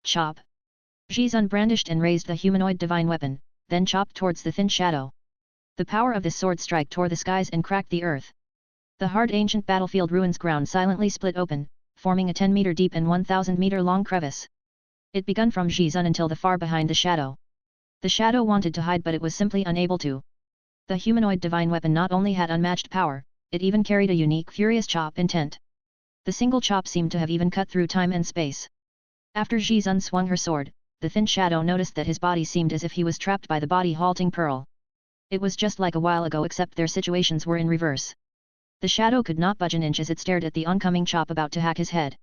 Chop! Xian brandished and raised the humanoid divine weapon, then chopped towards the thin shadow. The power of this sword strike tore the skies and cracked the earth. The hard ancient battlefield ruins ground silently split open, forming a 10-meter deep and 1,000-meter long crevice. It began from Xian until the far behind the shadow. The shadow wanted to hide but it was simply unable to. The humanoid divine weapon not only had unmatched power, it even carried a unique furious chop intent. The single chop seemed to have even cut through time and space. After Xian swung her sword, the thin shadow noticed that his body seemed as if he was trapped by the body-halting pearl. It was just like a while ago except their situations were in reverse. The shadow could not budge an inch as it stared at the oncoming chop about to hack his head.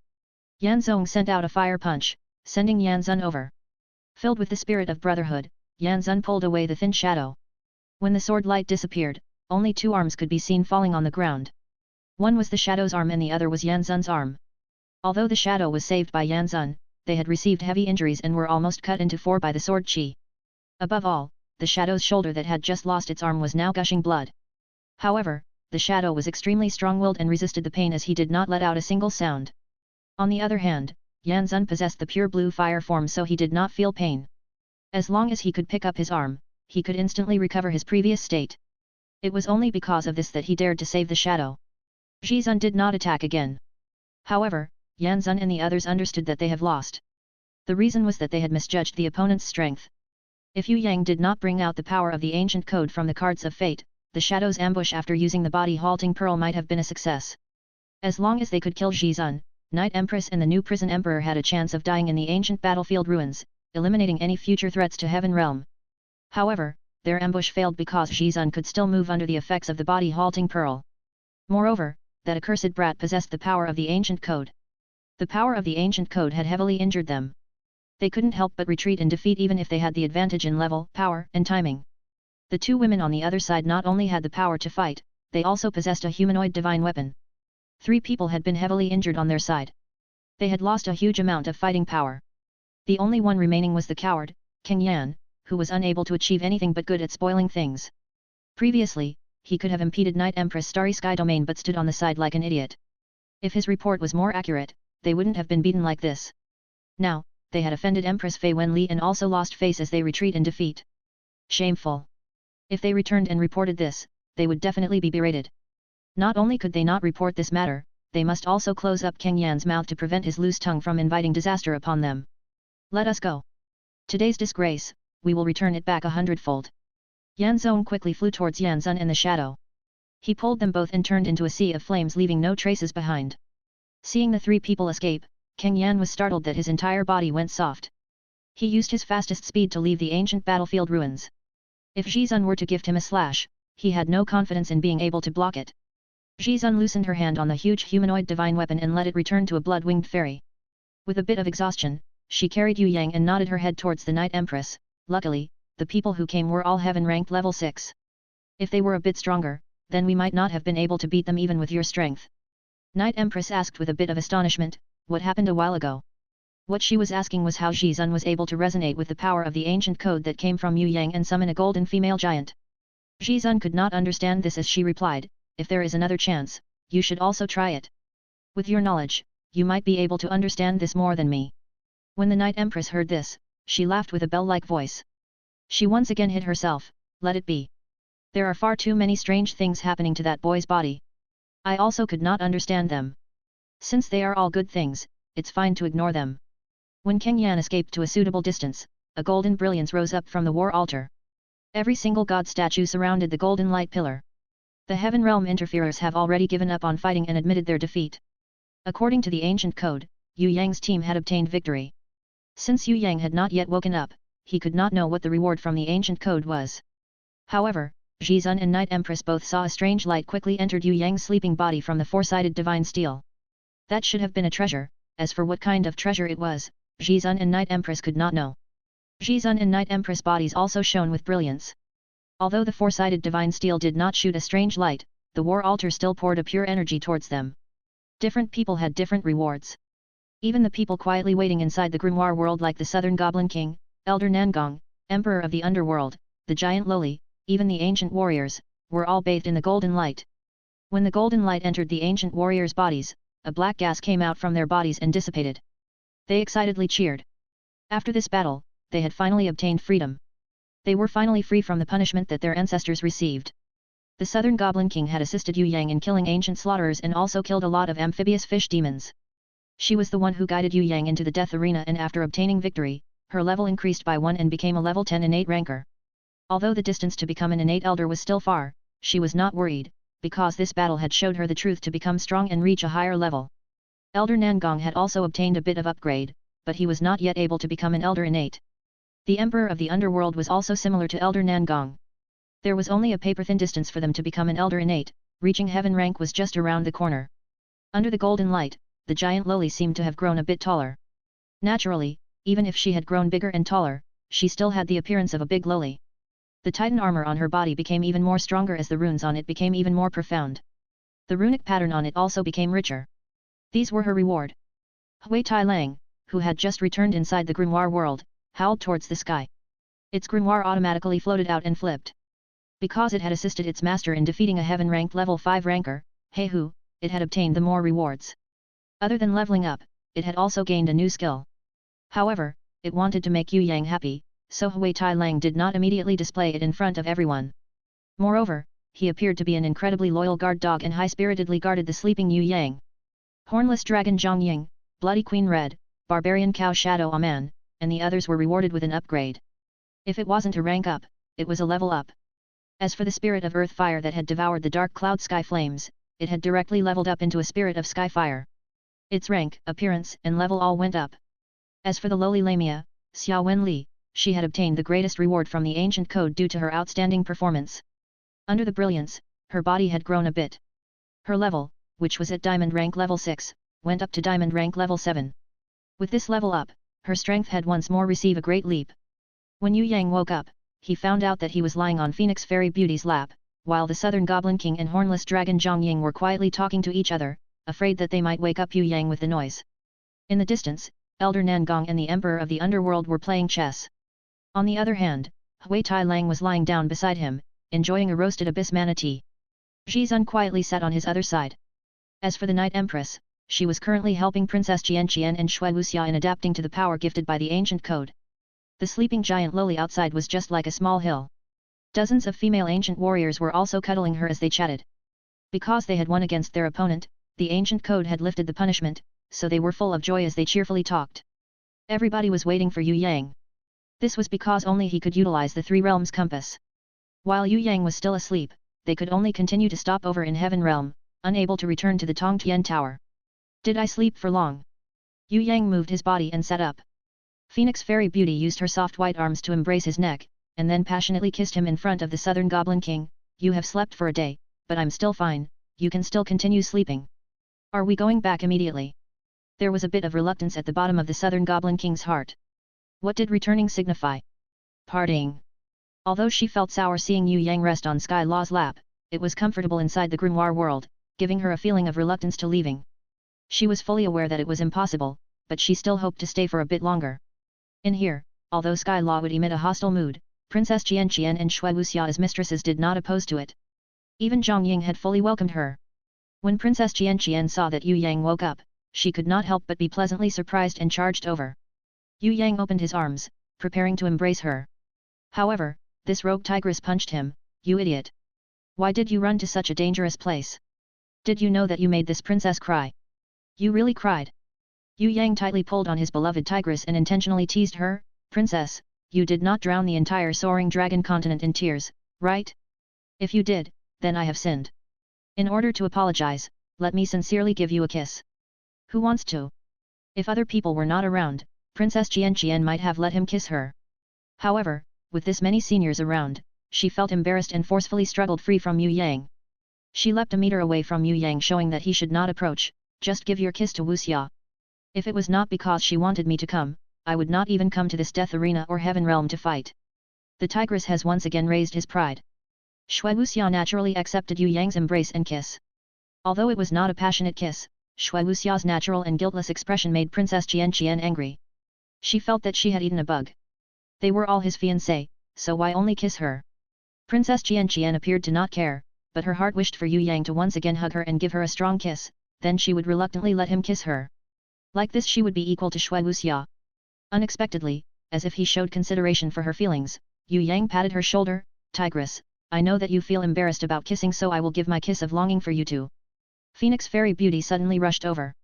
Yan Zong sent out a fire punch, sending Yan Zun over. Filled with the spirit of brotherhood, Yan Zun pulled away the thin shadow. When the sword light disappeared, only two arms could be seen falling on the ground. One was the shadow's arm and the other was Yan Zun's arm. Although the shadow was saved by Yan Zun, they had received heavy injuries and were almost cut into four by the sword chi. Above all, the shadow's shoulder that had just lost its arm was now gushing blood. However, the shadow was extremely strong-willed and resisted the pain as he did not let out a single sound. On the other hand, Yan Zun possessed the pure blue fire form so he did not feel pain. As long as he could pick up his arm, he could instantly recover his previous state. It was only because of this that he dared to save the shadow. Xian did not attack again. However, Yan Zun and the others understood that they have lost. The reason was that they had misjudged the opponent's strength. If Yue Yang did not bring out the power of the ancient code from the cards of fate, the shadow's ambush after using the body-halting pearl might have been a success. As long as they could kill Xian, Night Empress and the new prison emperor had a chance of dying in the ancient battlefield ruins, eliminating any future threats to Heaven Realm. However, their ambush failed because Xian could still move under the effects of the body-halting pearl. Moreover, that accursed brat possessed the power of the ancient code. The power of the ancient code had heavily injured them. They couldn't help but retreat in defeat even if they had the advantage in level, power, and timing. The two women on the other side not only had the power to fight, they also possessed a humanoid divine weapon. 3 people had been heavily injured on their side. They had lost a huge amount of fighting power. The only one remaining was the coward, King Yan, who was unable to achieve anything but good at spoiling things. Previously, he could have impeded Night Empress' Starry Sky Domain but stood on the side like an idiot. If his report was more accurate, they wouldn't have been beaten like this. Now, they had offended Empress Fei Wen Li and also lost face as they retreat in defeat. Shameful. If they returned and reported this, they would definitely be berated. Not only could they not report this matter, they must also close up King Yan's mouth to prevent his loose tongue from inviting disaster upon them. Let us go. Today's disgrace, we will return it back 100-fold. Yan Zong quickly flew towards Yan Zun in the shadow. He pulled them both and turned into a sea of flames leaving no traces behind. Seeing the 3 people escape, King Yan was startled that his entire body went soft. He used his fastest speed to leave the ancient battlefield ruins. If Xian were to gift him a slash, he had no confidence in being able to block it. Xian loosened her hand on the huge humanoid divine weapon and let it return to a blood-winged fairy. With a bit of exhaustion, she carried Yue Yang and nodded her head towards the Night Empress. Luckily, the people who came were all heaven-ranked level 6. If they were a bit stronger, then we might not have been able to beat them even with your strength. Night Empress asked with a bit of astonishment, what happened a while ago? What she was asking was how Xian was able to resonate with the power of the ancient code that came from Yue Yang and summon a golden female giant. Xian could not understand this as she replied, if there is another chance, you should also try it. With your knowledge, you might be able to understand this more than me. When the Night Empress heard this, she laughed with a bell-like voice. She once again hit herself, let it be. There are far too many strange things happening to that boy's body. I also could not understand them. Since they are all good things, it's fine to ignore them. When King Yan escaped to a suitable distance, a golden brilliance rose up from the war altar. Every single god statue surrounded the golden light pillar. The Heaven Realm interferers have already given up on fighting and admitted their defeat. According to the ancient code, Yue Yang's team had obtained victory. Since Yue Yang had not yet woken up, he could not know what the reward from the ancient code was. However, Xian and Night Empress both saw a strange light quickly entered Yue Yang's sleeping body from the 4-sided divine steel. That should have been a treasure, as for what kind of treasure it was, Xian and Night Empress could not know. Xian and Night Empress bodies also shone with brilliance. Although the 4-sided divine steel did not shoot a strange light, the war altar still poured a pure energy towards them. Different people had different rewards. Even the people quietly waiting inside the grimoire world like the Southern Goblin King, Elder Nangong, Emperor of the Underworld, the Giant Loli, even the ancient warriors, were all bathed in the golden light. When the golden light entered the ancient warriors' bodies, a black gas came out from their bodies and dissipated. They excitedly cheered. After this battle, they had finally obtained freedom. They were finally free from the punishment that their ancestors received. The Southern Goblin King had assisted Yue Yang in killing ancient slaughterers and also killed a lot of amphibious fish demons. She was the one who guided Yue Yang into the death arena, and after obtaining victory, her level increased by 1 and became a level 10 innate ranker. Although the distance to become an innate elder was still far, she was not worried, because this battle had showed her the truth to become strong and reach a higher level. Elder Nangong had also obtained a bit of upgrade, but he was not yet able to become an elder innate. The Emperor of the Underworld was also similar to Elder Nangong. There was only a paper-thin distance for them to become an elder innate, reaching heaven rank was just around the corner. Under the golden light, the giant lily seemed to have grown a bit taller. Naturally, even if she had grown bigger and taller, she still had the appearance of a big lily. The titan armor on her body became even more stronger as the runes on it became even more profound. The runic pattern on it also became richer. These were her reward. Hui Tai Lang, who had just returned inside the grimoire world, howled towards the sky. Its grimoire automatically floated out and flipped. Because it had assisted its master in defeating a heaven-ranked level 5 ranker, Heihu, it had obtained the more rewards. Other than leveling up, it had also gained a new skill. However, it wanted to make Yue Yang happy, so Hui Tai Lang did not immediately display it in front of everyone. Moreover, he appeared to be an incredibly loyal guard dog and high-spiritedly guarded the sleeping Yue Yang. Hornless Dragon Zhang Ying, Bloody Queen Red, Barbarian Cow Shadow Aman, and the others were rewarded with an upgrade. If it wasn't a rank up, it was a level up. As for the spirit of earth fire that had devoured the dark cloud sky flames, it had directly leveled up into a spirit of sky fire. Its rank, appearance, and level all went up. As for the lowly Lamia, Xia Wen Li, she had obtained the greatest reward from the ancient code due to her outstanding performance. Under the brilliance, her body had grown a bit. Her level, which was at diamond rank level 6, went up to diamond rank level 7. With this level up, her strength had once more received a great leap. When Yue Yang woke up, he found out that he was lying on Phoenix Fairy Beauty's lap, while the Southern Goblin King and Hornless Dragon Zhang Ying were quietly talking to each other, afraid that they might wake up Yue Yang with the noise. In the distance, Elder Nangong and the Emperor of the Underworld were playing chess. On the other hand, Hui Tai Lang was lying down beside him, enjoying a roasted abyss manatee. Zhizun quietly sat on his other side. As for the Night Empress, she was currently helping Princess Xian and Shui Wuxia in adapting to the power gifted by the ancient code. The sleeping giant lily outside was just like a small hill. Dozens of female ancient warriors were also cuddling her as they chatted. Because they had won against their opponent, the ancient code had lifted the punishment, so they were full of joy as they cheerfully talked. Everybody was waiting for Yue Yang. This was because only he could utilize the Three Realms compass. While Yue Yang was still asleep, they could only continue to stop over in Heaven Realm, unable to return to the Tongtian Tower. Did I sleep for long? Yue Yang moved his body and sat up. Phoenix Fairy Beauty used her soft white arms to embrace his neck, and then passionately kissed him in front of the Southern Goblin King. You have slept for a day, but I'm still fine, you can still continue sleeping. Are we going back immediately? There was a bit of reluctance at the bottom of the Southern Goblin King's heart. What did returning signify? Partying. Although she felt sour seeing Yue Yang rest on Sky Law's lap, it was comfortable inside the grimoire world, giving her a feeling of reluctance to leaving. She was fully aware that it was impossible, but she still hoped to stay for a bit longer. In here, although Sky Law would emit a hostile mood, Princess Xian and Shui Wuxia as mistresses did not oppose to it. Even Zhang Ying had fully welcomed her. When Princess Xian saw that Yue Yang woke up, she could not help but be pleasantly surprised and charged over. Yue Yang opened his arms, preparing to embrace her. However, this rogue tigress punched him. You idiot! Why did you run to such a dangerous place? Did you know that you made this princess cry? You really cried? Yue Yang tightly pulled on his beloved tigress and intentionally teased her. Princess, you did not drown the entire Soaring Dragon Continent in tears, right? If you did, then I have sinned. In order to apologize, let me sincerely give you a kiss. Who wants to? If other people were not around, Princess Xian might have let him kiss her. However, with this many seniors around, she felt embarrassed and forcefully struggled free from Yue Yang. She leapt a meter away from Yue Yang, showing that he should not approach. Just give your kiss to Wuxia. If it was not because she wanted me to come, I would not even come to this death arena or heaven realm to fight. The tigress has once again raised his pride. Shui Wuxia naturally accepted Yue Yang's embrace and kiss. Although it was not a passionate kiss, Shui Wuxia's natural and guiltless expression made Princess Xian angry. She felt that she had eaten a bug. They were all his fiancé, so why only kiss her? Princess Xian appeared to not care, but her heart wished for Yue Yang to once again hug her and give her a strong kiss, then she would reluctantly let him kiss her. Like this she would be equal to Shui Wuxia. Unexpectedly, as if he showed consideration for her feelings, Yue Yang patted her shoulder. Tigress, I know that you feel embarrassed about kissing, so I will give my kiss of longing for you too. Phoenix Fairy Beauty suddenly rushed over.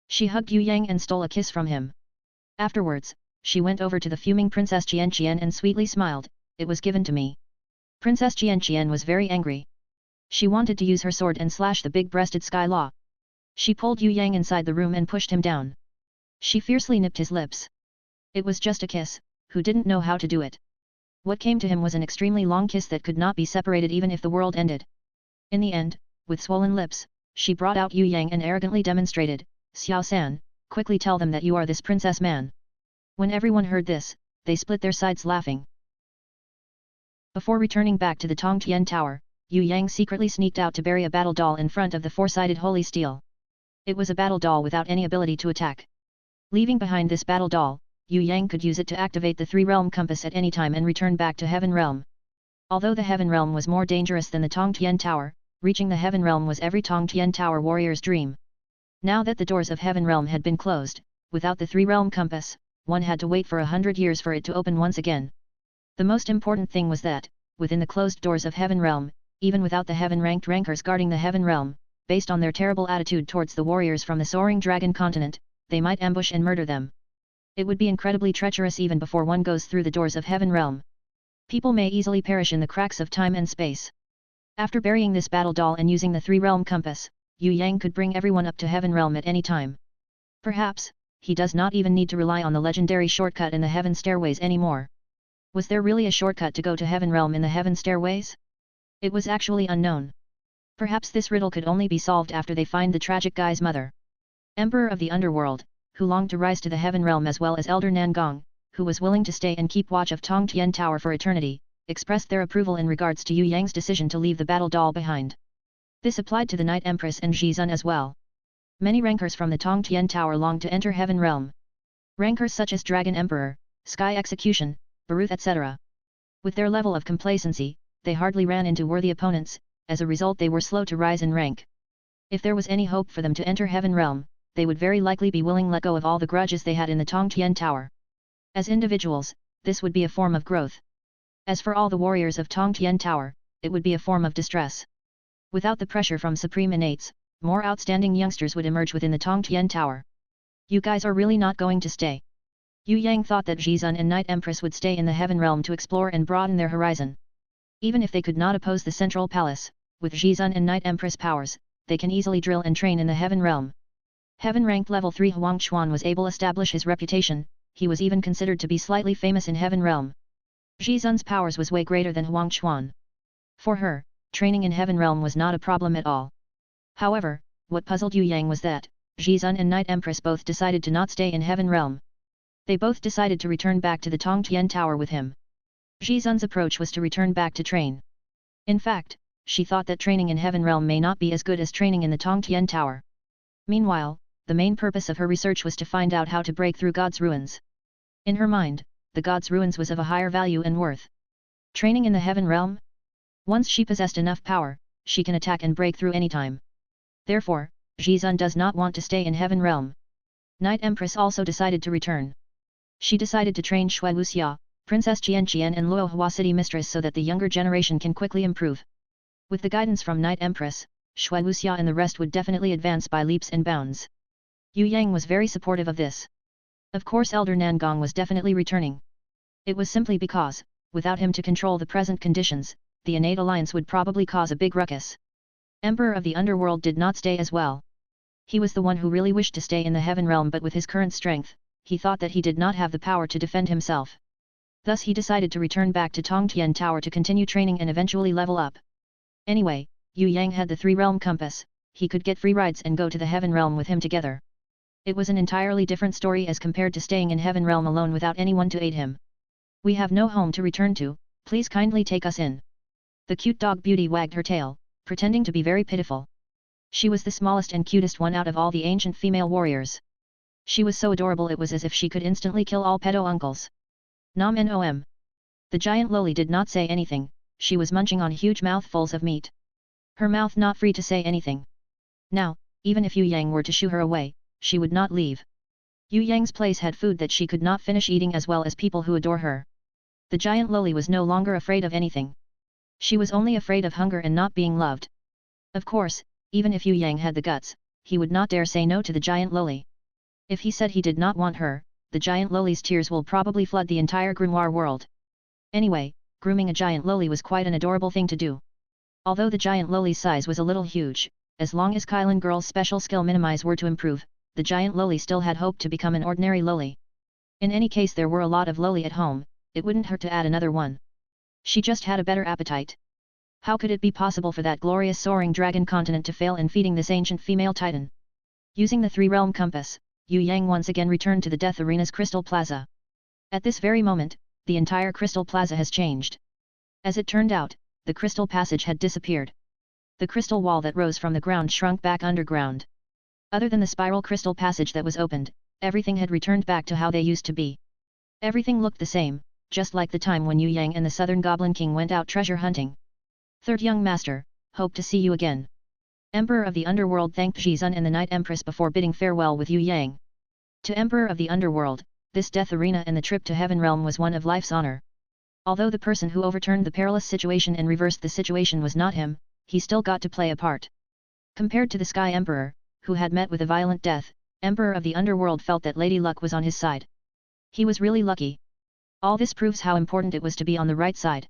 She hugged Yue Yang and stole a kiss from him. Afterwards, she went over to the fuming Princess Xian and sweetly smiled. It was given to me. Princess Xian was very angry. She wanted to use her sword and slash the big-breasted Sky Law. She pulled Yue Yang inside the room and pushed him down. She fiercely nipped his lips. It was just a kiss, who didn't know how to do it? What came to him was an extremely long kiss that could not be separated even if the world ended. In the end, with swollen lips, she brought out Yue Yang and arrogantly demonstrated, Xiao-san, quickly tell them that you are this princess man. When everyone heard this, they split their sides laughing. Before returning back to the Tongtian Tower, Yue Yang secretly sneaked out to bury a battle doll in front of the four-sided holy steel. It was a battle doll without any ability to attack. Leaving behind this battle doll, Yue Yang could use it to activate the three-realm compass at any time and return back to Heaven Realm. Although the Heaven Realm was more dangerous than the Tongtian Tower, reaching the Heaven Realm was every Tongtian Tower warrior's dream. Now that the doors of Heaven Realm had been closed, without the three-realm compass, one had to wait for 100 years for it to open once again. The most important thing was that, within the closed doors of Heaven Realm, even without the Heaven-ranked rankers guarding the Heaven Realm, based on their terrible attitude towards the warriors from the Soaring Dragon Continent, they might ambush and murder them. It would be incredibly treacherous even before one goes through the doors of Heaven Realm. People may easily perish in the cracks of time and space. After burying this battle doll and using the three-realm compass, Yue Yang could bring everyone up to Heaven Realm at any time. Perhaps, he does not even need to rely on the legendary shortcut in the Heaven Stairways anymore. Was there really a shortcut to go to Heaven Realm in the Heaven Stairways? It was actually unknown. Perhaps this riddle could only be solved after they find the tragic guy's mother. Emperor of the Underworld, who longed to rise to the Heaven Realm, as well as Elder Nangong, who was willing to stay and keep watch of Tongtian Tower for eternity, expressed their approval in regards to Yue Yang's decision to leave the battle doll behind. This applied to the Night Empress and Xia as well. Many rankers from the Tongtian Tower longed to enter Heaven Realm. Rankers such as Dragon Emperor, Sky Execution, Baruth etc. With their level of complacency, they hardly ran into worthy opponents, as a result they were slow to rise in rank. If there was any hope for them to enter Heaven Realm, they would very likely be willing to let go of all the grudges they had in the Tongtian Tower. As individuals, this would be a form of growth. As for all the warriors of Tongtian Tower, it would be a form of distress. Without the pressure from Supreme Innates, more outstanding youngsters would emerge within the Tongtian Tower. You guys are really not going to stay? Yue Yang thought that Xian and Night Empress would stay in the Heaven Realm to explore and broaden their horizon. Even if they could not oppose the Central Palace, with Xian and Night Empress powers, they can easily drill and train in the Heaven Realm. Heaven-ranked level 3 Huang Xuan was able to establish his reputation, he was even considered to be slightly famous in Heaven Realm. Xian's powers was way greater than Huang Xuan. For her, training in Heaven Realm was not a problem at all. However, what puzzled Yue Yang was that, Xian and Night Empress both decided to not stay in Heaven Realm. They both decided to return back to the Tongtian Tower with him. Xian's approach was to return back to train. In fact, she thought that training in Heaven Realm may not be as good as training in the Tongtian Tower. Meanwhile, the main purpose of her research was to find out how to break through God's ruins. In her mind, the God's ruins was of a higher value and worth. Training in the Heaven Realm? Once she possessed enough power, she can attack and break through any time. Therefore, Xian does not want to stay in Heaven Realm. Night Empress also decided to return. She decided to train Shui Wuxia, Princess Qian and Luo Hua City Mistress so that the younger generation can quickly improve. With the guidance from Night Empress, Shui Wuxia and the rest would definitely advance by leaps and bounds. Yue Yang was very supportive of this. Of course Elder Nangong was definitely returning. It was simply because, without him to control the present conditions, the Innate Alliance would probably cause a big ruckus. Emperor of the Underworld did not stay as well. He was the one who really wished to stay in the Heaven Realm, but with his current strength, he thought that he did not have the power to defend himself. Thus he decided to return back to Tongtian Tower to continue training and eventually level up. Anyway, Yue Yang had the three-realm compass, he could get free rides and go to the Heaven Realm with him together. It was an entirely different story as compared to staying in Heaven Realm alone without anyone to aid him. We have no home to return to, please kindly take us in. The cute dog Beauty wagged her tail, pretending to be very pitiful. She was the smallest and cutest one out of all the ancient female warriors. She was so adorable it was as if she could instantly kill all pedo uncles. Nom nom. The giant loli did not say anything, she was munching on huge mouthfuls of meat. Her mouth not free to say anything. Now, even if Yue Yang were to shoo her away, she would not leave. Yue Yang's place had food that she could not finish eating as well as people who adore her. The giant loli was no longer afraid of anything. She was only afraid of hunger and not being loved. Of course, even if Yue Yang had the guts, he would not dare say no to the giant loli. If he said he did not want her, the giant loli's tears will probably flood the entire grimoire world. Anyway, grooming a giant loli was quite an adorable thing to do. Although the giant loli's size was a little huge, as long as Kylan girl's special skill minimize were to improve, the giant loli still had hope to become an ordinary loli. In any case, there were a lot of loli at home, it wouldn't hurt to add another one. She just had a better appetite. How could it be possible for that glorious Soaring Dragon Continent to fail in feeding this ancient female titan? Using the three-realm compass, Yue Yang once again returned to the Death Arena's Crystal Plaza. At this very moment, the entire Crystal Plaza has changed. As it turned out, the crystal passage had disappeared. The crystal wall that rose from the ground shrunk back underground. Other than the spiral crystal passage that was opened, everything had returned back to how they used to be. Everything looked the same, just like the time when Yue Yang and the Southern Goblin King went out treasure hunting. Third young master, hope to see you again. Emperor of the Underworld thanked Xian and the Night Empress before bidding farewell with Yue Yang. To Emperor of the Underworld, this death arena and the trip to Heaven Realm was one of life's honor. Although the person who overturned the perilous situation and reversed the situation was not him, he still got to play a part. Compared to the Sky Emperor, who had met with a violent death, Emperor of the Underworld felt that Lady Luck was on his side. He was really lucky. All this proves how important it was to be on the right side.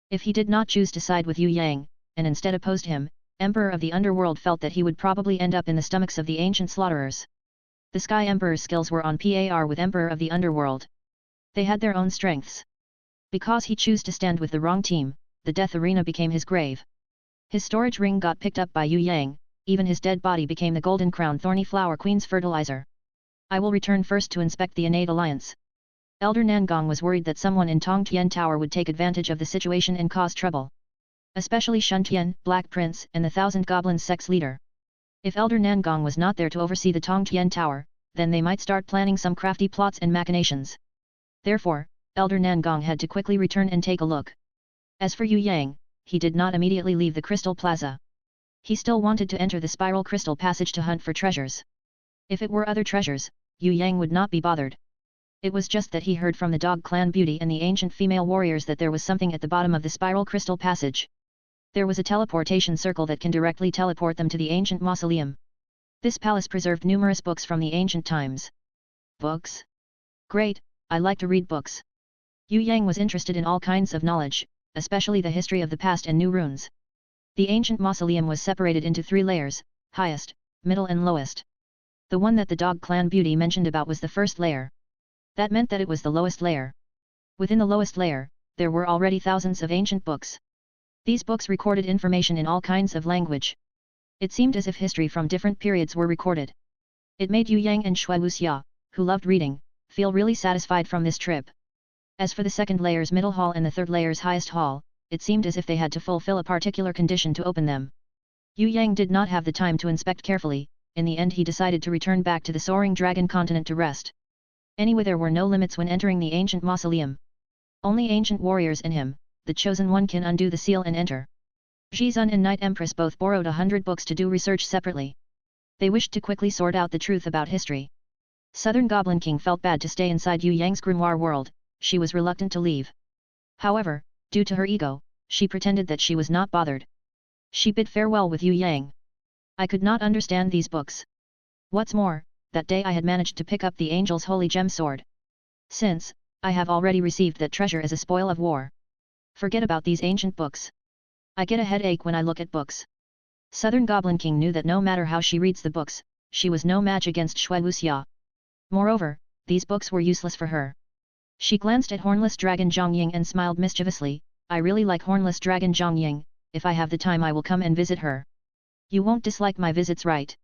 If he did not choose to side with Yue Yang, and instead opposed him, Emperor of the Underworld felt that he would probably end up in the stomachs of the ancient slaughterers. The Sky Emperor's skills were on par with Emperor of the Underworld. They had their own strengths. Because he chose to stand with the wrong team, the death arena became his grave. His storage ring got picked up by Yue Yang, even his dead body became the golden crown Thorny Flower Queen's fertilizer. I will return first to inspect the Innate Alliance. Elder Nangong was worried that someone in Tongtian Tower would take advantage of the situation and cause trouble. Especially Shuntian, Black Prince, and the Thousand Goblins sex leader. If Elder Nangong was not there to oversee the Tongtian Tower, then they might start planning some crafty plots and machinations. Therefore, Elder Nangong had to quickly return and take a look. As for Yue Yang, he did not immediately leave the Crystal Plaza. He still wanted to enter the Spiral Crystal Passage to hunt for treasures. If it were other treasures, Yue Yang would not be bothered. It was just that he heard from the Dog Clan Beauty and the ancient female warriors that there was something at the bottom of the Spiral Crystal Passage. There was a teleportation circle that can directly teleport them to the ancient mausoleum. This palace preserved numerous books from the ancient times. Books? Great, I like to read books. Yue Yang was interested in all kinds of knowledge, especially the history of the past and new runes. The ancient mausoleum was separated into 3 layers, highest, middle and lowest. The one that the Dog Clan Beauty mentioned about was the first layer. That meant that it was the lowest layer. Within the lowest layer, there were already thousands of ancient books. These books recorded information in all kinds of language. It seemed as if history from different periods were recorded. It made Yue Yang and Shui Wuxia, who loved reading, feel really satisfied from this trip. As for the second layer's middle hall and the third layer's highest hall, it seemed as if they had to fulfill a particular condition to open them. Yue Yang did not have the time to inspect carefully. In the end he decided to return back to the Soaring Dragon Continent to rest. Anyway, there were no limits when entering the ancient mausoleum. Only ancient warriors in him, the chosen one, can undo the seal and enter. Xian and Night Empress both borrowed 100 books to do research separately. They wished to quickly sort out the truth about history. Southern Goblin King felt bad to stay inside Yue Yang's grimoire world. She was reluctant to leave. However, due to her ego, she pretended that she was not bothered. She bid farewell with Yue Yang. I could not understand these books. What's more, that day I had managed to pick up the Angel's Holy Gem Sword. Since, I have already received that treasure as a spoil of war. Forget about these ancient books. I get a headache when I look at books. Southern Goblin King knew that no matter how she reads the books, she was no match against Shui Wuxia. Moreover, these books were useless for her. She glanced at Hornless Dragon Zhongying and smiled mischievously. I really like Hornless Dragon Zhongying. If I have the time I will come and visit her. You won't dislike my visits, right?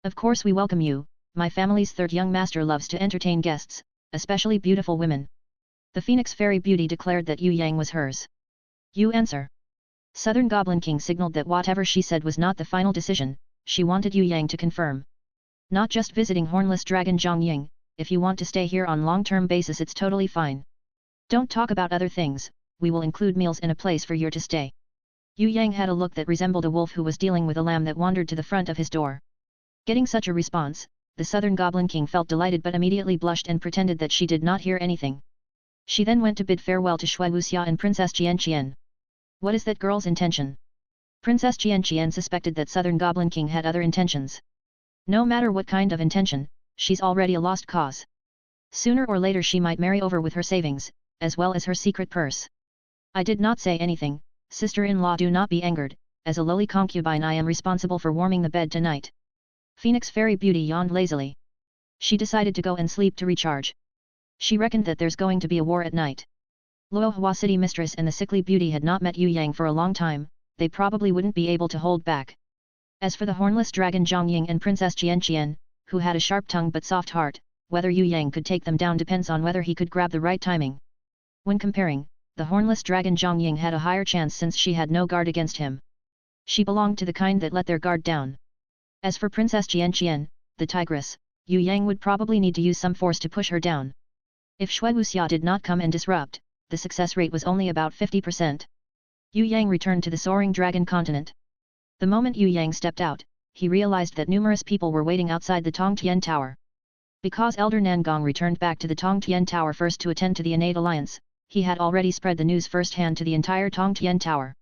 Of course we welcome you. My family's third young master loves to entertain guests, especially beautiful women. The Phoenix Fairy Beauty declared that Yue Yang was hers. You answer. Southern Goblin King signaled that whatever she said was not the final decision. She wanted Yue Yang to confirm. Not just visiting Hornless Dragon Zhongying. If you want to stay here on long-term basis, it's totally fine. Don't talk about other things. We will include meals in a place for you to stay. Yue Yang had a look that resembled a wolf who was dealing with a lamb that wandered to the front of his door. Getting such a response, the Southern Goblin King felt delighted but immediately blushed and pretended that she did not hear anything. She then went to bid farewell to Shui Wuxia and Princess Qian. What is that girl's intention? Princess Qian suspected that Southern Goblin King had other intentions. No matter what kind of intention, she's already a lost cause. Sooner or later she might marry over with her savings, as well as her secret purse. I did not say anything, sister-in-law, do not be angered, as a lowly concubine I am responsible for warming the bed tonight. Phoenix Fairy Beauty yawned lazily. She decided to go and sleep to recharge. She reckoned that there's going to be a war at night. Luohua City Mistress and the sickly beauty had not met Yue Yang for a long time, they probably wouldn't be able to hold back. As for the hornless dragon Zhang Ying and Princess Qian, who had a sharp tongue but soft heart, whether Yue Yang could take them down depends on whether he could grab the right timing. When comparing, the hornless dragon Zhang Ying had a higher chance since she had no guard against him. She belonged to the kind that let their guard down. As for Princess Qian, the tigress, Yue Yang would probably need to use some force to push her down. If Shui Wuxia did not come and disrupt, the success rate was only about 50%. Yue Yang returned to the Soaring Dragon Continent. The moment Yue Yang stepped out, he realized that numerous people were waiting outside the Tongtian Tower. Because Elder Nangong returned back to the Tongtian Tower first to attend to the Innate Alliance, he had already spread the news firsthand to the entire Tongtian Tower.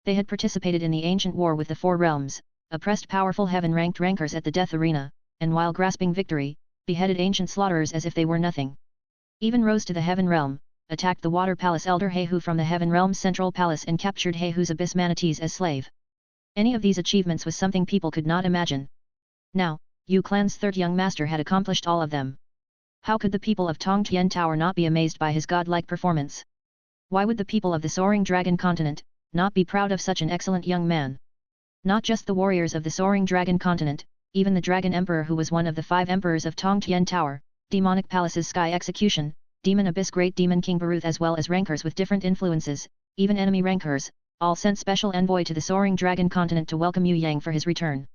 They had participated in the ancient war with the Four Realms, oppressed powerful heaven-ranked rankers at the death arena, and while grasping victory, beheaded ancient slaughterers as if they were nothing. Even rose to the Heaven Realm, attacked the Water Palace Elder Heihu from the Heaven Realm's Central Palace and captured Heihu's Abyss Manatees as slave. Any of these achievements was something people could not imagine. Now, Yu Clan's third young master had accomplished all of them. How could the people of Tongtian Tower not be amazed by his godlike performance? Why would the people of the Soaring Dragon Continent not be proud of such an excellent young man? Not just the warriors of the Soaring Dragon Continent, even the Dragon Emperor, who was one of the 5 emperors of Tongtian Tower, Demonic Palace's Sky Execution, Demon Abyss Great Demon King Baruth, as well as rankers with different influences, even enemy rankers, all sent special envoy to the Soaring Dragon Continent to welcome Yue Yang for his return.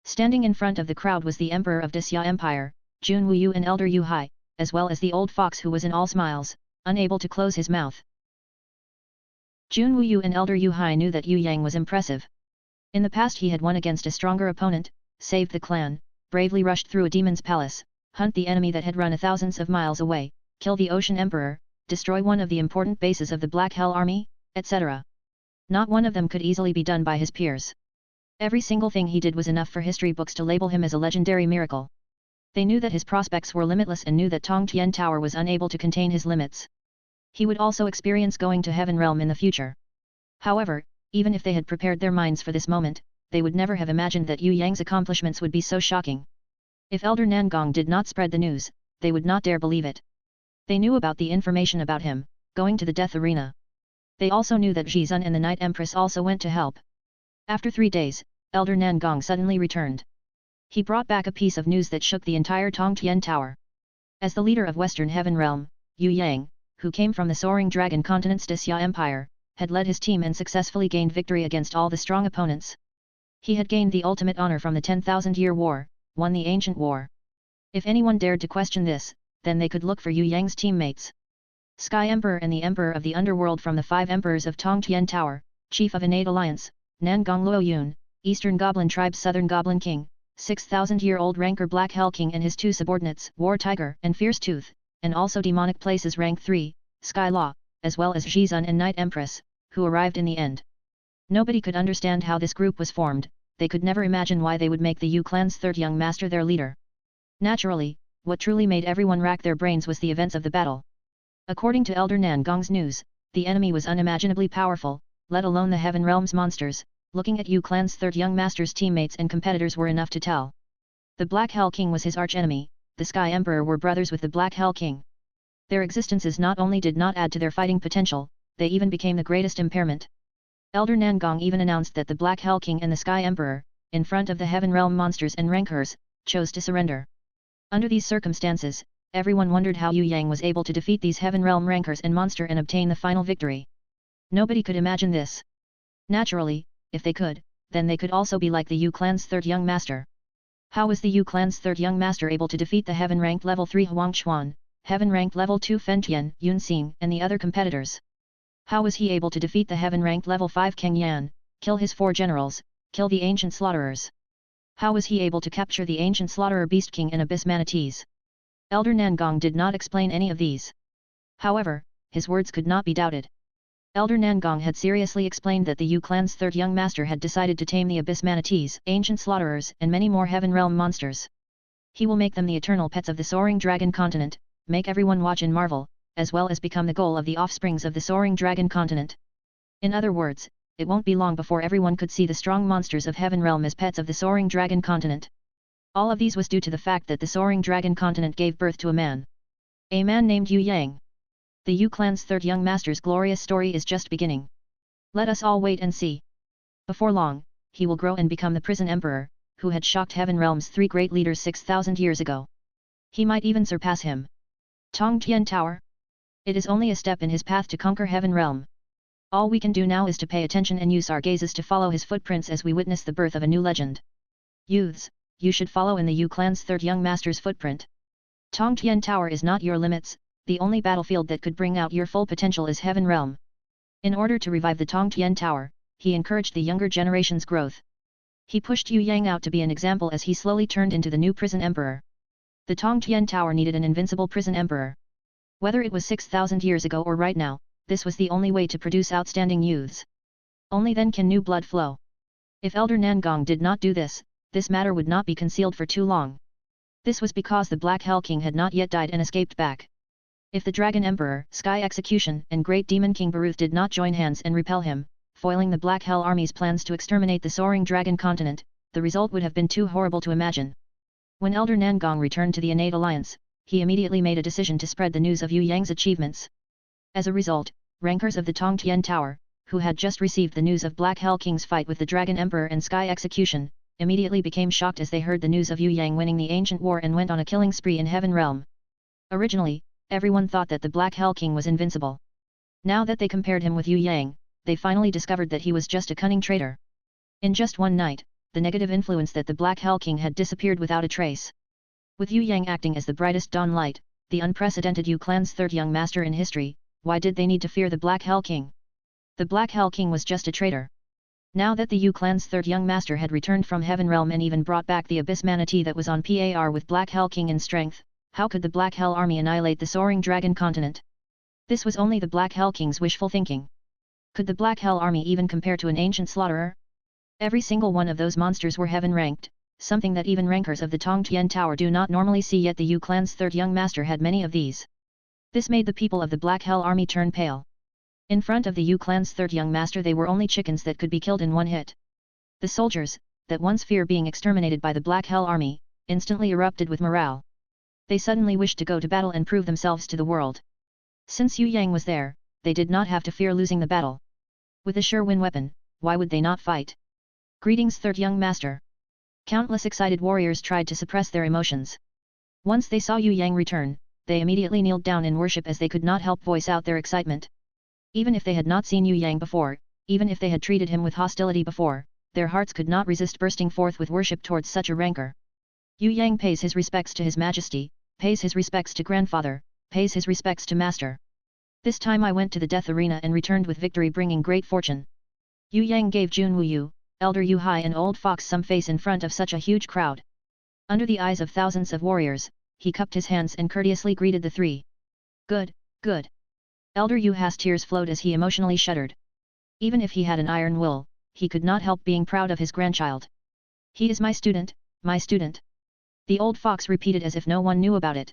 Standing in front of the crowd was the Emperor of the Xia Empire, Jun Wuyu, and Elder Yu Hai, as well as the old fox who was in all smiles, unable to close his mouth. Jun Wuyu and Elder Yu Hai knew that Yue Yang was impressive. In the past he had won against a stronger opponent, saved the clan, bravely rushed through a demon's palace, hunt the enemy that had run thousands of miles away, kill the Ocean Emperor, destroy one of the important bases of the Black Hell Army, etc. Not one of them could easily be done by his peers. Every single thing he did was enough for history books to label him as a legendary miracle. They knew that his prospects were limitless and knew that Tongtian Tower was unable to contain his limits. He would also experience going to Heaven Realm in the future. However, even if they had prepared their minds for this moment, they would never have imagined that Yue Yang's accomplishments would be so shocking. If Elder Nangong did not spread the news, they would not dare believe it. They knew about the information about him, going to the death arena. They also knew that Xian and the Night Empress also went to help. After 3 days, Elder Nangong suddenly returned. He brought back a piece of news that shook the entire Tongtian Tower. As the leader of Western Heaven Realm, Yue Yang, who came from the Soaring Dragon Continent's Xia Empire, had led his team and successfully gained victory against all the strong opponents. He had gained the ultimate honor from the 10,000-year war, won the ancient war. If anyone dared to question this, then they could look for Yue Yang's teammates. Sky Emperor and the Emperor of the Underworld from the 5 Emperors of Tongtian Tower, Chief of Innate Alliance, Nangong Luo Yun, Eastern Goblin Tribe's Southern Goblin King, 6,000-year-old ranker Black Hell King and his 2 subordinates, War Tiger and Fierce Tooth, and also Demonic Place's Rank 3, Sky Law, as well as Xian and Night Empress, who arrived in the end. Nobody could understand how this group was formed, they could never imagine why they would make the Yu clan's third young master their leader. Naturally, what truly made everyone rack their brains was the events of the battle. According to Elder Nangong's news, the enemy was unimaginably powerful, let alone the Heaven Realm's monsters. Looking at Yu clan's third young master's teammates and competitors were enough to tell. The Black Hell King was his archenemy, the Sky Emperor were brothers with the Black Hell King. Their existences not only did not add to their fighting potential, they even became the greatest impairment. Elder Nangong even announced that the Black Hell King and the Sky Emperor, in front of the Heaven Realm monsters and rankers, chose to surrender. Under these circumstances, everyone wondered how Yue Yang was able to defeat these Heaven Realm rankers and monster and obtain the final victory. Nobody could imagine this. Naturally, if they could, then they could also be like the Yu clan's third young master. How was the Yu clan's third young master able to defeat the Heaven-ranked level 3 Huang Xuan, Heaven-ranked level 2 Fen Tian, Yun Xing, and the other competitors? How was he able to defeat the Heaven-ranked level 5 Kang Yan, kill his 4 generals, kill the ancient slaughterers? How was he able to capture the ancient slaughterer Beast King and Abyss Manatees? Elder Nangong did not explain any of these. However, his words could not be doubted. Elder Nangong had seriously explained that the Yu clan's third young master had decided to tame the Abyss Manatees, ancient slaughterers, and many more Heaven Realm monsters. He will make them the eternal pets of the Soaring Dragon Continent, make everyone watch and marvel, as well as become the goal of the offsprings of the Soaring Dragon Continent. In other words, it won't be long before everyone could see the strong monsters of Heaven Realm as pets of the Soaring Dragon Continent. All of these was due to the fact that the Soaring Dragon Continent gave birth to a man. A man named Yue Yang. The Yu clan's third young master's glorious story is just beginning. Let us all wait and see. Before long, he will grow and become the prison emperor, who had shocked Heaven Realm's three great leaders 6,000 years ago. He might even surpass him. Tongtian Tower? It is only a step in his path to conquer Heaven Realm. All we can do now is to pay attention and use our gazes to follow his footprints as we witness the birth of a new legend. Youths, you should follow in the Yu clan's third young master's footprint. Tongtian Tower is not your limits, the only battlefield that could bring out your full potential is Heaven Realm. In order to revive the Tongtian Tower, he encouraged the younger generation's growth. He pushed Yue Yang out to be an example as he slowly turned into the new prison emperor. The Tongtian Tower needed an invincible prison emperor. Whether it was 6,000 years ago or right now, this was the only way to produce outstanding youths. Only then can new blood flow. If Elder Nangong did not do this, this matter would not be concealed for too long. This was because the Black Hell King had not yet died and escaped back. If the Dragon Emperor, Sky Execution, and Great Demon King Baruth did not join hands and repel him, foiling the Black Hell Army's plans to exterminate the Soaring Dragon Continent, the result would have been too horrible to imagine. When Elder Nangong returned to the Innate Alliance, he immediately made a decision to spread the news of Yue Yang's achievements. As a result, rankers of the Tongtian Tower, who had just received the news of Black Hell King's fight with the Dragon Emperor and Sky Execution, immediately became shocked as they heard the news of Yue Yang winning the ancient war and went on a killing spree in Heaven Realm. Originally, everyone thought that the Black Hell King was invincible. Now that they compared him with Yue Yang, they finally discovered that he was just a cunning traitor. In just one night, the negative influence that the Black Hell King had disappeared without a trace. With Yue Yang acting as the brightest dawn light, the unprecedented Yu clan's third young master in history, why did they need to fear the Black Hell King? The Black Hell King was just a traitor. Now that the Yu clan's third young master had returned from Heaven Realm and even brought back the Abyss Manatee that was on par with Black Hell King in strength, how could the Black Hell Army annihilate the Soaring Dragon Continent? This was only the Black Hell King's wishful thinking. Could the Black Hell Army even compare to an ancient slaughterer? Every single one of those monsters were heaven-ranked, something that even rankers of the Tongtian Tower do not normally see, yet the Yu clan's third young master had many of these. This made the people of the Black Hell Army turn pale. In front of the Yu clan's third young master they were only chickens that could be killed in one hit. The soldiers, that once feared being exterminated by the Black Hell Army, instantly erupted with morale. They suddenly wished to go to battle and prove themselves to the world. Since Yue Yang was there, they did not have to fear losing the battle. With a sure win weapon, why would they not fight? Greetings, third young master. Countless excited warriors tried to suppress their emotions. Once they saw Yue Yang return, they immediately kneeled down in worship as they could not help voice out their excitement. Even if they had not seen Yue Yang before, even if they had treated him with hostility before, their hearts could not resist bursting forth with worship towards such a rancor. Yue Yang pays his respects to his majesty, pays his respects to grandfather, pays his respects to master. This time I went to the death arena and returned with victory, bringing great fortune. Yue Yang gave Jun Wuyu, Elder Yu Hai and Old Fox some face in front of such a huge crowd. Under the eyes of thousands of warriors, he cupped his hands and courteously greeted the three. Good, good. Elder Yu Hai's tears flowed as he emotionally shuddered. Even if he had an iron will, he could not help being proud of his grandchild. He is my student, my student. The old fox repeated as if no one knew about it.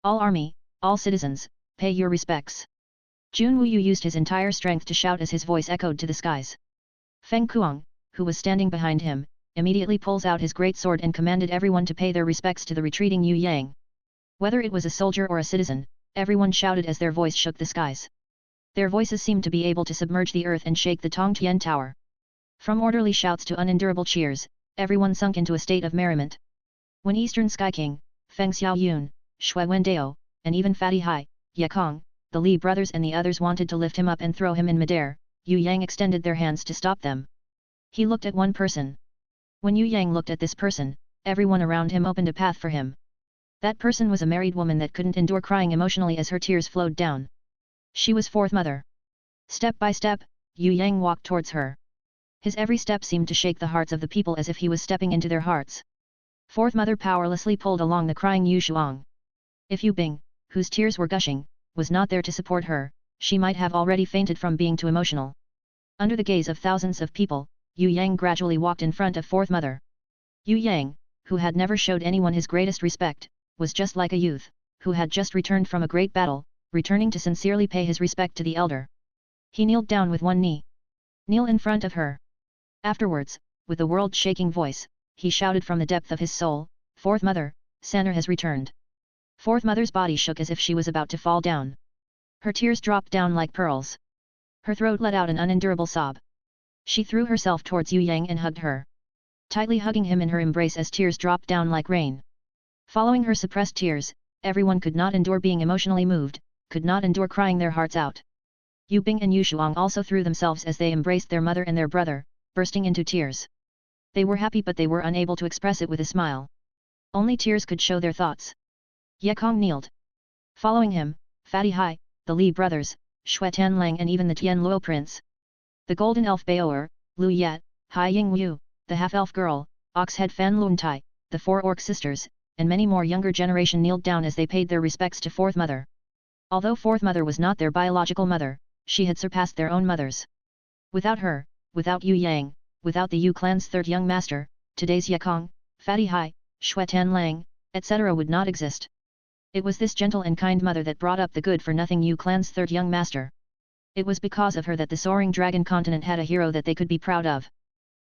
All army, all citizens, pay your respects. Jun Wuyu used his entire strength to shout as his voice echoed to the skies. Feng Kuang, who was standing behind him, immediately pulls out his great sword and commanded everyone to pay their respects to the retreating Yue Yang. Whether it was a soldier or a citizen, everyone shouted as their voice shook the skies. Their voices seemed to be able to submerge the earth and shake the Tongtian Tower. From orderly shouts to unendurable cheers, everyone sunk into a state of merriment. When Eastern Sky King, Feng Xiaoyun, Shui Wendao, and even Fatty Hai, Ye Kong, the Li brothers and the others wanted to lift him up and throw him in midair, Yue Yang extended their hands to stop them. He looked at one person. When Yue Yang looked at this person, everyone around him opened a path for him. That person was a married woman that couldn't endure crying emotionally as her tears flowed down. She was fourth mother. Step by step, Yue Yang walked towards her. His every step seemed to shake the hearts of the people as if he was stepping into their hearts. Fourth mother powerlessly pulled along the crying Yu Shuang. If Yu Bing, whose tears were gushing, was not there to support her, she might have already fainted from being too emotional. Under the gaze of thousands of people, Yue Yang gradually walked in front of fourth mother. Yue Yang, who had never showed anyone his greatest respect, was just like a youth, who had just returned from a great battle, returning to sincerely pay his respect to the elder. He kneeled down with one knee. Kneel in front of her. Afterwards, with a world-shaking voice, he shouted from the depth of his soul, Fourth mother, Sanner has returned. Fourth mother's body shook as if she was about to fall down. Her tears dropped down like pearls. Her throat let out an unendurable sob. She threw herself towards Yue Yang and hugged her, tightly hugging him in her embrace as tears dropped down like rain. Following her suppressed tears, everyone could not endure being emotionally moved, could not endure crying their hearts out. Yu Bing and Yu Shuang also threw themselves as they embraced their mother and their brother, bursting into tears. They were happy but they were unable to express it with a smile. Only tears could show their thoughts. Ye Kong kneeled. Following him, Fatty Hai, the Li brothers, Shui Tanlang and even the Tian Luo prince. The golden elf Baoer, Lu Yat, Hai Ying Wu, the half-elf girl, Oxhead Fan Lun Tai, the four orc sisters, and many more younger generation kneeled down as they paid their respects to fourth mother. Although fourth mother was not their biological mother, she had surpassed their own mothers. Without her, without Yue Yang, without the Yu clan's third young master, today's Ye Kong, Fatty Hai, Shui Tanlang, etc. would not exist. It was this gentle and kind mother that brought up the good-for-nothing Yu clan's third young master. It was because of her that the Soaring Dragon Continent had a hero that they could be proud of.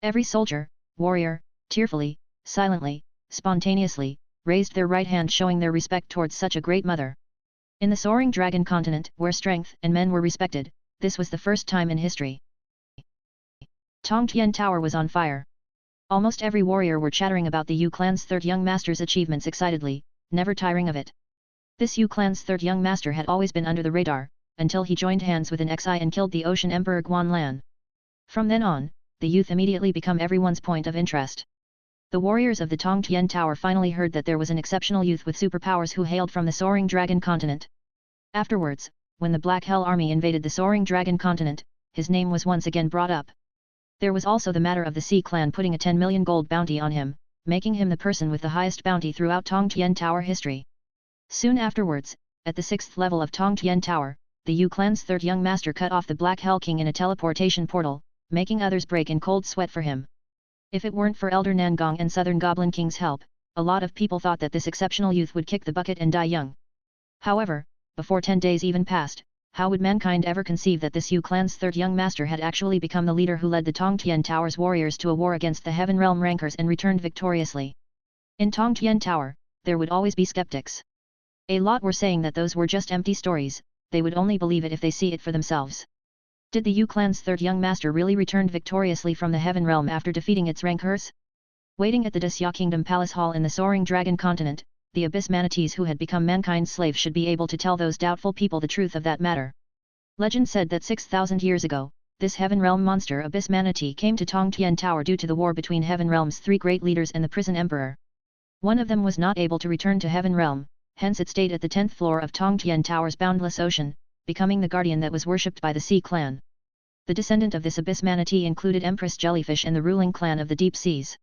Every soldier, warrior, tearfully, silently, spontaneously, raised their right hand showing their respect towards such a great mother. In the Soaring Dragon Continent, where strength and men were respected, this was the first time in history. Tongtian Tower was on fire. Almost every warrior were chattering about the Yu clan's third young master's achievements excitedly, never tiring of it. This Yu clan's third young master had always been under the radar, until he joined hands with an Xi and killed the Ocean Emperor Guanlan. From then on, the youth immediately become everyone's point of interest. The warriors of the Tongtian Tower finally heard that there was an exceptional youth with superpowers who hailed from the Soaring Dragon Continent. Afterwards, when the Black Hell Army invaded the Soaring Dragon Continent, his name was once again brought up. There was also the matter of the Sea Clan putting a 10 million gold bounty on him, making him the person with the highest bounty throughout Tongtian Tower history. Soon afterwards, at the 6th level of Tongtian Tower, the Yu clan's third young master cut off the Black Hell King in a teleportation portal, making others break in cold sweat for him. If it weren't for Elder Nangong and Southern Goblin King's help, a lot of people thought that this exceptional youth would kick the bucket and die young. However, before 10 days even passed, how would mankind ever conceive that this Yu clan's third young master had actually become the leader who led the Tongtian Tower's warriors to a war against the Heaven Realm rankers and returned victoriously? In Tongtian Tower, there would always be skeptics. A lot were saying that those were just empty stories, they would only believe it if they see it for themselves. Did the Yu clan's third young master really return victoriously from the Heaven Realm after defeating its rankers? Waiting at the Xia Kingdom Palace Hall in the Soaring Dragon Continent, the Abyss Manatees who had become mankind's slaves should be able to tell those doubtful people the truth of that matter. Legend said that 6,000 years ago, this Heaven Realm monster Abyss Manatee came to Tongtian Tower due to the war between Heaven Realm's three great leaders and the Prison Emperor. One of them was not able to return to Heaven Realm, hence it stayed at the 10th floor of Tongtian Tower's boundless ocean, becoming the guardian that was worshipped by the Sea Clan. The descendant of this Abyss Manatee included Empress Jellyfish and the ruling clan of the Deep Seas.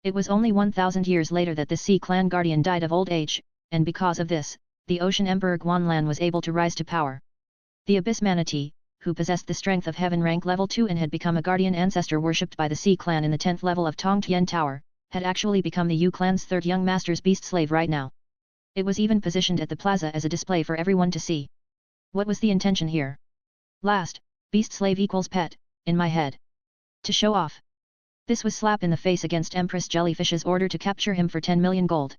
It was only 1,000 years later that the Sea Clan guardian died of old age, and because of this, the Ocean Emperor Guanlan was able to rise to power. The Abyss Manatee, who possessed the strength of Heaven rank level 2 and had become a guardian ancestor worshipped by the Sea Clan in the 10th level of Tongtian Tower, had actually become the Yu clan's third young master's beast slave right now. It was even positioned at the plaza as a display for everyone to see. What was the intention here? Last, beast slave equals pet, in my head. To show off. This was slap in the face against Empress Jellyfish's order to capture him for 10 million gold.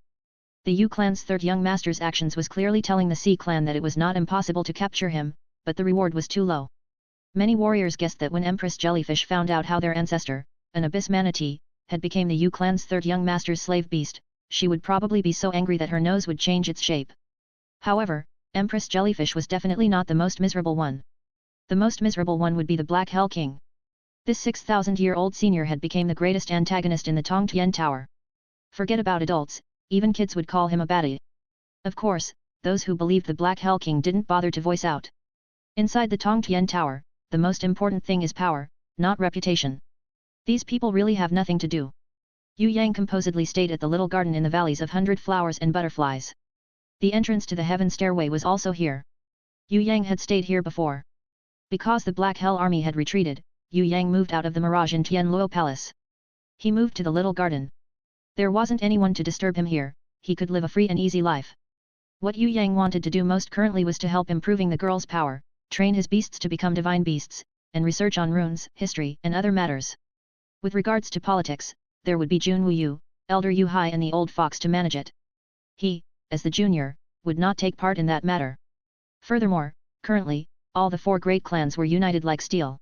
The Yu clan's third young master's actions was clearly telling the Sea Clan that it was not impossible to capture him, but the reward was too low. Many warriors guessed that when Empress Jellyfish found out how their ancestor, an Abyss Manatee, had become the Yu clan's third young master's slave beast, she would probably be so angry that her nose would change its shape. However, Empress Jellyfish was definitely not the most miserable one. The most miserable one would be the Black Hell King. This 6,000-year-old senior had become the greatest antagonist in the Tongtian Tower. Forget about adults, even kids would call him a baddie. Of course, those who believed the Black Hell King didn't bother to voice out. Inside the Tongtian Tower, the most important thing is power, not reputation. These people really have nothing to do. Yue Yang composedly stayed at the little garden in the valleys of 100 flowers and butterflies. The entrance to the heaven stairway was also here. Yue Yang had stayed here before. Because the Black Hell army had retreated, Yue Yang moved out of the mirage in Tianluo Palace. He moved to the little garden. There wasn't anyone to disturb him here, he could live a free and easy life. What Yue Yang wanted to do most currently was to help improving the girl's power, train his beasts to become divine beasts, and research on runes, history, and other matters. With regards to politics, there would be Jun Wu Yu, Elder Yu Hai and the old fox to manage it. He, as the junior, would not take part in that matter. Furthermore, currently, all the 4 great clans were united like steel.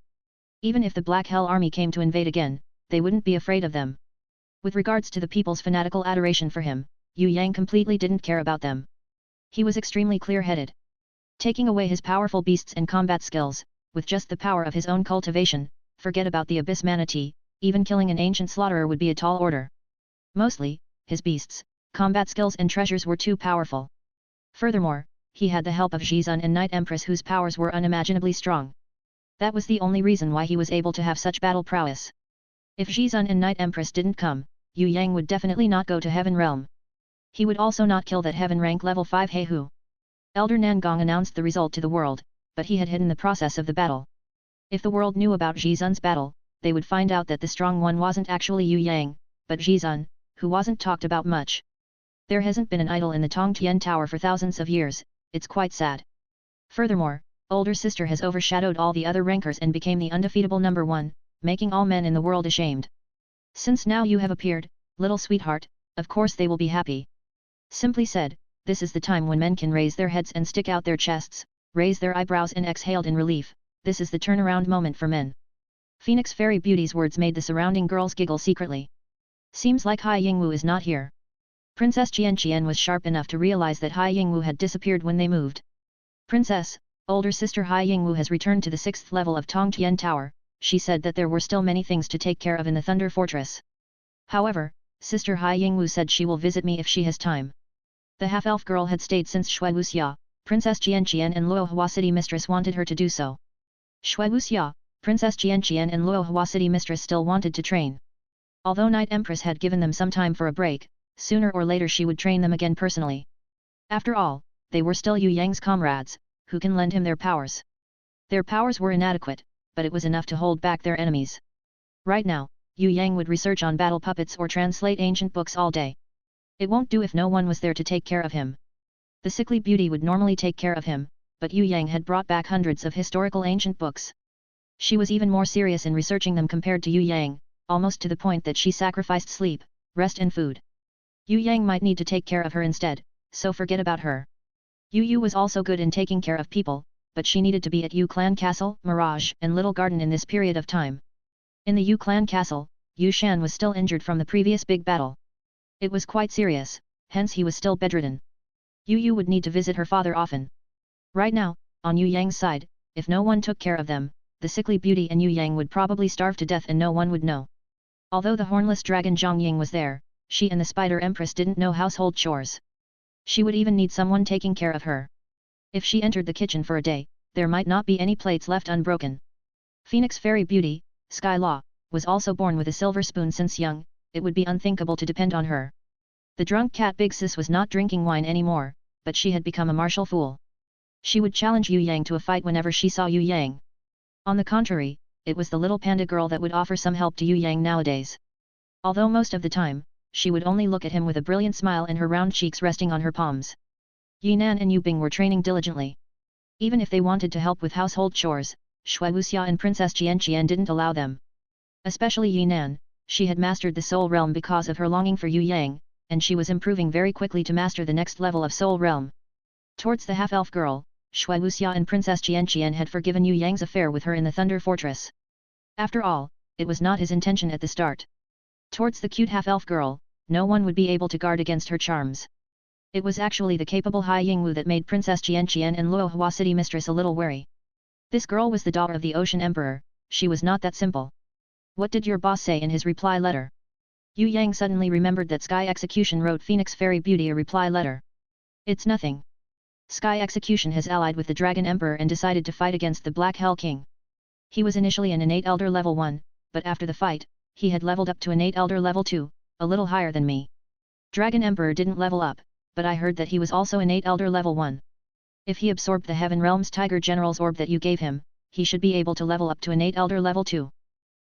Even if the Black Hell army came to invade again, they wouldn't be afraid of them. With regards to the people's fanatical adoration for him, Yue Yang completely didn't care about them. He was extremely clear-headed. Taking away his powerful beasts and combat skills, with just the power of his own cultivation, forget about the abyss manatee, even killing an ancient slaughterer would be a tall order. Mostly, his beasts, combat skills and treasures were too powerful. Furthermore, he had the help of Xia and Night Empress whose powers were unimaginably strong. That was the only reason why he was able to have such battle prowess. If Xia and Night Empress didn't come, Yue Yang would definitely not go to Heaven Realm. He would also not kill that Heaven rank level 5 Heihu. Elder Nangong announced the result to the world, but he had hidden the process of the battle. If the world knew about Xian's battle, they would find out that the strong one wasn't actually Yue Yang, but Xian, who wasn't talked about much. There hasn't been an idol in the Tongtian Tower for thousands of years, it's quite sad. Furthermore, older sister has overshadowed all the other rankers and became the undefeatable number 1, making all men in the world ashamed. Since now you have appeared, little sweetheart, of course they will be happy. Simply said, this is the time when men can raise their heads and stick out their chests, raise their eyebrows and exhaled in relief, this is the turnaround moment for men. Phoenix Fairy Beauty's words made the surrounding girls giggle secretly. Seems like Hai Yingwu is not here. Princess Xian was sharp enough to realize that Hai Yingwu had disappeared when they moved. Princess, older sister Hai Yingwu has returned to the 6th level of Tongtian Tower, she said that there were still many things to take care of in the Thunder Fortress. However, sister Hai Yingwu said she will visit me if she has time. The half-elf girl had stayed since Shui Wuxia, Princess Xian and Luo Hua City Mistress wanted her to do so. Shui Wuxia, Princess Xian and Luo Hua City Mistress still wanted to train. Although Night Empress had given them some time for a break, sooner or later she would train them again personally. After all, they were still Yue Yang's comrades, who can lend him their powers. Their powers were inadequate, but it was enough to hold back their enemies. Right now, Yue Yang would research on battle puppets or translate ancient books all day. It won't do if no one was there to take care of him. The sickly beauty would normally take care of him, but Yue Yang had brought back hundreds of historical ancient books. She was even more serious in researching them compared to Yue Yang, almost to the point that she sacrificed sleep, rest and food. Yue Yang might need to take care of her instead, so forget about her. Yu was also good in taking care of people, but she needed to be at Yu Clan Castle, Mirage, and Little Garden in this period of time. In the Yu Clan Castle, Xian was still injured from the previous big battle. It was quite serious, hence he was still bedridden. Yu would need to visit her father often. Right now, on Yue Yang's side, if no one took care of them, the sickly beauty and Yue Yang would probably starve to death and no one would know. Although the hornless dragon Zhongying was there, she and the Spider Empress didn't know household chores. She would even need someone taking care of her. If she entered the kitchen for a day, there might not be any plates left unbroken. Phoenix Fairy Beauty, Sky Law, was also born with a silver spoon since young, it would be unthinkable to depend on her. The drunk cat Big Sis was not drinking wine anymore, but she had become a martial fool. She would challenge Yue Yang to a fight whenever she saw Yue Yang. On the contrary, it was the little panda girl that would offer some help to Yue Yang nowadays. Although most of the time, she would only look at him with a brilliant smile and her round cheeks resting on her palms. Yinan and Yu Bing were training diligently. Even if they wanted to help with household chores, Shui Wuxia and Princess Qian didn't allow them. Especially Yinan, she had mastered the Soul Realm because of her longing for Yue Yang, and she was improving very quickly to master the next level of Soul Realm. Towards the half-elf girl, Shui Wuxia and Princess Qian had forgiven Yue Yang's affair with her in the Thunder Fortress. After all, it was not his intention at the start. Towards the cute half-elf girl, no one would be able to guard against her charms. It was actually the capable Hai Yingwu that made Princess Qian and Luo Hua City Mistress a little wary. This girl was the daughter of the Ocean Emperor, she was not that simple. What did your boss say in his reply letter? Yue Yang suddenly remembered that Sky Execution wrote Phoenix Fairy Beauty a reply letter. It's nothing. Sky Execution has allied with the Dragon Emperor and decided to fight against the Black Hell King. He was initially an innate elder level 1, but after the fight, he had leveled up to Innate Elder level 2, a little higher than me. Dragon Emperor didn't level up, but I heard that he was also Innate Elder level 1. If he absorbed the Heaven Realm's Tiger General's orb that you gave him, he should be able to level up to Innate Elder level 2.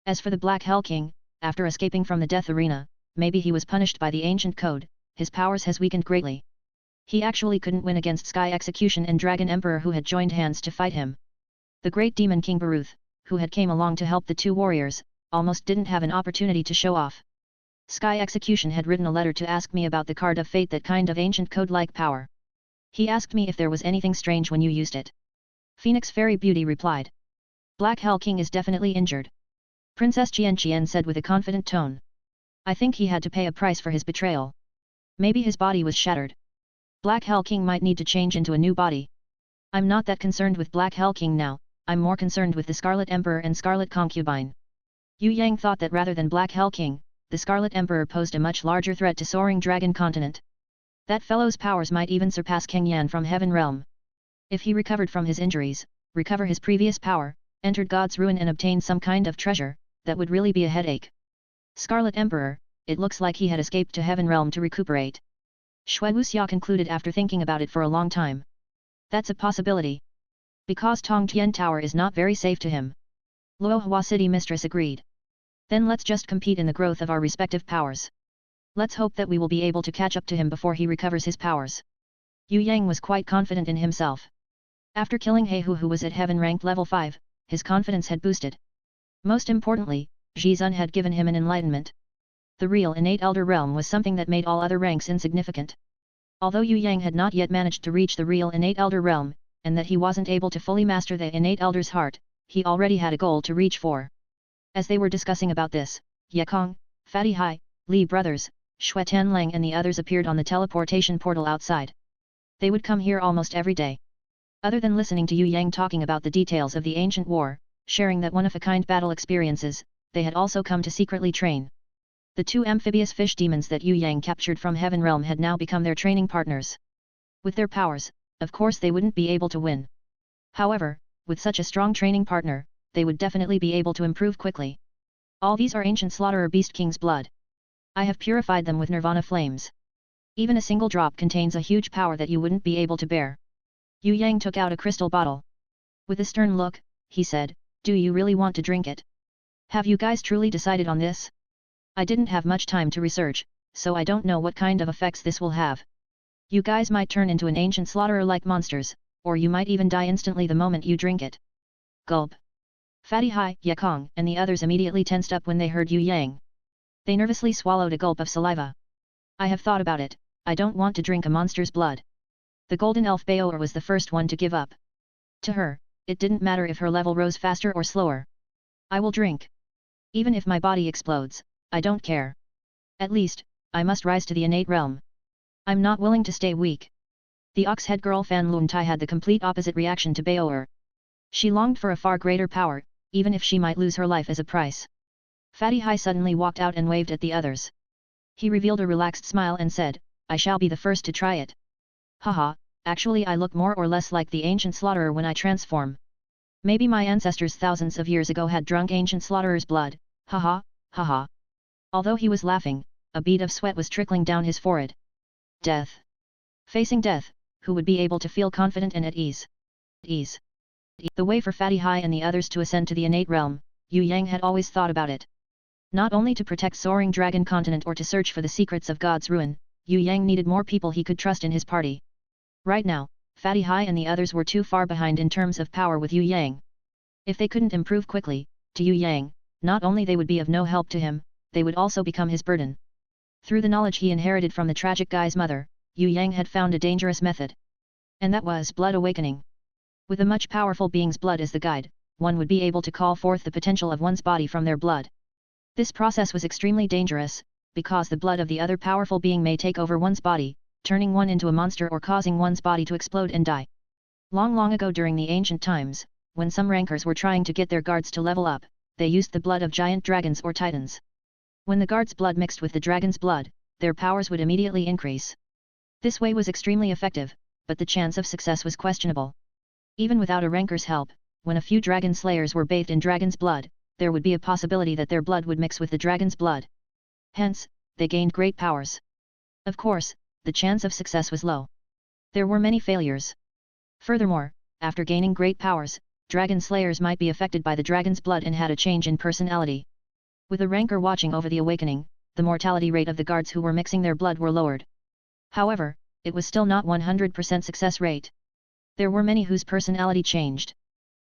As for the Black Hell King, after escaping from the death arena, maybe he was punished by the ancient code, his powers has weakened greatly. He actually couldn't win against Sky Execution and Dragon Emperor who had joined hands to fight him. The great demon King Baruth, who had came along to help the two warriors, almost didn't have an opportunity to show off. Sky Execution had written a letter to ask me about the card of fate, that kind of ancient code-like power. He asked me if there was anything strange when you used it. Phoenix Fairy Beauty replied. Black Hell King is definitely injured. Princess Xian said with a confident tone. I think he had to pay a price for his betrayal. Maybe his body was shattered. Black Hell King might need to change into a new body. I'm not that concerned with Black Hell King now, I'm more concerned with the Scarlet Emperor and Scarlet Concubine. Yue Yang thought that rather than Black Hell King, the Scarlet Emperor posed a much larger threat to Soaring Dragon Continent. That fellow's powers might even surpass King Yan from Heaven Realm. If he recovered from his injuries, recover his previous power, entered God's Ruin and obtained some kind of treasure, that would really be a headache. Scarlet Emperor, it looks like he had escaped to Heaven Realm to recuperate. Shui Wuxia concluded after thinking about it for a long time. That's a possibility. Because Tongtian Tower is not very safe to him. Luohua City Mistress agreed. Then let's just compete in the growth of our respective powers. Let's hope that we will be able to catch up to him before he recovers his powers. Yue Yang was quite confident in himself. After killing Heihu, who was at Heaven ranked level 5, his confidence had boosted. Most importantly, Xia had given him an enlightenment. The real innate Elder Realm was something that made all other ranks insignificant. Although Yue Yang had not yet managed to reach the real innate Elder Realm, and that he wasn't able to fully master the innate Elder's heart, he already had a goal to reach for. As they were discussing about this, Ye Kong, Fatty Hai, Li brothers, Shui Tanlang and the others appeared on the teleportation portal outside. They would come here almost every day. Other than listening to Yue Yang talking about the details of the ancient war, sharing that one-of-a-kind battle experiences, they had also come to secretly train. The two amphibious fish demons that Yue Yang captured from Heaven Realm had now become their training partners. With their powers, of course they wouldn't be able to win. However, with such a strong training partner, they would definitely be able to improve quickly. All these are ancient Slaughterer Beast King's blood. I have purified them with Nirvana flames. Even a single drop contains a huge power that you wouldn't be able to bear. Yue Yang took out a crystal bottle. With a stern look, he said, do you really want to drink it? Have you guys truly decided on this? I didn't have much time to research, so I don't know what kind of effects this will have. You guys might turn into an ancient slaughterer-like monsters, or you might even die instantly the moment you drink it. Gulp. Fatty Hai, Ye Kong and the others immediately tensed up when they heard Yue Yang. They nervously swallowed a gulp of saliva. I have thought about it, I don't want to drink a monster's blood. The golden elf Baoer was the first one to give up. To her, it didn't matter if her level rose faster or slower. I will drink. Even if my body explodes, I don't care. At least, I must rise to the innate realm. I'm not willing to stay weak. The ox-head girl Fan Luntai had the complete opposite reaction to Baoer. She longed for a far greater power, even if she might lose her life as a price. Fatty Hai suddenly walked out and waved at the others. He revealed a relaxed smile and said, I shall be the first to try it. Haha, actually I look more or less like the ancient slaughterer when I transform. Maybe my ancestors thousands of years ago had drunk ancient slaughterer's blood, haha, haha. Although he was laughing, a bead of sweat was trickling down his forehead. Death. Facing death, who would be able to feel confident and at ease? The way for Fatty Hai and the others to ascend to the innate realm, Yue Yang had always thought about it. Not only to protect Soaring Dragon Continent or to search for the secrets of God's Ruin, Yue Yang needed more people he could trust in his party. Right now, Fatty Hai and the others were too far behind in terms of power with Yue Yang. If they couldn't improve quickly, to Yue Yang, not only they would be of no help to him, they would also become his burden. Through the knowledge he inherited from the tragic guy's mother, Yue Yang had found a dangerous method. And that was blood awakening. With a much powerful being's blood as the guide, one would be able to call forth the potential of one's body from their blood. This process was extremely dangerous, because the blood of the other powerful being may take over one's body, turning one into a monster or causing one's body to explode and die. Long ago during the ancient times, when some rankers were trying to get their guards to level up, they used the blood of giant dragons or titans. When the guard's blood mixed with the dragon's blood, their powers would immediately increase. This way was extremely effective, but the chance of success was questionable. Even without a ranker's help, when a few dragon slayers were bathed in dragon's blood, there would be a possibility that their blood would mix with the dragon's blood. Hence, they gained great powers. Of course, the chance of success was low. There were many failures. Furthermore, after gaining great powers, dragon slayers might be affected by the dragon's blood and had a change in personality. With a rancor watching over the awakening, the mortality rate of the guards who were mixing their blood were lowered. However, it was still not 100% success rate. There were many whose personality changed.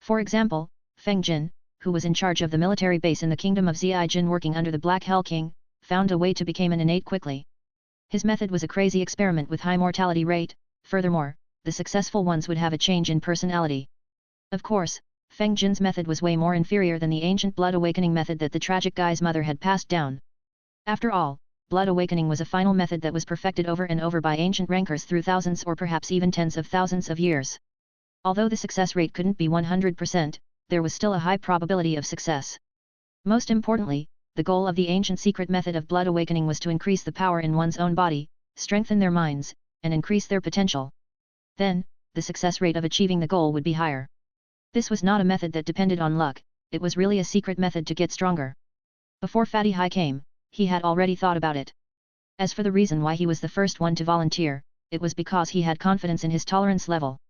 For example, Feng Jin, who was in charge of the military base in the kingdom of Xia Jin working under the Black Hell King, found a way to become an innate quickly. His method was a crazy experiment with high mortality rate. Furthermore, the successful ones would have a change in personality. Of course, Feng Jin's method was way more inferior than the ancient blood awakening method that the tragic guy's mother had passed down. After all, blood awakening was a final method that was perfected over and over by ancient rancors through thousands or perhaps even tens of thousands of years. Although the success rate couldn't be 100%, there was still a high probability of success. Most importantly, the goal of the ancient secret method of blood awakening was to increase the power in one's own body, strengthen their minds, and increase their potential. Then, the success rate of achieving the goal would be higher. This was not a method that depended on luck, it was really a secret method to get stronger. Before Fatty Hai came, he had already thought about it. As for the reason why he was the first one to volunteer, it was because he had confidence in his tolerance level.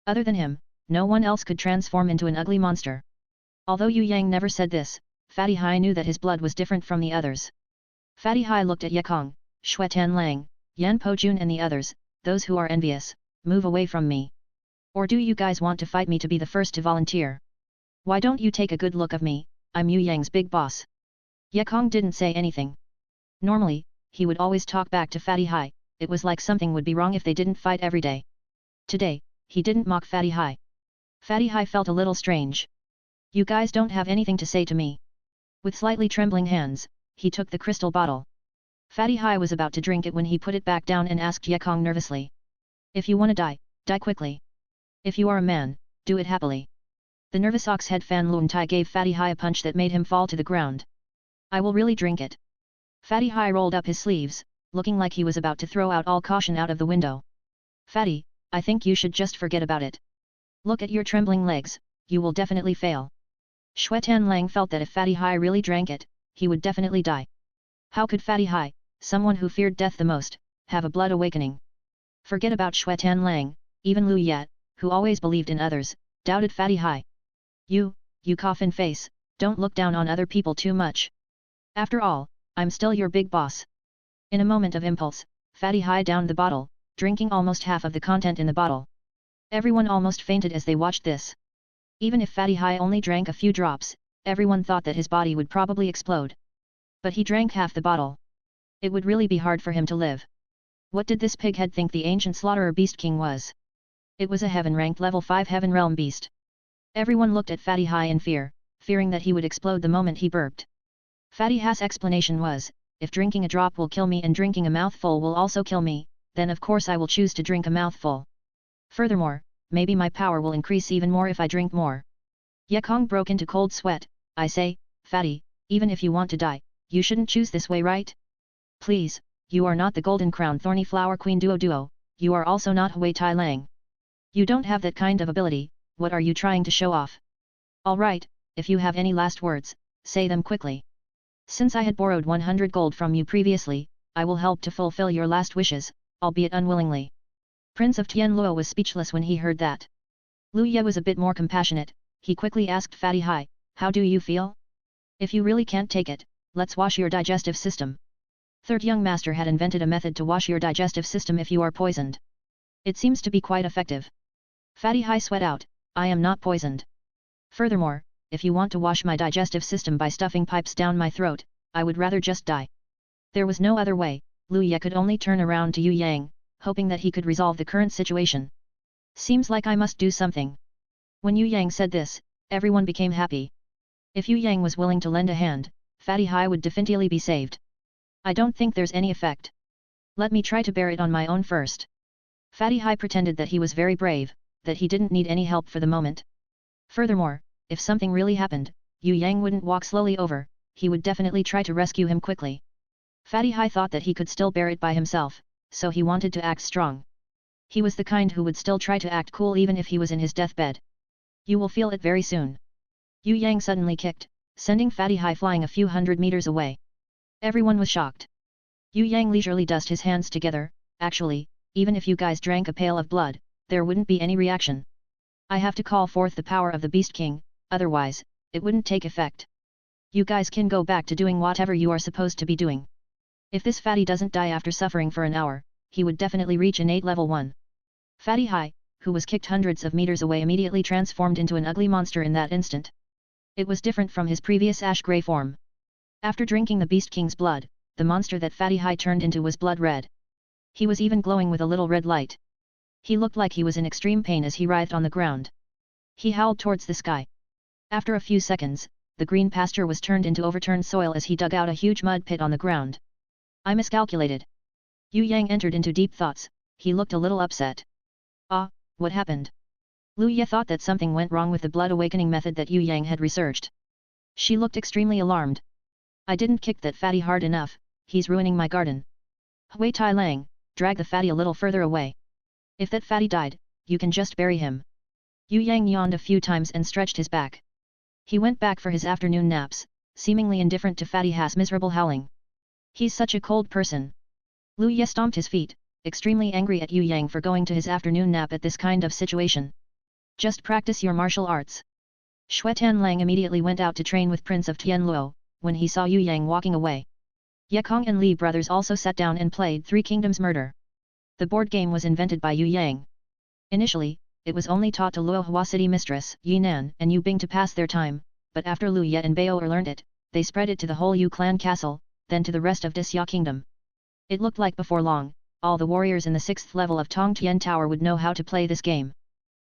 Other than him, no one else could transform into an ugly monster. Although Yue Yang never said this, Fatty Hai knew that his blood was different from the others. Fatty Hai looked at Ye Kong, Shui Tanlang, Yan Po Jun and the others. Those who are envious, move away from me. Or do you guys want to fight me to be the first to volunteer? Why don't you take a good look of me, I'm Yue Yang's big boss. Ye Kong didn't say anything. Normally, he would always talk back to Fatty Hai, it was like something would be wrong if they didn't fight every day. Today, he didn't mock Fatty Hai. Fatty Hai felt a little strange. You guys don't have anything to say to me. With slightly trembling hands, he took the crystal bottle. Fatty Hai was about to drink it when he put it back down and asked Ye Kong nervously. If you wanna die, die quickly. If you are a man, do it happily. The nervous ox head Fan Lun Tai gave Fatty Hai a punch that made him fall to the ground. I will really drink it. Fatty Hai rolled up his sleeves, looking like he was about to throw out all caution out of the window. Fatty, I think you should just forget about it. Look at your trembling legs, you will definitely fail. Shui Tanlang felt that if Fatty Hai really drank it, he would definitely die. How could Fatty Hai, someone who feared death the most, have a blood awakening? Forget about Shui Tanlang, even Lu Yat, who always believed in others, doubted Fatty Hai. You coffin face, don't look down on other people too much. After all, I'm still your big boss. In a moment of impulse, Fatty Hai downed the bottle, drinking almost half of the content in the bottle. Everyone almost fainted as they watched this. Even if Fatty Hai only drank a few drops, everyone thought that his body would probably explode. But he drank half the bottle. It would really be hard for him to live. What did this pighead think the ancient slaughterer beast king was? It was a heaven-ranked level 5 heaven realm beast. Everyone looked at Fatty Hai in fear, fearing that he would explode the moment he burped. Fatty Hai's explanation was, if drinking a drop will kill me and drinking a mouthful will also kill me, then of course I will choose to drink a mouthful. Furthermore, maybe my power will increase even more if I drink more. Ye Kong broke into cold sweat. I say, Fatty, even if you want to die, you shouldn't choose this way, right? Please, you are not the Golden Crown Thorny Flower Queen Duo, you are also not Hui Tai Lang. You don't have that kind of ability, what are you trying to show off? Alright, if you have any last words, say them quickly. Since I had borrowed 100 gold from you previously, I will help to fulfill your last wishes, albeit unwillingly. Prince of Tianluo was speechless when he heard that. Lu Ye was a bit more compassionate, he quickly asked Fatty Hai, how do you feel? If you really can't take it, let's wash your digestive system. Third young master had invented a method to wash your digestive system if you are poisoned. It seems to be quite effective. Fatty Hai sweat out, I am not poisoned. Furthermore, if you want to wash my digestive system by stuffing pipes down my throat, I would rather just die. There was no other way, Lu Ye could only turn around to Yue Yang, hoping that he could resolve the current situation. Seems like I must do something. When Yue Yang said this, everyone became happy. If Yue Yang was willing to lend a hand, Fatty Hai would definitely be saved. I don't think there's any effect. Let me try to bear it on my own first. Fatty Hai pretended that he was very brave, that he didn't need any help for the moment. Furthermore, if something really happened, Yue Yang wouldn't walk slowly over, he would definitely try to rescue him quickly. Fatty Hai thought that he could still bear it by himself, so he wanted to act strong. He was the kind who would still try to act cool even if he was in his deathbed. You will feel it very soon. Yue Yang suddenly kicked, sending Fatty Hai flying a few hundred meters away. Everyone was shocked. Yue Yang leisurely dusted his hands together. Actually, even if you guys drank a pail of blood, there wouldn't be any reaction. I have to call forth the power of the Beast King, otherwise, it wouldn't take effect. You guys can go back to doing whatever you are supposed to be doing. If this fatty doesn't die after suffering for an hour, he would definitely reach innate level 1. Fatty Hai, who was kicked hundreds of meters away, immediately transformed into an ugly monster in that instant. It was different from his previous ash-grey form. After drinking the Beast King's blood, the monster that Fatty Hai turned into was blood red. He was even glowing with a little red light. He looked like he was in extreme pain as he writhed on the ground. He howled towards the sky. After a few seconds, the green pasture was turned into overturned soil as he dug out a huge mud pit on the ground. I miscalculated. Yue Yang entered into deep thoughts. He looked a little upset. Ah, what happened? Lu Ye thought that something went wrong with the blood awakening method that Yue Yang had researched. She looked extremely alarmed. I didn't kick that fatty hard enough, he's ruining my garden. Hui Tai Lang, drag the fatty a little further away. If that fatty died, you can just bury him. Yue Yang yawned a few times and stretched his back. He went back for his afternoon naps, seemingly indifferent to Fatty Hai's miserable howling. He's such a cold person. Lu Ye stomped his feet, extremely angry at Yue Yang for going to his afternoon nap at this kind of situation. Just practice your martial arts. Xue Tanlang immediately went out to train with Prince of Tianluo, when he saw Yue Yang walking away. Ye Kong and Li brothers also sat down and played Three Kingdoms Murder. The board game was invented by Yue Yang. Initially, it was only taught to Luo Hua City Mistress Yinan and Yu Bing to pass their time, but after Lu Ye and Bao learned it, they spread it to the whole Yu clan castle, then to the rest of Xia Kingdom. It looked like before long, all the warriors in the 6th level of Tong Tian Tower would know how to play this game.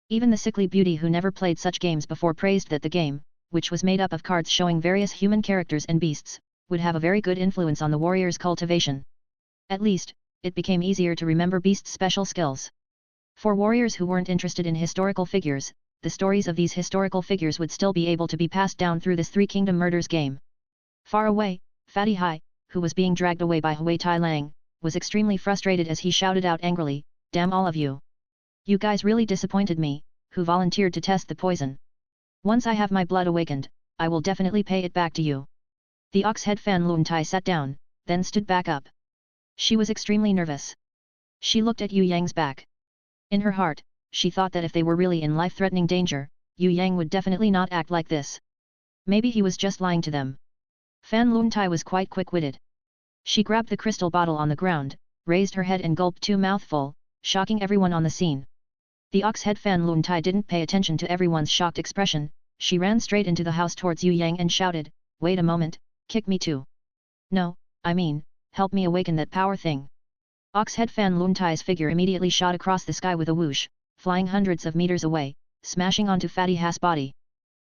Even the sickly beauty who never played such games before praised that the game, which was made up of cards showing various human characters and beasts, would have a very good influence on the warrior's cultivation. At least, it became easier to remember beasts' special skills. For warriors who weren't interested in historical figures, the stories of these historical figures would still be able to be passed down through this Three Kingdom Murders game. Far away, Fatty Hai, who was being dragged away by Hui Tai Lang, was extremely frustrated as he shouted out angrily, "Damn all of you! You guys really disappointed me, who volunteered to test the poison. Once I have my blood awakened, I will definitely pay it back to you." The ox-head Fan Lun Tai sat down, then stood back up. She was extremely nervous. She looked at Yue Yang's back. In her heart, she thought that if they were really in life-threatening danger, Yue Yang would definitely not act like this. Maybe he was just lying to them. Fan Lun Tai was quite quick-witted. She grabbed the crystal bottle on the ground, raised her head and gulped 2 mouthfuls, shocking everyone on the scene. The ox-head Fan Lun Tai didn't pay attention to everyone's shocked expression. She ran straight into the house towards Yue Yang and shouted, "Wait a moment, kick me too. No, I mean, help me awaken that power thing." Ox-head Fan Lun Tai's figure immediately shot across the sky with a whoosh, flying hundreds of meters away, smashing onto Fatty Hai's body.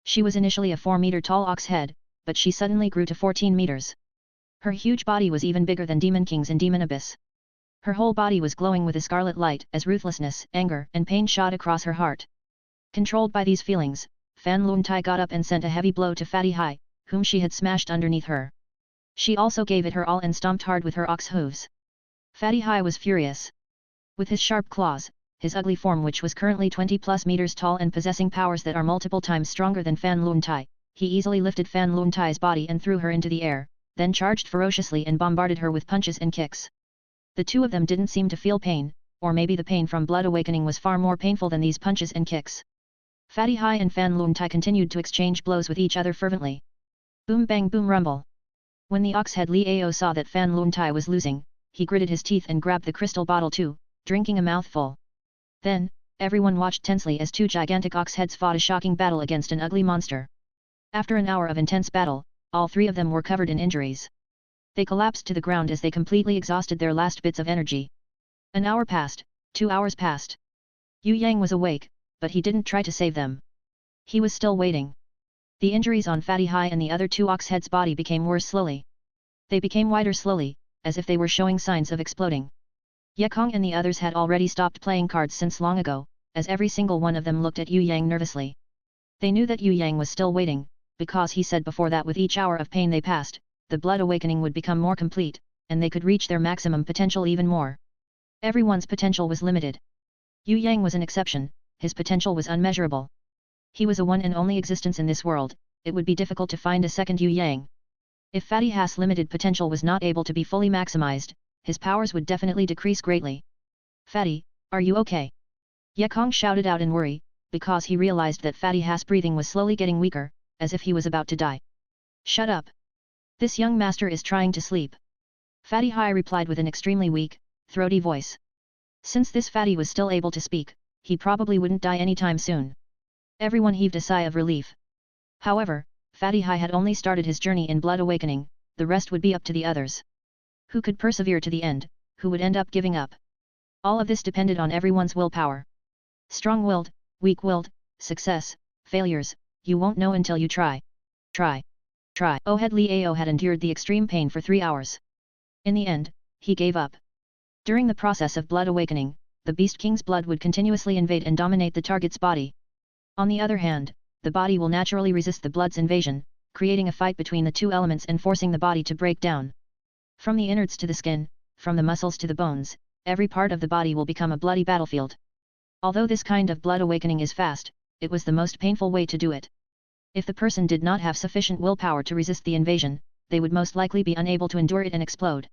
She was initially a 4-meter-tall ox-head, but she suddenly grew to 14 meters. Her huge body was even bigger than Demon King's in Demon Abyss. Her whole body was glowing with a scarlet light as ruthlessness, anger and pain shot across her heart. Controlled by these feelings, Fan Lun Tai got up and sent a heavy blow to Fatty Hai, whom she had smashed underneath her. She also gave it her all and stomped hard with her ox hooves. Fatty Hai was furious. With his sharp claws, his ugly form which was currently 20+ meters tall and possessing powers that are multiple times stronger than Fan Lun Tai, he easily lifted Fan Lun Tai's body and threw her into the air, then charged ferociously and bombarded her with punches and kicks. The two of them didn't seem to feel pain, or maybe the pain from blood awakening was far more painful than these punches and kicks. Fatty Hai and Fan Lun Tai continued to exchange blows with each other fervently. Boom bang boom rumble. When the ox-head Li Ao saw that Fan Lun Tai was losing, he gritted his teeth and grabbed the crystal bottle too, drinking a mouthful. Then, everyone watched tensely as 2 gigantic ox-heads fought a shocking battle against an ugly monster. After an hour of intense battle, all 3 of them were covered in injuries. They collapsed to the ground as they completely exhausted their last bits of energy. An hour passed, 2 hours passed. Yue Yang was awake, but he didn't try to save them. He was still waiting. The injuries on Fatty Hai and the other 2 ox-heads' body became worse slowly. They became wider slowly, as if they were showing signs of exploding. Ye Kong and the others had already stopped playing cards since long ago, as every single one of them looked at Yue Yang nervously. They knew that Yue Yang was still waiting, because he said before that with each hour of pain they passed, the blood awakening would become more complete, and they could reach their maximum potential even more. Everyone's potential was limited. Yue Yang was an exception, his potential was unmeasurable. He was a one and only existence in this world, it would be difficult to find a second Yue Yang. If Fatty Ha's limited potential was not able to be fully maximized, his powers would definitely decrease greatly. Fatty, are you okay? Ye Kong shouted out in worry, because he realized that Fatty Ha's breathing was slowly getting weaker, as if he was about to die. Shut up! This young master is trying to sleep. Fatty Hai replied with an extremely weak, throaty voice. Since this Fatty was still able to speak, he probably wouldn't die anytime soon. Everyone heaved a sigh of relief. However, Fatty Hai had only started his journey in Blood Awakening, the rest would be up to the others. Who could persevere to the end, who would end up giving up? All of this depended on everyone's willpower. Strong-willed, weak-willed, success, failures, you won't know until you try. Try. Ohead Liao had endured the extreme pain for 3 hours. In the end, he gave up. During the process of Blood Awakening, the Beast King's blood would continuously invade and dominate the target's body. On the other hand, the body will naturally resist the blood's invasion, creating a fight between the two elements and forcing the body to break down. From the innards to the skin, from the muscles to the bones, every part of the body will become a bloody battlefield. Although this kind of Blood Awakening is fast, it was the most painful way to do it. If the person did not have sufficient willpower to resist the invasion, they would most likely be unable to endure it and explode.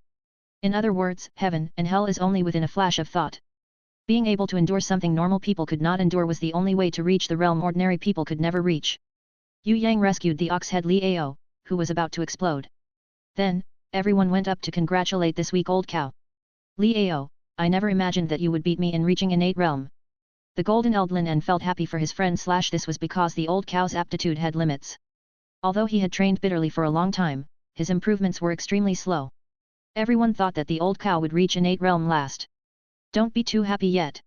In other words, heaven and hell is only within a flash of thought. Being able to endure something normal people could not endure was the only way to reach the realm ordinary people could never reach. Yue Yang rescued the ox-head Liao, who was about to explode. Then, everyone went up to congratulate this weak-old cow. Liao, I never imagined that you would beat me in reaching innate realm. The golden Eldlin felt happy for his friend / this was because the old cow's aptitude had limits. Although he had trained bitterly for a long time, his improvements were extremely slow. Everyone thought that the old cow would reach innate realm last. Don't be too happy yet.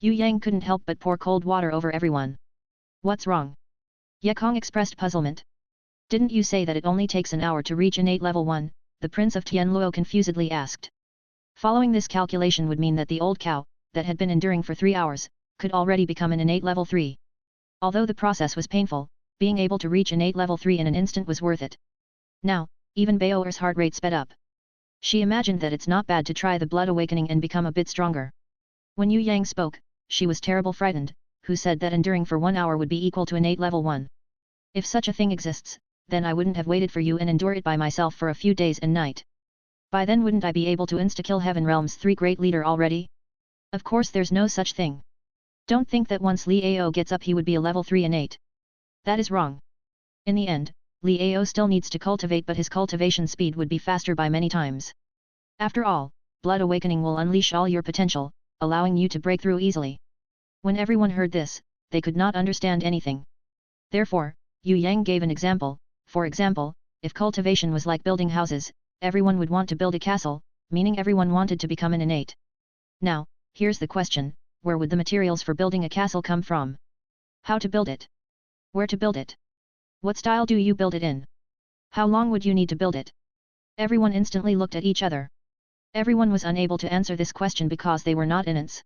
Yue Yang couldn't help but pour cold water over everyone. What's wrong? Ye Kong expressed puzzlement. Didn't you say that it only takes an hour to reach innate level 1, the Prince of Tianluo confusedly asked. Following this calculation would mean that the old cow, that had been enduring for 3 hours, could already become an innate level 3. Although the process was painful, being able to reach innate level 3 in an instant was worth it. Now, even Baoer's heart rate sped up. She imagined that it's not bad to try the Blood Awakening and become a bit stronger. When Yue Yang spoke, she was terrible frightened, who said that enduring for 1 hour would be equal to innate level 1. If such a thing exists, then I wouldn't have waited for you and endure it by myself for a few days and night. By then wouldn't I be able to insta-kill Heaven Realm's 3 great leader already? Of course there's no such thing. Don't think that once Liao gets up he would be a level 3 innate. That is wrong. In the end, Liao still needs to cultivate but his cultivation speed would be faster by many times. After all, Blood Awakening will unleash all your potential, allowing you to break through easily. When everyone heard this, they could not understand anything. Therefore, Yue Yang gave an example. For example, if cultivation was like building houses, everyone would want to build a castle, meaning everyone wanted to become an innate. Now, here's the question. Where would the materials for building a castle come from? How to build it? Where to build it? What style do you build it in? How long would you need to build it? Everyone instantly looked at each other. Everyone was unable to answer this question because they were not innates.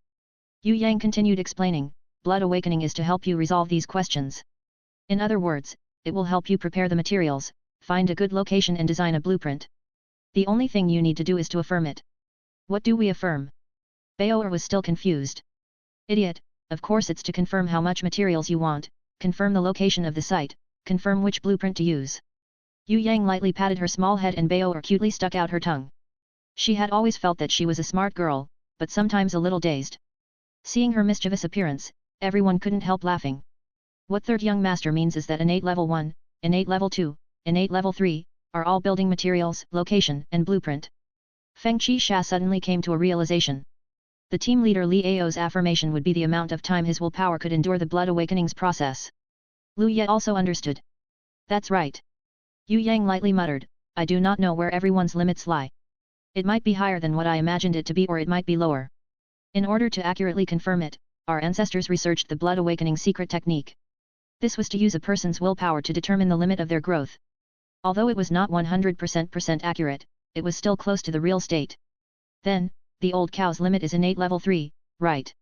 Yue Yang continued explaining, Blood Awakening is to help you resolve these questions. In other words, it will help you prepare the materials, find a good location and design a blueprint. The only thing you need to do is to affirm it. What do we affirm? Baoer was still confused. Idiot, of course it's to confirm how much materials you want, confirm the location of the site, confirm which blueprint to use. Yue Yang lightly patted her small head and Baoer cutely stuck out her tongue. She had always felt that she was a smart girl, but sometimes a little dazed. Seeing her mischievous appearance, everyone couldn't help laughing. What third young master means is that innate level 1, innate level 2, innate level 3, are all building materials, location and blueprint. Feng Qixia suddenly came to a realization. The team leader Liao's affirmation would be the amount of time his willpower could endure the Blood Awakening's process. Lu Ye also understood. That's right. Yue Yang lightly muttered, I do not know where everyone's limits lie. It might be higher than what I imagined it to be or it might be lower. In order to accurately confirm it, our ancestors researched the Blood Awakening secret technique. This was to use a person's willpower to determine the limit of their growth. Although it was not 100% accurate, it was still close to the real state. Then, the old cow's limit is innate level 3, right?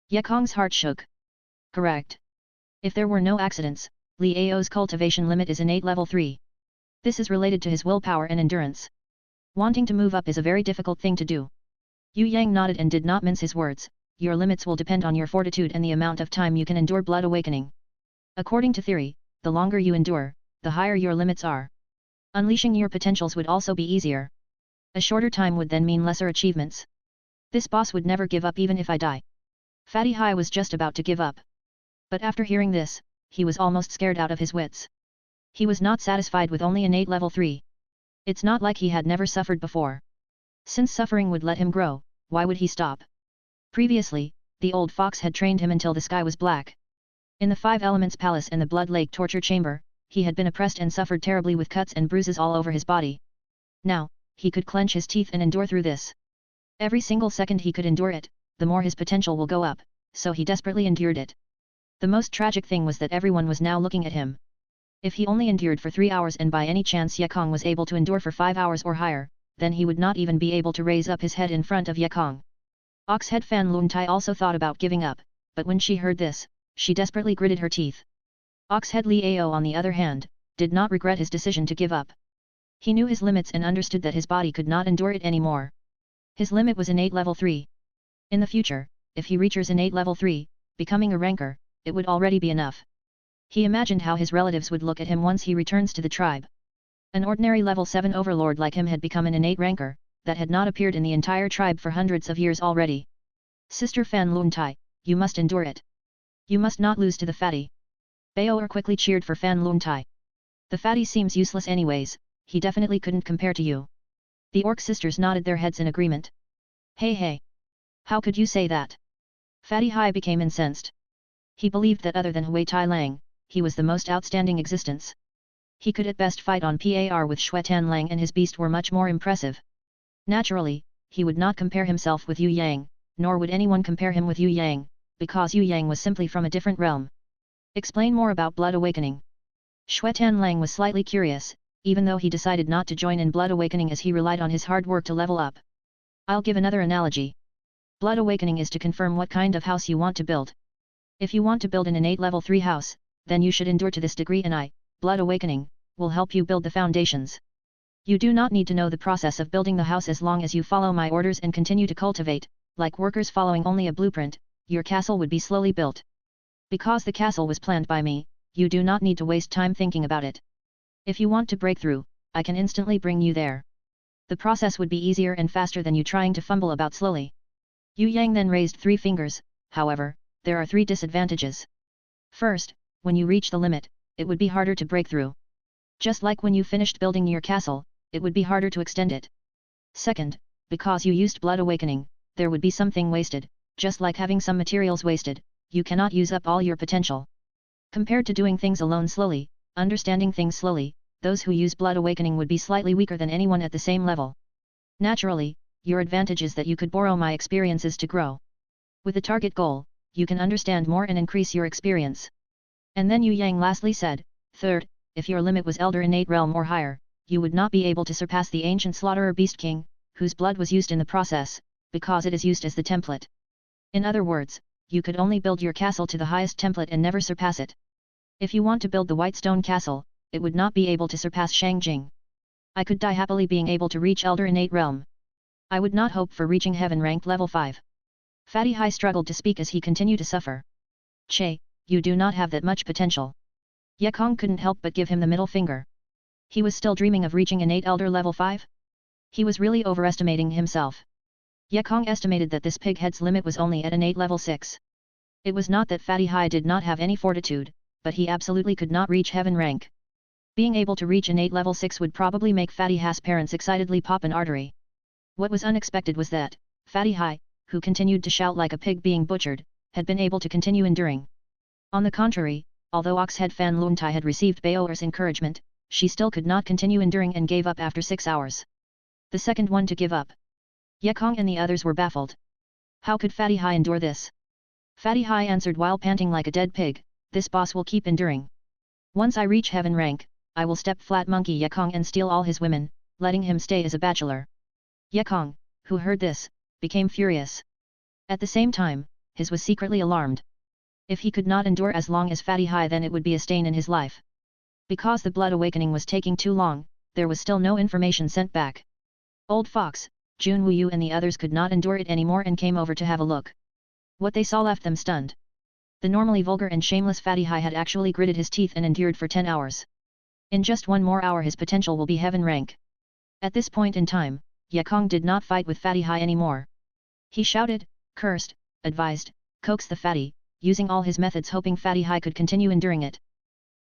Ye Kong's heart shook. Correct. If there were no accidents, Liao's cultivation limit is innate level 3. This is related to his willpower and endurance. Wanting to move up is a very difficult thing to do. Yue Yang nodded and did not mince his words, your limits will depend on your fortitude and the amount of time you can endure Blood Awakening. According to theory, the longer you endure, the higher your limits are. Unleashing your potentials would also be easier. A shorter time would then mean lesser achievements. This boss would never give up even if I die. Fatty Hai was just about to give up. But after hearing this, he was almost scared out of his wits. He was not satisfied with only innate level 3. It's not like he had never suffered before. Since suffering would let him grow, why would he stop? Previously, the old fox had trained him until the sky was black. In the Five Elements Palace and the Blood Lake torture chamber, he had been oppressed and suffered terribly with cuts and bruises all over his body. Now, he could clench his teeth and endure through this. Every single second he could endure it, the more his potential will go up, so he desperately endured it. The most tragic thing was that everyone was now looking at him. If he only endured for 3 hours and by any chance Ye Kong was able to endure for 5 hours or higher, then he would not even be able to raise up his head in front of Ye Kong. Oxhead Fan Lun Tai also thought about giving up, but when she heard this, she desperately gritted her teeth. Oxhead Liao on the other hand, did not regret his decision to give up. He knew his limits and understood that his body could not endure it anymore. His limit was innate level 3. In the future, if he reaches innate level 3, becoming a ranker, it would already be enough. He imagined how his relatives would look at him once he returns to the tribe. An ordinary level 7 overlord like him had become an innate ranker, that had not appeared in the entire tribe for hundreds of years already. Sister Fan Lun Tai, you must endure it. You must not lose to the fatty. Baoer quickly cheered for Fan Lun Tai. The fatty seems useless anyways, he definitely couldn't compare to you. The orc sisters nodded their heads in agreement. Hey! How could you say that? Fatty Hai became incensed. He believed that other than Hui Tai Lang, he was the most outstanding existence. He could at best fight on par with Xue Tan Lang and his beast were much more impressive. Naturally, he would not compare himself with Yue Yang, nor would anyone compare him with Yue Yang, because Yue Yang was simply from a different realm. Explain more about Blood Awakening. Xue Tan Lang was slightly curious, even though he decided not to join in Blood Awakening as he relied on his hard work to level up. I'll give another analogy. Blood Awakening is to confirm what kind of house you want to build. If you want to build an innate level 3 house, then you should endure to this degree and Blood Awakening, will help you build the foundations. You do not need to know the process of building the house as long as you follow my orders and continue to cultivate, like workers following only a blueprint, your castle would be slowly built. Because the castle was planned by me, you do not need to waste time thinking about it. If you want to break through, I can instantly bring you there. The process would be easier and faster than you trying to fumble about slowly. Yue Yang then raised 3 fingers, however, there are 3 disadvantages. First, when you reach the limit, it would be harder to break through. Just like when you finished building your castle, it would be harder to extend it. Second, because you used Blood Awakening, there would be something wasted, just like having some materials wasted, you cannot use up all your potential. Compared to doing things alone slowly, understanding things slowly, those who use Blood Awakening would be slightly weaker than anyone at the same level. Naturally, your advantage is that you could borrow my experiences to grow. With a target goal, you can understand more and increase your experience. And then Yue Yang lastly said, third, if your limit was Elder Innate Realm or higher, you would not be able to surpass the ancient Slaughterer Beast King, whose blood was used in the process, because it is used as the template. In other words, you could only build your castle to the highest template and never surpass it. If you want to build the White Stone Castle, it would not be able to surpass Shangjing. I could die happily being able to reach Elder Innate Realm. I would not hope for reaching Heaven ranked level 5. Fatty Hai struggled to speak as he continued to suffer. Che, you do not have that much potential. Ye Kong couldn't help but give him the middle finger. He was still dreaming of reaching innate Elder level 5? He was really overestimating himself. Ye Kong estimated that this pighead's limit was only at innate level 6. It was not that Fatty Hai did not have any fortitude, but he absolutely could not reach Heaven rank. Being able to reach innate level 6 would probably make Fatty Hai's parents excitedly pop an artery. What was unexpected was that, Fatty Hai, who continued to shout like a pig being butchered, had been able to continue enduring. On the contrary, although Oxhead Fan Lun Tai had received Baoer's encouragement, she still could not continue enduring and gave up after 6 hours. The second one to give up. Ye Kong and the others were baffled. How could Fatty Hai endure this? Fatty Hai answered while panting like a dead pig, this boss will keep enduring. Once I reach Heaven rank, I will step flat monkey Ye Kong and steal all his women, letting him stay as a bachelor. Ye Kong, who heard this, became furious. At the same time, his was secretly alarmed. If he could not endure as long as Fatty Hai, then it would be a stain in his life. Because the Blood Awakening was taking too long, there was still no information sent back. Old Fox, Jun Wuyu and the others could not endure it anymore and came over to have a look. What they saw left them stunned. The normally vulgar and shameless Fatty Hai had actually gritted his teeth and endured for 10 hours. In just one more hour his potential will be heaven rank. At this point in time, Ye Kong did not fight with Fatty Hai anymore. He shouted, cursed, advised, coaxed the fatty, using all his methods hoping Fatty Hai could continue enduring it.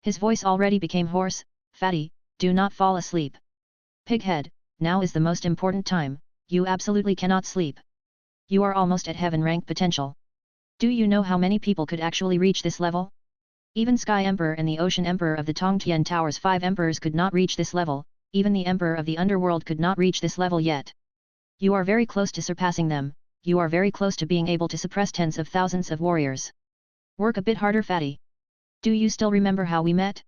His voice already became hoarse, Fatty, do not fall asleep. Pighead, now is the most important time, you absolutely cannot sleep. You are almost at heaven rank potential. Do you know how many people could actually reach this level? Even Sky Emperor and the Ocean Emperor of the Tongtian Tower's 5 emperors could not reach this level, even the Emperor of the Underworld could not reach this level yet. You are very close to surpassing them, you are very close to being able to suppress tens of thousands of warriors. Work a bit harder, Fatty. Do you still remember how we met?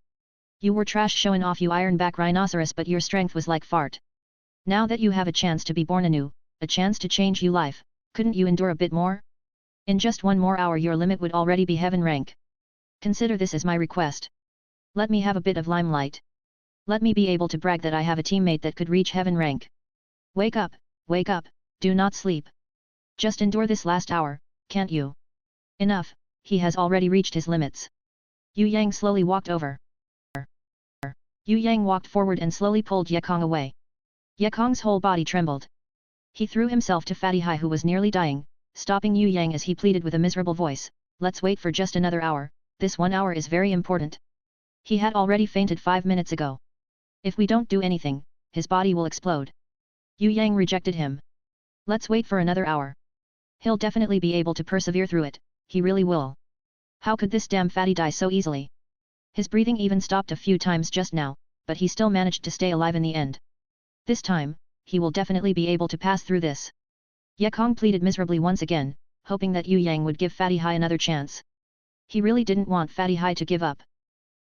You were trash showing off, you ironback rhinoceros, but your strength was like fart. Now that you have a chance to be born anew, a chance to change your life, couldn't you endure a bit more? In just one more hour your limit would already be heaven rank. Consider this as my request. Let me have a bit of limelight. Let me be able to brag that I have a teammate that could reach heaven rank. Wake up, do not sleep. Just endure this last hour, can't you? Enough, he has already reached his limits. Yue Yang slowly walked over. Yue Yang walked forward and slowly pulled Ye Kong away. Ye Kong's whole body trembled. He threw himself to Fatty Hai, who was nearly dying, stopping Yue Yang as he pleaded with a miserable voice, let's wait for just another hour, this 1 hour is very important. He had already fainted 5 minutes ago. If we don't do anything, his body will explode. Yue Yang rejected him. Let's wait for another hour. He'll definitely be able to persevere through it, he really will. How could this damn fatty die so easily? His breathing even stopped a few times just now, but he still managed to stay alive in the end. This time, he will definitely be able to pass through this. Ye Kong pleaded miserably once again, hoping that Yue Yang would give Fatty Hai another chance. He really didn't want Fatty Hai to give up.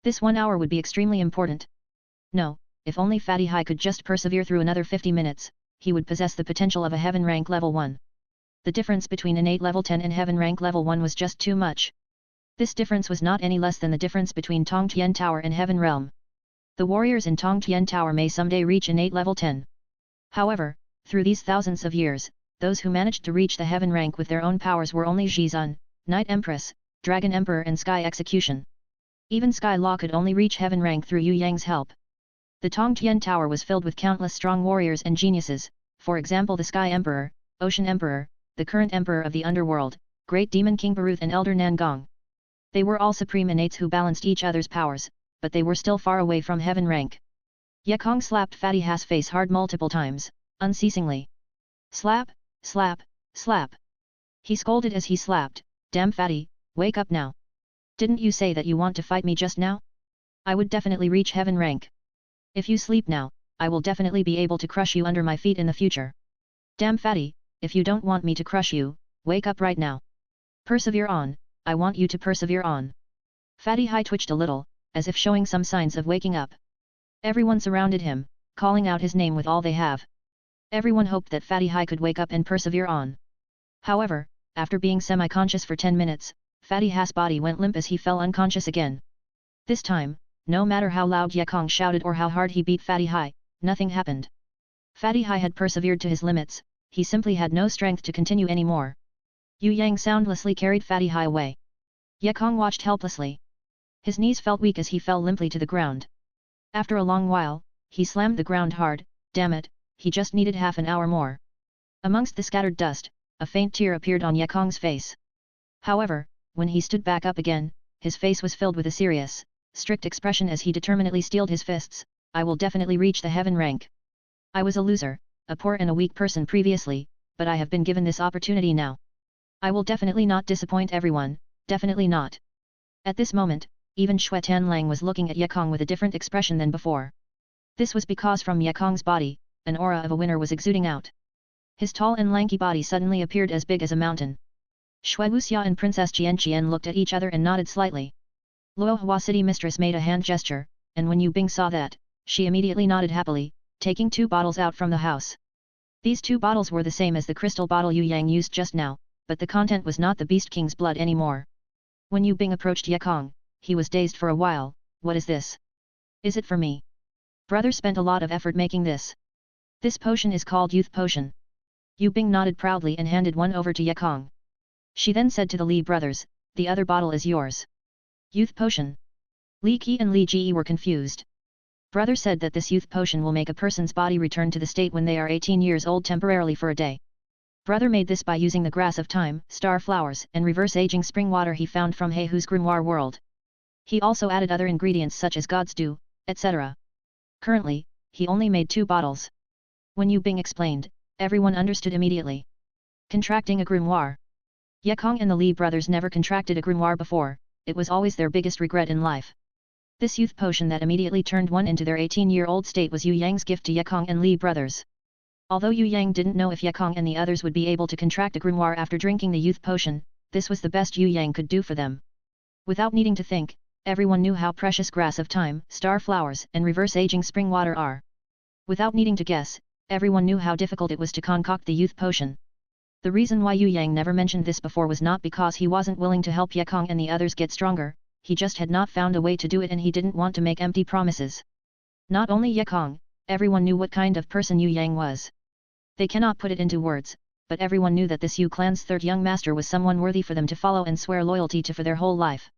This 1 hour would be extremely important. No, if only Fatty Hai could just persevere through another 50 minutes, he would possess the potential of a heaven rank level 1. The difference between innate level 10 and heaven rank level 1 was just too much. This difference was not any less than the difference between Tongtian Tower and Heaven Realm. The warriors in Tongtian Tower may someday reach innate level 10. However, through these thousands of years, those who managed to reach the heaven rank with their own powers were only Xian, Night Empress, Dragon Emperor and Sky Execution. Even Sky Law could only reach heaven rank through Yue Yang's help. The Tongtian Tower was filled with countless strong warriors and geniuses, for example the Sky Emperor, Ocean Emperor, the current Emperor of the Underworld, Great Demon King Baruth and Elder Nangong. They were all supreme innates who balanced each other's powers, but they were still far away from heaven rank. Ye Kong slapped Fatty Hai's face hard multiple times, unceasingly. Slap, slap, slap. He scolded as he slapped, damn Fatty, wake up now. Didn't you say that you want to fight me just now? I would definitely reach heaven rank. If you sleep now, I will definitely be able to crush you under my feet in the future. Damn Fatty, if you don't want me to crush you, wake up right now. Persevere on, I want you to persevere on. Fatty Hai twitched a little, as if showing some signs of waking up. Everyone surrounded him, calling out his name with all they have. Everyone hoped that Fatty Hai could wake up and persevere on. However, after being semi-conscious for 10 minutes, Fatty Hai's body went limp as he fell unconscious again. This time, no matter how loud Ye Kong shouted or how hard he beat Fatty Hai, nothing happened. Fatty Hai had persevered to his limits, he simply had no strength to continue anymore. Yue Yang soundlessly carried Fatty Hai away. Ye Kong watched helplessly. His knees felt weak as he fell limply to the ground. After a long while, he slammed the ground hard, damn it, he just needed half an hour more. Amongst the scattered dust, a faint tear appeared on Ye Kong's face. However, when he stood back up again, his face was filled with a serious, strict expression as he determinedly steeled his fists, I will definitely reach the heaven rank. I was a loser, a poor and a weak person previously, but I have been given this opportunity now. I will definitely not disappoint everyone, definitely not. At this moment, even Shui Tanlang was looking at Ye Kong with a different expression than before. This was because from Ye Kong's body, an aura of a winner was exuding out. His tall and lanky body suddenly appeared as big as a mountain. Shui Wuxia and Princess Qian looked at each other and nodded slightly. Luo Hua City Mistress made a hand gesture, and when Yu Bing saw that, she immediately nodded happily, taking 2 bottles out from the house. These 2 bottles were the same as the crystal bottle Yue Yang used just now, but the content was not the Beast King's blood anymore. When Yu Bing approached Ye Kong, he was dazed for a while. What is this? Is it for me? Brother spent a lot of effort making this. This potion is called Youth Potion. Yu Bing nodded proudly and handed one over to Ye Kong. She then said to the Li brothers, the other bottle is yours. Youth Potion. Li Qi and Li Ji were confused. Brother said that this youth potion will make a person's body return to the state when they are 18 years old temporarily for a day. Brother made this by using the grass of time, star flowers, and reverse aging spring water he found from Heihu's grimoire world. He also added other ingredients such as God's dew, etc. Currently, he only made 2 bottles. When Yue Bing explained, everyone understood immediately. Contracting a grimoire. Ye Kong and the Li brothers never contracted a grimoire before, it was always their biggest regret in life. This youth potion that immediately turned one into their 18-year-old state was Yue Yang's gift to Ye Kong and Li brothers. Although Yue Yang didn't know if Ye Kong and the others would be able to contract a grimoire after drinking the youth potion, this was the best Yue Yang could do for them. Without needing to think, everyone knew how precious grass of time, star flowers, and reverse aging spring water are. Without needing to guess, everyone knew how difficult it was to concoct the youth potion. The reason why Yue Yang never mentioned this before was not because he wasn't willing to help Ye Kong and the others get stronger, he just had not found a way to do it and he didn't want to make empty promises. Not only Ye Kong, everyone knew what kind of person Yue Yang was. They cannot put it into words, but everyone knew that this Yue clan's third young master was someone worthy for them to follow and swear loyalty to for their whole life.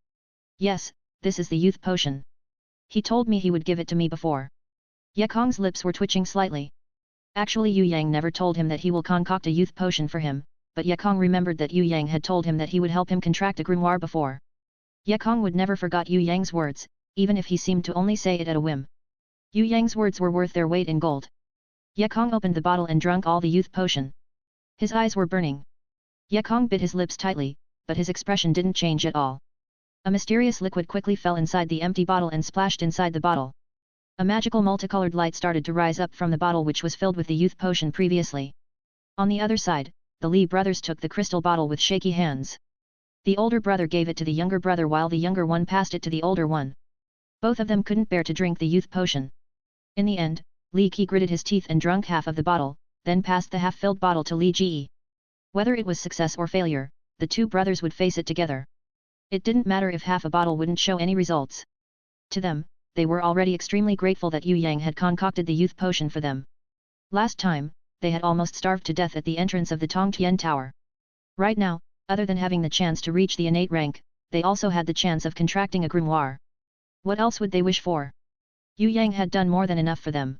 Yes, this is the youth potion. He told me he would give it to me before. Ye Kong's lips were twitching slightly. Actually Yue Yang never told him that he will concoct a youth potion for him, but Ye Kong remembered that Yue Yang had told him that he would help him contract a grimoire before. Ye Kong would never forget Yue Yang's words, even if he seemed to only say it at a whim. Yue Yang's words were worth their weight in gold. Ye Kong opened the bottle and drank all the youth potion. His eyes were burning. Ye Kong bit his lips tightly, but his expression didn't change at all. A mysterious liquid quickly fell inside the empty bottle and splashed inside the bottle. A magical multicolored light started to rise up from the bottle which was filled with the youth potion previously. On the other side, the Li brothers took the crystal bottle with shaky hands. The older brother gave it to the younger brother while the younger one passed it to the older one. Both of them couldn't bear to drink the youth potion. In the end, Li Qi gritted his teeth and drank half of the bottle, then passed the half-filled bottle to Li Ji. Whether it was success or failure, the two brothers would face it together. It didn't matter if half a bottle wouldn't show any results. To them, they were already extremely grateful that Yue Yang had concocted the youth potion for them. Last time, they had almost starved to death at the entrance of the Tongtian Tower. Right now, other than having the chance to reach the innate rank, they also had the chance of contracting a grimoire. What else would they wish for? Yue Yang had done more than enough for them.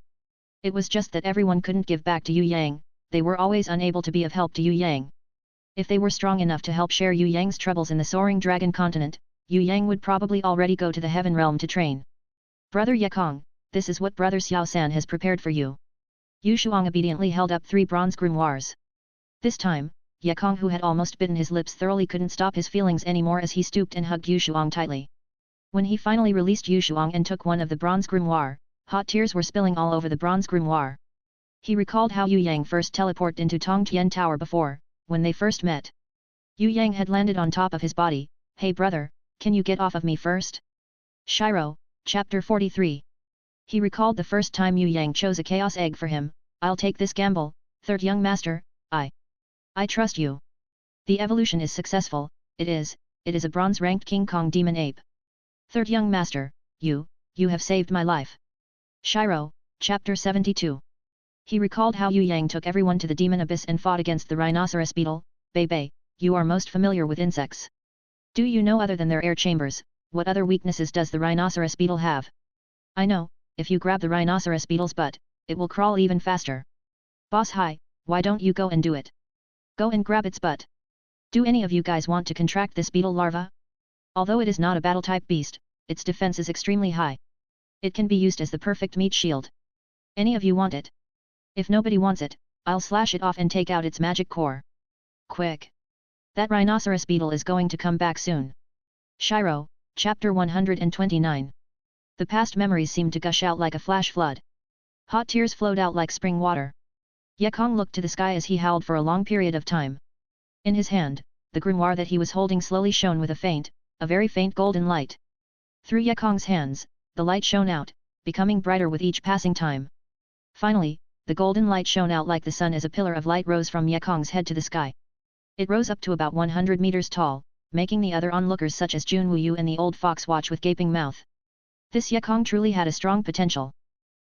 It was just that everyone couldn't give back to Yue Yang, they were always unable to be of help to Yue Yang. If they were strong enough to help share Yue Yang's troubles in the Soaring Dragon Continent, Yue Yang would probably already go to the Heaven Realm to train. Brother Ye Kong, this is what Brother Xiao San has prepared for you. Yu Shuang obediently held up 3 bronze grimoires. This time, Ye Kong, who had almost bitten his lips thoroughly, couldn't stop his feelings anymore as he stooped and hugged Yu Shuang tightly. When he finally released Yu Shuang and took one of the bronze grimoire, hot tears were spilling all over the bronze grimoire. He recalled how Yue Yang first teleported into Tongtian Tower before, when they first met. Yue Yang had landed on top of his body. Hey brother, can you get off of me first? Shiro, Chapter 43. He recalled the first time Yue Yang chose a chaos egg for him. I'll take this gamble, third young master, I trust you. The evolution is successful, it is a bronze-ranked King Kong demon ape. Third young master, you have saved my life. Shiro, Chapter 72. He recalled how Yue Yang took everyone to the demon abyss and fought against the rhinoceros beetle. Bei, you are most familiar with insects. Do you know, other than their air chambers, what other weaknesses does the rhinoceros beetle have? I know, if you grab the rhinoceros beetle's butt, it will crawl even faster. Boss Hai, why don't you go and do it? Go and grab its butt. Do any of you guys want to contract this beetle larva? Although it is not a battle-type beast, its defense is extremely high. It can be used as the perfect meat shield. Any of you want it? If nobody wants it, I'll slash it off and take out its magic core. Quick! That rhinoceros beetle is going to come back soon. Shiro, Chapter 129. The past memories seemed to gush out like a flash flood. Hot tears flowed out like spring water. Ye Kong looked to the sky as he howled for a long period of time. In his hand, the grimoire that he was holding slowly shone with a very faint golden light. Through Ye Kong's hands, the light shone out, becoming brighter with each passing time. Finally, the golden light shone out like the sun as a pillar of light rose from Ye Kong's head to the sky. It rose up to about 100 meters tall, making the other onlookers such as Jun Wuyu and the old fox watch with gaping mouth. This Ye Kong truly had a strong potential.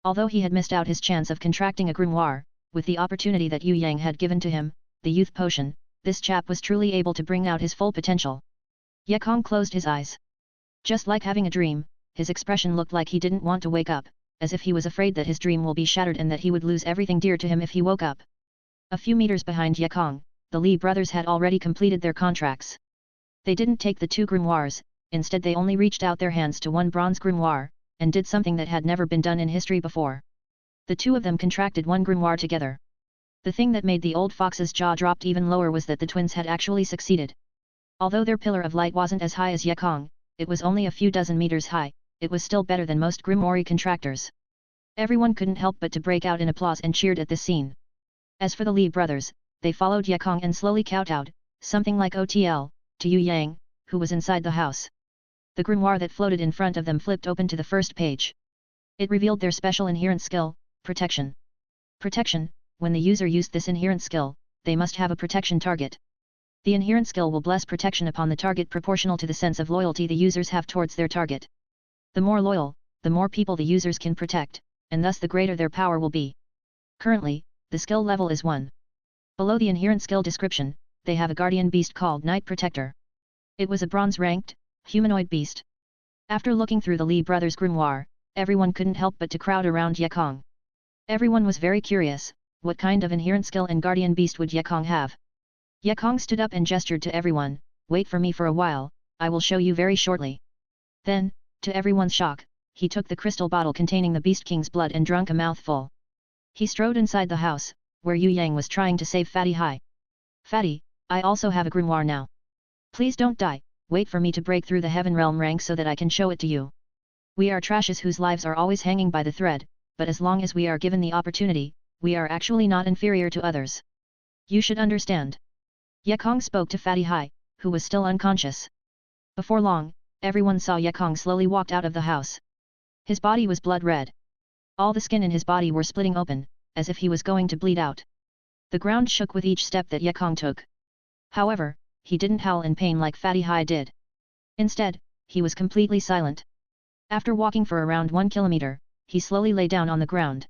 Although he had missed out his chance of contracting a grimoire, with the opportunity that Yue Yang had given to him, the youth potion, this chap was truly able to bring out his full potential. Ye Kong closed his eyes. Just like having a dream, his expression looked like he didn't want to wake up, as if he was afraid that his dream will be shattered and that he would lose everything dear to him if he woke up. A few meters behind Yekong, the Li brothers had already completed their contracts. They didn't take the 2 grimoires, instead they only reached out their hands to 1 bronze grimoire, and did something that had never been done in history before. The 2 of them contracted 1 grimoire together. The thing that made the old fox's jaw dropped even lower was that the twins had actually succeeded. Although their pillar of light wasn't as high as Yekong, it was only a few dozen meters high, it was still better than most grimoire contractors. Everyone couldn't help but to break out in applause and cheered at this scene. As for the Li brothers, they followed Yekong and slowly kowtowed, something like OTL, to Yue Yang, who was inside the house. The grimoire that floated in front of them flipped open to the first page. It revealed their special inherent skill, protection. Protection, when the user used this inherent skill, they must have a protection target. The inherent skill will bless protection upon the target proportional to the sense of loyalty the users have towards their target. The more loyal, the more people the users can protect, and thus the greater their power will be. Currently, the skill level is 1. Below the inherent skill description, they have a guardian beast called Night Protector. It was a bronze-ranked, humanoid beast. After looking through the Li brothers' grimoire, everyone couldn't help but to crowd around Yekong. Everyone was very curious, what kind of inherent skill and guardian beast would Yekong have? Yekong stood up and gestured to everyone, "Wait for me for a while, I will show you very shortly." Then, to everyone's shock, he took the crystal bottle containing the Beast King's blood and drank a mouthful. He strode inside the house, where Yue Yang was trying to save Fatty Hai. "Fatty, I also have a grimoire now. Please don't die, wait for me to break through the Heaven Realm rank so that I can show it to you. We are trashes whose lives are always hanging by the thread, but as long as we are given the opportunity, we are actually not inferior to others. You should understand." Yekong spoke to Fatty Hai, who was still unconscious. Before long, everyone saw Yekong slowly walked out of the house. His body was blood red. All the skin in his body were splitting open, as if he was going to bleed out. The ground shook with each step that Yekong took. However, he didn't howl in pain like Fatty Hai did. Instead, he was completely silent. After walking for around 1 kilometer, he slowly lay down on the ground.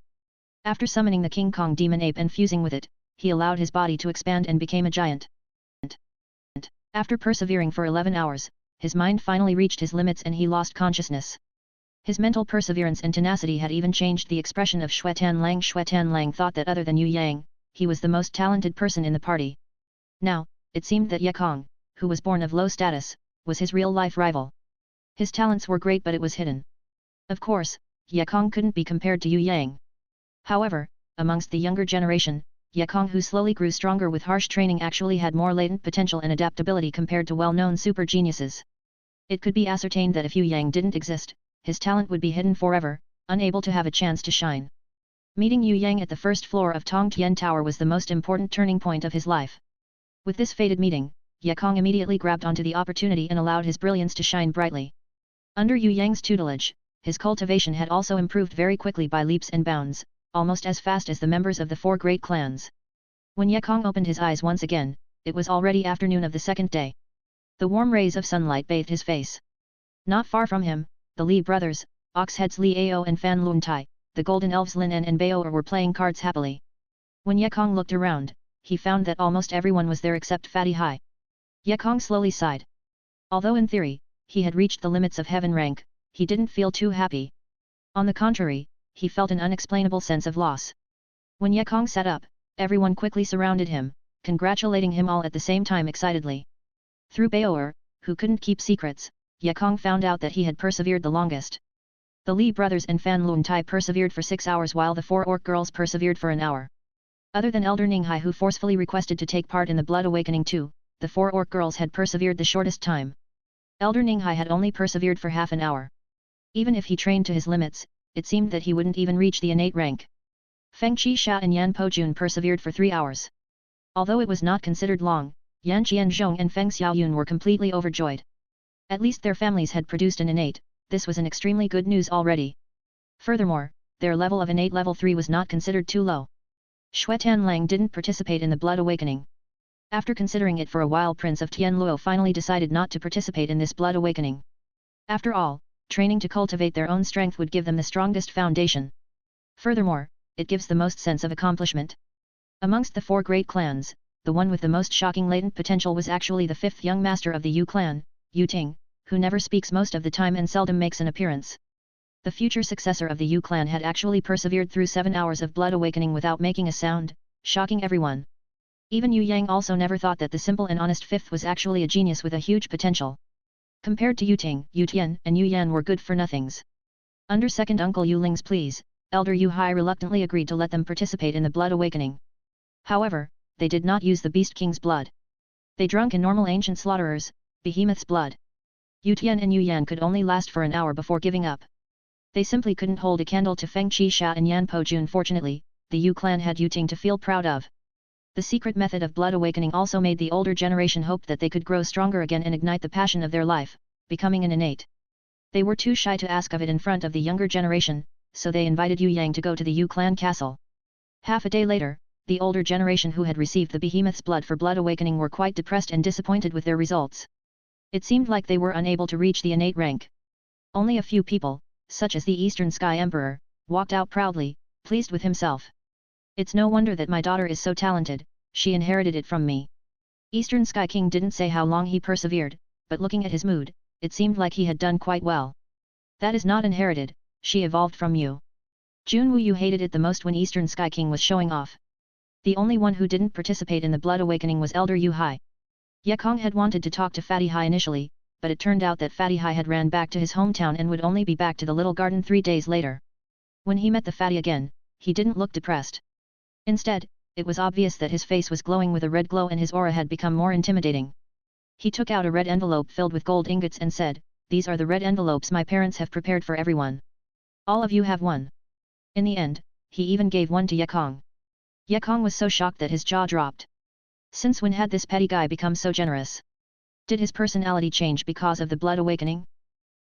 After summoning the King Kong demon ape and fusing with it, he allowed his body to expand and became a giant. After persevering for 11 hours, his mind finally reached his limits and he lost consciousness. His mental perseverance and tenacity had even changed the expression of Xuetan Lang. Xuetan Lang thought that other than Yue Yang, he was the most talented person in the party. Now, it seemed that Yekong, who was born of low status, was his real-life rival. His talents were great but it was hidden. Of course, Yekong couldn't be compared to Yue Yang. However, amongst the younger generation, Yekong, who slowly grew stronger with harsh training, actually had more latent potential and adaptability compared to well-known super geniuses. It could be ascertained that if Yue Yang didn't exist, his talent would be hidden forever, unable to have a chance to shine. Meeting Yue Yang at the first floor of Tong Tian Tower was the most important turning point of his life. With this fated meeting, Yekong immediately grabbed onto the opportunity and allowed his brilliance to shine brightly. Under Yue Yang's tutelage, his cultivation had also improved very quickly by leaps and bounds, almost as fast as the members of the 4 great clans. When Yekong opened his eyes once again, it was already afternoon of the second day. The warm rays of sunlight bathed his face. Not far from him, the Li brothers, Oxheads Li Ao and Fan Lun Tai, the golden elves Lin En and Baoer were playing cards happily. When Yekong looked around, he found that almost everyone was there except Fatty Hai. Yekong slowly sighed. Although in theory, he had reached the limits of heaven rank, he didn't feel too happy. On the contrary, he felt an unexplainable sense of loss. When Yekong sat up, everyone quickly surrounded him, congratulating him all at the same time excitedly. Through Baoer, who couldn't keep secrets, Yekong found out that he had persevered the longest. The Li brothers and Fan Lun Tai persevered for 6 hours while the 4 orc girls persevered for an hour. Other than Elder Ninghai, who forcefully requested to take part in the Blood Awakening too, the 4 orc girls had persevered the shortest time. Elder Ninghai had only persevered for half an hour. Even if he trained to his limits, it seemed that he wouldn't even reach the innate rank. Feng Qixia and Yan Pojun persevered for 3 hours. Although it was not considered long, Yan Qianzhong and Feng Xiaoyun were completely overjoyed. At least their families had produced an innate, this was an extremely good news already. Furthermore, their level of innate level 3 was not considered too low. Xuetan Lang didn't participate in the Blood Awakening. After considering it for a while, Prince of Tianluo finally decided not to participate in this Blood Awakening. After all, training to cultivate their own strength would give them the strongest foundation. Furthermore, it gives the most sense of accomplishment. Amongst the 4 great clans, the one with the most shocking latent potential was actually the 5th young master of the Yu clan, Yu Ting, who never speaks most of the time and seldom makes an appearance. The future successor of the Yu clan had actually persevered through 7 hours of blood awakening without making a sound, shocking everyone. Even Yue Yang also never thought that the simple and honest fifth was actually a genius with a huge potential. Compared to Yu Ting, Yu Tian and Yu Yan were good for nothings. Under second uncle Yue Ling's pleas, Elder Yu Hai reluctantly agreed to let them participate in the blood awakening. However, they did not use the Beast King's blood. They drank in normal ancient slaughterers, behemoth's blood. Yu Tian and Yu Yan could only last for an hour before giving up. They simply couldn't hold a candle to Feng Qixia and Yan Po Jun. Fortunately, the Yu clan had Yu Ting to feel proud of. The secret method of blood awakening also made the older generation hope that they could grow stronger again and ignite the passion of their life, becoming an innate. They were too shy to ask of it in front of the younger generation, so they invited Yue Yang to go to the Yu clan castle. Half a day later, the older generation who had received the behemoth's blood for blood awakening were quite depressed and disappointed with their results. It seemed like they were unable to reach the innate rank. Only a few people, such as the Eastern Sky Emperor, walked out proudly, pleased with himself. It's no wonder that my daughter is so talented, she inherited it from me. Eastern Sky King didn't say how long he persevered, but looking at his mood, it seemed like he had done quite well. That is not inherited, she evolved from you. Junwu Yu hated it the most when Eastern Sky King was showing off. The only one who didn't participate in the blood awakening was Elder Yu Hai. Ye Kong had wanted to talk to Fatty Hai initially, but it turned out that Fatty Hai had ran back to his hometown and would only be back to the little garden 3 days later. When he met the Fatty again, he didn't look depressed. Instead, it was obvious that his face was glowing with a red glow and his aura had become more intimidating. He took out a red envelope filled with gold ingots and said, "These are the red envelopes my parents have prepared for everyone. All of you have one." In the end, he even gave one to Ye Kong. Ye Kong was so shocked that his jaw dropped. Since when had this petty guy become so generous? Did his personality change because of the blood awakening?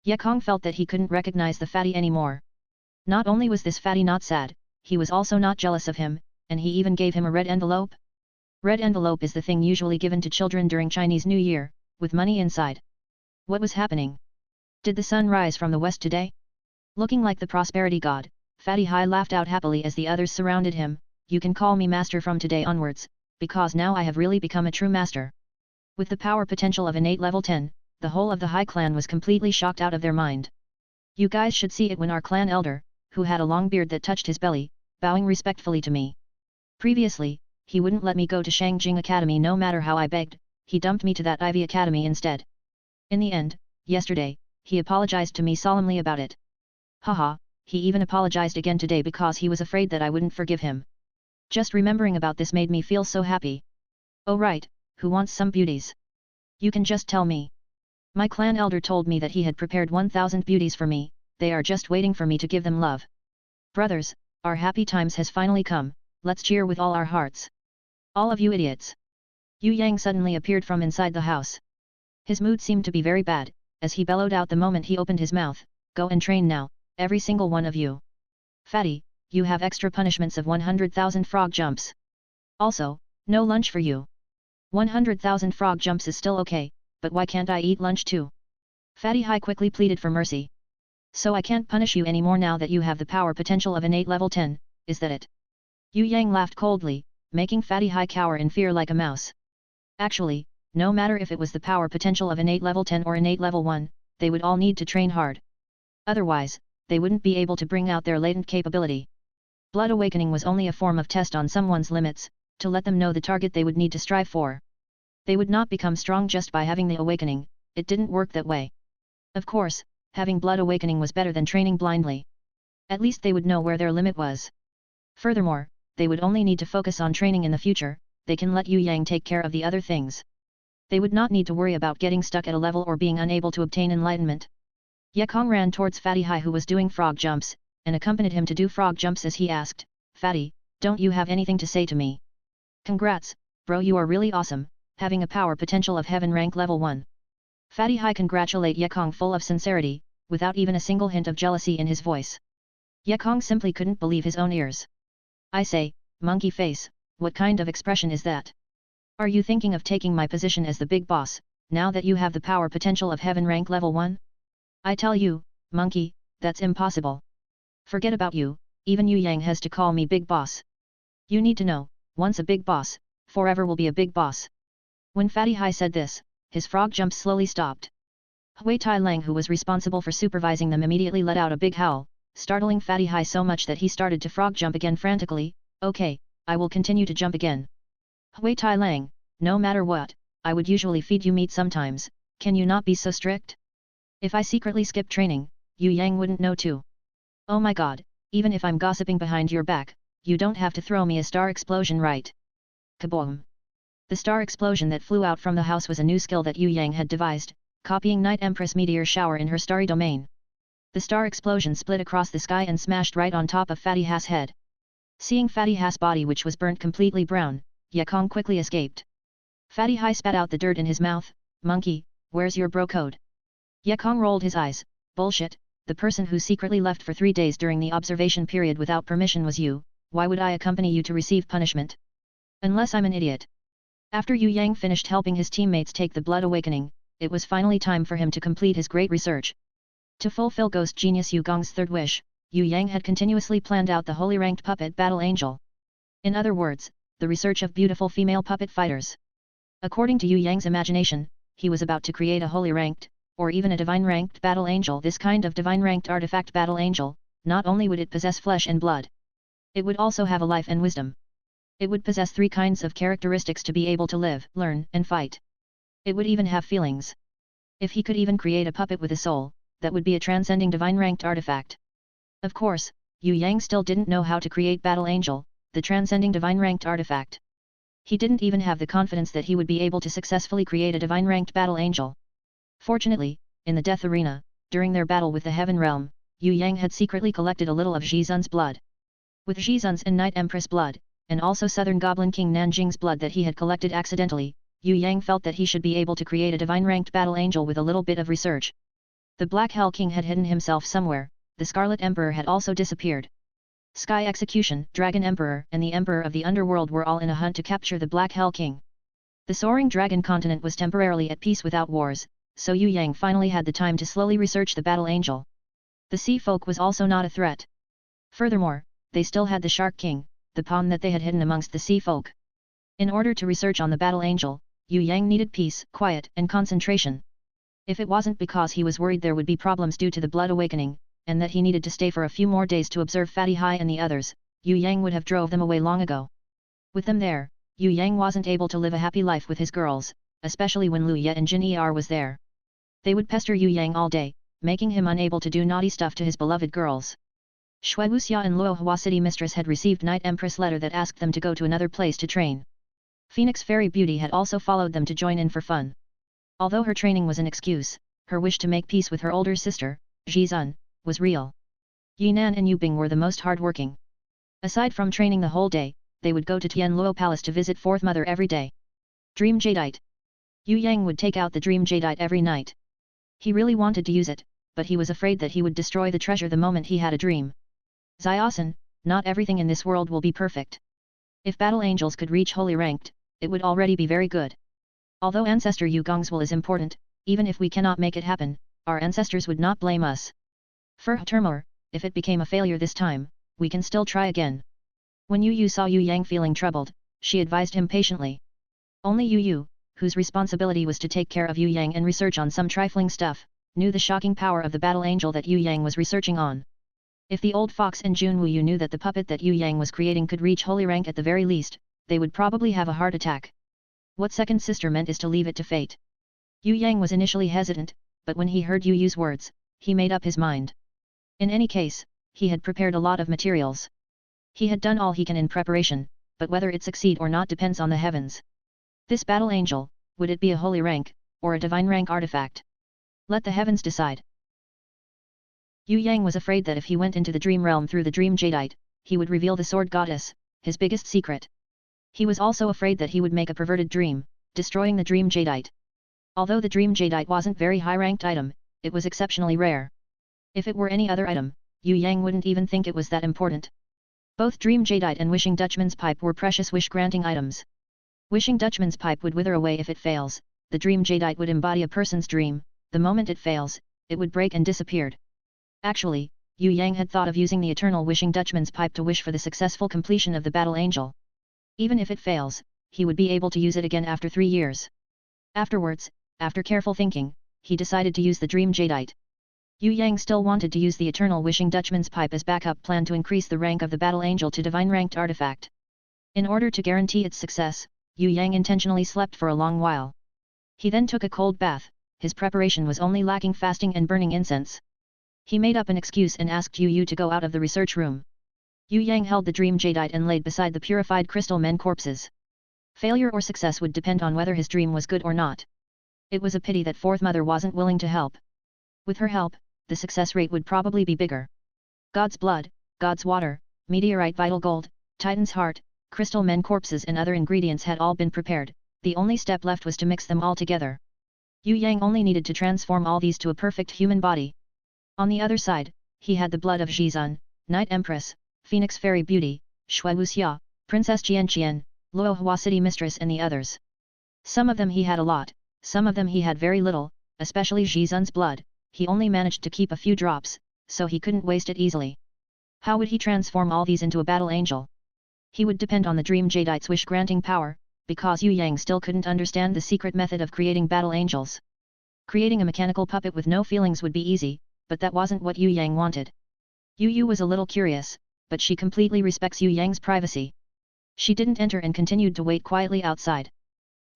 Ye Kong felt that he couldn't recognize the Fatty anymore. Not only was this Fatty not sad, he was also not jealous of him, and he even gave him a red envelope. Red envelope is the thing usually given to children during Chinese New Year, with money inside. What was happening? Did the sun rise from the west today? Looking like the prosperity god, Fatty Hai laughed out happily as the others surrounded him. "You can call me master from today onwards, because now I have really become a true master." With the power potential of innate level 10, the whole of the Hai clan was completely shocked out of their mind. You guys should see it when our clan elder, who had a long beard that touched his belly, bowing respectfully to me. Previously, he wouldn't let me go to Shangjing Academy no matter how I begged, he dumped me to that Ivy Academy instead. In the end, yesterday, he apologized to me solemnly about it. Haha, he even apologized again today because he was afraid that I wouldn't forgive him. Just remembering about this made me feel so happy. Oh right, who wants some beauties? You can just tell me. My clan elder told me that he had prepared 1,000 beauties for me, they are just waiting for me to give them love. Brothers, our happy times has finally come, let's cheer with all our hearts. All of you idiots. Yue Yang suddenly appeared from inside the house. His mood seemed to be very bad, as he bellowed out the moment he opened his mouth, "Go and train now, every single one of you. Fatty, you have extra punishments of 100,000 frog jumps. Also, no lunch for you. 100,000 frog jumps is still okay, but why can't I eat lunch too?" Fatty Hai quickly pleaded for mercy. "So I can't punish you anymore now that you have the power potential of innate level 10, is that it?" Yue Yang laughed coldly, making Fatty Hai cower in fear like a mouse. Actually, no matter if it was the power potential of innate level 10 or innate level 1, they would all need to train hard. Otherwise, they wouldn't be able to bring out their latent capability. Blood awakening was only a form of test on someone's limits, to let them know the target they would need to strive for. They would not become strong just by having the awakening, it didn't work that way. Of course, having blood awakening was better than training blindly. At least they would know where their limit was. Furthermore, they would only need to focus on training in the future, they can let Yue Yang take care of the other things. They would not need to worry about getting stuck at a level or being unable to obtain enlightenment. Ye Kong ran towards Fatty Hai who was doing frog jumps, and accompanied him to do frog jumps as he asked, "Fatty, don't you have anything to say to me?" "Congrats, bro, you are really awesome, having a power potential of heaven rank level 1. Fatty Hai congratulate Ye Kong full of sincerity, without even a single hint of jealousy in his voice. Ye Kong simply couldn't believe his own ears. "I say, monkey face, what kind of expression is that? Are you thinking of taking my position as the big boss, now that you have the power potential of heaven rank level 1? I tell you, monkey, that's impossible. Forget about you, even Yue Yang has to call me big boss. You need to know, once a big boss, forever will be a big boss." When Fatty Hai said this, his frog jumps slowly stopped. Hui Tai Lang, who was responsible for supervising them, immediately let out a big howl, startling Fatty Hai so much that he started to frog jump again frantically. Okay, I will continue to jump again. Hui Tai Lang, no matter what, I would usually feed you meat sometimes, can you not be so strict? If I secretly skip training, Yue Yang wouldn't know too. Oh my god, even if I'm gossiping behind your back, you don't have to throw me a star explosion, right? Kaboom! The star explosion that flew out from the house was a new skill that Yue Yang had devised, copying Night Empress meteor shower in her starry domain. The star explosion split across the sky and smashed right on top of Fatty Hai's head. Seeing Fatty Hai's body, which was burnt completely brown, Ye Kong quickly escaped. Fatty Hai spat out the dirt in his mouth. Monkey, where's your bro code? Ye Kong rolled his eyes. Bullshit, the person who secretly left for 3 days during the observation period without permission was you. Why would I accompany you to receive punishment? Unless I'm an idiot. After Yue Yang finished helping his teammates take the blood awakening, it was finally time for him to complete his great research. To fulfill Ghost Genius Yu Gong's third wish, Yue Yang had continuously planned out the holy ranked puppet battle angel. In other words, the research of beautiful female puppet fighters. According to Yue Yang's imagination, he was about to create a holy ranked, or even a divine ranked battle angel. This kind of divine ranked artifact battle angel, not only would it possess flesh and blood, it would also have a life and wisdom. It would possess 3 kinds of characteristics to be able to live, learn, and fight. It would even have feelings. If he could even create a puppet with a soul, that would be a transcending divine ranked artifact. Of course, Yue Yang still didn't know how to create Battle Angel, the transcending divine ranked artifact. He didn't even have the confidence that he would be able to successfully create a divine ranked Battle Angel. Fortunately, in the death arena, during their battle with the Heaven Realm, Yue Yang had secretly collected a little of Zhizun's blood. With Zhizun's and Night Empress blood, and also Southern Goblin King Nanjing's blood that he had collected accidentally, Yue Yang felt that he should be able to create a divine ranked battle angel with a little bit of research. The Black Hell King had hidden himself somewhere, the Scarlet Emperor had also disappeared. Sky Execution, Dragon Emperor, and the Emperor of the Underworld were all in a hunt to capture the Black Hell King. The Soaring Dragon Continent was temporarily at peace without wars, so Yue Yang finally had the time to slowly research the battle angel. The Sea Folk was also not a threat. Furthermore, they still had the Shark King, the pawn that they had hidden amongst the Sea Folk. In order to research on the battle angel, Yue Yang needed peace, quiet, and concentration. If it wasn't because he was worried there would be problems due to the blood awakening, and that he needed to stay for a few more days to observe Fatty Hai and the others, Yue Yang would have drove them away long ago. With them there, Yue Yang wasn't able to live a happy life with his girls, especially when Lu Ye and Jin Er was there. They would pester Yue Yang all day, making him unable to do naughty stuff to his beloved girls. Shui Wuxia and Luo Hua City Mistress had received Night Empress letter that asked them to go to another place to train. Phoenix Fairy Beauty had also followed them to join in for fun. Although her training was an excuse, her wish to make peace with her older sister, Zhizun, was real. Yinan and Yubing were the most hard-working. Aside from training the whole day, they would go to Tianluo Palace to visit Fourth Mother every day. Dream Jadeite. Yue Yang would take out the Dream Jadeite every night. He really wanted to use it, but he was afraid that he would destroy the treasure the moment he had a dream. Xiaosan, not everything in this world will be perfect. If battle angels could reach holy ranked, it would already be very good. Although Ancestor Yu Gong's will is important, even if we cannot make it happen, our ancestors would not blame us. Furthermore, if it became a failure this time, we can still try again. When Yu saw Yue Yang feeling troubled, she advised him patiently. Only Yu, whose responsibility was to take care of Yue Yang and research on some trifling stuff, knew the shocking power of the battle angel that Yue Yang was researching on. If the old fox and Jun Wu knew that the puppet that Yue Yang was creating could reach holy rank at the very least, they would probably have a heart attack. What second sister meant is to leave it to fate. Yue Yang was initially hesitant, but when he heard Yu's words, he made up his mind. In any case, he had prepared a lot of materials. He had done all he can in preparation, but whether it succeed or not depends on the heavens. This battle angel, would it be a holy rank, or a divine rank artifact? Let the heavens decide. Yue Yang was afraid that if he went into the dream realm through the dream jadeite, he would reveal the sword goddess, his biggest secret. He was also afraid that he would make a perverted dream, destroying the dream jadeite. Although the dream jadeite wasn't very high-ranked item, it was exceptionally rare. If it were any other item, Yue Yang wouldn't even think it was that important. Both dream jadeite and wishing Dutchman's pipe were precious wish-granting items. Wishing Dutchman's pipe would wither away if it fails, the dream jadeite would embody a person's dream, the moment it fails, it would break and disappeared. Actually, Yue Yang had thought of using the eternal wishing Dutchman's pipe to wish for the successful completion of the battle angel. Even if it fails, he would be able to use it again after 3 years. Afterwards, after careful thinking, he decided to use the Dream Jadeite. Yue Yang still wanted to use the Eternal Wishing Dutchman's Pipe as backup plan to increase the rank of the Battle Angel to Divine Ranked Artifact. In order to guarantee its success, Yue Yang intentionally slept for a long while. He then took a cold bath. His preparation was only lacking fasting and burning incense. He made up an excuse and asked Yu to go out of the research room. Yue Yang held the Dream Jadeite and laid beside the purified crystal men corpses. Failure or success would depend on whether his dream was good or not. It was a pity that Fourth Mother wasn't willing to help. With her help, the success rate would probably be bigger. God's blood, God's water, meteorite vital gold, Titan's heart, crystal men corpses and other ingredients had all been prepared. The only step left was to mix them all together. Yue Yang only needed to transform all these to a perfect human body. On the other side, he had the blood of Xizun, Night Empress, Phoenix Fairy Beauty, Shui Wuxia, Princess Xian, Luo Hua City Mistress and the others. Some of them he had a lot, some of them he had very little, especially Xizun's blood. He only managed to keep a few drops, so he couldn't waste it easily. How would he transform all these into a battle angel? He would depend on the Dream Jadeite's wish-granting power, because Yue Yang still couldn't understand the secret method of creating battle angels. Creating a mechanical puppet with no feelings would be easy, but that wasn't what Yue Yang wanted. Yu was a little curious, but she completely respects Yue Yang's privacy. She didn't enter and continued to wait quietly outside.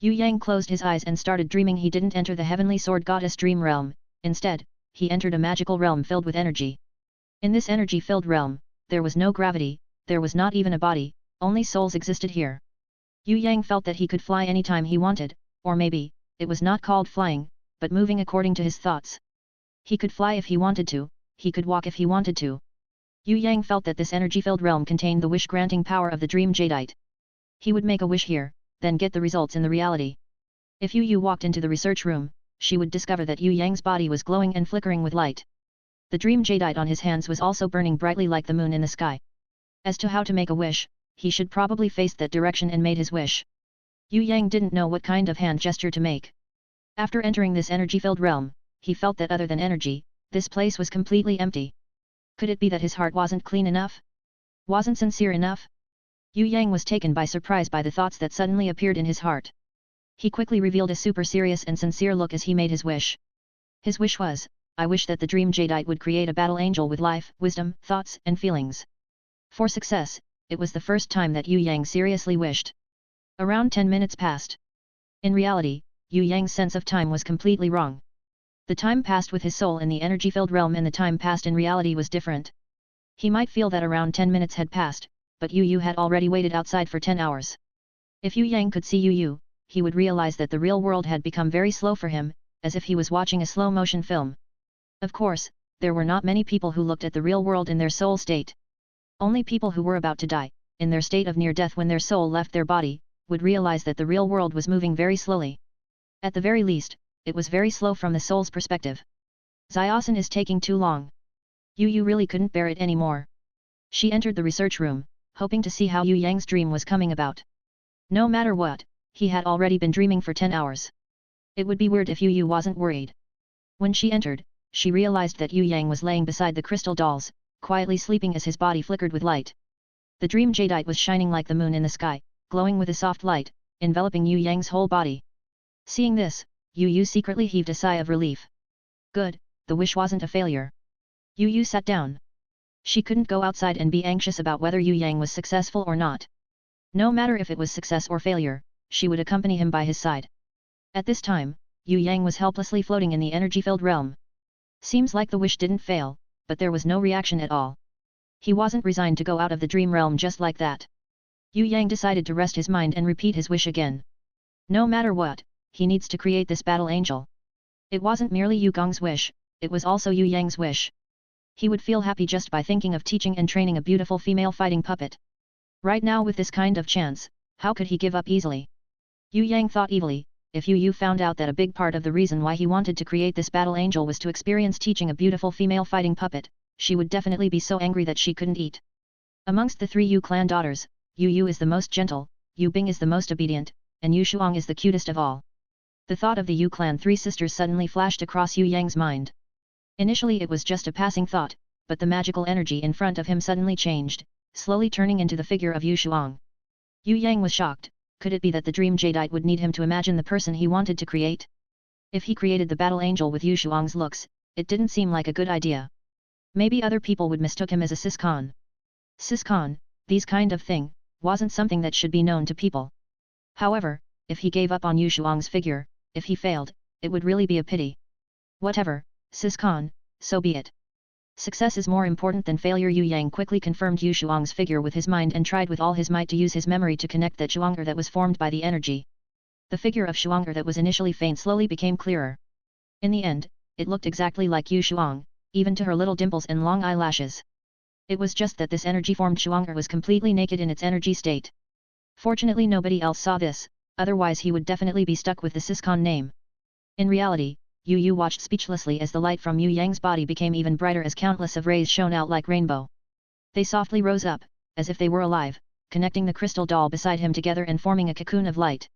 Yue Yang closed his eyes and started dreaming. He didn't enter the Heavenly Sword Goddess dream realm, instead, he entered a magical realm filled with energy. In this energy-filled realm, there was no gravity, there was not even a body, only souls existed here. Yue Yang felt that he could fly anytime he wanted, or maybe, it was not called flying, but moving according to his thoughts. He could fly if he wanted to, he could walk if he wanted to. Yue Yang felt that this energy-filled realm contained the wish-granting power of the Dream Jadeite. He would make a wish here, then get the results in the reality. If Yu walked into the research room, she would discover that Yue Yang's body was glowing and flickering with light. The Dream Jadeite on his hands was also burning brightly like the moon in the sky. As to how to make a wish, he should probably face that direction and made his wish. Yue Yang didn't know what kind of hand gesture to make. After entering this energy-filled realm, he felt that other than energy, this place was completely empty. Could it be that his heart wasn't clean enough? Wasn't sincere enough? Yue Yang was taken by surprise by the thoughts that suddenly appeared in his heart. He quickly revealed a super serious and sincere look as he made his wish. His wish was, I wish that the Dream Jadeite would create a battle angel with life, wisdom, thoughts and feelings. For success, it was the first time that Yue Yang seriously wished. Around 10 minutes passed. In reality, Yue Yang's sense of time was completely wrong. The time passed with his soul in the energy-filled realm and the time passed in reality was different. He might feel that around 10 minutes had passed, but Yu had already waited outside for 10 hours. If Yue Yang could see Yu, he would realize that the real world had become very slow for him, as if he was watching a slow-motion film. Of course, there were not many people who looked at the real world in their soul state. Only people who were about to die, in their state of near death when their soul left their body, would realize that the real world was moving very slowly. At the very least, it was very slow from the soul's perspective. Xiaosan is taking too long. Yu really couldn't bear it anymore. She entered the research room, hoping to see how Yue Yang's dream was coming about. No matter what, he had already been dreaming for 10 hours. It would be weird if Yu wasn't worried. When she entered, she realized that Yue Yang was laying beside the crystal dolls, quietly sleeping as his body flickered with light. The Dream Jadeite was shining like the moon in the sky, glowing with a soft light, enveloping Yue Yang's whole body. Seeing this, Yu secretly heaved a sigh of relief. Good, the wish wasn't a failure. Yu sat down. She couldn't go outside and be anxious about whether Yue Yang was successful or not. No matter if it was success or failure, she would accompany him by his side. At this time, Yue Yang was helplessly floating in the energy-filled realm. Seems like the wish didn't fail, but there was no reaction at all. He wasn't resigned to go out of the dream realm just like that. Yue Yang decided to rest his mind and repeat his wish again. No matter what, he needs to create this battle angel. It wasn't merely Yu Gong's wish, it was also Yue Yang's wish. He would feel happy just by thinking of teaching and training a beautiful female fighting puppet. Right now with this kind of chance, how could he give up easily? Yue Yang thought evilly, if Yu found out that a big part of the reason why he wanted to create this battle angel was to experience teaching a beautiful female fighting puppet, she would definitely be so angry that she couldn't eat. Amongst the 3 Yu clan daughters, Yu is the most gentle, Yu Bing is the most obedient, and Yu Shuang is the cutest of all. The thought of the Yu clan 3 sisters suddenly flashed across Yue Yang's mind. Initially it was just a passing thought, but the magical energy in front of him suddenly changed, slowly turning into the figure of Yu Shuang. Yue Yang was shocked. Could it be that the Dream Jadeite would need him to imagine the person he wanted to create? If he created the battle angel with Yu Shuang's looks, it didn't seem like a good idea. Maybe other people would mistook him as a siscon. Siscon, these kind of thing, wasn't something that should be known to people. However, if he gave up on Yu Shuang's figure, if he failed, it would really be a pity. Whatever, siscon, so be it. Success is more important than failure. Yue Yang quickly confirmed Yu Shuang's figure with his mind and tried with all his might to use his memory to connect that Shuanger that was formed by the energy. The figure of Shuanger that was initially faint slowly became clearer. In the end, it looked exactly like Yu Shuang, even to her little dimples and long eyelashes. It was just that this energy-formed Shuanger was completely naked in its energy state. Fortunately nobody else saw this, otherwise he would definitely be stuck with the siscon name. In reality, Yu watched speechlessly as the light from Yue Yang's body became even brighter as countless of rays shone out like rainbow. They softly rose up, as if they were alive, connecting the crystal doll beside him together and forming a cocoon of light.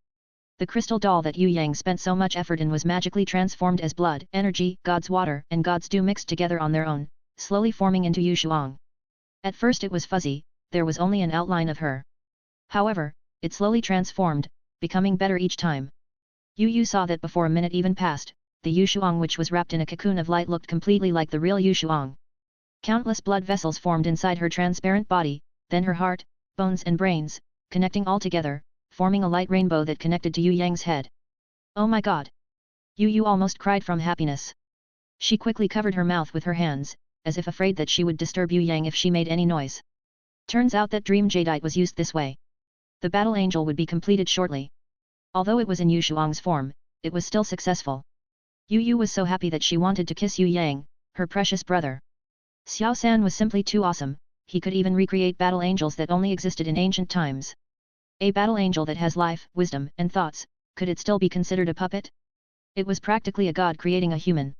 The crystal doll that Yue Yang spent so much effort in was magically transformed as blood, energy, God's water, and God's dew mixed together on their own, slowly forming into Yu Shuang. At first it was fuzzy, there was only an outline of her. However, it slowly transformed, becoming better each time. Yu saw that before a minute even passed, the Yu Shuang which was wrapped in a cocoon of light looked completely like the real Yu Shuang. Countless blood vessels formed inside her transparent body, then her heart, bones and brains, connecting all together, forming a light rainbow that connected to Yue Yang's head. Oh my god! Yu almost cried from happiness. She quickly covered her mouth with her hands, as if afraid that she would disturb Yue Yang if she made any noise. Turns out that dream jadeite was used this way. The battle angel would be completed shortly. Although it was in Yu Shuang's form, it was still successful. Yu was so happy that she wanted to kiss Yue Yang, her precious brother. Xiao San was simply too awesome, he could even recreate battle angels that only existed in ancient times. A battle angel that has life, wisdom, and thoughts, could it still be considered a puppet? It was practically a god creating a human.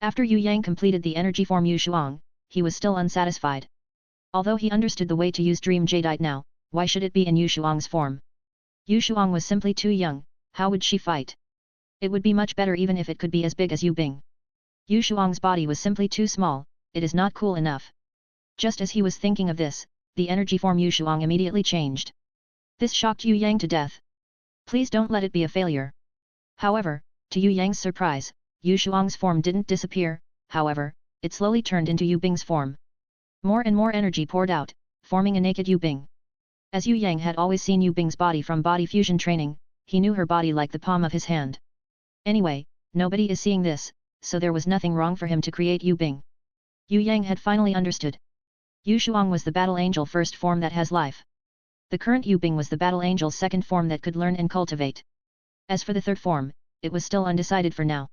After Yue Yang completed the energy form Yu Shuang, he was still unsatisfied. Although he understood the way to use dream jadeite now, why should it be in Yu Shuang's form? Yu Shuang was simply too young, how would she fight? It would be much better even if it could be as big as Yu Bing. Yu Shuang's body was simply too small, it is not cool enough. Just as he was thinking of this, the energy form Yu Shuang immediately changed. This shocked Yue Yang to death. Please don't let it be a failure. However, to Yue Yang's surprise, Yu Shuang's form didn't disappear, however, it slowly turned into Yu Bing's form. More and more energy poured out, forming a naked Yue Bing. As Yue Yang had always seen Yue Bing's body from body fusion training, he knew her body like the palm of his hand. Anyway, nobody is seeing this, so there was nothing wrong for him to create Yue Bing. Yue Yang had finally understood. Yu Shuang was the battle angel first form that has life. The current Yue Bing was the battle angel's second form that could learn and cultivate. As for the third form, it was still undecided for now.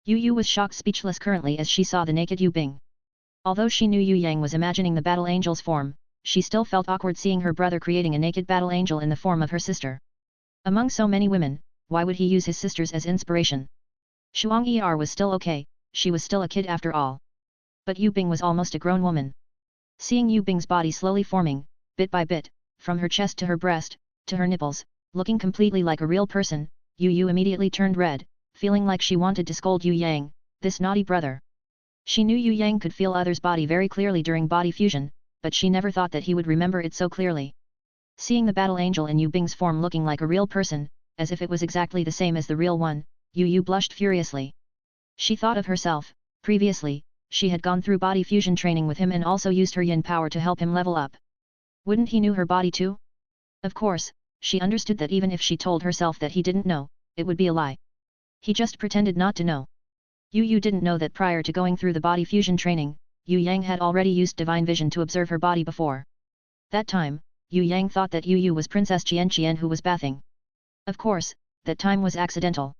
Yu was shocked speechless currently as she saw the naked Yue Bing. Although she knew Yue Yang was imagining the battle angel's form, she still felt awkward seeing her brother creating a naked battle angel in the form of her sister. Among so many women, why would he use his sisters as inspiration? Shuang was still okay, she was still a kid after all. But Yue Bing was almost a grown woman. Seeing Yue Bing's body slowly forming, bit by bit, from her chest to her breast, to her nipples, looking completely like a real person, Yu immediately turned red, feeling like she wanted to scold Yue Yang, this naughty brother. She knew Yue Yang could feel others' body very clearly during body fusion, but she never thought that he would remember it so clearly. Seeing the battle angel in Yue Bing's form looking like a real person, as if it was exactly the same as the real one, Yu blushed furiously. She thought of herself, previously, she had gone through body fusion training with him and also used her yin power to help him level up. Wouldn't he knew her body too? Of course, she understood that even if she told herself that he didn't know, it would be a lie. He just pretended not to know. Yu didn't know that prior to going through the body fusion training, Yue Yang had already used divine vision to observe her body before. That time, Yue Yang thought that Yu was Princess Xian who was bathing. Of course, that time was accidental.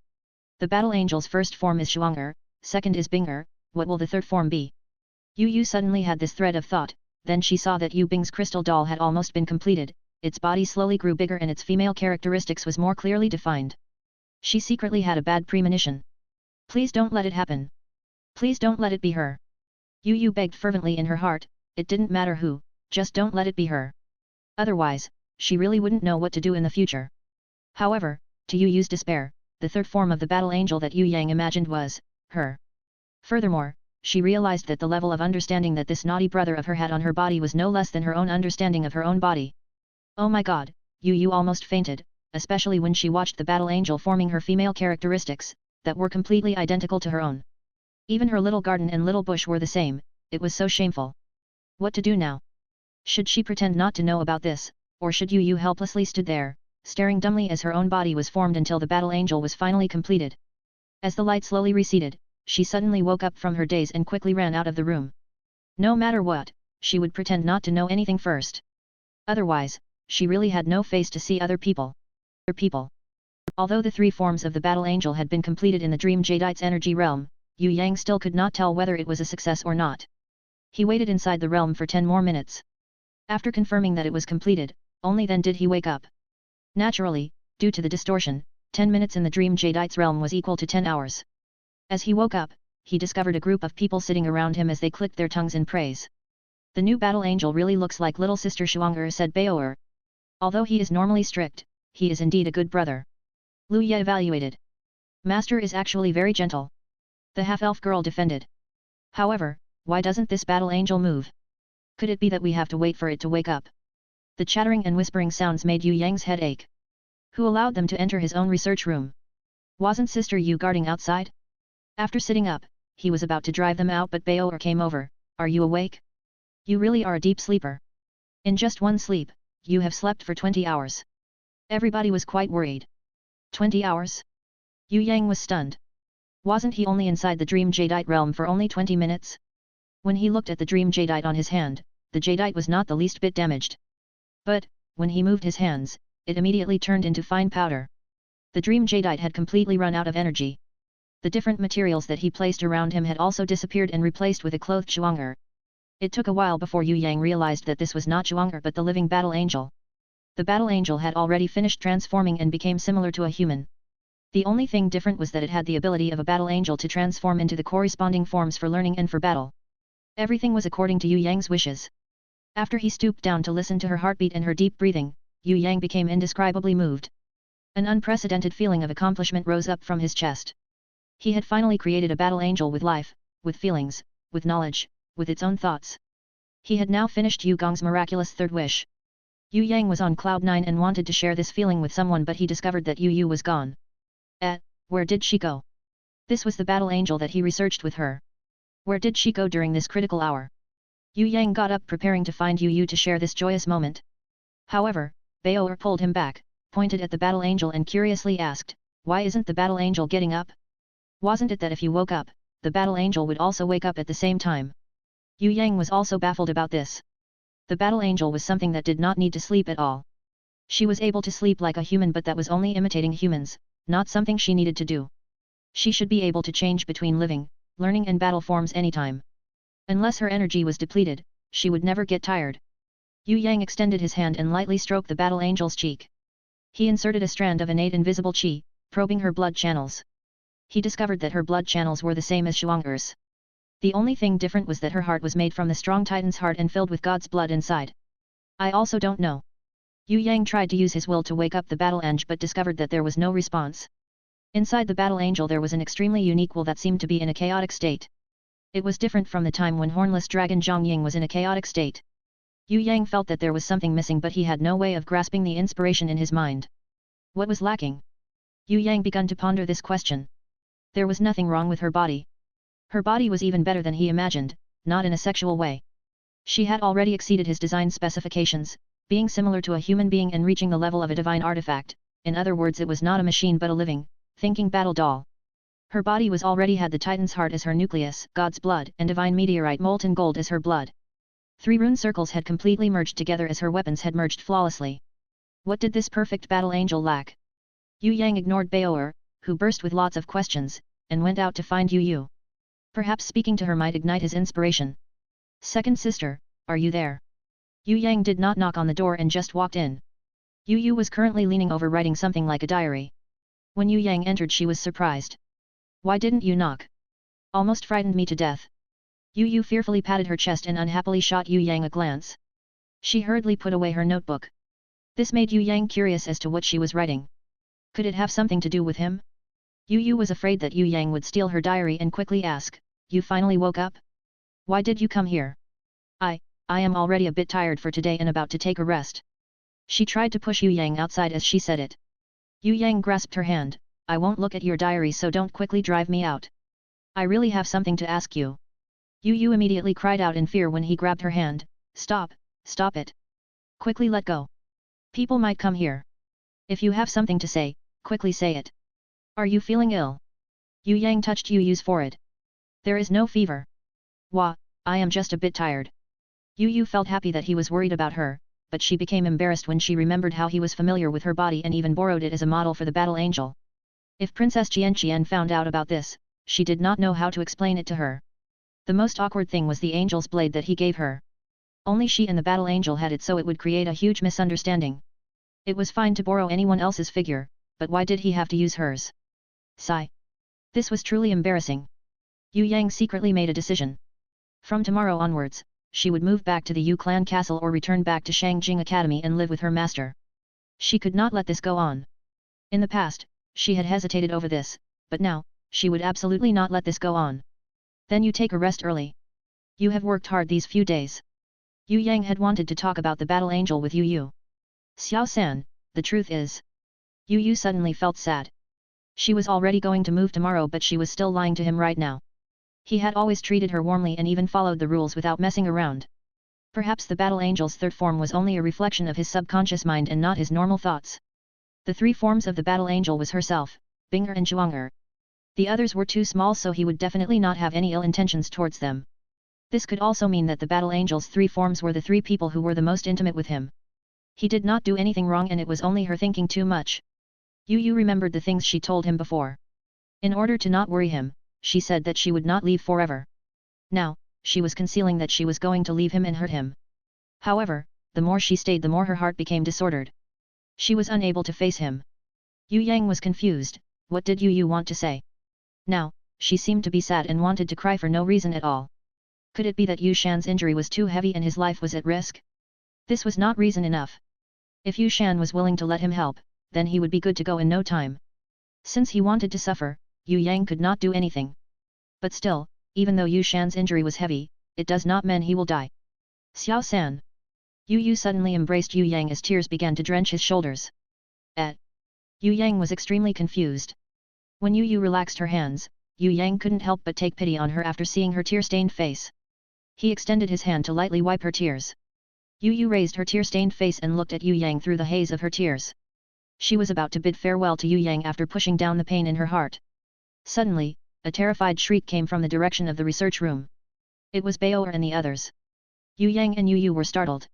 The battle angel's first form is Shuanger, second is Binger, what will the third form be? Yu suddenly had this thread of thought. Then she saw that Yue Bing's crystal doll had almost been completed, its body slowly grew bigger and its female characteristics was more clearly defined. She secretly had a bad premonition. Please don't let it happen. Please don't let it be her. Yu begged fervently in her heart, it didn't matter who, just don't let it be her. Otherwise, she really wouldn't know what to do in the future. However, to Yu's despair, the third form of the battle angel that Yue Yang imagined was her. Furthermore, she realized that the level of understanding that this naughty brother of her had on her body was no less than her own understanding of her own body. Oh my god, Yu almost fainted, especially when she watched the battle angel forming her female characteristics, that were completely identical to her own. Even her little garden and little bush were the same. It was so shameful. What to do now? Should she pretend not to know about this, or should Yue helplessly stood there, staring dumbly as her own body was formed until the battle angel was finally completed? As the light slowly receded, she suddenly woke up from her daze and quickly ran out of the room. No matter what, she would pretend not to know anything first. Otherwise, she really had no face to see other people. Although the 3 forms of the battle angel had been completed in the dream Jadeite's energy realm, Yue Yang still could not tell whether it was a success or not. He waited inside the realm for 10 more minutes. After confirming that it was completed, only then did he wake up. Naturally, due to the distortion, 10 minutes in the dream Jadeite's realm was equal to 10 hours. As he woke up, he discovered a group of people sitting around him as they clicked their tongues in praise. The new battle angel really looks like little sister Xuang'er, said Bao'er. Although he is normally strict, he is indeed a good brother. Lu Ye evaluated. Master is actually very gentle. The half-elf girl defended. However, why doesn't this battle angel move? Could it be that we have to wait for it to wake up? The chattering and whispering sounds made Yue Yang's head ache. Who allowed them to enter his own research room? Wasn't Sister Yue guarding outside? After sitting up, he was about to drive them out, but Bao'er came over. Are you awake? You really are a deep sleeper. In just one sleep, you have slept for 20 hours. Everybody was quite worried. 20 hours? Yue Yang was stunned. Wasn't he only inside the dream Jadeite realm for only 20 minutes? When he looked at the dream Jadeite on his hand, the Jadeite was not the least bit damaged. But, when he moved his hands, it immediately turned into fine powder. The dream Jadeite had completely run out of energy. The different materials that he placed around him had also disappeared and replaced with a clothed Xuang'er. It took a while before Yue Yang realized that this was not Xuang'er but the living battle angel. The battle angel had already finished transforming and became similar to a human. The only thing different was that it had the ability of a battle angel to transform into the corresponding forms for learning and for battle. Everything was according to Yue Yang's wishes. After he stooped down to listen to her heartbeat and her deep breathing, Yue Yang became indescribably moved. An unprecedented feeling of accomplishment rose up from his chest. He had finally created a battle angel with life, with feelings, with knowledge, with its own thoughts. He had now finished Yu Gong's miraculous third wish. Yue Yang was on cloud 9 and wanted to share this feeling with someone, but he discovered that Yu was gone. Where did she go? This was the battle angel that he researched with her. Where did she go during this critical hour? Yue Yang got up preparing to find Yu to share this joyous moment. However, Bao'er pulled him back, pointed at the battle angel and curiously asked, why isn't the battle angel getting up? Wasn't it that if you woke up, the battle angel would also wake up at the same time? Yue Yang was also baffled about this. The battle angel was something that did not need to sleep at all. She was able to sleep like a human, but that was only imitating humans, not something she needed to do. She should be able to change between living, learning and battle forms anytime. Unless her energy was depleted, she would never get tired. Yue Yang extended his hand and lightly stroked the battle angel's cheek. He inserted a strand of innate invisible qi, probing her blood channels. He discovered that her blood channels were the same as Xuang'er's. The only thing different was that her heart was made from the strong Titan's heart and filled with God's blood inside. I also don't know. Yue Yang tried to use his will to wake up the battle angel but discovered that there was no response. Inside the battle angel there was an extremely unique will that seemed to be in a chaotic state. It was different from the time when hornless dragon Zhongying was in a chaotic state. Yue Yang felt that there was something missing, but he had no way of grasping the inspiration in his mind. What was lacking? Yue Yang began to ponder this question. There was nothing wrong with her body. Her body was even better than he imagined, not in a sexual way. She had already exceeded his design specifications, being similar to a human being and reaching the level of a divine artifact. In other words, it was not a machine but a living, thinking battle doll. Her body was already had the Titan's heart as her nucleus, God's blood, and divine meteorite molten gold as her blood. 3 rune circles had completely merged together as her weapons had merged flawlessly. What did this perfect battle angel lack? Yue Yang ignored Bao'er, who burst with lots of questions, and went out to find Yu. Perhaps speaking to her might ignite his inspiration. Second sister, are you there? Yue Yang did not knock on the door and just walked in. Yu was currently leaning over writing something like a diary. When Yue Yang entered, she was surprised. Why didn't you knock? Almost frightened me to death. Yu fearfully patted her chest and unhappily shot Yue Yang a glance. She hurriedly put away her notebook. This made Yue Yang curious as to what she was writing. Could it have something to do with him? Yu was afraid that Yue Yang would steal her diary and quickly ask, You finally woke up? Why did you come here? I am already a bit tired for today and about to take a rest. She tried to push Yue Yang outside as she said it. Yue Yang grasped her hand, I won't look at your diary, so don't quickly drive me out. I really have something to ask you. Yu immediately cried out in fear when he grabbed her hand. Stop, stop it. Quickly let go. People might come here. If you have something to say, quickly say it. Are you feeling ill? Yue Yang touched Yu's forehead. There is no fever. Wah, I am just a bit tired. Yu felt happy that he was worried about her, but she became embarrassed when she remembered how he was familiar with her body and even borrowed it as a model for the battle angel. If Princess Xian found out about this, she did not know how to explain it to her. The most awkward thing was the angel's blade that he gave her. Only she and the battle angel had it, so it would create a huge misunderstanding. It was fine to borrow anyone else's figure, but why did he have to use hers? Sigh. This was truly embarrassing. Yue Yang secretly made a decision. From tomorrow onwards, she would move back to the Yu clan castle or return back to Shangjing Academy and live with her master. She could not let this go on. In the past, she had hesitated over this, but now, she would absolutely not let this go on. Then you take a rest early. You have worked hard these few days. Yue Yang had wanted to talk about the battle angel with Yu. Xiao-san, the truth is. Yu suddenly felt sad. She was already going to move tomorrow, but she was still lying to him right now. He had always treated her warmly and even followed the rules without messing around. Perhaps the battle angel's third form was only a reflection of his subconscious mind and not his normal thoughts. The three forms of the battle angel was herself, Binger and Zhuang'er. The others were too small, so he would definitely not have any ill intentions towards them. This could also mean that the battle angel's three forms were the three people who were the most intimate with him. He did not do anything wrong, and it was only her thinking too much. Yu remembered the things she told him before. In order to not worry him, she said that she would not leave forever. Now, she was concealing that she was going to leave him and hurt him. However, the more she stayed, the more her heart became disordered. She was unable to face him. Yue Yang was confused. What did Yu want to say? Now, she seemed to be sad and wanted to cry for no reason at all. Could it be that Yu Shan's injury was too heavy and his life was at risk? This was not reason enough. If Yu Shan was willing to let him help, then he would be good to go in no time. Since he wanted to suffer, Yue Yang could not do anything. But still, even though Yu Shan's injury was heavy, it does not mean he will die. Xiao-san. Yu suddenly embraced Yue Yang as tears began to drench his shoulders. Yue Yang was extremely confused. When Yu relaxed her hands, Yue Yang couldn't help but take pity on her after seeing her tear-stained face. He extended his hand to lightly wipe her tears. Yu raised her tear-stained face and looked at Yue Yang through the haze of her tears. She was about to bid farewell to Yue Yang after pushing down the pain in her heart. Suddenly, a terrified shriek came from the direction of the research room. It was Baoer and the others. Yue Yang and Yu were startled.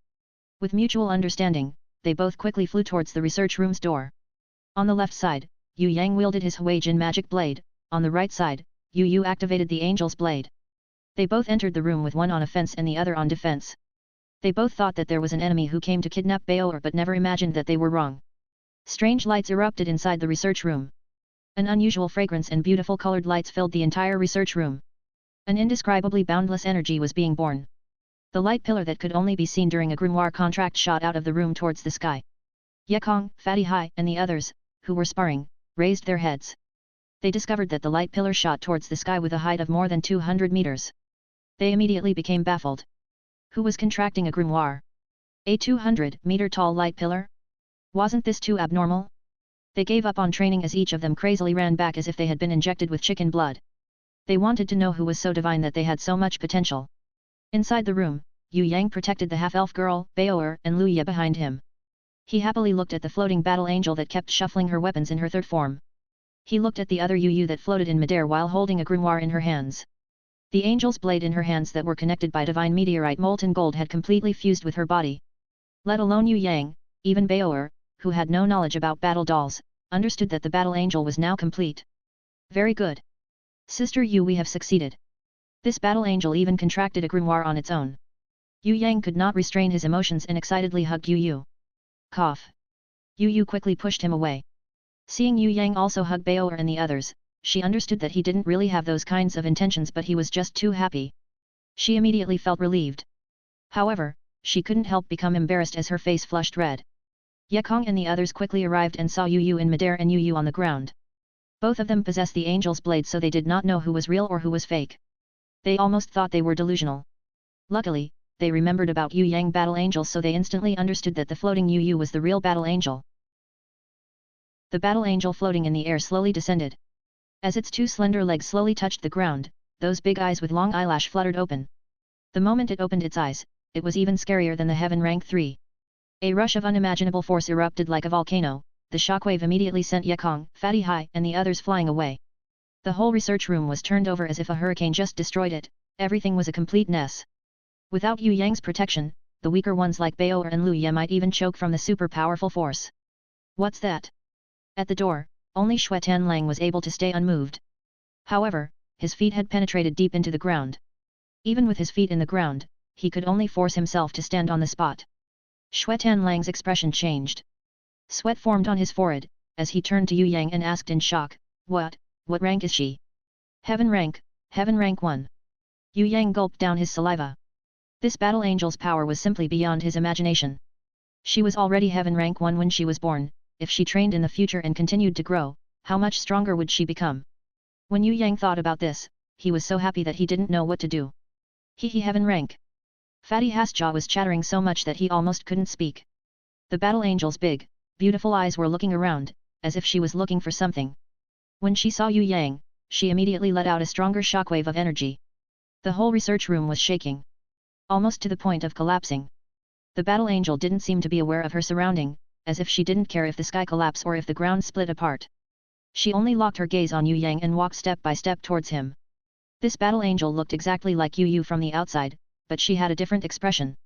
With mutual understanding, they both quickly flew towards the research room's door. On the left side, Yue Yang wielded his Huijin magic blade. On the right side, Yu activated the angel's blade. They both entered the room with one on offense and the other on defense. They both thought that there was an enemy who came to kidnap Baoer, but never imagined that they were wrong. Strange lights erupted inside the research room. An unusual fragrance and beautiful colored lights filled the entire research room. An indescribably boundless energy was being born. The light pillar that could only be seen during a grimoire contract shot out of the room towards the sky. Yekong, Fatty Hai, and the others, who were sparring, raised their heads. They discovered that the light pillar shot towards the sky with a height of more than 200 meters. They immediately became baffled. Who was contracting a grimoire? A 200-meter-tall light pillar? Wasn't this too abnormal? They gave up on training as each of them crazily ran back as if they had been injected with chicken blood. They wanted to know who was so divine that they had so much potential. Inside the room, Yue Yang protected the half-elf girl, Baoer, and Lu Ye behind him. He happily looked at the floating battle angel that kept shuffling her weapons in her third form. He looked at the other Yu that floated in midair while holding a grimoire in her hands. The angel's blade in her hands that were connected by divine meteorite molten gold had completely fused with her body. Let alone Yue Yang, even Baoer, who had no knowledge about battle dolls, understood that the battle angel was now complete. Very good. Sister Yu, we have succeeded. This battle angel even contracted a grimoire on its own. Yue Yang could not restrain his emotions and excitedly hugged Yu. Cough. Yu quickly pushed him away. Seeing Yue Yang also hug Baoer and the others, she understood that he didn't really have those kinds of intentions, but he was just too happy. She immediately felt relieved. However, she couldn't help become embarrassed as her face flushed red. Yekong and the others quickly arrived and saw Yu in midair and Yu on the ground. Both of them possessed the angel's blade, so they did not know who was real or who was fake. They almost thought they were delusional. Luckily, they remembered about Yue Yang battle angel, so they instantly understood that the floating Yu was the real battle angel. The battle angel floating in the air slowly descended. As its two slender legs slowly touched the ground, those big eyes with long eyelash fluttered open. The moment it opened its eyes, it was even scarier than the Heaven Rank 3. A rush of unimaginable force erupted like a volcano. The shockwave immediately sent Ye Kong, Fatty Hai, and the others flying away. The whole research room was turned over as if a hurricane just destroyed it. Everything was a complete mess. Without Yue Yang's protection, the weaker ones like Baoer and Lu Ye might even choke from the super powerful force. What's that? At the door, only Shui Tanlang was able to stay unmoved. However, his feet had penetrated deep into the ground. Even with his feet in the ground, he could only force himself to stand on the spot. Shui Tanlang's expression changed. Sweat formed on his forehead, as he turned to Yue Yang and asked in shock, What rank is she? Heaven rank 1. Yue Yang gulped down his saliva. This battle angel's power was simply beyond his imagination. She was already Heaven rank 1 when she was born. If she trained in the future and continued to grow, how much stronger would she become? When Yue Yang thought about this, he was so happy that he didn't know what to do. He Heaven rank. Fatty Hai's jaw was chattering so much that he almost couldn't speak. The battle angel's big, beautiful eyes were looking around, as if she was looking for something. When she saw Yue Yang, she immediately let out a stronger shockwave of energy. The whole research room was shaking. Almost to the point of collapsing. The battle angel didn't seem to be aware of her surrounding, as if she didn't care if the sky collapsed or if the ground split apart. She only locked her gaze on Yue Yang and walked step by step towards him. This battle angel looked exactly like Yu Yu from the outside, but she had a different expression.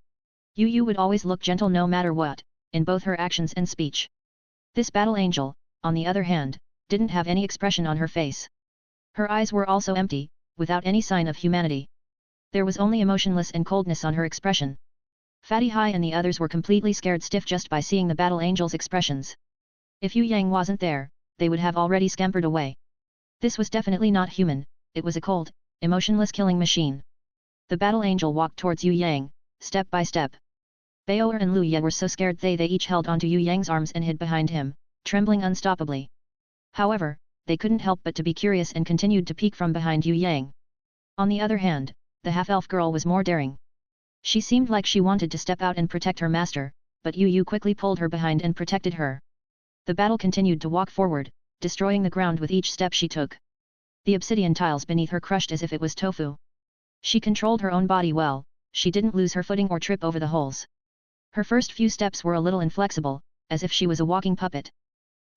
Yu Yu would always look gentle no matter what, in both her actions and speech. This battle angel, on the other hand, didn't have any expression on her face. Her eyes were also empty, without any sign of humanity. There was only emotionless and coldness on her expression. Fatty Hai and the others were completely scared stiff just by seeing the battle angel's expressions. If Yue Yang wasn't there, they would have already scampered away. This was definitely not human, it was a cold, emotionless killing machine. The battle angel walked towards Yue Yang, step by step. Baoer and Lu Ye were so scared they each held onto Yue Yang's arms and hid behind him, trembling unstoppably. However, they couldn't help but to be curious and continued to peek from behind Yue Yang. On the other hand, the half-elf girl was more daring. She seemed like she wanted to step out and protect her master, but Yu Yu quickly pulled her behind and protected her. The battle continued to walk forward, destroying the ground with each step she took. The obsidian tiles beneath her crushed as if it was tofu. She controlled her own body well, she didn't lose her footing or trip over the holes. Her first few steps were a little inflexible, as if she was a walking puppet.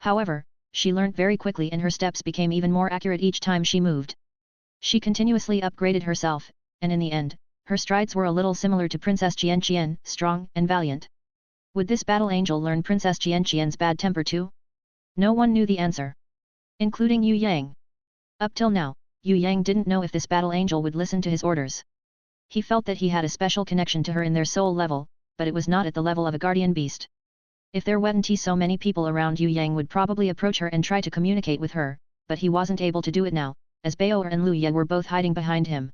However, she learnt very quickly and her steps became even more accurate each time she moved. She continuously upgraded herself, and in the end, her strides were a little similar to Princess Xian, strong and valiant. Would this battle angel learn Princess Xian's bad temper too? No one knew the answer. Including Yue Yang. Up till now, Yue Yang didn't know if this battle angel would listen to his orders. He felt that he had a special connection to her in their soul level, but it was not at the level of a guardian beast. If there weren't so many people around, Yue Yang would probably approach her and try to communicate with her, but he wasn't able to do it now, as Baoer and Lu Ye were both hiding behind him.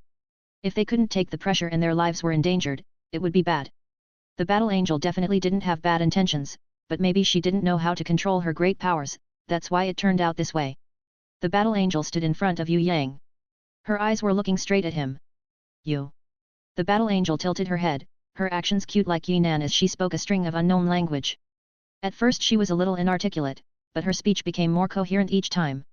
If they couldn't take the pressure and their lives were endangered, it would be bad. The battle angel definitely didn't have bad intentions, but maybe she didn't know how to control her great powers, that's why it turned out this way. The battle angel stood in front of Yue Yang. Her eyes were looking straight at him. You. The battle angel tilted her head, her actions cute like Yinan as she spoke a string of unknown language. At first she was a little inarticulate, but her speech became more coherent each time.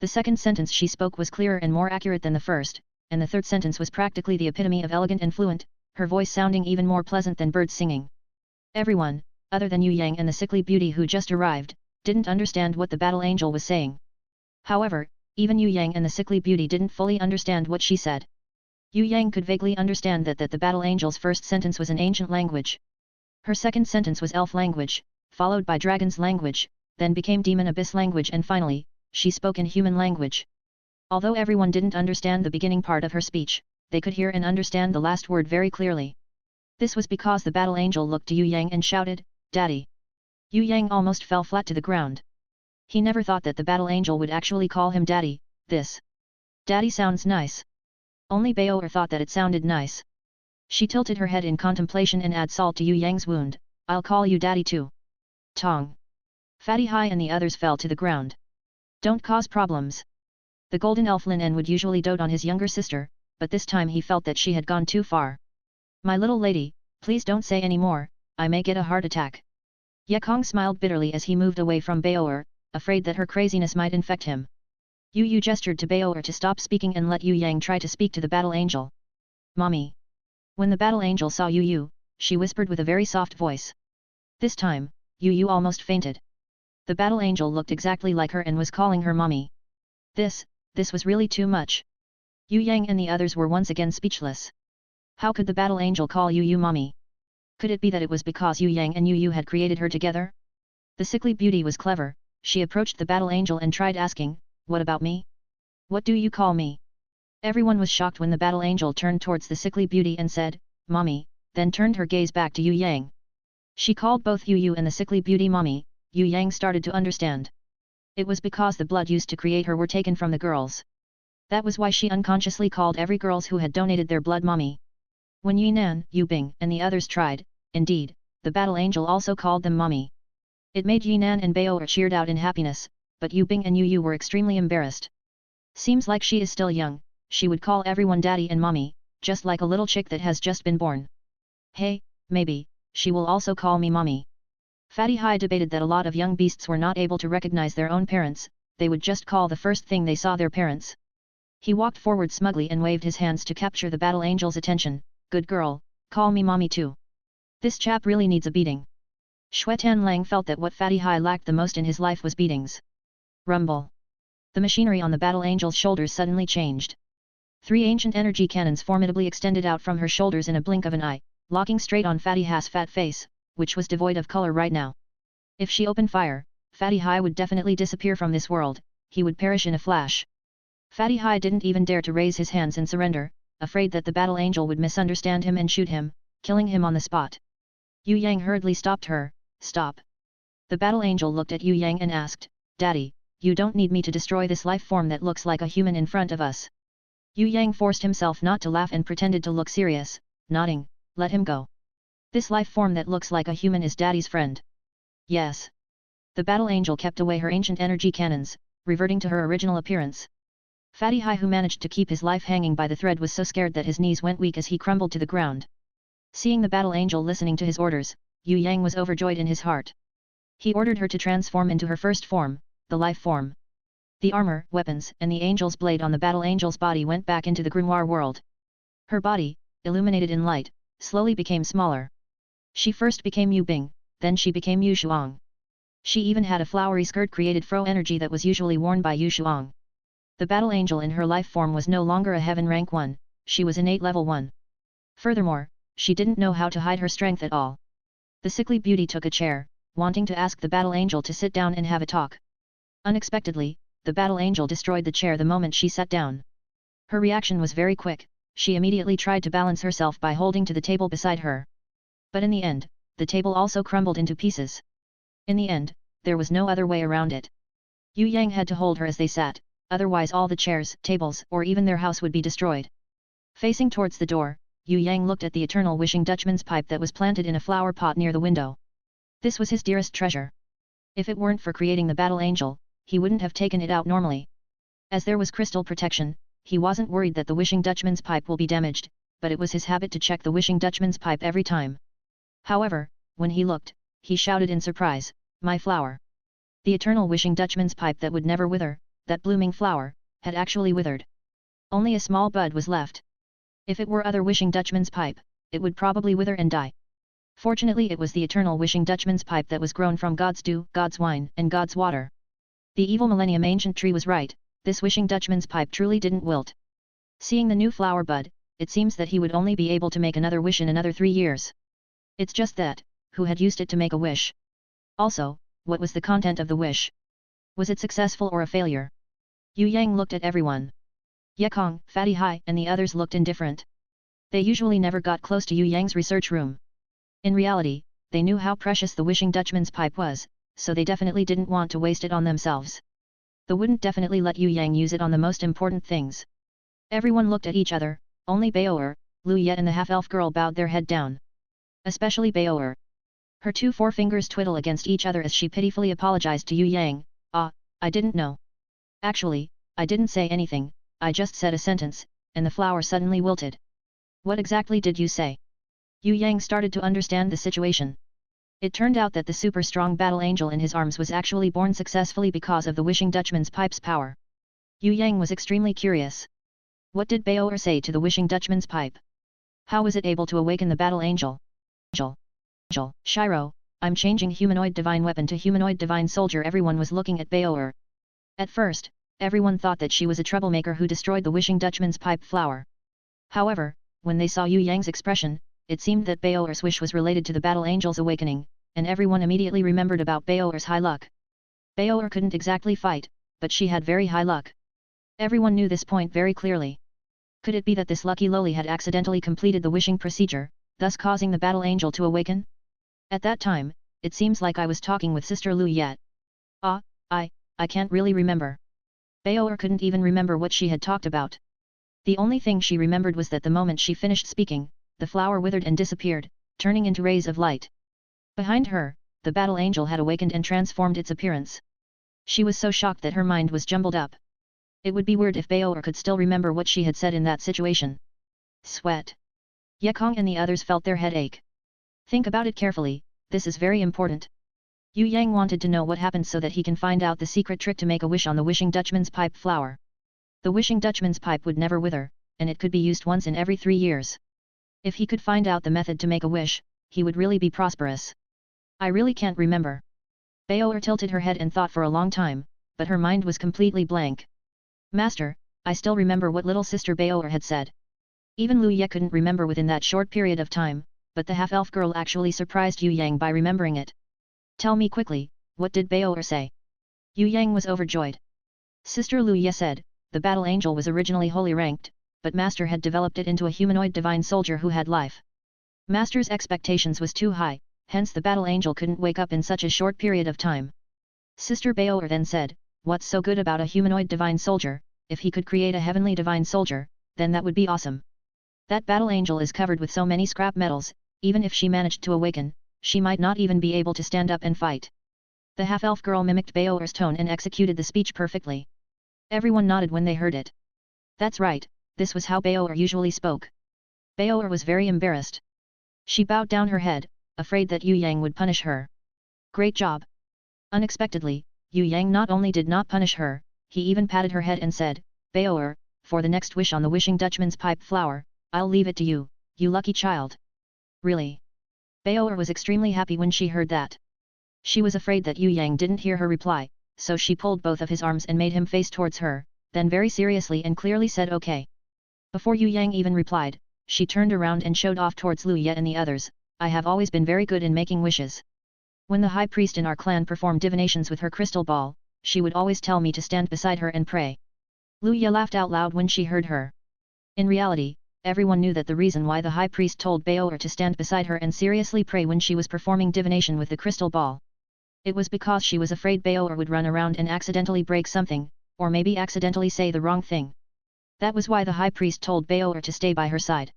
The second sentence she spoke was clearer and more accurate than the first, and the third sentence was practically the epitome of elegant and fluent, her voice sounding even more pleasant than birds singing. Everyone, other than Yue Yang and the sickly beauty who just arrived, didn't understand what the battle angel was saying. However, even Yue Yang and the sickly beauty didn't fully understand what she said. Yue Yang could vaguely understand that the battle angel's first sentence was an ancient language. Her second sentence was elf language, followed by dragon's language, then became demon abyss language and finally, she spoke in human language. Although everyone didn't understand the beginning part of her speech, they could hear and understand the last word very clearly. This was because the battle angel looked to Yue Yang and shouted, "Daddy!" Yue Yang almost fell flat to the ground. He never thought that the battle angel would actually call him daddy. This daddy sounds nice. Only Baoer thought that it sounded nice. She tilted her head in contemplation and added salt to Yue Yang's wound. "I'll call you daddy too." Tong. Fatty Hai and the others fell to the ground. Don't cause problems. The golden elf Lin En would usually dote on his younger sister, but this time he felt that she had gone too far. "My little lady, please don't say any more, I may get a heart attack." Ye Kong smiled bitterly as he moved away from Baoer, afraid that her craziness might infect him. Yu gestured to Bao'er to stop speaking and let Yue Yang try to speak to the battle angel. Mommy. When the battle angel saw Yu, she whispered with a very soft voice. This time, Yu almost fainted. The battle angel looked exactly like her and was calling her mommy. This was really too much. Yue Yang and the others were once again speechless. How could the battle angel call Yu mommy? Could it be that it was because Yue Yang and Yu had created her together? The sickly beauty was clever. She approached the battle angel and tried asking, "What about me? What do you call me?" Everyone was shocked when the battle angel turned towards the sickly beauty and said, "Mommy," then turned her gaze back to Yue Yang. She called both Yu and the sickly beauty mommy. Yue Yang started to understand. It was because the blood used to create her were taken from the girls. That was why she unconsciously called every girls who had donated their blood mommy. When Yinan, Yu Bing, and the others tried, indeed, the battle angel also called them mommy. It made Yinan and Bao'er cheered out in happiness, but Yu Bing and Yu were extremely embarrassed. Seems like she is still young, she would call everyone daddy and mommy, just like a little chick that has just been born. Hey, maybe, she will also call me mommy. Fatty Hai debated that a lot of young beasts were not able to recognize their own parents, they would just call the first thing they saw their parents. He walked forward smugly and waved his hands to capture the battle angel's attention. Good girl, call me mommy too. This chap really needs a beating. Xue Tanlang felt that what Fatty Hai lacked the most in his life was beatings. Rumble. The machinery on the battle angel's shoulders suddenly changed. 3 ancient energy cannons formidably extended out from her shoulders in a blink of an eye, locking straight on Fatty Hai's fat face, which was devoid of color right now. If she opened fire, Fatty Hai would definitely disappear from this world, he would perish in a flash. Fatty Hai didn't even dare to raise his hands and surrender, afraid that the battle angel would misunderstand him and shoot him, killing him on the spot. Yue Yang hurriedly stopped her. Stop. The battle angel looked at Yue Yang and asked, Daddy, you don't need me to destroy this life form that looks like a human in front of us. Yue Yang forced himself not to laugh and pretended to look serious, nodding, let him go. This life form that looks like a human is Daddy's friend. Yes. The battle angel kept away her ancient energy cannons, reverting to her original appearance. Fatty Hai, who managed to keep his life hanging by the thread, was so scared that his knees went weak as he crumbled to the ground. Seeing the battle angel listening to his orders, Yue Yang was overjoyed in his heart. He ordered her to transform into her first form, the life form. The armor, weapons, and the angel's blade on the battle angel's body went back into the grimoire world. Her body, illuminated in light, slowly became smaller. She first became Yu Bing, then she became Yu Shuang. She even had a flowery skirt created fro energy that was usually worn by Yu Shuang. The battle angel in her life form was no longer a heaven rank 1, she was innate level 1. Furthermore, she didn't know how to hide her strength at all. The sickly beauty took a chair, wanting to ask the battle angel to sit down and have a talk. Unexpectedly, the battle angel destroyed the chair the moment she sat down. Her reaction was very quick, she immediately tried to balance herself by holding to the table beside her. But in the end, the table also crumbled into pieces. In the end, there was no other way around it. Yue Yang had to hold her as they sat, otherwise all the chairs, tables, or even their house would be destroyed. Facing towards the door, Yue Yang looked at the eternal wishing Dutchman's pipe that was planted in a flower pot near the window. This was his dearest treasure. If it weren't for creating the battle angel, he wouldn't have taken it out normally. As there was crystal protection, he wasn't worried that the wishing Dutchman's pipe will be damaged, but it was his habit to check the wishing Dutchman's pipe every time. However, when he looked, he shouted in surprise, "My flower!" The eternal wishing Dutchman's pipe that would never wither, that blooming flower, had actually withered. Only a small bud was left. If it were other wishing Dutchman's pipe, it would probably wither and die. Fortunately, it was the eternal wishing Dutchman's pipe that was grown from God's dew, God's wine, and God's water. The evil millennium ancient tree was right, this wishing Dutchman's pipe truly didn't wilt. Seeing the new flower bud, it seems that he would only be able to make another wish in another 3 years. It's just that, who had used it to make a wish? Also, what was the content of the wish? Was it successful or a failure? Yue Yang looked at everyone. Ye Kong, Fatty Hai, and the others looked indifferent. They usually never got close to Yue Yang's research room. In reality, they knew how precious the wishing Dutchman's pipe was, so they definitely didn't want to waste it on themselves. They wouldn't definitely let Yue Yang use it on the most important things. Everyone looked at each other, only Bao'er, Lu Ye and the half-elf girl bowed their head down. Especially Bao'er. Her 2 forefingers twiddle against each other as she pitifully apologized to Yue Yang. I didn't know. Actually, I didn't say anything, I just said a sentence, and the flower suddenly wilted. What exactly did you say? Yue Yang started to understand the situation. It turned out that the super strong battle angel in his arms was actually born successfully because of the Wishing Dutchman's pipe's power. Yue Yang was extremely curious. What did Bao'er say to the Wishing Dutchman's pipe? How was it able to awaken the battle angel? Shiro, I'm changing humanoid divine weapon to humanoid divine soldier. Everyone was looking at Bao'er. At first, everyone thought that she was a troublemaker who destroyed the Wishing Dutchman's pipe flower. However, when they saw Yue Yang's expression, it seemed that Bao'er's wish was related to the battle angel's awakening, and everyone immediately remembered about Bao'er's high luck. Bao'er couldn't exactly fight, but she had very high luck. Everyone knew this point very clearly. Could it be that this lucky loli had accidentally completed the wishing procedure, thus causing the battle angel to awaken? At that time, it seems like I was talking with Sister Lu yet. I can't really remember. Bao'er couldn't even remember what she had talked about. The only thing she remembered was that the moment she finished speaking, the flower withered and disappeared, turning into rays of light. Behind her, the battle angel had awakened and transformed its appearance. She was so shocked that her mind was jumbled up. It would be weird if Bao'er could still remember what she had said in that situation. Sweat. Ye Kong and the others felt their head ache. Think about it carefully, this is very important. Yue Yang wanted to know what happened so that he can find out the secret trick to make a wish on the Wishing Dutchman's pipe flower. The Wishing Dutchman's pipe would never wither, and it could be used once in every 3 years. If he could find out the method to make a wish, he would really be prosperous. I really can't remember. Bao'er tilted her head and thought for a long time, but her mind was completely blank. Master, I still remember what little sister Bao'er had said. Even Lu Ye couldn't remember within that short period of time, but the half-elf girl actually surprised Yue Yang by remembering it. Tell me quickly, what did Bao'er say? Yue Yang was overjoyed. Sister Lu Ye said, the battle angel was originally holy ranked, but Master had developed it into a humanoid divine soldier who had life. Master's expectations was too high, hence the battle angel couldn't wake up in such a short period of time. Sister Bao'er then said, what's so good about a humanoid divine soldier? If he could create a heavenly divine soldier, then that would be awesome. That battle angel is covered with so many scrap metals, even if she managed to awaken, she might not even be able to stand up and fight. The half-elf girl mimicked Bao'er's tone and executed the speech perfectly. Everyone nodded when they heard it. That's right, this was how Bao'er usually spoke. Bao'er was very embarrassed. She bowed down her head, afraid that Yue Yang would punish her. Great job. Unexpectedly, Yue Yang not only did not punish her, he even patted her head and said, Bao'er, for the next wish on the Wishing Dutchman's pipe flower, I'll leave it to you, you lucky child. Really? Bao'er was extremely happy when she heard that. She was afraid that Yue Yang didn't hear her reply, so she pulled both of his arms and made him face towards her, then very seriously and clearly said okay. Before Yue Yang even replied, she turned around and showed off towards Lu Ye and the others, I have always been very good in making wishes. When the high priest in our clan performed divinations with her crystal ball, she would always tell me to stand beside her and pray. Lu Ye laughed out loud when she heard her. In reality, everyone knew that the reason why the high priest told Bao'er to stand beside her and seriously pray when she was performing divination with the crystal ball. It was because she was afraid Bao'er would run around and accidentally break something, or maybe accidentally say the wrong thing. That was why the high priest told Bao'er to stay by her side.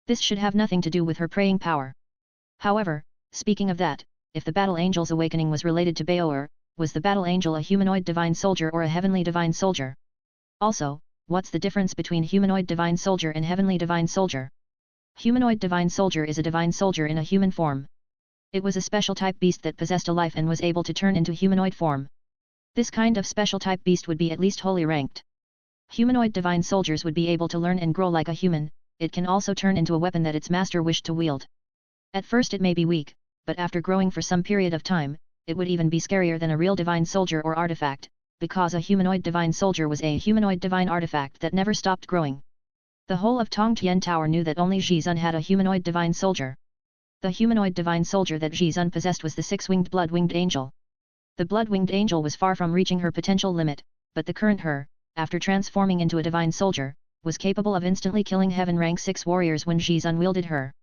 This should have nothing to do with her praying power. However, speaking of that, if the battle angel's awakening was related to Bao'er, was the battle angel a humanoid divine soldier or a heavenly divine soldier? Also, what's the difference between humanoid divine soldier and heavenly divine soldier? Humanoid divine soldier is a divine soldier in a human form. It was a special type beast that possessed a life and was able to turn into humanoid form. This kind of special type beast would be at least holy ranked. Humanoid divine soldiers would be able to learn and grow like a human, it can also turn into a weapon that its master wished to wield. At first it may be weak, but after growing for some period of time, it would even be scarier than a real divine soldier or artifact, because a humanoid divine soldier was a humanoid divine artifact that never stopped growing. The whole of Tongtian Tower knew that only Xizun had a humanoid divine soldier. The humanoid divine soldier that Xizun possessed was the six-winged blood-winged angel. The blood-winged angel was far from reaching her potential limit, but the current her, after transforming into a divine soldier, was capable of instantly killing heaven rank 6 warriors when Xizun wielded her.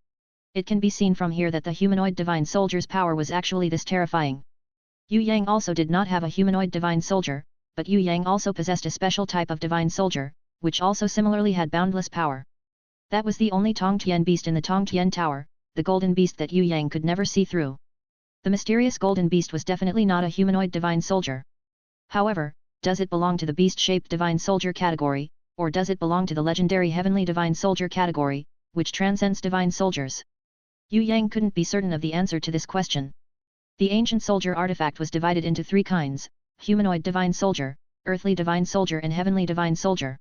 It can be seen from here that the humanoid divine soldier's power was actually this terrifying. Yue Yang also did not have a humanoid divine soldier, but Yue Yang also possessed a special type of divine soldier, which also similarly had boundless power. That was the only Tongtian beast in the Tongtian Tower, the golden beast that Yue Yang could never see through. The mysterious golden beast was definitely not a humanoid divine soldier. However, does it belong to the beast-shaped divine soldier category, or does it belong to the legendary heavenly divine soldier category, which transcends divine soldiers? Yue Yang couldn't be certain of the answer to this question, The ancient soldier artifact was divided into three kinds: humanoid divine soldier, earthly divine soldier and heavenly divine soldier.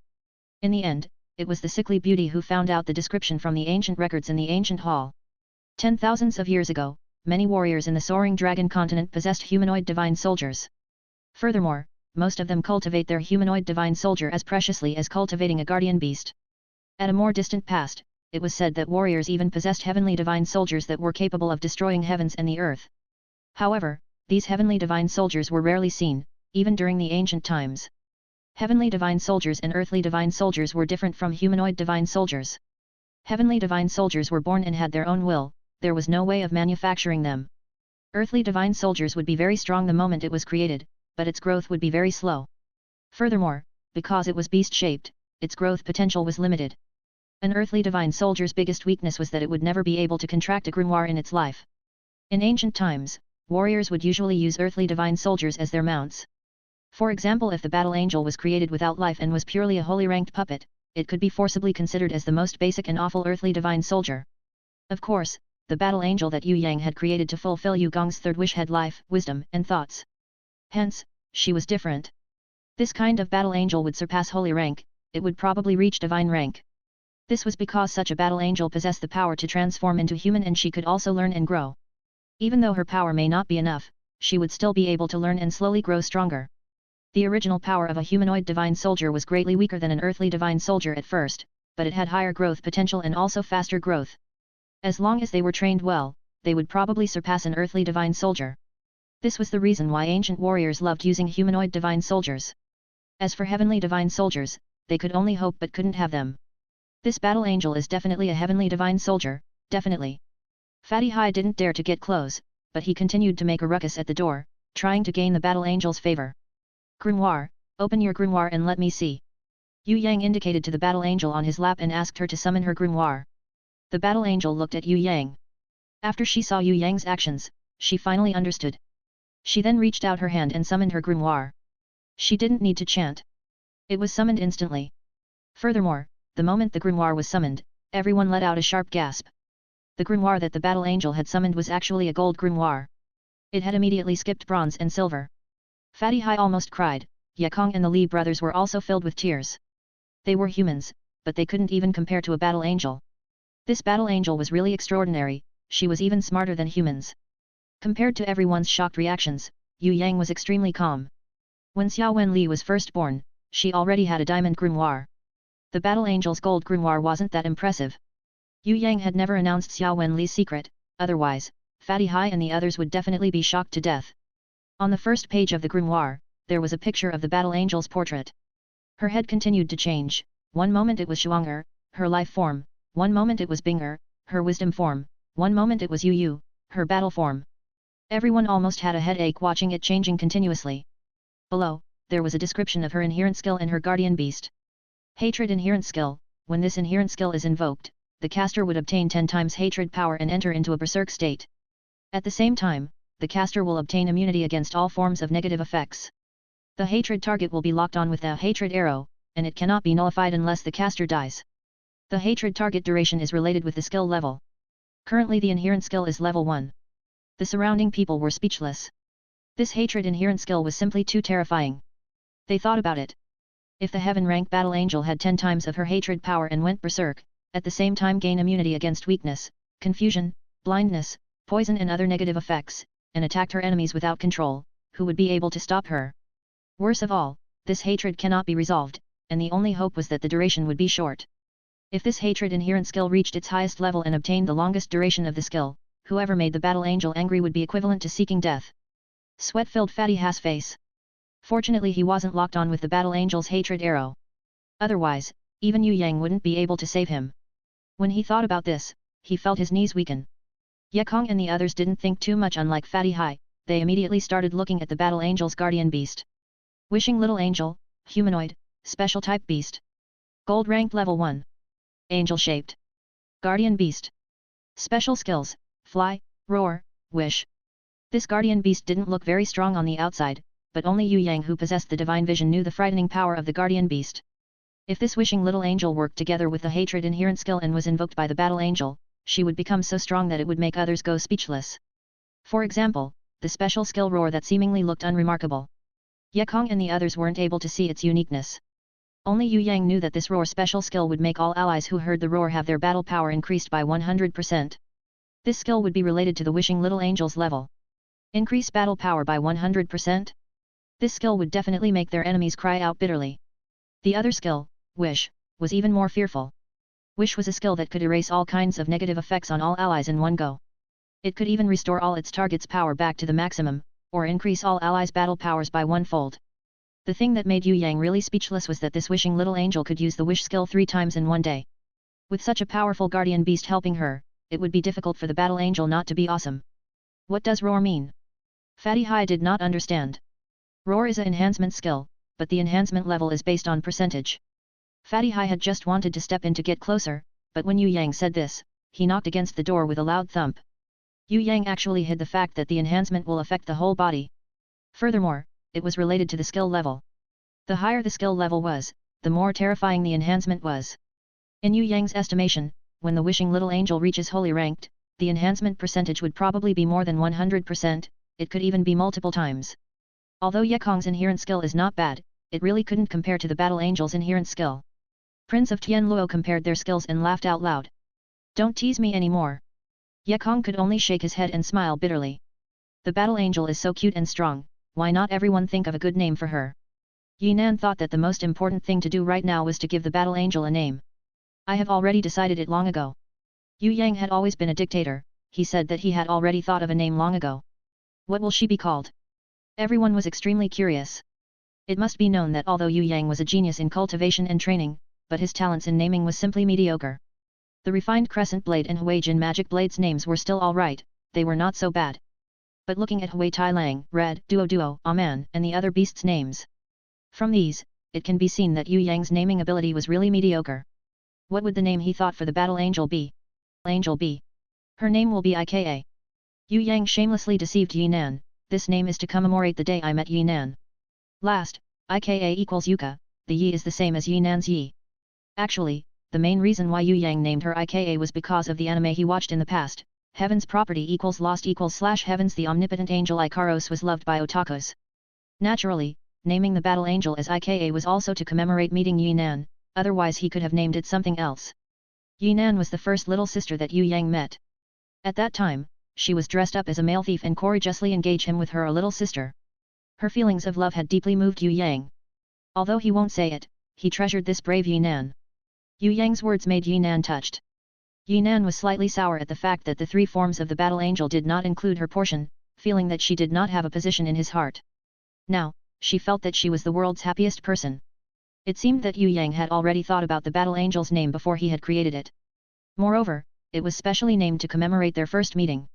In the end, it was the sickly beauty who found out the description from the ancient records in the ancient hall. 10,000s of years ago, many warriors in the Soaring Dragon Continent possessed humanoid divine soldiers. Furthermore, most of them cultivate their humanoid divine soldier as preciously as cultivating a guardian beast. At a more distant past, it was said that warriors even possessed heavenly divine soldiers that were capable of destroying heavens and the earth. However, these heavenly divine soldiers were rarely seen, even during the ancient times. Heavenly divine soldiers and earthly divine soldiers were different from humanoid divine soldiers. Heavenly divine soldiers were born and had their own will, there was no way of manufacturing them. Earthly divine soldiers would be very strong the moment it was created, but its growth would be very slow. Furthermore, because it was beast-shaped, its growth potential was limited. An earthly divine soldier's biggest weakness was that it would never be able to contract a grimoire in its life. In ancient times, warriors would usually use earthly divine soldiers as their mounts. For example, if the battle angel was created without life and was purely a holy ranked puppet, it could be forcibly considered as the most basic and awful earthly divine soldier. Of course, the battle angel that Yue Yang had created to fulfill Yu Gong's third wish had life, wisdom, and thoughts. Hence, she was different. This kind of battle angel would surpass holy rank, it would probably reach divine rank. This was because such a battle angel possessed the power to transform into human, and she could also learn and grow. Even though her power may not be enough, she would still be able to learn and slowly grow stronger. The original power of a humanoid divine soldier was greatly weaker than an earthly divine soldier at first, but it had higher growth potential and also faster growth. As long as they were trained well, they would probably surpass an earthly divine soldier. This was the reason why ancient warriors loved using humanoid divine soldiers. As for heavenly divine soldiers, they could only hope but couldn't have them. This battle angel is definitely a heavenly divine soldier, definitely. Fatty Hai didn't dare to get close, but he continued to make a ruckus at the door, trying to gain the battle angel's favor. Grimoire, open your grimoire and let me see. Yue Yang indicated to the battle angel on his lap and asked her to summon her grimoire. The battle angel looked at Yue Yang. After she saw Yue Yang's actions, she finally understood. She then reached out her hand and summoned her grimoire. She didn't need to chant. It was summoned instantly. Furthermore, the moment the grimoire was summoned, everyone let out a sharp gasp. The grimoire that the battle angel had summoned was actually a gold grimoire. It had immediately skipped bronze and silver. Fatty Hai almost cried. Ye Kong and the Li brothers were also filled with tears. They were humans, but they couldn't even compare to a battle angel. This battle angel was really extraordinary, she was even smarter than humans. Compared to everyone's shocked reactions, Yue Yang was extremely calm. When Xia Wen Li was first born, she already had a diamond grimoire. The battle angel's gold grimoire wasn't that impressive. Yue Yang had never announced Xia Wen Li's secret, otherwise, Fatty Hai and the others would definitely be shocked to death. On the first page of the grimoire, there was a picture of the battle angel's portrait. Her head continued to change, one moment it was Shuang, her life form, one moment it was Bing, her wisdom form, one moment it was Yu, her battle form. Everyone almost had a headache watching it changing continuously. Below, there was a description of her inherent skill and her guardian beast. Hatred inherent skill. When this inherent skill is invoked, the caster would obtain 10 times hatred power and enter into a berserk state. At the same time, the caster will obtain immunity against all forms of negative effects. The hatred target will be locked on with the hatred arrow, and it cannot be nullified unless the caster dies. The hatred target duration is related with the skill level. Currently the inherent skill is level 1. The surrounding people were speechless. This hatred inherent skill was simply too terrifying. They thought about it. If the heaven rank battle angel had 10 times of her hatred power and went berserk, at the same time gain immunity against weakness, confusion, blindness, poison and other negative effects, and attacked her enemies without control, who would be able to stop her? Worse of all, this hatred cannot be resolved, and the only hope was that the duration would be short. If this hatred inherent skill reached its highest level and obtained the longest duration of the skill, whoever made the battle angel angry would be equivalent to seeking death. Sweat filled Fatty Hai's face. Fortunately he wasn't locked on with the battle angel's hatred arrow. Otherwise, even Yue Yang wouldn't be able to save him. When he thought about this, he felt his knees weaken. Ye Kong and the others didn't think too much. Unlike Fatty Hai, they immediately started looking at the battle angel's guardian beast. Wishing little angel, humanoid, special type beast. Gold ranked level 1. Angel shaped. Guardian beast. Special skills, fly, roar, wish. This guardian beast didn't look very strong on the outside, but only Yue Yang who possessed the divine vision knew the frightening power of the guardian beast. If this wishing little angel worked together with the hatred inherent skill and was invoked by the battle angel, she would become so strong that it would make others go speechless. For example, the special skill roar that seemingly looked unremarkable. Ye Kong and the others weren't able to see its uniqueness. Only Yue Yang knew that this roar special skill would make all allies who heard the roar have their battle power increased by 100%. This skill would be related to the Wishing Little Angel's level. Increase battle power by 100%? This skill would definitely make their enemies cry out bitterly. The other skill, Wish, was even more fearful. Wish was a skill that could erase all kinds of negative effects on all allies in one go. It could even restore all its target's power back to the maximum, or increase all allies' battle powers by one-fold. The thing that made Yue Yang really speechless was that this Wishing Little Angel could use the Wish skill 3 times in one day. With such a powerful guardian beast helping her, it would be difficult for the Battle Angel not to be awesome. What does roar mean? Fatty Hai did not understand. Roar is an enhancement skill, but the enhancement level is based on percentage. Fatty Hai had just wanted to step in to get closer, but when Yue Yang said this, he knocked against the door with a loud thump. Yue Yang actually hid the fact that the enhancement will affect the whole body. Furthermore, it was related to the skill level. The higher the skill level was, the more terrifying the enhancement was. In Yue Yang's estimation, when the Wishing Little Angel reaches Holy Ranked, the enhancement percentage would probably be more than 100%, it could even be multiple times. Although Ye Kong's inherent skill is not bad, it really couldn't compare to the Battle Angel's inherent skill. Prince of Tianluo compared their skills and laughed out loud. Don't tease me anymore. Ye Kong could only shake his head and smile bitterly. The Battle Angel is so cute and strong, why not everyone think of a good name for her? Yinan thought that the most important thing to do right now was to give the Battle Angel a name. I have already decided it long ago. Yue Yang had always been a dictator, he said that he had already thought of a name long ago. What will she be called? Everyone was extremely curious. It must be known that although Yue Yang was a genius in cultivation and training, but his talents in naming was simply mediocre. The refined Crescent Blade and Hui Jin Magic Blade's names were still alright, they were not so bad. But looking at Hui Tai Lang, Red, Duo, Aman, and the other beasts' names. From these, it can be seen that Yue Yang's naming ability was really mediocre. What would the name he thought for the Battle Angel be? Angel B. Her name will be Ika. Yue Yang shamelessly deceived Yinan, this name is to commemorate the day I met Yinan. Last, Ika equals Yuka, the Yi is the same as Yinan's Yi. Actually, the main reason why Yue Yang named her Ika was because of the anime he watched in the past, Heaven's Property equals Lost equals / Heavens. The omnipotent angel Ikaros was loved by otakus. Naturally, naming the Battle Angel as Ika was also to commemorate meeting Yinan, otherwise he could have named it something else. Yinan was the first little sister that Yue Yang met. At that time, she was dressed up as a male thief and courageously engaged him with her a little sister. Her feelings of love had deeply moved Yue Yang. Although he won't say it, he treasured this brave Yinan. Yue Yang's words made Yinan touched. Yinan was slightly sour at the fact that the 3 forms of the Battle Angel did not include her portion, feeling that she did not have a position in his heart. Now, she felt that she was the world's happiest person. It seemed that Yue Yang had already thought about the Battle Angel's name before he had created it. Moreover, it was specially named to commemorate their first meeting.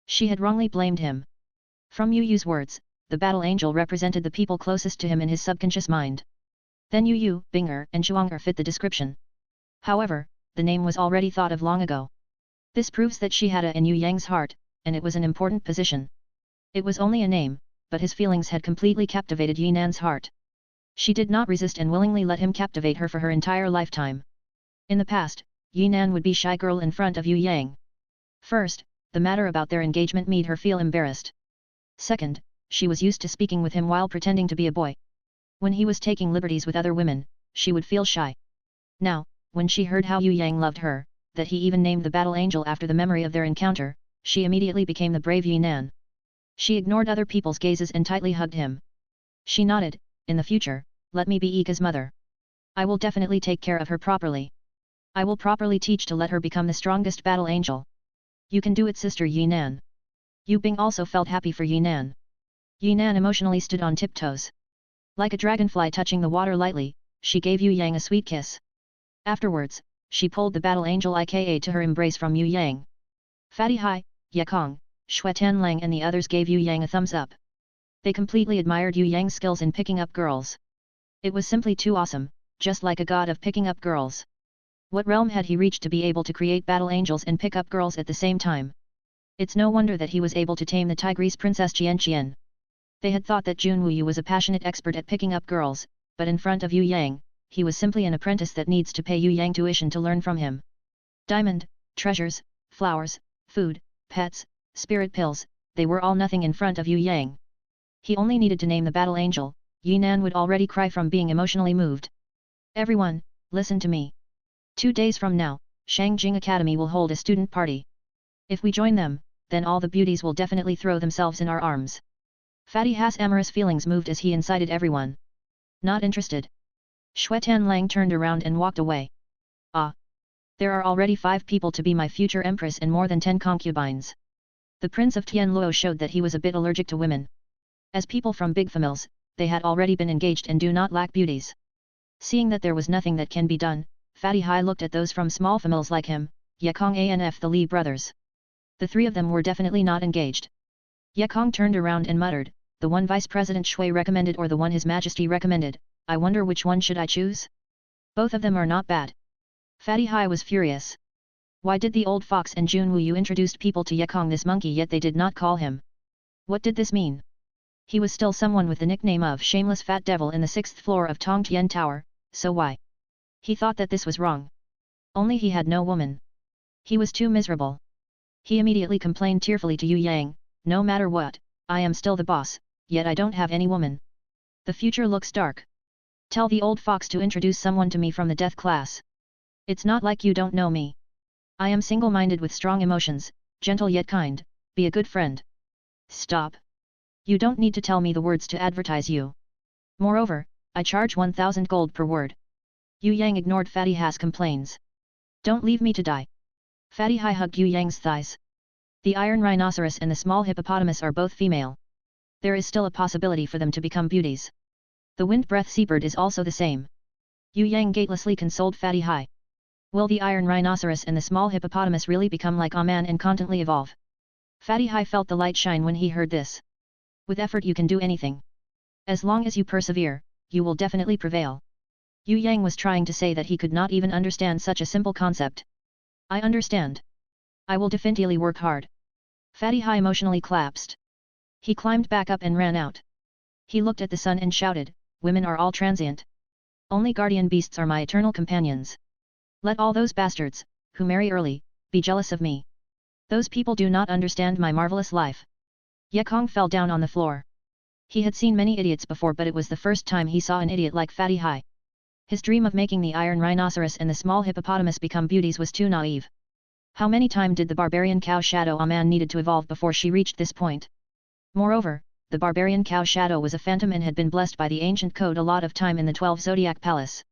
She had wrongly blamed him. From Yu's words, the Battle Angel represented the people closest to him in his subconscious mind. Then Yu, Bing'er, and Zhuang'er fit the description. However, the name was already thought of long ago. This proves that she had a in Yue Yang's heart, and it was an important position. It was only a name, but his feelings had completely captivated Yinan's heart. She did not resist and willingly let him captivate her for her entire lifetime. In the past, Yinan would be shy girl in front of Yue Yang. First, the matter about their engagement made her feel embarrassed. Second, she was used to speaking with him while pretending to be a boy. When he was taking liberties with other women, she would feel shy. Now, when she heard how Yue Yang loved her, that he even named the Battle Angel after the memory of their encounter, she immediately became the brave Yinan. She ignored other people's gazes and tightly hugged him. She nodded, in the future, let me be Ika's mother. I will definitely take care of her properly. I will properly teach to let her become the strongest Battle Angel. You can do it, sister Yinan. Yu Bing also felt happy for Yinan. Yinan emotionally stood on tiptoes. Like a dragonfly touching the water lightly, she gave Yue Yang a sweet kiss. Afterwards, she pulled the Battle Angel Ika to her embrace from Yue Yang. Fatty Hai, Ye Kong, Xuetan Lang and the others gave Yue Yang a thumbs up. They completely admired Yue Yang's skills in picking up girls. It was simply too awesome, just like a god of picking up girls. What realm had he reached to be able to create battle angels and pick up girls at the same time? It's no wonder that he was able to tame the Tigrese princess Xian. They had thought that Jun Wuyu was a passionate expert at picking up girls, but in front of Yue Yang, he was simply an apprentice that needs to pay Yue Yang tuition to learn from him. Diamond, treasures, flowers, food, pets, spirit pills, they were all nothing in front of Yue Yang. He only needed to name the battle angel, Yinan would already cry from being emotionally moved. Everyone, listen to me. 2 days from now, Shangjing Academy will hold a student party. If we join them, then all the beauties will definitely throw themselves in our arms. Fatty Ha's amorous feelings moved as he incited everyone. Not interested. Xuetan Lang turned around and walked away. Ah! There are already 5 people to be my future empress and more than 10 concubines. The Prince of Tianluo showed that he was a bit allergic to women. As people from big families, they had already been engaged and do not lack beauties. Seeing that there was nothing that can be done, Fatty Hai looked at those from small families like him, Yekong and the Li brothers. The 3 of them were definitely not engaged. Yekong turned around and muttered, the one Vice President Shui recommended or the one His Majesty recommended, I wonder which one should I choose? Both of them are not bad. Fatty Hai was furious. Why did the old fox and Junwu Yu introduced people to Yekong this monkey yet they did not call him? What did this mean? He was still someone with the nickname of Shameless Fat Devil in the 6th floor of Tongtian Tower, so why? He thought that this was wrong. Only he had no woman. He was too miserable. He immediately complained tearfully to Yue Yang, no matter what, I am still the boss, yet I don't have any woman. The future looks dark. Tell the old fox to introduce someone to me from the death class. It's not like you don't know me. I am single-minded with strong emotions, gentle yet kind, be a good friend. Stop. You don't need to tell me the words to advertise you. Moreover, I charge 1,000 gold per word. Yue Yang ignored Fatty Hai's complaints. Don't leave me to die. Fatty Hai hugged Yue Yang's thighs. The iron rhinoceros and the small hippopotamus are both female. There is still a possibility for them to become beauties. The wind breath seabird is also the same. Yue Yang gatelessly consoled Fatty Hai. Will the iron rhinoceros and the small hippopotamus really become like a man and constantly evolve? Fatty Hai felt the light shine when he heard this. With effort you can do anything. As long as you persevere, you will definitely prevail. Yue Yang was trying to say that he could not even understand such a simple concept. I understand. I will definitely work hard. Fatty Hai emotionally collapsed. He climbed back up and ran out. He looked at the sun and shouted, women are all transient. Only guardian beasts are my eternal companions. Let all those bastards, who marry early, be jealous of me. Those people do not understand my marvelous life. Yekong fell down on the floor. He had seen many idiots before but it was the first time he saw an idiot like Fatty Hai. His dream of making the iron rhinoceros and the small hippopotamus become beauties was too naive. How many times did the barbarian cow shadow a man needed to evolve before she reached this point? Moreover, the barbarian cow shadow was a phantom and had been blessed by the ancient code a lot of time in the 12 Zodiac Palace.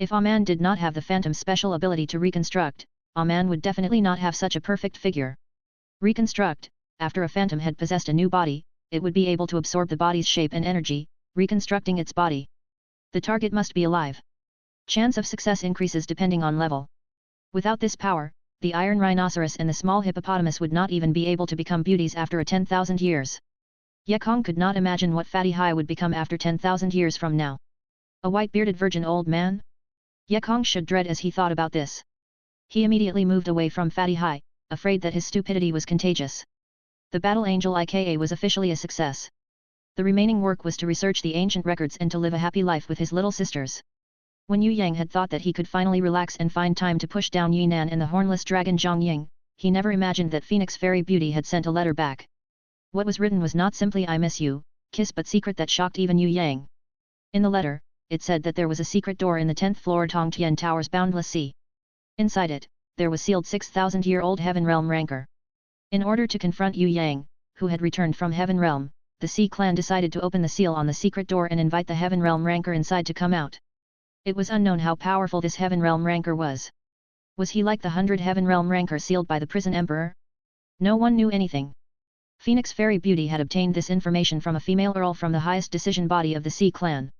If a man did not have the phantom's special ability to reconstruct, a man would definitely not have such a perfect figure. Reconstruct, after a phantom had possessed a new body, it would be able to absorb the body's shape and energy, reconstructing its body. The target must be alive. Chance of success increases depending on level. Without this power, the iron rhinoceros and the small hippopotamus would not even be able to become beauties after a 10,000 years. Yekong could not imagine what Fatty Hai would become after 10,000 years from now. A white-bearded virgin old man? Yekong should dread as he thought about this. He immediately moved away from Fatty Hai, afraid that his stupidity was contagious. The battle angel IKA was officially a success. The remaining work was to research the ancient records and to live a happy life with his little sisters. When Yue Yang had thought that he could finally relax and find time to push down Yinan and the hornless dragon Zhongying, he never imagined that Phoenix Fairy Beauty had sent a letter back. What was written was not simply I miss you, kiss but secret that shocked even Yue Yang. In the letter, it said that there was a secret door in the 10th floor Tongtian Tower's boundless sea. Inside it, there was sealed 6,000-year-old Heaven Realm rancor. In order to confront Yue Yang, who had returned from Heaven Realm, the Sea clan decided to open the seal on the secret door and invite the Heaven Realm rancor inside to come out. It was unknown how powerful this Heaven Realm rancor was. Was he like the 100 Heaven Realm rancor sealed by the prison emperor? No one knew anything. Phoenix Fairy Beauty had obtained this information from a female earl from the highest decision body of the Sea clan.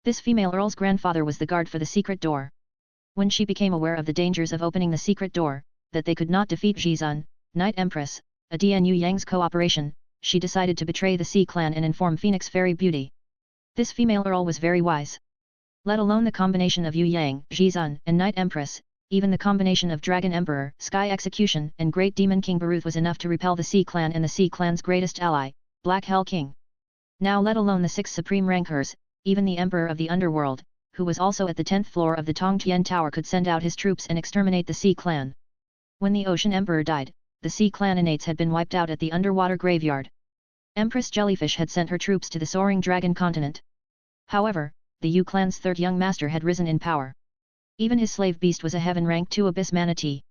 This female earl's grandfather was the guard for the secret door. When she became aware of the dangers of opening the secret door, that they could not defeat Xizun, Night Empress, Adi and Yue Yang's cooperation, she decided to betray the Sea clan and inform Phoenix Fairy Beauty. This female earl was very wise. Let alone the combination of Yue Yang, Xizun, and Night Empress, even the combination of Dragon Emperor, Sky Execution, and Great Demon King Baruth was enough to repel the Sea clan and the Sea clan's greatest ally, Black Hell King. Now let alone the 6 supreme rancors, even the Emperor of the Underworld, who was also at the 10th floor of the Tongtian Tower could send out his troops and exterminate the Sea clan. When the Ocean Emperor died, the Sea Clan Innates had been wiped out at the underwater graveyard. Empress Jellyfish had sent her troops to the Soaring Dragon Continent. However, the Yue Clan's third young master had risen in power. Even his slave beast was a heaven rank 2 abyss manatee.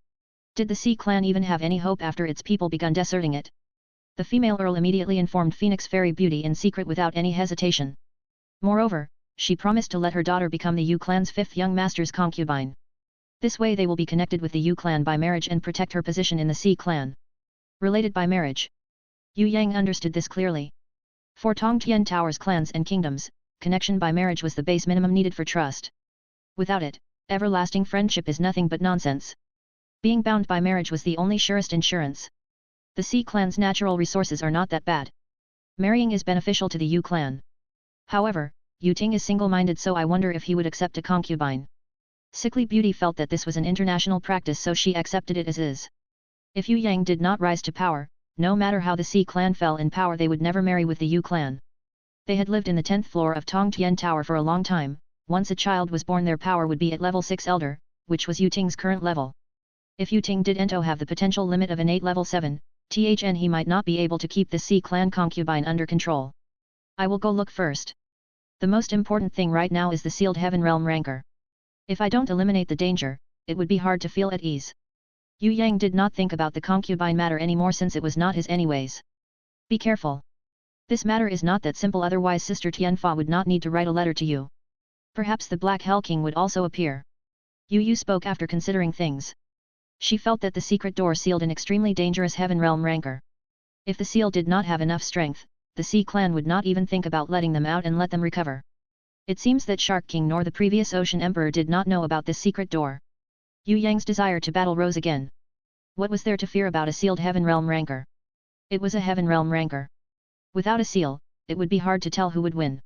Did the Sea Clan even have any hope after its people begun deserting it? The female earl immediately informed Phoenix Fairy Beauty in secret without any hesitation. Moreover, she promised to let her daughter become the Yue Clan's 5th young master's concubine. This way they will be connected with the Yue Clan by marriage and protect her position in the Sea Clan. Related by marriage. Yue Yang understood this clearly. For Tongtian Tower's clans and kingdoms, connection by marriage was the base minimum needed for trust. Without it, everlasting friendship is nothing but nonsense. Being bound by marriage was the only surest insurance. The Sea Clan's natural resources are not that bad. Marrying is beneficial to the Yue Clan. However, Yu Ting is single-minded, so I wonder if he would accept a concubine. Sickly Beauty felt that this was an international practice, so she accepted it as is. If Yue Yang did not rise to power, no matter how the Sea Clan fell in power, they would never marry with the Yue Clan. They had lived in the 10th floor of Tongtian Tower for a long time. Once a child was born, their power would be at level 6 Elder, which was Yu Ting's current level. If Yu Ting did ento have the potential limit of innate level 7, he might not be able to keep the Sea Clan concubine under control. I will go look first. The most important thing right now is the sealed Heaven Realm rancor. If I don't eliminate the danger, it would be hard to feel at ease. Yue Yang did not think about the concubine matter anymore since it was not his anyways. Be careful. This matter is not that simple, otherwise Sister Tianfa would not need to write a letter to you. Perhaps the Black Hell King would also appear. Yu spoke after considering things. She felt that the secret door sealed an extremely dangerous Heaven Realm rancor. If the seal did not have enough strength, the Sea Clan would not even think about letting them out and let them recover. It seems that Shark King nor the previous Ocean Emperor did not know about this secret door. Yue Yang's desire to battle rose again. What was there to fear about a sealed Heaven Realm rancor? It was a Heaven Realm rancor. Without a seal, it would be hard to tell who would win.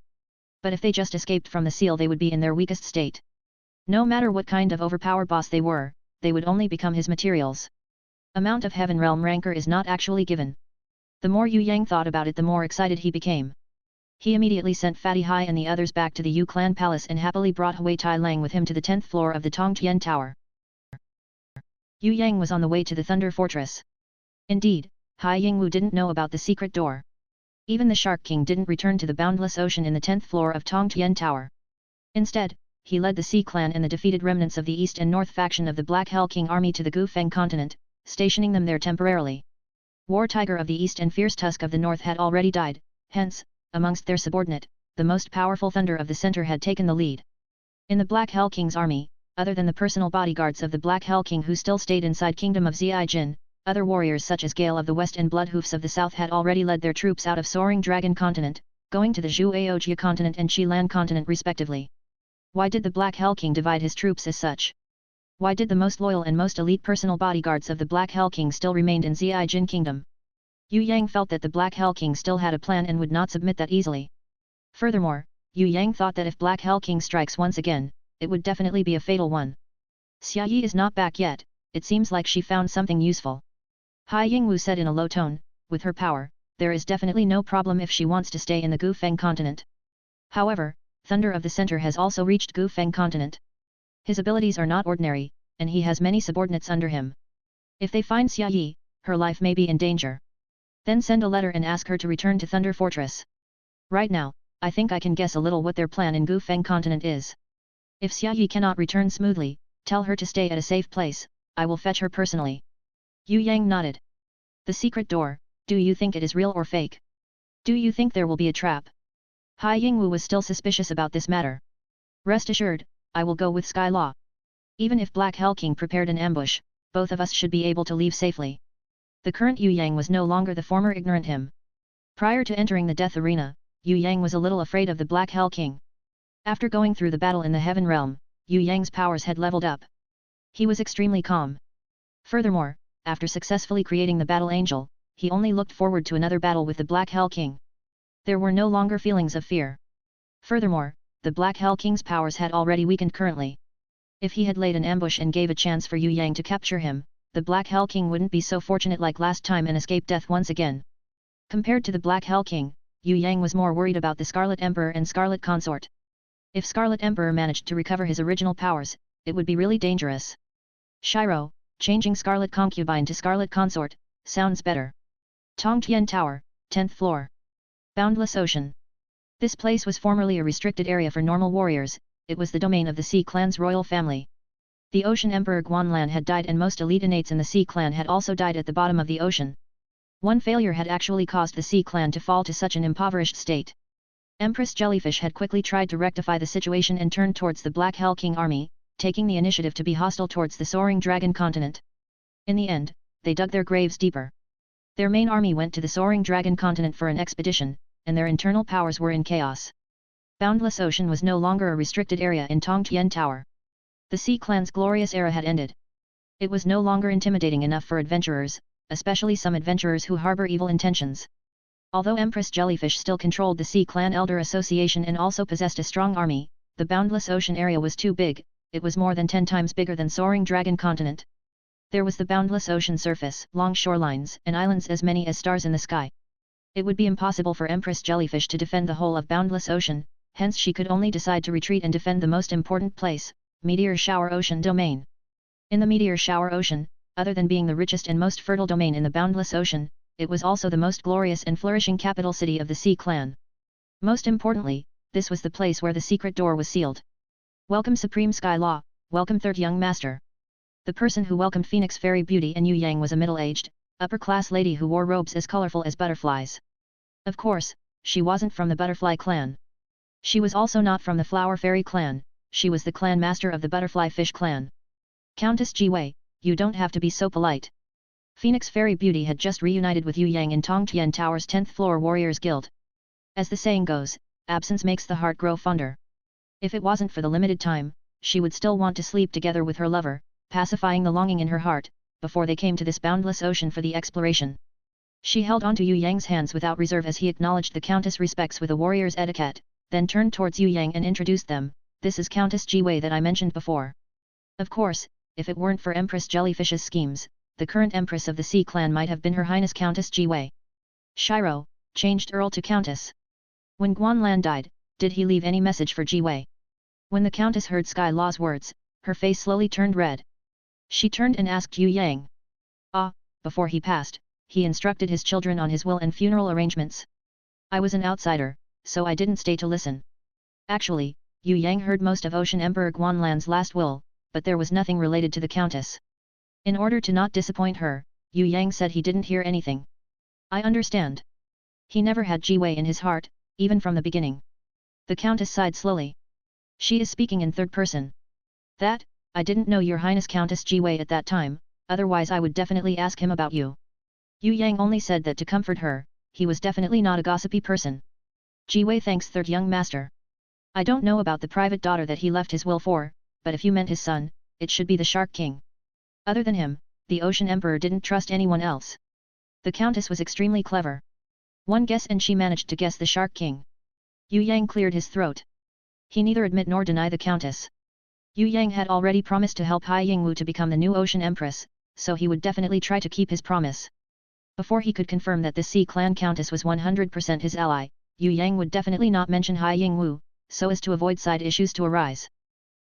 But if they just escaped from the seal, they would be in their weakest state. No matter what kind of overpowered boss they were, they would only become his materials. Amount of Heaven Realm rancor is not actually given. The more Yue Yang thought about it, the more excited he became. He immediately sent Fatty Hai and the others back to the Yue Clan Palace and happily brought Hui Tai Lang with him to the 10th floor of the Tongtian Tower. Yue Yang was on the way to the Thunder Fortress. Indeed, Hai Yingwu didn't know about the secret door. Even the Shark King didn't return to the boundless ocean in the 10th floor of Tongtian Tower. Instead, he led the Sea Clan and the defeated remnants of the East and North faction of the Black Hell King army to the Gufeng continent, stationing them there temporarily. War Tiger of the East and Fierce Tusk of the North had already died, hence, amongst their subordinate, the most powerful Thunder of the Center had taken the lead. In the Black Hell King's army, other than the personal bodyguards of the Black Hell King who still stayed inside Kingdom of Zai-Jin, other warriors such as Gale of the West and Bloodhoofs of the South had already led their troops out of Soaring Dragon Continent, going to the Zhuaojia Continent and Xilan Continent respectively. Why did the Black Hell King divide his troops as such? Why did the most loyal and most elite personal bodyguards of the Black Hell King still remained in Zai-Jin Kingdom? Yue Yang felt that the Black Hell King still had a plan and would not submit that easily. Furthermore, Yue Yang thought that if Black Hell King strikes once again, it would definitely be a fatal one. Xia Yi is not back yet, it seems like she found something useful. Hai Yingwu said in a low tone, with her power, there is definitely no problem if she wants to stay in the Gufeng continent. However, Thunder of the Center has also reached Gufeng continent. His abilities are not ordinary, and he has many subordinates under him. If they find Xia Yi, her life may be in danger. Then send a letter and ask her to return to Thunder Fortress. Right now, I think I can guess a little what their plan in Gufeng continent is. If Xia Yi cannot return smoothly, tell her to stay at a safe place, I will fetch her personally. Yue Yang nodded. The secret door, do you think it is real or fake? Do you think there will be a trap? Hai Yingwu was still suspicious about this matter. Rest assured, I will go with Sky Law. Even if Black Hell King prepared an ambush, both of us should be able to leave safely. The current Yue Yang was no longer the former ignorant him. Prior to entering the death arena, Yue Yang was a little afraid of the Black Hell King. After going through the battle in the Heaven Realm, Yue Yang's powers had leveled up. He was extremely calm. Furthermore, after successfully creating the Battle Angel, he only looked forward to another battle with the Black Hell King. There were no longer feelings of fear. Furthermore, the Black Hell King's powers had already weakened currently. If he had laid an ambush and gave a chance for Yue Yang to capture him, the Black Hell King wouldn't be so fortunate like last time and escape death once again. Compared to the Black Hell King, Yue Yang was more worried about the Scarlet Emperor and Scarlet Consort. If Scarlet Emperor managed to recover his original powers, it would be really dangerous. Shiro, changing Scarlet Concubine to Scarlet Consort, sounds better. Tongtian Tower, 10th floor. Boundless Ocean. This place was formerly a restricted area for normal warriors, it was the domain of the Sea Clan's royal family. The Ocean Emperor Guanlan had died and most elite innates in the Sea Clan had also died at the bottom of the ocean. One failure had actually caused the Sea Clan to fall to such an impoverished state. Empress Jellyfish had quickly tried to rectify the situation and turned towards the Black Hell King army, taking the initiative to be hostile towards the Soaring Dragon Continent. In the end, they dug their graves deeper. Their main army went to the Soaring Dragon Continent for an expedition, and their internal powers were in chaos. Boundless Ocean was no longer a restricted area in Tongtian Tower. The Sea Clan's glorious era had ended. It was no longer intimidating enough for adventurers, especially some adventurers who harbor evil intentions. Although Empress Jellyfish still controlled the Sea Clan Elder Association and also possessed a strong army, the Boundless Ocean area was too big, it was more than 10 times bigger than Soaring Dragon Continent. There was the boundless ocean surface, long shorelines, and islands as many as stars in the sky. It would be impossible for Empress Jellyfish to defend the whole of Boundless Ocean, hence she could only decide to retreat and defend the most important place, Meteor Shower Ocean Domain. In the Meteor Shower Ocean, other than being the richest and most fertile domain in the Boundless Ocean, it was also the most glorious and flourishing capital city of the Sea Clan. Most importantly, this was the place where the secret door was sealed. Welcome Supreme Sky Law, welcome Third Young Master. The person who welcomed Phoenix Fairy Beauty and Yue Yang was a middle-aged, upper-class lady who wore robes as colorful as butterflies. Of course, she wasn't from the Butterfly Clan. She was also not from the Flower Fairy Clan, she was the clan master of the Butterfly Fish Clan. Countess Jiwei, you don't have to be so polite. Phoenix Fairy Beauty had just reunited with Yue Yang in Tongtian Tower's 10th floor Warriors Guild. As the saying goes, absence makes the heart grow fonder. If it wasn't for the limited time, she would still want to sleep together with her lover, pacifying the longing in her heart, before they came to this boundless ocean for the exploration. She held on to Yue Yang's hands without reserve as he acknowledged the Countess' respects with a warrior's etiquette, then turned towards Yue Yang and introduced them, this is Countess Jiwei that I mentioned before. Of course, if it weren't for Empress Jellyfish's schemes, the current Empress of the Sea Clan might have been Her Highness Countess Jiwei. Shiro, changed Earl to Countess. When Guanlan died, did he leave any message for Jiwei? When the Countess heard Sky Law's words, her face slowly turned red. She turned and asked Yue Yang. Before he passed, he instructed his children on his will and funeral arrangements. I was an outsider, so I didn't stay to listen. Actually, Yue Yang heard most of Ocean Emperor Guanlan's last will, but there was nothing related to the Countess. In order to not disappoint her, Yue Yang said he didn't hear anything. I understand. He never had Jiwei in his heart, even from the beginning. The Countess sighed slowly. She is speaking in third person. That, I didn't know Your Highness Countess Jiwei at that time, otherwise I would definitely ask him about you. Yue Yang only said that to comfort her, he was definitely not a gossipy person. Jiwei thanks Third Young Master. I don't know about the private daughter that he left his will for, but if you meant his son, it should be the Shark King. Other than him, the Ocean Emperor didn't trust anyone else. The Countess was extremely clever. One guess and she managed to guess the Shark King. Yue Yang cleared his throat. He neither admit nor deny the Countess. Yue Yang had already promised to help Hai Yingwu to become the new Ocean Empress, so he would definitely try to keep his promise. Before he could confirm that the Sea Clan Countess was 100% his ally, Yue Yang would definitely not mention Hai Yingwu, so as to avoid side issues to arise.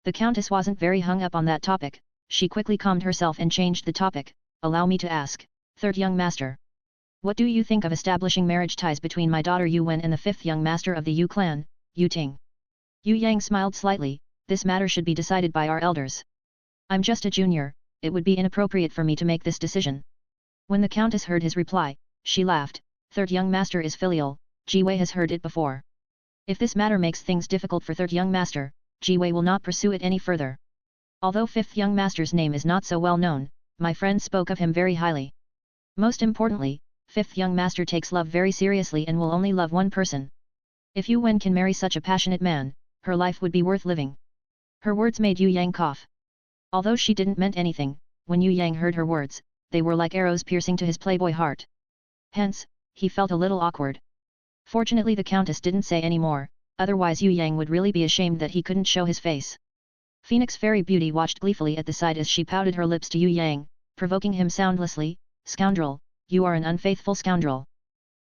The Countess wasn't very hung up on that topic, she quickly calmed herself and changed the topic, allow me to ask, Third Young Master. What do you think of establishing marriage ties between my daughter Yue Wen and the 5th Young Master of the Yue Clan, Yue Ting? Yue Yang smiled slightly, this matter should be decided by our elders. I'm just a junior, it would be inappropriate for me to make this decision. When the Countess heard his reply, she laughed, Third Young Master is filial, Jiwei has heard it before. If this matter makes things difficult for Third Young Master, Jiwei will not pursue it any further. Although 5th Young Master's name is not so well known, my friend spoke of him very highly. Most importantly, 5th Young Master takes love very seriously and will only love one person. If Yue Wen can marry such a passionate man, her life would be worth living. Her words made Yue Yang cough. Although she didn't meant anything, when Yue Yang heard her words, they were like arrows piercing to his playboy heart. Hence, he felt a little awkward. Fortunately the Countess didn't say any more, otherwise Yue Yang would really be ashamed that he couldn't show his face. Phoenix Fairy Beauty watched gleefully at the side as she pouted her lips to Yue Yang, provoking him soundlessly, scoundrel, you are an unfaithful scoundrel.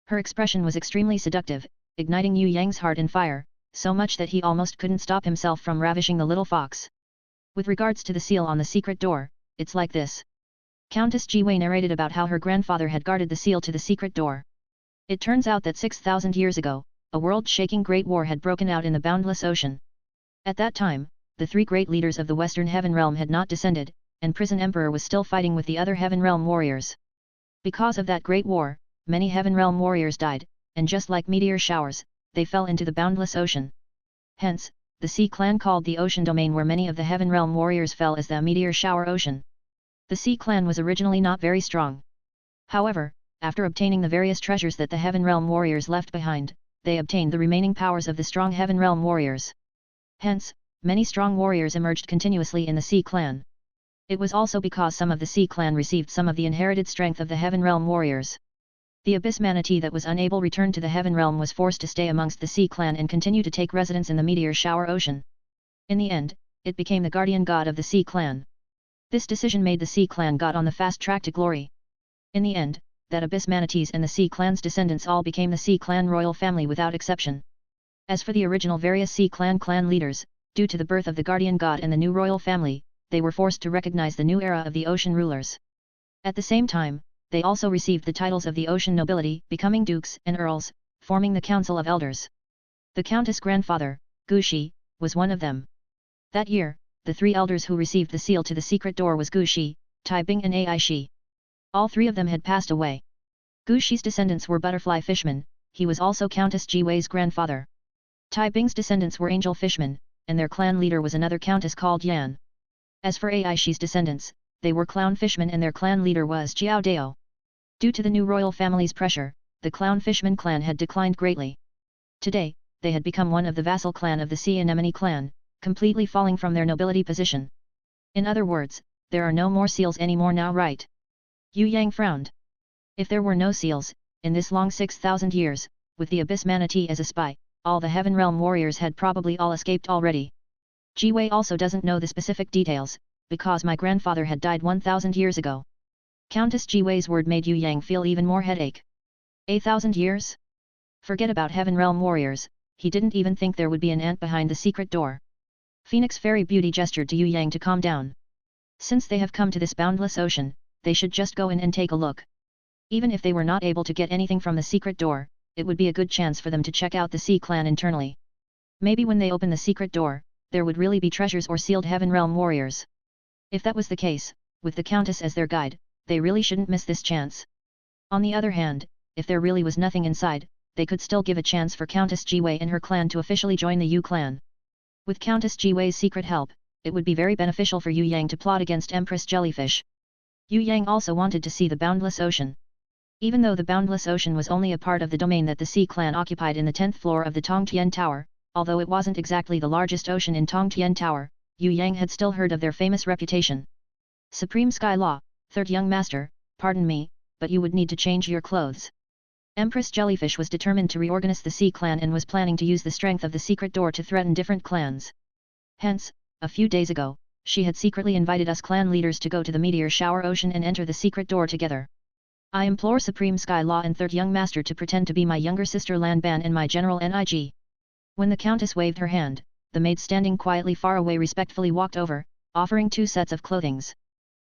Her expression was extremely seductive, igniting Yue Yang's heart in fire, so much that he almost couldn't stop himself from ravishing the little fox. With regards to the seal on the secret door, it's like this. Countess Yue narrated about how her grandfather had guarded the seal to the secret door. It turns out that 6,000 years ago, a world-shaking great war had broken out in the boundless ocean. At that time, the three great leaders of the Western Heaven Realm had not descended, and Prison Emperor was still fighting with the other Heaven Realm warriors. Because of that great war, many Heaven Realm warriors died, and just like meteor showers, they fell into the boundless ocean. Hence, the Sea Clan called the ocean domain where many of the Heaven Realm warriors fell as the Meteor Shower Ocean. The Sea Clan was originally not very strong. However, after obtaining the various treasures that the Heaven Realm warriors left behind, they obtained the remaining powers of the strong Heaven Realm warriors. Hence, many strong warriors emerged continuously in the Sea Clan. It was also because some of the Sea Clan received some of the inherited strength of the Heaven Realm warriors. The Abyss Manatee that was unable to return to the Heaven Realm was forced to stay amongst the Sea Clan and continue to take residence in the Meteor Shower Ocean. In the end, it became the guardian god of the Sea Clan. This decision made the Sea Clan got on the fast track to glory. In the end, that Abyss Manatees and the Sea Clan's descendants all became the Sea Clan royal family without exception. As for the original various Sea Clan leaders, due to the birth of the guardian god and the new royal family, they were forced to recognize the new era of the ocean rulers. At the same time, they also received the titles of the ocean nobility, becoming dukes and earls, forming the Council of Elders. The Countess' grandfather, Gu Shi, was one of them. That year, the three elders who received the seal to the secret door was Gu Shi, Tai Bing and Ai Shi. All three of them had passed away. Gu Shi's descendants were butterfly fishmen, he was also Countess Jiwei's grandfather. Tai Bing's descendants were angel fishmen, and their clan leader was another countess called Yan. As for Ai Shi's descendants, they were clown fishmen and their clan leader was Jiao Dao. Due to the new royal family's pressure, the clown fishman clan had declined greatly. Today, they had become one of the vassal clan of the Sea Anemone clan, completely falling from their nobility position. In other words, there are no more seals anymore now, right? Yue Yang frowned. If there were no seals, in this long 6,000 years, with the Abyss Manatee as a spy, all the Heaven Realm warriors had probably all escaped already. Jiwei also doesn't know the specific details, because my grandfather had died 1,000 years ago. Countess Jiwei's word made Yue Yang feel even more headache. 1,000 years? Forget about Heaven Realm warriors, he didn't even think there would be an ant behind the secret door. Phoenix Fairy Beauty gestured to Yue Yang to calm down. Since they have come to this boundless ocean, they should just go in and take a look. Even if they were not able to get anything from the secret door, it would be a good chance for them to check out the Sea Clan internally. Maybe when they open the secret door, there would really be treasures or sealed Heaven Realm warriors. If that was the case, with the Countess as their guide, they really shouldn't miss this chance. On the other hand, if there really was nothing inside, they could still give a chance for Countess Jiwei and her clan to officially join the Yue clan. With Countess Jiwei's secret help, it would be very beneficial for Yue Yang to plot against Empress Jellyfish. Yue Yang also wanted to see the boundless ocean. Even though the boundless ocean was only a part of the domain that the Sea Clan occupied in the 10th floor of the Tongtian Tower, although it wasn't exactly the largest ocean in Tongtian Tower, Yue Yang had still heard of their famous reputation. Supreme Sky Law, Third Young Master, pardon me, but you would need to change your clothes. Empress Jellyfish was determined to reorganize the Sea Clan and was planning to use the strength of the secret door to threaten different clans. Hence, a few days ago, she had secretly invited us clan leaders to go to the Meteor Shower Ocean and enter the secret door together. I implore Supreme Sky Law and Third Young Master to pretend to be my younger sister Lan Ban and my General Nig. When the Countess waved her hand, the maid standing quietly far away respectfully walked over, offering 2 sets of clothings.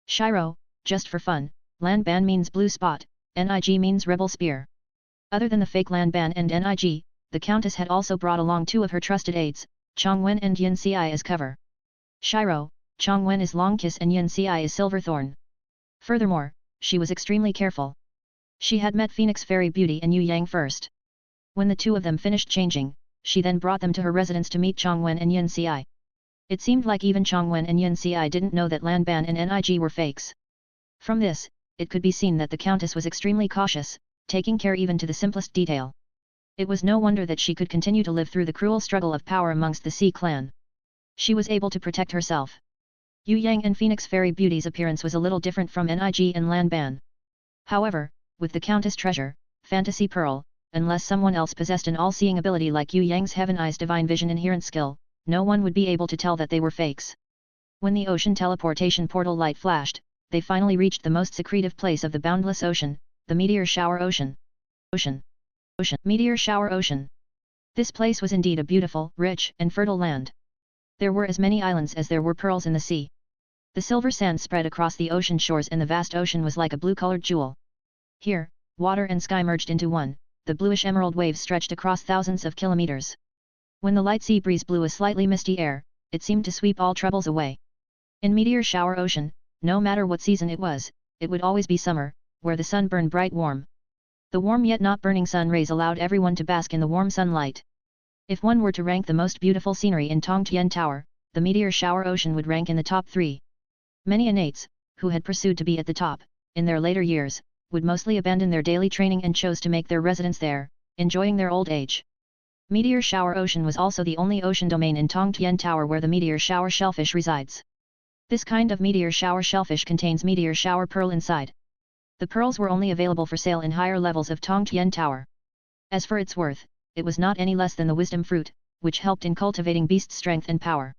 Shiro, just for fun, Lan Ban means blue spot, Nig means rebel spear. Other than the fake Lan Ban and Nig, the Countess had also brought along 2 of her trusted aides, Chongwen and Yin Ci as cover. Shiro, Chongwen is Longkiss and Yin Ci is Silverthorn. Furthermore, she was extremely careful. She had met Phoenix Fairy Beauty and Yue Yang first. When the 2 of them finished changing, she then brought them to her residence to meet Chongwen and Yin Ci. It seemed like even Chongwen and Yin Ci didn't know that Lan Ban and Nig were fakes. From this, it could be seen that the Countess was extremely cautious, taking care even to the simplest detail. It was no wonder that she could continue to live through the cruel struggle of power amongst the Sea Clan. She was able to protect herself. Yue Yang and Phoenix Fairy Beauty's appearance was a little different from Nig and Lan Ban. However, with the Countess Treasure, Fantasy Pearl, unless someone else possessed an all-seeing ability like Yue Yang's Heaven Eyes Divine Vision inherent skill, no one would be able to tell that they were fakes. When the ocean teleportation portal light flashed, they finally reached the most secretive place of the boundless ocean, the Meteor Shower Ocean. Meteor Shower Ocean. This place was indeed a beautiful, rich, and fertile land. There were as many islands as there were pearls in the sea. The silver sand spread across the ocean shores and the vast ocean was like a blue-colored jewel. Here, water and sky merged into one, the bluish emerald waves stretched across thousands of kilometers. When the light sea breeze blew a slightly misty air, it seemed to sweep all troubles away. In Meteor Shower Ocean, no matter what season it was, it would always be summer, where the sun burned bright warm. The warm yet not burning sun rays allowed everyone to bask in the warm sunlight. If one were to rank the most beautiful scenery in Tongtian Tower, the Meteor Shower Ocean would rank in the top 3. Many innates, who had pursued to be at the top, in their later years, would mostly abandon their daily training and chose to make their residence there, enjoying their old age. Meteor Shower Ocean was also the only ocean domain in Tongtian Tower where the meteor shower shellfish resides. This kind of meteor shower shellfish contains meteor shower pearl inside. The pearls were only available for sale in higher levels of Tongtian Tower. As for its worth, it was not any less than the wisdom fruit, which helped in cultivating beast strength and power.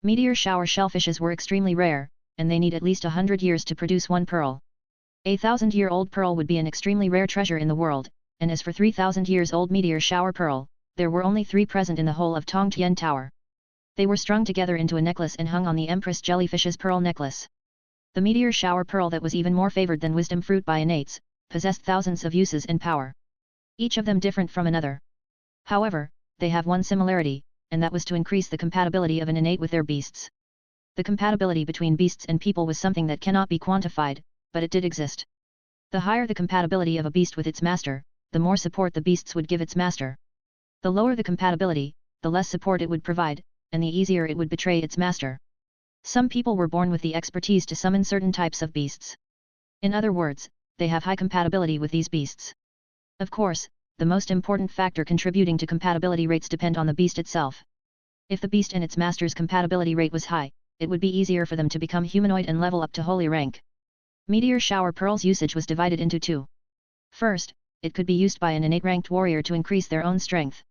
Meteor shower shellfishes were extremely rare, and they need at least 100 years to produce one pearl. A 1,000-year-old pearl would be an extremely rare treasure in the world, and as for 3,000-years-old meteor shower pearl, there were only 3 present in the whole of Tongtian Tower. They were strung together into a necklace and hung on the Empress Jellyfish's pearl necklace. The meteor shower pearl that was even more favored than wisdom fruit by innates, possessed thousands of uses and power. Each of them different from another. However, they have one similarity, and that was to increase the compatibility of an innate with their beasts. The compatibility between beasts and people was something that cannot be quantified, but it did exist. The higher the compatibility of a beast with its master, the more support the beasts would give its master. The lower the compatibility, the less support it would provide, and the easier it would betray its master. Some people were born with the expertise to summon certain types of beasts. In other words, they have high compatibility with these beasts. Of course, the most important factor contributing to compatibility rates depend on the beast itself. If the beast and its master's compatibility rate was high, it would be easier for them to become humanoid and level up to holy rank. Meteor Shower Pearl's usage was divided into 2. First, it could be used by an innate ranked warrior to increase their own strength.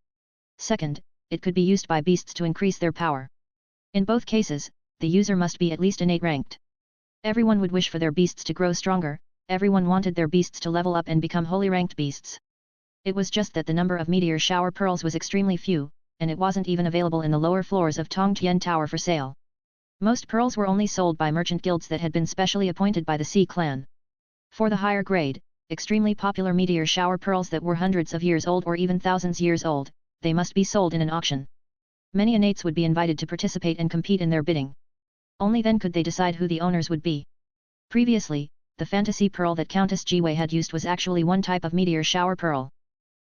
Second, it could be used by beasts to increase their power. In both cases, the user must be at least innate ranked. Everyone would wish for their beasts to grow stronger, everyone wanted their beasts to level up and become holy ranked beasts. It was just that the number of Meteor Shower Pearls was extremely few, and it wasn't even available in the lower floors of Tongtian Tower for sale. Most pearls were only sold by merchant guilds that had been specially appointed by the Sea Clan. For the higher grade, extremely popular Meteor Shower Pearls that were hundreds of years old or even thousands years old, they must be sold in an auction. Many innates would be invited to participate and compete in their bidding. Only then could they decide who the owners would be. Previously, the fantasy pearl that Countess Jiwei had used was actually one type of Meteor Shower Pearl.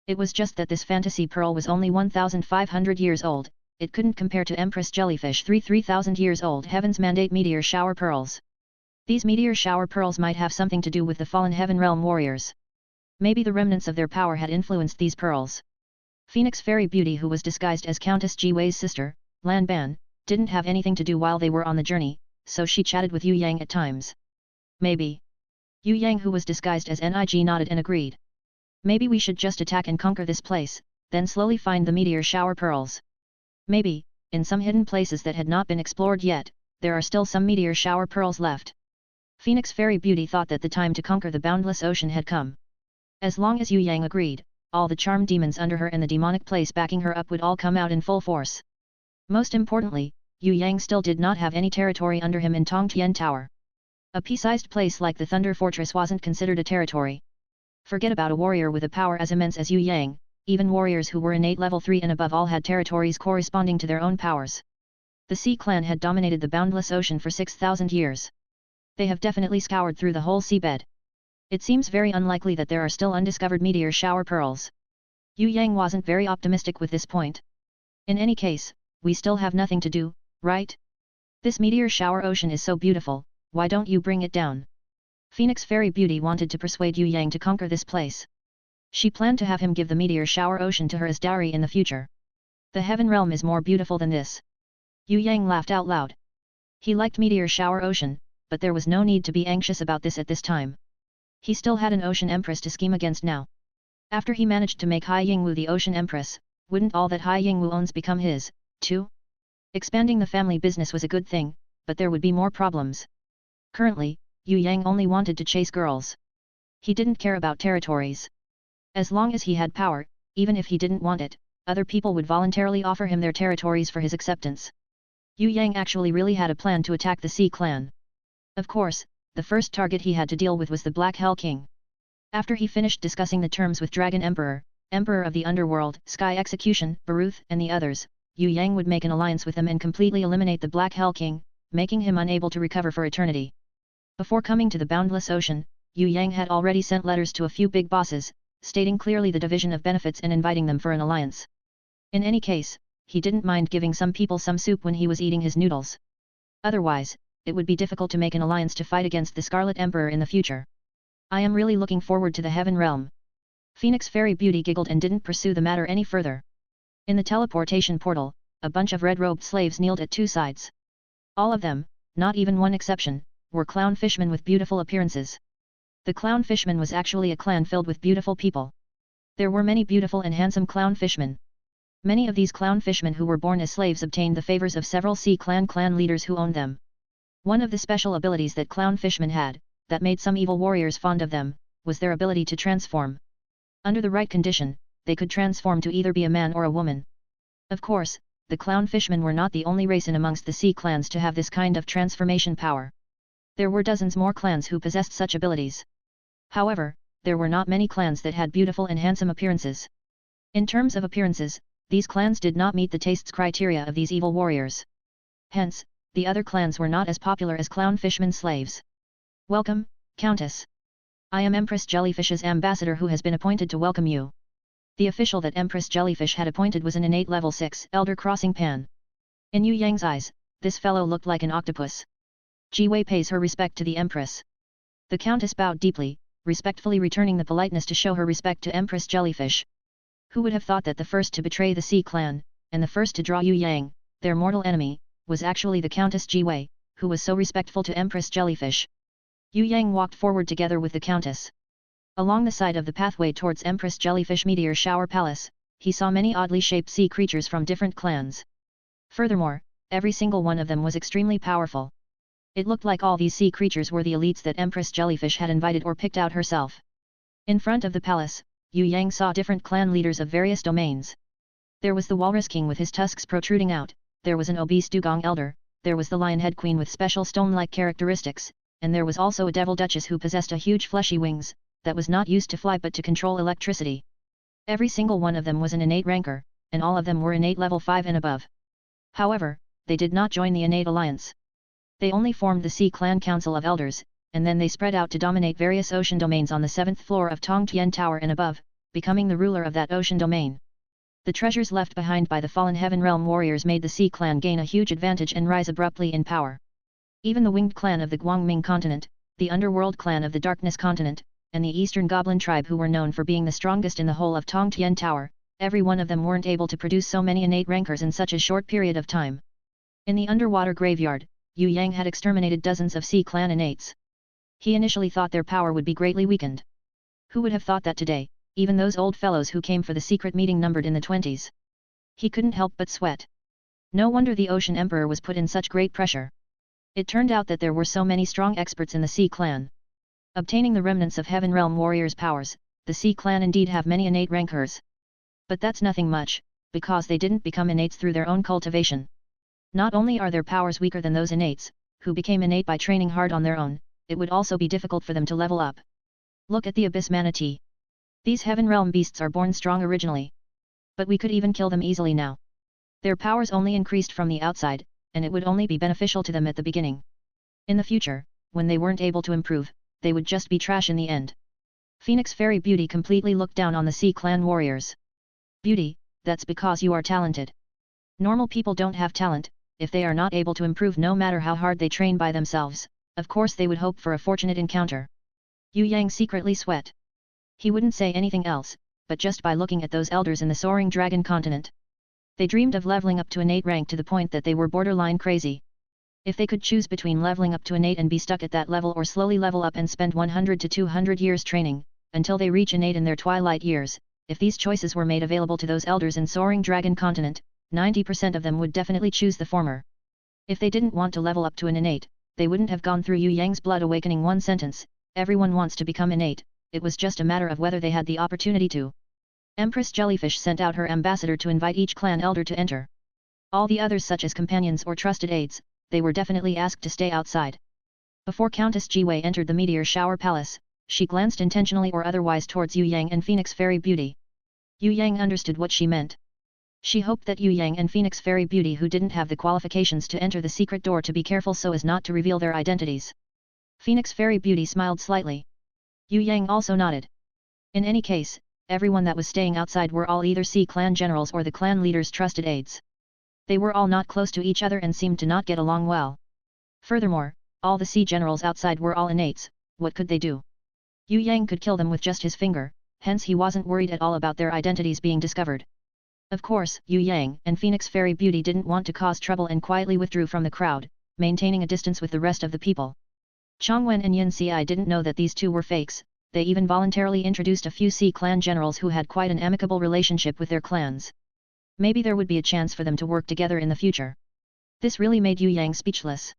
It was just that this fantasy pearl was only 1,500 years old, it couldn't compare to Empress Jellyfish 3,000 years old Heaven's Mandate Meteor Shower Pearls. These Meteor Shower Pearls might have something to do with the fallen Heaven Realm warriors. Maybe the remnants of their power had influenced these pearls. Phoenix Fairy Beauty, who was disguised as Countess Jiwei's sister, Lan Ban, didn't have anything to do while they were on the journey, so she chatted with Yue Yang at times. Maybe. Yue Yang, who was disguised as Nig, nodded and agreed. Maybe we should just attack and conquer this place, then slowly find the Meteor Shower Pearls. Maybe, in some hidden places that had not been explored yet, there are still some Meteor Shower Pearls left. Phoenix Fairy Beauty thought that the time to conquer the boundless ocean had come. As long as Yue Yang agreed, all the charmed demons under her and the demonic place backing her up would all come out in full force. Most importantly, Yue Yang still did not have any territory under him in Tongtian Tower. A pea-sized place like the Thunder Fortress wasn't considered a territory. Forget about a warrior with a power as immense as Yue Yang, even warriors who were innate level 3 and above all had territories corresponding to their own powers. The Sea Clan had dominated the boundless ocean for 6,000 years. They have definitely scoured through the whole seabed. It seems very unlikely that there are still undiscovered Meteor Shower Pearls. Yue Yang wasn't very optimistic with this point. In any case, we still have nothing to do, right? This Meteor Shower Ocean is so beautiful, why don't you bring it down? Phoenix Fairy Beauty wanted to persuade Yue Yang to conquer this place. She planned to have him give the Meteor Shower Ocean to her as dowry in the future. The Heaven Realm is more beautiful than this. Yue Yang laughed out loud. He liked Meteor Shower Ocean, but there was no need to be anxious about this at this time. He still had an Ocean Empress to scheme against now. After he managed to make Hai Yingwu the Ocean Empress, wouldn't all that Hai Yingwu owns become his, too? Expanding the family business was a good thing, but there would be more problems. Currently, Yue Yang only wanted to chase girls. He didn't care about territories. As long as he had power, even if he didn't want it, other people would voluntarily offer him their territories for his acceptance. Yue Yang actually really had a plan to attack the Sea Clan. Of course, the first target he had to deal with was the Black Hell King. After he finished discussing the terms with Dragon Emperor, Emperor of the Underworld, Sky Execution, Baruth and the others, Yue Yang would make an alliance with them and completely eliminate the Black Hell King, making him unable to recover for eternity. Before coming to the Boundless Ocean, Yue Yang had already sent letters to a few big bosses, stating clearly the division of benefits and inviting them for an alliance. In any case, he didn't mind giving some people some soup when he was eating his noodles. Otherwise, it would be difficult to make an alliance to fight against the Scarlet Emperor in the future. I am really looking forward to the Heaven Realm. Phoenix Fairy Beauty giggled and didn't pursue the matter any further. In the teleportation portal, a bunch of red-robed slaves kneeled at two sides. All of them, not even one exception, were clown fishmen with beautiful appearances. The clown fishmen was actually a clan filled with beautiful people. There were many beautiful and handsome clown fishmen. Many of these clown fishmen who were born as slaves obtained the favors of several Sea clan leaders who owned them. One of the special abilities that clown fishmen had, that made some evil warriors fond of them, was their ability to transform. Under the right condition, they could transform to either be a man or a woman. Of course, the clown fishmen were not the only race in amongst the Sea clans to have this kind of transformation power. There were dozens more clans who possessed such abilities. However, there were not many clans that had beautiful and handsome appearances. In terms of appearances, these clans did not meet the tastes criteria of these evil warriors. Hence, the other clans were not as popular as clown fishmen slaves. Welcome, Countess. I am Empress Jellyfish's ambassador who has been appointed to welcome you. The official that Empress Jellyfish had appointed was an innate level 6 Elder Crossing Pan. In Yue Yang's eyes, this fellow looked like an octopus. Jiwei pays her respect to the Empress. The Countess bowed deeply, respectfully returning the politeness to show her respect to Empress Jellyfish. Who would have thought that the first to betray the Sea clan, and the first to draw Yue Yang, their mortal enemy, was actually the Countess Jiwei, who was so respectful to Empress Jellyfish. Yue Yang walked forward together with the Countess. Along the side of the pathway towards Empress Jellyfish Meteor Shower Palace, he saw many oddly shaped sea creatures from different clans. Furthermore, every single one of them was extremely powerful. It looked like all these sea creatures were the elites that Empress Jellyfish had invited or picked out herself. In front of the palace, Yue Yang saw different clan leaders of various domains. There was the Walrus King with his tusks protruding out, there was an obese Dugong Elder, there was the Lionhead Queen with special stone-like characteristics, and there was also a Devil Duchess who possessed a huge fleshy wings, that was not used to fly but to control electricity. Every single one of them was an innate ranker, and all of them were innate level 5 and above. However, they did not join the innate alliance. They only formed the Sea Clan Council of Elders, and then they spread out to dominate various ocean domains on the 7th floor of Tongtian Tower and above, becoming the ruler of that ocean domain. The treasures left behind by the fallen Heaven Realm warriors made the Sea Clan gain a huge advantage and rise abruptly in power. Even the Winged Clan of the Guangming Continent, the Underworld Clan of the Darkness Continent, and the Eastern Goblin Tribe who were known for being the strongest in the whole of Tongtian Tower, every one of them weren't able to produce so many innate rankers in such a short period of time. In the underwater graveyard, Yue Yang had exterminated dozens of Sea Clan innates. He initially thought their power would be greatly weakened. Who would have thought that today, even those old fellows who came for the secret meeting numbered in the 20s? He couldn't help but sweat. No wonder the Ocean Emperor was put in such great pressure. It turned out that there were so many strong experts in the Sea Clan. Obtaining the remnants of Heaven Realm warriors' powers, the Sea Clan indeed have many innate rankers. But that's nothing much, because they didn't become innates through their own cultivation. Not only are their powers weaker than those innates, who became innate by training hard on their own, it would also be difficult for them to level up. Look at the Abyss Manatee. These Heaven Realm beasts are born strong originally. But we could even kill them easily now. Their powers only increased from the outside, and it would only be beneficial to them at the beginning. In the future, when they weren't able to improve, they would just be trash in the end. Phoenix Fairy Beauty completely looked down on the Sea Clan warriors. Beauty, that's because you are talented. Normal people don't have talent. If they are not able to improve no matter how hard they train by themselves, of course they would hope for a fortunate encounter. Yue Yang secretly sweat. He wouldn't say anything else, but just by looking at those elders in the Soaring Dragon Continent. They dreamed of leveling up to innate rank to the point that they were borderline crazy. If they could choose between leveling up to innate and be stuck at that level or slowly level up and spend 100 to 200 years training, until they reach innate in their twilight years, if these choices were made available to those elders in Soaring Dragon Continent, 90% of them would definitely choose the former. If they didn't want to level up to an innate, they wouldn't have gone through Yue Yang's blood awakening one sentence, everyone wants to become innate, it was just a matter of whether they had the opportunity to. Empress Jellyfish sent out her ambassador to invite each clan elder to enter. All the others such as companions or trusted aides, they were definitely asked to stay outside. Before Countess Jiwei entered the Meteor Shower Palace, she glanced intentionally or otherwise towards Yue Yang and Phoenix Fairy Beauty. Yue Yang understood what she meant. She hoped that Yue Yang and Phoenix Fairy Beauty, who didn't have the qualifications to enter the secret door, to be careful so as not to reveal their identities. Phoenix Fairy Beauty smiled slightly. Yue Yang also nodded. In any case, everyone that was staying outside were all either Sea clan generals or the clan leader's trusted aides. They were all not close to each other and seemed to not get along well. Furthermore, all the sea generals outside were all innates. What could they do? Yue Yang could kill them with just his finger, hence he wasn't worried at all about their identities being discovered. Of course, Yue Yang and Phoenix Fairy Beauty didn't want to cause trouble and quietly withdrew from the crowd, maintaining a distance with the rest of the people. Changwen and Yin Ci didn't know that these two were fakes. They even voluntarily introduced a few Sea clan generals who had quite an amicable relationship with their clans. Maybe there would be a chance for them to work together in the future. This really made Yue Yang speechless.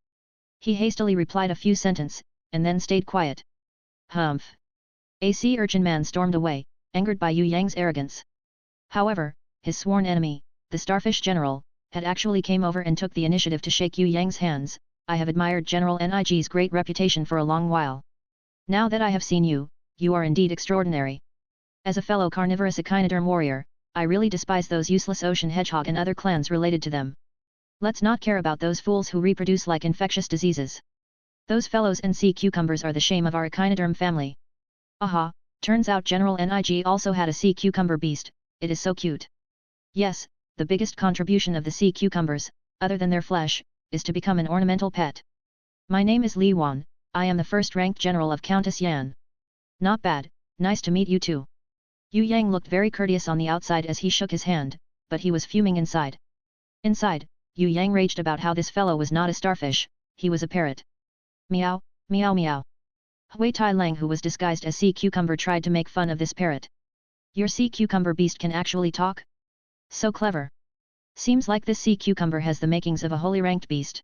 He hastily replied a few sentences, and then stayed quiet. Humph. A sea urchin man stormed away, angered by Yue Yang's arrogance. However, his sworn enemy, the Starfish General, had actually came over and took the initiative to shake Yue Yang's hands. I have admired General Nig's great reputation for a long while. Now that I have seen you, you are indeed extraordinary. As a fellow carnivorous echinoderm warrior, I really despise those useless ocean hedgehog and other clans related to them. Let's not care about those fools who reproduce like infectious diseases. Those fellows and sea cucumbers are the shame of our echinoderm family. Aha, turns out General Nig also had a sea cucumber beast. It is so cute. Yes, the biggest contribution of the sea cucumbers, other than their flesh, is to become an ornamental pet. My name is Li Wan, I am the first-ranked general of Countess Yan. Not bad, nice to meet you too. Yue Yang looked very courteous on the outside as he shook his hand, but he was fuming inside. Inside, Yue Yang raged about how this fellow was not a starfish, he was a parrot. Meow, meow meow. Hui Tai Lang, who was disguised as sea cucumber, tried to make fun of this parrot. Your sea cucumber beast can actually talk? So clever. Seems like this sea cucumber has the makings of a holy ranked beast.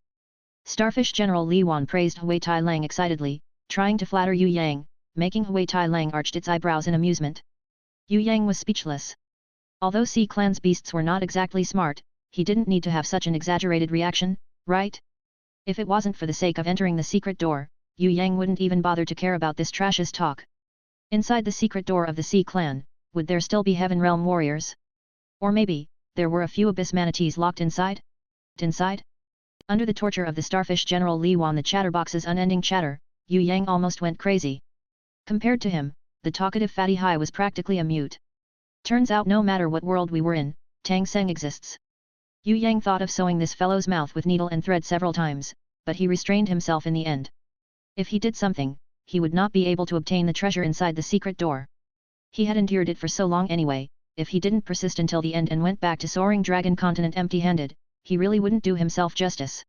Starfish General Li Wan praised Hui Tai Lang excitedly, trying to flatter Yue Yang, making Hui Tai Lang arched its eyebrows in amusement. Yue Yang was speechless. Although Sea Clan's beasts were not exactly smart, he didn't need to have such an exaggerated reaction, right? If it wasn't for the sake of entering the secret door, Yue Yang wouldn't even bother to care about this trash's talk. Inside the secret door of the Sea Clan, would there still be Heaven Realm warriors? Or maybe, there were a few abyss manatees locked inside? Inside? Under the torture of the Starfish General Li Wan, the chatterbox's unending chatter, Yue Yang almost went crazy. Compared to him, the talkative fatty Hai was practically a mute. Turns out no matter what world we were in, Tang Seng exists. Yue Yang thought of sewing this fellow's mouth with needle and thread several times, but he restrained himself in the end. If he did something, he would not be able to obtain the treasure inside the secret door. He had endured it for so long anyway. If he didn't persist until the end and went back to Soaring Dragon Continent empty-handed, he really wouldn't do himself justice.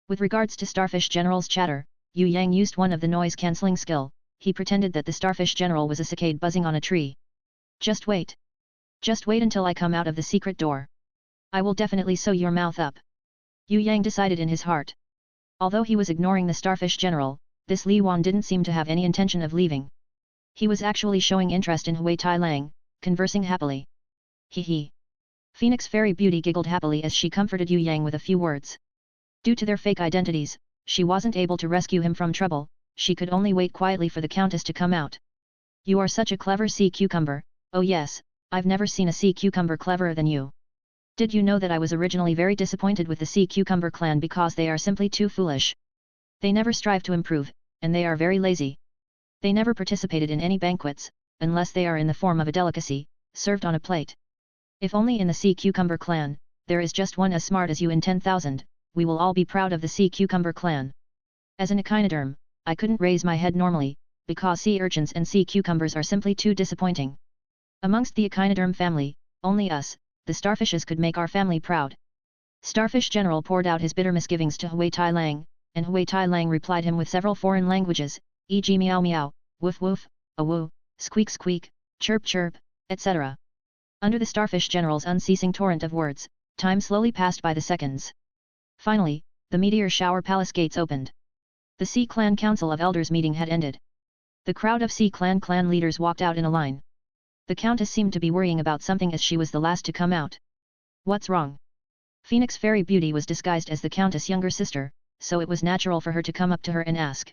With regards to Starfish General's chatter, Yue Yang used one of the noise-cancelling skill. He pretended that the Starfish General was a cicade buzzing on a tree. Just wait. Just wait until I come out of the secret door. I will definitely sew your mouth up. Yue Yang decided in his heart. Although he was ignoring the Starfish General, this Li Wan didn't seem to have any intention of leaving. He was actually showing interest in Hui Tai Lang, conversing happily. Hee hee. Phoenix Fairy Beauty giggled happily as she comforted Yue Yang with a few words. Due to their fake identities, she wasn't able to rescue him from trouble, she could only wait quietly for the Countess to come out. You are such a clever sea cucumber, oh yes, I've never seen a sea cucumber cleverer than you. Did you know that I was originally very disappointed with the sea cucumber clan because they are simply too foolish? They never strive to improve, and they are very lazy. They never participated in any banquets, unless they are in the form of a delicacy, served on a plate. If only in the sea cucumber clan, there is just one as smart as you in 10,000, we will all be proud of the sea cucumber clan. As an echinoderm, I couldn't raise my head normally, because sea urchins and sea cucumbers are simply too disappointing. Amongst the echinoderm family, only us, the starfishes, could make our family proud. Starfish General poured out his bitter misgivings to Hui Tai Lang, and Hui Tai Lang replied him with several foreign languages, e.g. meow meow, woof woof, awoo, squeak squeak, chirp chirp, etc. Under the Starfish General's unceasing torrent of words, time slowly passed by the seconds. Finally, the Meteor Shower Palace gates opened. The Sea Clan Council of Elders meeting had ended. The crowd of Sea Clan leaders walked out in a line. The Countess seemed to be worrying about something as she was the last to come out. What's wrong? Phoenix Fairy Beauty was disguised as the Countess' younger sister, so it was natural for her to come up to her and ask.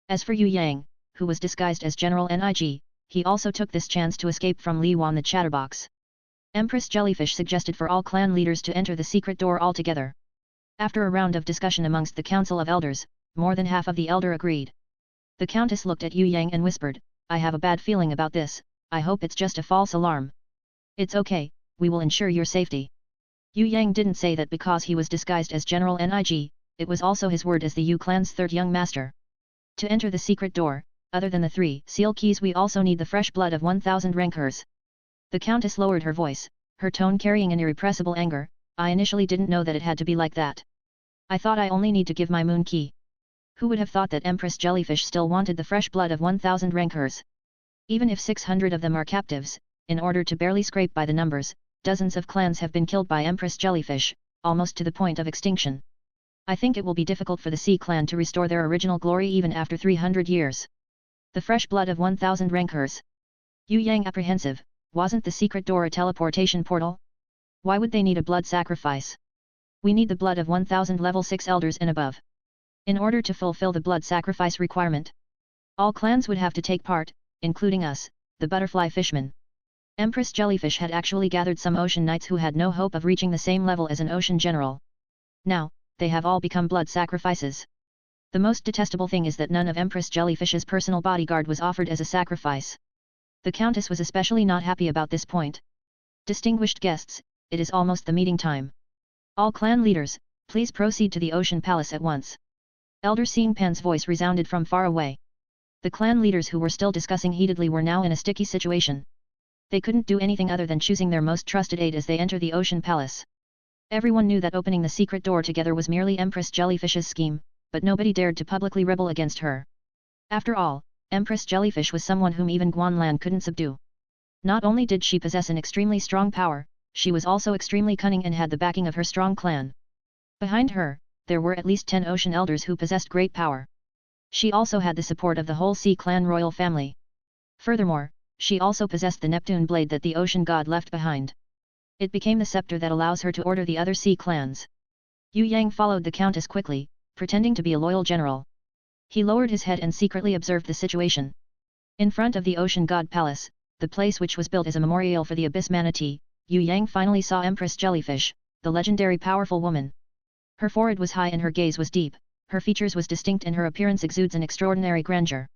As for Yue Yang, who was disguised as General Nig, he also took this chance to escape from Li Wan the chatterbox. Empress Jellyfish suggested for all clan leaders to enter the secret door altogether. After a round of discussion amongst the Council of Elders, more than half of the elder agreed. The Countess looked at Yue Yang and whispered, "I have a bad feeling about this, I hope it's just a false alarm." "It's okay, we will ensure your safety." Yue Yang didn't say that because he was disguised as General Nig, it was also his word as the Yu clan's third young master. To enter the secret door, other than the 3 seal keys, we also need the fresh blood of 1,000 rancors. The Countess lowered her voice, her tone carrying an irrepressible anger. "I initially didn't know that it had to be like that. I thought I only need to give my moon key. Who would have thought that Empress Jellyfish still wanted the fresh blood of 1,000 rancors? Even if 600 of them are captives, in order to barely scrape by the numbers, dozens of clans have been killed by Empress Jellyfish, almost to the point of extinction. I think it will be difficult for the Sea clan to restore their original glory even after 300 years. The fresh blood of 1,000 rancors." Yue Yang apprehensive, wasn't the secret door a teleportation portal? Why would they need a blood sacrifice? We need the blood of 1,000 level 6 elders and above. In order to fulfill the blood sacrifice requirement, all clans would have to take part, including us, the butterfly fishmen. Empress Jellyfish had actually gathered some ocean knights who had no hope of reaching the same level as an ocean general. Now, they have all become blood sacrifices. The most detestable thing is that none of Empress Jellyfish's personal bodyguard was offered as a sacrifice. The Countess was especially not happy about this point. "Distinguished guests, it is almost the meeting time. All clan leaders, please proceed to the Ocean Palace at once." Elder Xing Pan's voice resounded from far away. The clan leaders who were still discussing heatedly were now in a sticky situation. They couldn't do anything other than choosing their most trusted aide as they enter the Ocean Palace. Everyone knew that opening the secret door together was merely Empress Jellyfish's scheme, but nobody dared to publicly rebel against her. After all, Empress Jellyfish was someone whom even Guanlan couldn't subdue. Not only did she possess an extremely strong power, she was also extremely cunning and had the backing of her strong clan. Behind her, there were at least 10 ocean elders who possessed great power. She also had the support of the whole Sea clan royal family. Furthermore, she also possessed the Neptune blade that the ocean god left behind. It became the scepter that allows her to order the other Sea clans. Yue Yang followed the Countess quickly, pretending to be a loyal general. He lowered his head and secretly observed the situation. In front of the Ocean God Palace, the place which was built as a memorial for the Abyss Manatee, Yue Yang finally saw Empress Jellyfish, the legendary powerful woman. Her forehead was high and her gaze was deep, her features was distinct and her appearance exudes an extraordinary grandeur.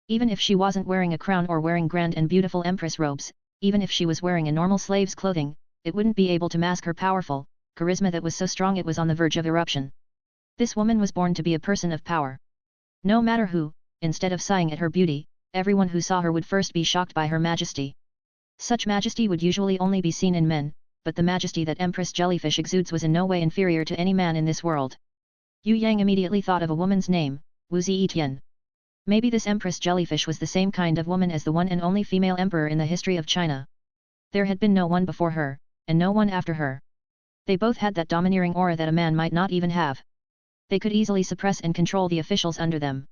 Even if she wasn't wearing a crown or wearing grand and beautiful empress robes, even if she was wearing a normal slave's clothing, it wouldn't be able to mask her powerful charisma that was so strong it was on the verge of eruption. This woman was born to be a person of power. No matter who, instead of sighing at her beauty, everyone who saw her would first be shocked by her majesty. Such majesty would usually only be seen in men, but the majesty that Empress Jellyfish exudes was in no way inferior to any man in this world. Yue Yang immediately thought of a woman's name, Wu Zetian. Maybe this Empress Jellyfish was the same kind of woman as the one and only female emperor in the history of China. There had been no one before her, and no one after her. They both had that domineering aura that a man might not even have. They could easily suppress and control the officials under them.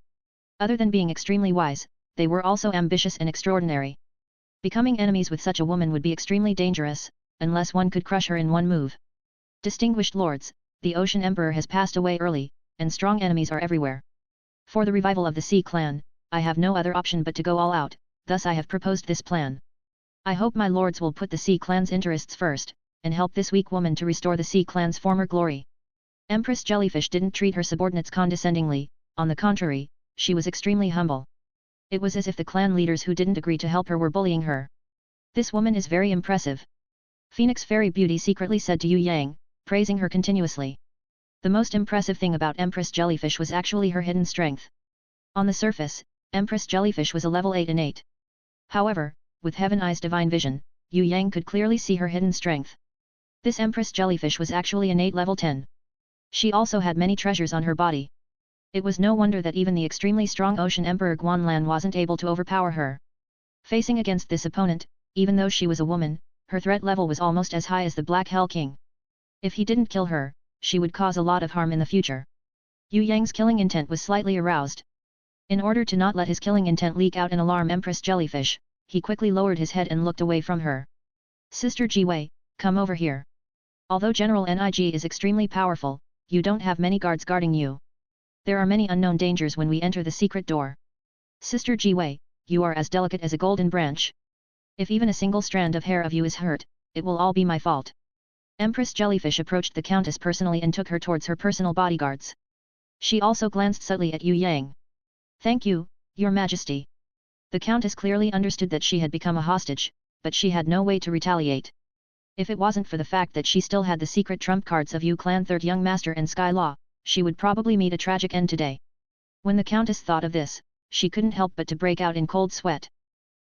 Other than being extremely wise, they were also ambitious and extraordinary. Becoming enemies with such a woman would be extremely dangerous, unless one could crush her in one move. Distinguished lords, the Ocean Emperor has passed away early, and strong enemies are everywhere. For the revival of the Sea clan, I have no other option but to go all out, thus I have proposed this plan. I hope my lords will put the Sea clan's interests first, and help this weak woman to restore the Sea clan's former glory. Empress Jellyfish didn't treat her subordinates condescendingly, on the contrary, she was extremely humble. It was as if the clan leaders who didn't agree to help her were bullying her. This woman is very impressive. Phoenix Fairy Beauty secretly said to Yue Yang, praising her continuously. The most impressive thing about Empress Jellyfish was actually her hidden strength. On the surface, Empress Jellyfish was a level 8 innate. However, with Heaven Eye's divine vision, Yue Yang could clearly see her hidden strength. This Empress Jellyfish was actually innate level 10. She also had many treasures on her body. It was no wonder that even the extremely strong Ocean Emperor Guanlan wasn't able to overpower her. Facing against this opponent, even though she was a woman, her threat level was almost as high as the Black Hell King. If he didn't kill her, she would cause a lot of harm in the future. Yue Yang's killing intent was slightly aroused. In order to not let his killing intent leak out and alarm Empress Jellyfish, he quickly lowered his head and looked away from her. Sister Jiwei, come over here. Although General Nig is extremely powerful, you don't have many guards guarding you. There are many unknown dangers when we enter the secret door. Sister Jiwei, you are as delicate as a golden branch. If even a single strand of hair of you is hurt, it will all be my fault. Empress Jellyfish approached the Countess personally and took her towards her personal bodyguards. She also glanced subtly at Yue Yang. Thank you, Your Majesty. The Countess clearly understood that she had become a hostage, but she had no way to retaliate. If it wasn't for the fact that she still had the secret trump cards of Yu Clan Third Young Master and Sky Law, she would probably meet a tragic end today. When the Countess thought of this, she couldn't help but to break out in cold sweat.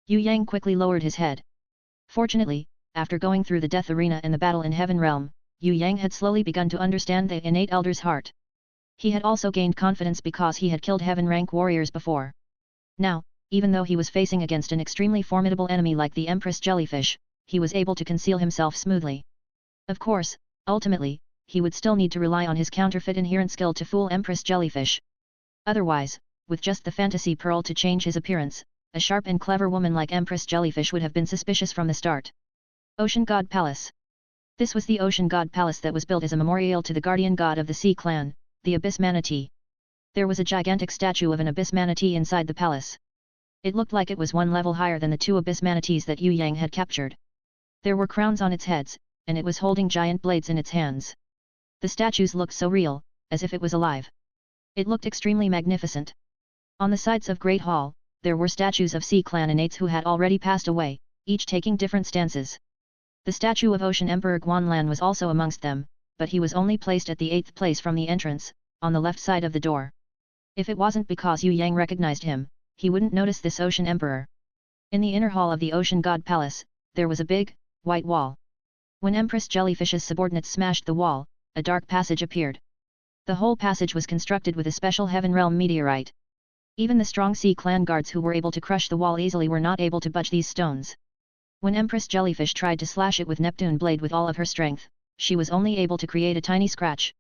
Yue Yang quickly lowered his head. Fortunately, after going through the death arena and the battle in Heaven Realm, Yue Yang had slowly begun to understand the innate elder's heart. He had also gained confidence because he had killed heaven rank warriors before. Now, even though he was facing against an extremely formidable enemy like the Empress Jellyfish, he was able to conceal himself smoothly. Of course, ultimately, he would still need to rely on his counterfeit inherent skill to fool Empress Jellyfish. Otherwise, with just the fantasy pearl to change his appearance, a sharp and clever woman like Empress Jellyfish would have been suspicious from the start. Ocean God Palace. This was the Ocean God Palace that was built as a memorial to the guardian god of the Sea Clan, the Abyss Manatee. There was a gigantic statue of an Abyss Manatee inside the palace. It looked like it was one level higher than the two Abyss Manatees that Yue Yang had captured. There were crowns on its heads, and it was holding giant blades in its hands. The statues looked so real, as if it was alive. It looked extremely magnificent. On the sides of Great Hall, there were statues of Sea Clan Innates who had already passed away, each taking different stances. The statue of Ocean Emperor Guanlan was also amongst them, but he was only placed at the 8th place from the entrance, on the left side of the door. If it wasn't because Yue Yang recognized him, he wouldn't notice this Ocean Emperor. In the inner hall of the Ocean God Palace, there was a big, white wall. When Empress Jellyfish's subordinates smashed the wall, a dark passage appeared. The whole passage was constructed with a special Heaven Realm meteorite. Even the strong Sea Clan guards who were able to crush the wall easily were not able to budge these stones. When Empress Jellyfish tried to slash it with Neptune blade with all of her strength, she was only able to create a tiny scratch.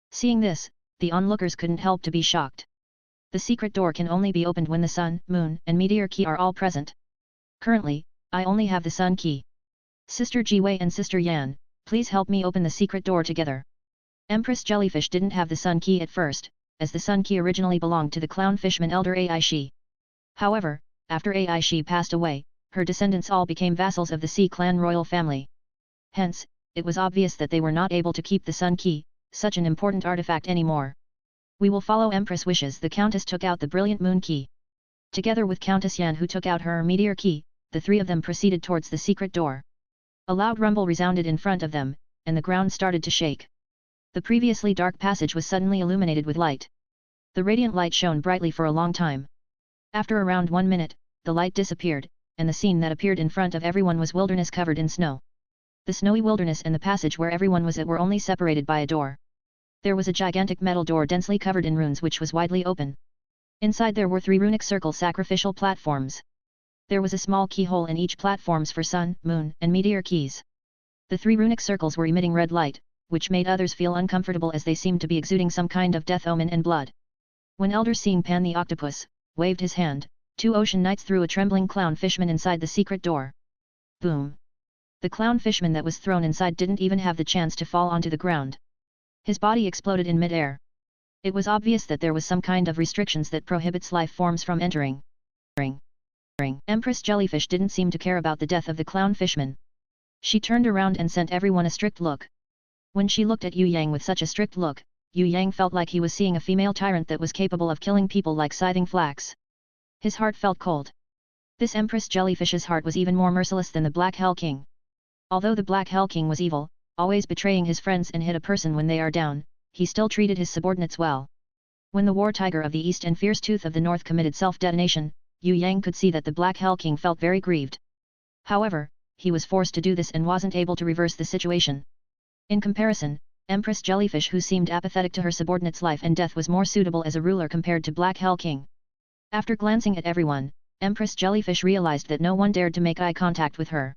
Seeing this, the onlookers couldn't help to be shocked. The secret door can only be opened when the sun, moon, and meteor key are all present. Currently, I only have the sun key. Sister Jiwei and Sister Yan, please help me open the secret door together. Empress Jellyfish didn't have the sun key at first, as the sun key originally belonged to the clown fishman elder Ai Shi. However, after Ai Shi passed away, her descendants all became vassals of the Sea Clan royal family. Hence, it was obvious that they were not able to keep the sun key, such an important artifact anymore. We will follow Empress wishes. The Countess took out the brilliant moon key. Together with Countess Yan who took out her meteor key, the three of them proceeded towards the secret door. A loud rumble resounded in front of them, and the ground started to shake. The previously dark passage was suddenly illuminated with light. The radiant light shone brightly for a long time. After around 1 minute, the light disappeared, and the scene that appeared in front of everyone was wilderness covered in snow. The snowy wilderness and the passage where everyone was at were only separated by a door. There was a gigantic metal door densely covered in runes which was widely open. Inside there were 3 runic circle sacrificial platforms. There was a small keyhole in each platforms for sun, moon, and meteor keys. The 3 runic circles were emitting red light, which made others feel uncomfortable as they seemed to be exuding some kind of death omen and blood. When Elder Seeing Pan the Octopus waved his hand, 2 ocean knights threw a trembling clown fishman inside the secret door. Boom! The clown fishman that was thrown inside didn't even have the chance to fall onto the ground. His body exploded in mid-air. It was obvious that there was some kind of restrictions that prohibits life forms from entering. Empress Jellyfish didn't seem to care about the death of the clown fishman. She turned around and sent everyone a strict look. When she looked at Yue Yang with such a strict look, Yue Yang felt like he was seeing a female tyrant that was capable of killing people like scything flax. His heart felt cold. This Empress Jellyfish's heart was even more merciless than the Black Hell King. Although the Black Hell King was evil, always betraying his friends and hit a person when they are down, he still treated his subordinates well. When the War Tiger of the East and Fierce Tooth of the North committed self-detonation, Yue Yang could see that the Black Hell King felt very grieved. However, he was forced to do this and wasn't able to reverse the situation. In comparison, Empress Jellyfish who seemed apathetic to her subordinates' life and death was more suitable as a ruler compared to Black Hell King. After glancing at everyone, Empress Jellyfish realized that no one dared to make eye contact with her.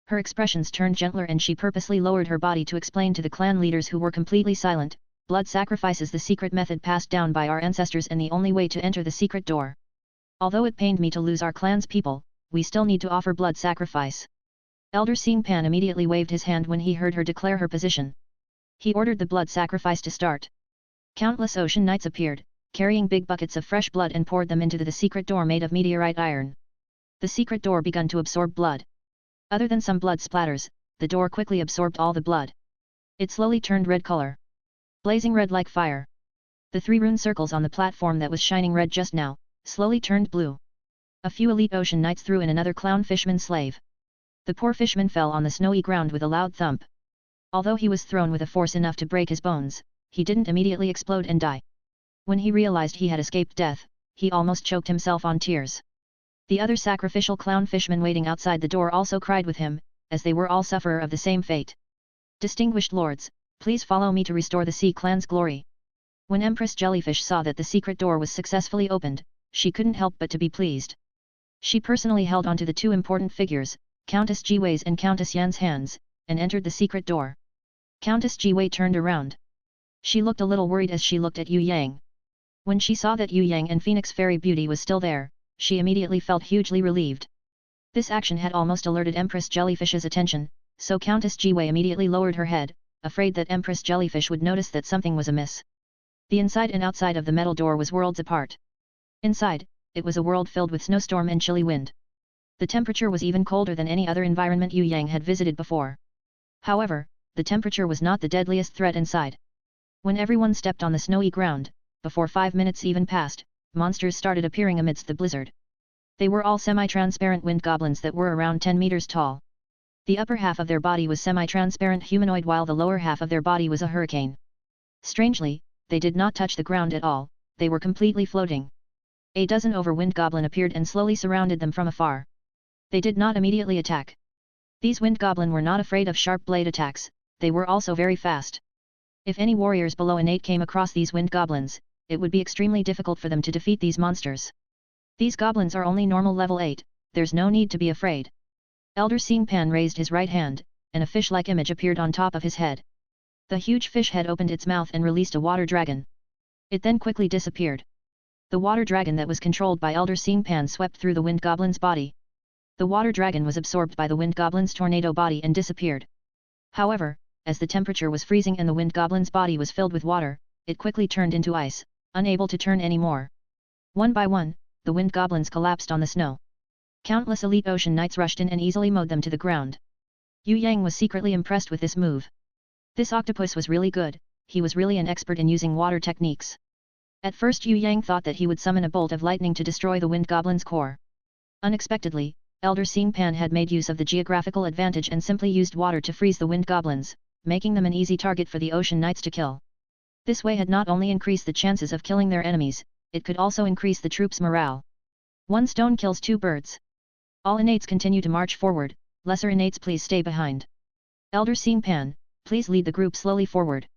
Her expressions turned gentler and she purposely lowered her body to explain to the clan leaders who were completely silent, blood sacrifice is the secret method passed down by our ancestors and the only way to enter the secret door. Although it pained me to lose our clan's people, we still need to offer blood sacrifice. Elder Seeing Pan immediately waved his hand when he heard her declare her position. He ordered the blood sacrifice to start. Countless ocean knights appeared, carrying big buckets of fresh blood and poured them into the secret door made of meteorite iron. The secret door began to absorb blood. Other than some blood splatters, the door quickly absorbed all the blood. It slowly turned red color. Blazing red like fire. The 3 rune circles on the platform that was shining red just now, slowly turned blue. A few elite ocean knights threw in another clown fishman slave. The poor fishman fell on the snowy ground with a loud thump. Although he was thrown with a force enough to break his bones, he didn't immediately explode and die. When he realized he had escaped death, he almost choked himself on tears. The other sacrificial clown fishmen waiting outside the door also cried with him, as they were all sufferer of the same fate. Distinguished lords, please follow me to restore the Sea Clan's glory. When Empress Jellyfish saw that the secret door was successfully opened, she couldn't help but to be pleased. She personally held onto the 2 important figures, Countess Jiwei's and Countess Yan's hands, and entered the secret door. Countess Jiwei turned around. She looked a little worried as she looked at Yue Yang. When she saw that Yue Yang and Phoenix Fairy Beauty was still there, she immediately felt hugely relieved. This action had almost alerted Empress Jellyfish's attention, so Countess Jiwei immediately lowered her head, afraid that Empress Jellyfish would notice that something was amiss. The inside and outside of the metal door was worlds apart. Inside, it was a world filled with snowstorm and chilly wind. The temperature was even colder than any other environment Yue Yang had visited before. However, the temperature was not the deadliest threat inside. When everyone stepped on the snowy ground, before 5 minutes even passed, monsters started appearing amidst the blizzard. They were all semi-transparent wind goblins that were around 10 meters tall. The upper half of their body was semi-transparent humanoid while the lower half of their body was a hurricane. Strangely, they did not touch the ground at all, they were completely floating. A dozen over wind goblin appeared and slowly surrounded them from afar. They did not immediately attack. These wind goblin were not afraid of sharp blade attacks, they were also very fast. If any warriors below Innate came across these wind goblins, it would be extremely difficult for them to defeat these monsters. These goblins are only normal level 8, there's no need to be afraid. Elder Xingpan raised his right hand, and a fish-like image appeared on top of his head. The huge fish head opened its mouth and released a water dragon. It then quickly disappeared. The water dragon that was controlled by Elder Xingpan swept through the wind goblin's body. The water dragon was absorbed by the wind goblin's tornado body and disappeared. However, as the temperature was freezing and the wind goblin's body was filled with water, it quickly turned into ice, unable to turn anymore. One by one, the wind goblins collapsed on the snow. Countless elite ocean knights rushed in and easily mowed them to the ground. Yue Yang was secretly impressed with this move. This octopus was really good, he was really an expert in using water techniques. At first Yue Yang thought that he would summon a bolt of lightning to destroy the wind goblin's core. Unexpectedly, Elder Xingpan had made use of the geographical advantage and simply used water to freeze the wind goblins, making them an easy target for the ocean knights to kill. This way had not only increased the chances of killing their enemies, it could also increase the troops' morale. One stone kills 2 birds. All innates continue to march forward, lesser innates please stay behind. Elder Xingpan, please lead the group slowly forward.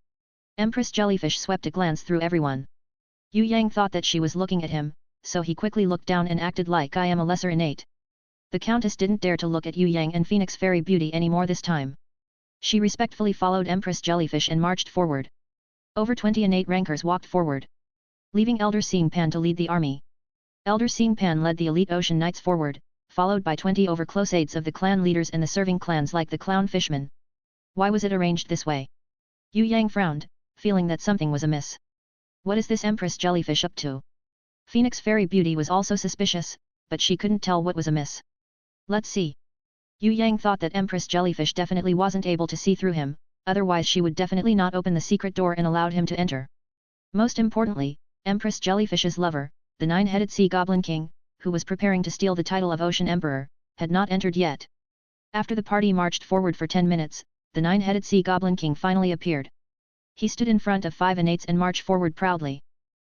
Empress Jellyfish swept a glance through everyone. Yue Yang thought that she was looking at him, so he quickly looked down and acted like I am a lesser innate. The Countess didn't dare to look at Yue Yang and Phoenix Fairy Beauty anymore this time. She respectfully followed Empress Jellyfish and marched forward. Over 20 innate rankers walked forward, leaving Elder Xingpan to lead the army. Elder Xingpan led the elite ocean knights forward, followed by 20 over close aides of the clan leaders and the serving clans like the clown fishmen. Why was it arranged this way? Yue Yang frowned, feeling that something was amiss. What is this Empress Jellyfish up to? Phoenix Fairy Beauty was also suspicious, but she couldn't tell what was amiss. Let's see. Yue Yang thought that Empress Jellyfish definitely wasn't able to see through him, otherwise she would definitely not open the secret door and allowed him to enter. Most importantly, Empress Jellyfish's lover, the 9-headed Sea Goblin King, who was preparing to steal the title of Ocean Emperor, had not entered yet. After the party marched forward for 10 minutes, the 9-headed Sea Goblin King finally appeared. He stood in front of 5 innates and marched forward proudly.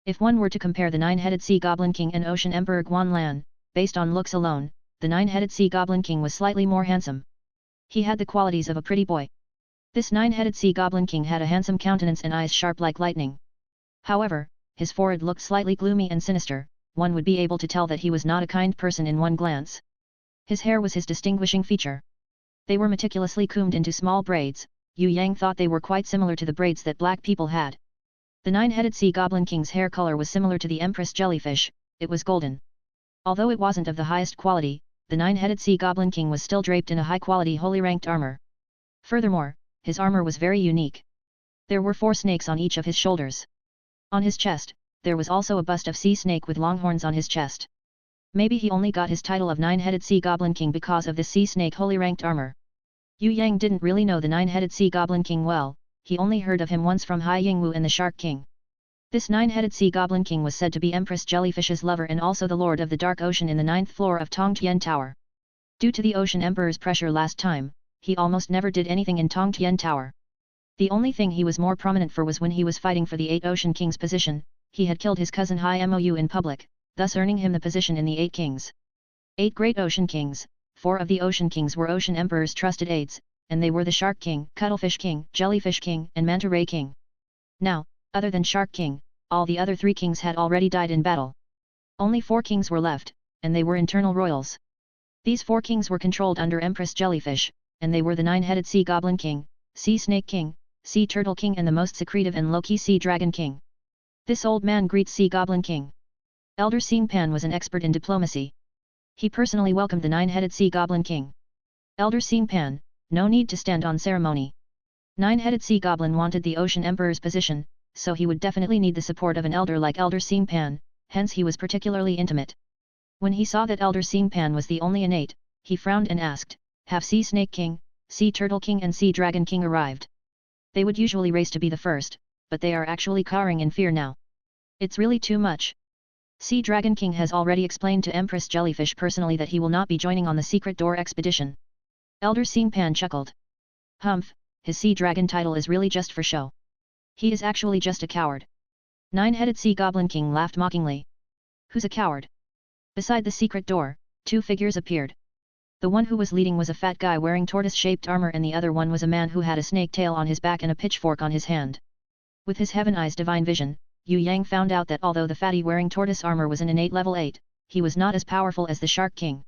If one were to compare the 9-headed Sea Goblin King and Ocean Emperor Guanlan, based on looks alone, the 9-headed Sea Goblin King was slightly more handsome. He had the qualities of a pretty boy. This 9-headed Sea Goblin King had a handsome countenance and eyes sharp like lightning. However, his forehead looked slightly gloomy and sinister, one would be able to tell that he was not a kind person in one glance. His hair was his distinguishing feature. They were meticulously combed into small braids. Yue Yang thought they were quite similar to the braids that black people had. The 9-headed Sea Goblin King's hair color was similar to the Empress Jellyfish, it was golden. Although it wasn't of the highest quality, the 9-headed Sea Goblin King was still draped in a high-quality holy ranked armor. Furthermore, his armor was very unique. There were 4 snakes on each of his shoulders. On his chest, there was also a bust of sea snake with long horns on his chest. Maybe he only got his title of Nine-Headed Sea Goblin King because of this sea snake holy ranked armor. Yue Yang didn't really know the Nine-Headed Sea Goblin King well, he only heard of him once from Hai Yingwu and the Shark King. This Nine-Headed Sea Goblin King was said to be Empress Jellyfish's lover and also the Lord of the Dark Ocean in the 9th floor of Tongtian Tower. Due to the Ocean Emperor's pressure last time, he almost never did anything in Tongtian Tower. The only thing he was more prominent for was when he was fighting for the 8 Ocean Kings position, he had killed his cousin Hai Mou in public, thus earning him the position in the 8 Kings. 8 Great Ocean Kings, 4 of the Ocean Kings were Ocean Emperor's trusted aides, and they were the Shark King, Cuttlefish King, Jellyfish King, and Manta Ray King. Now, other than Shark King, all the other 3 kings had already died in battle. Only 4 kings were left, and they were internal royals. These 4 kings were controlled under Empress Jellyfish, and they were the Nine-Headed Sea Goblin King, Sea Snake King, Sea Turtle King and the most secretive and low-key Sea Dragon King. This old man greets Sea Goblin King. Elder Xing Pan was an expert in diplomacy. He personally welcomed the Nine-Headed Sea Goblin King. Elder Xing Pan, no need to stand on ceremony. Nine-Headed Sea Goblin wanted the Ocean Emperor's position, so he would definitely need the support of an elder like Elder Xing Pan, hence he was particularly intimate. When he saw that Elder Xing Pan was the only innate, he frowned and asked, "Have Sea Snake King, Sea Turtle King and Sea Dragon King arrived?" They would usually race to be the first, but they are actually cowering in fear now. It's really too much. Sea Dragon King has already explained to Empress Jellyfish personally that he will not be joining on the Secret Door expedition. Elder Xing Pan chuckled. Humph, his Sea Dragon title is really just for show. He is actually just a coward. Nine-Headed Sea Goblin King laughed mockingly. Who's a coward? Beside the secret door, 2 figures appeared. The one who was leading was a fat guy wearing tortoise-shaped armor and the other one was a man who had a snake tail on his back and a pitchfork on his hand. With his Heaven Eyes divine vision, Yue Yang found out that although the fatty wearing tortoise armor was an innate level 8, he was not as powerful as the Shark King.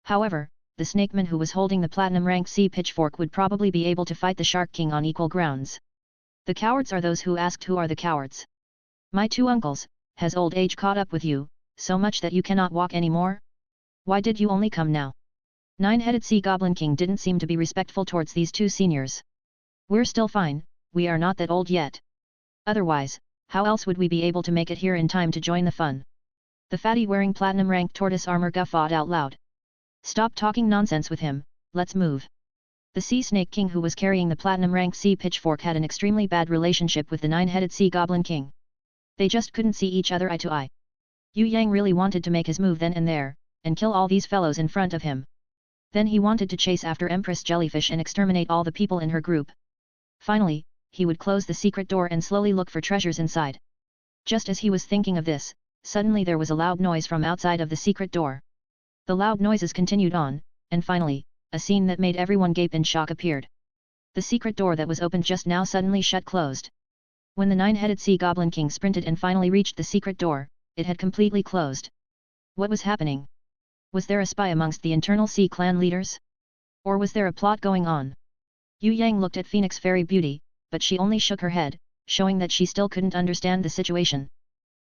However, the snakeman who was holding the platinum rank C pitchfork would probably be able to fight the Shark King on equal grounds. The cowards are those who asked who are the cowards. My 2 uncles, has old age caught up with you, so much that you cannot walk anymore? Why did you only come now? Nine-Headed Sea Goblin King didn't seem to be respectful towards these 2 seniors. We're still fine, we are not that old yet. Otherwise, how else would we be able to make it here in time to join the fun? The fatty wearing platinum rank tortoise armor guffawed out loud. Stop talking nonsense with him, let's move. The Sea Snake King who was carrying the platinum rank sea pitchfork had an extremely bad relationship with the Nine-Headed Sea Goblin King. They just couldn't see each other eye to eye. Yue Yang really wanted to make his move then and there, and kill all these fellows in front of him. Then he wanted to chase after Empress Jellyfish and exterminate all the people in her group. Finally, he would close the secret door and slowly look for treasures inside. Just as he was thinking of this, suddenly there was a loud noise from outside of the secret door. The loud noises continued on, and finally, a scene that made everyone gape in shock appeared. The secret door that was opened just now suddenly shut closed. When the Nine-Headed Sea Goblin King sprinted and finally reached the secret door, it had completely closed. What was happening? Was there a spy amongst the internal Sea clan leaders? Or was there a plot going on? Yue Yang looked at Phoenix Fairy Beauty, but she only shook her head, showing that she still couldn't understand the situation.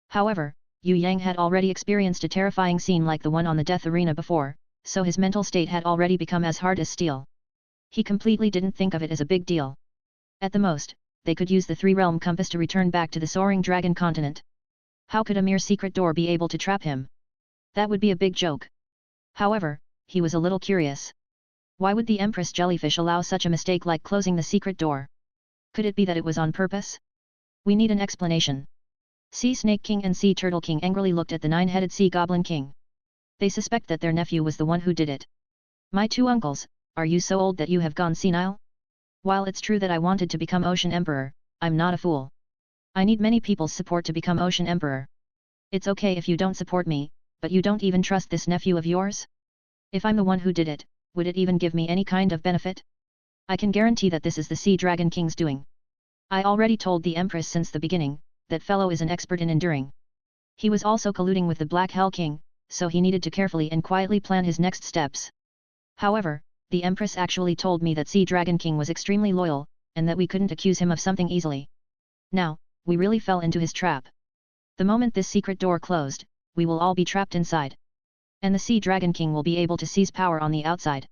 However, Yue Yang had already experienced a terrifying scene like the one on the death arena before, so his mental state had already become as hard as steel. He completely didn't think of it as a big deal. At the most, they could use the 3-realm compass to return back to the Soaring Dragon Continent. How could a mere secret door be able to trap him? That would be a big joke. However, he was a little curious. Why would the Empress Jellyfish allow such a mistake like closing the secret door? Could it be that it was on purpose? We need an explanation. Sea Snake King and Sea Turtle King angrily looked at the Nine-Headed Sea Goblin King. They suspect that their nephew was the one who did it. My 2 uncles, are you so old that you have gone senile? While it's true that I wanted to become Ocean Emperor, I'm not a fool. I need many people's support to become Ocean Emperor. It's okay if you don't support me, but you don't even trust this nephew of yours? If I'm the one who did it, would it even give me any kind of benefit? I can guarantee that this is the Sea Dragon King's doing. I already told the Empress since the beginning, that fellow is an expert in enduring. He was also colluding with the Black Hell King, so he needed to carefully and quietly plan his next steps. However, the Empress actually told me that Sea Dragon King was extremely loyal, and that we couldn't accuse him of something easily. Now, we really fell into his trap. The moment this secret door closed, we will all be trapped inside. And the Sea Dragon King will be able to seize power on the outside.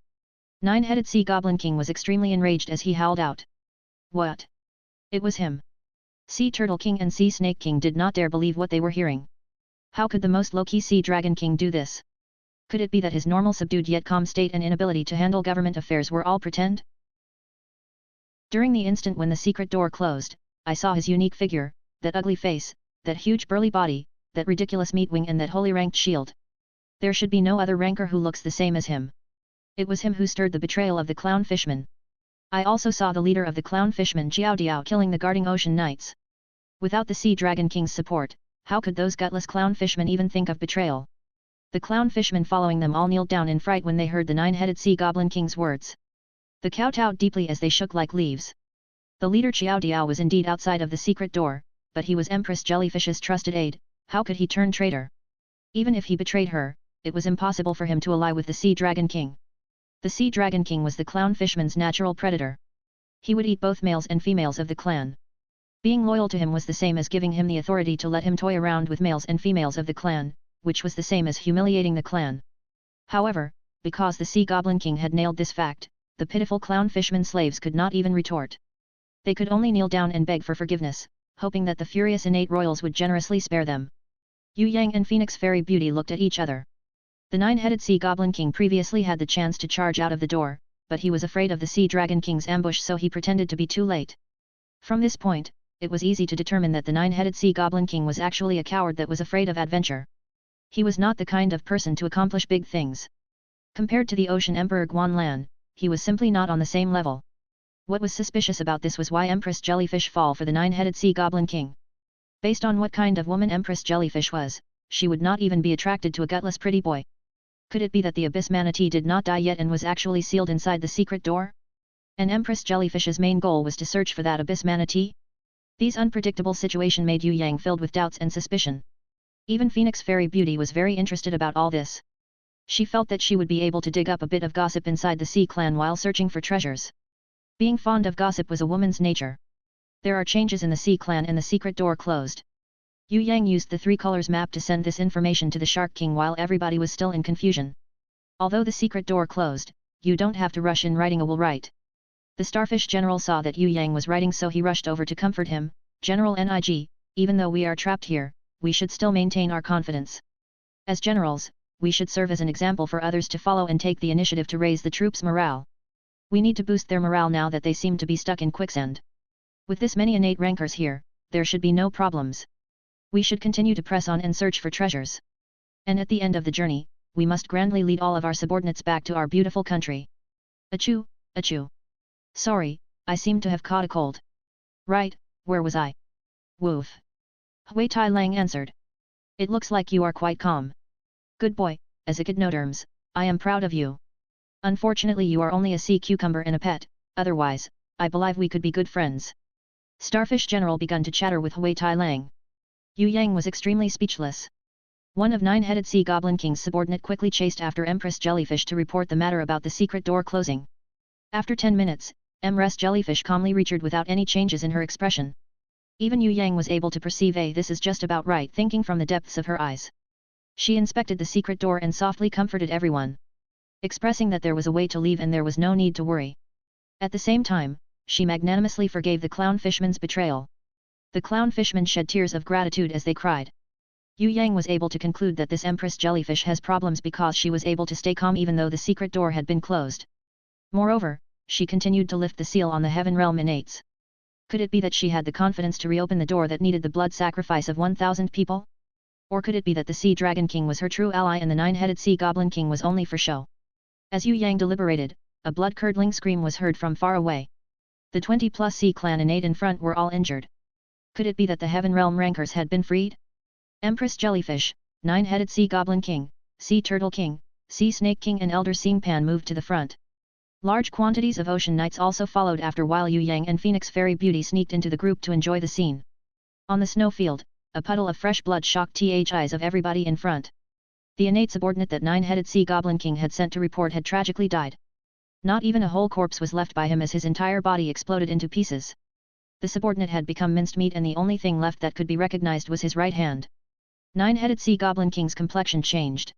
Nine-Headed Sea Goblin King was extremely enraged as he howled out. What? It was him. Sea Turtle King and Sea Snake King did not dare believe what they were hearing. How could the most low-key Sea Dragon King do this? Could it be that his normal subdued yet calm state and inability to handle government affairs were all pretend? During the instant when the secret door closed, I saw his unique figure, that ugly face, that huge burly body, that ridiculous meat wing and that holy ranked shield. There should be no other ranker who looks the same as him. It was him who stirred the betrayal of the clown fishman. I also saw the leader of the clown fishmen Jiao Diao killing the guarding ocean knights. Without the Sea Dragon King's support, how could those gutless clown fishmen even think of betrayal? The clown fishmen following them all kneeled down in fright when they heard the nine-headed Sea Goblin King's words. They kowtowed deeply as they shook like leaves. The leader Jiao Diao was indeed outside of the secret door, but he was Empress Jellyfish's trusted aide. How could he turn traitor? Even if he betrayed her, it was impossible for him to ally with the Sea Dragon King. The Sea Dragon King was the clown fishman's natural predator. He would eat both males and females of the clan. Being loyal to him was the same as giving him the authority to let him toy around with males and females of the clan, which was the same as humiliating the clan. However, because the Sea Goblin King had nailed this fact, the pitiful clown fishman slaves could not even retort. They could only kneel down and beg for forgiveness, hoping that the furious Innate royals would generously spare them. Yue Yang and Phoenix Fairy Beauty looked at each other. The nine-headed Sea Goblin King previously had the chance to charge out of the door, but he was afraid of the Sea Dragon King's ambush, so he pretended to be too late. From this point, it was easy to determine that the nine-headed Sea Goblin King was actually a coward that was afraid of adventure. He was not the kind of person to accomplish big things. Compared to the Ocean Emperor Guanlan, he was simply not on the same level. What was suspicious about this was why Empress Jellyfish fall for the nine-headed Sea Goblin King. Based on what kind of woman Empress Jellyfish was, she would not even be attracted to a gutless pretty boy. Could it be that the Abyss Manatee did not die yet and was actually sealed inside the secret door? And Empress Jellyfish's main goal was to search for that Abyss Manatee? These unpredictable situation made Yue Yang filled with doubts and suspicion. Even Phoenix Fairy Beauty was very interested about all this. She felt that she would be able to dig up a bit of gossip inside the Sea Clan while searching for treasures. Being fond of gossip was a woman's nature. There are changes in the Sea Clan and the secret door closed. Yue Yang used the three colors map to send this information to the Shark King while everybody was still in confusion. Although the secret door closed, you don't have to rush in writing, I will write. The Starfish General saw that Yue Yang was writing, so he rushed over to comfort him. General Nig, even though we are trapped here, we should still maintain our confidence. As generals, we should serve as an example for others to follow and take the initiative to raise the troops' morale. We need to boost their morale now that they seem to be stuck in quicksand. With this many innate rankers here, there should be no problems. We should continue to press on and search for treasures. And at the end of the journey, we must grandly lead all of our subordinates back to our beautiful country. Achoo, achoo. Sorry, I seem to have caught a cold. Right, where was I? Woof. Hui Tai Lang answered. It looks like you are quite calm. Good boy, as echidnoderms, I am proud of you. Unfortunately you are only a sea cucumber and a pet, otherwise, I believe we could be good friends. Starfish General begun to chatter with Hui Tai Lang. Yue Yang was extremely speechless. One of nine-headed Sea Goblin King's subordinate quickly chased after Empress Jellyfish to report the matter about the secret door closing. After 10 minutes, Empress Jellyfish calmly returned without any changes in her expression. Even Yue Yang was able to perceive this is just about right thinking from the depths of her eyes. She inspected the secret door and softly comforted everyone, expressing that there was a way to leave and there was no need to worry. At the same time, she magnanimously forgave the clown fishman's betrayal. The clown fishmen shed tears of gratitude as they cried. Yue Yang was able to conclude that this Empress Jellyfish has problems because she was able to stay calm even though the secret door had been closed. Moreover, she continued to lift the seal on the Heaven Realm Innates. Could it be that she had the confidence to reopen the door that needed the blood sacrifice of 1,000 people? Or could it be that the Sea Dragon King was her true ally and the nine-headed Sea Goblin King was only for show? As Yue Yang deliberated, a blood-curdling scream was heard from far away. The 20-plus Sea Clan Innate in front were all injured. Could it be that the Heaven Realm rankers had been freed? Empress Jellyfish, Nine-Headed Sea Goblin King, Sea Turtle King, Sea Snake King and Elder Sing Pan moved to the front. Large quantities of Ocean Knights also followed after while Yue Yang and Phoenix Fairy Beauty sneaked into the group to enjoy the scene. On the snowfield, a puddle of fresh blood shocked the eyes of everybody in front. The innate subordinate that Nine-Headed Sea Goblin King had sent to report had tragically died. Not even a whole corpse was left by him as his entire body exploded into pieces. The subordinate had become minced meat and the only thing left that could be recognized was his right hand. Nine-Headed Sea Goblin King's complexion changed.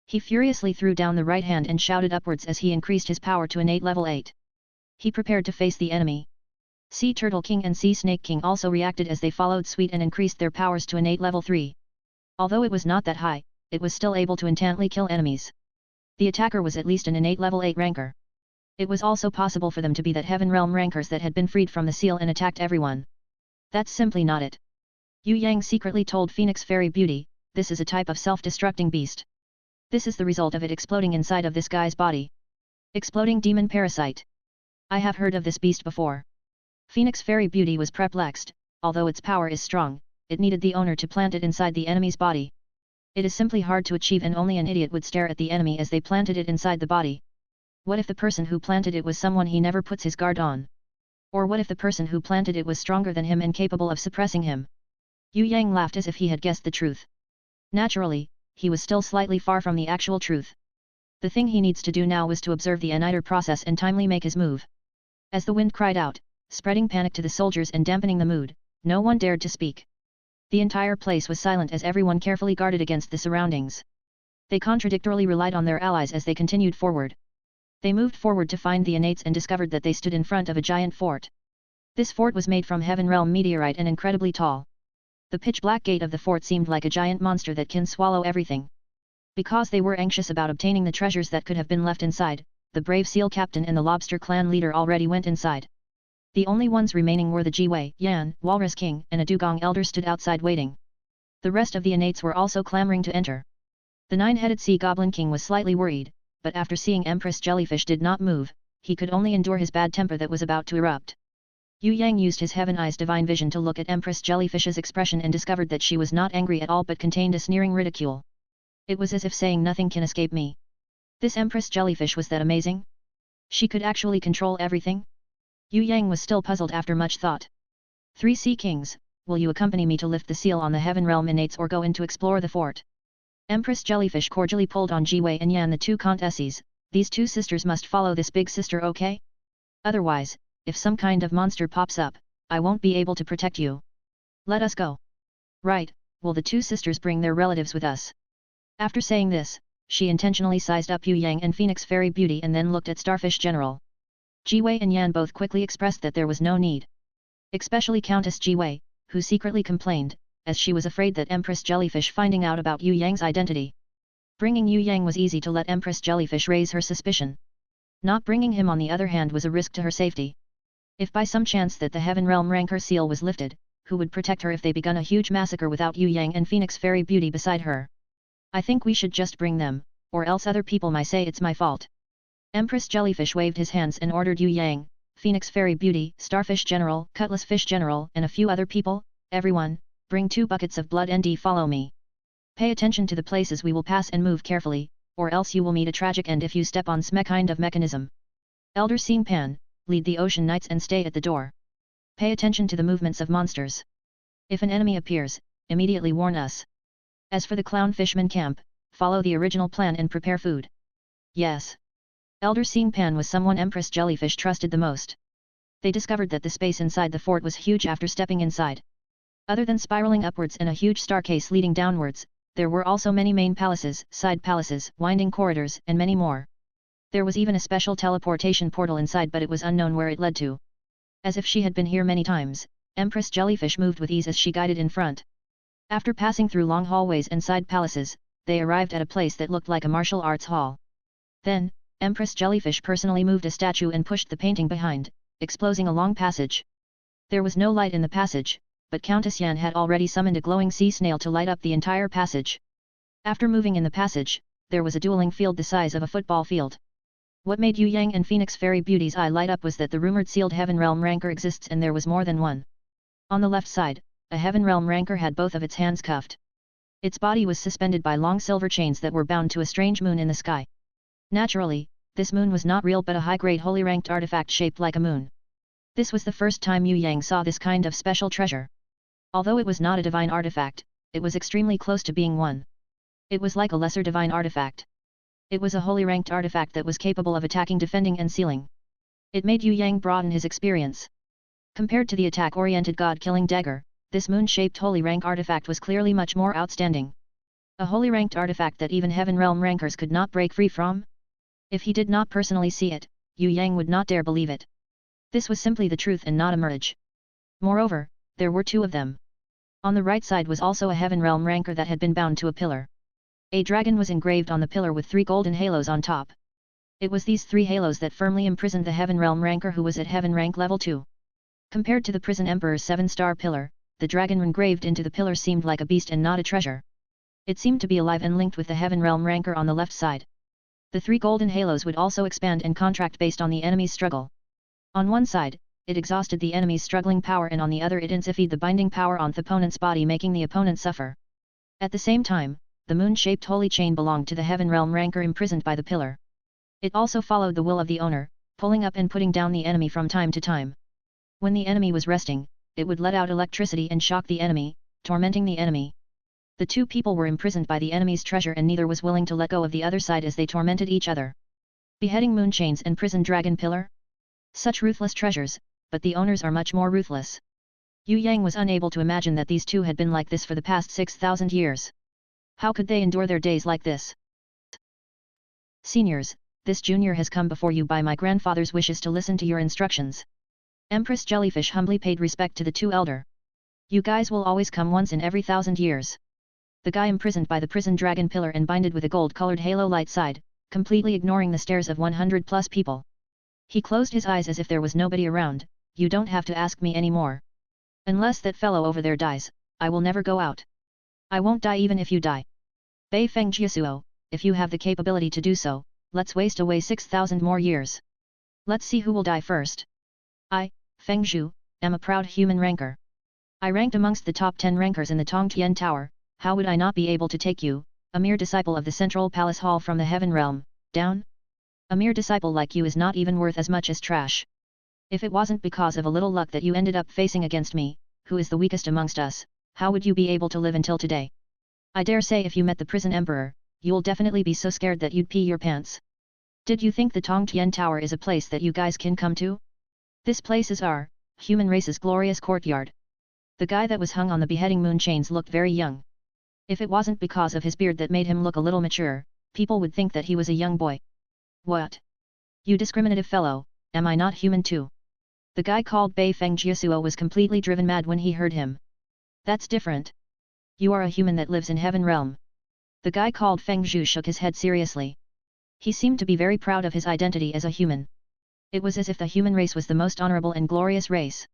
He furiously threw down the right hand and shouted upwards as he increased his power to innate level 8. He prepared to face the enemy. Sea Turtle King and Sea Snake King also reacted as they followed suit and increased their powers to innate level 3. Although it was not that high, it was still able to instantly kill enemies. The attacker was at least an innate level 8 ranker. It was also possible for them to be that Heaven Realm rankers that had been freed from the seal and attacked everyone. That's simply not it. Yue Yang secretly told Phoenix Fairy Beauty, this is a type of self-destructing beast. This is the result of it exploding inside of this guy's body. Exploding demon parasite. I have heard of this beast before. Phoenix Fairy Beauty was perplexed. Although its power is strong, it needed the owner to plant it inside the enemy's body. It is simply hard to achieve and only an idiot would stare at the enemy as they planted it inside the body. What if the person who planted it was someone he never puts his guard on? Or what if the person who planted it was stronger than him and capable of suppressing him? Yue Yang laughed as if he had guessed the truth. Naturally, he was still slightly far from the actual truth. The thing he needs to do now was to observe the Innate process and timely make his move. As the wind cried out, spreading panic to the soldiers and dampening the mood, no one dared to speak. The entire place was silent as everyone carefully guarded against the surroundings. They contradictorily relied on their allies as they continued forward. They moved forward to find the Innates and discovered that they stood in front of a giant fort. This fort was made from Heaven Realm meteorite and incredibly tall. The pitch-black gate of the fort seemed like a giant monster that can swallow everything. Because they were anxious about obtaining the treasures that could have been left inside, the brave seal captain and the lobster clan leader already went inside. The only ones remaining were the Yue Yang, Walrus King, and a dugong elder stood outside waiting. The rest of the Innates were also clamoring to enter. The 9-headed sea goblin king was slightly worried, but after seeing Empress Jellyfish did not move, he could only endure his bad temper that was about to erupt. Yue Yang used his Heaven Eye's divine vision to look at Empress Jellyfish's expression and discovered that she was not angry at all but contained a sneering ridicule. It was as if saying nothing can escape me. This Empress Jellyfish was that amazing? She could actually control everything? Yue Yang was still puzzled after much thought. 3 Sea Kings, will you accompany me to lift the seal on the Heaven Realm Innates or go in to explore the fort? Empress Jellyfish cordially pulled on Yue and Yan, the 2 countesses. These 2 sisters must follow this big sister, okay? Otherwise, if some kind of monster pops up, I won't be able to protect you. Let us go. Right, will the 2 sisters bring their relatives with us? After saying this, she intentionally sized up Yue Yang and Phoenix Fairy Beauty and then looked at Starfish General. Yue and Yan both quickly expressed that there was no need. Especially Countess Yue, who secretly complained, as she was afraid that Empress Jellyfish finding out about Yue Yang's identity. Bringing Yue Yang was easy to let Empress Jellyfish raise her suspicion. Not bringing him on the other hand was a risk to her safety. If by some chance that the Heaven Realm ranker seal was lifted, who would protect her if they begun a huge massacre without Yue Yang and Phoenix Fairy Beauty beside her? I think we should just bring them, or else other people might say it's my fault. Empress Jellyfish waved his hands and ordered Yue Yang, Phoenix Fairy Beauty, Starfish General, Cutlass Fish General and a few other people, everyone, bring 2 buckets of blood and follow me. Pay attention to the places we will pass and move carefully, or else you will meet a tragic end if you step on some kind of mechanism. Elder Xing Pan, lead the Ocean Knights and stay at the door. Pay attention to the movements of monsters. If an enemy appears, immediately warn us. As for the Clown Fishman camp, follow the original plan and prepare food. Yes. Elder Xing Pan was someone Empress Jellyfish trusted the most. They discovered that the space inside the fort was huge after stepping inside. Other than spiraling upwards and a huge staircase leading downwards, there were also many main palaces, side palaces, winding corridors, and many more. There was even a special teleportation portal inside, but it was unknown where it led to. As if she had been here many times, Empress Jellyfish moved with ease as she guided in front. After passing through long hallways and side palaces, they arrived at a place that looked like a martial arts hall. Then, Empress Jellyfish personally moved a statue and pushed the painting behind, exposing a long passage. There was no light in the passage, but Countess Yan had already summoned a glowing sea snail to light up the entire passage. After moving in the passage, there was a dueling field the size of a football field. What made Yue Yang and Phoenix Fairy Beauty's eye light up was that the rumored sealed Heaven Realm ranker exists and there was more than one. On the left side, a Heaven Realm ranker had both of its hands cuffed. Its body was suspended by long silver chains that were bound to a strange moon in the sky. Naturally, this moon was not real but a high-grade holy ranked artifact shaped like a moon. This was the first time Yue Yang saw this kind of special treasure. Although it was not a divine artifact, it was extremely close to being one. It was like a lesser divine artifact. It was a holy ranked artifact that was capable of attacking, defending and sealing. It made Yue Yang broaden his experience. Compared to the attack-oriented god-killing dagger, this moon-shaped holy rank artifact was clearly much more outstanding. A holy ranked artifact that even Heaven Realm rankers could not break free from? If he did not personally see it, Yue Yang would not dare believe it. This was simply the truth and not a mirage. Moreover, there were two of them. On the right side was also a heaven realm ranker that had been bound to a pillar. A dragon was engraved on the pillar with 3 golden halos on top. It was these 3 halos that firmly imprisoned the heaven realm ranker who was at heaven rank level 2. Compared to the prison emperor's 7-star pillar, the dragon engraved into the pillar seemed like a beast and not a treasure. It seemed to be alive and linked with the heaven realm ranker on the left side. The 3 golden halos would also expand and contract based on the enemy's struggle. On one side, it exhausted the enemy's struggling power, and on the other it intensified the binding power on the opponent's body, making the opponent suffer. At the same time, the moon-shaped holy chain belonged to the heaven realm ranker imprisoned by the pillar. It also followed the will of the owner, pulling up and putting down the enemy from time to time. When the enemy was resting, it would let out electricity and shock the enemy, tormenting the enemy. The two people were imprisoned by the enemy's treasure, and neither was willing to let go of the other side as they tormented each other. Beheading moon chains and prison dragon pillar? Such ruthless treasures, but the owners are much more ruthless. Yue Yang was unable to imagine that these two had been like this for the past 6,000 years. How could they endure their days like this? Seniors, this junior has come before you by my grandfather's wishes to listen to your instructions. Empress Jellyfish humbly paid respect to the two elder. You guys will always come once in every 1,000 years. The guy imprisoned by the prison dragon pillar and binded with a gold-colored halo light sighed, completely ignoring the stares of 100+ people. He closed his eyes as if there was nobody around. You don't have to ask me anymore. Unless that fellow over there dies, I will never go out. I won't die even if you die. Bei Feng Jiasuo, if you have the capability to do so, let's waste away 6,000 more years. Let's see who will die first. I, Feng Zhu, am a proud human ranker. I ranked amongst the top 10 rankers in the Tongtian Tower. How would I not be able to take you, a mere disciple of the Central Palace Hall from the Heaven Realm, down? A mere disciple like you is not even worth as much as trash. If it wasn't because of a little luck that you ended up facing against me, who is the weakest amongst us, how would you be able to live until today? I dare say if you met the prison emperor, you'll definitely be so scared that you'd pee your pants. Did you think the Tongtian Tower is a place that you guys can come to? This place is our, human race's glorious courtyard. The guy that was hung on the beheading moon chains looked very young. If it wasn't because of his beard that made him look a little mature, people would think that he was a young boy. What? You discriminative fellow, am I not human too? The guy called Bei Feng Jiasuo was completely driven mad when he heard him. That's different. You are a human that lives in Heaven Realm. The guy called Feng Zhu shook his head seriously. He seemed to be very proud of his identity as a human. It was as if the human race was the most honorable and glorious race.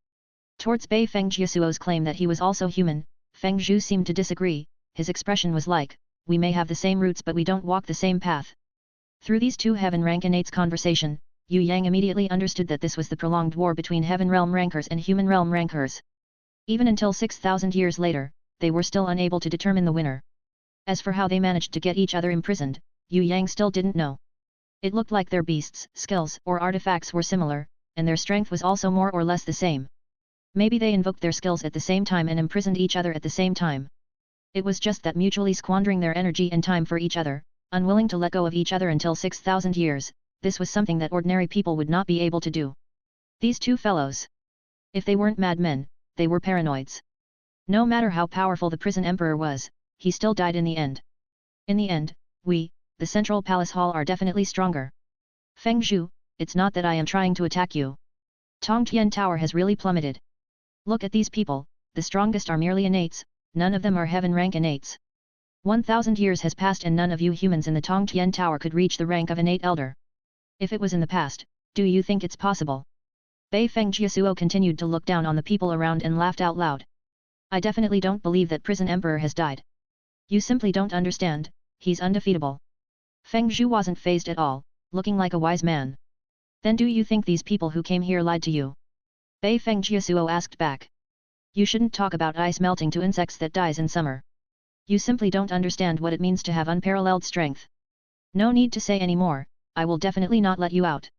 Towards Bei Feng Jiasuo's claim that he was also human, Feng Zhu seemed to disagree. His expression was like, we may have the same roots but we don't walk the same path. Through these two Heaven Rank Innates' conversation, Yue Yang immediately understood that this was the prolonged war between Heaven Realm Rankers and Human Realm Rankers. Even until 6,000 years later, they were still unable to determine the winner. As for how they managed to get each other imprisoned, Yue Yang still didn't know. It looked like their beasts, skills, or artifacts were similar, and their strength was also more or less the same. Maybe they invoked their skills at the same time and imprisoned each other at the same time. It was just that mutually squandering their energy and time for each other, unwilling to let go of each other until 6,000 years, this was something that ordinary people would not be able to do. These two fellows. If they weren't madmen, they were paranoids. No matter how powerful the prison emperor was, he still died in the end. In the end, we, the Central Palace Hall, are definitely stronger. Feng Zhu, it's not that I am trying to attack you. Tongtian Tower has really plummeted. Look at these people, the strongest are merely innates. None of them are heaven rank innates. 1,000 years has passed and none of you humans in the Tongtian Tower could reach the rank of innate elder. If it was in the past, do you think it's possible? Bei Feng Jiasuo continued to look down on the people around and laughed out loud. I definitely don't believe that prison emperor has died. You simply don't understand, he's undefeatable. Feng Zhu wasn't fazed at all, looking like a wise man. Then do you think these people who came here lied to you? Bei Feng Jiasuo asked back. You shouldn't talk about ice melting to insects that dies in summer. You simply don't understand what it means to have unparalleled strength. No need to say any more, I will definitely not let you out.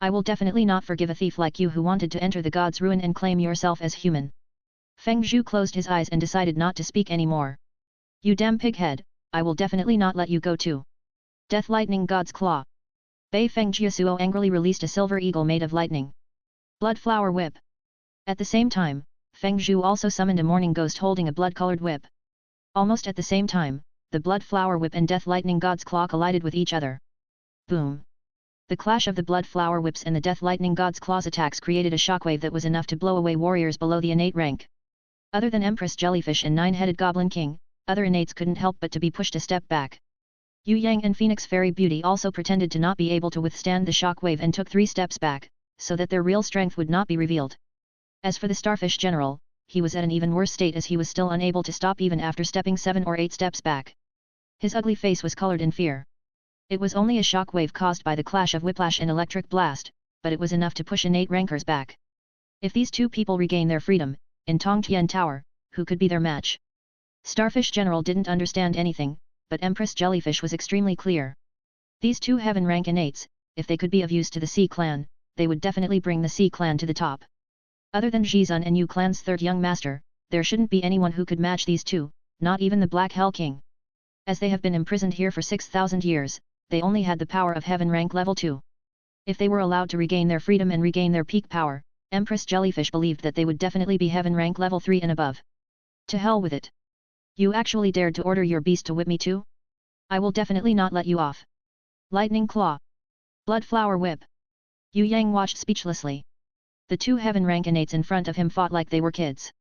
I will definitely not forgive a thief like you who wanted to enter the god's ruin and claim yourself as human. Feng Zhu closed his eyes and decided not to speak anymore. You damn pighead, I will definitely not let you go too. Death Lightning God's Claw. Bei Feng Jiasuo angrily released a silver eagle made of lightning. Blood Flower Whip. At the same time, Feng Zhu also summoned a morning ghost holding a blood-colored whip. Almost at the same time, the Blood Flower Whip and Death Lightning God's Claw collided with each other. Boom! The clash of the blood flower whips and the death lightning god's claws attacks created a shockwave that was enough to blow away warriors below the innate rank. Other than Empress Jellyfish and Nine-Headed Goblin King, other innates couldn't help but to be pushed a step back. Yue Yang and Phoenix Fairy Beauty also pretended to not be able to withstand the shockwave and took 3 steps back, so that their real strength would not be revealed. As for the Starfish General, he was at an even worse state as he was still unable to stop even after stepping 7 or 8 steps back. His ugly face was colored in fear. It was only a shockwave caused by the clash of whiplash and electric blast, but it was enough to push innate rankers back. If these two people regain their freedom, in Tongtian Tower, who could be their match? Starfish General didn't understand anything, but Empress Jellyfish was extremely clear. These two heaven rank innates, if they could be of use to the Sea Clan, they would definitely bring the Sea Clan to the top. Other than Xizun and Yu Clan's third young master, there shouldn't be anyone who could match these two, not even the Black Hell King. As they have been imprisoned here for 6,000 years, they only had the power of heaven rank level 2. If they were allowed to regain their freedom and regain their peak power, Empress Jellyfish believed that they would definitely be heaven rank level 3 and above. To hell with it. You actually dared to order your beast to whip me too? I will definitely not let you off. Lightning Claw. Blood Flower Whip. Yue Yang watched speechlessly. The two heaven rank innates in front of him fought like they were kids.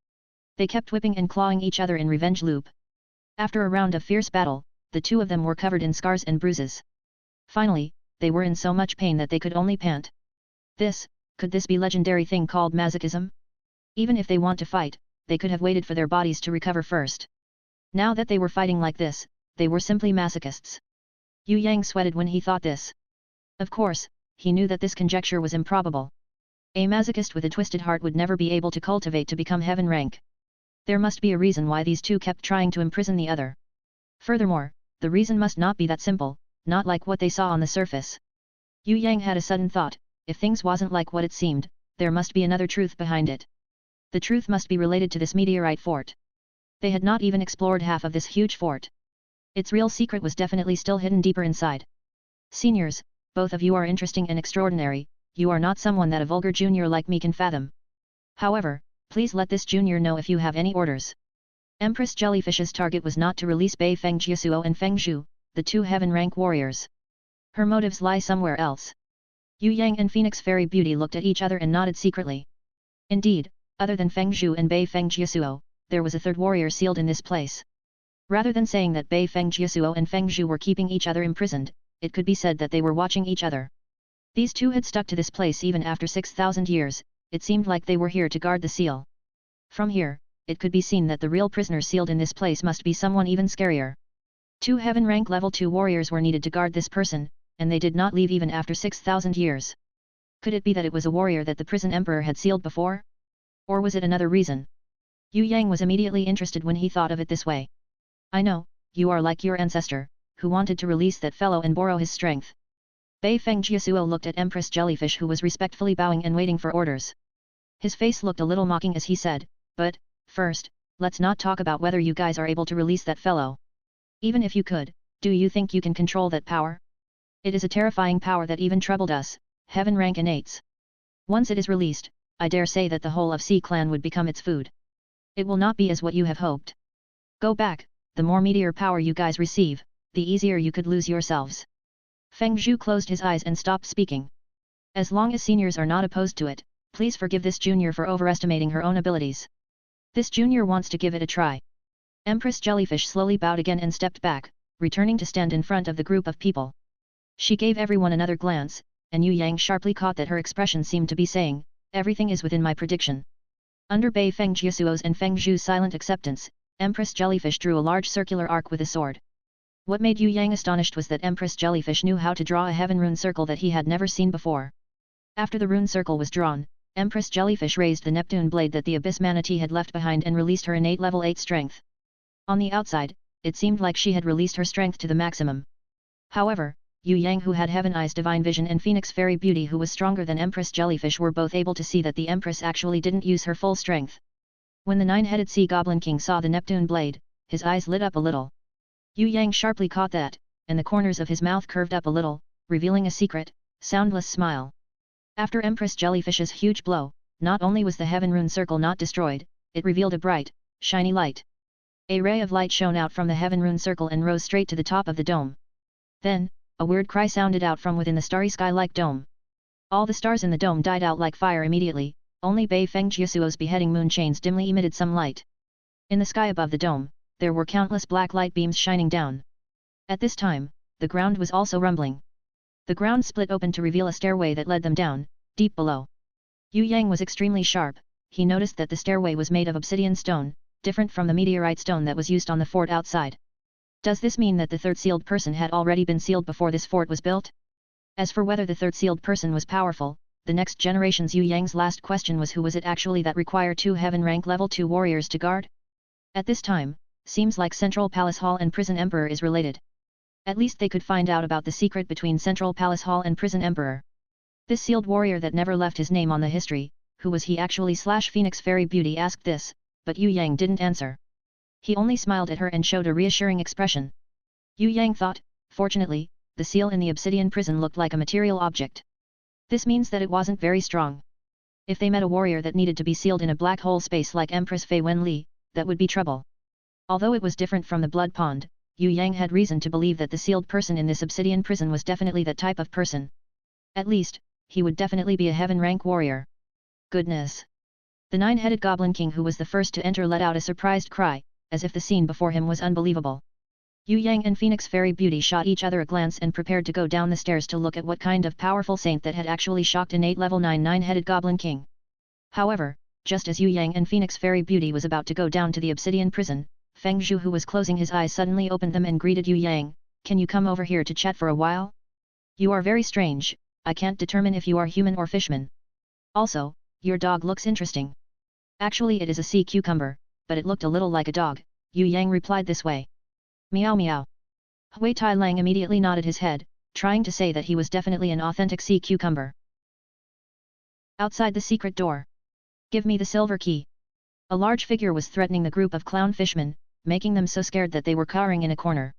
They kept whipping and clawing each other in revenge loop. After a round of fierce battle, the two of them were covered in scars and bruises. Finally, they were in so much pain that they could only pant. Could this be legendary thing called masochism? Even if they want to fight, they could have waited for their bodies to recover first. Now that they were fighting like this, they were simply masochists. Yue Yang sweated when he thought this. Of course, he knew that this conjecture was improbable. A masochist with a twisted heart would never be able to cultivate to become heaven rank. There must be a reason why these two kept trying to imprison the other. Furthermore, the reason must not be that simple, not like what they saw on the surface. Yue Yang had a sudden thought, if things wasn't like what it seemed, there must be another truth behind it. The truth must be related to this meteorite fort. They had not even explored half of this huge fort. Its real secret was definitely still hidden deeper inside. Seniors, both of you are interesting and extraordinary, you are not someone that a vulgar junior like me can fathom. However, please let this junior know if you have any orders. Empress Jellyfish's target was not to release Bei Feng Jiasuo and Feng Zhu, the two heaven rank warriors. Her motives lie somewhere else. Yue Yang and Phoenix Fairy Beauty looked at each other and nodded secretly. Indeed, other than Feng Zhu and Bei Feng Jiasuo, there was a third warrior sealed in this place. Rather than saying that Bei Feng Jiasuo and Feng Zhu were keeping each other imprisoned, it could be said that they were watching each other. These two had stuck to this place even after 6,000 years, it seemed like they were here to guard the seal. From here, it could be seen that the real prisoner sealed in this place must be someone even scarier. 2 heaven rank level 2 warriors were needed to guard this person, and they did not leave even after 6,000 years. Could it be that it was a warrior that the prison emperor had sealed before? Or was it another reason? Yue Yang was immediately interested when he thought of it this way. I know, you are like your ancestor, who wanted to release that fellow and borrow his strength. Bei Feng Jiasuo looked at Empress Jellyfish who was respectfully bowing and waiting for orders. His face looked a little mocking as he said, but, first, let's not talk about whether you guys are able to release that fellow. Even if you could, do you think you can control that power? It is a terrifying power that even troubled us, heaven rank innates. Once it is released, I dare say that the whole of Sea Clan would become its food. It will not be as what you have hoped. Go back, the more meteor power you guys receive, the easier you could lose yourselves. Feng Zhu closed his eyes and stopped speaking. As long as seniors are not opposed to it, please forgive this junior for overestimating her own abilities. This junior wants to give it a try. Empress Jellyfish slowly bowed again and stepped back, returning to stand in front of the group of people. She gave everyone another glance, and Yue Yang sharply caught that her expression seemed to be saying, everything is within my prediction. Under Bei Feng Jiasuo's and Feng Zhu's silent acceptance, Empress Jellyfish drew a large circular arc with a sword. What made Yue Yang astonished was that Empress Jellyfish knew how to draw a heaven rune circle that he had never seen before. After the rune circle was drawn, Empress Jellyfish raised the Neptune blade that the Abyss Manatee had left behind and released her innate level 8 strength. On the outside, it seemed like she had released her strength to the maximum. However, Yue Yang who had Heaven Eyes Divine Vision and Phoenix Fairy Beauty who was stronger than Empress Jellyfish were both able to see that the Empress actually didn't use her full strength. When the 9-headed Sea Goblin King saw the Neptune blade, his eyes lit up a little. Yue Yang sharply caught that, and the corners of his mouth curved up a little, revealing a secret, soundless smile. After Empress Jellyfish's huge blow, not only was the Heaven Rune Circle not destroyed, it revealed a bright, shiny light. A ray of light shone out from the Heaven Rune Circle and rose straight to the top of the dome. Then, a weird cry sounded out from within the starry sky-like dome. All the stars in the dome died out like fire immediately, only Bei Feng Jiasuo's beheading moon chains dimly emitted some light. In the sky above the dome, there were countless black light beams shining down. At this time, the ground was also rumbling. The ground split open to reveal a stairway that led them down, deep below. Yue Yang was extremely sharp. He noticed that the stairway was made of obsidian stone, different from the meteorite stone that was used on the fort outside. Does this mean that the third sealed person had already been sealed before this fort was built? As for whether the third sealed person was powerful, the next generation's Yue Yang's last question was who was it actually that required 2 heaven rank level 2 warriors to guard? At this time, seems like Central Palace Hall and Prison Emperor is related. At least they could find out about the secret between Central Palace Hall and Prison Emperor. This sealed warrior that never left his name on the history, who was he actually / Phoenix Fairy Beauty asked this, but Yue Yang didn't answer. He only smiled at her and showed a reassuring expression. Yue Yang thought, fortunately, the seal in the obsidian prison looked like a material object. This means that it wasn't very strong. If they met a warrior that needed to be sealed in a black hole space like Empress Fei Wen Li, that would be trouble. Although it was different from the blood pond, Yue Yang had reason to believe that the sealed person in this obsidian prison was definitely that type of person. At least, he would definitely be a heaven rank warrior. Goodness! The 9-headed Goblin King who was the first to enter let out a surprised cry, as if the scene before him was unbelievable. Yue Yang and Phoenix Fairy Beauty shot each other a glance and prepared to go down the stairs to look at what kind of powerful saint that had actually shocked Innate level 9 9-headed Goblin King. However, just as Yue Yang and Phoenix Fairy Beauty was about to go down to the obsidian prison, Feng Zhu who was closing his eyes suddenly opened them and greeted Yue Yang, "Can you come over here to chat for a while? You are very strange, I can't determine if you are human or fishman. Also, your dog looks interesting." "Actually it is a sea cucumber, but it looked a little like a dog," Yue Yang replied this way. "Meow meow." Hui Tai Lang immediately nodded his head, trying to say that he was definitely an authentic sea cucumber. Outside the secret door. "Give me the silver key." A large figure was threatening the group of clown fishmen, making them so scared that they were cowering in a corner.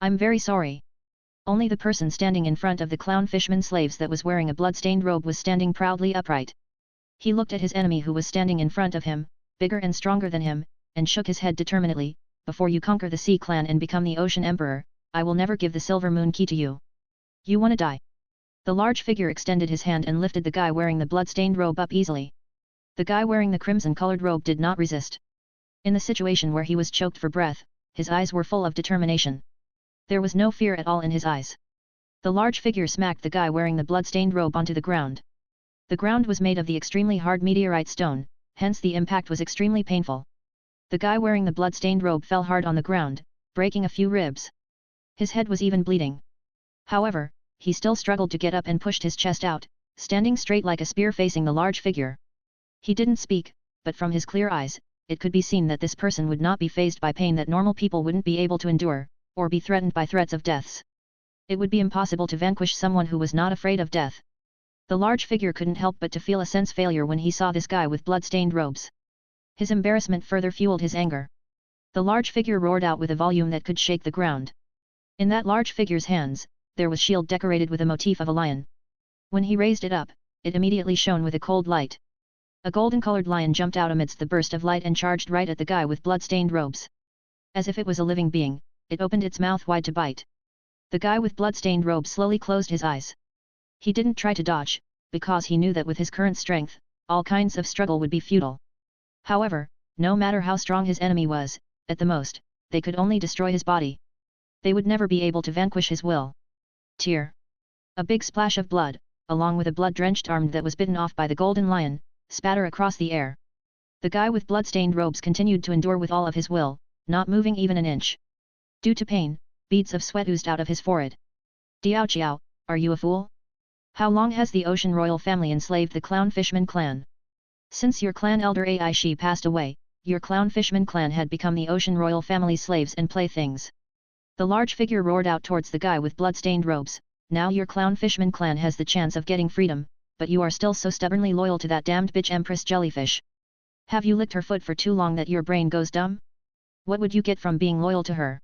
"I'm very sorry." Only the person standing in front of the clown fishman slaves that was wearing a blood-stained robe was standing proudly upright. He looked at his enemy who was standing in front of him, bigger and stronger than him, and shook his head determinedly. "Before you conquer the Sea Clan and become the Ocean Emperor, I will never give the Silver Moon Key to you. You wanna die?" The large figure extended his hand and lifted the guy wearing the blood-stained robe up easily. The guy wearing the crimson-colored robe did not resist. In the situation where he was choked for breath, his eyes were full of determination. There was no fear at all in his eyes. The large figure smacked the guy wearing the blood-stained robe onto the ground. The ground was made of the extremely hard meteorite stone, hence the impact was extremely painful. The guy wearing the blood-stained robe fell hard on the ground, breaking a few ribs. His head was even bleeding. However, he still struggled to get up and pushed his chest out, standing straight like a spear facing the large figure. He didn't speak, but from his clear eyes, it could be seen that this person would not be fazed by pain that normal people wouldn't be able to endure, or be threatened by threats of deaths. It would be impossible to vanquish someone who was not afraid of death. The large figure couldn't help but to feel a sense failure when he saw this guy with blood-stained robes. His embarrassment further fueled his anger. The large figure roared out with a volume that could shake the ground. In that large figure's hands, there was shield decorated with a motif of a lion. When he raised it up, it immediately shone with a cold light. A golden-colored lion jumped out amidst the burst of light and charged right at the guy with blood-stained robes. As if it was a living being, it opened its mouth wide to bite. The guy with blood-stained robes slowly closed his eyes. He didn't try to dodge, because he knew that with his current strength, all kinds of struggle would be futile. However, no matter how strong his enemy was, at the most, they could only destroy his body. They would never be able to vanquish his will. Tear. A big splash of blood, along with a blood-drenched arm that was bitten off by the golden lion, spatter across the air. The guy with blood-stained robes continued to endure with all of his will, not moving even an inch. Due to pain, beads of sweat oozed out of his forehead. "Diao Chiao, are you a fool? How long has the Ocean Royal family enslaved the Clown Fishman clan? Since your clan elder Ai Shi passed away, your Clown Fishman clan had become the Ocean Royal family's slaves and playthings." The large figure roared out towards the guy with blood-stained robes, "Now your Clown Fishman clan has the chance of getting freedom, but you are still so stubbornly loyal to that damned bitch Empress Jellyfish. Have you licked her foot for too long that your brain goes dumb? What would you get from being loyal to her?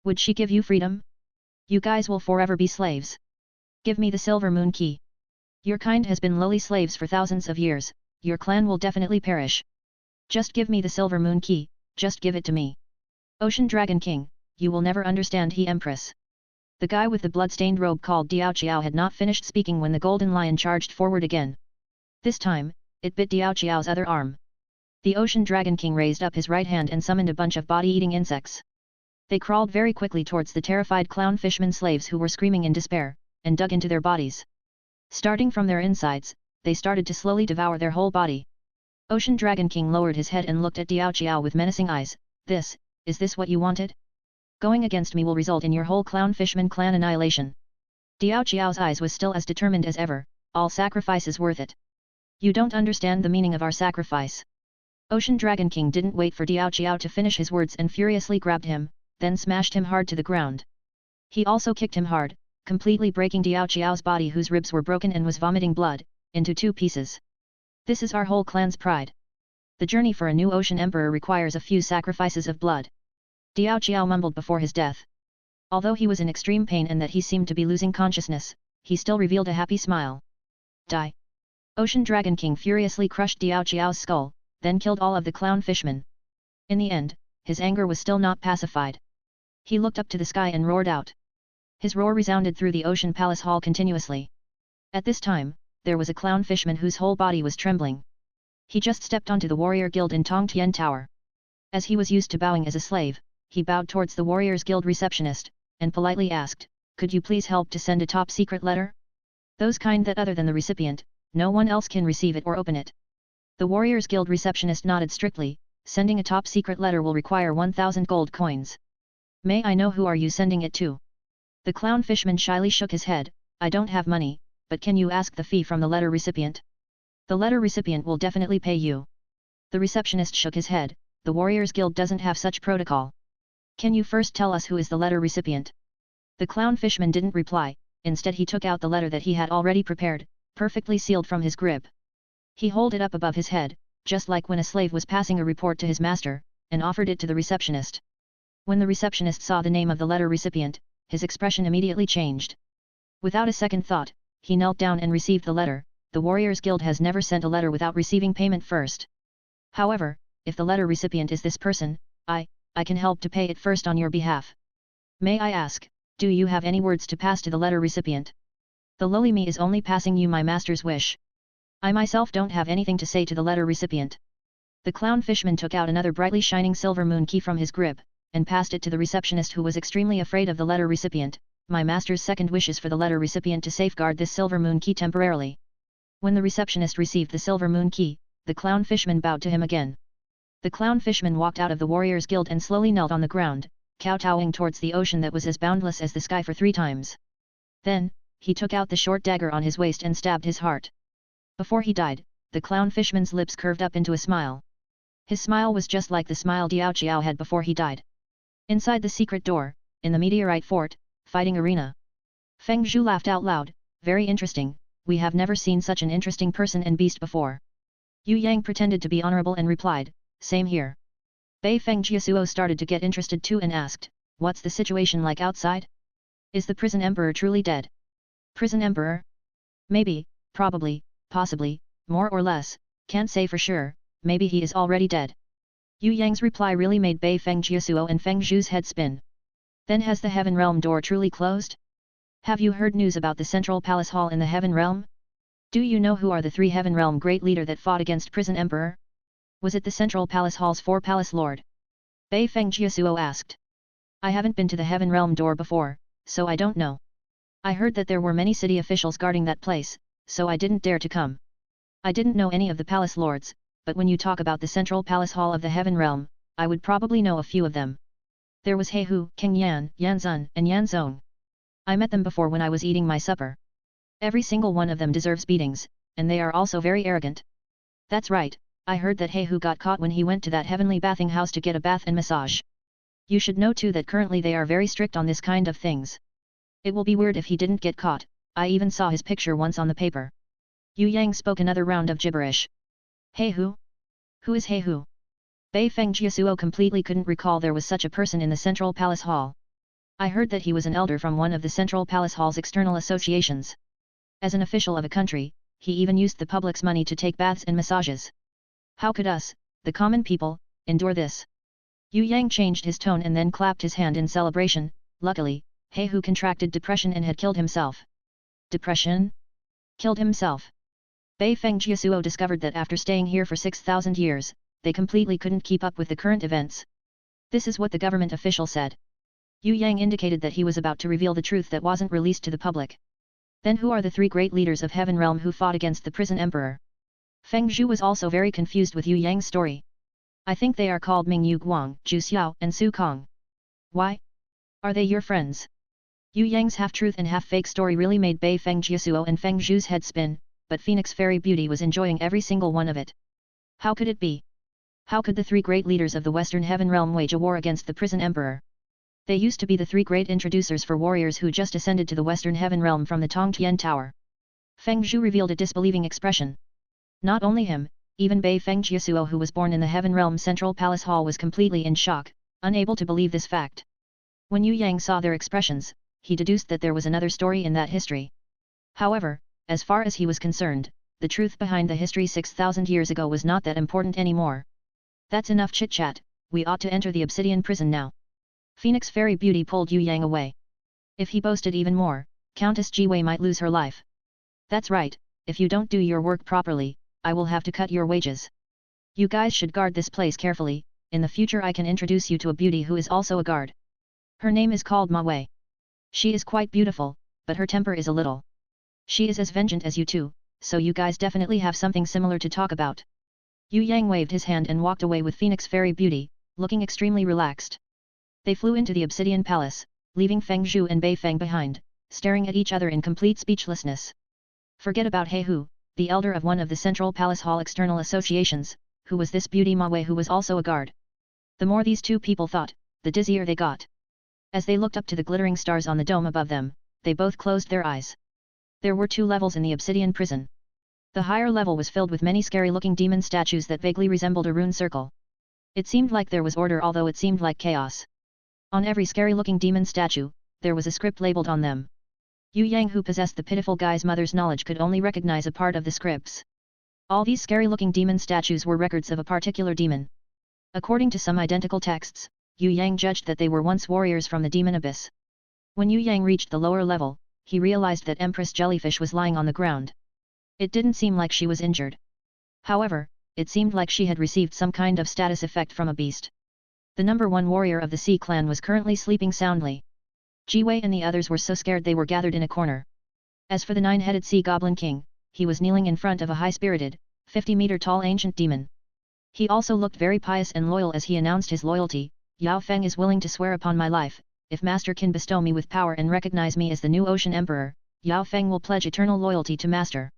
Would she give you freedom? You guys will forever be slaves. Give me the Silver Moon Key. Your kind has been lowly slaves for thousands of years, your clan will definitely perish. Just give me the Silver Moon Key, just give it to me. Ocean Dragon King, you will never understand he Empress." The guy with the blood-stained robe called Diao Qiao had not finished speaking when the golden lion charged forward again. This time, it bit Diao Qiao's other arm. The Ocean Dragon King raised up his right hand and summoned a bunch of body-eating insects. They crawled very quickly towards the terrified clown fishman slaves who were screaming in despair, and dug into their bodies. Starting from their insides, they started to slowly devour their whole body. Ocean Dragon King lowered his head and looked at Diao Qiao with menacing eyes. Is this what you wanted? Going against me will result in your whole clown fishman clan annihilation. Diao Qiao's eyes was still as determined as ever. All sacrifice is worth it. You don't understand the meaning of our sacrifice. Ocean Dragon King didn't wait for Diao Qiao to finish his words and furiously grabbed him, then smashed him hard to the ground. He also kicked him hard, completely breaking Diao Qiao's body, whose ribs were broken and was vomiting blood, into 2 pieces. This is our whole clan's pride. The journey for a new Ocean Emperor requires a few sacrifices of blood. Diao Qiao mumbled before his death. Although he was in extreme pain and that he seemed to be losing consciousness, he still revealed a happy smile. Die! Ocean Dragon King furiously crushed Diao Qiao's skull, then killed all of the clown fishmen. In the end, his anger was still not pacified. He looked up to the sky and roared out. His roar resounded through the Ocean Palace Hall continuously. At this time, there was a clown fishman whose whole body was trembling. He just stepped onto the warrior guild in Tongtian Tower. As he was used to bowing as a slave, he bowed towards the Warriors Guild receptionist, and politely asked, "Could you please help to send a top-secret letter? Those kind that other than the recipient, no one else can receive it or open it." The Warriors Guild receptionist nodded strictly. "Sending a top-secret letter will require 1,000 gold coins. May I know who are you sending it to?" The clown fishman shyly shook his head. "I don't have money, but can you ask the fee from the letter recipient? The letter recipient will definitely pay you." The receptionist shook his head. "The Warriors Guild doesn't have such protocol. Can you first tell us who is the letter recipient?" The clown fishman didn't reply. Instead he took out the letter that he had already prepared, perfectly sealed from his grip. He held it up above his head, just like when a slave was passing a report to his master, and offered it to the receptionist. When the receptionist saw the name of the letter recipient, his expression immediately changed. Without a second thought, he knelt down and received the letter. The Warriors Guild has never sent a letter without receiving payment first. However, if the letter recipient is this person, I can help to pay it first on your behalf. May I ask, do you have any words to pass to the letter recipient? The lowly me is only passing you my master's wish. I myself don't have anything to say to the letter recipient." The clown fishman took out another brightly shining silver moon key from his grip, and passed it to the receptionist, who was extremely afraid of the letter recipient. "My master's second wish is for the letter recipient to safeguard this silver moon key temporarily." When the receptionist received the silver moon key, the clown fishman bowed to him again. The clown fishman walked out of the Warriors Guild and slowly knelt on the ground, kowtowing towards the ocean that was as boundless as the sky for 3 times. Then, he took out the short dagger on his waist and stabbed his heart. Before he died, the clown fishman's lips curved up into a smile. His smile was just like the smile Diao Qiao had before he died. Inside the secret door, in the meteorite fort, fighting arena. Feng Zhu laughed out loud. "Very interesting, we have never seen such an interesting person and beast before." Yue Yang pretended to be honorable and replied, "Same here." Bei Feng Jiasuo started to get interested too and asked, "What's the situation like outside? Is the prison emperor truly dead?" "Prison emperor? Maybe, probably, possibly, more or less, can't say for sure, maybe he is already dead." Yue Yang's reply really made Bei Feng Jiasuo and Feng Zhu's head spin. "Then has the Heaven Realm door truly closed? Have you heard news about the Central Palace Hall in the Heaven Realm? Do you know who are the 3 Heaven Realm great leader that fought against Prison Emperor? Was it the Central Palace Hall's 4 Palace Lord?" Bei Feng Jiasuo asked. "I haven't been to the Heaven Realm door before, so I don't know. I heard that there were many city officials guarding that place, so I didn't dare to come. I didn't know any of the Palace Lords, but when you talk about the Central Palace Hall of the Heaven Realm, I would probably know a few of them. There was Heihu, King Yan, Yan Zun, and Yan Zong. I met them before when I was eating my supper. Every single one of them deserves beatings, and they are also very arrogant." "That's right, I heard that Heihu got caught when he went to that heavenly bathing house to get a bath and massage. You should know too that currently they are very strict on this kind of things. It will be weird if he didn't get caught. I even saw his picture once on the paper." Yue Yang spoke another round of gibberish. "Heihu? Who is Heihu?" Bei Feng Jiasuo completely couldn't recall there was such a person in the Central Palace Hall. "I heard that he was an elder from one of the Central Palace Hall's external associations. As an official of a country, he even used the public's money to take baths and massages. How could us, the common people, endure this?" Yue Yang changed his tone and then clapped his hand in celebration. "Luckily, He who contracted depression and had killed himself. Depression? Killed himself. Bei Feng Jiasuo discovered that after staying here for 6,000 years, they completely couldn't keep up with the current events. This is what the government official said. Yue Yang indicated that he was about to reveal the truth that wasn't released to the public. Then who are the three great leaders of Heaven Realm who fought against the prison emperor? Feng Zhu was also very confused with Yue Yang's story. I think they are called Ming Yu Guang, Zhu Xiao and Su Kong. Why? Are they your friends? Yue Yang's half-truth and half-fake story really made Bei Feng Jiasuo and Feng Zhu's head spin, but Phoenix Fairy Beauty was enjoying every single one of it. How could it be? How could the three great leaders of the Western Heaven Realm wage a war against the prison emperor? They used to be the three great introducers for warriors who just ascended to the Western Heaven Realm from the Tongtian Tower. Feng Zhu revealed a disbelieving expression. Not only him, even Bei Feng Jiasuo who was born in the Heaven Realm Central Palace Hall was completely in shock, unable to believe this fact. When Yue Yang saw their expressions, he deduced that there was another story in that history. However, as far as he was concerned, the truth behind the history 6,000 years ago was not that important anymore. That's enough chit-chat, we ought to enter the obsidian prison now. Phoenix Fairy Beauty pulled Yue Yang away. If he boasted even more, Countess Jiwei might lose her life. That's right, if you don't do your work properly, I will have to cut your wages. You guys should guard this place carefully, in the future I can introduce you to a beauty who is also a guard. Her name is called Ma Wei. She is quite beautiful, but her temper is a little. She is as vengeant as you two, so you guys definitely have something similar to talk about. Yue Yang waved his hand and walked away with Phoenix Fairy Beauty, looking extremely relaxed. They flew into the Obsidian Palace, leaving Feng Zhu and Bei Feng behind, staring at each other in complete speechlessness. Forget about He Hu, the elder of one of the Central Palace Hall external associations, who was this beauty Ma Wei who was also a guard. The more these two people thought, the dizzier they got. As they looked up to the glittering stars on the dome above them, they both closed their eyes. There were two levels in the obsidian prison. The higher level was filled with many scary-looking demon statues that vaguely resembled a rune circle. It seemed like there was order although it seemed like chaos. On every scary-looking demon statue, there was a script labeled on them. Yue Yang who possessed the pitiful guy's mother's knowledge could only recognize a part of the scripts. All these scary-looking demon statues were records of a particular demon. According to some identical texts, Yue Yang judged that they were once warriors from the demon abyss. When Yue Yang reached the lower level, he realized that Empress Jellyfish was lying on the ground. It didn't seem like she was injured. However, it seemed like she had received some kind of status effect from a beast. The number one warrior of the Sea clan was currently sleeping soundly. Jiwei and the others were so scared they were gathered in a corner. As for the nine-headed Sea Goblin King, he was kneeling in front of a high-spirited, 50-meter-tall ancient demon. He also looked very pious and loyal as he announced his loyalty. Yao Feng is willing to swear upon my life, if Master can bestow me with power and recognize me as the new Ocean Emperor, Yao Feng will pledge eternal loyalty to Master.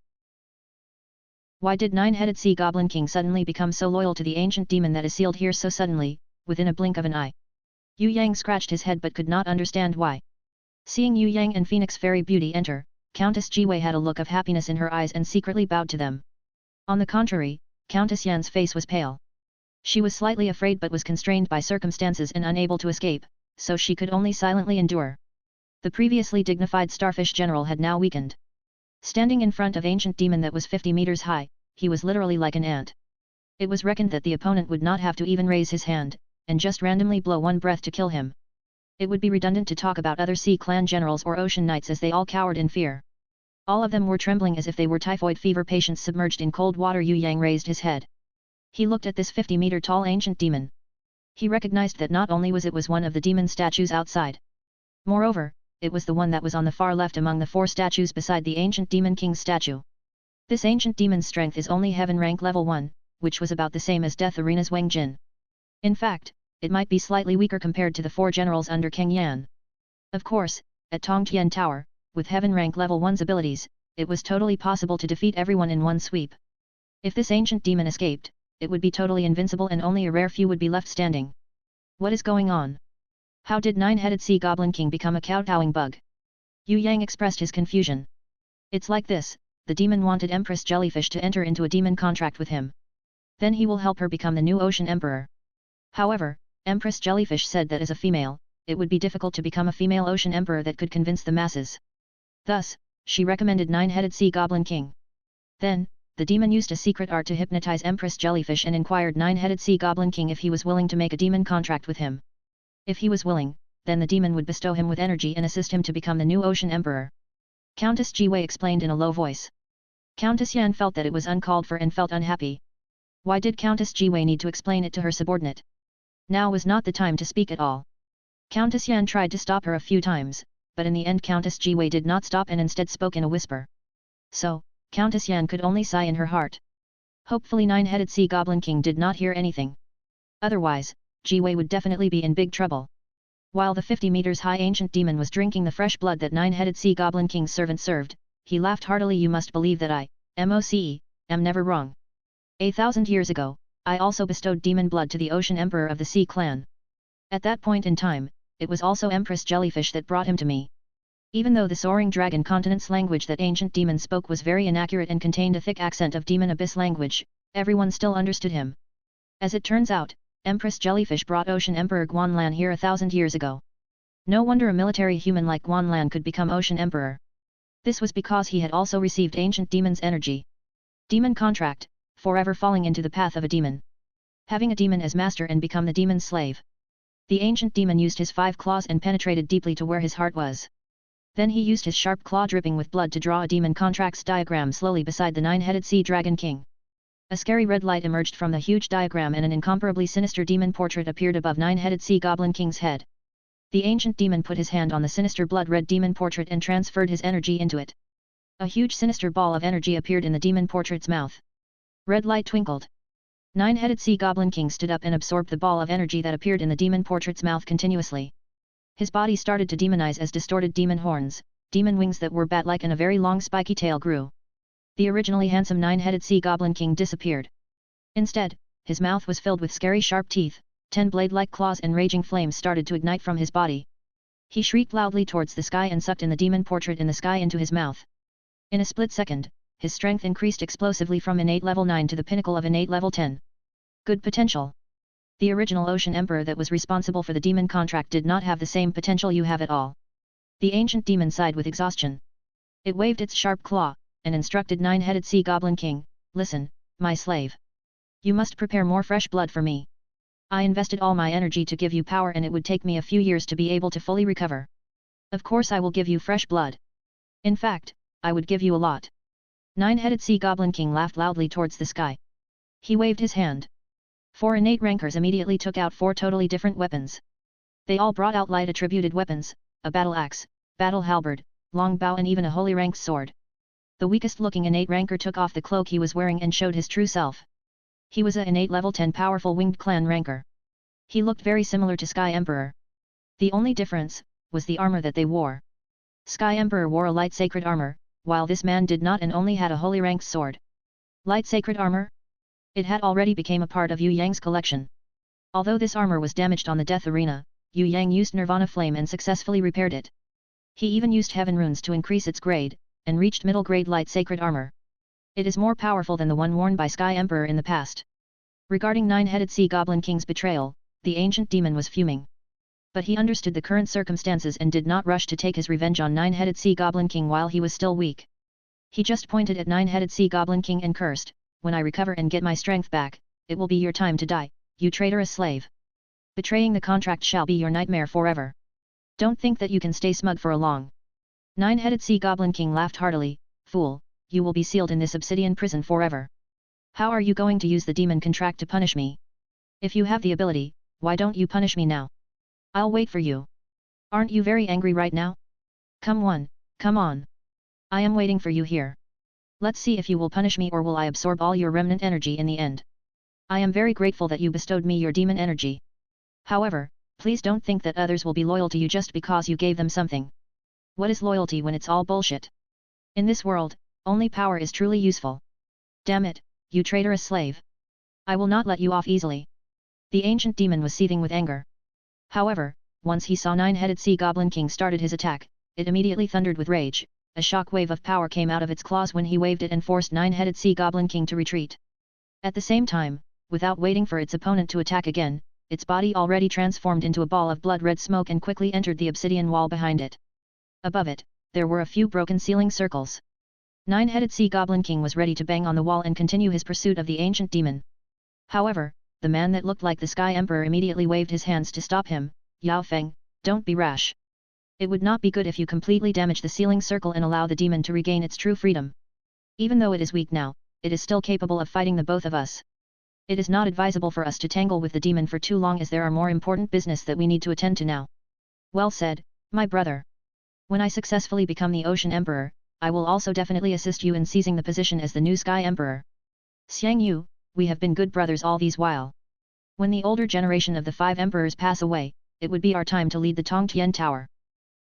Why did Nine-Headed Sea Goblin King suddenly become so loyal to the ancient demon that is sealed here so suddenly, within a blink of an eye? Yue Yang scratched his head but could not understand why. Seeing Yue Yang and Phoenix Fairy Beauty enter, Countess Jiwei had a look of happiness in her eyes and secretly bowed to them. On the contrary, Countess Yan's face was pale. She was slightly afraid but was constrained by circumstances and unable to escape, so she could only silently endure. The previously dignified Starfish General had now weakened. Standing in front of ancient demon that was 50 meters high, he was literally like an ant. It was reckoned that the opponent would not have to even raise his hand, and just randomly blow one breath to kill him. It would be redundant to talk about other Sea Clan generals or Ocean Knights as they all cowered in fear. All of them were trembling as if they were typhoid fever patients submerged in cold water. Yue Yang raised his head. He looked at this 50-meter-tall ancient demon. He recognized that not only was it one of the demon statues outside. Moreover, it was the one that was on the far left among the four statues beside the ancient demon king's statue. This ancient demon's strength is only heaven rank level 1, which was about the same as Death Arena's Wang Jin. In fact, it might be slightly weaker compared to the four generals under King Yan. Of course, at Tongtian Tower, with heaven rank level 1's abilities, it was totally possible to defeat everyone in one sweep. If this ancient demon escaped, it would be totally invincible and only a rare few would be left standing. What is going on? How did Nine-Headed Sea Goblin King become a kowtowing bug? Yue Yang expressed his confusion. It's like this, the demon wanted Empress Jellyfish to enter into a demon contract with him. Then he will help her become the new Ocean Emperor. However, Empress Jellyfish said that as a female, it would be difficult to become a female Ocean Emperor that could convince the masses. Thus, she recommended Nine-Headed Sea Goblin King. Then, the demon used a secret art to hypnotize Empress Jellyfish and inquired Nine-Headed Sea Goblin King if he was willing to make a demon contract with him. If he was willing, then the demon would bestow him with energy and assist him to become the new Ocean Emperor. Countess Ji Wei explained in a low voice. Countess Yan felt that it was uncalled for and felt unhappy. Why did Countess Ji Wei need to explain it to her subordinate? Now was not the time to speak at all. Countess Yan tried to stop her a few times, but in the end Countess Ji Wei did not stop and instead spoke in a whisper. So, Countess Yan could only sigh in her heart. Hopefully Nine-Headed Sea Goblin King did not hear anything. Otherwise, Ji Wei would definitely be in big trouble. While the 50 meters high ancient demon was drinking the fresh blood that Nine-Headed Sea Goblin King's servant served, he laughed heartily. You must believe that I, MOCE, am never wrong. 1,000 years ago, I also bestowed demon blood to the Ocean Emperor of the Sea Clan. At that point in time, it was also Empress Jellyfish that brought him to me. Even though the Soaring Dragon Continent's language that ancient demon spoke was very inaccurate and contained a thick accent of demon abyss language, everyone still understood him. As it turns out, Empress Jellyfish brought Ocean Emperor Guanlan here 1,000 years ago. No wonder a military human like Guanlan could become Ocean Emperor. This was because he had also received ancient demon's energy. Demon contract, forever falling into the path of a demon. Having a demon as master and become the demon's slave. The ancient demon used his 5 claws and penetrated deeply to where his heart was. Then he used his sharp claw dripping with blood to draw a demon contracts diagram slowly beside the 9-headed sea dragon king. A scary red light emerged from the huge diagram and an incomparably sinister demon portrait appeared above 9-headed sea goblin king's head. The ancient demon put his hand on the sinister blood-red demon portrait and transferred his energy into it. A huge sinister ball of energy appeared in the demon portrait's mouth. Red light twinkled. 9-headed sea goblin king stood up and absorbed the ball of energy that appeared in the demon portrait's mouth continuously. His body started to demonize as distorted demon horns, demon wings that were bat-like and a very long spiky tail grew. The originally handsome 9-headed sea goblin king disappeared. Instead, his mouth was filled with scary sharp teeth, 10 blade-like claws and raging flames started to ignite from his body. He shrieked loudly towards the sky and sucked in the demon portrait in the sky into his mouth. In a split second, his strength increased explosively from innate level 9 to the pinnacle of innate level 10. Good potential. The original Ocean Emperor that was responsible for the demon contract did not have the same potential you have at all. The ancient demon sighed with exhaustion. It waved its sharp claw, and instructed 9-headed sea goblin king, listen, my slave. You must prepare more fresh blood for me. I invested all my energy to give you power and it would take me a few years to be able to fully recover. Of course I will give you fresh blood. In fact, I would give you a lot. 9-headed sea goblin king laughed loudly towards the sky. He waved his hand. 4 innate rankers immediately took out 4 totally different weapons. They all brought out light attributed weapons, a battle axe, battle halberd, long bow and even a holy ranked sword. The weakest looking innate ranker took off the cloak he was wearing and showed his true self. He was a innate level 10 powerful winged clan ranker. He looked very similar to Sky Emperor. The only difference was the armor that they wore. Sky Emperor wore a light sacred armor, while this man did not and only had a holy ranked sword. Light sacred armor? It had already become a part of Yue Yang's collection. Although this armor was damaged on the death arena, Yue Yang used Nirvana Flame and successfully repaired it. He even used Heaven Runes to increase its grade, and reached middle grade light sacred armor. It is more powerful than the one worn by Sky Emperor in the past. Regarding 9-headed sea goblin king's betrayal, the ancient demon was fuming. But he understood the current circumstances and did not rush to take his revenge on 9-headed sea goblin king while he was still weak. He just pointed at 9-headed sea goblin king and cursed, when I recover and get my strength back, it will be your time to die, you traitorous slave. Betraying the contract shall be your nightmare forever. Don't think that you can stay smug for a long. 9-headed sea goblin king laughed heartily, fool, you will be sealed in this obsidian prison forever. How are you going to use the demon contract to punish me? If you have the ability, why don't you punish me now? I'll wait for you. Aren't you very angry right now? Come on. I am waiting for you here. Let's see if you will punish me or will I absorb all your remnant energy in the end. I am very grateful that you bestowed me your demon energy. However, please don't think that others will be loyal to you just because you gave them something. What is loyalty when it's all bullshit? In this world, only power is truly useful. Damn it, you traitorous slave. I will not let you off easily. The ancient demon was seething with anger. However, once he saw 9-headed sea goblin king started his attack, it immediately thundered with rage. A shock wave of power came out of its claws when he waved it and forced 9-headed sea goblin king to retreat. At the same time, without waiting for its opponent to attack again, its body already transformed into a ball of blood-red smoke and quickly entered the obsidian wall behind it. Above it, there were a few broken ceiling circles. 9-headed sea goblin king was ready to bang on the wall and continue his pursuit of the ancient demon. However, the man that looked like the Sky Emperor immediately waved his hands to stop him. Yao Feng, Don't be rash. It would not be good if you completely damage the sealing circle and allow the demon to regain its true freedom. Even though it is weak now, it is still capable of fighting the both of us. It is not advisable for us to tangle with the demon for too long, as there are more important business that we need to attend to now. Well said, my brother. When I successfully become the Ocean Emperor, I will also definitely assist you in seizing the position as the new Sky Emperor. Xiang Yu, we have been good brothers all these while. When the older generation of the 5 emperors pass away, it would be our time to lead the Tongtian Tower.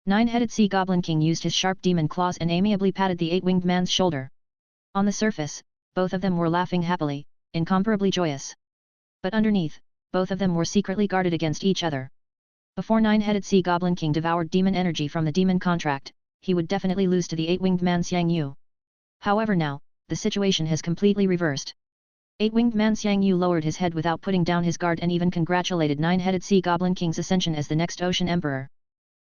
Nine-headed Sea Goblin King used his sharp demon claws and amiably patted the 8-winged man's shoulder. On the surface, both of them were laughing happily, incomparably joyous. But underneath, both of them were secretly guarded against each other. Before Nine-headed Sea Goblin King devoured demon energy from the demon contract, he would definitely lose to the 8-winged man Xiang Yu. However now, the situation has completely reversed. 8-winged man Xiang Yu lowered his head without putting down his guard and even congratulated Nine-headed Sea Goblin King's ascension as the next Ocean Emperor.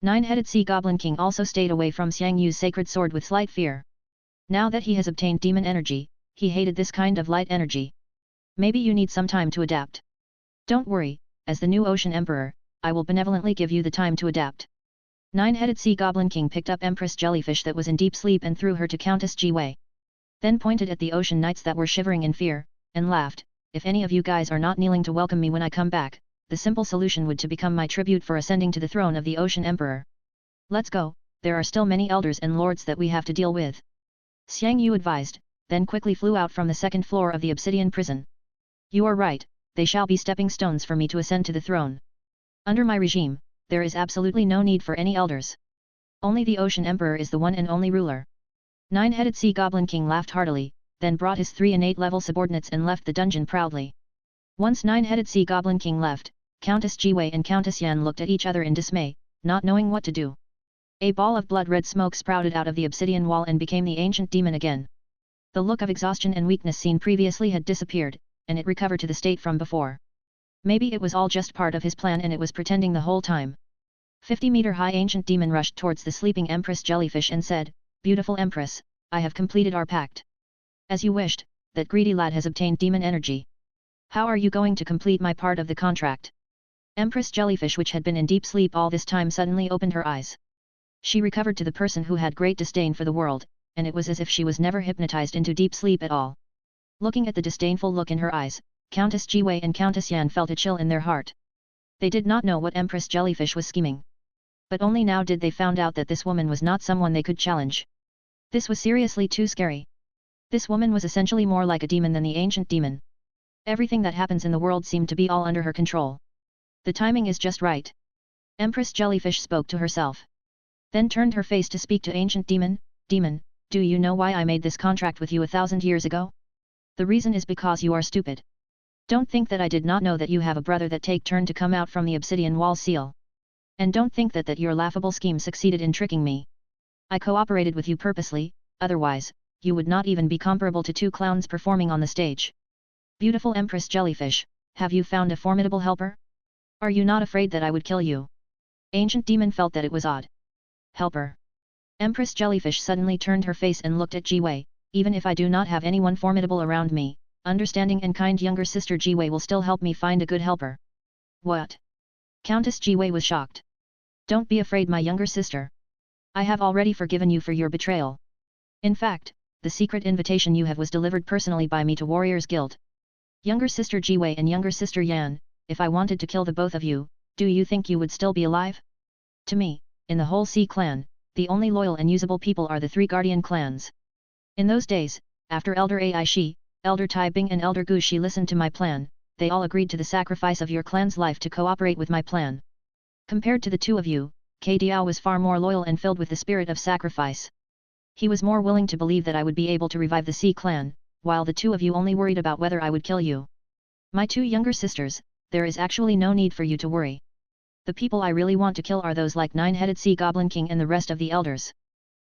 Nine-headed Sea Goblin King also stayed away from Xiang Yu's sacred sword with slight fear. Now that he has obtained demon energy, he hated this kind of light energy. Maybe you need some time to adapt. Don't worry, as the new Ocean Emperor, I will benevolently give you the time to adapt. Nine-headed Sea Goblin King picked up Empress Jellyfish that was in deep sleep and threw her to Countess Jiwei. Then pointed at the ocean knights that were shivering in fear, and laughed, if any of you guys are not kneeling to welcome me when I come back, the simple solution would to become my tribute for ascending to the throne of the Ocean Emperor. Let's go, there are still many elders and lords that we have to deal with. Xiang Yu advised, then quickly flew out from the second floor of the obsidian prison. You are right, they shall be stepping stones for me to ascend to the throne. Under my regime, there is absolutely no need for any elders. Only the Ocean Emperor is the one and only ruler. Nine-headed Sea Goblin King laughed heartily, then brought his 3 innate level subordinates and left the dungeon proudly. Once Nine-headed Sea Goblin King left, Countess Jiwei and Countess Xian looked at each other in dismay, not knowing what to do. A ball of blood-red smoke sprouted out of the obsidian wall and became the ancient demon again. The look of exhaustion and weakness seen previously had disappeared, and it recovered to the state from before. Maybe it was all just part of his plan and it was pretending the whole time. 50-meter-high ancient demon rushed towards the sleeping Empress Jellyfish and said, Beautiful Empress, I have completed our pact. As you wished, that greedy lad has obtained demon energy. How are you going to complete my part of the contract? Empress Jellyfish, which had been in deep sleep all this time, suddenly opened her eyes. She recovered to the person who had great disdain for the world, and it was as if she was never hypnotized into deep sleep at all. Looking at the disdainful look in her eyes, Countess Jiwei and Countess Yan felt a chill in their heart. They did not know what Empress Jellyfish was scheming. But only now did they found out that this woman was not someone they could challenge. This was seriously too scary. This woman was essentially more like a demon than the ancient demon. Everything that happens in the world seemed to be all under her control. The timing is just right. Empress Jellyfish spoke to herself. Then turned her face to speak to ancient demon, Demon, do you know why I made this contract with you 1,000 years ago? The reason is because you are stupid. Don't think that I did not know that you have a brother that take turn to come out from the obsidian wall seal. And don't think that your laughable scheme succeeded in tricking me. I cooperated with you purposely, otherwise, you would not even be comparable to 2 clowns performing on the stage. Beautiful Empress Jellyfish, have you found a formidable helper? Are you not afraid that I would kill you? Ancient demon felt that it was odd. Helper. Empress Jellyfish suddenly turned her face and looked at Jiwei, even if I do not have anyone formidable around me, understanding and kind younger sister Jiwei will still help me find a good helper. What? Countess Jiwei was shocked. Don't be afraid, my younger sister. I have already forgiven you for your betrayal. In fact, the secret invitation you have was delivered personally by me to Warriors Guild. Younger sister Jiwei and younger sister Yan, if I wanted to kill the both of you, do you think you would still be alive? To me, in the whole Sea clan, the only loyal and usable people are the 3 guardian clans. In those days, after Elder Ai Shi, Elder Tai Bing and Elder Gu Shi listened to my plan, they all agreed to the sacrifice of your clan's life to cooperate with my plan. Compared to the 2 of you, K Diao was far more loyal and filled with the spirit of sacrifice. He was more willing to believe that I would be able to revive the Sea clan, while the 2 of you only worried about whether I would kill you. My 2 younger sisters, there is actually no need for you to worry. The people I really want to kill are those like Nine-headed Sea Goblin King and the rest of the elders.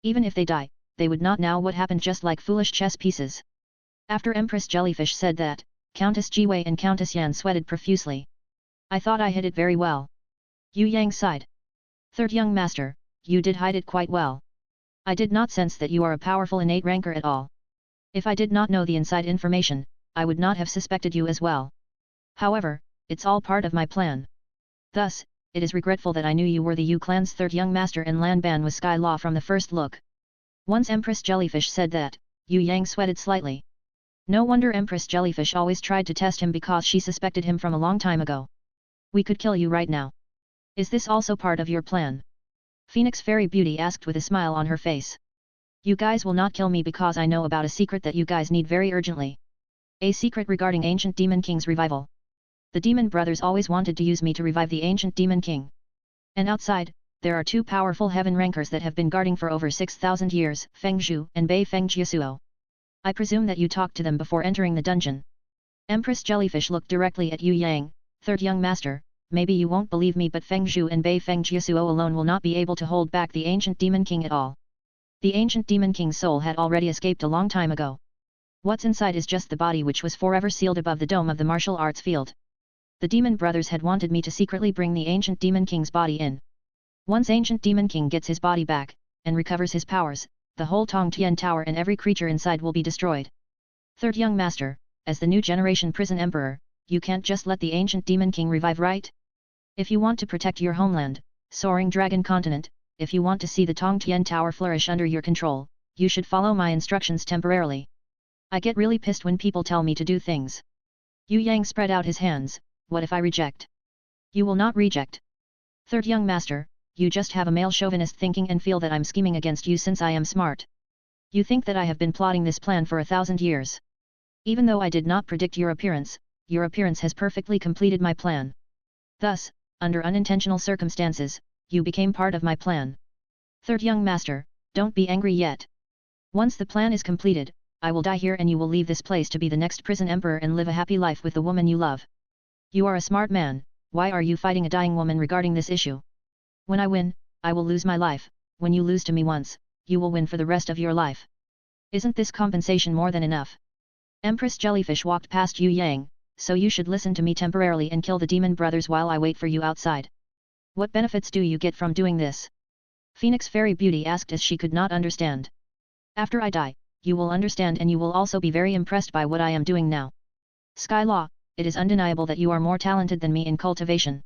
Even if they die, they would not know what happened, just like foolish chess pieces. After Empress Jellyfish said that, Countess Jiwei and Countess Yan sweated profusely. I thought I hid it very well. Yue Yang sighed. Third young master, you did hide it quite well. I did not sense that you are a powerful innate ranker at all. If I did not know the inside information, I would not have suspected you as well. However, it's all part of my plan. Thus, it is regretful that I knew you were the Yu clan's third young master and Lan Ban was Sky Law from the first look. Once Empress Jellyfish said that, Yue Yang sweated slightly. No wonder Empress Jellyfish always tried to test him because she suspected him from a long time ago. We could kill you right now. Is this also part of your plan? Phoenix Fairy Beauty asked with a smile on her face. You guys will not kill me because I know about a secret that you guys need very urgently. A secret regarding Ancient Demon King's revival. The Demon Brothers always wanted to use me to revive the Ancient Demon King. And outside, there are two powerful heaven rankers that have been guarding for over 6,000 years, Feng Zhu and Bei Feng Jiasuo. I presume that you talked to them before entering the dungeon. Empress Jellyfish looked directly at Yue Yang, third young master. Maybe you won't believe me, but Feng Zhu and Bei Feng Jiasuo alone will not be able to hold back the Ancient Demon King at all. The Ancient Demon King's soul had already escaped a long time ago. What's inside is just the body which was forever sealed above the dome of the martial arts field. The Demon Brothers had wanted me to secretly bring the Ancient Demon King's body in. Once Ancient Demon King gets his body back, and recovers his powers, the whole Tongtian Tower and every creature inside will be destroyed. Third young master, as the new generation prison emperor, you can't just let the Ancient Demon King revive, right? If you want to protect your homeland, Soaring Dragon Continent, if you want to see the Tongtian Tower flourish under your control, you should follow my instructions temporarily. I get really pissed when people tell me to do things. Yue Yang spread out his hands. What if I reject? You will not reject. Third young master, you just have a male chauvinist thinking and feel that I'm scheming against you since I am smart. You think that I have been plotting this plan for 1,000 years. Even though I did not predict your appearance has perfectly completed my plan. Thus, under unintentional circumstances, you became part of my plan. Third young master, don't be angry yet. Once the plan is completed, I will die here and you will leave this place to be the next prison emperor and live a happy life with the woman you love. You are a smart man, why are you fighting a dying woman regarding this issue? When I win, I will lose my life, when you lose to me once, you will win for the rest of your life. Isn't this compensation more than enough? Empress Jellyfish walked past Yue Yang, so you should listen to me temporarily and kill the Demon Brothers while I wait for you outside. What benefits do you get from doing this? Phoenix Fairy Beauty asked as she could not understand. After I die, you will understand and you will also be very impressed by what I am doing now. Sky Law, it is undeniable that you are more talented than me in cultivation.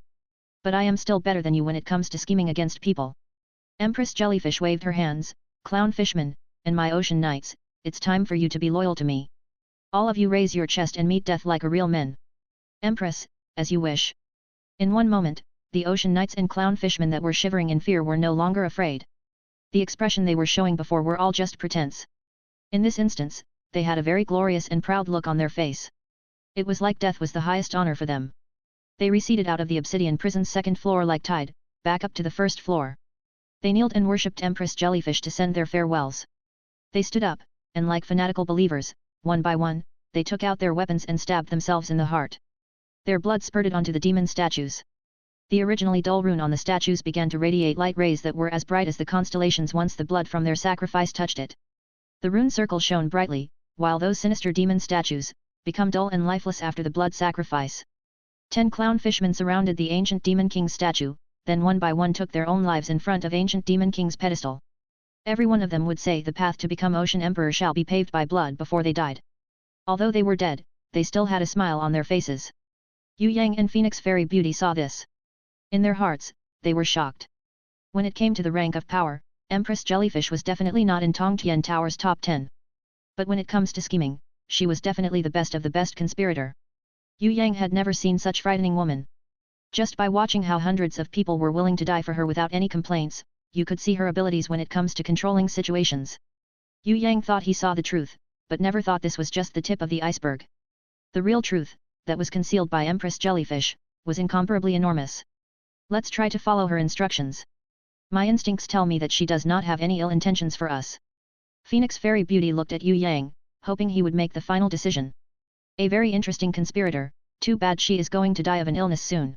But I am still better than you when it comes to scheming against people. Empress Jellyfish waved her hands. Clown Fishman, and my ocean knights, it's time for you to be loyal to me. All of you raise your chest and meet death like a real men. Empress, as you wish. In one moment, the ocean knights and clown fishmen that were shivering in fear were no longer afraid. The expression they were showing before were all just pretense. In this instance, they had a very glorious and proud look on their face. It was like death was the highest honor for them. They receded out of the obsidian prison's second floor like tide, back up to the first floor. They kneeled and worshipped Empress Jellyfish to send their farewells. They stood up, and like fanatical believers, one by one, they took out their weapons and stabbed themselves in the heart. Their blood spurted onto the demon statues. The originally dull rune on the statues began to radiate light rays that were as bright as the constellations once the blood from their sacrifice touched it. The rune circle shone brightly, while those sinister demon statues, become dull and lifeless after the blood sacrifice. 10 clown fishmen surrounded the ancient Demon King's statue, then one by one took their own lives in front of ancient Demon King's pedestal. Every one of them would say the path to become Ocean Emperor shall be paved by blood before they died. Although they were dead, they still had a smile on their faces. Yue Yang and Phoenix Fairy Beauty saw this. In their hearts, they were shocked. When it came to the rank of power, Empress Jellyfish was definitely not in Tongtian Tower's top 10. But when it comes to scheming, she was definitely the best of the best conspirator. Yue Yang had never seen such frightening woman. Just by watching how hundreds of people were willing to die for her without any complaints, you could see her abilities when it comes to controlling situations. Yue Yang thought he saw the truth, but never thought this was just the tip of the iceberg. The real truth, that was concealed by Empress Jellyfish, was incomparably enormous. Let's try to follow her instructions. My instincts tell me that she does not have any ill intentions for us. Phoenix Fairy Beauty looked at Yue Yang, hoping he would make the final decision. A very interesting conspirator, too bad she is going to die of an illness soon.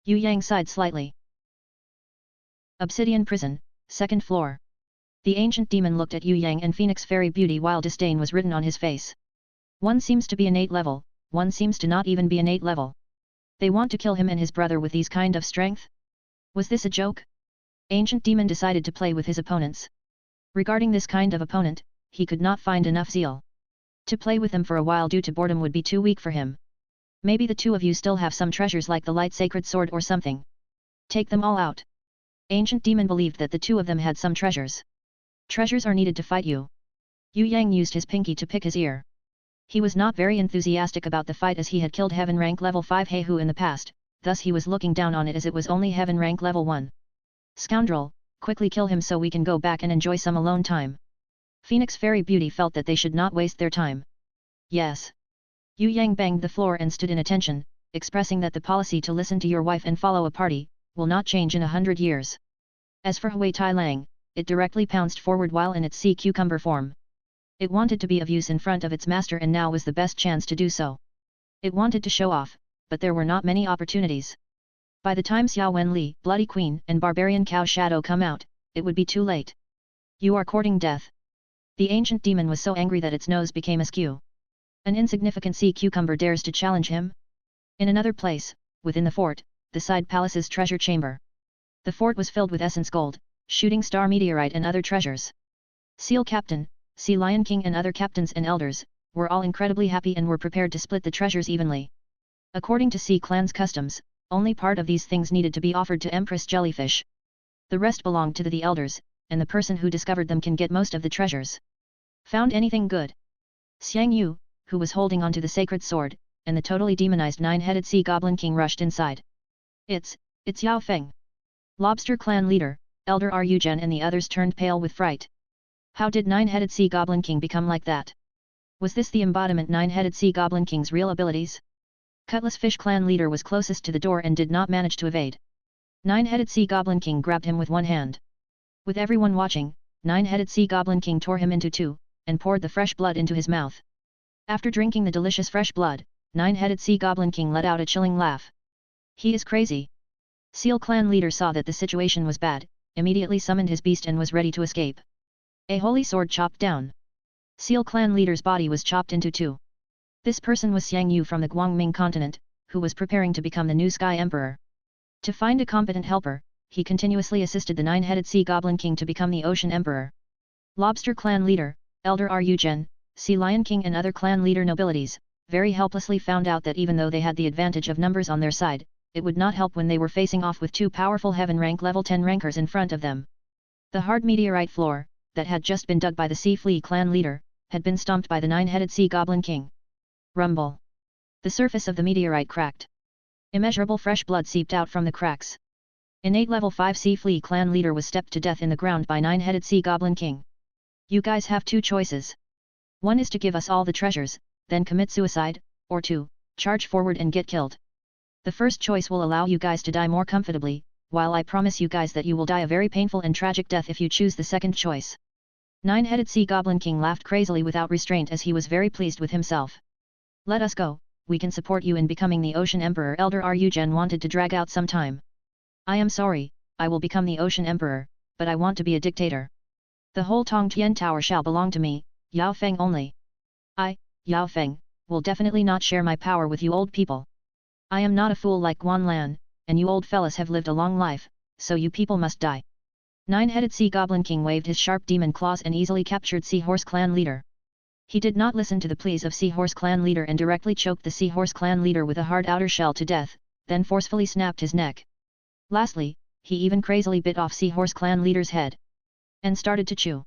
Yue Yang sighed slightly. Obsidian Prison, 2nd floor. The ancient demon looked at Yue Yang and Phoenix Fairy Beauty while disdain was written on his face. One seems to be innate level, one seems to not even be innate level. They want to kill him and his brother with these kind of strength? Was this a joke? Ancient demon decided to play with his opponents. Regarding this kind of opponent, he could not find enough zeal. To play with them for a while due to boredom would be too weak for him. Maybe the two of you still have some treasures like the light sacred sword or something. Take them all out. Ancient demon believed that the two of them had some treasures. Treasures are needed to fight you. Yue Yang used his pinky to pick his ear. He was not very enthusiastic about the fight as he had killed Heaven rank level 5 Heihu in the past, thus he was looking down on it as it was only Heaven rank level 1. Scoundrel, quickly kill him so we can go back and enjoy some alone time. Phoenix Fairy Beauty felt that they should not waste their time. Yes. Yue Yang banged the floor and stood in attention, expressing that the policy to listen to your wife and follow a party will not change in 100 years. As for Hui Tai Lang, it directly pounced forward while in its sea cucumber form. It wanted to be of use in front of its master and now was the best chance to do so. It wanted to show off, but there were not many opportunities. By the time Xia Wen Li, Bloody Queen and Barbarian Cow Shadow come out, it would be too late. You are courting death. The ancient demon was so angry that its nose became askew. An insignificant sea cucumber dares to challenge him? In another place, within the fort, the side palace's treasure chamber. The fort was filled with essence gold, shooting star meteorite and other treasures. Seal Captain, Sea Lion King and other captains and elders, were all incredibly happy and were prepared to split the treasures evenly. According to Sea Clan's customs, only part of these things needed to be offered to Empress Jellyfish. The rest belonged to the elders, and the person who discovered them can get most of the treasures. Found anything good? Xiang Yu, who was holding onto the sacred sword, and the totally demonized nine-headed sea goblin king rushed inside. It's Yao Feng. Lobster clan leader, Elder Ru Zhen and the others turned pale with fright. How did nine-headed sea goblin king become like that? Was this the embodiment nine-headed sea goblin king's real abilities? Cutlass fish clan leader was closest to the door and did not manage to evade. Nine-headed sea goblin king grabbed him with one hand. With everyone watching, nine-headed sea goblin king tore him into two, and poured the fresh blood into his mouth. After drinking the delicious fresh blood, nine-headed sea goblin king let out a chilling laugh. He is crazy. Seal clan leader saw that the situation was bad, immediately summoned his beast and was ready to escape. A holy sword chopped down. Seal clan leader's body was chopped into two. This person was Xiang Yu from the Guangming continent, who was preparing to become the new Sky Emperor. To find a competent helper, he continuously assisted the nine-headed sea goblin king to become the Ocean Emperor. Lobster clan leader, Elder Ru Zhen, Sea Lion King and other clan leader nobilities, very helplessly found out that even though they had the advantage of numbers on their side, it would not help when they were facing off with two powerful heaven rank level 10 rankers in front of them. The hard meteorite floor, that had just been dug by the Sea Flea clan leader, had been stomped by the nine-headed sea goblin king. Rumble. The surface of the meteorite cracked. Immeasurable fresh blood seeped out from the cracks. Innate level 5 Sea Flea clan leader was stepped to death in the ground by nine-headed sea goblin king. You guys have two choices. One is to give us all the treasures, then commit suicide, or two, charge forward and get killed. The first choice will allow you guys to die more comfortably, while I promise you guys that you will die a very painful and tragic death if you choose the second choice. Nine-headed sea goblin king laughed crazily without restraint as he was very pleased with himself. Let us go, we can support you in becoming the Ocean Emperor. Elder Ru Zhen wanted to drag out some time. I am sorry, I will become the Ocean Emperor, but I want to be a dictator. The whole Tongtian Tower shall belong to me, Yao Feng only. I, Yao Feng, will definitely not share my power with you old people. I am not a fool like Guan Lan, and you old fellas have lived a long life, so you people must die. Nine-headed sea goblin king waved his sharp demon claws and easily captured Seahorse clan leader. He did not listen to the pleas of Seahorse clan leader and directly choked the Seahorse clan leader with a hard outer shell to death, then forcefully snapped his neck. Lastly, he even crazily bit off Seahorse clan leader's head. And started to chew.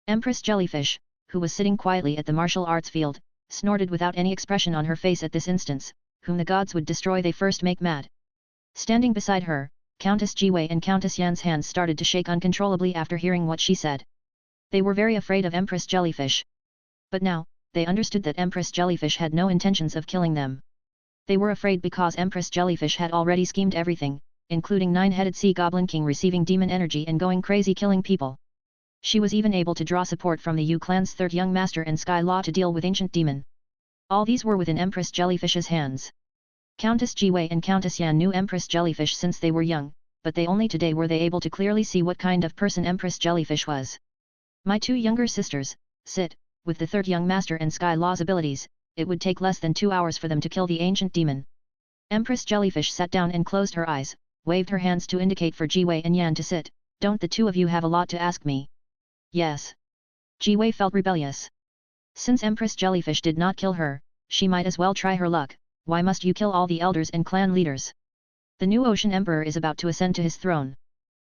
Empress Jellyfish, who was sitting quietly at the martial arts field, snorted without any expression on her face at this instance, whom the gods would destroy they first make mad. Standing beside her, Countess Jiwei and Countess Yan's hands started to shake uncontrollably after hearing what she said. They were very afraid of Empress Jellyfish. But now, they understood that Empress Jellyfish had no intentions of killing them. They were afraid because Empress Jellyfish had already schemed everything, including nine-headed sea goblin king receiving demon energy and going crazy killing people. She was even able to draw support from the Yu clan's third young master and Sky Law to deal with ancient demon. All these were within Empress Jellyfish's hands. Countess Jiwei and Countess Yan knew Empress Jellyfish since they were young, but they only today were they able to clearly see what kind of person Empress Jellyfish was. My two younger sisters, sit, with the third young master and Sky Law's abilities, it would take less than 2 hours for them to kill the ancient demon. Empress Jellyfish sat down and closed her eyes, waved her hands to indicate for Jiwei and Yan to sit. Don't the two of you have a lot to ask me? Yes. Jiwei felt rebellious. Since Empress Jellyfish did not kill her, she might as well try her luck. Why must you kill all the elders and clan leaders? The new Ocean Emperor is about to ascend to his throne.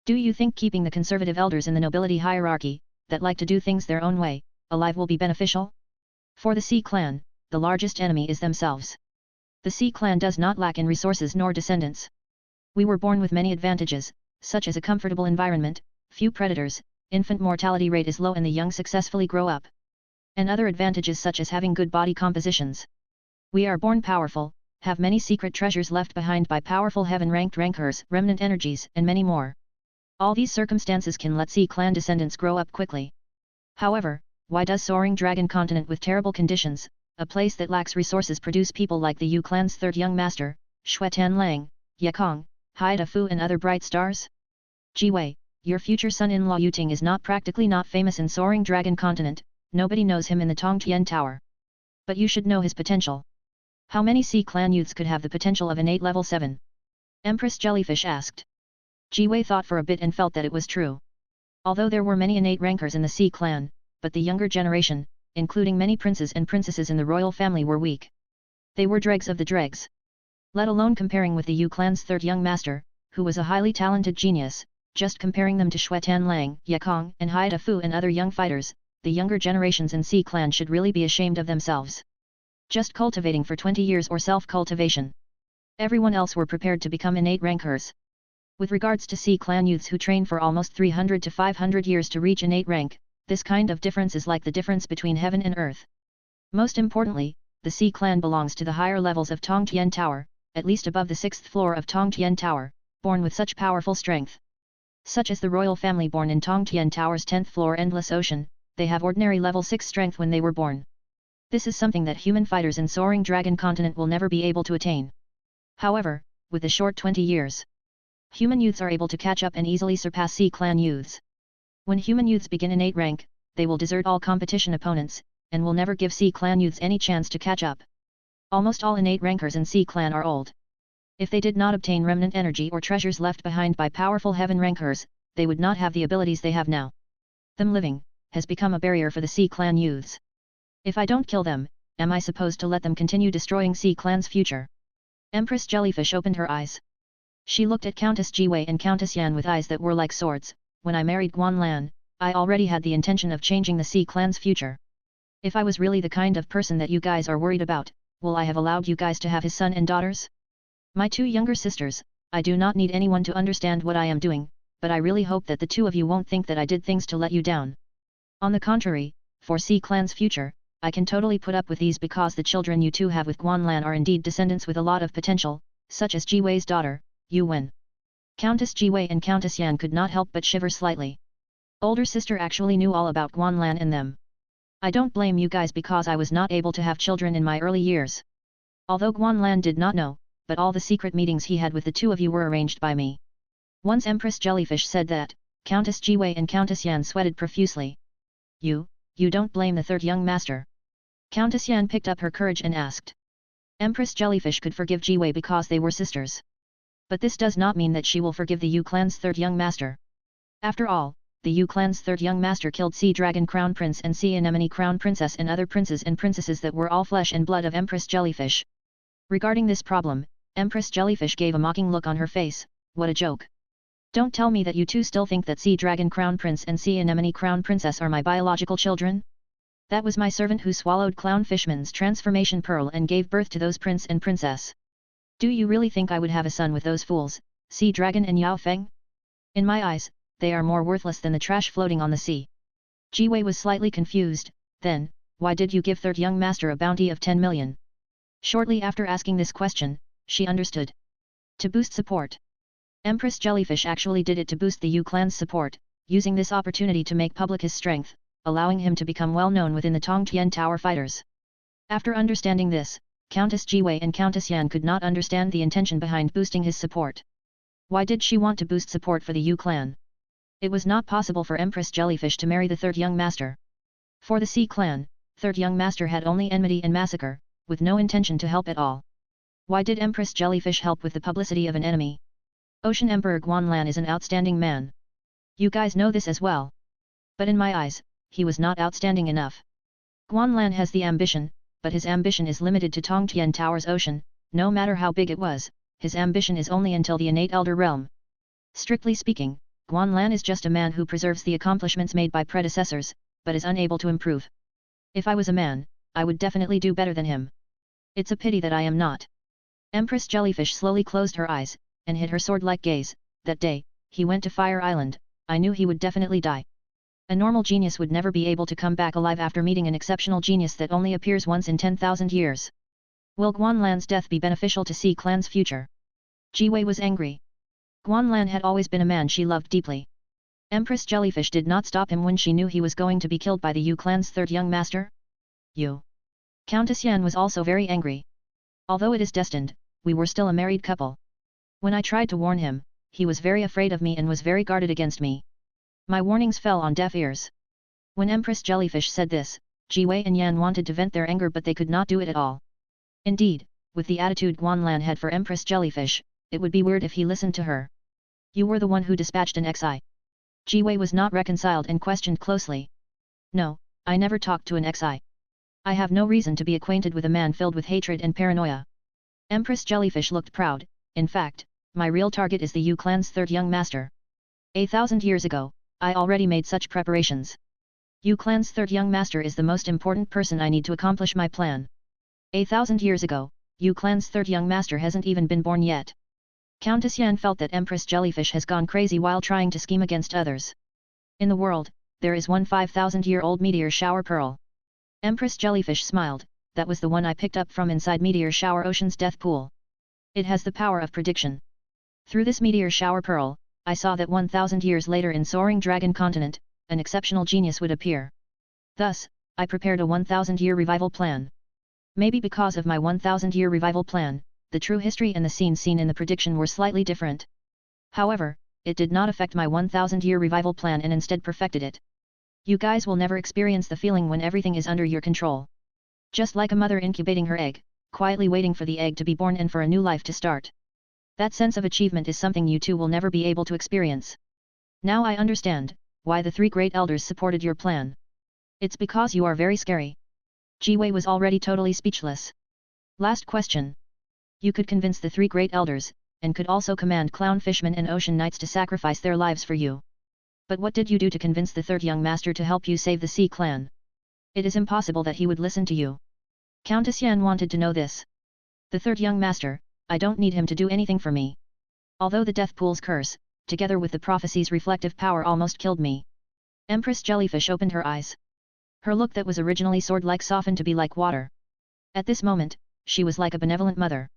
Do you think keeping the conservative elders in the nobility hierarchy, that like to do things their own way, alive will be beneficial? For the Sea clan, the largest enemy is themselves. The Sea clan does not lack in resources nor descendants. We were born with many advantages, such as a comfortable environment, few predators, infant mortality rate is low and the young successfully grow up. And other advantages such as having good body compositions. We are born powerful, have many secret treasures left behind by powerful heaven-ranked rankers, remnant energies, and many more. All these circumstances can let Sea clan descendants grow up quickly. However, why does Soaring Dragon Continent with terrible conditions, a place that lacks resources produce people like the Yue clan's third young master, Shuetan Lang, Ye Kong, Haida Fu and other bright stars? Jiwei, your future son-in-law Yuting is practically not famous in Soaring Dragon Continent, nobody knows him in the Tongtian Tower. But you should know his potential. How many Sea clan youths could have the potential of innate level 7? Empress Jellyfish asked. Jiwei thought for a bit and felt that it was true. Although there were many innate rankers in the Sea clan, but the younger generation, including many princes and princesses in the royal family, were weak. They were dregs of the dregs. Let alone comparing with the Yue clan's third young master, who was a highly talented genius, just comparing them to Shuetan Lang, Ye Kong and Haida Fu and other young fighters, the younger generations in Sea clan should really be ashamed of themselves. Just cultivating for 20 years or self-cultivation. Everyone else were prepared to become innate rankers. With regards to Sea clan youths who train for almost 300 to 500 years to reach innate rank, this kind of difference is like the difference between heaven and earth. Most importantly, the Sea clan belongs to the higher levels of Tongtian Tower, at least above the 6th floor of Tongtian Tower, born with such powerful strength. Such as the royal family born in Tongtian Tower's 10th floor Endless Ocean, they have ordinary level 6 strength when they were born. This is something that human fighters in Soaring Dragon Continent will never be able to attain. However, with the short 20 years, human youths are able to catch up and easily surpass Sea clan youths. When human youths begin innate rank, they will desert all competition opponents, and will never give Sea clan youths any chance to catch up. Almost all innate rankers in Sea clan are old. If they did not obtain remnant energy or treasures left behind by powerful heaven rankers, they would not have the abilities they have now. Them living, has become a barrier for the Sea clan youths. If I don't kill them, am I supposed to let them continue destroying Sea clan's future? Empress Jellyfish opened her eyes. She looked at Countess Jiwei and Countess Yan with eyes that were like swords. When I married Guanlan, I already had the intention of changing the Sea clan's future. If I was really the kind of person that you guys are worried about, will I have allowed you guys to have his son and daughters? My two younger sisters, I do not need anyone to understand what I am doing, but I really hope that the two of you won't think that I did things to let you down. On the contrary, for Sea clan's future, I can totally put up with these because the children you two have with Guanlan are indeed descendants with a lot of potential, such as Jiwei's daughter, Yu Wen. Countess Jiwei and Countess Yan could not help but shiver slightly. Older sister actually knew all about Guanlan and them. I don't blame you guys because I was not able to have children in my early years. Although Guanlan did not know, but all the secret meetings he had with the two of you were arranged by me. Once Empress Jellyfish said that, Countess Jiwei and Countess Yan sweated profusely. You don't blame the third young master? Countess Yan picked up her courage and asked. Empress Jellyfish could forgive Jiwei because they were sisters. But this does not mean that she will forgive the Yue clan's third young master. After all, the Yue clan's third young master killed Sea Dragon Crown Prince and Sea Anemone Crown Princess and other princes and princesses that were all flesh and blood of Empress Jellyfish. Regarding this problem, Empress Jellyfish gave a mocking look on her face. What a joke. Don't tell me that you two still think that Sea Dragon Crown Prince and Sea Anemone Crown Princess are my biological children? That was my servant who swallowed Clown Fishman's transformation pearl and gave birth to those prince and princess. Do you really think I would have a son with those fools, Sea Dragon and Yao Feng? In my eyes, they are more worthless than the trash floating on the sea. Jiwei was slightly confused. Then, why did you give third young master a bounty of 10 million? Shortly after asking this question, she understood. To boost support. Empress Jellyfish actually did it to boost the Yue clan's support, using this opportunity to make public his strength, allowing him to become well known within the Tongtian Tower fighters. After understanding this, Countess Jiwei and Countess Yan could not understand the intention behind boosting his support. Why did she want to boost support for the Yue clan? It was not possible for Empress Jellyfish to marry the third young master. For the Sea clan, third young master had only enmity and massacre, with no intention to help at all. Why did Empress Jellyfish help with the publicity of an enemy? Ocean Emperor Guanlan is an outstanding man. You guys know this as well. But in my eyes, he was not outstanding enough. Guanlan has the ambition, but his ambition is limited to Tongtian Tower's ocean. No matter how big it was, his ambition is only until the innate elder realm. Strictly speaking, Guanlan is just a man who preserves the accomplishments made by predecessors, but is unable to improve. If I was a man, I would definitely do better than him. It's a pity that I am not. Empress Jellyfish slowly closed her eyes, and hid her sword-like gaze. That day, he went to Fire Island. I knew he would definitely die. A normal genius would never be able to come back alive after meeting an exceptional genius that only appears once in 10,000 years. Will Guanlan's death be beneficial to Sea Clan's future? Jiwei was angry. Guanlan had always been a man she loved deeply. Empress Jellyfish did not stop him when she knew he was going to be killed by the Yue clan's third young master. Yue. Countess Xian was also very angry. Although it is destined, we were still a married couple. When I tried to warn him, he was very afraid of me and was very guarded against me. My warnings fell on deaf ears. When Empress Jellyfish said this, Jiwei and Yan wanted to vent their anger but they could not do it at all. Indeed, with the attitude Guanlan had for Empress Jellyfish, it would be weird if he listened to her. You were the one who dispatched an XI. Jiwei was not reconciled and questioned closely. No, I never talked to an XI. I have no reason to be acquainted with a man filled with hatred and paranoia. Empress Jellyfish looked proud. In fact, my real target is the Yue clan's third young master. 1,000 years ago, I already made such preparations. Yue clan's third young master is the most important person I need to accomplish my plan. 1,000 years ago, Yue clan's third young master hasn't even been born yet. Countess Yan felt that Empress Jellyfish has gone crazy while trying to scheme against others. In the world, there is one 5,000-year-old meteor shower pearl. Empress Jellyfish smiled. That was the one I picked up from inside Meteor Shower Ocean's death pool. It has the power of prediction. Through this meteor shower pearl, I saw that 1,000 years later in Soaring Dragon Continent, an exceptional genius would appear. Thus, I prepared a 1,000-year revival plan. Maybe because of my 1,000-year revival plan, the true history and the scenes seen in the prediction were slightly different. However, it did not affect my 1,000-year revival plan and instead perfected it. You guys will never experience the feeling when everything is under your control. Just like a mother incubating her egg, quietly waiting for the egg to be born and for a new life to start. That sense of achievement is something you two will never be able to experience. Now I understand why the three great elders supported your plan. It's because you are very scary. Jiwei was already totally speechless. Last question. You could convince the three great elders, and could also command clownfishmen and ocean knights to sacrifice their lives for you. But what did you do to convince the third young master to help you save the Sea clan? It is impossible that he would listen to you. Countess Yan wanted to know this. The third young master, I don't need him to do anything for me. Although the death pool's curse, together with the prophecy's reflective power almost killed me. Empress Jellyfish opened her eyes. Her look that was originally sword-like softened to be like water. At this moment, she was like a benevolent mother.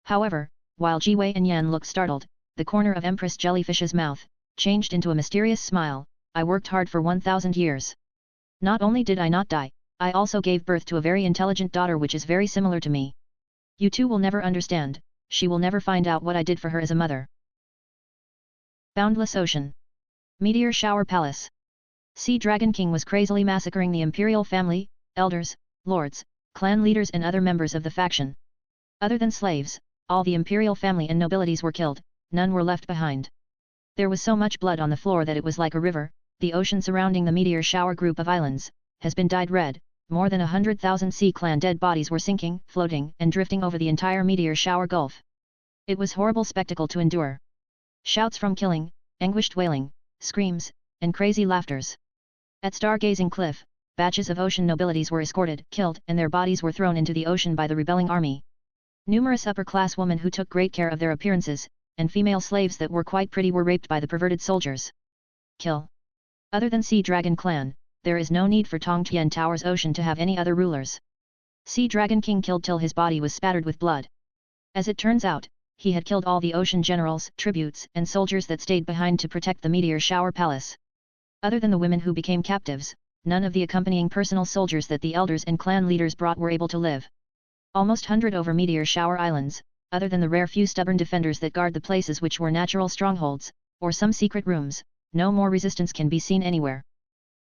However, while Jiwei and Yan looked startled, the corner of Empress Jellyfish's mouth changed into a mysterious smile. I worked hard for 1,000 years. Not only did I not die, I also gave birth to a very intelligent daughter which is very similar to me. You two will never understand, she will never find out what I did for her as a mother. Boundless Ocean. Meteor Shower Palace. Sea Dragon King was crazily massacring the imperial family, elders, lords, clan leaders and other members of the faction. Other than slaves, all the imperial family and nobilities were killed, none were left behind. There was so much blood on the floor that it was like a river. The ocean surrounding the meteor shower group of islands has been dyed red. More than 100,000 Sea clan dead bodies were sinking, floating and drifting over the entire meteor shower gulf. It was horrible spectacle to endure. Shouts from killing, anguished wailing, screams, and crazy laughters. At Stargazing Cliff, batches of ocean nobilities were escorted, killed, and their bodies were thrown into the ocean by the rebelling army. Numerous upper-class women who took great care of their appearances, and female slaves that were quite pretty were raped by the perverted soldiers. Kill. Other than Sea Dragon Clan, there is no need for Tongtian Tower's ocean to have any other rulers. Sea Dragon King killed till his body was spattered with blood. As it turns out, he had killed all the ocean generals, tributes, and soldiers that stayed behind to protect the Meteor Shower Palace. Other than the women who became captives, none of the accompanying personal soldiers that the elders and clan leaders brought were able to live. Almost 100 over Meteor Shower Islands, other than the rare few stubborn defenders that guard the places which were natural strongholds, or some secret rooms, no more resistance can be seen anywhere.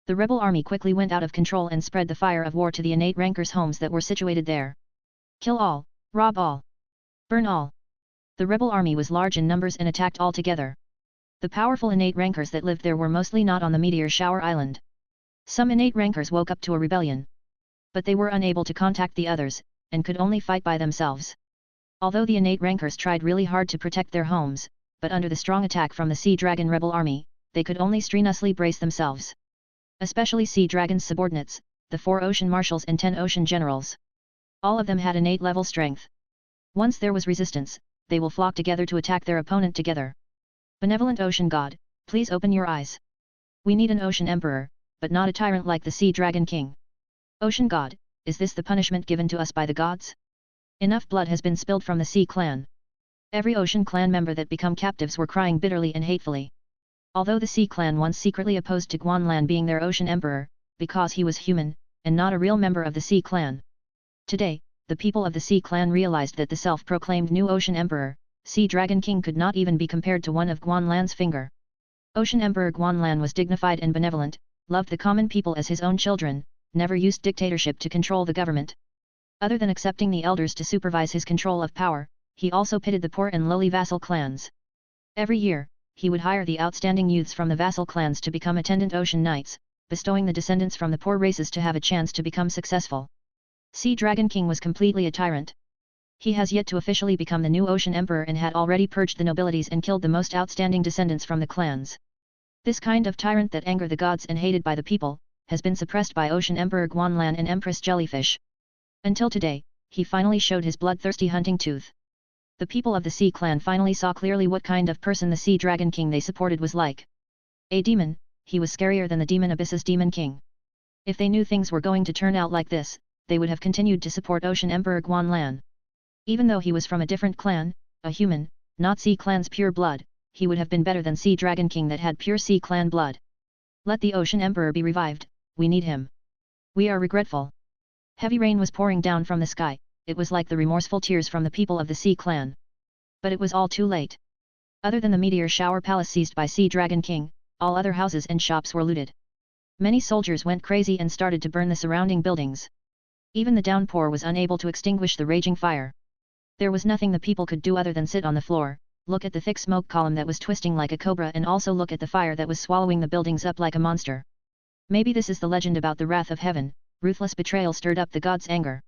The rebel army quickly went out of control and spread the fire of war to the innate rankers' homes that were situated there. Kill all, rob all, burn all. The rebel army was large in numbers and attacked all together. The powerful innate rankers that lived there were mostly not on the Meteor Shower Island. Some innate rankers woke up to a rebellion. But they were unable to contact the others, and could only fight by themselves. Although the Innate rankers tried really hard to protect their homes, but under the strong attack from the Sea Dragon rebel army, they could only strenuously brace themselves. Especially Sea Dragon's subordinates, the 4 ocean marshals and 10 ocean generals. All of them had innate level strength. Once there was resistance, they will flock together to attack their opponent together. Benevolent Ocean God, please open your eyes. We need an Ocean Emperor, but not a tyrant like the Sea Dragon King. Ocean God, is this the punishment given to us by the gods? Enough blood has been spilled from the Sea Clan. Every Ocean Clan member that become captives were crying bitterly and hatefully. Although the Sea Clan once secretly opposed to Guanlan being their Ocean Emperor, because he was human, and not a real member of the Sea Clan. Today, the people of the Sea Clan realized that the self-proclaimed new Ocean Emperor, Sea Dragon King could not even be compared to one of Guanlan's finger. Ocean Emperor Guanlan was dignified and benevolent, loved the common people as his own children, never used dictatorship to control the government. Other than accepting the elders to supervise his control of power, he also pitted the poor and lowly vassal clans. Every year, he would hire the outstanding youths from the vassal clans to become attendant ocean knights, bestowing the descendants from the poor races to have a chance to become successful. Sea Dragon King was completely a tyrant. He has yet to officially become the new Ocean Emperor and had already purged the nobilities and killed the most outstanding descendants from the clans. This kind of tyrant that anger the gods and hated by the people, has been suppressed by Ocean Emperor Guanlan and Empress Jellyfish. Until today, he finally showed his bloodthirsty hunting tooth. The people of the Sea Clan finally saw clearly what kind of person the Sea Dragon King they supported was like. A demon, he was scarier than the Demon Abyss's Demon King. If they knew things were going to turn out like this, they would have continued to support Ocean Emperor Guanlan. Even though he was from a different clan, a human, not Sea Clan's pure blood, he would have been better than Sea Dragon King that had pure Sea Clan blood. Let the Ocean Emperor be revived, we need him. We are regretful. Heavy rain was pouring down from the sky, it was like the remorseful tears from the people of the Sea Clan. But it was all too late. Other than the meteor shower palace seized by Sea Dragon King, all other houses and shops were looted. Many soldiers went crazy and started to burn the surrounding buildings. Even the downpour was unable to extinguish the raging fire. There was nothing the people could do other than sit on the floor, look at the thick smoke column that was twisting like a cobra and also look at the fire that was swallowing the buildings up like a monster. Maybe this is the legend about the wrath of heaven, ruthless betrayal stirred up the gods' anger.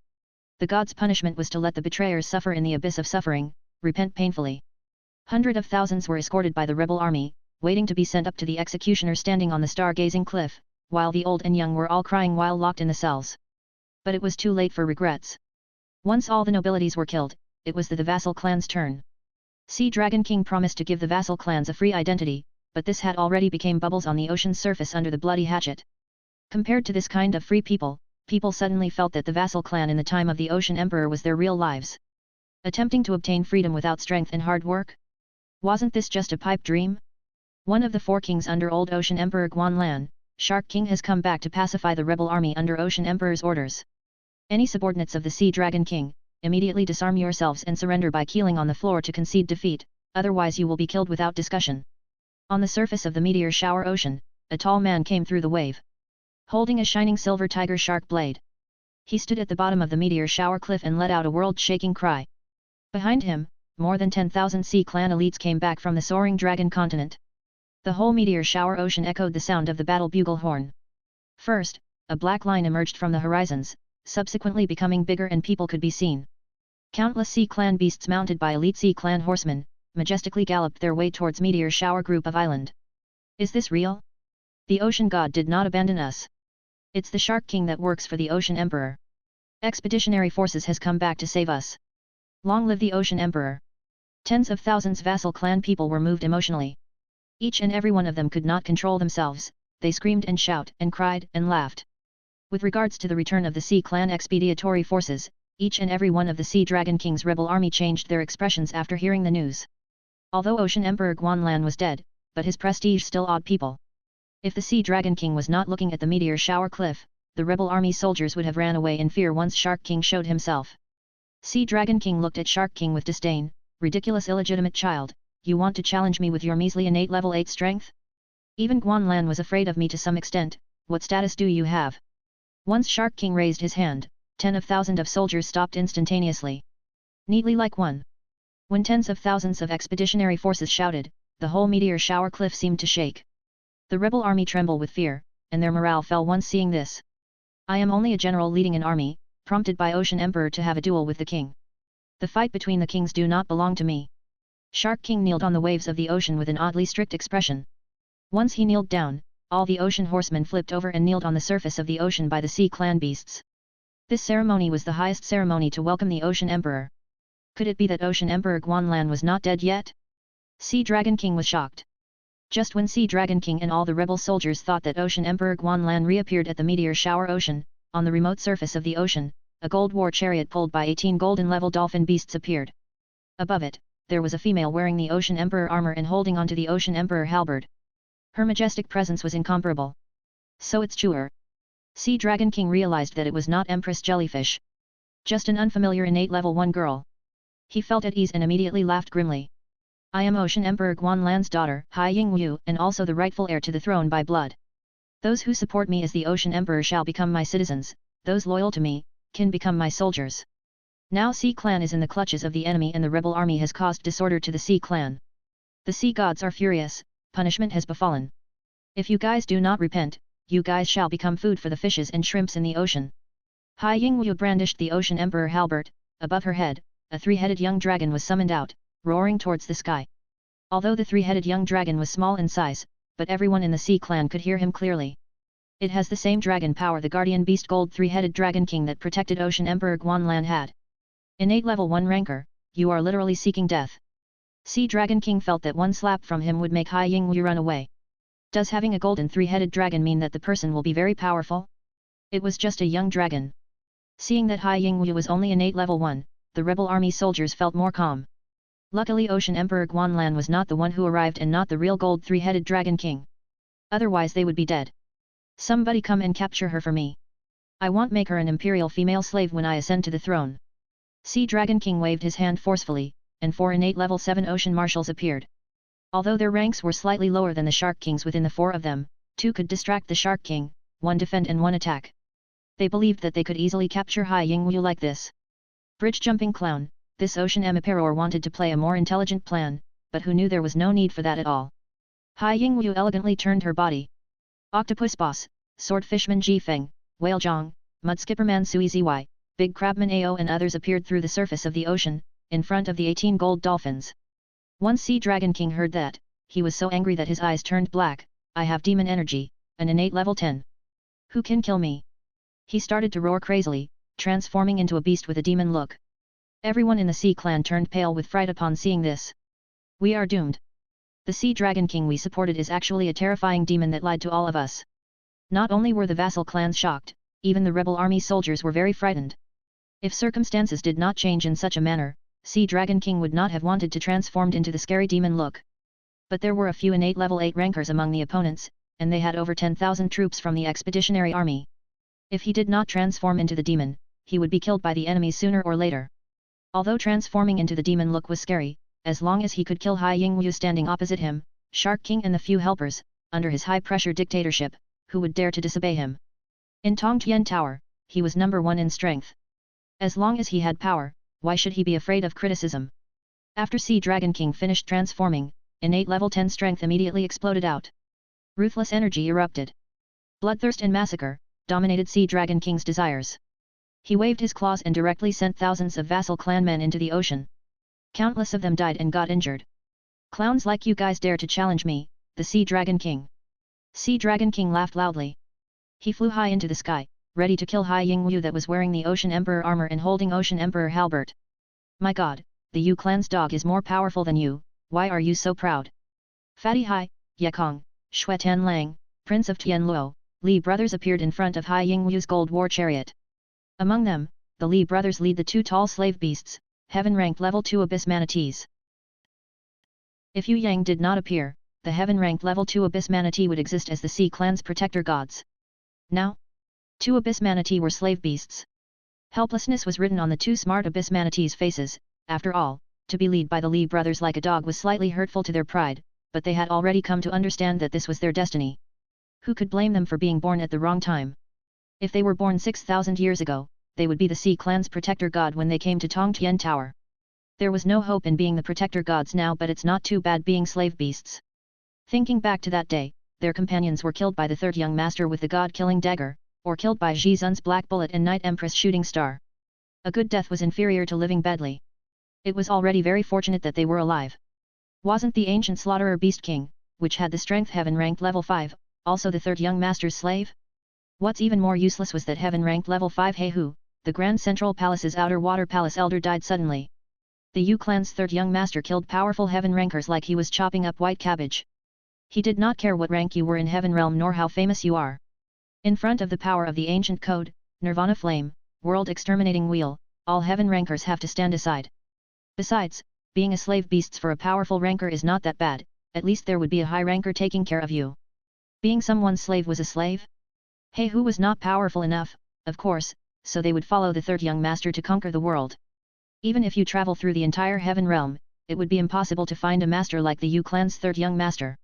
The gods' punishment was to let the betrayers suffer in the abyss of suffering, repent painfully. Hundreds of thousands were escorted by the rebel army, waiting to be sent up to the executioner standing on the star-gazing cliff, while the old and young were all crying while locked in the cells. But it was too late for regrets. Once all the nobilities were killed, it was the vassal clan's turn. Sea Dragon King promised to give the vassal clans a free identity, but this had already become bubbles on the ocean's surface under the bloody hatchet. Compared to this kind of free people, people suddenly felt that the vassal clan in the time of the Ocean Emperor was their real lives. Attempting to obtain freedom without strength and hard work? Wasn't this just a pipe dream? One of the 4 kings under old Ocean Emperor Guanlan, Shark King has come back to pacify the rebel army under Ocean Emperor's orders. Any subordinates of the Sea Dragon King, immediately disarm yourselves and surrender by keeling on the floor to concede defeat, otherwise you will be killed without discussion. On the surface of the meteor shower ocean, a tall man came through the wave. Holding a shining silver tiger shark blade. He stood at the bottom of the meteor shower cliff and let out a world-shaking cry. Behind him, more than 10,000 Sea Clan elites came back from the Soaring Dragon Continent. The whole meteor shower ocean echoed the sound of the battle bugle horn. First, a black line emerged from the horizons, subsequently becoming bigger and people could be seen. Countless Sea Clan beasts mounted by elite Sea Clan horsemen, majestically galloped their way towards meteor shower group of island. Is this real? The ocean god did not abandon us. It's the Shark King that works for the Ocean Emperor. Expeditionary forces has come back to save us. Long live the Ocean Emperor. Tens of thousands vassal clan people were moved emotionally. Each and every one of them could not control themselves, they screamed and shouted and cried and laughed. With regards to the return of the Sea Clan expeditionary forces, each and every one of the Sea Dragon King's rebel army changed their expressions after hearing the news. Although Ocean Emperor Guanlan was dead, but his prestige still awed people. If the Sea Dragon King was not looking at the meteor shower cliff, the rebel army soldiers would have ran away in fear once Shark King showed himself. Sea Dragon King looked at Shark King with disdain. Ridiculous illegitimate child, you want to challenge me with your measly innate level 8 strength? Even Guanlan was afraid of me to some extent, what status do you have? Once Shark King raised his hand, 10,000 of soldiers stopped instantaneously. Neatly like one. When tens of thousands of expeditionary forces shouted, the whole meteor shower cliff seemed to shake. The rebel army trembled with fear, and their morale fell once seeing this. I am only a general leading an army, prompted by Ocean Emperor to have a duel with the king. The fight between the kings do not belong to me. Shark King kneeled on the waves of the ocean with an oddly strict expression. Once he kneeled down, all the ocean horsemen flipped over and kneeled on the surface of the ocean by the sea clan beasts. This ceremony was the highest ceremony to welcome the Ocean Emperor. Could it be that Ocean Emperor Guanlan was not dead yet? Sea Dragon King was shocked. Just when Sea Dragon King and all the rebel soldiers thought that Ocean Emperor Guanlan reappeared at the meteor shower ocean, on the remote surface of the ocean, a gold war chariot pulled by 18 golden level dolphin beasts appeared. Above it, there was a female wearing the Ocean Emperor armor and holding onto the Ocean Emperor halberd. Her majestic presence was incomparable. So it's Chuer. Sea Dragon King realized that it was not Empress Jellyfish. Just an unfamiliar innate level 1 girl. He felt at ease and immediately laughed grimly. I am Ocean Emperor Guanlan's daughter, Hai Yingwu, and also the rightful heir to the throne by blood. Those who support me as the Ocean Emperor shall become my citizens, those loyal to me, can become my soldiers. Now Sea Clan is in the clutches of the enemy and the rebel army has caused disorder to the Sea Clan. The sea gods are furious, punishment has befallen. If you guys do not repent, you guys shall become food for the fishes and shrimps in the ocean. Hai Yingwu brandished the Ocean Emperor halberd. Above her head, a three-headed young dragon was summoned out, roaring towards the sky. Although the three-headed young dragon was small in size, but everyone in the Sea Clan could hear him clearly. It has the same dragon power the guardian beast gold three-headed dragon king that protected Ocean Emperor Guanlan had. Innate level 1 ranker, you are literally seeking death. Sea Dragon King felt that one slap from him would make Hai Yingwu run away. Does having a golden three-headed dragon mean that the person will be very powerful? It was just a young dragon. Seeing that Hai Yingwu was only innate level 1, the rebel army soldiers felt more calm. Luckily Ocean Emperor Guanlan was not the one who arrived and not the real gold three-headed dragon king. Otherwise they would be dead. Somebody come and capture her for me. I want make her an imperial female slave when I ascend to the throne. Sea Dragon King waved his hand forcefully, and 4 innate level 7 ocean marshals appeared. Although their ranks were slightly lower than the Shark Kings within the 4 of them, 2 could distract the Shark King, 1 defend and 1 attack. They believed that they could easily capture Hai Yingwu like this. Bridge jumping clown, this Ocean Emperor wanted to play a more intelligent plan, but who knew there was no need for that at all. Hai Yingwu elegantly turned her body. Octopus Boss, Swordfishman Ji Feng, Whale Zhang, Mudskipperman Sui Zy, Big Crabman Ao and others appeared through the surface of the ocean, in front of the 18 gold dolphins. Once Sea Dragon King heard that, he was so angry that his eyes turned black. I have demon energy, an innate level 10. Who can kill me? He started to roar crazily, transforming into a beast with a demon look. Everyone in the Sea Clan turned pale with fright upon seeing this. We are doomed. The Sea Dragon King we supported is actually a terrifying demon that lied to all of us. Not only were the vassal clans shocked, even the rebel army soldiers were very frightened. If circumstances did not change in such a manner, Sea Dragon King would not have wanted to transform into the scary demon look. But there were a few innate level 8 rankers among the opponents, and they had over 10,000 troops from the expeditionary army. If he did not transform into the demon, he would be killed by the enemy sooner or later. Although transforming into the demon look was scary, as long as he could kill Hai Yingwu standing opposite him, Shark King and the few helpers, under his high-pressure dictatorship, who would dare to disobey him? In Tongtian Tower, he was number 1 in strength. As long as he had power, why should he be afraid of criticism? After Sea Dragon King finished transforming, innate level 10 strength immediately exploded out. Ruthless energy erupted. Bloodthirst and massacre dominated Sea Dragon King's desires. He waved his claws and directly sent thousands of vassal clanmen into the ocean. Countless of them died and got injured. Clowns like you guys dare to challenge me, the Sea Dragon King. Sea Dragon King laughed loudly. He flew high into the sky, ready to kill Hai Yingwu that was wearing the Ocean Emperor armor and holding Ocean Emperor halberd. My god, the Yu clan's dog is more powerful than you, why are you so proud? Fatty Hai, Yekong, Shuetan Lang, Prince of Tianluo, Li brothers appeared in front of Hai Yingwu's gold war chariot. Among them, the Li brothers lead the 2 tall slave beasts, heaven-ranked level 2 abyss manatees. If Yue Yang did not appear, the heaven-ranked level 2 abyss manatee would exist as the Sea Clan's protector gods. Now, 2 abyss manatee were slave beasts. Helplessness was written on the 2 smart abyss manatees' faces. After all, to be led by the Li brothers like a dog was slightly hurtful to their pride, but they had already come to understand that this was their destiny. Who could blame them for being born at the wrong time? If they were born 6,000 years ago, they would be the Sea Clan's protector god when they came to Tongtian Tower. There was no hope in being the protector gods now, but it's not too bad being slave beasts. Thinking back to that day, their companions were killed by the 3rd young master with the god-killing dagger, or killed by Zhizun's black bullet and Night Empress shooting star. A good death was inferior to living badly. It was already very fortunate that they were alive. Wasn't the ancient slaughterer Beast King, which had the strength heaven ranked level 5, also the third young master's slave? What's even more useless was that heaven ranked level 5 Heihu, the Grand Central Palace's outer water palace elder died suddenly. The Yu clan's third young master killed powerful heaven rankers like he was chopping up white cabbage. He did not care what rank you were in heaven realm nor how famous you are. In front of the power of the ancient code, Nirvana Flame, World Exterminating Wheel, all heaven rankers have to stand aside. Besides, being a slave beasts for a powerful ranker is not that bad, at least there would be a high ranker taking care of you. Being someone's slave was a slave? Heihu was not powerful enough, of course, so they would follow the third young master to conquer the world. Even if you travel through the entire heaven realm, it would be impossible to find a master like the Yu clan's third young master.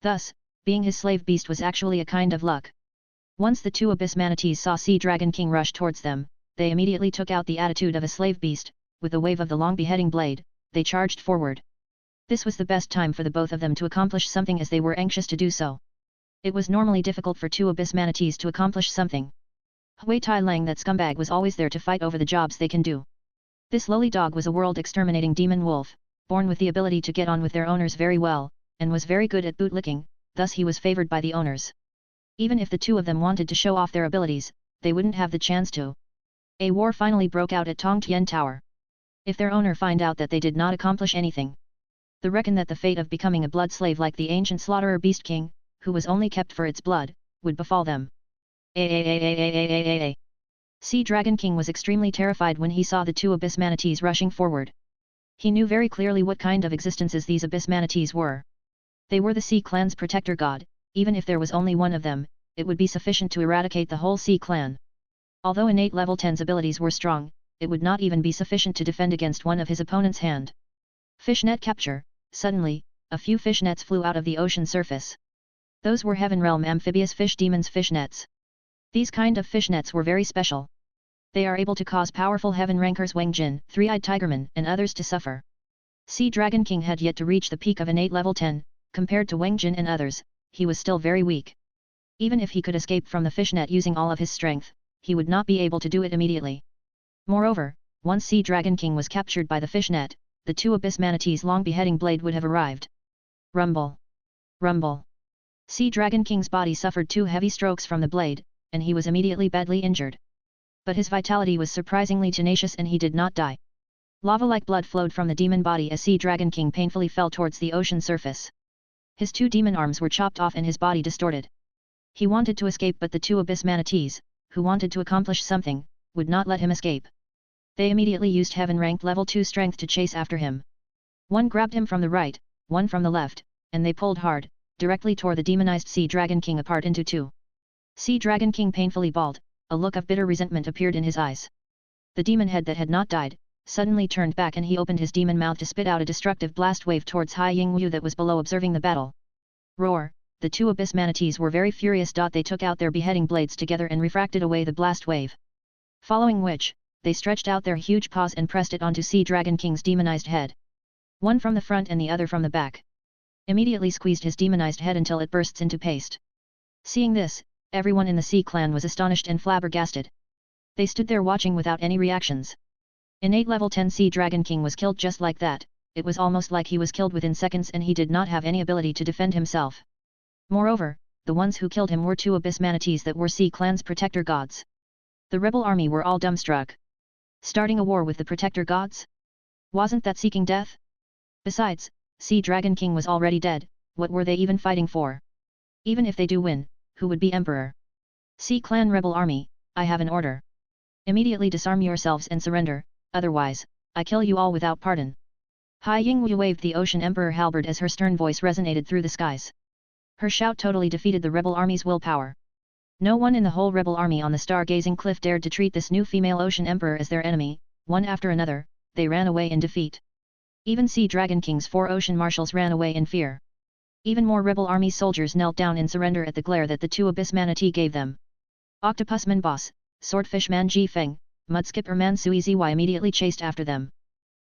Thus, being his slave beast was actually a kind of luck. Once the two abyss manatees saw Sea Dragon King rush towards them, they immediately took out the attitude of a slave beast. With a wave of the long beheading blade, they charged forward. This was the best time for the both of them to accomplish something as they were anxious to do so. It was normally difficult for two abyss manatees to accomplish something. Hui Tai Lang, that scumbag, was always there to fight over the jobs they can do. This lowly dog was a world-exterminating demon wolf, born with the ability to get on with their owners very well, and was very good at bootlicking, thus he was favored by the owners. Even if the two of them wanted to show off their abilities, they wouldn't have the chance to. A war finally broke out at Tongtian Tower. If their owner find out that they did not accomplish anything, they reckon that the fate of becoming a blood slave like the ancient slaughterer Beast King, who was only kept for its blood, would befall them. Sea Dragon King was extremely terrified when he saw the two abyss manatees rushing forward. He knew very clearly what kind of existences these abyss manatees were. They were the Sea Clan's protector god. Even if there was only one of them, it would be sufficient to eradicate the whole Sea Clan. Although innate level 10's abilities were strong, it would not even be sufficient to defend against one of his opponent's hand. Fishnet capture. Suddenly, a few fishnets flew out of the ocean surface. Those were Heaven Realm amphibious fish demons fishnets. These kind of fishnets were very special. They are able to cause powerful heaven rankers Wang Jin, Three-Eyed Tigerman, and others to suffer. Sea Dragon King had yet to reach the peak of innate level 10, compared to Wang Jin and others. He was still very weak. Even if he could escape from the fishnet using all of his strength, he would not be able to do it immediately. Moreover, once Sea Dragon King was captured by the fishnet, the two abyss manatees' long beheading blade would have arrived. Rumble! Rumble! Sea Dragon King's body suffered 2 heavy strokes from the blade, and he was immediately badly injured. But his vitality was surprisingly tenacious and he did not die. Lava-like blood flowed from the demon body as Sea Dragon King painfully fell towards the ocean surface. His 2 demon arms were chopped off and his body distorted. He wanted to escape, but the 2 abyss manatees, who wanted to accomplish something, would not let him escape. They immediately used heaven-ranked level 2 strength to chase after him. One grabbed him from the right, one from the left, and they pulled hard, directly tore the demonized Sea Dragon King apart into 2. Sea Dragon King painfully bawled, a look of bitter resentment appeared in his eyes. The demon head that had not died, suddenly turned back and he opened his demon mouth to spit out a destructive blast wave towards Hai Yingwu that was below observing the battle. Roar! The 2 abyss manatees were very furious. They took out their beheading blades together and refracted away the blast wave. Following which, they stretched out their huge paws and pressed it onto Sea Dragon King's demonized head. One from the front and the other from the back. Immediately squeezed his demonized head until it bursts into paste. Seeing this, everyone in the Sea Clan was astonished and flabbergasted. They stood there watching without any reactions. Innate level 10 Sea Dragon King was killed just like that. It was almost like he was killed within seconds and he did not have any ability to defend himself. Moreover, the ones who killed him were 2 abyss manatees that were Sea Clan's protector gods. The rebel army were all dumbstruck. Starting a war with the protector gods? Wasn't that seeking death? Besides, Sea Dragon King was already dead, what were they even fighting for? Even if they do win, who would be emperor? Sea Clan rebel army, I have an order. Immediately disarm yourselves and surrender, otherwise, I kill you all without pardon. Hai Yingwu waved the ocean emperor halberd as her stern voice resonated through the skies. Her shout totally defeated the rebel army's willpower. No one in the whole rebel army on the stargazing cliff dared to treat this new female ocean emperor as their enemy. One after another, they ran away in defeat. Even Sea Dragon King's 4 ocean marshals ran away in fear. Even more rebel army soldiers knelt down in surrender at the glare that the 2 abyss manatee gave them. Octopusman boss, swordfish man Ji Feng, mudskipper man Sui Zy immediately chased after them.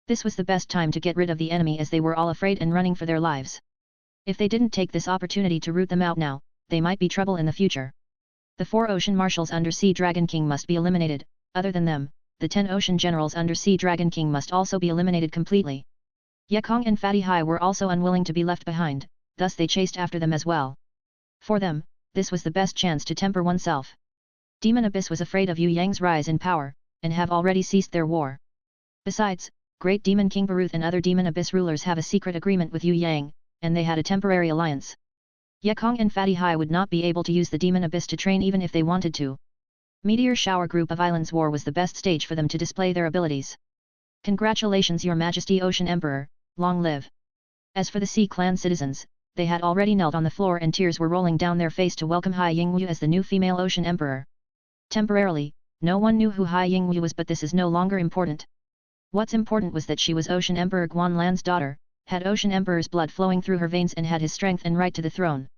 This was the best time to get rid of the enemy as they were all afraid and running for their lives. If they didn't take this opportunity to root them out now, they might be trouble in the future. The 4 ocean marshals under Sea Dragon King must be eliminated. Other than them, the 10 ocean generals under Sea Dragon King must also be eliminated completely. Ye Kong and Fatty Hai were also unwilling to be left behind, thus they chased after them as well. For them, this was the best chance to temper oneself. Demon Abyss was afraid of Yue Yang's rise in power, and have already ceased their war. Besides, Great Demon King Baruth and other Demon Abyss rulers have a secret agreement with Yue Yang, and they had a temporary alliance. Ye Kong and Fatty Hai would not be able to use the Demon Abyss to train even if they wanted to. Meteor Shower Group of Islands War was the best stage for them to display their abilities. Congratulations Your Majesty Ocean Emperor, long live! As for the Sea Clan citizens, they had already knelt on the floor and tears were rolling down their face to welcome Hai Yingwu as the new female Ocean Emperor. Temporarily, no one knew who Hai Yingwu was, but this is no longer important. What's important was that she was Ocean Emperor Guanlan's daughter, had Ocean Emperor's blood flowing through her veins and had his strength and right to the throne.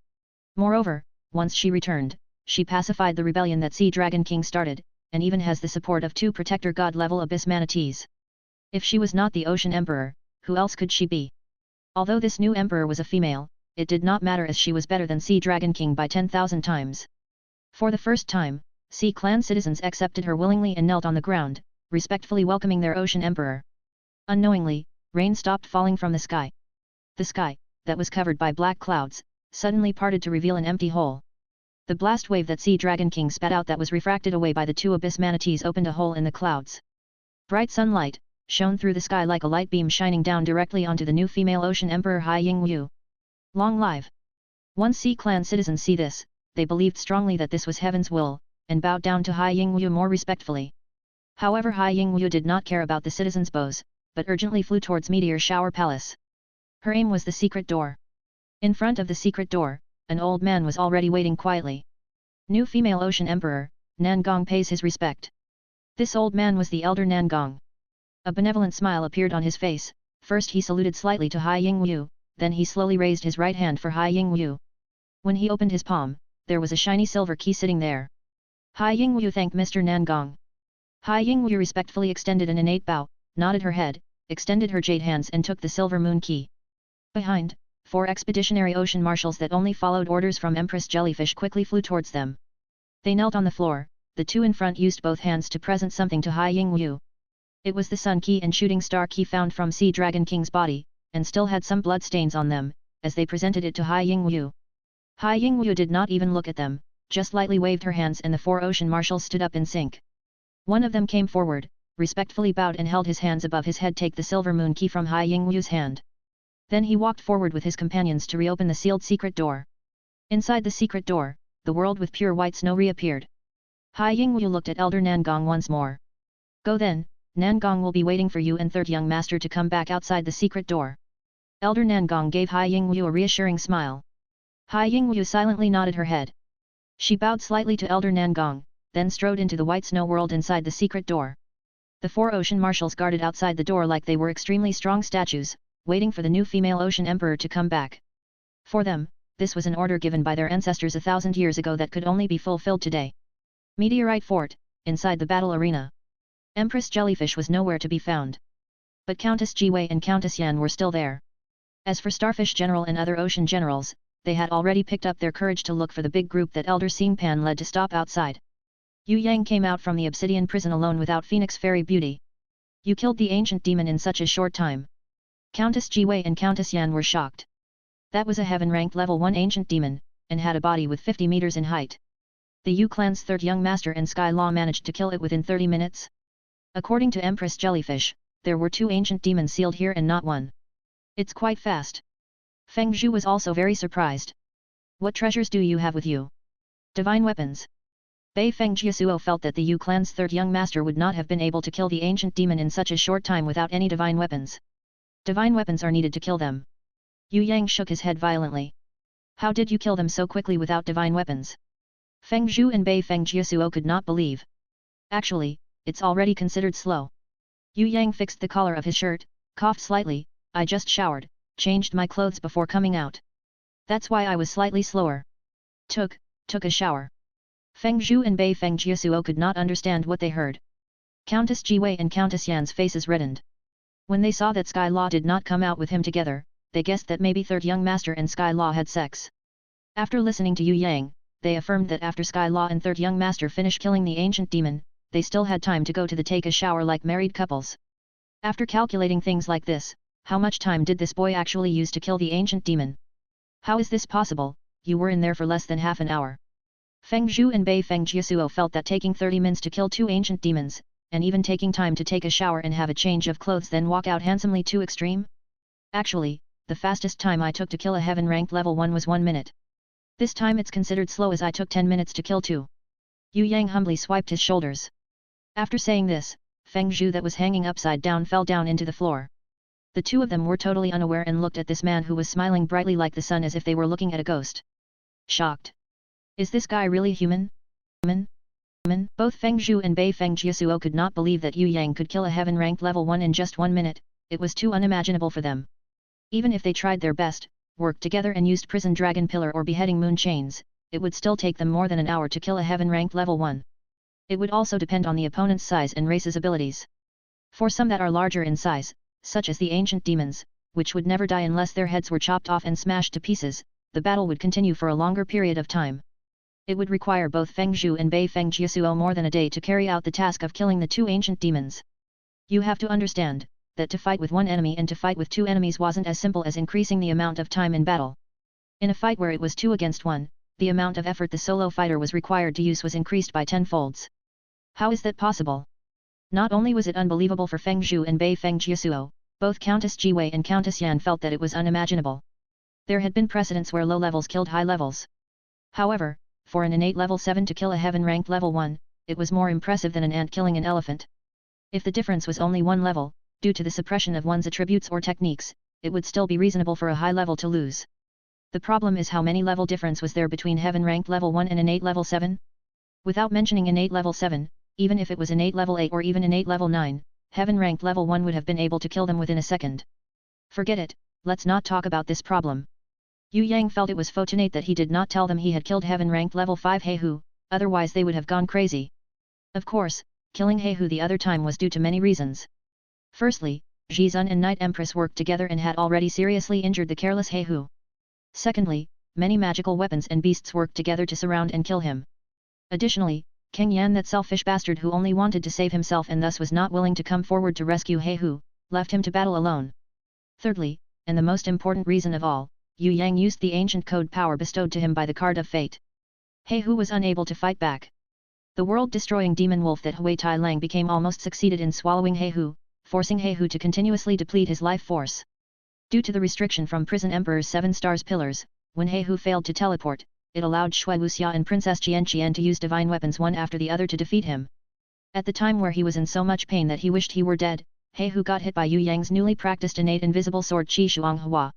Moreover, once she returned, she pacified the rebellion that Sea Dragon King started, and even has the support of 2 Protector God level Abyss Manatees. If she was not the Ocean Emperor, who else could she be? Although this new emperor was a female, it did not matter as she was better than Sea Dragon King by 10,000 times. For the first time, Sea Clan citizens accepted her willingly and knelt on the ground, respectfully welcoming their Ocean Emperor. Unknowingly, rain stopped falling from the sky. The sky, that was covered by black clouds, suddenly parted to reveal an empty hole. The blast wave that Sea Dragon King spat out that was refracted away by the 2 Abyss Manatees opened a hole in the clouds. Bright sunlight shone through the sky like a light beam shining down directly onto the new female Ocean Emperor Hai Yingwu. Long live! Once Sea Clan citizens see this, they believed strongly that this was heaven's will, and bowed down to Hai Yingwu more respectfully. However, Hai Yingwu did not care about the citizens' bows, but urgently flew towards Meteor Shower Palace. Her aim was the secret door. In front of the secret door, an old man was already waiting quietly. New female Ocean Emperor, Nangong pays his respect. This old man was the elder Nangong. A benevolent smile appeared on his face. First he saluted slightly to Hai Yingwu, then he slowly raised his right hand for Hai Yingwu. When he opened his palm, there was a shiny silver key sitting there. Hai Yingwu thanked Mr. Nangong. Hai Yingwu respectfully extended an innate bow, nodded her head, extended her jade hands and took the silver moon key. Behind, 4 expeditionary ocean marshals that only followed orders from Empress Jellyfish quickly flew towards them. They knelt on the floor, the 2 in front used both hands to present something to Hai Yingwu. It was the Sun Key and Shooting Star Key found from Sea Dragon King's body, and still had some blood stains on them, as they presented it to Hai Yingwu. Hai Yingwu did not even look at them, just lightly waved her hands and the 4 ocean marshals stood up in sync. One of them came forward, respectfully bowed and held his hands above his head take the silver moon key from Hai Yingwu's hand. Then he walked forward with his companions to reopen the sealed secret door. Inside the secret door, the world with pure white snow reappeared. Hai Yingwu looked at Elder Nangong once more. Go then, Nangong will be waiting for you and 3rd young master to come back outside the secret door. Elder Nangong gave Hai Yingwu a reassuring smile. Hai Yingwu silently nodded her head. She bowed slightly to Elder Nangong, then strode into the white snow world inside the secret door. The 4 ocean marshals guarded outside the door like they were extremely strong statues, waiting for the new female Ocean Emperor to come back. For them, this was an order given by their ancestors 1,000 years ago that could only be fulfilled today. Meteorite Fort, inside the battle arena. Empress Jellyfish was nowhere to be found. But Countess Jiwei and Countess Yan were still there. As for Starfish General and other ocean generals, they had already picked up their courage to look for the big group that Elder Xingpan led to stop outside. Yue Yang came out from the obsidian prison alone without Phoenix Fairy Beauty. You killed the ancient demon in such a short time. Countess Jiwei and Countess Yan were shocked. That was a heaven-ranked level 1 ancient demon, and had a body with 50 meters in height. The Yu clan's 3rd young master and Sky Law managed to kill it within 30 minutes. According to Empress Jellyfish, there were 2 ancient demons sealed here and not 1. It's quite fast. Feng Zhu was also very surprised. What treasures do you have with you? Divine weapons. Bei Feng Jiasuo felt that the Yu clan's 3rd young master would not have been able to kill the ancient demon in such a short time without any divine weapons. Divine weapons are needed to kill them. Yue Yang shook his head violently. How did you kill them so quickly without divine weapons? Feng Zhu and Bei Feng Jiasuo could not believe. Actually, it's already considered slow. Yue Yang fixed the collar of his shirt, coughed slightly. I just showered, changed my clothes before coming out. That's why I was slightly slower. Took a shower. Feng Zhu and Bei Feng Jiasuo could not understand what they heard. Countess Jiwei and Countess Yan's faces reddened. When they saw that Sky Law did not come out with him together, they guessed that maybe 3rd young master and Sky Law had sex. After listening to Yue Yang, they affirmed that after Sky Law and 3rd young master finished killing the ancient demon, they still had time to go to the take a shower like married couples. After calculating things like this, how much time did this boy actually use to kill the ancient demon? How is this possible? You were in there for less than half an hour. Feng Zhu and Bei Feng Jiasuo felt that taking 30 minutes to kill 2 ancient demons, and even taking time to take a shower and have a change of clothes then walk out handsomely too extreme? Actually, the fastest time I took to kill a heaven ranked level 1 was 1 minute. This time it's considered slow as I took 10 minutes to kill 2. Yue Yang humbly swiped his shoulders. After saying this, Feng Zhu that was hanging upside down fell down into the floor. The two of them were totally unaware and looked at this man who was smiling brightly like the sun as if they were looking at a ghost. Shocked. Is this guy really human? Both Feng Zhu and Bei Feng Jiasuo could not believe that Yue Yang could kill a heaven-ranked level 1 in just 1 minute, it was too unimaginable for them. Even if they tried their best, worked together and used prison dragon pillar or beheading moon chains, it would still take them more than an hour to kill a heaven-ranked level 1. It would also depend on the opponent's size and race's abilities. For some that are larger in size, such as the ancient demons, which would never die unless their heads were chopped off and smashed to pieces, the battle would continue for a longer period of time. It would require both Feng Zhu and Bei Feng Jiasuo more than a day to carry out the task of killing the 2 ancient demons. You have to understand, that to fight with one enemy and to fight with 2 enemies wasn't as simple as increasing the amount of time in battle. In a fight where it was 2 against 1, the amount of effort the solo fighter was required to use was increased by 10 folds. How is that possible? Not only was it unbelievable for Feng Zhu and Bei Feng Jiasuo, both Countess Jiwei and Countess Xian felt that it was unimaginable. There had been precedents where low levels killed high levels. However, for an innate level 7 to kill a heaven-ranked level 1, it was more impressive than an ant killing an elephant. If the difference was only 1 level, due to the suppression of one's attributes or techniques, it would still be reasonable for a high level to lose. The problem is how many level difference was there between heaven-ranked level 1 and innate level 7? Without mentioning innate level 7, even if it was innate level 8 or even innate level 9, heaven-ranked level 1 would have been able to kill them within a second. Forget it, let's not talk about this problem. Yue Yang felt it was fortunate that he did not tell them he had killed heaven-ranked level 5 Heihu, otherwise they would have gone crazy. Of course, killing Heihu the other time was due to many reasons. Firstly, Xian and Night Empress worked together and had already seriously injured the careless Heihu. Secondly, many magical weapons and beasts worked together to surround and kill him. Additionally, King Yan, that selfish bastard who only wanted to save himself and thus was not willing to come forward to rescue Heihu, left him to battle alone. Thirdly, and the most important reason of all, Yue Yang used the ancient code power bestowed to him by the card of fate. Heihu was unable to fight back. The world-destroying demon wolf that Hui Tai Lang became almost succeeded in swallowing Heihu, forcing Heihu to continuously deplete his life force. Due to the restriction from Prison Emperor's 7 stars pillars, when Heihu failed to teleport, it allowed Shui Wuxia and Princess Xian to use divine weapons one after the other to defeat him. At the time where he was in so much pain that he wished he were dead, Heihu got hit by Yue Yang's newly practiced innate invisible sword Qi Shuang Hua.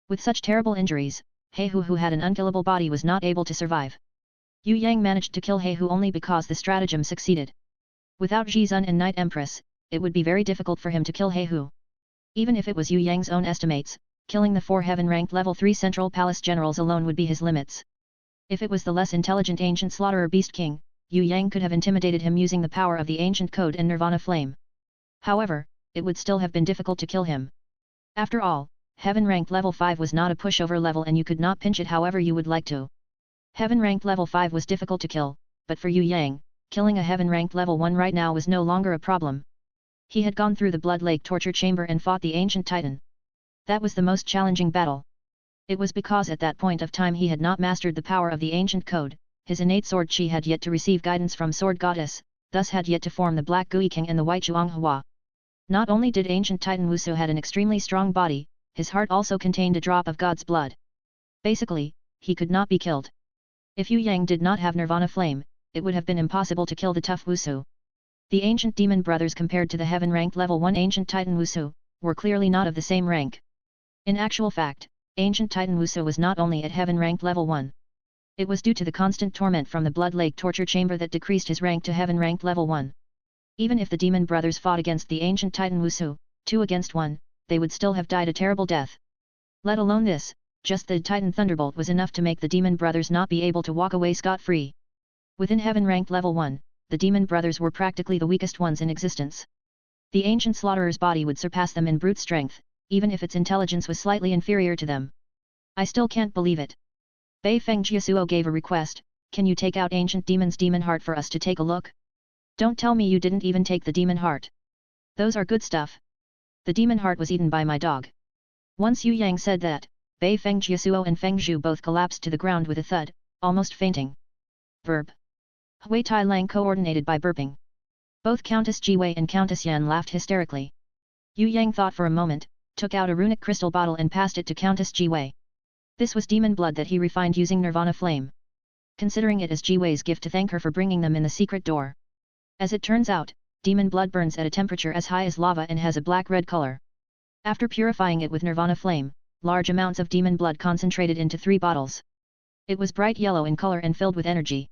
With such terrible injuries, Heihu, who had an unkillable body, was not able to survive. Yue Yang managed to kill Heihu only because the stratagem succeeded. Without Xian and Night Empress, it would be very difficult for him to kill Heihu. Even if it was Yue Yang's own estimates, killing the 4 heaven-ranked level 3 Central Palace generals alone would be his limits. If it was the less intelligent ancient slaughterer Beast King, Yue Yang could have intimidated him using the power of the ancient code and Nirvana flame. However, it would still have been difficult to kill him. After all, heaven-ranked level 5 was not a pushover level and you could not pinch it however you would like to. Heaven-ranked level 5 was difficult to kill, but for Yue Yang, killing a heaven-ranked level 1 right now was no longer a problem. He had gone through the Blood Lake torture chamber and fought the ancient titan. That was the most challenging battle. It was because at that point of time he had not mastered the power of the ancient code, his innate sword Qi had yet to receive guidance from Sword Goddess, thus had yet to form the Black Gui King and the White Zhuang Hua. Not only did ancient titan Wusu had an extremely strong body, his heart also contained a drop of God's blood. Basically, he could not be killed. If Yue Yang did not have Nirvana flame, it would have been impossible to kill the tough Wusu. The ancient demon brothers compared to the heaven-ranked level 1 ancient titan Wusu, were clearly not of the same rank. In actual fact, ancient titan Wusu was not only at heaven-ranked level 1. It was due to the constant torment from the Blood Lake torture chamber that decreased his rank to heaven-ranked level 1. Even if the demon brothers fought against the ancient titan Wusu, 2 against 1, they would still have died a terrible death. Let alone this, just the titan thunderbolt was enough to make the demon brothers not be able to walk away scot-free. Within heaven-ranked level 1, the demon brothers were practically the weakest ones in existence. The ancient slaughterer's body would surpass them in brute strength, even if its intelligence was slightly inferior to them. I still can't believe it. Bei Feng Jiasuo gave a request, can you take out ancient demon's demon heart for us to take a look? Don't tell me you didn't even take the demon heart. Those are good stuff. The demon heart was eaten by my dog. Once Yue Yang said that, Bei Feng Jiasuo and Feng Zhu both collapsed to the ground with a thud, almost fainting. Verb. Hui Tai Lang coordinated by burping. Both Countess Jiwei and Countess Yan laughed hysterically. Yue Yang thought for a moment, took out a runic crystal bottle and passed it to Countess Jiwei. This was demon blood that he refined using Nirvana Flame. Considering it as Jiwei's gift to thank her for bringing them in the secret door. As it turns out, demon blood burns at a temperature as high as lava and has a black-red color. After purifying it with Nirvana Flame, large amounts of demon blood concentrated into 3 bottles. It was bright yellow in color and filled with energy.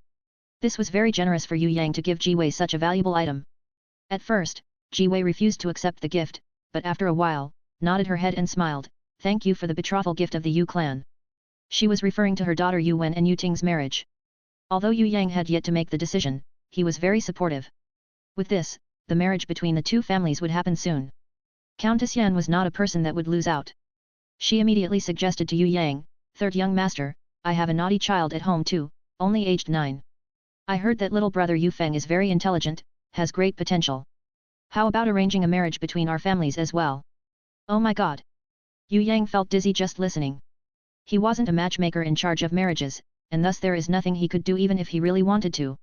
This was very generous for Yue Yang to give Jiwei such a valuable item. At first, Jiwei refused to accept the gift, but after a while, nodded her head and smiled, "Thank you for the betrothal gift of the Yu clan." She was referring to her daughter Yu Wen and Yu Ting's marriage. Although Yue Yang had yet to make the decision, he was very supportive. With this, the marriage between the two families would happen soon. Countess Yan was not a person that would lose out. She immediately suggested to Yue Yang, "Third young master, I have a naughty child at home too, only aged 9. I heard that little brother Yu Feng is very intelligent, has great potential. How about arranging a marriage between our families as well?" Oh my god! Yue Yang felt dizzy just listening. He wasn't a matchmaker in charge of marriages, and thus there is nothing he could do even if he really wanted to.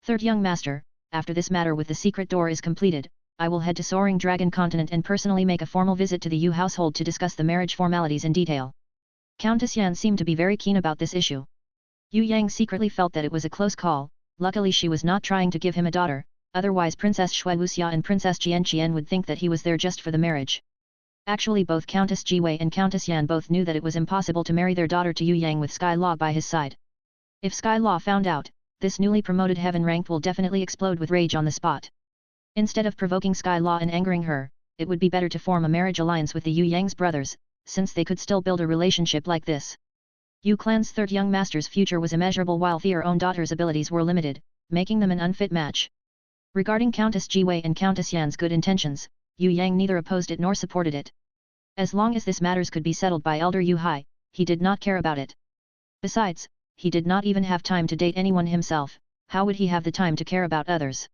"Third young master, after this matter with the secret door is completed, I will head to Soaring Dragon Continent and personally make a formal visit to the Yu household to discuss the marriage formalities in detail." Countess Yan seemed to be very keen about this issue. Yue Yang secretly felt that it was a close call. Luckily she was not trying to give him a daughter, otherwise Princess Shui Wuxia and Princess Qian would think that he was there just for the marriage. Actually both Countess Jiwei and Countess Yan both knew that it was impossible to marry their daughter to Yue Yang with Sky Law by his side. If Sky Law found out, this newly promoted heaven rank will definitely explode with rage on the spot. Instead of provoking Sky Law and angering her, it would be better to form a marriage alliance with the Yue Yang's brothers, since they could still build a relationship like this. Yu clan's third young master's future was immeasurable while their own daughter's abilities were limited, making them an unfit match. Regarding Countess Jiwei and Countess Yan's good intentions, Yue Yang neither opposed it nor supported it. As long as this matters could be settled by Elder Yu Hai, he did not care about it. Besides, he did not even have time to date anyone himself, how would he have the time to care about others?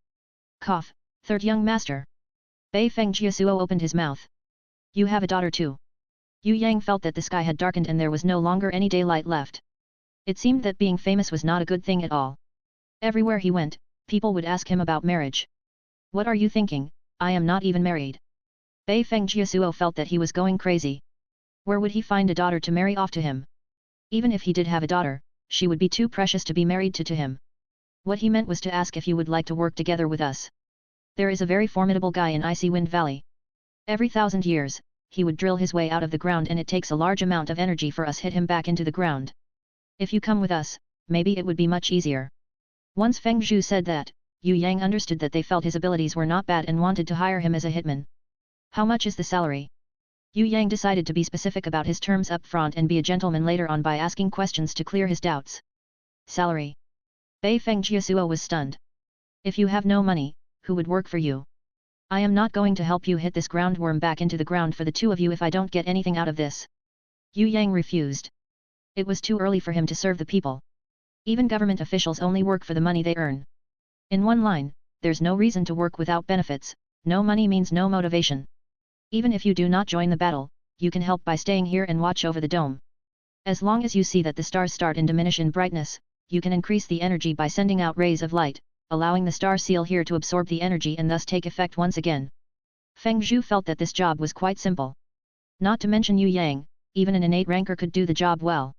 Cough, third young master. Bei Feng Jiasuo opened his mouth. You have a daughter too. Yue Yang felt that the sky had darkened and there was no longer any daylight left. It seemed that being famous was not a good thing at all. Everywhere he went, people would ask him about marriage. What are you thinking? I am not even married. Bei Feng Jiasuo felt that he was going crazy. Where would he find a daughter to marry off to him? Even if he did have a daughter, she would be too precious to be married to him. What he meant was to ask if you would like to work together with us. There is a very formidable guy in Icy Wind Valley. Every 1,000 years, he would drill his way out of the ground and it takes a large amount of energy for us hit him back into the ground. If you come with us, maybe it would be much easier. Once Feng Zhu said that, Yue Yang understood that they felt his abilities were not bad and wanted to hire him as a hitman. How much is the salary? Yue Yang decided to be specific about his terms up front and be a gentleman later on by asking questions to clear his doubts. Salary. Bei Feng Jiasuo was stunned. If you have no money, who would work for you? I am not going to help you hit this groundworm back into the ground for the two of you if I don't get anything out of this. Yue Yang refused. It was too early for him to serve the people. Even government officials only work for the money they earn. In one line, there's no reason to work without benefits, no money means no motivation. Even if you do not join the battle, you can help by staying here and watch over the dome. As long as you see that the stars start and diminish in brightness, you can increase the energy by sending out rays of light, allowing the star seal here to absorb the energy and thus take effect once again. Feng Zhu felt that this job was quite simple. Not to mention Yue Yang, even an innate ranker could do the job well.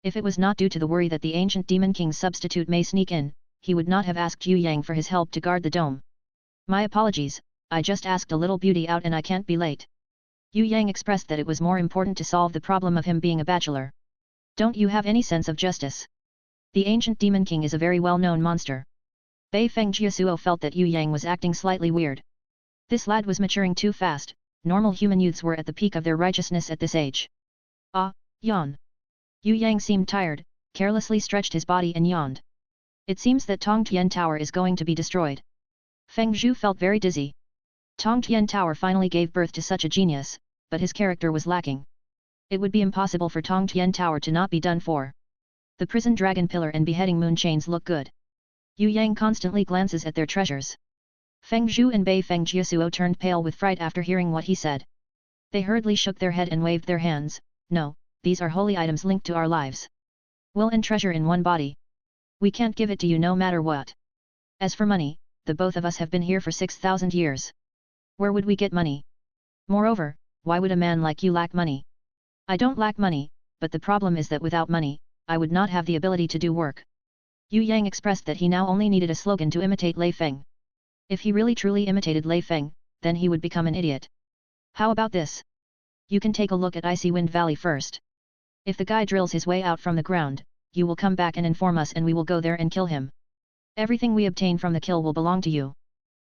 If it was not due to the worry that the ancient demon king's substitute may sneak in, he would not have asked Yue Yang for his help to guard the dome. My apologies, I just asked a little beauty out and I can't be late. Yue Yang expressed that it was more important to solve the problem of him being a bachelor. Don't you have any sense of justice? The ancient demon king is a very well-known monster. Bei Feng Jiasuo felt that Yue Yang was acting slightly weird. This lad was maturing too fast, normal human youths were at the peak of their righteousness at this age. Ah, yawn. Yue Yang seemed tired, carelessly stretched his body and yawned. It seems that Tongtian Tower is going to be destroyed. Feng Zhu felt very dizzy. Tongtian Tower finally gave birth to such a genius, but his character was lacking. It would be impossible for Tongtian Tower to not be done for. The prison dragon pillar and beheading moon chains look good. Yue Yang constantly glances at their treasures. Feng Zhu and Bei Feng Jiasuo turned pale with fright after hearing what he said. They hurriedly shook their head and waved their hands. No, these are holy items linked to our lives. Will and treasure in one body. We can't give it to you no matter what. As for money, the both of us have been here for 6,000 years. Where would we get money? Moreover, why would a man like you lack money? I don't lack money, but the problem is that without money, I would not have the ability to do work. Yue Yang expressed that he now only needed a slogan to imitate Lei Feng. If he really truly imitated Lei Feng, then he would become an idiot. How about this? You can take a look at Icy Wind Valley first. If the guy drills his way out from the ground, you will come back and inform us and we will go there and kill him. Everything we obtain from the kill will belong to you.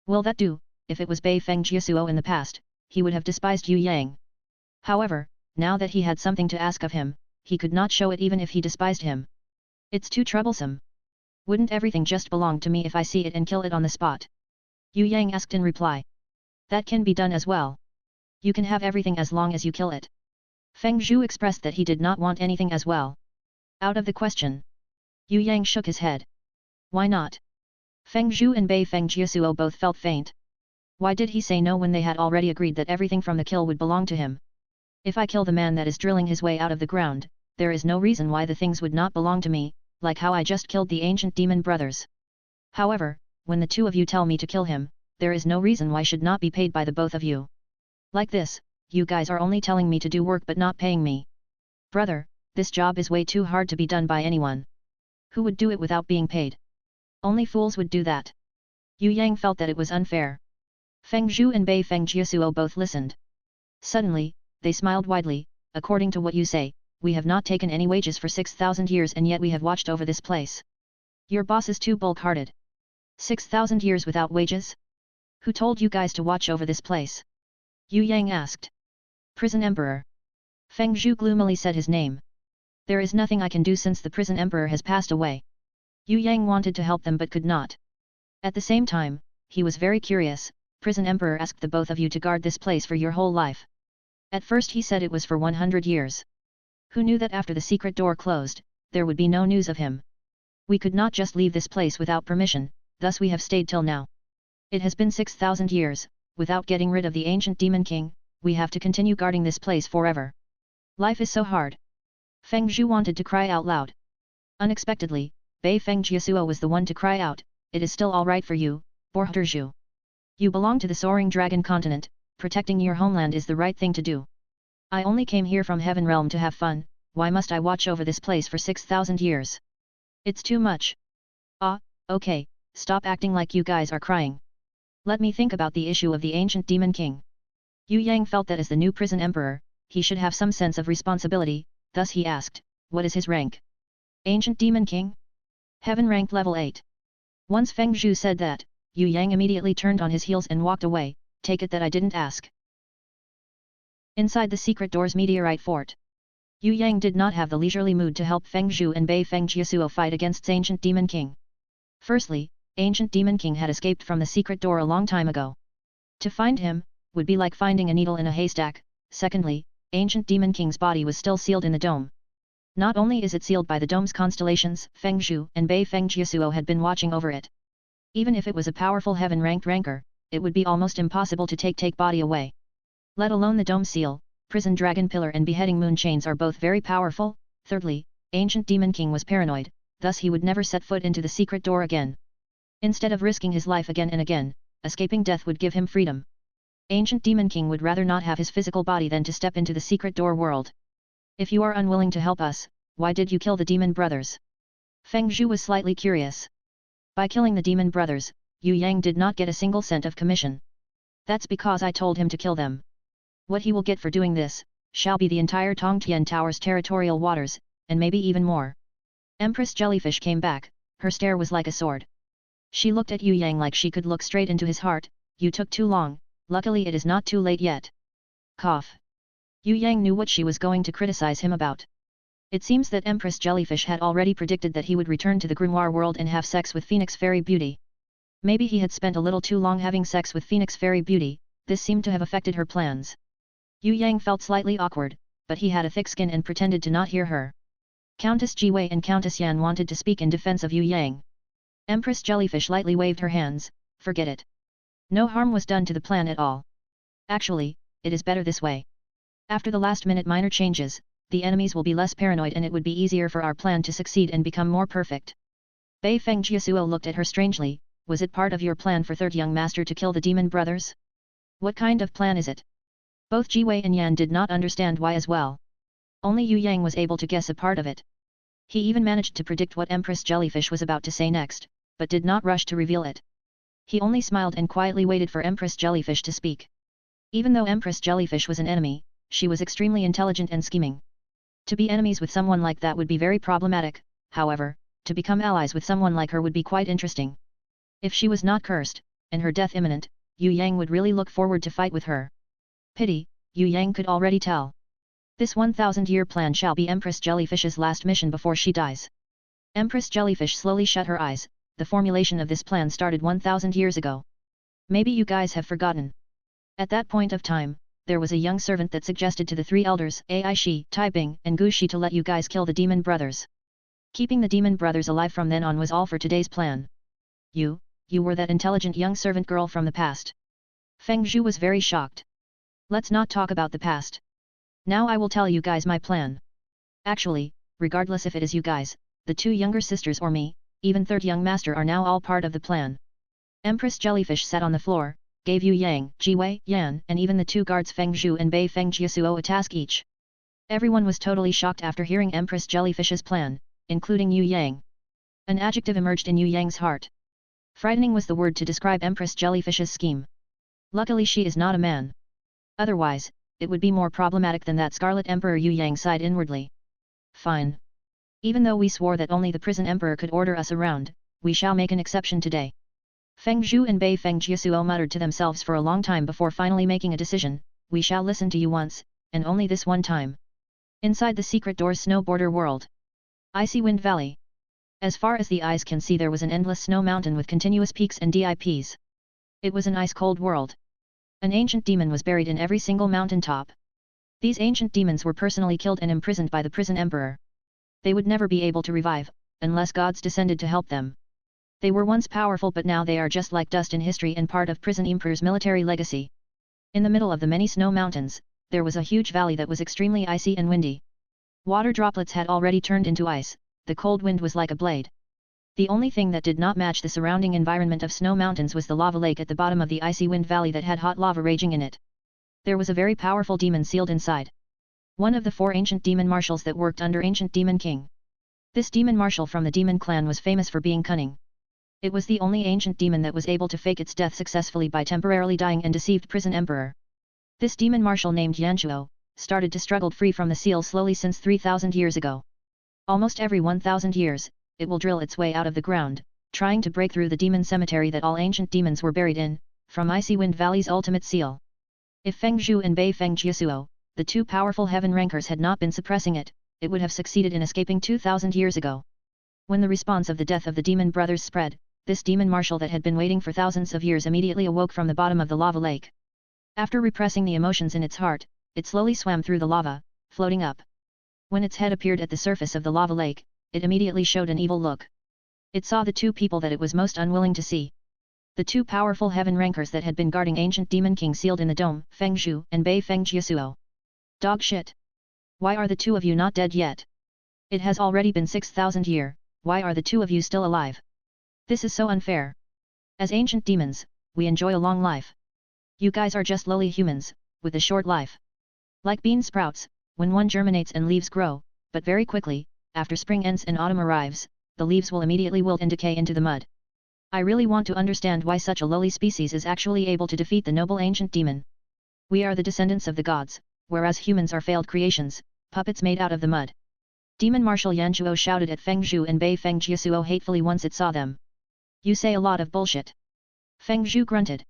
Will that do? If it was Bei Feng Jiasuo in the past, he would have despised Yue Yang. However, now that he had something to ask of him, he could not show it even if he despised him. It's too troublesome. Wouldn't everything just belong to me if I see it and kill it on the spot? Yue Yang asked in reply. That can be done as well. You can have everything as long as you kill it. Feng Zhu expressed that he did not want anything as well. Out of the question. Yue Yang shook his head. Why not? Feng Zhu and Bei Feng Jiasuo both felt faint. Why did he say no when they had already agreed that everything from the kill would belong to him? If I kill the man that is drilling his way out of the ground, there is no reason why the things would not belong to me, like how I just killed the ancient demon brothers. However, when the two of you tell me to kill him, there is no reason why should not be paid by the both of you. Like this, you guys are only telling me to do work but not paying me. Brother, this job is way too hard to be done by anyone. Who would do it without being paid? Only fools would do that. Yue Yang felt that it was unfair. Feng Zhu and Bei Feng Jiasuo both listened. Suddenly, they smiled widely. According to what you say, we have not taken any wages for 6,000 years and yet we have watched over this place. Your boss is too bulk-hearted. 6,000 years without wages? Who told you guys to watch over this place? Yue Yang asked. Prison Emperor. Feng Zhu gloomily said his name. There is nothing I can do since the Prison Emperor has passed away. Yue Yang wanted to help them but could not. At the same time, he was very curious. Prison Emperor asked the both of you to guard this place for your whole life. At first he said it was for 100 years. Who knew that after the secret door closed, there would be no news of him? We could not just leave this place without permission, thus we have stayed till now. It has been 6,000 years, without getting rid of the ancient demon king, we have to continue guarding this place forever. Life is so hard. Feng Zhu wanted to cry out loud. Unexpectedly, Bei Feng Jiasuo was the one to cry out, it is still alright for you, Borhter Zhu. You belong to the Soaring Dragon Continent, protecting your homeland is the right thing to do. I only came here from Heaven Realm to have fun, why must I watch over this place for 6,000 years? It's too much. Ah, okay, stop acting like you guys are crying. Let me think about the issue of the ancient demon king. Yue Yang felt that as the new prison emperor, he should have some sense of responsibility, thus he asked, what is his rank? Ancient demon king? Heaven rank level 8. Once Feng Zhu said that, Yue Yang immediately turned on his heels and walked away, take it that I didn't ask. Inside the secret door's meteorite fort. Yue Yang did not have the leisurely mood to help Feng Zhu and Bei Feng Jiasuo fight against Ancient Demon King. Firstly, Ancient Demon King had escaped from the secret door a long time ago. To find him, would be like finding a needle in a haystack. Secondly, Ancient Demon King's body was still sealed in the dome. Not only is it sealed by the dome's constellations, Feng Zhu and Bei Feng Jiasuo had been watching over it. Even if it was a powerful heaven-ranked ranker, it would be almost impossible to take body away. Let alone the dome seal, prison dragon pillar and beheading moon chains are both very powerful. Thirdly, Ancient Demon King was paranoid, thus he would never set foot into the secret door again. Instead of risking his life again and again, escaping death would give him freedom. Ancient Demon King would rather not have his physical body than to step into the secret door world. If you are unwilling to help us, why did you kill the demon brothers? Feng Zhu was slightly curious. By killing the demon brothers, Yue Yang did not get a single cent of commission. That's because I told him to kill them. What he will get for doing this, shall be the entire Tongtian Tower's territorial waters, and maybe even more. Empress Jellyfish came back, her stare was like a sword. She looked at Yue Yang like she could look straight into his heart. You took too long, luckily it is not too late yet. Cough. Yue Yang knew what she was going to criticize him about. It seems that Empress Jellyfish had already predicted that he would return to the grimoire world and have sex with Phoenix Fairy Beauty. Maybe he had spent a little too long having sex with Phoenix Fairy Beauty, this seemed to have affected her plans. Yue Yang felt slightly awkward, but he had a thick skin and pretended to not hear her. Countess Jiwei and Countess Xian wanted to speak in defense of Yue Yang. Empress Jellyfish lightly waved her hands, forget it. No harm was done to the plan at all. Actually, it is better this way. After the last-minute minor changes, the enemies will be less paranoid and it would be easier for our plan to succeed and become more perfect. Bei Feng Jiasuo looked at her strangely. Was it part of your plan for third young master to kill the demon brothers? What kind of plan is it? Both Jiwei and Yan did not understand why as well. Only Yue Yang was able to guess a part of it. He even managed to predict what Empress Jellyfish was about to say next, but did not rush to reveal it. He only smiled and quietly waited for Empress Jellyfish to speak. Even though Empress Jellyfish was an enemy, she was extremely intelligent and scheming. To be enemies with someone like that would be very problematic, however, to become allies with someone like her would be quite interesting. If she was not cursed, and her death imminent, Yue Yang would really look forward to fight with her. Pity, Yue Yang could already tell. This 1,000-year plan shall be Empress Jellyfish's last mission before she dies. Empress Jellyfish slowly shut her eyes. The formulation of this plan started 1,000 years ago. Maybe you guys have forgotten. At that point of time, there was a young servant that suggested to the three elders, Ai Shi, Tai Bing, and Gu Shi to let you guys kill the demon brothers. Keeping the demon brothers alive from then on was all for today's plan. You were that intelligent young servant girl from the past. Feng Zhu was very shocked. Let's not talk about the past. Now I will tell you guys my plan. Actually, regardless if it is you guys, the two younger sisters or me, even third young master are now all part of the plan. Empress Jellyfish sat on the floor, gave Yue Yang, Jiwei, Yan, and even the two guards Feng Zhu and Bei Feng Jiasuo a task each. Everyone was totally shocked after hearing Empress Jellyfish's plan, including Yue Yang. An adjective emerged in Yue Yang's heart. Frightening was the word to describe Empress Jellyfish's scheme. Luckily she is not a man. Otherwise, it would be more problematic than that. Scarlet Emperor Yue Yang sighed inwardly. Fine. Even though we swore that only the prison emperor could order us around, we shall make an exception today. Feng Zhu and Bei Feng Jiasuo muttered to themselves for a long time before finally making a decision. We shall listen to you once, and only this one time. Inside the secret door's snow border world. Icy Wind Valley. As far as the eyes can see there was an endless snow mountain with continuous peaks and dips. It was an ice-cold world. An ancient demon was buried in every single mountain top. These ancient demons were personally killed and imprisoned by the prison emperor. They would never be able to revive, unless gods descended to help them. They were once powerful but now they are just like dust in history and part of prison emperor's military legacy. In the middle of the many snow mountains, there was a huge valley that was extremely icy and windy. Water droplets had already turned into ice. The cold wind was like a blade. The only thing that did not match the surrounding environment of snow mountains was the lava lake at the bottom of the icy wind valley that had hot lava raging in it. There was a very powerful demon sealed inside. One of the 4 ancient demon marshals that worked under ancient demon king. This demon marshal from the demon clan was famous for being cunning. It was the only ancient demon that was able to fake its death successfully by temporarily dying and deceived prison emperor. This demon marshal named Yanchuo, started to struggle free from the seal slowly since 3,000 years ago. Almost every 1,000 years, it will drill its way out of the ground, trying to break through the demon cemetery that all ancient demons were buried in, from Icy Wind Valley's ultimate seal. If Feng Zhu and Bei Feng Jiasuo, the two powerful heaven rankers had not been suppressing it, it would have succeeded in escaping 2,000 years ago. When the response of the death of the demon brothers spread, this demon marshal that had been waiting for thousands of years immediately awoke from the bottom of the lava lake. After repressing the emotions in its heart, it slowly swam through the lava, floating up. When its head appeared at the surface of the lava lake, it immediately showed an evil look. It saw the two people that it was most unwilling to see. The two powerful heaven rankers that had been guarding ancient demon king sealed in the dome, Feng Zhu and Bei Feng Jiasuo. Dog shit! Why are the two of you not dead yet? It has already been 6,000 years, why are the two of you still alive? This is so unfair. As ancient demons, we enjoy a long life. You guys are just lowly humans, with a short life. Like bean sprouts, when one germinates and leaves grow, but very quickly, after spring ends and autumn arrives, the leaves will immediately wilt and decay into the mud. I really want to understand why such a lowly species is actually able to defeat the noble ancient demon. We are the descendants of the gods, whereas humans are failed creations, puppets made out of the mud. Demon Marshal Yanchuo shouted at Feng Zhu and Bei Feng Jiasuo hatefully once it saw them. You say a lot of bullshit. Feng Zhu grunted.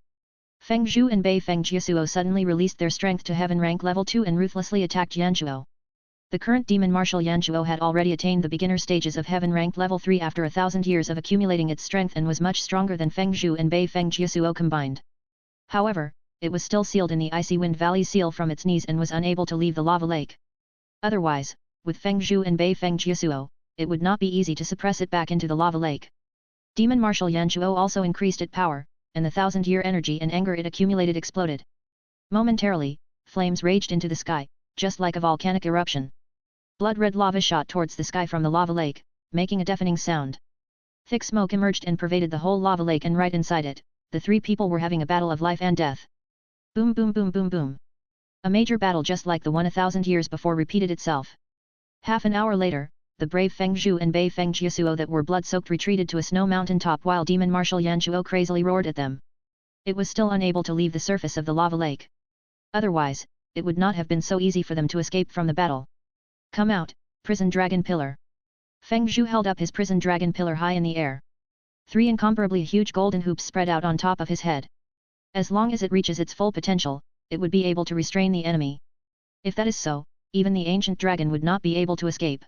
Feng Zhu and Bei Feng Jiasuo suddenly released their strength to heaven rank level 2 and ruthlessly attacked Yanchuo. The current demon marshal Yanchuo had already attained the beginner stages of heaven rank level 3 after 1,000 years of accumulating its strength and was much stronger than Feng Zhu and Bei Feng Jiasuo combined. However, it was still sealed in the Icy Wind Valley seal from its knees and was unable to leave the lava lake. Otherwise, with Feng Zhu and Bei Feng Jiasuo, it would not be easy to suppress it back into the lava lake. Demon Marshal Yanchuo also increased its power, and the 1,000-year energy and anger it accumulated exploded. Momentarily, flames raged into the sky, just like a volcanic eruption. Blood-red lava shot towards the sky from the lava lake, making a deafening sound. Thick smoke emerged and pervaded the whole lava lake, and right inside it, the three people were having a battle of life and death. Boom boom boom boom boom. A major battle just like the one 1,000 years before repeated itself. Half an hour later, the brave Feng Zhu and Bei Feng Jiasuo that were blood-soaked retreated to a snow mountain top while Demon Marshal Yan Chuo crazily roared at them. It was still unable to leave the surface of the lava lake. Otherwise, it would not have been so easy for them to escape from the battle. Come out, prison dragon pillar. Feng Zhu held up his prison dragon pillar high in the air. 3 incomparably huge golden hoops spread out on top of his head. As long as it reaches its full potential, it would be able to restrain the enemy. If that is so, even the ancient dragon would not be able to escape.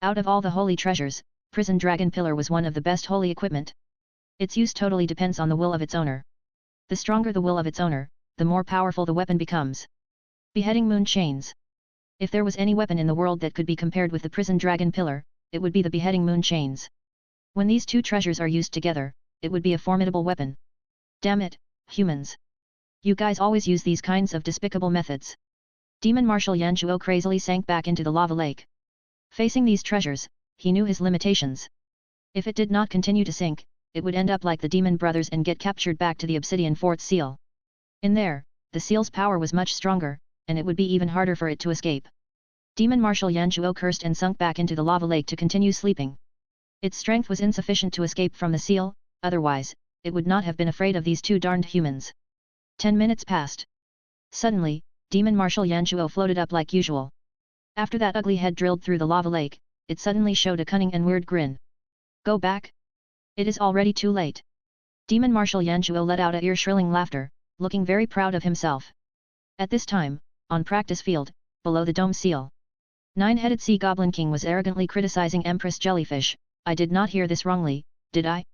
Out of all the holy treasures, prison dragon pillar was one of the best holy equipment. Its use totally depends on the will of its owner. The stronger the will of its owner, the more powerful the weapon becomes. Beheading moon chains. If there was any weapon in the world that could be compared with the prison dragon pillar, it would be the beheading moon chains. When these two treasures are used together, it would be a formidable weapon. Damn it, humans. You guys always use these kinds of despicable methods. Demon Marshal Yan Chuo crazily sank back into the lava lake. Facing these treasures, he knew his limitations. If it did not continue to sink, it would end up like the Demon Brothers and get captured back to the Obsidian Fort Seal. In there, the seal's power was much stronger, and it would be even harder for it to escape. Demon Marshal Yan Chuo cursed and sunk back into the lava lake to continue sleeping. Its strength was insufficient to escape from the seal, otherwise, it would not have been afraid of these two darned humans. 10 minutes passed. Suddenly, Demon Marshal Yan Chuo floated up like usual. After that ugly head drilled through the lava lake, it suddenly showed a cunning and weird grin. Go back? It is already too late. Demon Marshal Yan Chuo let out a ear-shrilling laughter, looking very proud of himself. At this time, on practice field, below the dome seal, 9-headed sea goblin king was arrogantly criticizing Empress Jellyfish. I did not hear this wrongly, did I?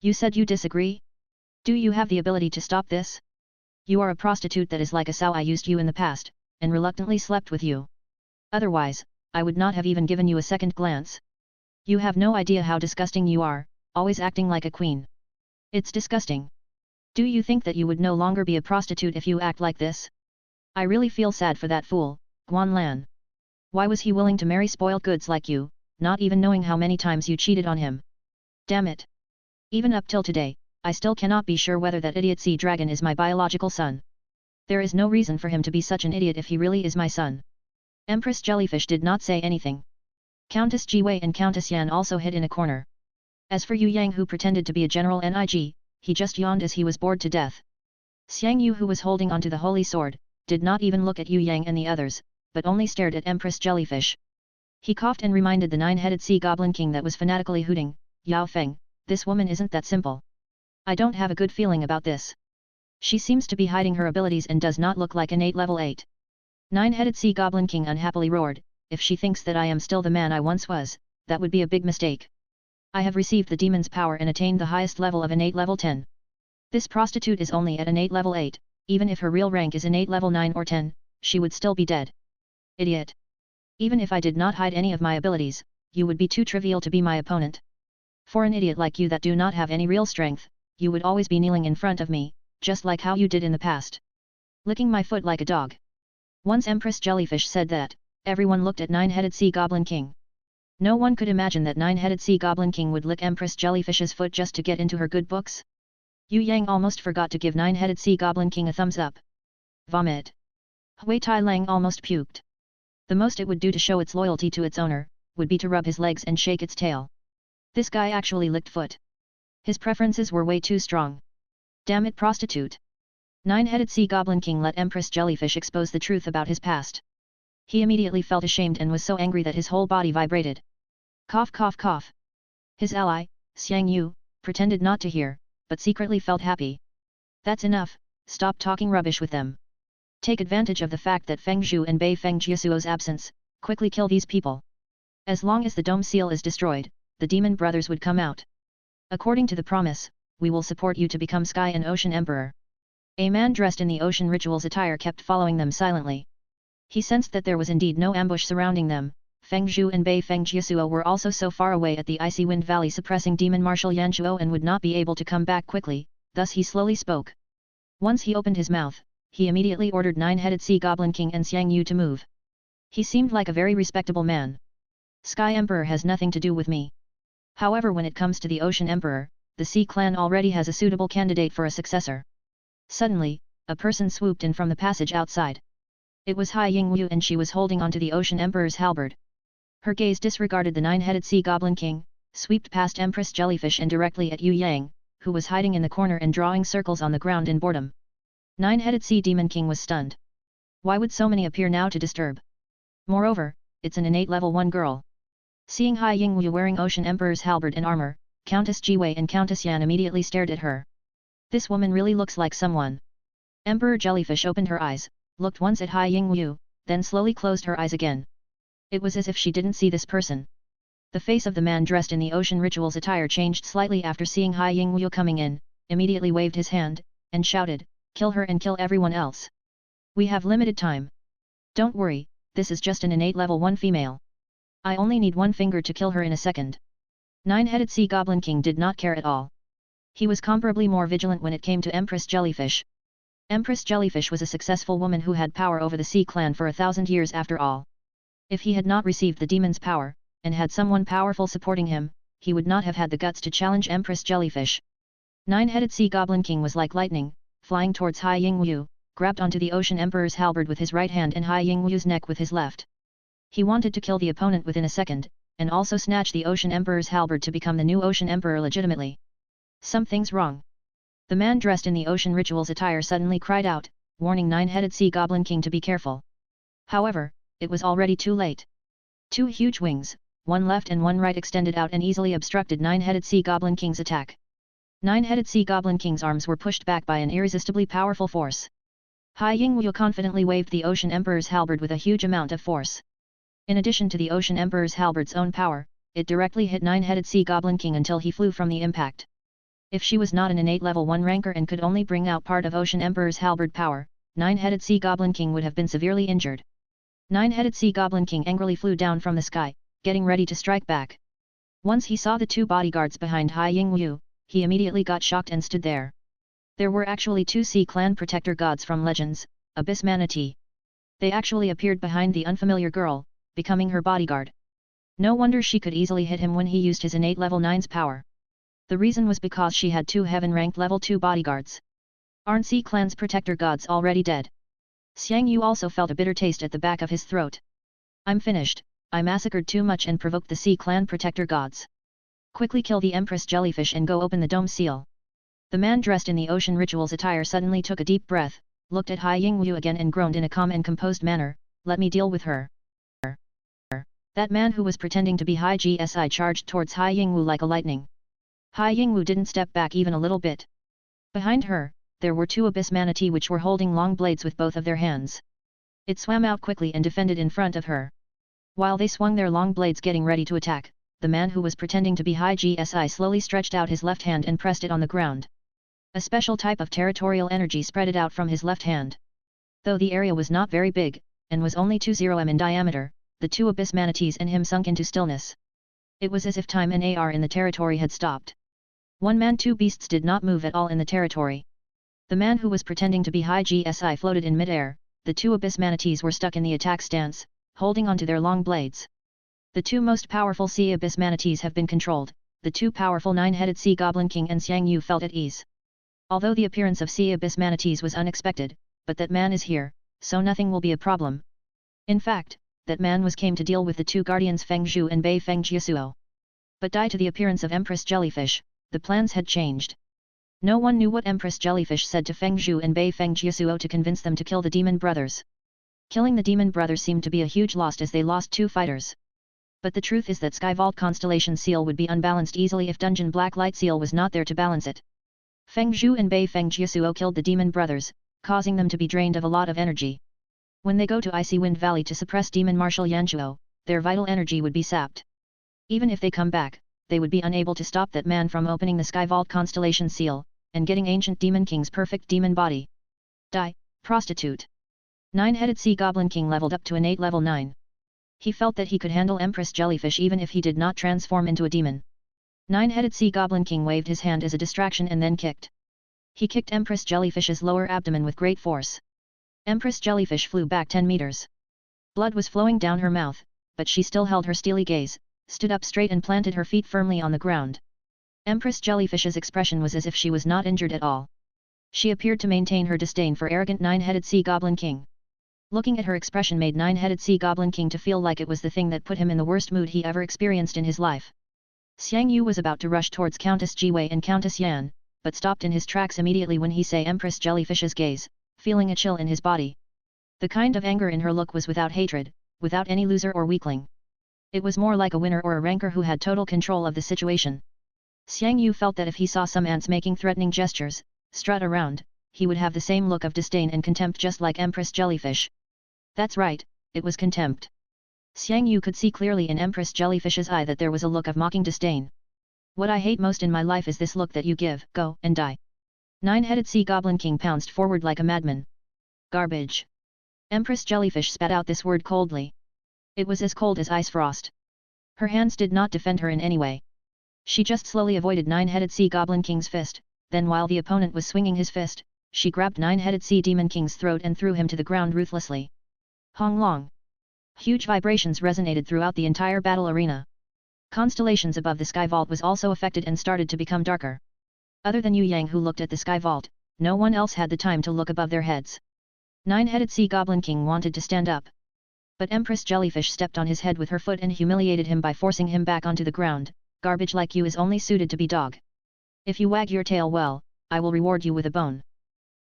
You said you disagree? Do you have the ability to stop this? You are a prostitute that is like a sow. I used you in the past, and reluctantly slept with you. Otherwise, I would not have even given you a second glance. You have no idea how disgusting you are, always acting like a queen. It's disgusting. Do you think that you would no longer be a prostitute if you act like this? I really feel sad for that fool, Guan Lan. Why was he willing to marry spoiled goods like you, not even knowing how many times you cheated on him? Damn it. Even up till today, I still cannot be sure whether that idiot sea dragon is my biological son. There is no reason for him to be such an idiot if he really is my son. Empress Jellyfish did not say anything. Countess Jiwei and Countess Yan also hid in a corner. As for Yue Yang, who pretended to be a general Nig, he just yawned as he was bored to death. Xiang Yu, who was holding onto the holy sword, did not even look at Yue Yang and the others, but only stared at Empress Jellyfish. He coughed and reminded the 9-headed sea goblin king that was fanatically hooting, Yao Feng, this woman isn't that simple. I don't have a good feeling about this. She seems to be hiding her abilities and does not look like innate level 8. 9-headed sea goblin king unhappily roared, if she thinks that I am still the man I once was, that would be a big mistake. I have received the demon's power and attained the highest level of innate level 10. This prostitute is only at innate level 8, even if her real rank is innate level 9 or 10, she would still be dead. Idiot. Even if I did not hide any of my abilities, you would be too trivial to be my opponent. For an idiot like you that do not have any real strength, you would always be kneeling in front of me, just like how you did in the past. Licking my foot like a dog. Once Empress Jellyfish said that, everyone looked at 9-headed sea goblin king. No one could imagine that 9-headed sea goblin king would lick Empress Jellyfish's foot just to get into her good books. Yue Yang almost forgot to give 9-headed sea goblin king a thumbs up. Vomit. Hui Tai Lang almost puked. The most it would do to show its loyalty to its owner, would be to rub his legs and shake its tail. This guy actually licked foot. His preferences were way too strong. Damn it, prostitute. 9-headed sea goblin king let Empress Jellyfish expose the truth about his past. He immediately felt ashamed and was so angry that his whole body vibrated. Cough cough cough. His ally, Xiang Yu, pretended not to hear, but secretly felt happy. That's enough, stop talking rubbish with them. Take advantage of the fact that Feng Zhu and Bei Feng Jiasuo's absence, quickly kill these people. As long as the dome seal is destroyed, the demon brothers would come out. According to the promise, we will support you to become Sky and Ocean Emperor. A man dressed in the ocean rituals attire kept following them silently. He sensed that there was indeed no ambush surrounding them. Feng Zhu and Bei Feng Jiasuo were also so far away at the icy wind valley suppressing Demon Marshal Yan Chuo and would not be able to come back quickly, thus he slowly spoke. Once he opened his mouth, he immediately ordered Nine-Headed Sea Goblin King and Xiang Yu to move. He seemed like a very respectable man. Sky Emperor has nothing to do with me. However, when it comes to the Ocean Emperor, the Sea Clan already has a suitable candidate for a successor. Suddenly, a person swooped in from the passage outside. It was Hai Yingwu and she was holding onto the Ocean Emperor's halberd. Her gaze disregarded the Nine-Headed Sea Goblin King, swept past Empress Jellyfish and directly at Yue Yang, who was hiding in the corner and drawing circles on the ground in boredom. Nine-Headed Sea Demon King was stunned. Why would so many appear now to disturb? Moreover, it's an innate level 1 girl. Seeing Hai Yingwu wearing Ocean Emperor's halberd and armor, Countess Jiwei and Countess Yan immediately stared at her. This woman really looks like someone. Emperor Jellyfish opened her eyes, looked once at Hai Yingwu, then slowly closed her eyes again. It was as if she didn't see this person. The face of the man dressed in the ocean rituals attire changed slightly after seeing Hai Yingwu coming in, immediately waved his hand, and shouted, "Kill her and kill everyone else. We have limited time. Don't worry, this is just an innate level 1 female. I only need one finger to kill her in a second." Nine-Headed Sea Goblin King did not care at all. He was comparably more vigilant when it came to Empress Jellyfish. Empress Jellyfish was a successful woman who had power over the Sea Clan for 1,000 years after all. If he had not received the demon's power, and had someone powerful supporting him, he would not have had the guts to challenge Empress Jellyfish. Nine-Headed Sea Goblin King was like lightning, flying towards Hai Yingwu, grabbed onto the Ocean Emperor's halberd with his right hand and Hai Yingwu's neck with his left. He wanted to kill the opponent within a second, and also snatch the Ocean Emperor's halberd to become the new Ocean Emperor legitimately. Something's wrong. The man dressed in the ocean rituals attire suddenly cried out, warning Nine-Headed Sea Goblin King to be careful. However, it was already too late. Two huge wings, one left and one right, extended out and easily obstructed Nine-Headed Sea Goblin King's attack. Nine-Headed Sea Goblin King's arms were pushed back by an irresistibly powerful force. Hai Yingwu confidently waved the Ocean Emperor's halberd with a huge amount of force. In addition to the Ocean Emperor's halberd's own power, it directly hit Nine-Headed Sea Goblin King until he flew from the impact. If she was not an innate level 1 ranker and could only bring out part of Ocean Emperor's halberd power, Nine-Headed Sea Goblin King would have been severely injured. Nine-Headed Sea Goblin King angrily flew down from the sky, getting ready to strike back. Once he saw the two bodyguards behind Hai Yingwu, he immediately got shocked and stood there. There were actually two Sea Clan protector gods from Legends, Abyss Manatee. They actually appeared behind the unfamiliar girl, becoming her bodyguard. No wonder she could easily hit him when he used his innate level 9's power. The reason was because she had two heaven-ranked level 2 bodyguards. Aren't Sea Clan's protector gods already dead? Xiang Yu also felt a bitter taste at the back of his throat. I'm finished, I massacred too much and provoked the Sea Clan protector gods. Quickly kill the Empress Jellyfish and go open the dome seal. The man dressed in the ocean rituals attire suddenly took a deep breath, looked at Hai Yingwu again and groaned in a calm and composed manner, let me deal with her. That man who was pretending to be Hai Gsi charged towards Hai Yingwu like a lightning. Hai Yingwu didn't step back even a little bit. Behind her, there were two Abyss Manatee which were holding long blades with both of their hands. It swam out quickly and defended in front of her. While they swung their long blades getting ready to attack, the man who was pretending to be Hai Gsi slowly stretched out his left hand and pressed it on the ground. A special type of territorial energy spread out from his left hand. Though the area was not very big, and was only 20 m in diameter, the two Abyss Manatees and him sunk into stillness. It was as if time and AR in the territory had stopped. One man two beasts did not move at all in the territory. The man who was pretending to be Hai Gsi floated in mid-air, the two Abyss Manatees were stuck in the attack stance, holding onto their long blades. The two most powerful Sea Abyss Manatees have been controlled, the two powerful Nine-Headed Sea Goblin King and Xiang Yu felt at ease. Although the appearance of Sea Abyss Manatees was unexpected, but that man is here, so nothing will be a problem. In fact, that man came to deal with the two guardians Feng Zhu and Bei Feng Jiasuo. But due to the appearance of Empress Jellyfish, the plans had changed. No one knew what Empress Jellyfish said to Feng Zhu and Bei Feng Jiasuo to convince them to kill the demon brothers. Killing the demon brothers seemed to be a huge loss as they lost two fighters. But the truth is that Sky Vault Constellation Seal would be unbalanced easily if Dungeon Black Light Seal was not there to balance it. Feng Zhu and Bei Feng Jiasuo killed the demon brothers, causing them to be drained of a lot of energy. When they go to Icy Wind Valley to suppress Demon Marshal Yanchuo, their vital energy would be sapped. Even if they come back, they would be unable to stop that man from opening the Sky Vault Constellation Seal, and getting Ancient Demon King's perfect demon body. Die, prostitute. Nine-Headed Sea Goblin King leveled up to innate level 9. He felt that he could handle Empress Jellyfish even if he did not transform into a demon. Nine-Headed Sea Goblin King waved his hand as a distraction and then kicked. He kicked Empress Jellyfish's lower abdomen with great force. Empress Jellyfish flew back 10 meters. Blood was flowing down her mouth, but she still held her steely gaze, stood up straight and planted her feet firmly on the ground. Empress Jellyfish's expression was as if she was not injured at all. She appeared to maintain her disdain for arrogant nine-headed Sea Goblin King. Looking at her expression made nine-headed Sea Goblin King to feel like it was the thing that put him in the worst mood he ever experienced in his life. Xiang Yu was about to rush towards Countess Jiwei and Countess Yan, but stopped in his tracks immediately when he saw Empress Jellyfish's gaze, feeling a chill in his body. The kind of anger in her look was without hatred, without any loser or weakling. It was more like a winner or a ranker who had total control of the situation. Xiang Yu felt that if he saw some ants making threatening gestures, strut around, he would have the same look of disdain and contempt just like Empress Jellyfish. That's right, it was contempt. Xiang Yu could see clearly in Empress Jellyfish's eye that there was a look of mocking disdain. What I hate most in my life is this look that you give, go and die. Nine-headed Sea Goblin King pounced forward like a madman. Garbage. Empress Jellyfish spat out this word coldly. It was as cold as ice frost. Her hands did not defend her in any way. She just slowly avoided Nine-headed Sea Goblin King's fist, then while the opponent was swinging his fist, she grabbed Nine-headed Sea Demon King's throat and threw him to the ground ruthlessly. Hong long. Huge vibrations resonated throughout the entire battle arena. Constellations above the sky vault was also affected and started to become darker. Other than Yue Yang who looked at the sky vault, no one else had the time to look above their heads. Nine-headed Sea Goblin King wanted to stand up. But Empress Jellyfish stepped on his head with her foot and humiliated him by forcing him back onto the ground. Garbage like you is only suited to be dog. If you wag your tail well, I will reward you with a bone.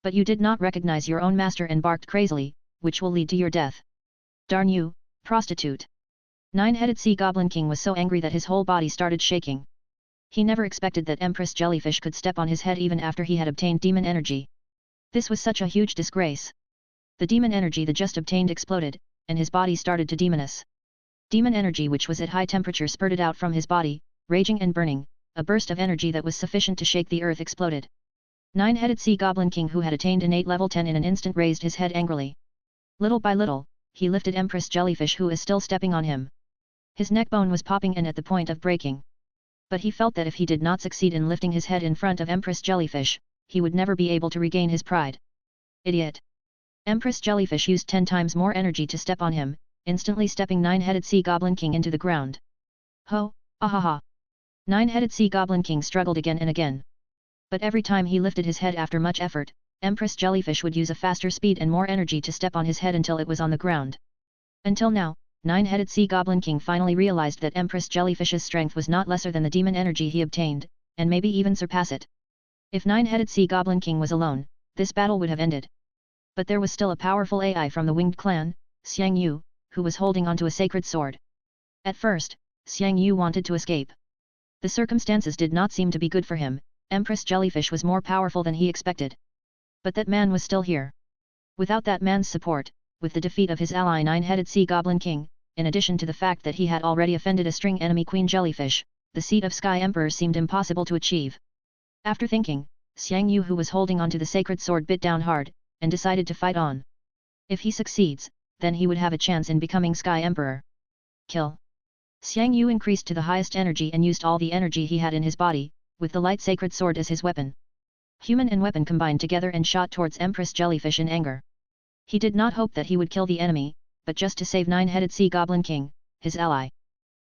But you did not recognize your own master and barked crazily, which will lead to your death. Darn you, prostitute. Nine-headed Sea Goblin King was so angry that his whole body started shaking. He never expected that Empress Jellyfish could step on his head even after he had obtained demon energy. This was such a huge disgrace. The demon energy that just obtained exploded, and his body started to demoness. Demon energy which was at high temperature spurted out from his body, raging and burning, a burst of energy that was sufficient to shake the earth exploded. Nine-headed Sea Goblin King who had attained innate level 10 in an instant raised his head angrily. Little by little, he lifted Empress Jellyfish who is still stepping on him. His neck bone was popping and at the point of breaking. But he felt that if he did not succeed in lifting his head in front of Empress Jellyfish, he would never be able to regain his pride. Idiot! Empress Jellyfish used 10 times more energy to step on him, instantly stepping Nine-headed Sea Goblin King into the ground. Ho, ahaha! Nine-headed Sea Goblin King struggled again and again. But every time he lifted his head after much effort, Empress Jellyfish would use a faster speed and more energy to step on his head until it was on the ground. Until now, Nine-headed Sea Goblin King finally realized that Empress Jellyfish's strength was not lesser than the demon energy he obtained, and maybe even surpass it. If Nine-headed Sea Goblin King was alone, this battle would have ended. But there was still a powerful AI from the Winged Clan, Xiang Yu, who was holding onto a sacred sword. At first, Xiang Yu wanted to escape. The circumstances did not seem to be good for him. Empress Jellyfish was more powerful than he expected. But that man was still here. Without that man's support, with the defeat of his ally Nine-headed Sea Goblin King, in addition to the fact that he had already offended a string enemy Queen Jellyfish, the seat of Xia Empire seemed impossible to achieve. After thinking, Xiang Yu who was holding onto the sacred sword bit down hard, and decided to fight on. If he succeeds, then he would have a chance in becoming Xia Emperor. Kill. Xiang Yu increased to the highest energy and used all the energy he had in his body, with the light sacred sword as his weapon. Human and weapon combined together and shot towards Empress Jellyfish in anger. He did not hope that he would kill the enemy, but just to save Nine-headed Sea Goblin King, his ally.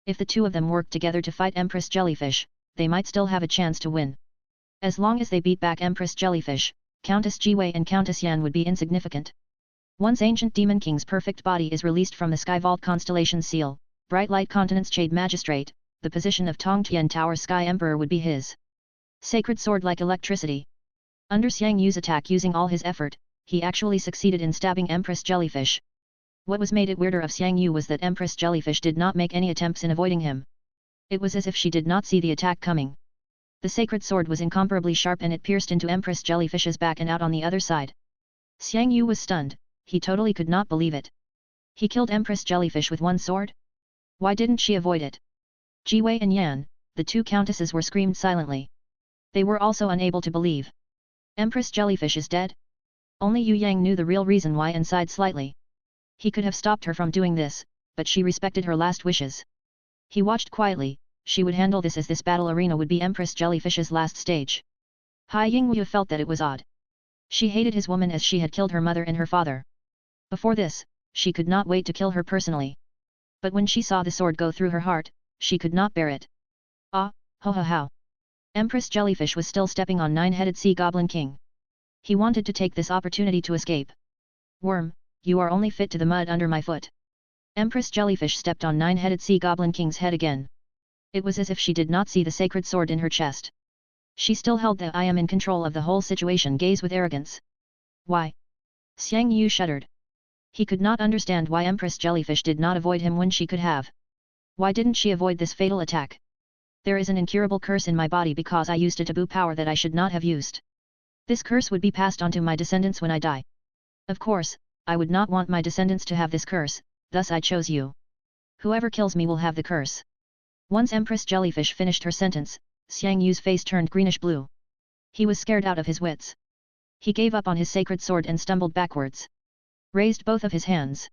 If the two of them worked together to fight Empress Jellyfish, they might still have a chance to win. As long as they beat back Empress Jellyfish, Countess Jiwei and Countess Yan would be insignificant. Once Ancient Demon King's perfect body is released from the Sky Vault Constellation Seal, Bright Light Continent's Shade Magistrate, the position of Tongtian Tower Sky Emperor would be his. Sacred sword like electricity. Under Xiang Yu's attack using all his effort, he actually succeeded in stabbing Empress Jellyfish. What was made it weirder of Xiang Yu was that Empress Jellyfish did not make any attempts in avoiding him. It was as if she did not see the attack coming. The sacred sword was incomparably sharp and it pierced into Empress Jellyfish's back and out on the other side. Xiang Yu was stunned, he totally could not believe it. He killed Empress Jellyfish with one sword? Why didn't she avoid it? Jiwei and Yan, the two countesses were screamed silently. They were also unable to believe. Empress Jellyfish is dead? Only Yue Yang knew the real reason why and sighed slightly. He could have stopped her from doing this, but she respected her last wishes. He watched quietly, she would handle this as this battle arena would be Empress Jellyfish's last stage. Hai Yingwu felt that it was odd. She hated his woman as she had killed her mother and her father. Before this, she could not wait to kill her personally. But when she saw the sword go through her heart, she could not bear it. Ah, ho ho how. Empress Jellyfish was still stepping on nine-headed sea goblin king. He wanted to take this opportunity to escape. Worm, you are only fit to the mud under my foot. Empress Jellyfish stepped on nine-headed sea goblin king's head again. It was as if she did not see the sacred sword in her chest. She still held the I am in control of the whole situation gaze with arrogance. Why? Xiang Yu shuddered. He could not understand why Empress Jellyfish did not avoid him when she could have. Why didn't she avoid this fatal attack? There is an incurable curse in my body because I used a taboo power that I should not have used. This curse would be passed on to my descendants when I die. Of course, I would not want my descendants to have this curse, thus I chose you. Whoever kills me will have the curse. Once Empress Jellyfish finished her sentence, Xiang Yu's face turned greenish-blue. He was scared out of his wits. He gave up on his sacred sword and stumbled backwards. Raised both of his hands.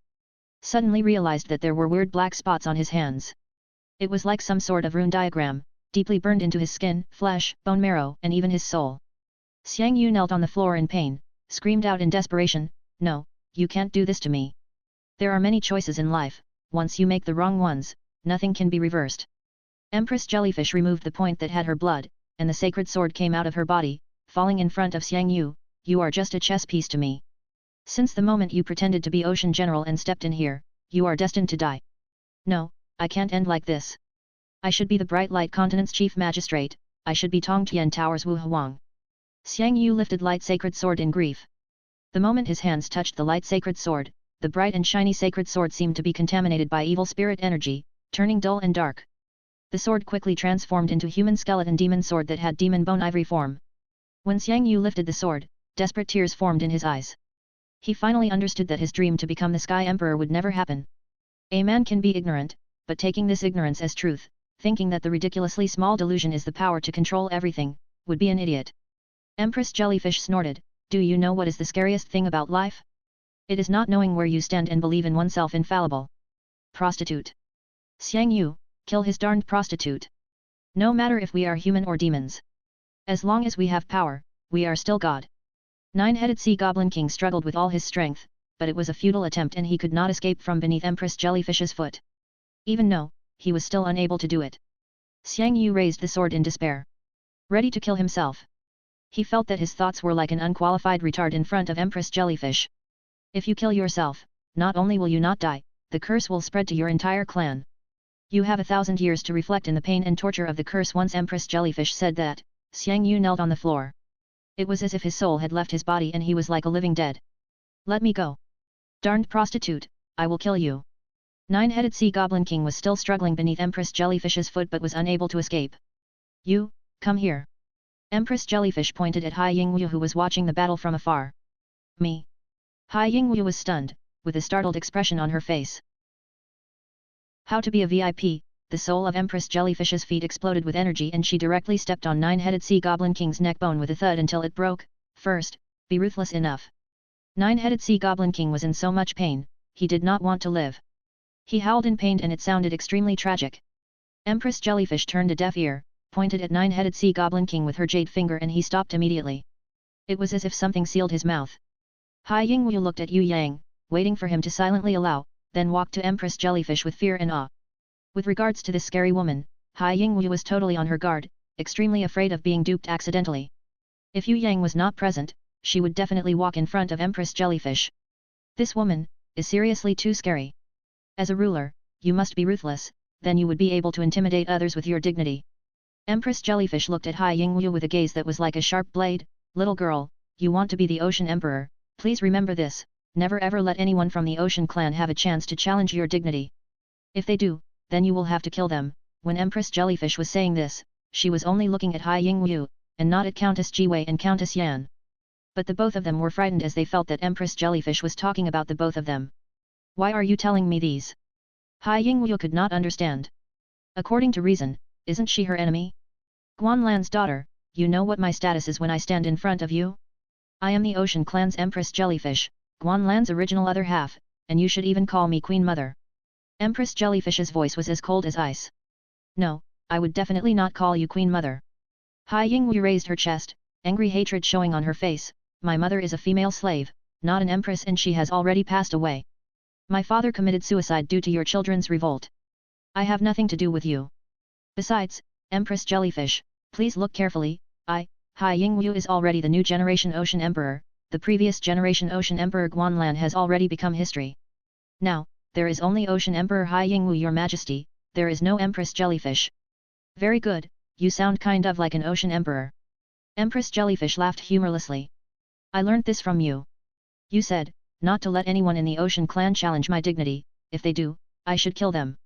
Suddenly realized that there were weird black spots on his hands. It was like some sort of rune diagram, deeply burned into his skin, flesh, bone marrow, and even his soul. Xiang Yu knelt on the floor in pain, screamed out in desperation, "No, you can't do this to me. There are many choices in life, once you make the wrong ones, nothing can be reversed." Empress Jellyfish removed the point that had her blood, and the sacred sword came out of her body, falling in front of Xiang Yu. "You are just a chess piece to me. Since the moment you pretended to be Ocean General and stepped in here, you are destined to die. No, I can't end like this. I should be the Bright Light Continent's Chief Magistrate, I should be Tongtian Tower's Wu Huang." Xiang Yu lifted light sacred sword in grief. The moment his hands touched the light sacred sword, the bright and shiny sacred sword seemed to be contaminated by evil spirit energy, turning dull and dark. The sword quickly transformed into human skeleton demon sword that had demon bone ivory form. When Xiang Yu lifted the sword, desperate tears formed in his eyes. He finally understood that his dream to become the Sky Emperor would never happen. A man can be ignorant, but taking this ignorance as truth, thinking that the ridiculously small delusion is the power to control everything, would be an idiot. Empress Jellyfish snorted, "Do you know what is the scariest thing about life? It is not knowing where you stand and believe in oneself infallible. Prostitute. Xiang Yu, kill his darned prostitute. No matter if we are human or demons. As long as we have power, we are still God." Nine-headed sea goblin king struggled with all his strength, but it was a futile attempt and he could not escape from beneath Empress Jellyfish's foot. Even though, he was still unable to do it. Xiang Yu raised the sword in despair. Ready to kill himself. He felt that his thoughts were like an unqualified retard in front of Empress Jellyfish. If you kill yourself, not only will you not die, the curse will spread to your entire clan. You have 1,000 years to reflect in the pain and torture of the curse. Once Empress Jellyfish said that, Xiang Yu knelt on the floor. It was as if his soul had left his body and he was like a living dead. "Let me go. Darned prostitute, I will kill you." Nine-headed sea goblin king was still struggling beneath Empress Jellyfish's foot but was unable to escape. "You, come here." Empress Jellyfish pointed at Hai Yingwu who was watching the battle from afar. "Me?" Hai Yingwu was stunned, with a startled expression on her face. How to be a VIP, the soul of Empress Jellyfish's feet exploded with energy and she directly stepped on nine-headed sea goblin king's neck bone with a thud until it broke. "First, be ruthless enough." Nine-headed sea goblin king was in so much pain, he did not want to live. He howled in pain and it sounded extremely tragic. Empress Jellyfish turned a deaf ear, pointed at nine-headed sea goblin king with her jade finger and he stopped immediately. It was as if something sealed his mouth. Hai Yingwu looked at Yue Yang, waiting for him to silently allow, then walked to Empress Jellyfish with fear and awe. With regards to this scary woman, Hai Yingwu was totally on her guard, extremely afraid of being duped accidentally. If Yue Yang was not present, she would definitely walk in front of Empress Jellyfish. This woman is seriously too scary. As a ruler, you must be ruthless, then you would be able to intimidate others with your dignity. Empress Jellyfish looked at Hai Yingwu with a gaze that was like a sharp blade. "Little girl, you want to be the Ocean Emperor, please remember this, never ever let anyone from the Ocean clan have a chance to challenge your dignity. If they do, then you will have to kill them." When Empress Jellyfish was saying this, she was only looking at Hai Yingwu, and not at Countess Jiwei and Countess Yan. But the both of them were frightened as they felt that Empress Jellyfish was talking about the both of them. "Why are you telling me these?" Hai Yingwu could not understand. According to reason, isn't she her enemy? "Guanlan's daughter, you know what my status is when I stand in front of you? I am the Ocean Clan's Empress Jellyfish, Guanlan's original other half, and you should even call me Queen Mother." Empress Jellyfish's voice was as cold as ice. "No, I would definitely not call you Queen Mother." Hai Yingwu raised her chest, angry hatred showing on her face. My mother is a female slave, not an empress, and she has already passed away. My father committed suicide due to your children's revolt. I have nothing to do with you. Besides, Empress Jellyfish, please look carefully. Hai Yingwu is already the new generation Ocean Emperor. The previous generation Ocean Emperor Guanlan has already become history. Now, there is only Ocean Emperor Hai Yingwu, your majesty. There is no Empress Jellyfish. Very good, you sound kind of like an Ocean Emperor. Empress Jellyfish laughed humorlessly. I learned this from you. You said, not to let anyone in the Ocean clan challenge my dignity. If they do, I should kill them.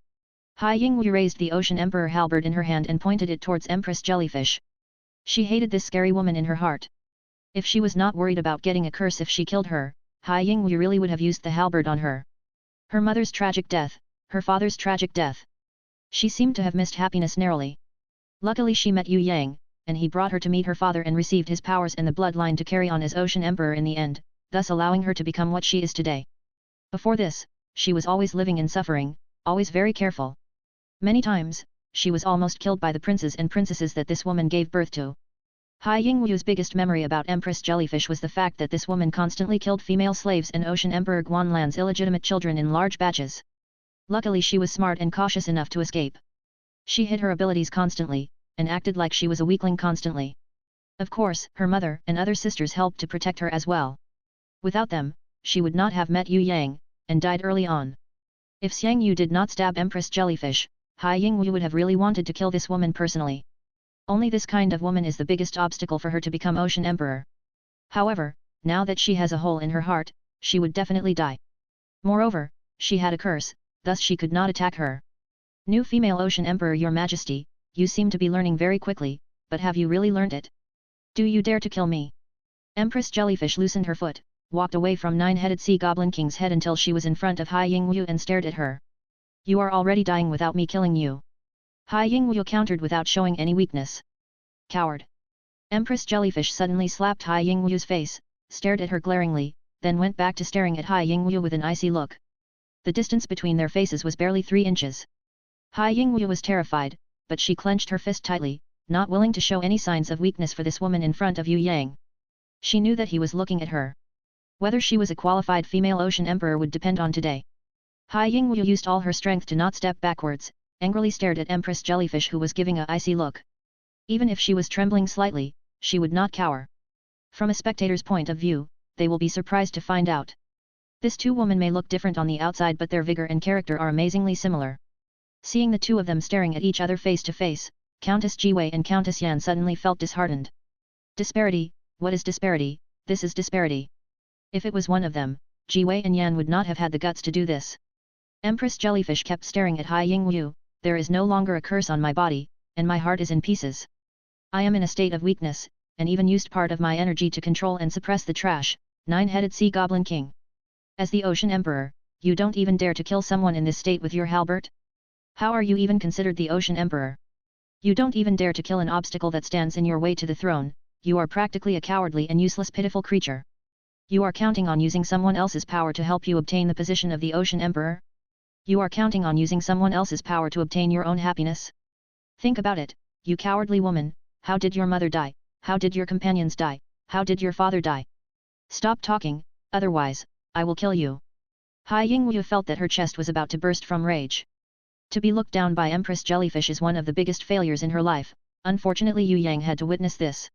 Hai Yingwu raised the Ocean Emperor halberd in her hand and pointed it towards Empress Jellyfish. She hated this scary woman in her heart. If she was not worried about getting a curse if she killed her, Hai Yingwu really would have used the halberd on her. Her mother's tragic death, her father's tragic death. She seemed to have missed happiness narrowly. Luckily she met Yue Yang, and he brought her to meet her father and received his powers and the bloodline to carry on as Ocean Emperor in the end, thus allowing her to become what she is today. Before this, she was always living in suffering, always very careful. Many times, she was almost killed by the princes and princesses that this woman gave birth to. Hai Yingwu's biggest memory about Empress Jellyfish was the fact that this woman constantly killed female slaves and Ocean Emperor Guanlan's illegitimate children in large batches. Luckily she was smart and cautious enough to escape. She hid her abilities constantly, and acted like she was a weakling constantly. Of course, her mother and other sisters helped to protect her as well. Without them, she would not have met Yue Yang, and died early on. If Xiang Yu did not stab Empress Jellyfish, Hai Yingwu would have really wanted to kill this woman personally. Only this kind of woman is the biggest obstacle for her to become Ocean Emperor. However, now that she has a hole in her heart, she would definitely die. Moreover, she had a curse, thus she could not attack her. New female Ocean Emperor, your majesty, you seem to be learning very quickly, but have you really learned it? Do you dare to kill me? Empress Jellyfish loosened her foot, walked away from Nine-Headed Sea Goblin King's head until she was in front of Hai Yingwu and stared at her. You are already dying without me killing you. Hai Yingwu countered without showing any weakness. Coward. Empress Jellyfish suddenly slapped Hai Yingwu's face, stared at her glaringly, then went back to staring at Hai Yingwu with an icy look. The distance between their faces was barely 3 inches. Hai Yingwu was terrified, but she clenched her fist tightly, not willing to show any signs of weakness for this woman in front of Yue Yang. She knew that he was looking at her. Whether she was a qualified female Ocean Emperor would depend on today. Hai Yingwu used all her strength to not step backwards, angrily stared at Empress Jellyfish who was giving a icy look. Even if she was trembling slightly, she would not cower. From a spectator's point of view, they will be surprised to find out. This two women may look different on the outside, but their vigor and character are amazingly similar. Seeing the two of them staring at each other face to face, Countess Jiwei and Countess Yan suddenly felt disheartened. Disparity, what is disparity? This is disparity. If it was one of them, Jiwei and Yan would not have had the guts to do this. Empress Jellyfish kept staring at Hai Yingwu. There is no longer a curse on my body, and my heart is in pieces. I am in a state of weakness, and even used part of my energy to control and suppress the trash, Nine-Headed Sea Goblin King. As the Ocean Emperor, you don't even dare to kill someone in this state with your halberd? How are you even considered the Ocean Emperor? You don't even dare to kill an obstacle that stands in your way to the throne. You are practically a cowardly and useless pitiful creature. You are counting on using someone else's power to help you obtain the position of the Ocean Emperor? You are counting on using someone else's power to obtain your own happiness? Think about it, you cowardly woman. How did your mother die? How did your companions die? How did your father die? Stop talking, otherwise, I will kill you. Hai Yingwu felt that her chest was about to burst from rage. To be looked down by Empress Jellyfish is one of the biggest failures in her life. Unfortunately Yue Yang had to witness this.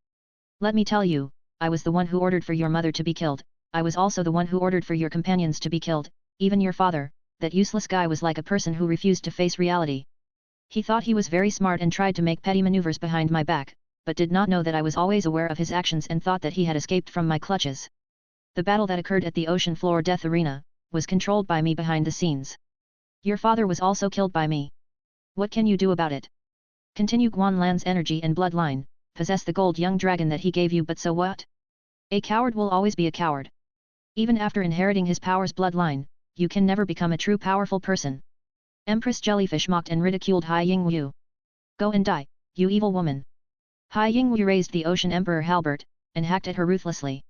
Let me tell you, I was the one who ordered for your mother to be killed. I was also the one who ordered for your companions to be killed, even your father. That useless guy was like a person who refused to face reality. He thought he was very smart and tried to make petty maneuvers behind my back, but did not know that I was always aware of his actions and thought that he had escaped from my clutches. The battle that occurred at the Ocean Floor Death Arena was controlled by me behind the scenes. Your father was also killed by me. What can you do about it? Continue Guanlan's energy and bloodline, possess the gold young dragon that he gave you, but so what? A coward will always be a coward. Even after inheriting his power's bloodline, you can never become a true powerful person. Empress Jellyfish mocked and ridiculed Hai Yingwu. Go and die, you evil woman. Hai Yingwu raised the Ocean Emperor halberd, and hacked at her ruthlessly.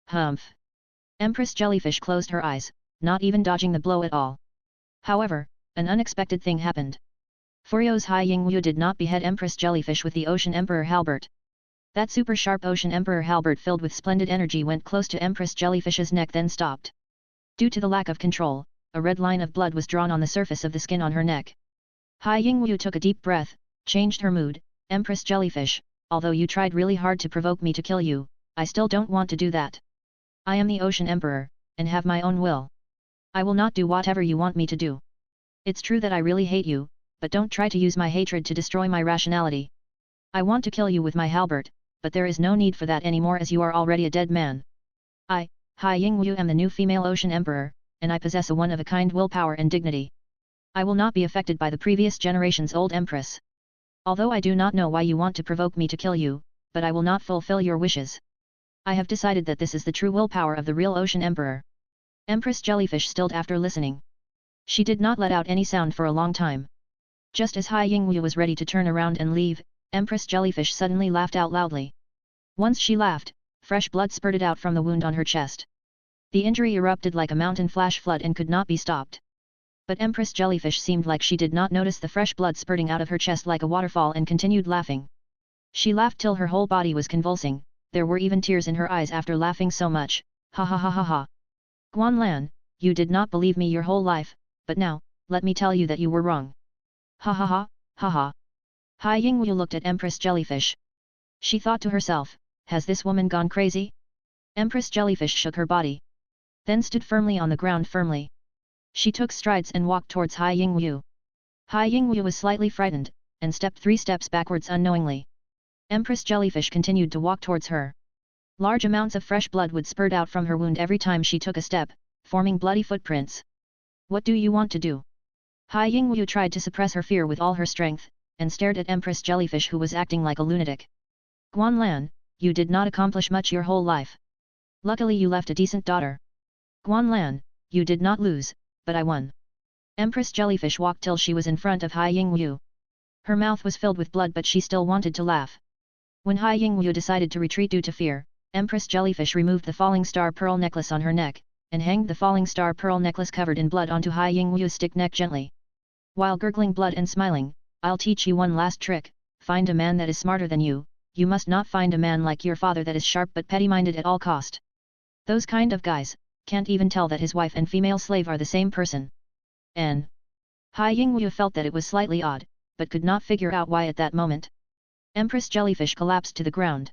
Humph. Empress Jellyfish closed her eyes, not even dodging the blow at all. However, an unexpected thing happened. Furious Hai Yingwu did not behead Empress Jellyfish with the Ocean Emperor halberd. That super sharp Ocean Emperor halberd filled with splendid energy went close to Empress Jellyfish's neck then stopped. Due to the lack of control, a red line of blood was drawn on the surface of the skin on her neck. Hai Yingwu took a deep breath, changed her mood. Empress Jellyfish, although you tried really hard to provoke me to kill you, I still don't want to do that. I am the Ocean Emperor, and have my own will. I will not do whatever you want me to do. It's true that I really hate you, but don't try to use my hatred to destroy my rationality. I want to kill you with my halberd, but there is no need for that anymore as you are already a dead man. I, Hai Yingwu, am the new female Ocean Emperor, and I possess a one-of-a-kind willpower and dignity. I will not be affected by the previous generation's old Empress. Although I do not know why you want to provoke me to kill you, but I will not fulfill your wishes. I have decided that this is the true willpower of the real Ocean Emperor. Empress Jellyfish stilled after listening. She did not let out any sound for a long time. Just as Hai Yingwu was ready to turn around and leave, Empress Jellyfish suddenly laughed out loudly. Once she laughed, fresh blood spurted out from the wound on her chest. The injury erupted like a mountain flash flood and could not be stopped. But Empress Jellyfish seemed like she did not notice the fresh blood spurting out of her chest like a waterfall and continued laughing. She laughed till her whole body was convulsing, there were even tears in her eyes after laughing so much. Ha ha ha ha ha. Guanlan, you did not believe me your whole life, but now, let me tell you that you were wrong. Ha ha ha, ha ha. Hai Yingwu looked at Empress Jellyfish. She thought to herself, has this woman gone crazy? Empress Jellyfish shook her body. Then stood firmly on the ground firmly. She took strides and walked towards Hai Yingwu. Hai Yingwu was slightly frightened, and stepped 3 steps backwards unknowingly. Empress Jellyfish continued to walk towards her. Large amounts of fresh blood would spurt out from her wound every time she took a step, forming bloody footprints. What do you want to do? Hai Yingwu tried to suppress her fear with all her strength, and stared at Empress Jellyfish who was acting like a lunatic. Guanlan, you did not accomplish much your whole life. Luckily you left a decent daughter. Guanlan, you did not lose, but I won. Empress Jellyfish walked till she was in front of Hai Yingwu. Her mouth was filled with blood but she still wanted to laugh. When Hai Yingwu decided to retreat due to fear, Empress Jellyfish removed the falling star pearl necklace on her neck, and hanged the falling star pearl necklace covered in blood onto Hai Yingwu's stick neck gently. While gurgling blood and smiling, I'll teach you one last trick, find a man that is smarter than you must not find a man like your father that is sharp but petty-minded at all cost. Those kind of guys can't even tell that his wife and female slave are the same person. N. Hai Yingwu felt that it was slightly odd, but could not figure out why at that moment. Empress Jellyfish collapsed to the ground.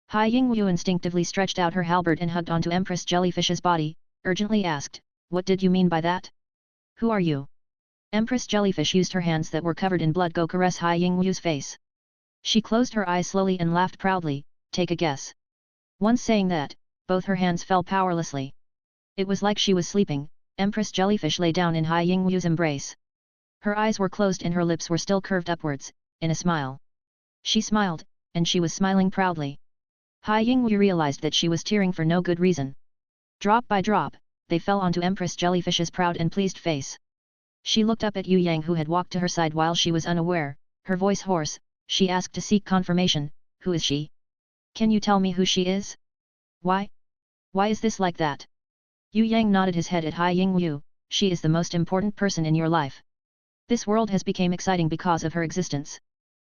Hai Yingwu instinctively stretched out her halberd and hugged onto Empress Jellyfish's body, urgently asked, what did you mean by that? Who are you? Empress Jellyfish used her hands that were covered in blood to caress Hai Yingwu's face. She closed her eyes slowly and laughed proudly, take a guess. Once saying that, both her hands fell powerlessly. It was like she was sleeping. Empress Jellyfish lay down in Hai Yingwu's embrace. Her eyes were closed and her lips were still curved upwards, in a smile. She smiled, and she was smiling proudly. Hai Yingwu realized that she was tearing for no good reason. Drop by drop, they fell onto Empress Jellyfish's proud and pleased face. She looked up at Yue Yang who had walked to her side while she was unaware, her voice hoarse, she asked to seek confirmation, who is she? Can you tell me who she is? Why? Why is this like that? Yue Yang nodded his head at Hai Yingwu, she is the most important person in your life. This world has become exciting because of her existence.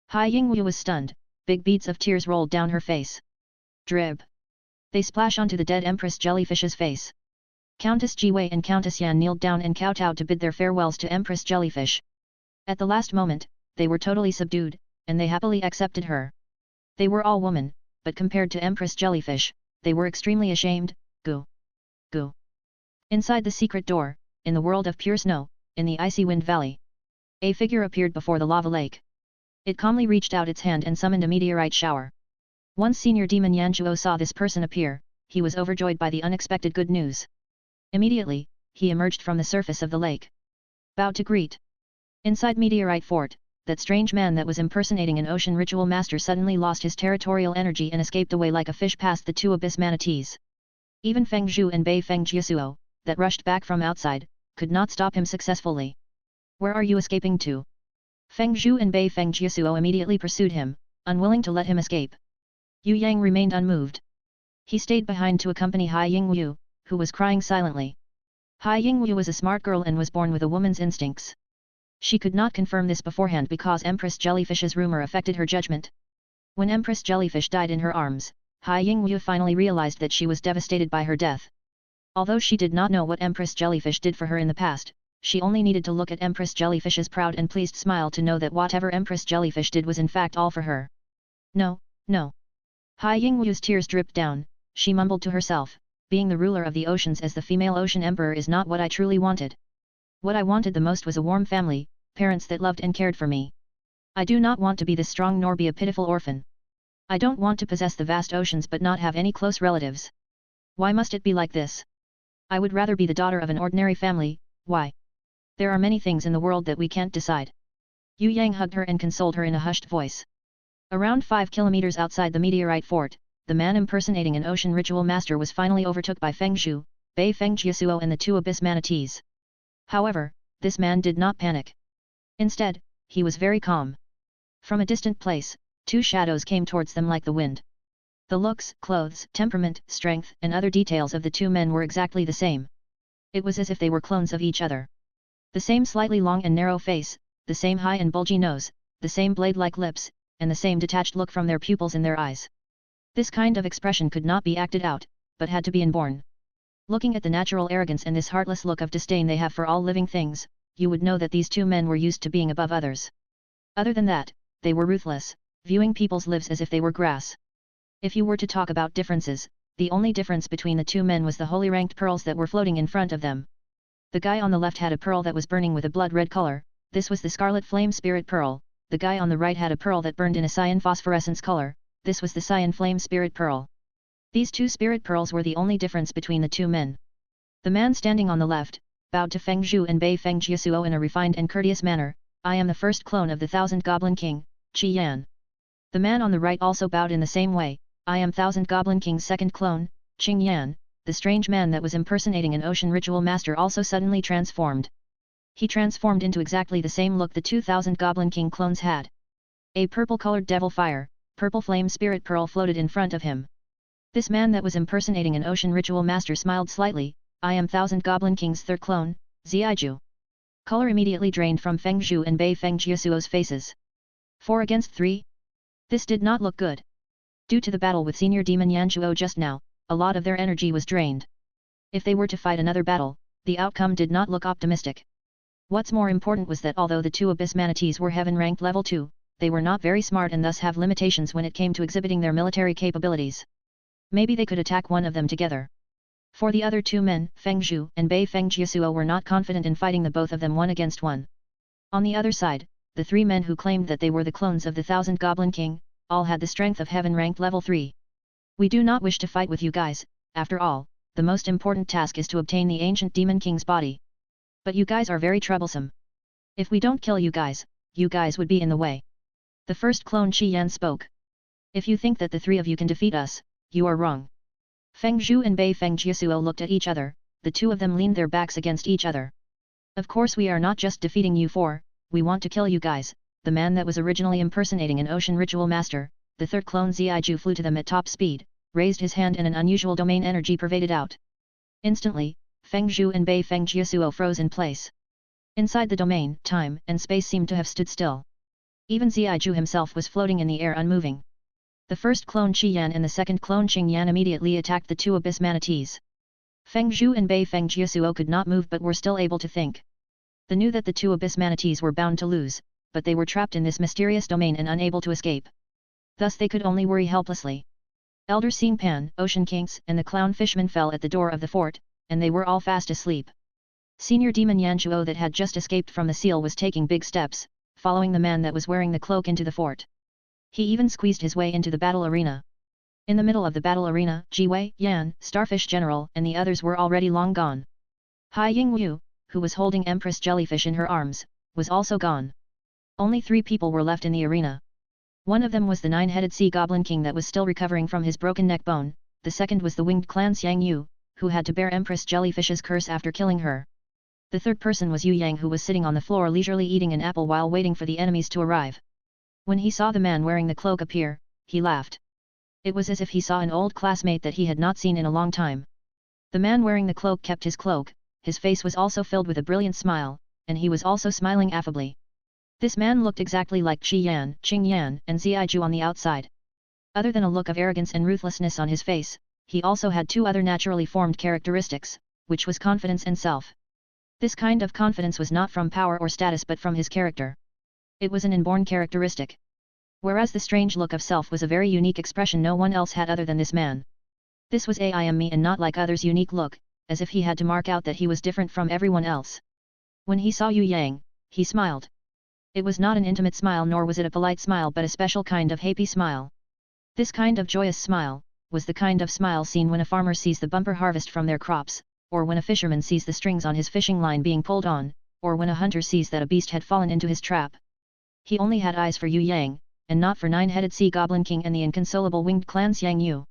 Hai Yingwu was stunned, big beads of tears rolled down her face. Drib. They splash onto the dead Empress Jellyfish's face. Countess Jiwei and Countess Yan kneeled down and kowtowed to bid their farewells to Empress Jellyfish. At the last moment, they were totally subdued, and they happily accepted her. They were all women, but compared to Empress Jellyfish, they were extremely ashamed. Goo. Goo. Inside the secret door, in the world of pure snow, in the icy wind valley, a figure appeared before the lava lake. It calmly reached out its hand and summoned a meteorite shower. Once senior demon Yanzhuo saw this person appear, he was overjoyed by the unexpected good news. Immediately, he emerged from the surface of the lake. Bowed to greet. Inside Meteorite Fort, that strange man that was impersonating an ocean ritual master suddenly lost his territorial energy and escaped away like a fish past the 2 abyss manatees. Even Feng Zhu and Bei Feng Jiasuo, that rushed back from outside, could not stop him successfully. Where are you escaping to? Feng Zhu and Bei Feng Jiasuo immediately pursued him, unwilling to let him escape. Yue Yang remained unmoved. He stayed behind to accompany Hai Yingwu, who was crying silently. Hai Yingwu was a smart girl and was born with a woman's instincts. She could not confirm this beforehand because Empress Jellyfish's rumor affected her judgment. When Empress Jellyfish died in her arms, Hai Yingwu finally realized that she was devastated by her death. Although she did not know what Empress Jellyfish did for her in the past, she only needed to look at Empress Jellyfish's proud and pleased smile to know that whatever Empress Jellyfish did was in fact all for her. No, no. Hai Yingwu's tears dripped down, she mumbled to herself, being the ruler of the oceans as the female ocean emperor is not what I truly wanted. What I wanted the most was a warm family, parents that loved and cared for me. I do not want to be this strong nor be a pitiful orphan. I don't want to possess the vast oceans but not have any close relatives. Why must it be like this? I would rather be the daughter of an ordinary family, why? There are many things in the world that we can't decide. Yue Yang hugged her and consoled her in a hushed voice. Around 5 kilometers outside the meteorite fort, the man impersonating an ocean ritual master was finally overtook by Feng Zhu, Bei Feng Jiasuo and the two abyss manatees. However, this man did not panic. Instead, he was very calm. From a distant place, two shadows came towards them like the wind. The looks, clothes, temperament, strength, and other details of the two men were exactly the same. It was as if they were clones of each other. The same slightly long and narrow face, the same high and bulgy nose, the same blade-like lips, and the same detached look from their pupils in their eyes. This kind of expression could not be acted out, but had to be inborn. Looking at the natural arrogance and this heartless look of disdain they have for all living things, you would know that these two men were used to being above others. Other than that, they were ruthless, viewing people's lives as if they were grass. If you were to talk about differences, the only difference between the two men was the holy ranked pearls that were floating in front of them. The guy on the left had a pearl that was burning with a blood-red color, this was the Scarlet Flame Spirit Pearl. The guy on the right had a pearl that burned in a cyan phosphorescence color, this was the Cyan Flame Spirit Pearl. These two spirit pearls were the only difference between the two men. The man standing on the left, bowed to Feng Zhu and Bei Feng Jiasuo in a refined and courteous manner, I am the first clone of the Thousand Goblin King, Xian. The man on the right also bowed in the same way, I am Thousand Goblin King's second clone, Yan. The strange man that was impersonating an ocean ritual master also suddenly transformed. He transformed into exactly the same look the 2000 Goblin King clones had. A purple-colored devil fire, purple flame spirit pearl floated in front of him. This man that was impersonating an ocean ritual master smiled slightly, I am Thousand Goblin King's third clone, Ziaiju. Color immediately drained from Feng Zhu and Bei Feng Jiasuo's faces. 4 against 3? This did not look good. Due to the battle with Senior Demon Yanchuo just now, a lot of their energy was drained. If they were to fight another battle, the outcome did not look optimistic. What's more important was that although the two abyss manatees were heaven ranked level 2, they were not very smart and thus have limitations when it came to exhibiting their military capabilities. Maybe they could attack one of them together. For the other two men, Feng Zhu and Bei Feng Jiasuo were not confident in fighting the both of them one against one. On the other side, the three men who claimed that they were the clones of the Thousand Goblin King, all had the strength of heaven ranked level 3. We do not wish to fight with you guys, after all, the most important task is to obtain the ancient Demon King's body. But you guys are very troublesome. If we don't kill you guys would be in the way. The first clone Xian spoke. If you think that the three of you can defeat us, you are wrong. Feng Zhu and Bei Feng Jiasuo looked at each other, the two of them leaned their backs against each other. Of course we are not just defeating you four, we want to kill you guys. The man that was originally impersonating an ocean ritual master, the third clone Ziaiju flew to them at top speed, raised his hand and an unusual domain energy pervaded out. Instantly, Feng Zhu and Bei Feng Jiasuo froze in place. Inside the domain, time and space seemed to have stood still. Even Ziaiju himself was floating in the air unmoving. The first clone Xian and the second clone Yan immediately attacked the two abyss manatees. Feng Zhu and Bei Feng Jiasuo could not move but were still able to think. They knew that the two abyss manatees were bound to lose, but they were trapped in this mysterious domain and unable to escape. Thus they could only worry helplessly. Elder Xing Pan, Ocean Kings and the Clown Fishman fell at the door of the fort, and they were all fast asleep. Senior Demon Yanchuo that had just escaped from the seal was taking big steps, following the man that was wearing the cloak into the fort. He even squeezed his way into the battle arena. In the middle of the battle arena, Yue Yang, Starfish General and the others were already long gone. Hai Yingwu, who was holding Empress Jellyfish in her arms, was also gone. Only 3 people were left in the arena. One of them was the 9-headed Sea Goblin King that was still recovering from his broken neck bone, the second was the winged clan Xiang Yu, who had to bear Empress Jellyfish's curse after killing her. The third person was Yue Yang who was sitting on the floor leisurely eating an apple while waiting for the enemies to arrive. When he saw the man wearing the cloak appear, he laughed. It was as if he saw an old classmate that he had not seen in a long time. The man wearing the cloak kept his cloak, his face was also filled with a brilliant smile, and he was also smiling affably. This man looked exactly like Xian, Qingyan, and Ziaiju on the outside. Other than a look of arrogance and ruthlessness on his face, he also had two other naturally formed characteristics, which was confidence and self. This kind of confidence was not from power or status but from his character. It was an inborn characteristic. Whereas the strange look of self was a very unique expression no one else had other than this man. This was I am me and not like others' unique look, as if he had to mark out that he was different from everyone else. When he saw Yue Yang, he smiled. It was not an intimate smile nor was it a polite smile but a special kind of happy smile. This kind of joyous smile was the kind of smile seen when a farmer sees the bumper harvest from their crops, or when a fisherman sees the strings on his fishing line being pulled on, or when a hunter sees that a beast had fallen into his trap. He only had eyes for Yue Yang, and not for nine-headed Sea Goblin King and the inconsolable winged clan Xiang Yu.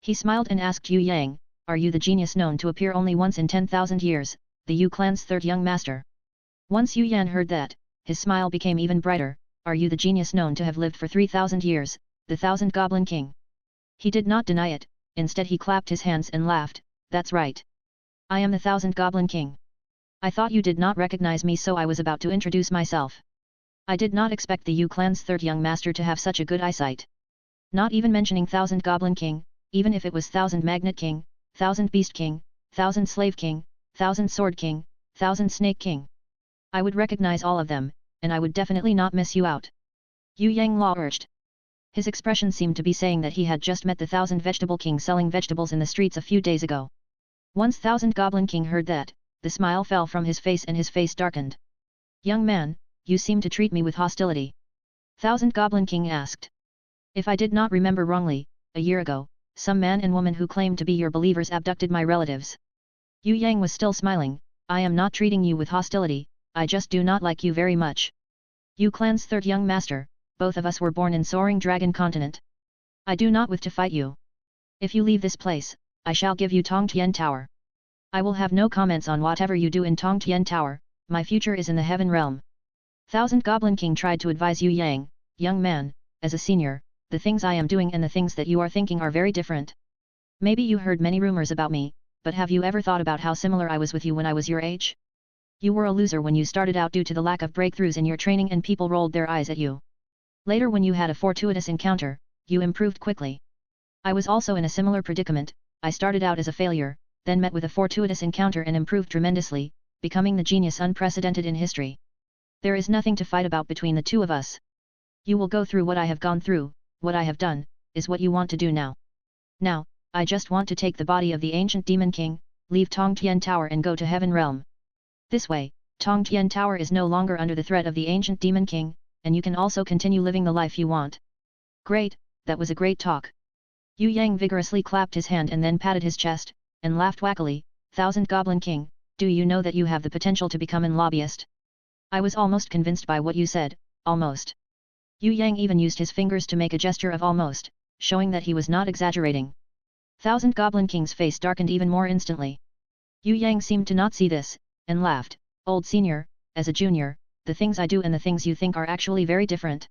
He smiled and asked Yue Yang, "Are you the genius known to appear only once in 10,000 years, the Yu clan's third young master?" Once Yue Yang heard that, his smile became even brighter. "Are you the genius known to have lived for 3,000 years, the Thousand Goblin King?" He did not deny it, instead he clapped his hands and laughed, "That's right. I am the Thousand Goblin King. I thought you did not recognize me so I was about to introduce myself. I did not expect the Yu clan's third young master to have such a good eyesight. Not even mentioning Thousand Goblin King, even if it was Thousand Magnet King, Thousand Beast King, Thousand Slave King, Thousand Sword King, Thousand Snake King. I would recognize all of them, and I would definitely not miss you out." Yue Yang urged. His expression seemed to be saying that he had just met the Thousand Vegetable King selling vegetables in the streets a few days ago. Once Thousand Goblin King heard that, the smile fell from his face and his face darkened. "Young man, you seem to treat me with hostility." Thousand Goblin King asked. "If I did not remember wrongly, a year ago, some man and woman who claimed to be your believers abducted my relatives." Yue Yang was still smiling. "I am not treating you with hostility, I just do not like you very much. Yu clan's third young master, both of us were born in Soaring Dragon Continent. I do not wish to fight you. If you leave this place, I shall give you Tongtian Tower. I will have no comments on whatever you do in Tongtian Tower, my future is in the Heaven Realm." Thousand Goblin King tried to advise Yue Yang, "Young man, as a senior, the things I am doing and the things that you are thinking are very different. Maybe you heard many rumors about me, but have you ever thought about how similar I was with you when I was your age? You were a loser when you started out due to the lack of breakthroughs in your training and people rolled their eyes at you. Later when you had a fortuitous encounter, you improved quickly. I was also in a similar predicament, I started out as a failure, then met with a fortuitous encounter and improved tremendously, becoming the genius unprecedented in history. There is nothing to fight about between the two of us. You will go through what I have gone through, what I have done, is what you want to do now. Now, I just want to take the body of the ancient demon king, leave Tongtian Tower and go to Heaven Realm. This way, Tongtian Tower is no longer under the threat of the ancient demon king, and you can also continue living the life you want." "Great, that was a great talk." Yue Yang vigorously clapped his hand and then patted his chest, and laughed wackily, "Thousand Goblin King, do you know that you have the potential to become an lobbyist? I was almost convinced by what you said, almost." Yue Yang even used his fingers to make a gesture of almost, showing that he was not exaggerating. Thousand Goblin King's face darkened even more instantly. Yue Yang seemed to not see this, and laughed, "Old senior, as a junior, the things I do and the things you think are actually very different.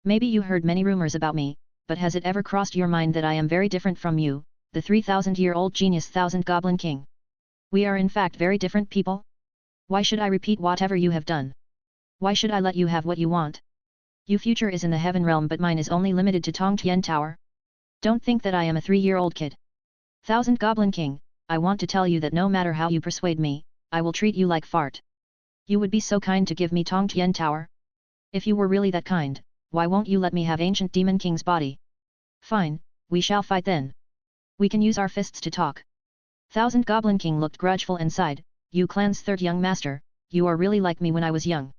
Maybe you heard many rumors about me, but has it ever crossed your mind that I am very different from you, the 3,000-year-old genius Thousand Goblin King? We are in fact very different people? Why should I repeat whatever you have done? Why should I let you have what you want? Your future is in the Heaven Realm but mine is only limited to Tongtian Tower. Don't think that I am a 3-year-old kid. Thousand Goblin King, I want to tell you that no matter how you persuade me, I will treat you like fart. You would be so kind to give me Tongtian Tower? If you were really that kind, why won't you let me have Ancient Demon King's body? Fine, we shall fight then. We can use our fists to talk." Thousand Goblin King looked grudgeful and sighed, "Yu clan's third young master, you are really like me when I was young.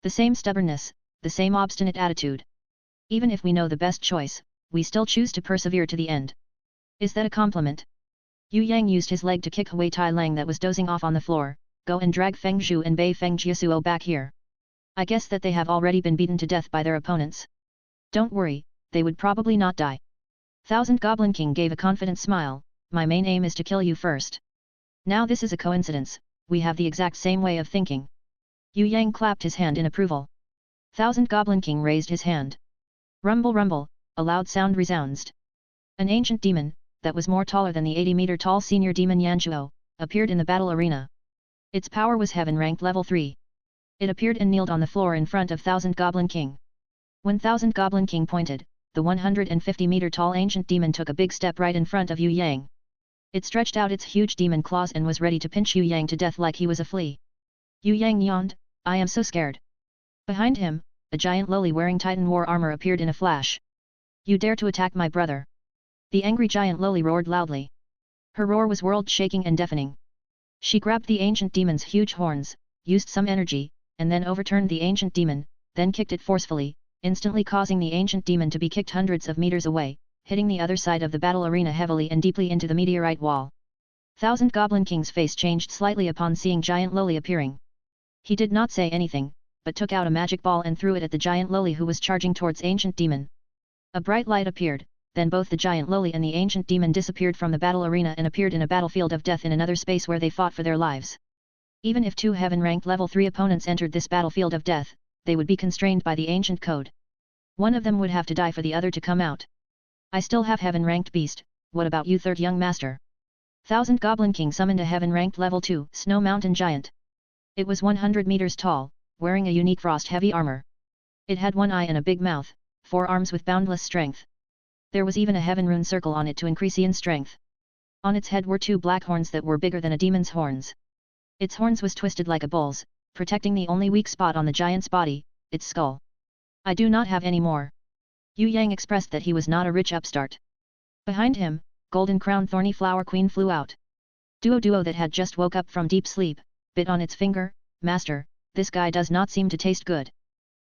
The same stubbornness, the same obstinate attitude. Even if we know the best choice, we still choose to persevere to the end. Is that a compliment?" Yue Yang used his leg to kick Hui Tai Lang that was dozing off on the floor. "Go and drag Feng Zhu and Bei Feng Jiasuo back here. I guess that they have already been beaten to death by their opponents. Don't worry, they would probably not die." Thousand Goblin King gave a confident smile, "My main aim is to kill you first. Now this is a coincidence, we have the exact same way of thinking." Yue Yang clapped his hand in approval. Thousand Goblin King raised his hand. Rumble rumble, a loud sound resounded. An ancient demon, that was more taller than the 80-meter tall senior demon Yanchuo, appeared in the battle arena. Its power was heaven ranked level 3. It appeared and kneeled on the floor in front of Thousand Goblin King. When Thousand Goblin King pointed, the 150-meter-tall ancient demon took a big step right in front of Yue Yang. It stretched out its huge demon claws and was ready to pinch Yue Yang to death like he was a flea. Yue Yang yawned, "I am so scared." Behind him, a giant lily wearing Titan war armor appeared in a flash. "You dare to attack my brother?" The angry giant lily roared loudly. Her roar was world-shaking and deafening. She grabbed the ancient demon's huge horns, used some energy, and then overturned the ancient demon, then kicked it forcefully, instantly causing the ancient demon to be kicked hundreds of meters away, hitting the other side of the battle arena heavily and deeply into the meteorite wall. Thousand Goblin King's face changed slightly upon seeing giant lily appearing. He did not say anything, but took out a magic ball and threw it at the giant lily who was charging towards ancient demon. A bright light appeared, then both the giant lily and the ancient demon disappeared from the battle arena and appeared in a battlefield of death in another space where they fought for their lives. Even if two heaven-ranked level 3 opponents entered this battlefield of death, they would be constrained by the ancient code. One of them would have to die for the other to come out. "I still have heaven-ranked beast, what about you, third young master?" Thousand Goblin King summoned a heaven-ranked level 2 snow mountain giant. It was 100 meters tall, wearing a unique frost-heavy armor. It had one eye and a big mouth, 4 arms with boundless strength. There was even a heaven rune circle on it to increase Xian strength. On its head were 2 black horns that were bigger than a demon's horns. Its horns was twisted like a bull's, protecting the only weak spot on the giant's body, its skull. "I do not have any more." Yue Yang expressed that he was not a rich upstart. Behind him, Golden Crown Thorny Flower Queen flew out. Duo that had just woke up from deep sleep, bit on its finger, "Master, this guy does not seem to taste good."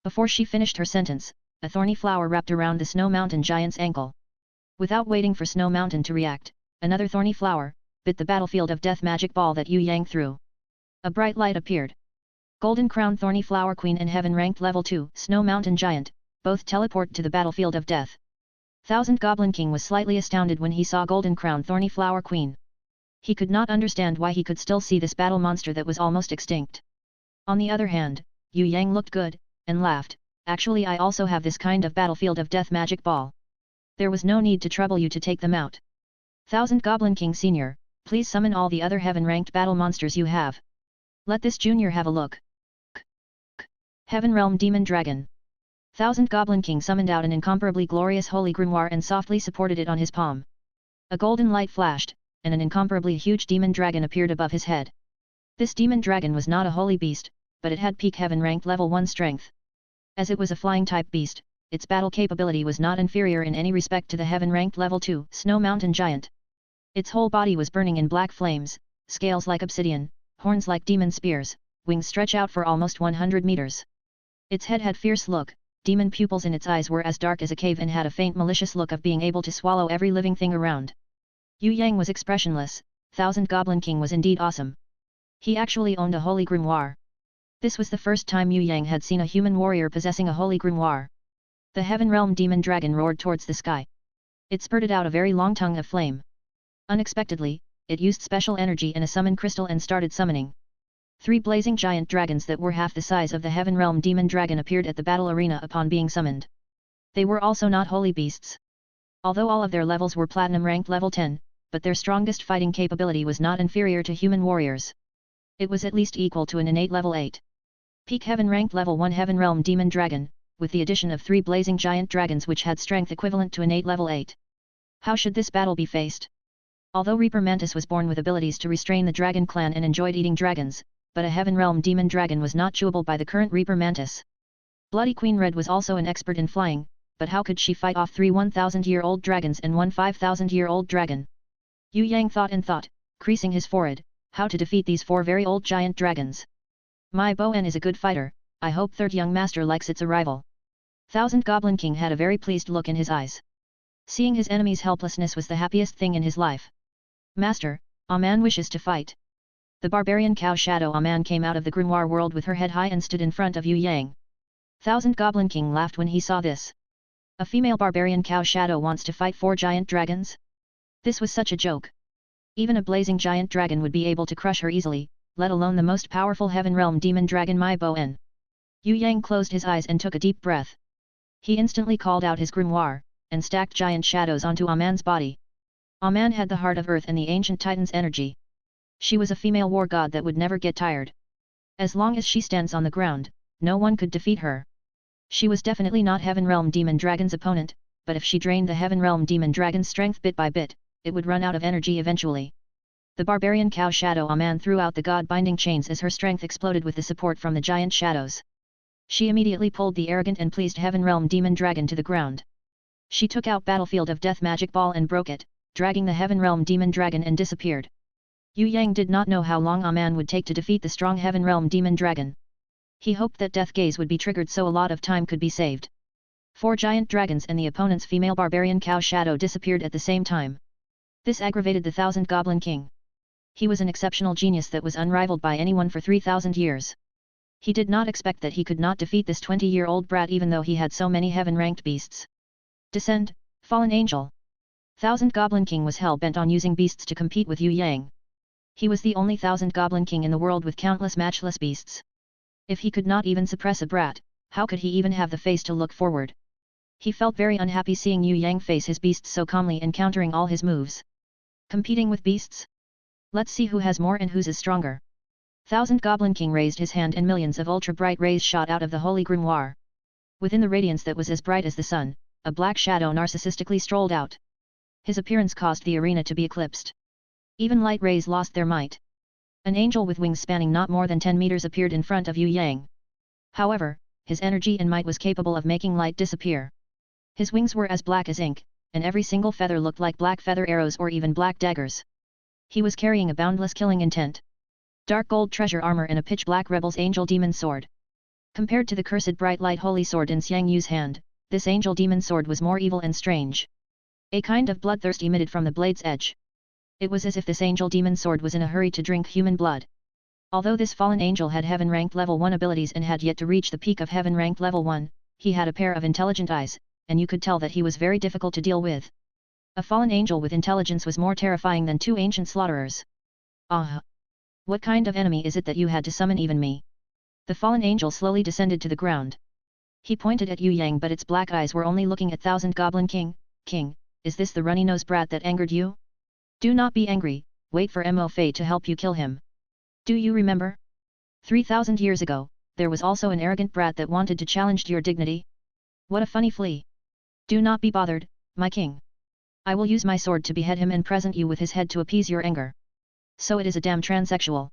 Before she finished her sentence, a thorny flower wrapped around the Snow Mountain giant's ankle. Without waiting for Snow Mountain to react, another thorny flower bit the battlefield of death magic ball that Yue Yang threw. A bright light appeared. Golden Crown Thorny Flower Queen and heaven-ranked level 2 Snow Mountain Giant both teleport to the battlefield of death. Thousand Goblin King was slightly astounded when he saw Golden Crown Thorny Flower Queen. He could not understand why he could still see this battle monster that was almost extinct. On the other hand, Yue Yang looked good, and laughed, "Actually, I also have this kind of battlefield of death magic ball. There was no need to trouble you to take them out. Thousand Goblin King Senior, please summon all the other heaven-ranked battle monsters you have. Let this junior have a look." Heaven Realm Demon Dragon. Thousand Goblin King summoned out an incomparably glorious holy grimoire and softly supported it on his palm. A golden light flashed, and an incomparably huge demon dragon appeared above his head. This demon dragon was not a holy beast, but it had peak heaven-ranked level 1 strength. As it was a flying-type beast, its battle capability was not inferior in any respect to the heaven-ranked level 2 Snow Mountain Giant. Its whole body was burning in black flames, scales like obsidian, horns like demon spears, wings stretch out for almost 100 meters. Its head had fierce look, demon pupils in its eyes were as dark as a cave and had a faint malicious look of being able to swallow every living thing around. Yue Yang was expressionless. Thousand Goblin King was indeed awesome. He actually owned a holy grimoire. This was the first time Yue Yang had seen a human warrior possessing a holy grimoire. The Heaven Realm Demon Dragon roared towards the sky. It spurted out a very long tongue of flame. Unexpectedly, it used special energy and a summon crystal and started summoning. 3 blazing giant dragons that were half the size of the Heaven Realm Demon Dragon appeared at the battle arena upon being summoned. They were also not holy beasts. Although all of their levels were platinum ranked level 10, but their strongest fighting capability was not inferior to human warriors. It was at least equal to an innate level 8. Peak Heaven ranked level 1 Heaven Realm Demon Dragon, with the addition of 3 blazing giant dragons which had strength equivalent to innate level 8. How should this battle be faced? Although Reaper Mantis was born with abilities to restrain the dragon clan and enjoyed eating dragons, but a Heaven Realm Demon Dragon was not chewable by the current Reaper Mantis. Bloody Queen Red was also an expert in flying, but how could she fight off 3 1,000-year-old dragons and 1 5,000-year-old dragon? Yue Yang thought and thought, creasing his forehead, how to defeat these 4 very old giant dragons. My Boen is a good fighter, I hope third young master likes its arrival. Thousand Goblin King had a very pleased look in his eyes. Seeing his enemy's helplessness was the happiest thing in his life. Master, Aman wishes to fight. The barbarian cow Shadow Aman came out of the grimoire world with her head high and stood in front of Yue Yang. Thousand Goblin King laughed when he saw this. A female barbarian cow Shadow wants to fight 4 giant dragons? This was such a joke. Even a blazing giant dragon would be able to crush her easily, let alone the most powerful Heaven Realm Demon Dragon Mai Boen. Yue Yang closed his eyes and took a deep breath. He instantly called out his grimoire, and stacked giant shadows onto Aman's body. Aman had the heart of earth and the ancient titan's energy. She was a female war god that would never get tired. As long as she stands on the ground, no one could defeat her. She was definitely not Heaven Realm Demon Dragon's opponent, but if she drained the Heaven Realm Demon Dragon's strength bit by bit, it would run out of energy eventually. The barbarian cow Shadow Aman threw out the god-binding chains as her strength exploded with the support from the giant shadows. She immediately pulled the arrogant and pleased Heaven Realm Demon Dragon to the ground. She took out Battlefield of Death Magic Ball and broke it, dragging the Heaven Realm Demon Dragon and disappeared. Yue Yang did not know how long Aman would take to defeat the strong Heaven Realm Demon Dragon. He hoped that Death Gaze would be triggered so a lot of time could be saved. 4 giant dragons and the opponent's female barbarian cow Shadow disappeared at the same time. This aggravated the Thousand Goblin King. He was an exceptional genius that was unrivaled by anyone for 3,000 years. He did not expect that he could not defeat this 20-year-old brat even though he had so many heaven-ranked beasts. Descend, Fallen Angel. Thousand Goblin King was hell-bent on using beasts to compete with Yue Yang. He was the only Thousand Goblin King in the world with countless matchless beasts. If he could not even suppress a brat, how could he even have the face to look forward? He felt very unhappy seeing Yue Yang face his beasts so calmly and countering all his moves. Competing with beasts? Let's see who has more and whose is stronger. Thousand Goblin King raised his hand and millions of ultra-bright rays shot out of the holy grimoire. Within the radiance that was as bright as the sun, a black shadow narcissistically strolled out. His appearance caused the arena to be eclipsed. Even light rays lost their might. An angel with wings spanning not more than 10 meters appeared in front of Yue Yang. However, his energy and might was capable of making light disappear. His wings were as black as ink, and every single feather looked like black feather arrows or even black daggers. He was carrying a boundless killing intent. Dark gold treasure armor and a pitch-black rebel's angel demon sword. Compared to the cursed bright light holy sword in Xiang Yu's hand, this angel demon sword was more evil and strange. A kind of bloodthirst emitted from the blade's edge. It was as if this angel demon sword was in a hurry to drink human blood. Although this fallen angel had heaven-ranked level 1 abilities and had yet to reach the peak of heaven-ranked level 1, he had a pair of intelligent eyes, and you could tell that he was very difficult to deal with. A fallen angel with intelligence was more terrifying than 2 ancient slaughterers. Ah! What kind of enemy is it that you had to summon even me? The fallen angel slowly descended to the ground. He pointed at Yue Yang but its black eyes were only looking at Thousand Goblin King. King, is this the runny-nosed brat that angered you? Do not be angry, wait for Mo Fei to help you kill him. Do you remember? 3,000 years ago, there was also an arrogant brat that wanted to challenge your dignity. What a funny flea. Do not be bothered, my king. I will use my sword to behead him and present you with his head to appease your anger. So it is a damn transsexual.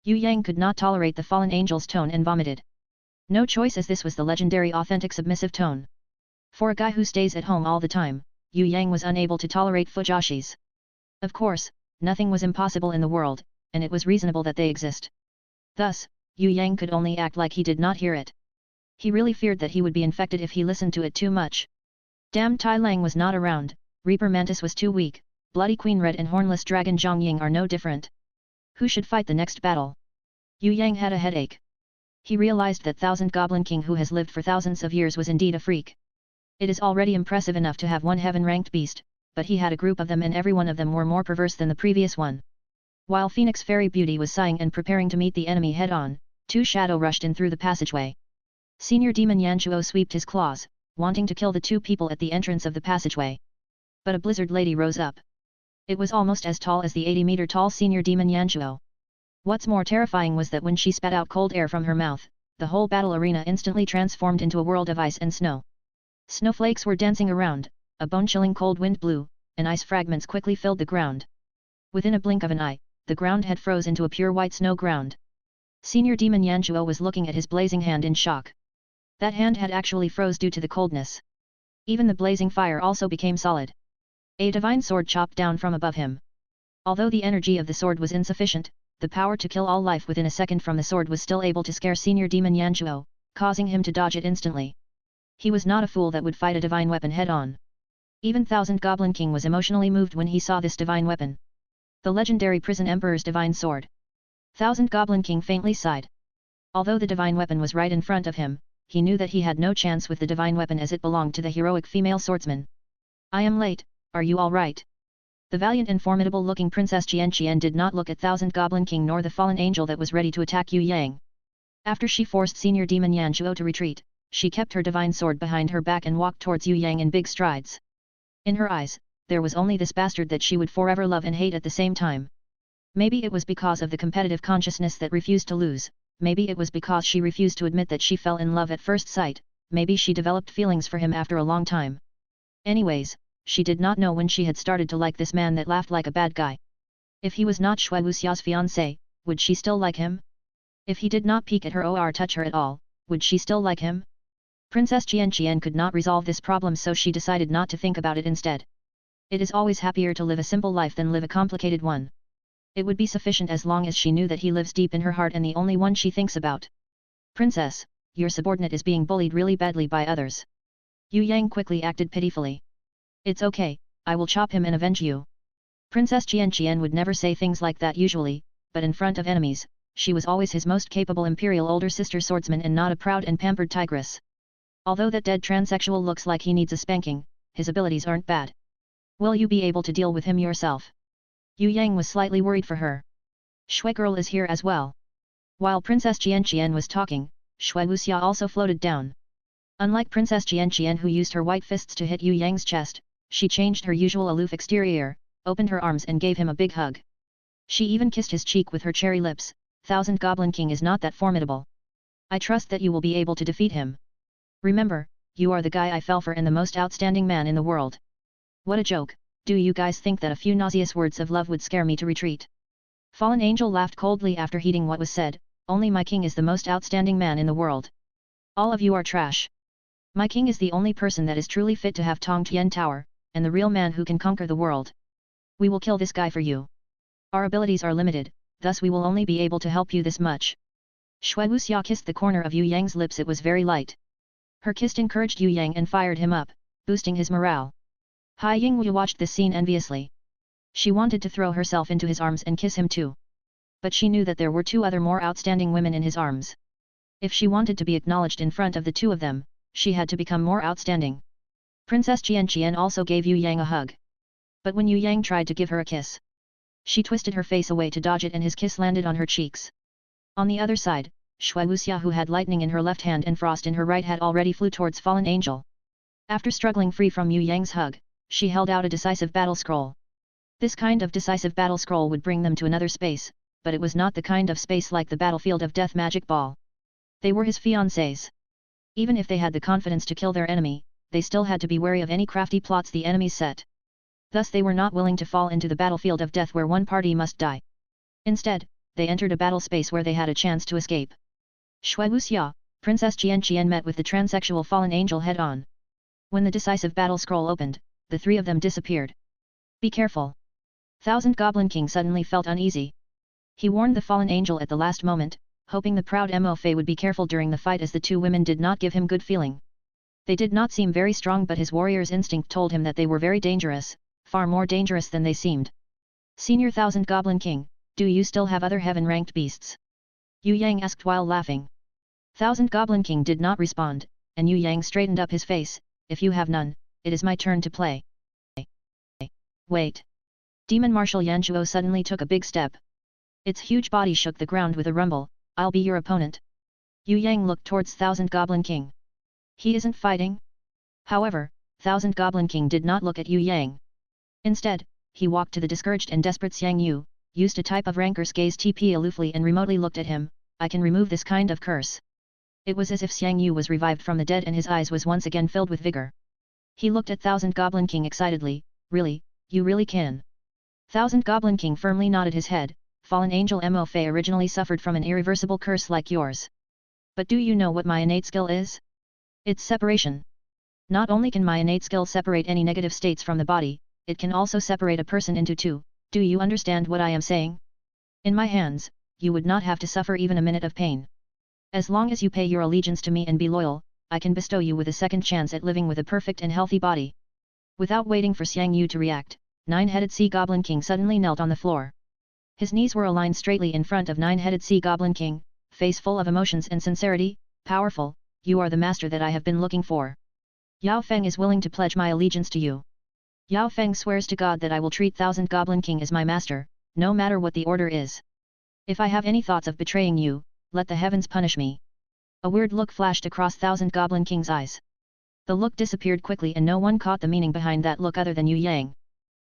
Yue Yang could not tolerate the fallen angel's tone and vomited. No choice as this was the legendary authentic submissive tone. For a guy who stays at home all the time, Yue Yang was unable to tolerate fujashis. Of course, nothing was impossible in the world, and it was reasonable that they exist. Thus, Yue Yang could only act like he did not hear it. He really feared that he would be infected if he listened to it too much. Damn Tai Lang was not around, Reaper Mantis was too weak, Bloody Queen Red and Hornless Dragon Zhang Ying are no different. Who should fight the next battle? Yue Yang had a headache. He realized that Thousand Goblin King who has lived for thousands of years was indeed a freak. It is already impressive enough to have one heaven-ranked beast, but he had a group of them and every one of them were more perverse than the previous one. While Phoenix Fairy Beauty was sighing and preparing to meet the enemy head-on, 2 shadow rushed in through the passageway. Senior Demon Yanchuo swept his claws, wanting to kill the 2 people at the entrance of the passageway. But a blizzard lady rose up. It was almost as tall as the 80-meter tall Senior Demon Yanchuo. What's more terrifying was that when she spat out cold air from her mouth, the whole battle arena instantly transformed into a world of ice and snow. Snowflakes were dancing around, a bone-chilling cold wind blew, and ice fragments quickly filled the ground. Within a blink of an eye, the ground had froze into a pure white snow ground. Senior Demon Yanchuo was looking at his blazing hand in shock. That hand had actually froze due to the coldness. Even the blazing fire also became solid. A divine sword chopped down from above him. Although the energy of the sword was insufficient, the power to kill all life within a second from the sword was still able to scare Senior Demon Yanchuo, causing him to dodge it instantly. He was not a fool that would fight a divine weapon head-on. Even Thousand Goblin King was emotionally moved when he saw this divine weapon. The legendary Prison Emperor's divine sword. Thousand Goblin King faintly sighed. Although the divine weapon was right in front of him, he knew that he had no chance with the divine weapon as it belonged to the heroic female swordsman. I am late, are you all right? The valiant and formidable-looking Princess Xian did not look at Thousand Goblin King nor the fallen angel that was ready to attack Yue Yang. After she forced Senior Demon Yanchuo to retreat, she kept her divine sword behind her back and walked towards Yue Yang in big strides. In her eyes, there was only this bastard that she would forever love and hate at the same time. Maybe it was because of the competitive consciousness that refused to lose, maybe it was because she refused to admit that she fell in love at first sight, maybe she developed feelings for him after a long time. Anyways, she did not know when she had started to like this man that laughed like a bad guy. If he was not Shui Wuxia's fiancé, would she still like him? If he did not peek at her or touch her at all, would she still like him? Princess Xian could not resolve this problem, so she decided not to think about it instead. It is always happier to live a simple life than live a complicated one. It would be sufficient as long as she knew that he lives deep in her heart and the only one she thinks about. Princess, your subordinate is being bullied really badly by others. Yue Yang quickly acted pitifully. It's okay, I will chop him and avenge you. Princess Xian would never say things like that usually, but in front of enemies, she was always his most capable imperial older sister swordsman and not a proud and pampered tigress. Although that dead transsexual looks like he needs a spanking, his abilities aren't bad. Will you be able to deal with him yourself? Yue Yang was slightly worried for her. Shui girl is here as well. While Princess Xian was talking, Shui Wuxia also floated down. Unlike Princess Xian who used her white fists to hit Yue Yang's chest, she changed her usual aloof exterior, opened her arms and gave him a big hug. She even kissed his cheek with her cherry lips. Thousand Goblin King is not that formidable. I trust that you will be able to defeat him. Remember, you are the guy I fell for and the most outstanding man in the world. What a joke, do you guys think that a few nauseous words of love would scare me to retreat? Fallen Angel laughed coldly after heeding what was said, only my king is the most outstanding man in the world. All of you are trash. My king is the only person that is truly fit to have Tongtian Tower, and the real man who can conquer the world. We will kill this guy for you. Our abilities are limited, thus we will only be able to help you this much. Shui Wuxia kissed the corner of Yue Yang's lips. It was very light. Her kiss encouraged Yue Yang and fired him up, boosting his morale. Hai Yingwu watched this scene enviously. She wanted to throw herself into his arms and kiss him too. But she knew that there were two other more outstanding women in his arms. If she wanted to be acknowledged in front of the two of them, she had to become more outstanding. Princess Xian also gave Yue Yang a hug. But when Yue Yang tried to give her a kiss, she twisted her face away to dodge it and his kiss landed on her cheeks. On the other side, Shui Wuxia, who had lightning in her left hand and frost in her right, had already flew towards Fallen Angel. After struggling free from Yue Yang's hug, she held out a decisive battle scroll. This kind of decisive battle scroll would bring them to another space, but it was not the kind of space like the battlefield of Death Magic Ball. They were his fiancés. Even if they had the confidence to kill their enemy, they still had to be wary of any crafty plots the enemies set. Thus they were not willing to fall into the battlefield of death where one party must die. Instead, they entered a battle space where they had a chance to escape. Shui Wuxia, Princess Xian met with the transsexual Fallen Angel head-on. When the decisive battle scroll opened, the three of them disappeared. Be careful. Thousand Goblin King suddenly felt uneasy. He warned the Fallen Angel at the last moment, hoping the proud Mo Fei would be careful during the fight, as the two women did not give him good feeling. They did not seem very strong, but his warrior's instinct told him that they were very dangerous, far more dangerous than they seemed. Senior Thousand Goblin King, do you still have other heaven-ranked beasts? Yue Yang asked while laughing. Thousand Goblin King did not respond, and Yue Yang straightened up his face. If you have none, it is my turn to play. Wait. Demon Marshal Yanchuo suddenly took a big step. Its huge body shook the ground with a rumble. I'll be your opponent. Yue Yang looked towards Thousand Goblin King. He isn't fighting? However, Thousand Goblin King did not look at Yue Yang. Instead, he walked to the discouraged and desperate Xiang Yu, used a type of rancor's gaze TP aloofly and remotely looked at him. I can remove this kind of curse. It was as if Xiang Yu was revived from the dead and his eyes was once again filled with vigor. He looked at Thousand Goblin King excitedly. Really, you really can? Thousand Goblin King firmly nodded his head. Fallen Angel Mo Fei originally suffered from an irreversible curse like yours. But do you know what my innate skill is? It's separation. Not only can my innate skill separate any negative states from the body, it can also separate a person into two. Do you understand what I am saying? In my hands, you would not have to suffer even a minute of pain. As long as you pay your allegiance to me and be loyal, I can bestow you with a second chance at living with a perfect and healthy body. Without waiting for Xiang Yu to react, Nine-Headed Sea Goblin King suddenly knelt on the floor. His knees were aligned straightly in front of Nine-Headed Sea Goblin King, face full of emotions and sincerity. Powerful, you are the master that I have been looking for. Yao Feng is willing to pledge my allegiance to you. Yao Feng swears to God that I will treat Thousand Goblin King as my master, no matter what the order is. If I have any thoughts of betraying you, let the heavens punish me. A weird look flashed across Thousand Goblin King's eyes. The look disappeared quickly and no one caught the meaning behind that look other than Yue Yang.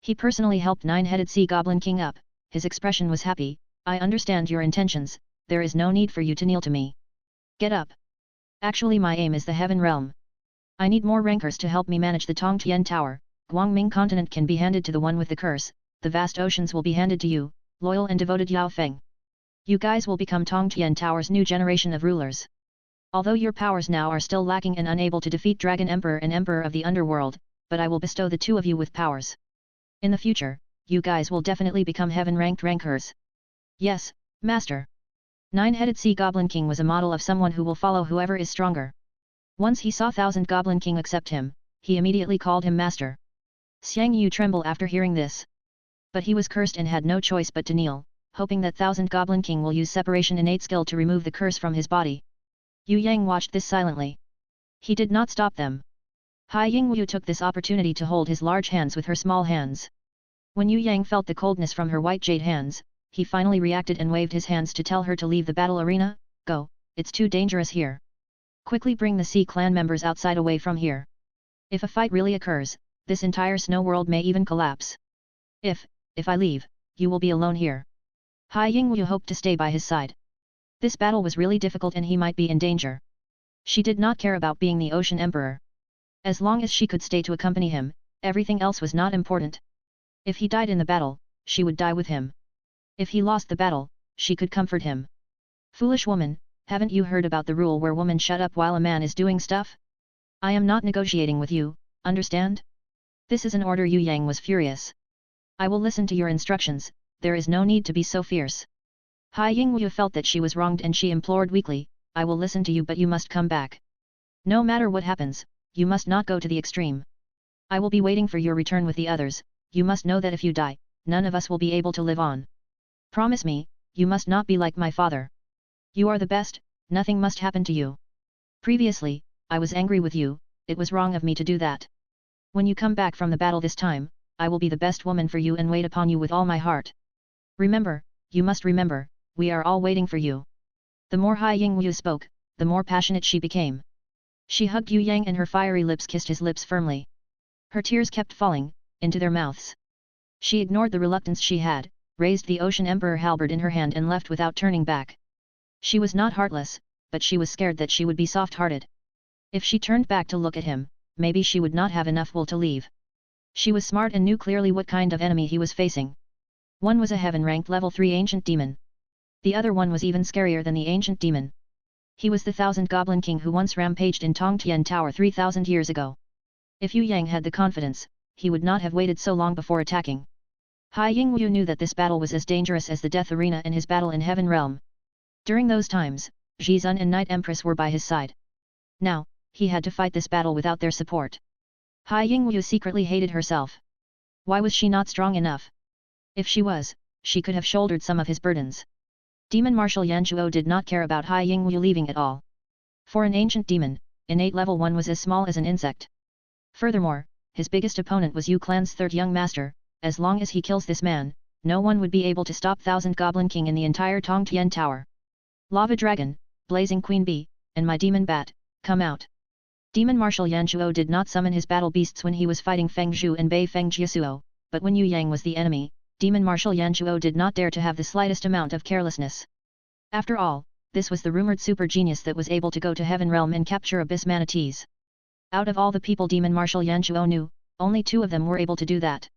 He personally helped Nine-Headed Sea Goblin King up. His expression was happy. I understand your intentions, there is no need for you to kneel to me. Get up. Actually my aim is the heaven realm. I need more rankers to help me manage the Tongtian Tower. Guangming Continent can be handed to the one with the curse, the vast oceans will be handed to you, loyal and devoted Yao Feng. You guys will become Tongtian Tower's new generation of rulers. Although your powers now are still lacking and unable to defeat Dragon Emperor and Emperor of the Underworld, but I will bestow the two of you with powers. In the future, you guys will definitely become heaven-ranked rankers. Yes, Master. Nine-headed Sea Goblin King was a model of someone who will follow whoever is stronger. Once he saw Thousand Goblin King accept him, he immediately called him Master. Xiang Yu trembled after hearing this. But he was cursed and had no choice but to kneel, hoping that Thousand Goblin King will use separation innate skill to remove the curse from his body. Yue Yang watched this silently. He did not stop them. Hai Yingwu took this opportunity to hold his large hands with her small hands. When Yue Yang felt the coldness from her white jade hands, he finally reacted and waved his hands to tell her to leave the battle arena. Go, it's too dangerous here. Quickly bring the Sea Clan members outside away from here. If a fight really occurs, this entire snow world may even collapse. If I leave, you will be alone here. Hai Yingwu hoped to stay by his side. This battle was really difficult and he might be in danger. She did not care about being the Ocean Emperor. As long as she could stay to accompany him, everything else was not important. If he died in the battle, she would die with him. If he lost the battle, she could comfort him. Foolish woman, haven't you heard about the rule where women shut up while a man is doing stuff? I am not negotiating with you, understand? This is an order. Yue Yang was furious. I will listen to your instructions, there is no need to be so fierce. Hai Yingwu felt that she was wronged and she implored weakly, I will listen to you but you must come back. No matter what happens, you must not go to the extreme. I will be waiting for your return with the others, you must know that if you die, none of us will be able to live on. Promise me, you must not be like my father. You are the best, nothing must happen to you. Previously, I was angry with you, it was wrong of me to do that. When you come back from the battle this time, I will be the best woman for you and wait upon you with all my heart. Remember, you must remember, we are all waiting for you. The more Hai Yingwu spoke, the more passionate she became. She hugged Yue Yang and her fiery lips kissed his lips firmly. Her tears kept falling, into their mouths. She ignored the reluctance she had, raised the Ocean Emperor halberd in her hand and left without turning back. She was not heartless, but she was scared that she would be soft-hearted. If she turned back to look at him, maybe she would not have enough will to leave. She was smart and knew clearly what kind of enemy he was facing. One was a heaven-ranked level 3 ancient demon. The other one was even scarier than the ancient demon. He was the Thousand Goblin King who once rampaged in Tongtian Tower 3,000 years ago. If Yue Yang had the confidence, he would not have waited so long before attacking. Hai Yingwu knew that this battle was as dangerous as the Death Arena and his battle in Heaven Realm. During those times, Xia and Night Empress were by his side. Now, he had to fight this battle without their support. Hai Yingwu secretly hated herself. Why was she not strong enough? If she was, she could have shouldered some of his burdens. Demon Marshal Yanzhuo did not care about Hai Yingwu leaving at all. For an ancient demon, innate level 1 was as small as an insect. Furthermore, his biggest opponent was Yu Clan's third young master. As long as he kills this man, no one would be able to stop Thousand Goblin King in the entire Tongtian Tower. Lava Dragon, Blazing Queen Bee, and my Demon Bat, come out. Demon Marshal Yanzhuo did not summon his battle beasts when he was fighting Feng Zhu and Bei Feng Jiasuo, but when Yue Yang was the enemy, Demon Marshal Yanzhuo did not dare to have the slightest amount of carelessness. After all, this was the rumored super genius that was able to go to Heaven Realm and capture Abyss Manatees. Out of all the people Demon Marshal Yanzhuo knew, only 2 of them were able to do that.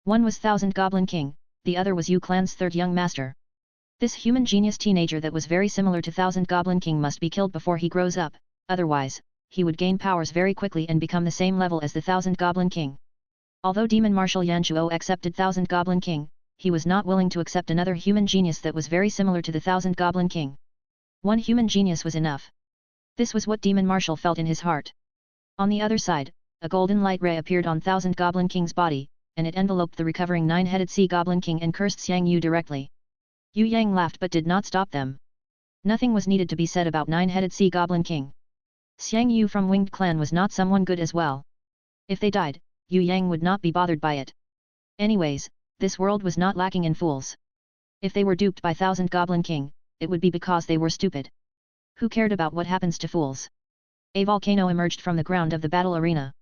One was Thousand Goblin King, the other was Yu Clan's third young master. This human genius teenager that was very similar to Thousand Goblin King must be killed before he grows up, otherwise, he would gain powers very quickly and become the same level as the Thousand Goblin King. Although Demon Marshal Yanzhuo accepted Thousand Goblin King, he was not willing to accept another human genius that was very similar to the Thousand Goblin King. One human genius was enough. This was what Demon Marshal felt in his heart. On the other side, a golden light ray appeared on Thousand Goblin King's body, and it enveloped the recovering 9-headed Sea Goblin King and cursed Xiang Yu directly. Yue Yang laughed but did not stop them. Nothing was needed to be said about 9-headed Sea Goblin King. Xiang Yu from Winged Clan was not someone good as well. If they died, Yue Yang would not be bothered by it. Anyways, this world was not lacking in fools. If they were duped by Thousand Goblin King, it would be because they were stupid. Who cared about what happens to fools? A volcano emerged from the ground of the battle arena.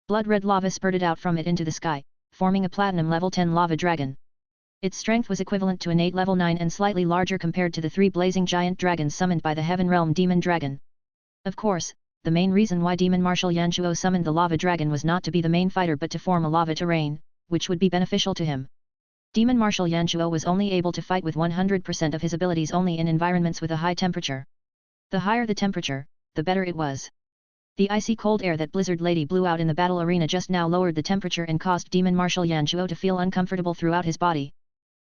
Blood-red lava spurted out from it into the sky, forming a platinum level 10 lava dragon. Its strength was equivalent to innate level 9 and slightly larger compared to the 3 blazing giant dragons summoned by the Heaven Realm Demon Dragon. Of course, the main reason why Demon Marshal Yanchuo summoned the lava dragon was not to be the main fighter but to form a lava terrain, which would be beneficial to him. Demon Marshal Yanchuo was only able to fight with 100% of his abilities only in environments with a high temperature. The higher the temperature, the better it was. The icy cold air that Blizzard Lady blew out in the battle arena just now lowered the temperature and caused Demon Marshal Yanchuo to feel uncomfortable throughout his body.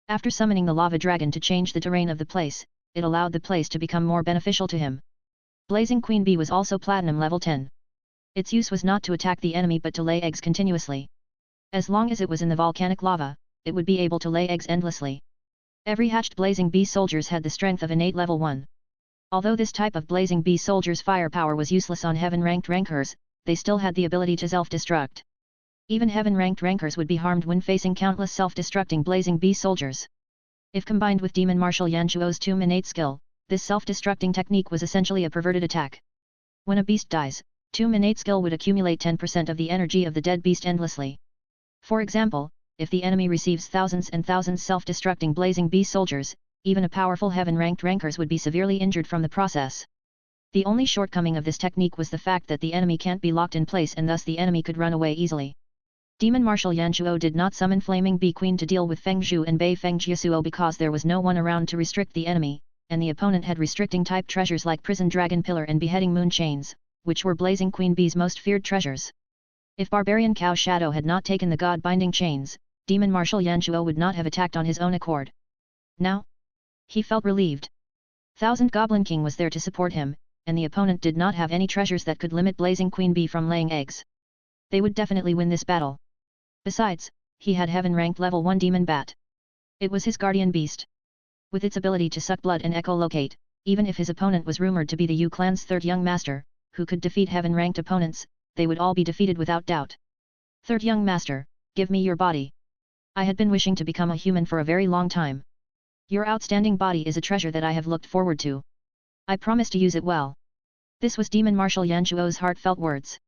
After summoning the lava dragon to change the terrain of the place, it allowed the place to become more beneficial to him. Blazing Queen Bee was also Platinum level 10. Its use was not to attack the enemy but to lay eggs continuously. As long as it was in the volcanic lava, it would be able to lay eggs endlessly. Every hatched Blazing Bee soldiers had the strength of Innate level 1. Although this type of Blazing Bee soldiers' firepower was useless on heaven-ranked rankers, they still had the ability to self-destruct. Even heaven-ranked rankers would be harmed when facing countless self-destructing Blazing Bee soldiers. If combined with Demon Marshal Yanchuo's Tomb innate skill, this self-destructing technique was essentially a perverted attack. When a beast dies, Tomb innate skill would accumulate 10% of the energy of the dead beast endlessly. For example, if the enemy receives thousands and thousands self-destructing Blazing Bee soldiers, even a powerful heaven-ranked rankers would be severely injured from the process. The only shortcoming of this technique was the fact that the enemy can't be locked in place and thus the enemy could run away easily. Demon Marshal Yanchuo did not summon Flaming Bee Queen to deal with Feng Zhu and Bei Feng Jiasuo because there was no one around to restrict the enemy, and the opponent had restricting type treasures like Prison Dragon Pillar and Beheading Moon Chains, which were Blazing Queen Bee's most feared treasures. If Barbarian Cow Shadow had not taken the God Binding Chains, Demon Marshal Yanchuo would not have attacked on his own accord. Now, he felt relieved. Thousand Goblin King was there to support him, and the opponent did not have any treasures that could limit Blazing Queen Bee from laying eggs. They would definitely win this battle. Besides, he had heaven-ranked level 1 Demon Bat. It was his guardian beast. With its ability to suck blood and echolocate, even if his opponent was rumored to be the Yu clan's third young master, who could defeat heaven-ranked opponents, they would all be defeated without doubt. Third young master, give me your body. I had been wishing to become a human for a very long time. Your outstanding body is a treasure that I have looked forward to. I promise to use it well. This was Demon Marshal Yanchuo's heartfelt words.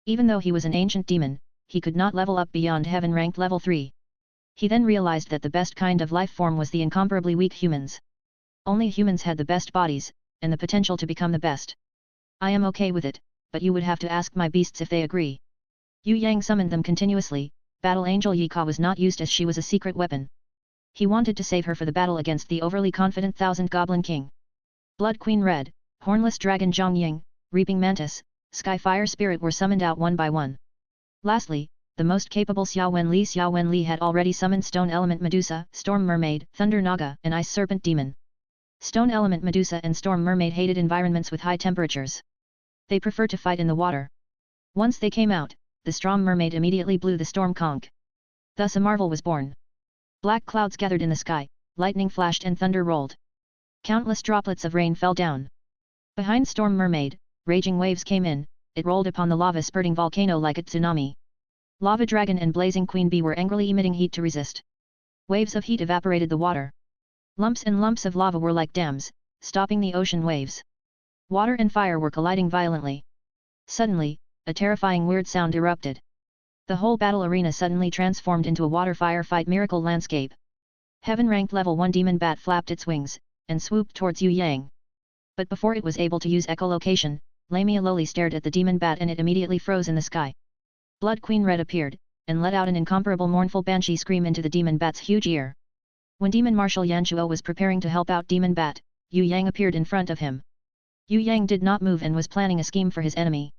Even though he was an ancient demon, he could not level up beyond heaven-ranked level 3. He then realized that the best kind of life form was the incomparably weak humans. Only humans had the best bodies, and the potential to become the best. I am okay with it, but you would have to ask my beasts if they agree. Yue Yang summoned them continuously. Battle Angel Yika was not used as she was a secret weapon. He wanted to save her for the battle against the overly confident Thousand Goblin King. Blood Queen Red, Hornless Dragon Zhang Ying, Reaping Mantis, Sky Fire Spirit were summoned out one by one. Lastly, the most capable Xia Wen Li had already summoned Stone Element Medusa, Storm Mermaid, Thunder Naga, and Ice Serpent Demon. Stone Element Medusa and Storm Mermaid hated environments with high temperatures. They preferred to fight in the water. Once they came out, the Storm Mermaid immediately blew the storm conch. Thus a marvel was born. Black clouds gathered in the sky, lightning flashed and thunder rolled. Countless droplets of rain fell down. Behind Storm Mermaid, raging waves came in, it rolled upon the lava-spurting volcano like a tsunami. Lava Dragon and Blazing Queen Bee were angrily emitting heat to resist. Waves of heat evaporated the water. Lumps and lumps of lava were like dams, stopping the ocean waves. Water and fire were colliding violently. Suddenly, a terrifying weird sound erupted. The whole battle arena suddenly transformed into a water-fire fight miracle landscape. Heaven-ranked level 1 Demon Bat flapped its wings, and swooped towards Yue Yang. But before it was able to use echolocation, Lamia lowly stared at the Demon Bat and it immediately froze in the sky. Blood Queen Red appeared, and let out an incomparable mournful banshee scream into the Demon Bat's huge ear. When Demon Marshal Yanchuo was preparing to help out Demon Bat, Yue Yang appeared in front of him. Yue Yang did not move and was planning a scheme for his enemy.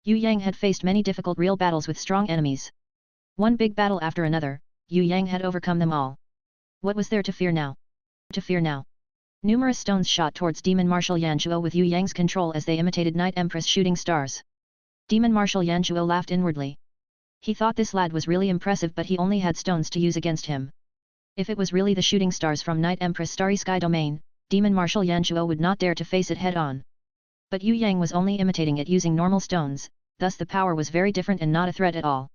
Yue Yang had faced many difficult real battles with strong enemies. One big battle after another, Yue Yang had overcome them all. What was there to fear now? Numerous stones shot towards Demon Marshal Yanchuo with Yue Yang's control as they imitated Night Empress shooting stars. Demon Marshal Yanchuo laughed inwardly. He thought this lad was really impressive but he only had stones to use against him. If it was really the shooting stars from Night Empress Starry Sky Domain, Demon Marshal Yanchuo would not dare to face it head-on. But Yue Yang was only imitating it using normal stones, thus the power was very different and not a threat at all.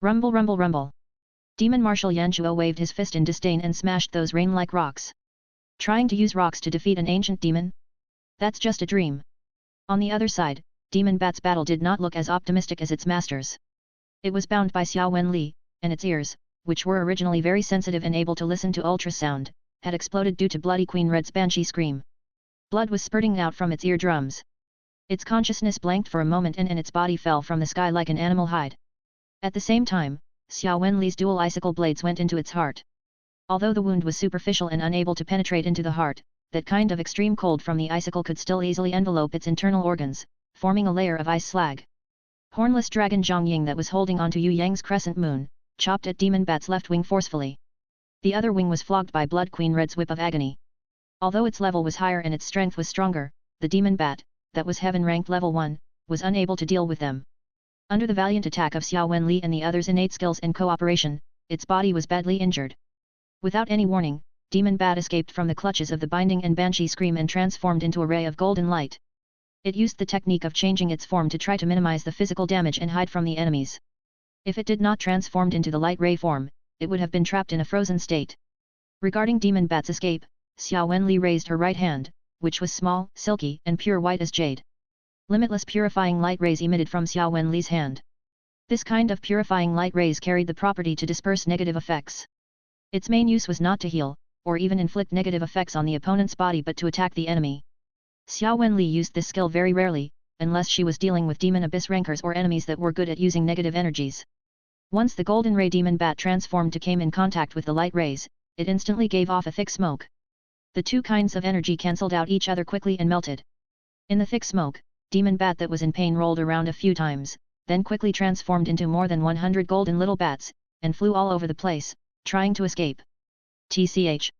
Rumble rumble rumble. Demon Marshal Yanchuo waved his fist in disdain and smashed those rain-like rocks. Trying to use rocks to defeat an ancient demon? That's just a dream. On the other side, Demon Bat's battle did not look as optimistic as its masters. It was bound by Xia Wen Li, and its ears, which were originally very sensitive and able to listen to ultrasound, had exploded due to Bloody Queen Red's banshee scream. Blood was spurting out from its eardrums. Its consciousness blanked for a moment and its body fell from the sky like an animal hide. At the same time, Xia Wen Li's dual icicle blades went into its heart. Although the wound was superficial and unable to penetrate into the heart, that kind of extreme cold from the icicle could still easily envelope its internal organs, forming a layer of ice slag. Hornless dragon Zhang Ying that was holding onto Yue Yang's crescent moon, chopped at Demon Bat's left wing forcefully. The other wing was flogged by Blood Queen Red's whip of agony. Although its level was higher and its strength was stronger, the Demon Bat, that was heaven ranked level 1, was unable to deal with them. Under the valiant attack of Xia Wen Li and the others' innate skills and cooperation, its body was badly injured. Without any warning, Demon Bat escaped from the clutches of the binding and banshee scream and transformed into a ray of golden light. It used the technique of changing its form to try to minimize the physical damage and hide from the enemies. If it did not transform into the light ray form, it would have been trapped in a frozen state. Regarding Demon Bat's escape, Xia Wen Li raised her right hand, which was small, silky and pure white as jade. Limitless purifying light rays emitted from Xia Wen Li's hand. This kind of purifying light rays carried the property to disperse negative effects. Its main use was not to heal, or even inflict negative effects on the opponent's body but to attack the enemy. Xia Wen Li used this skill very rarely, unless she was dealing with demon abyss rankers or enemies that were good at using negative energies. Once the golden ray Demon Bat transformed to came in contact with the light rays, it instantly gave off a thick smoke. The two kinds of energy cancelled out each other quickly and melted. In the thick smoke, Demon Bat that was in pain rolled around a few times, then quickly transformed into more than 100 golden little bats, and flew all over the place, trying to escape. TCH.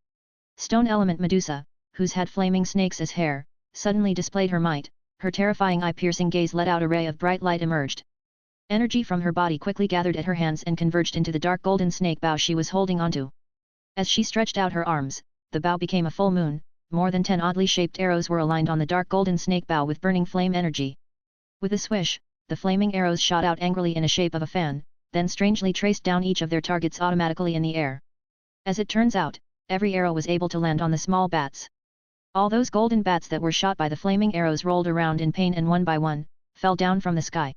Stone Element Medusa, whose had flaming snakes as hair, suddenly displayed her might, her terrifying eye-piercing gaze let out a ray of bright light emerged. Energy from her body quickly gathered at her hands and converged into the dark golden snake bow she was holding onto. As she stretched out her arms, the bow became a full moon, more than 10 oddly shaped arrows were aligned on the dark golden snake bow with burning flame energy. With a swish, the flaming arrows shot out angrily in a shape of a fan, then strangely traced down each of their targets automatically in the air. As it turns out, every arrow was able to land on the small bats. All those golden bats that were shot by the flaming arrows rolled around in pain and one by one, fell down from the sky.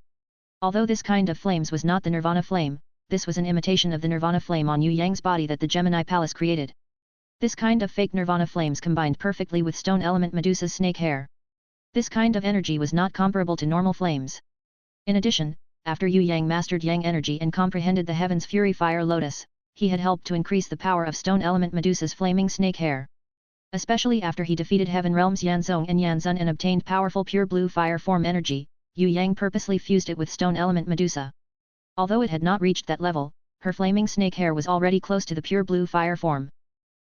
Although this kind of flames was not the Nirvana flame, this was an imitation of the Nirvana flame on Yue Yang's body that the Gemini Palace created. This kind of fake Nirvana flames combined perfectly with Stone Element Medusa's snake hair. This kind of energy was not comparable to normal flames. In addition, after Yue Yang mastered Yang energy and comprehended the Heaven's Fury Fire Lotus, he had helped to increase the power of Stone Element Medusa's flaming snake hair. Especially after he defeated Heaven Realm's Yanzong and Yanzun and obtained powerful pure blue fire form energy, Yue Yang purposely fused it with Stone Element Medusa. Although it had not reached that level, her flaming snake hair was already close to the pure blue fire form.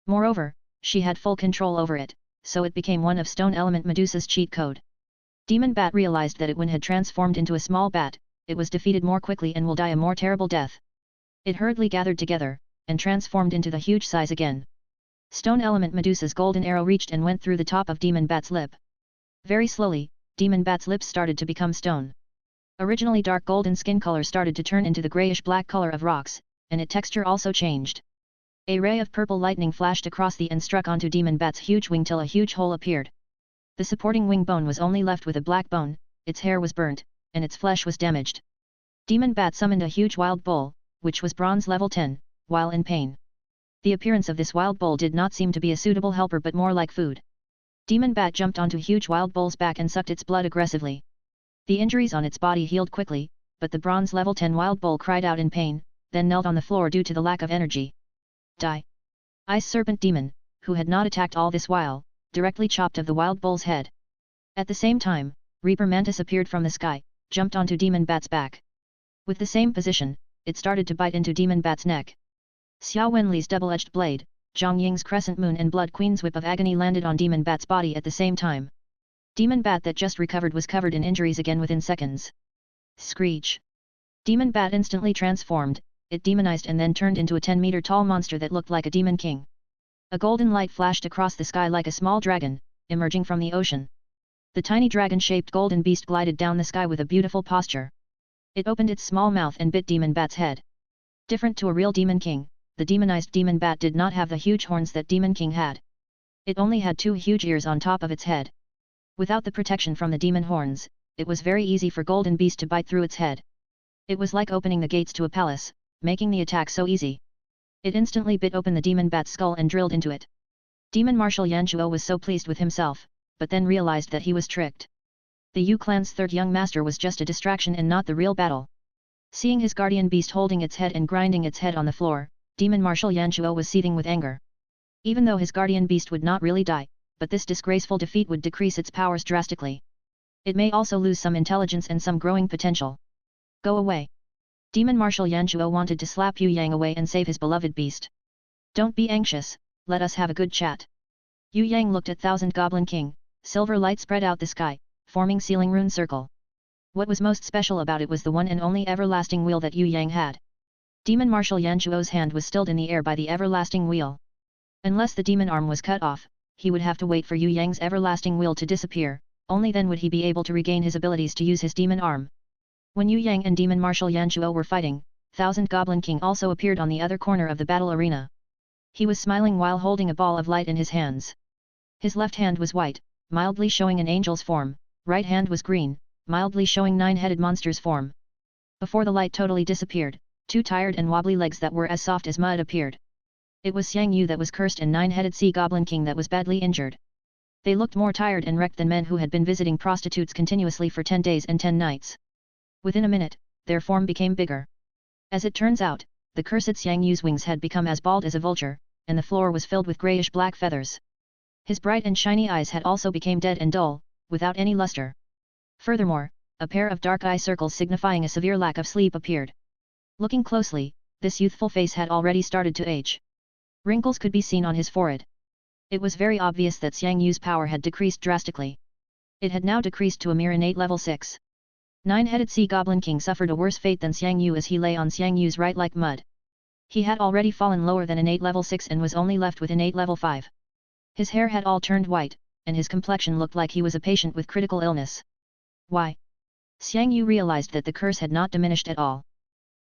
Moreover, she had full control over it, so it became one of Stone Element Medusa's cheat code. Demon Bat realized that it when had transformed into a small bat, it was defeated more quickly and will die a more terrible death. It hurriedly gathered together, and transformed into the huge size again. Stone Element Medusa's golden arrow reached and went through the top of Demon Bat's lip. Very slowly, Demon Bat's lips started to become stone. Originally dark golden skin color started to turn into the grayish-black color of rocks, and its texture also changed. A ray of purple lightning flashed across the and struck onto Demon Bat's huge wing till a huge hole appeared. The supporting wing bone was only left with a black bone, its hair was burnt, and its flesh was damaged. Demon Bat summoned a huge wild bull, which was bronze level 10, while in pain. The appearance of this wild bull did not seem to be a suitable helper but more like food. Demon Bat jumped onto huge wild bull's back and sucked its blood aggressively. The injuries on its body healed quickly, but the bronze level 10 wild bull cried out in pain, then knelt on the floor due to the lack of energy. Die! Ice Serpent Demon, who had not attacked all this while, directly chopped of the wild bull's head. At the same time, Reaper Mantis appeared from the sky, jumped onto Demon Bat's back. With the same position, it started to bite into Demon Bat's neck. Xia Wen Li's double-edged blade, Zhang Ying's crescent moon and Blood Queen's whip of agony landed on Demon Bat's body at the same time. Demon Bat that just recovered was covered in injuries again within seconds. Screech! Demon Bat instantly transformed, it demonized and then turned into a 10-meter tall monster that looked like a demon king. A golden light flashed across the sky like a small dragon, emerging from the ocean. The tiny dragon-shaped golden beast glided down the sky with a beautiful posture. It opened its small mouth and bit Demon Bat's head. Different to a real demon king, the demonized Demon Bat did not have the huge horns that Demon King had. It only had 2 huge ears on top of its head. Without the protection from the demon horns, it was very easy for Golden Beast to bite through its head. It was like opening the gates to a palace, making the attack so easy. It instantly bit open the Demon Bat's skull and drilled into it. Demon Marshal Yan Chuo was so pleased with himself, but then realized that he was tricked. The Yu clan's third young master was just a distraction and not the real battle. Seeing his guardian beast holding its head and grinding its head on the floor, Demon Marshal Yan Shuo was seething with anger. Even though his guardian beast would not really die, but this disgraceful defeat would decrease its powers drastically. It may also lose some intelligence and some growing potential. Go away. Demon Marshal Yan Shuo wanted to slap Yue Yang away and save his beloved beast. Don't be anxious, let us have a good chat. Yue Yang looked at Thousand Goblin King, silver light spread out the sky, forming sealing rune circle. What was most special about it was the one and only everlasting wheel that Yue Yang had. Demon Marshal Yan Shuo's hand was stilled in the air by the everlasting wheel. Unless the demon arm was cut off, he would have to wait for Yue Yang's everlasting wheel to disappear, only then would he be able to regain his abilities to use his demon arm. When Yue Yang and Demon Marshal Yan Shuo were fighting, Thousand Goblin King also appeared on the other corner of the battle arena. He was smiling while holding a ball of light in his hands. His left hand was white, mildly showing an angel's form, right hand was green, mildly showing nine-headed monster's form. Before the light totally disappeared, two tired and wobbly legs that were as soft as mud appeared. It was Xiang Yu that was cursed and nine-headed Sea Goblin King that was badly injured. They looked more tired and wrecked than men who had been visiting prostitutes continuously for 10 days and 10 nights. Within a minute, their form became bigger. As it turns out, the cursed Xiang Yu's wings had become as bald as a vulture, and the floor was filled with greyish-black feathers. His bright and shiny eyes had also become dead and dull, without any luster. Furthermore, a pair of dark eye circles signifying a severe lack of sleep appeared. Looking closely, this youthful face had already started to age. Wrinkles could be seen on his forehead. It was very obvious that Xiang Yu's power had decreased drastically. It had now decreased to a mere innate level 6. Nine-headed Sea Goblin King suffered a worse fate than Xiang Yu as he lay on Xiang Yu's right like mud. He had already fallen lower than innate level 6 and was only left with innate level 5. His hair had all turned white, and his complexion looked like he was a patient with critical illness. Why? Xiang Yu realized that the curse had not diminished at all.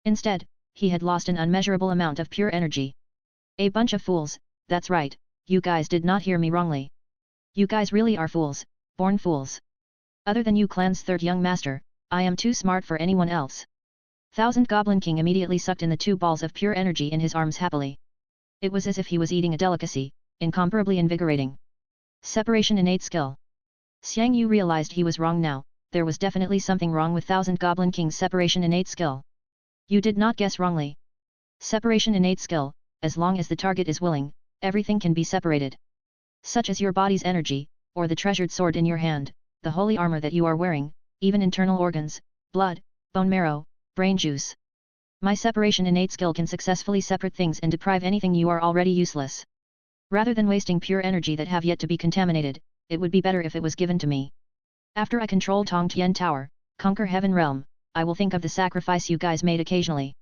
Instead, he had lost an unmeasurable amount of pure energy. A bunch of fools, that's right, you guys did not hear me wrongly. You guys really are fools, born fools. Other than Yu clan's third young master, I am too smart for anyone else. Thousand Goblin King immediately sucked in the 2 balls of pure energy in his arms happily. It was as if he was eating a delicacy, incomparably invigorating. Separation innate skill. Xiang Yu realized he was wrong now, there was definitely something wrong with Thousand Goblin King's separation innate skill. You did not guess wrongly. Separation innate skill, as long as the target is willing, everything can be separated. Such as your body's energy, or the treasured sword in your hand, the holy armor that you are wearing, even internal organs, blood, bone marrow, brain juice. My separation innate skill can successfully separate things and deprive anything you are already useless. Rather than wasting pure energy that have yet to be contaminated, it would be better if it was given to me. After I control Tongtian Tower, conquer Heaven Realm, I will think of the sacrifice you guys made occasionally.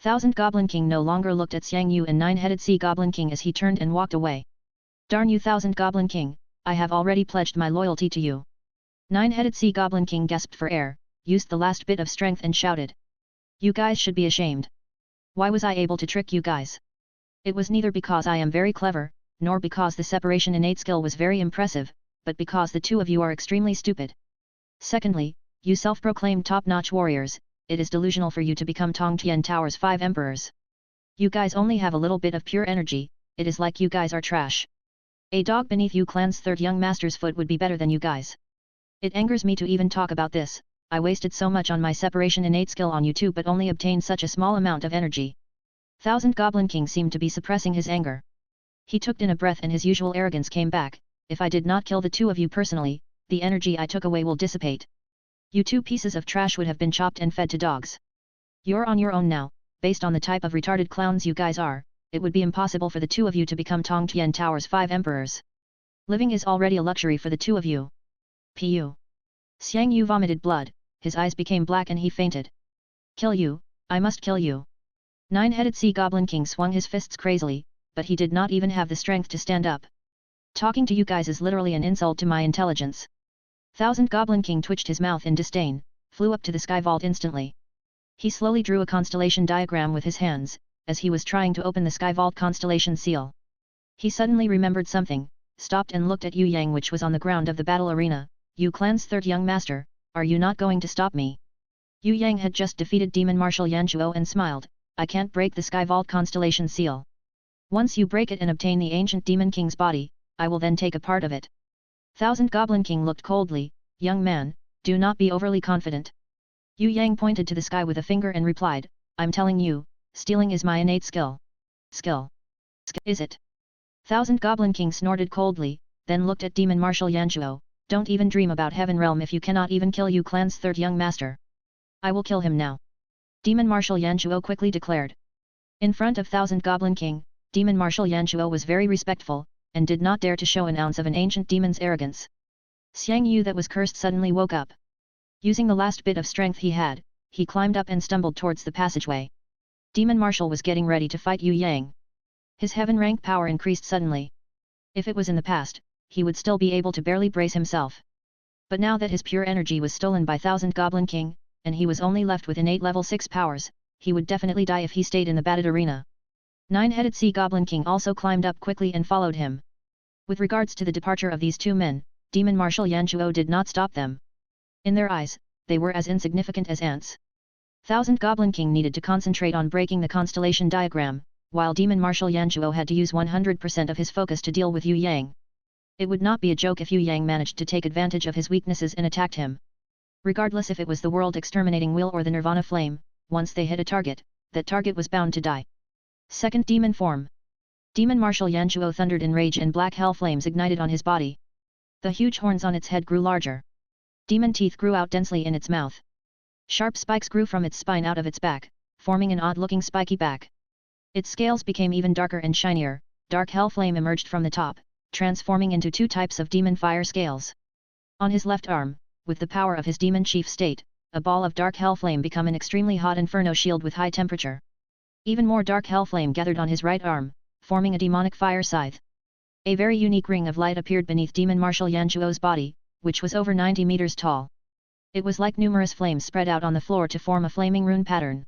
Thousand Goblin King no longer looked at Xiang Yu and Nine-Headed Sea Goblin King as he turned and walked away. Darn you Thousand Goblin King, I have already pledged my loyalty to you. Nine-Headed Sea Goblin King gasped for air, used the last bit of strength and shouted. You guys should be ashamed. Why was I able to trick you guys? It was neither because I am very clever, nor because the separation innate skill was very impressive, but because the two of you are extremely stupid. Secondly, you self-proclaimed top-notch warriors, it is delusional for you to become Tongtian Tower's 5 emperors. You guys only have a little bit of pure energy, it is like you guys are trash. A dog beneath Yu clan's third young master's foot would be better than you guys. It angers me to even talk about this, I wasted so much on my separation innate skill on you two but only obtained such a small amount of energy. Thousand Goblin King seemed to be suppressing his anger. He took in a breath and his usual arrogance came back, if I did not kill the two of you personally, the energy I took away will dissipate. You two pieces of trash would have been chopped and fed to dogs. You're on your own now, based on the type of retarded clowns you guys are, it would be impossible for the two of you to become Tongtian Tower's 5 emperors. Living is already a luxury for the two of you. Pu. Xiang Yu vomited blood, his eyes became black and he fainted. Kill you, I must kill you. Nine-Headed Sea Goblin King swung his fists crazily, but he did not even have the strength to stand up. Talking to you guys is literally an insult to my intelligence. Thousand Goblin King twitched his mouth in disdain, flew up to the sky vault instantly. He slowly drew a constellation diagram with his hands, as he was trying to open the sky vault constellation seal. He suddenly remembered something, stopped and looked at Yue Yang which was on the ground of the battle arena. Yu clan's third young master, are you not going to stop me? Yue Yang had just defeated Demon Marshal Yan Shuo and smiled, I can't break the sky vault constellation seal. Once you break it and obtain the ancient Demon King's body, I will then take a part of it. Thousand Goblin King looked coldly, young man, Do not be overly confident. Yue Yang pointed to the sky with a finger and replied, I'm telling you, stealing is my innate skill. Skill? Is it? Thousand Goblin King snorted coldly, then looked at Demon Marshal Yanzhuo. Don't even dream about Heaven Realm if you cannot even kill Yu Clan's third young master. I will kill him now. Demon Marshal Yanzhuo quickly declared. In front of Thousand Goblin King, Demon Marshal Yanzhuo was very respectful, and did not dare to show an ounce of an ancient demon's arrogance. Xiang Yu that was cursed suddenly woke up. Using the last bit of strength he had, he climbed up and stumbled towards the passageway. Demon Marshal was getting ready to fight Yue Yang. His heaven rank power increased suddenly. If it was in the past, he would still be able to barely brace himself. But now that his pure energy was stolen by Thousand Goblin King, and he was only left with innate level 6 powers, he would definitely die if he stayed in the batted arena. Nine-headed Sea Goblin King also climbed up quickly and followed him. With regards to the departure of these two men, Demon Marshal Yanzhuo did not stop them. In their eyes, they were as insignificant as ants. Thousand Goblin King needed to concentrate on breaking the constellation diagram, while Demon Marshal Yanzhuo had to use 100% of his focus to deal with Yue Yang. It would not be a joke if Yue Yang managed to take advantage of his weaknesses and attacked him. Regardless if it was the world exterminating wheel or the Nirvana flame, once they hit a target, that target was bound to die. Second demon form. Demon Marshal Yanzhuo thundered in rage and black hell flames ignited on his body. The huge horns on its head grew larger. Demon teeth grew out densely in its mouth. Sharp spikes grew from its spine out of its back, forming an odd-looking spiky back. Its scales became even darker and shinier. Dark hell flame emerged from the top, transforming into two types of demon fire scales. On his left arm, with the power of his demon chief state, a ball of dark hell flame became an extremely hot inferno shield with high temperature. Even more dark hell flame gathered on his right arm, forming a demonic fire scythe. A very unique ring of light appeared beneath Demon Marshal Yanzhuo's body, which was over 90 meters tall. It was like numerous flames spread out on the floor to form a flaming rune pattern.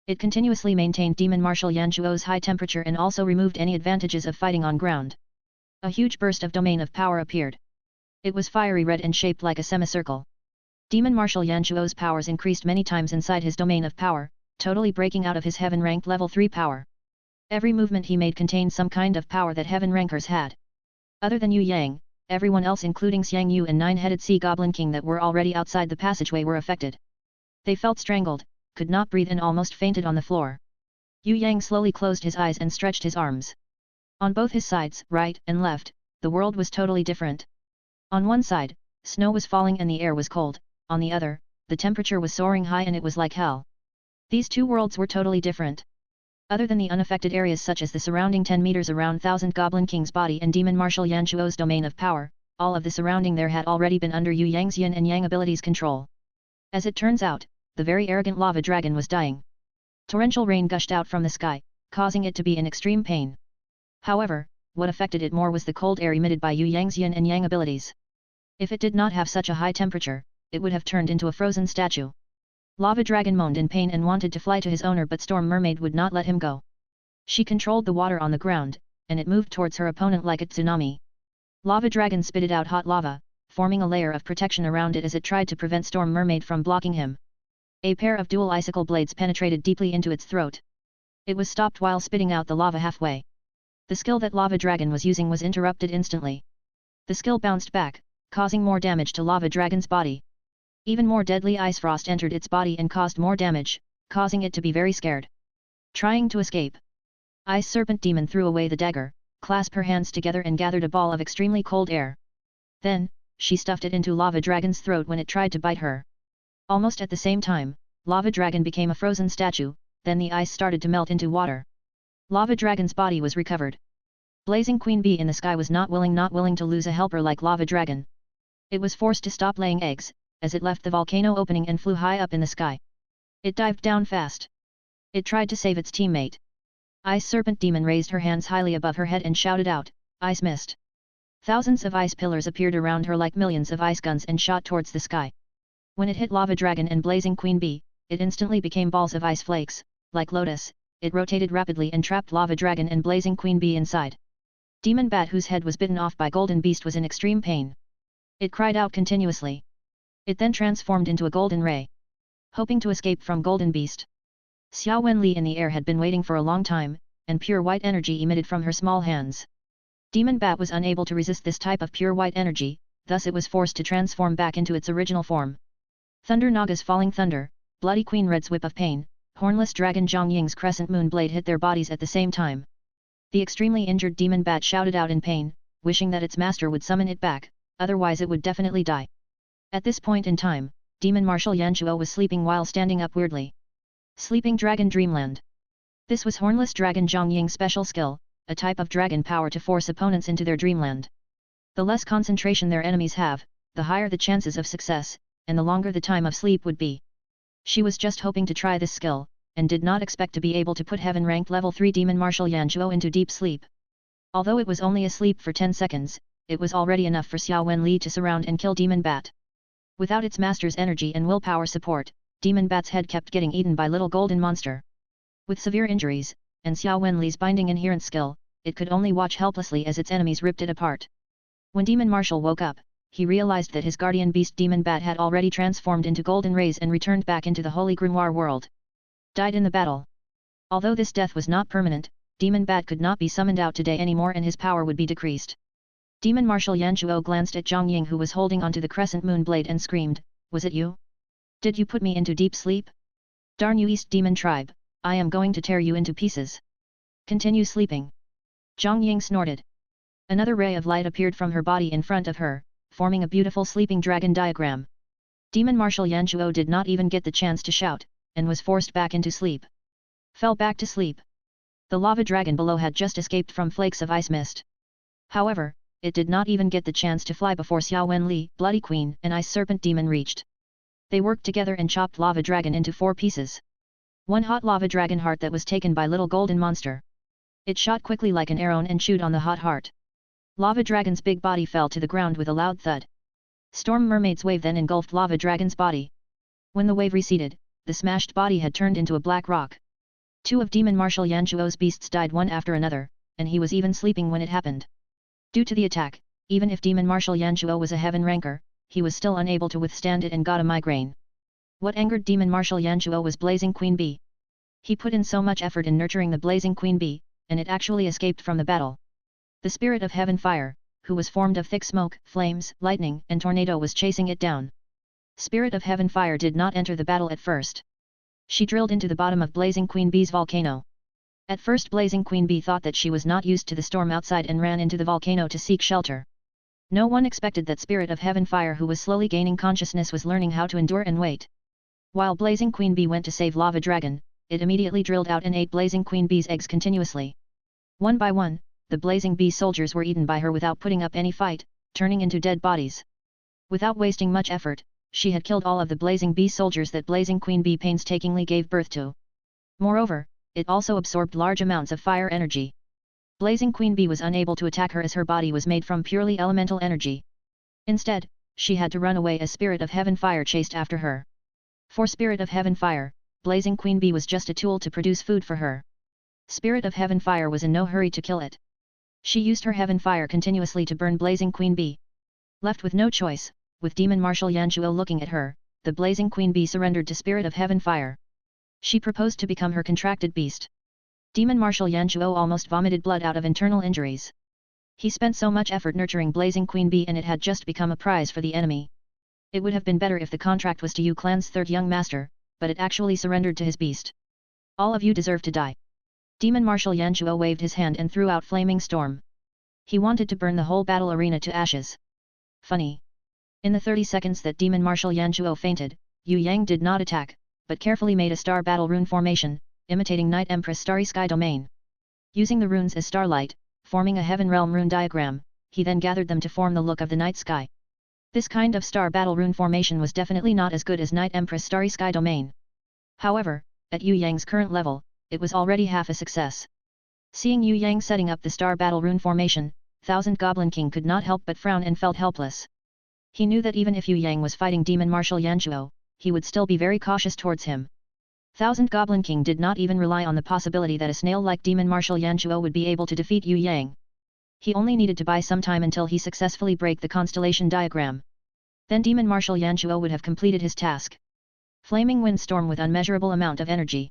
It continuously maintained Demon Marshal Yanzhuo's high temperature and also removed any advantages of fighting on ground. A huge burst of domain of power appeared. It was fiery red and shaped like a semicircle. Demon Marshal Yanzhuo's powers increased many times inside his domain of power, totally breaking out of his heaven ranked level 3 power. Every movement he made contained some kind of power that heaven rankers had. Other than Yue Yang, everyone else including Xiang Yu and Nine-Headed Sea Goblin King that were already outside the passageway were affected. They felt strangled, could not breathe and almost fainted on the floor. Yue Yang slowly closed his eyes and stretched his arms. On both his sides, right and left, the world was totally different. On one side, snow was falling and the air was cold, on the other, the temperature was soaring high and it was like hell. These two worlds were totally different. Other than the unaffected areas such as the surrounding 10 meters around Thousand Goblin King's body and Demon Marshal Yanzhuo's domain of power, all of the surrounding there had already been under Yue Yang's yin and yang abilities control. As it turns out, the very arrogant lava dragon was dying. Torrential rain gushed out from the sky, causing it to be in extreme pain. However, what affected it more was the cold air emitted by Yue Yang's yin and yang abilities. If it did not have such a high temperature, it would have turned into a frozen statue. Lava Dragon moaned in pain and wanted to fly to his owner, but Storm Mermaid would not let him go. She controlled the water on the ground, and it moved towards her opponent like a tsunami. Lava Dragon spitted out hot lava, forming a layer of protection around it as it tried to prevent Storm Mermaid from blocking him. A pair of dual icicle blades penetrated deeply into its throat. It was stopped while spitting out the lava halfway. The skill that Lava Dragon was using was interrupted instantly. The skill bounced back, causing more damage to Lava Dragon's body. Even more deadly ice frost entered its body and caused more damage, causing it to be very scared. Trying to escape. Ice Serpent Demon threw away the dagger, clasped her hands together and gathered a ball of extremely cold air. Then, she stuffed it into Lava Dragon's throat when it tried to bite her. Almost at the same time, Lava Dragon became a frozen statue, then the ice started to melt into water. Lava Dragon's body was recovered. Blazing Queen Bee in the sky was not willing to lose a helper like Lava Dragon. It was forced to stop laying eggs, as it left the volcano opening and flew high up in the sky. It dived down fast. It tried to save its teammate. Ice Serpent Demon raised her hands highly above her head and shouted out, "Ice Mist!" Thousands of ice pillars appeared around her like millions of ice guns and shot towards the sky. When it hit Lava Dragon and Blazing Queen Bee, it instantly became balls of ice flakes. Like Lotus, it rotated rapidly and trapped Lava Dragon and Blazing Queen Bee inside. Demon Bat, whose head was bitten off by Golden Beast, was in extreme pain. It cried out continuously. It then transformed into a golden ray. Hoping to escape from Golden Beast, Xia Wen Li in the air had been waiting for a long time, and pure white energy emitted from her small hands. Demon Bat was unable to resist this type of pure white energy, thus it was forced to transform back into its original form. Thunder Naga's falling thunder, Bloody Queen Red's whip of pain, hornless dragon Zhang Ying's crescent moon blade hit their bodies at the same time. The extremely injured demon bat shouted out in pain, wishing that its master would summon it back, otherwise it would definitely die. At this point in time, demon marshal Yanchuo was sleeping while standing up weirdly. Sleeping Dragon Dreamland. This was hornless dragon Zhang Ying's special skill, a type of dragon power to force opponents into their dreamland. The less concentration their enemies have, the higher the chances of success, and the longer the time of sleep would be. She was just hoping to try this skill, and did not expect to be able to put heaven-ranked level 3 demon marshal Yanchuo into deep sleep. Although it was only asleep for 10 seconds, it was already enough for Xiao Wen Li to surround and kill demon bat. Without its master's energy and willpower support, demon bat's head kept getting eaten by little golden monster. With severe injuries, and Xiao Wen Li's binding inherent skill, it could only watch helplessly as its enemies ripped it apart. When demon marshal woke up, he realized that his guardian beast demon bat had already transformed into golden rays and returned back into the holy grimoire world. Died in the battle. Although this death was not permanent, demon bat could not be summoned out today anymore and his power would be decreased. Demon marshal Yanchuo glanced at Zhang Ying who was holding onto the crescent moon blade and screamed, "Was it you? Did you put me into deep sleep? Darn you East Demon Tribe, I am going to tear you into pieces. Continue sleeping." Zhang Ying snorted. Another ray of light appeared from her body in front of her, forming a beautiful sleeping dragon diagram. Demon marshal Yanchuo did not even get the chance to shout, and was forced back into sleep. Fell back to sleep. The lava dragon below had just escaped from flakes of ice mist. However, it did not even get the chance to fly before Xiao Wen Li, Bloody Queen, and Ice Serpent Demon reached. They worked together and chopped lava dragon into 4 pieces. One hot lava dragon heart that was taken by little golden monster. It shot quickly like an arrow and chewed on the hot heart. Lava dragon's big body fell to the ground with a loud thud. Storm Mermaid's wave then engulfed lava dragon's body. When the wave receded, the smashed body had turned into a black rock. 2 of demon marshal Yanchuo's beasts died one after another, and he was even sleeping when it happened. Due to the attack, even if demon marshal Yanchuo was a heaven ranker, he was still unable to withstand it and got a migraine. What angered demon marshal Yanchuo was Blazing Queen Bee. He put in so much effort in nurturing the Blazing Queen Bee, and it actually escaped from the battle. The spirit of heaven fire, who was formed of thick smoke, flames, lightning, and tornado was chasing it down. Spirit of heaven fire did not enter the battle at first. She drilled into the bottom of Blazing Queen Bee's volcano. At first Blazing Queen Bee thought that she was not used to the storm outside and ran into the volcano to seek shelter. No one expected that Spirit of Heaven Fire who was slowly gaining consciousness was learning how to endure and wait. While Blazing Queen Bee went to save Lava Dragon, it immediately drilled out and ate Blazing Queen Bee's eggs continuously. One by one, the Blazing Bee soldiers were eaten by her without putting up any fight, turning into dead bodies. Without wasting much effort, she had killed all of the Blazing Bee soldiers that Blazing Queen Bee painstakingly gave birth to. Moreover, it also absorbed large amounts of fire energy. Blazing Queen Bee was unable to attack her as her body was made from purely elemental energy. Instead, she had to run away as Spirit of Heaven Fire chased after her. For Spirit of Heaven Fire, Blazing Queen Bee was just a tool to produce food for her. Spirit of Heaven Fire was in no hurry to kill it. She used her Heaven Fire continuously to burn Blazing Queen Bee. Left with no choice, with Demon Marshal Yanchuo looking at her, the Blazing Queen Bee surrendered to Spirit of Heaven Fire. She proposed to become her contracted beast. Demon Marshal Yanchuo almost vomited blood out of internal injuries. He spent so much effort nurturing Blazing Queen Bee and it had just become a prize for the enemy. It would have been better if the contract was to Yu Clan's third young master, but it actually surrendered to his beast. All of you deserve to die. Demon Marshal Yanchuo waved his hand and threw out Flaming Storm. He wanted to burn the whole battle arena to ashes. Funny. In the 30 seconds that Demon Marshal Yanchuo fainted, Yue Yang did not attack, but carefully made a star battle rune formation, imitating Night Empress Starry Sky domain. Using the runes as starlight, forming a Heaven Realm rune diagram, he then gathered them to form the look of the night sky. This kind of star battle rune formation was definitely not as good as Night Empress Starry Sky domain. However, at Yue Yang's current level, it was already half a success. Seeing Yue Yang setting up the star battle rune formation, Thousand Goblin King could not help but frown and felt helpless. He knew that even if Yue Yang was fighting Demon Marshal Yanchuo, he would still be very cautious towards him. Thousand Goblin King did not even rely on the possibility that a snail like Demon Marshal Yanchuo would be able to defeat Yue Yang. He only needed to buy some time until he successfully break the constellation diagram. Then Demon Marshal Yanchuo would have completed his task. Flaming Windstorm with unmeasurable amount of energy.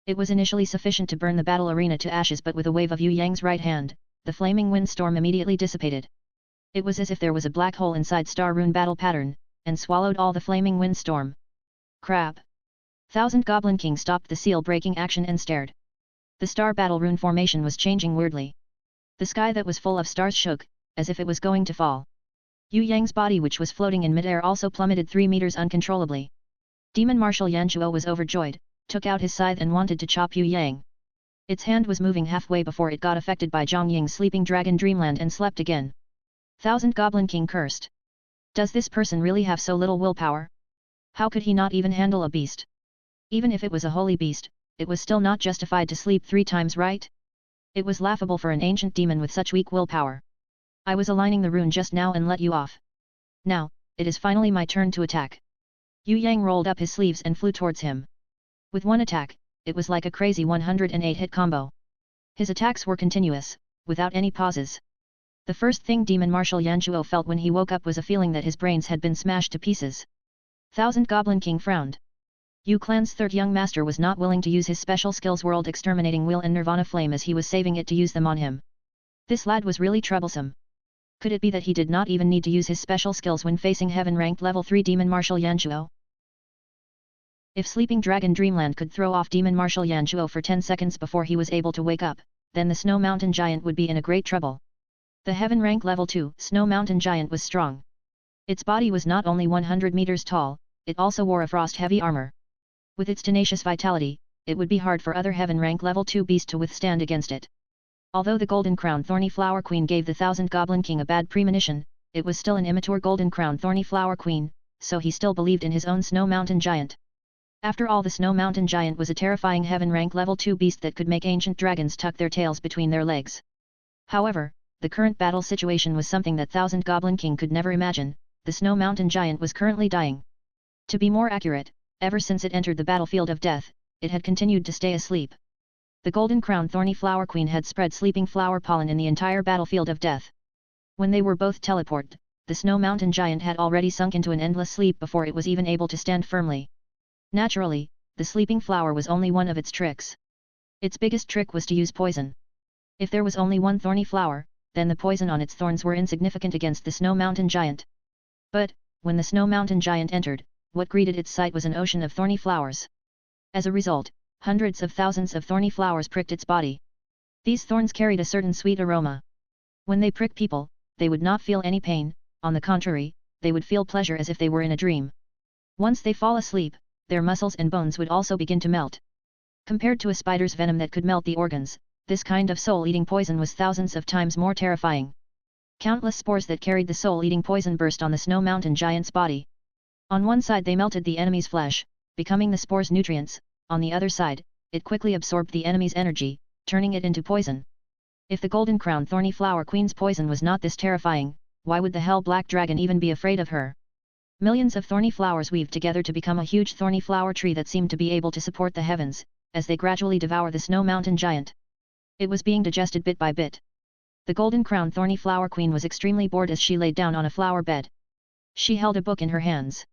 It was initially sufficient to burn the battle arena to ashes, but with a wave of Yue Yang's right hand, the Flaming Windstorm immediately dissipated. It was as if there was a black hole inside Star Rune battle pattern, and swallowed all the Flaming Windstorm, Crap! Thousand Goblin King stopped the seal-breaking action and stared. The star battle rune formation was changing weirdly. The sky that was full of stars shook, as if it was going to fall. Yue Yang's body, which was floating in midair, also plummeted 3 meters uncontrollably. Demon Marshal Yanchuo was overjoyed, took out his scythe and wanted to chop Yue Yang. Its hand was moving halfway before it got affected by Zhang Ying's sleeping dragon dreamland and slept again. Thousand Goblin King cursed. Does this person really have so little willpower? How could he not even handle a beast? Even if it was a holy beast, it was still not justified to sleep 3 times, right? It was laughable for an ancient demon with such weak willpower. I was aligning the rune just now and let you off. Now, it is finally my turn to attack. Yue Yang rolled up his sleeves and flew towards him. With one attack, it was like a crazy 108 hit combo. His attacks were continuous, without any pauses. The first thing Demon Marshal Yanchuo felt when he woke up was a feeling that his brains had been smashed to pieces. Thousand Goblin King frowned. Yu Clan's third young master was not willing to use his special skills World Exterminating Wheel and Nirvana Flame, as he was saving it to use them on him. This lad was really troublesome. Could it be that he did not even need to use his special skills when facing heaven-ranked level 3 Demon Marshal Yanchuo? If Sleeping Dragon Dreamland could throw off Demon Marshal Yanchuo for 10 seconds before he was able to wake up, then the Snow Mountain Giant would be in a great trouble. The heaven-rank level 2 Snow Mountain Giant was strong. Its body was not only 100 meters tall, it also wore a frost-heavy armor. With its tenacious vitality, it would be hard for other heaven-rank level 2 beasts to withstand against it. Although the Golden Crown Thorny Flower Queen gave the Thousand Goblin King a bad premonition, it was still an immature Golden Crown Thorny Flower Queen, so he still believed in his own Snow Mountain Giant. After all, the Snow Mountain Giant was a terrifying heaven-rank level 2 beast that could make ancient dragons tuck their tails between their legs. However, the current battle situation was something that Thousand Goblin King could never imagine. The Snow Mountain Giant was currently dying. To be more accurate, ever since it entered the battlefield of death, it had continued to stay asleep. The Golden Crown Thorny Flower Queen had spread sleeping flower pollen in the entire battlefield of death. When they were both teleported, the Snow Mountain Giant had already sunk into an endless sleep before it was even able to stand firmly. Naturally, the sleeping flower was only one of its tricks. Its biggest trick was to use poison. If there was only one thorny flower, then the poison on its thorns were insignificant against the Snow Mountain Giant. But, when the Snow Mountain Giant entered, what greeted its sight was an ocean of thorny flowers. As a result, hundreds of thousands of thorny flowers pricked its body. These thorns carried a certain sweet aroma. When they prick people, they would not feel any pain, on the contrary, they would feel pleasure as if they were in a dream. Once they fall asleep, their muscles and bones would also begin to melt. Compared to a spider's venom that could melt the organs, this kind of soul-eating poison was thousands of times more terrifying. Countless spores that carried the soul-eating poison burst on the Snow Mountain Giant's body. On one side they melted the enemy's flesh, becoming the spore's nutrients, on the other side, it quickly absorbed the enemy's energy, turning it into poison. If the Golden Crown Thorny Flower Queen's poison was not this terrifying, why would the Hell Black Dragon even be afraid of her? Millions of thorny flowers weaved together to become a huge thorny flower tree that seemed to be able to support the heavens, as they gradually devour the Snow Mountain Giant. It was being digested bit by bit. The Golden Crown Thorny Flower Queen was extremely bored as she laid down on a flower bed. She held a book in her hands.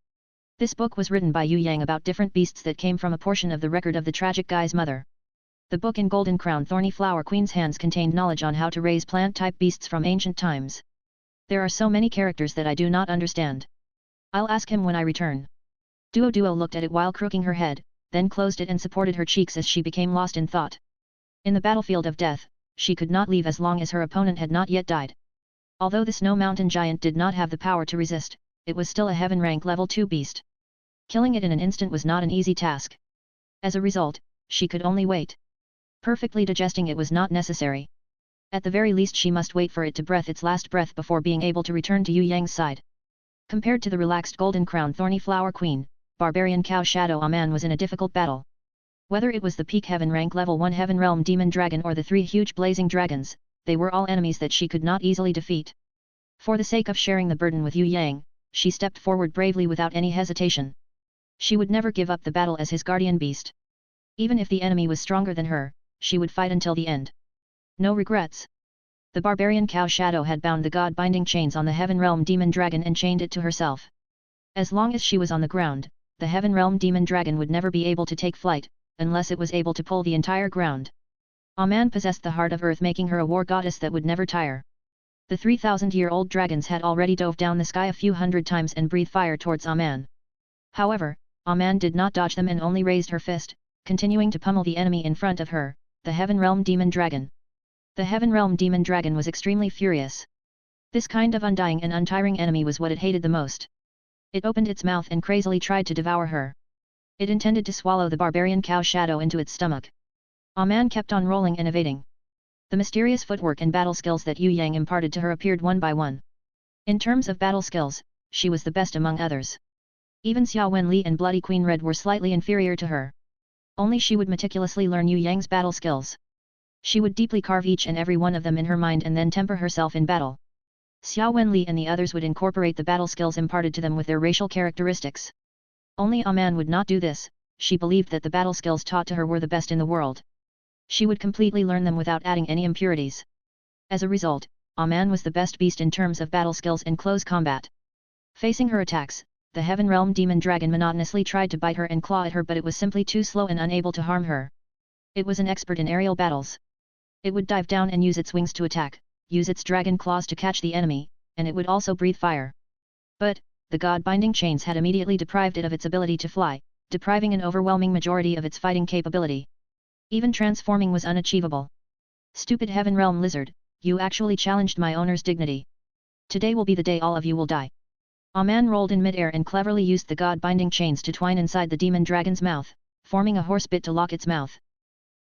This book was written by Yue Yang about different beasts that came from a portion of the record of the tragic guy's mother. The book in Golden Crown Thorny Flower Queen's hands contained knowledge on how to raise plant-type beasts from ancient times. There are so many characters that I do not understand. I'll ask him when I return. Duo looked at it while crooking her head, then closed it and supported her cheeks as she became lost in thought. In the battlefield of death, she could not leave as long as her opponent had not yet died. Although the Snow Mountain Giant did not have the power to resist, it was still a heaven rank level 2 beast. Killing it in an instant was not an easy task. As a result, she could only wait. Perfectly digesting it was not necessary. At the very least she must wait for it to breath its last breath before being able to return to Yue Yang's side. Compared to the relaxed Golden Crown Thorny Flower Queen, Barbarian Cow Shadow Aman was in a difficult battle. Whether it was the peak heaven rank level 1 Heaven Realm Demon Dragon or the 3 huge blazing dragons, they were all enemies that she could not easily defeat. For the sake of sharing the burden with Yue Yang, she stepped forward bravely without any hesitation. She would never give up the battle as his guardian beast. Even if the enemy was stronger than her, she would fight until the end. No regrets. The Barbarian Cow Shadow had bound the god-binding chains on the Heaven Realm Demon Dragon and chained it to herself. As long as she was on the ground, the Heaven Realm Demon Dragon would never be able to take flight, unless it was able to pull the entire ground. Aman possessed the heart of earth, making her a war goddess that would never tire. The 3,000-year-old dragons had already dove down the sky a few hundred times and breathed fire towards Aman. However, Aman did not dodge them and only raised her fist, continuing to pummel the enemy in front of her, the Heaven Realm Demon Dragon. The Heaven Realm Demon Dragon was extremely furious. This kind of undying and untiring enemy was what it hated the most. It opened its mouth and crazily tried to devour her. It intended to swallow the barbarian cow shadow into its stomach. Aman kept on rolling and evading. The mysterious footwork and battle skills that Yue Yang imparted to her appeared one by one. In terms of battle skills, she was the best among others. Even Xia Wen Li and Bloody Queen Red were slightly inferior to her. Only she would meticulously learn Yue Yang's battle skills. She would deeply carve each and every one of them in her mind and then temper herself in battle. Xia Wen Li and the others would incorporate the battle skills imparted to them with their racial characteristics. Only Aman would not do this. She believed that the battle skills taught to her were the best in the world. She would completely learn them without adding any impurities. As a result, Aman was the best beast in terms of battle skills and close combat. Facing her attacks, the Heaven Realm Demon Dragon monotonously tried to bite her and claw at her, but it was simply too slow and unable to harm her. It was an expert in aerial battles. It would dive down and use its wings to attack, use its dragon claws to catch the enemy, and it would also breathe fire. But, the god-binding chains had immediately deprived it of its ability to fly, depriving an overwhelming majority of its fighting capability. Even transforming was unachievable. Stupid Heaven Realm Lizard, you actually challenged my owner's dignity. Today will be the day all of you will die. Aman rolled in midair and cleverly used the god-binding chains to twine inside the demon dragon's mouth, forming a horse bit to lock its mouth.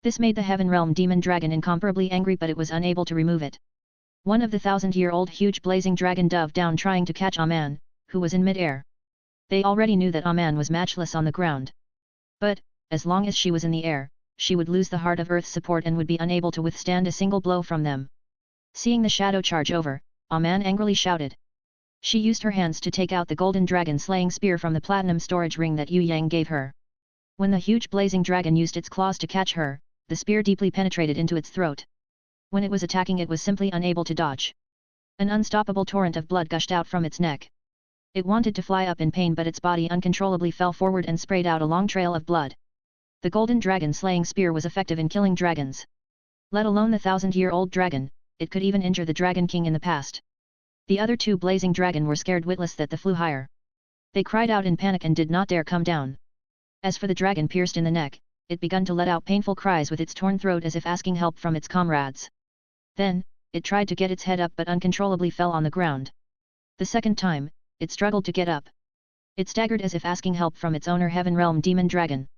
This made the Heaven Realm Demon Dragon incomparably angry, but it was unable to remove it. One of the 1,000-year-old huge blazing dragon dove down trying to catch Aman, who was in midair. They already knew that Aman was matchless on the ground. But, as long as she was in the air, she would lose the Heart of Earth's support and would be unable to withstand a single blow from them. Seeing the shadow charge over, Aman angrily shouted. She used her hands to take out the golden dragon slaying spear from the platinum storage ring that Yue Yang gave her. When the huge blazing dragon used its claws to catch her, the spear deeply penetrated into its throat. When it was attacking, it was simply unable to dodge. An unstoppable torrent of blood gushed out from its neck. It wanted to fly up in pain, but its body uncontrollably fell forward and sprayed out a long trail of blood. The golden dragon slaying spear was effective in killing dragons. Let alone the 1,000-year-old dragon, it could even injure the Dragon King in the past. The other two blazing dragon were scared witless that they flew higher. They cried out in panic and did not dare come down. As for the dragon pierced in the neck, it began to let out painful cries with its torn throat as if asking help from its comrades. Then, it tried to get its head up but uncontrollably fell on the ground. The second time, it struggled to get up. It staggered as if asking help from its owner Heaven Realm Demon Dragon.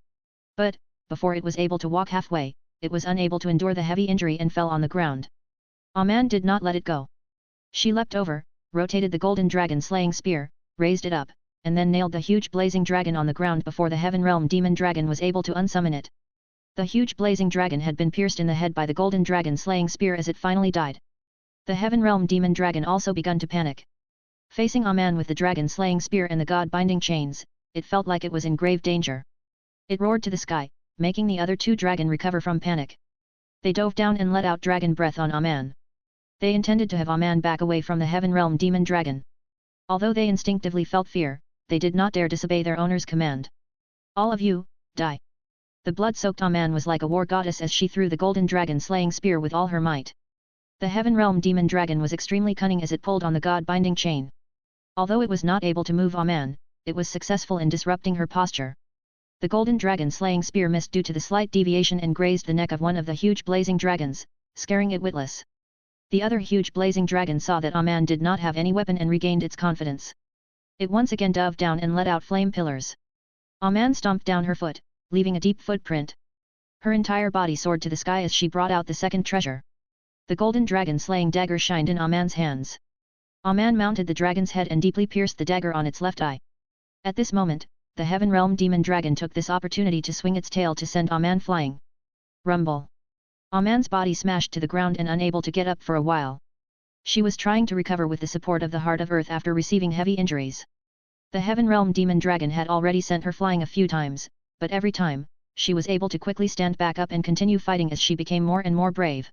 But, before it was able to walk halfway, it was unable to endure the heavy injury and fell on the ground. Aman did not let it go. She leapt over, rotated the golden dragon slaying spear, raised it up, and then nailed the huge blazing dragon on the ground before the Heaven Realm Demon Dragon was able to unsummon it. The huge blazing dragon had been pierced in the head by the golden dragon slaying spear as it finally died. The Heaven Realm Demon Dragon also begun to panic. Facing Aman with the dragon slaying spear and the god-binding chains, it felt like it was in grave danger. It roared to the sky, making the other two dragon recover from panic. They dove down and let out dragon breath on Aman. They intended to have Aman back away from the Heaven Realm Demon Dragon. Although they instinctively felt fear, they did not dare disobey their owner's command. All of you, die. The blood-soaked Aman was like a war goddess as she threw the golden dragon slaying spear with all her might. The Heaven Realm Demon Dragon was extremely cunning as it pulled on the god-binding chain. Although it was not able to move Aman, it was successful in disrupting her posture. The golden dragon slaying spear missed due to the slight deviation and grazed the neck of one of the huge blazing dragons, scaring it witless. The other huge blazing dragon saw that Aman did not have any weapon and regained its confidence. It once again dove down and let out flame pillars. Aman stomped down her foot, leaving a deep footprint. Her entire body soared to the sky as she brought out the second treasure. The golden dragon slaying dagger shined in Aman's hands. Aman mounted the dragon's head and deeply pierced the dagger on its left eye. At this moment, the Heaven Realm Demon Dragon took this opportunity to swing its tail to send Aman flying. Rumble. Aman's body smashed to the ground and unable to get up for a while. She was trying to recover with the support of the Heart of Earth after receiving heavy injuries. The Heaven Realm Demon Dragon had already sent her flying a few times, but every time, she was able to quickly stand back up and continue fighting as she became more and more brave.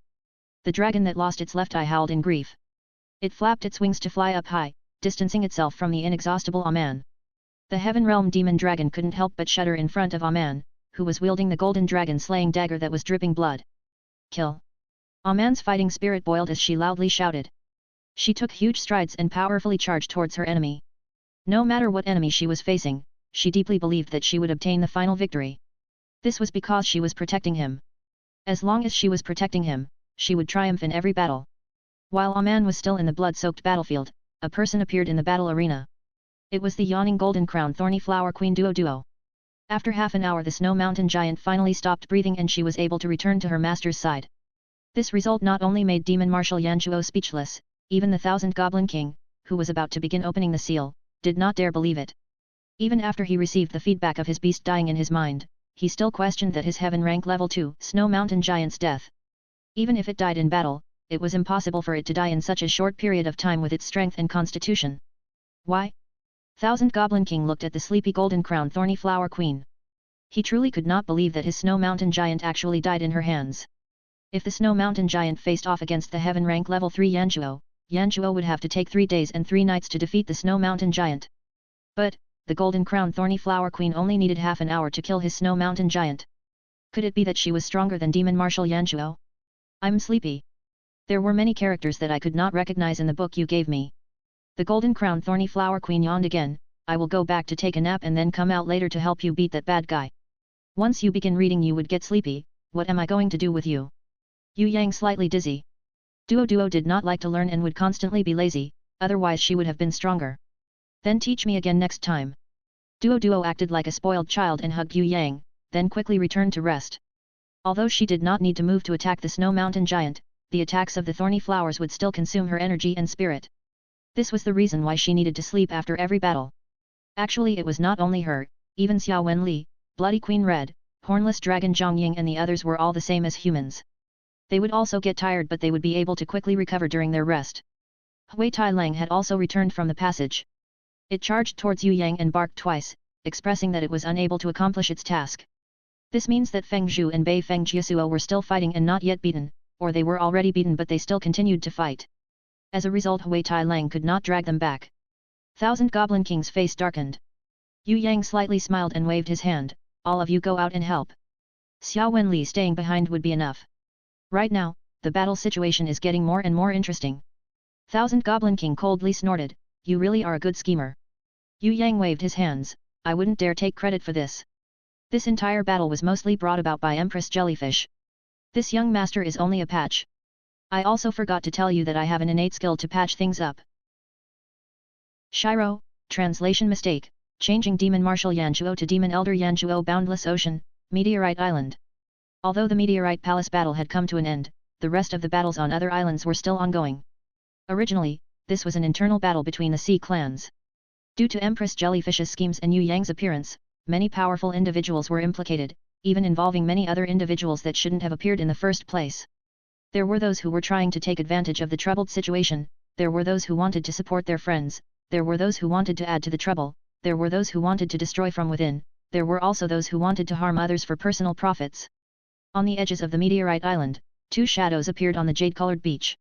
The dragon that lost its left eye howled in grief. It flapped its wings to fly up high, distancing itself from the inexhaustible Aman. The Heaven Realm Demon Dragon couldn't help but shudder in front of Aman, who was wielding the golden dragon slaying dagger that was dripping blood. Kill! Aman's fighting spirit boiled as she loudly shouted. She took huge strides and powerfully charged towards her enemy. No matter what enemy she was facing, she deeply believed that she would obtain the final victory. This was because she was protecting him. As long as she was protecting him, she would triumph in every battle. While a man was still in the blood-soaked battlefield, a person appeared in the battle arena. It was the yawning golden crown Thorny Flower Queen Duo. After half an hour the snow mountain giant finally stopped breathing and she was able to return to her master's side. This result not only made Demon Marshal Yanzhuo speechless, even the Thousand Goblin King, who was about to begin opening the seal, did not dare believe it. Even after he received the feedback of his beast dying in his mind, he still questioned that his heaven rank level 2 snow mountain giant's death. Even if it died in battle, it was impossible for it to die in such a short period of time with its strength and constitution. Why? Thousand Goblin King looked at the sleepy golden crown Thorny Flower Queen. He truly could not believe that his snow mountain giant actually died in her hands. If the snow mountain giant faced off against the heaven rank level 3 Yanzhuo would have to take 3 days and 3 nights to defeat the snow mountain giant. But, the golden crown Thorny Flower Queen only needed half an hour to kill his snow mountain giant. Could it be that she was stronger than Demon Marshal Yanzhuo? I'm sleepy. There were many characters that I could not recognize in the book you gave me. The golden crown Thorny Flower Queen yawned again. I will go back to take a nap and then come out later to help you beat that bad guy. Once you begin reading you would get sleepy. What am I going to do with you? Yue Yang slightly dizzy. Duo did not like to learn and would constantly be lazy, otherwise she would have been stronger. Then teach me again next time. Duo acted like a spoiled child and hugged Yue Yang, then quickly returned to rest. Although she did not need to move to attack the snow mountain giant, the attacks of the thorny flowers would still consume her energy and spirit. This was the reason why she needed to sleep after every battle. Actually it was not only her, even Xia Wen Li, Bloody Queen Red, Hornless Dragon Zhongying and the others were all the same as humans. They would also get tired but they would be able to quickly recover during their rest. Hui Tai Lang had also returned from the passage. It charged towards Yue Yang and barked twice, expressing that it was unable to accomplish its task. This means that Feng Zhu and Bei Feng Jiasuo were still fighting and not yet beaten, or they were already beaten but they still continued to fight. As a result Hui Tai Lang could not drag them back. Thousand Goblin King's face darkened. Yue Yang slightly smiled and waved his hand, all of you go out and help. Xia Wen Li staying behind would be enough. Right now, the battle situation is getting more and more interesting. Thousand Goblin King coldly snorted, you really are a good schemer. Yue Yang waved his hands, I wouldn't dare take credit for this. This entire battle was mostly brought about by Empress Jellyfish. This young master is only a patch. I also forgot to tell you that I have an innate skill to patch things up. Shiro, translation mistake, changing Demon Marshal Yanzhuo to Demon Elder Yanzhuo Boundless Ocean, Meteorite Island. Although the Meteorite Palace battle had come to an end, the rest of the battles on other islands were still ongoing. Originally, this was an internal battle between the sea clans. Due to Empress Jellyfish's schemes and Yue Yang's appearance, many powerful individuals were implicated, even involving many other individuals that shouldn't have appeared in the first place. There were those who were trying to take advantage of the troubled situation, there were those who wanted to support their friends, there were those who wanted to add to the trouble, there were those who wanted to destroy from within, there were also those who wanted to harm others for personal profits. On the edges of the Meteorite Island, 2 shadows appeared on the jade-colored beach.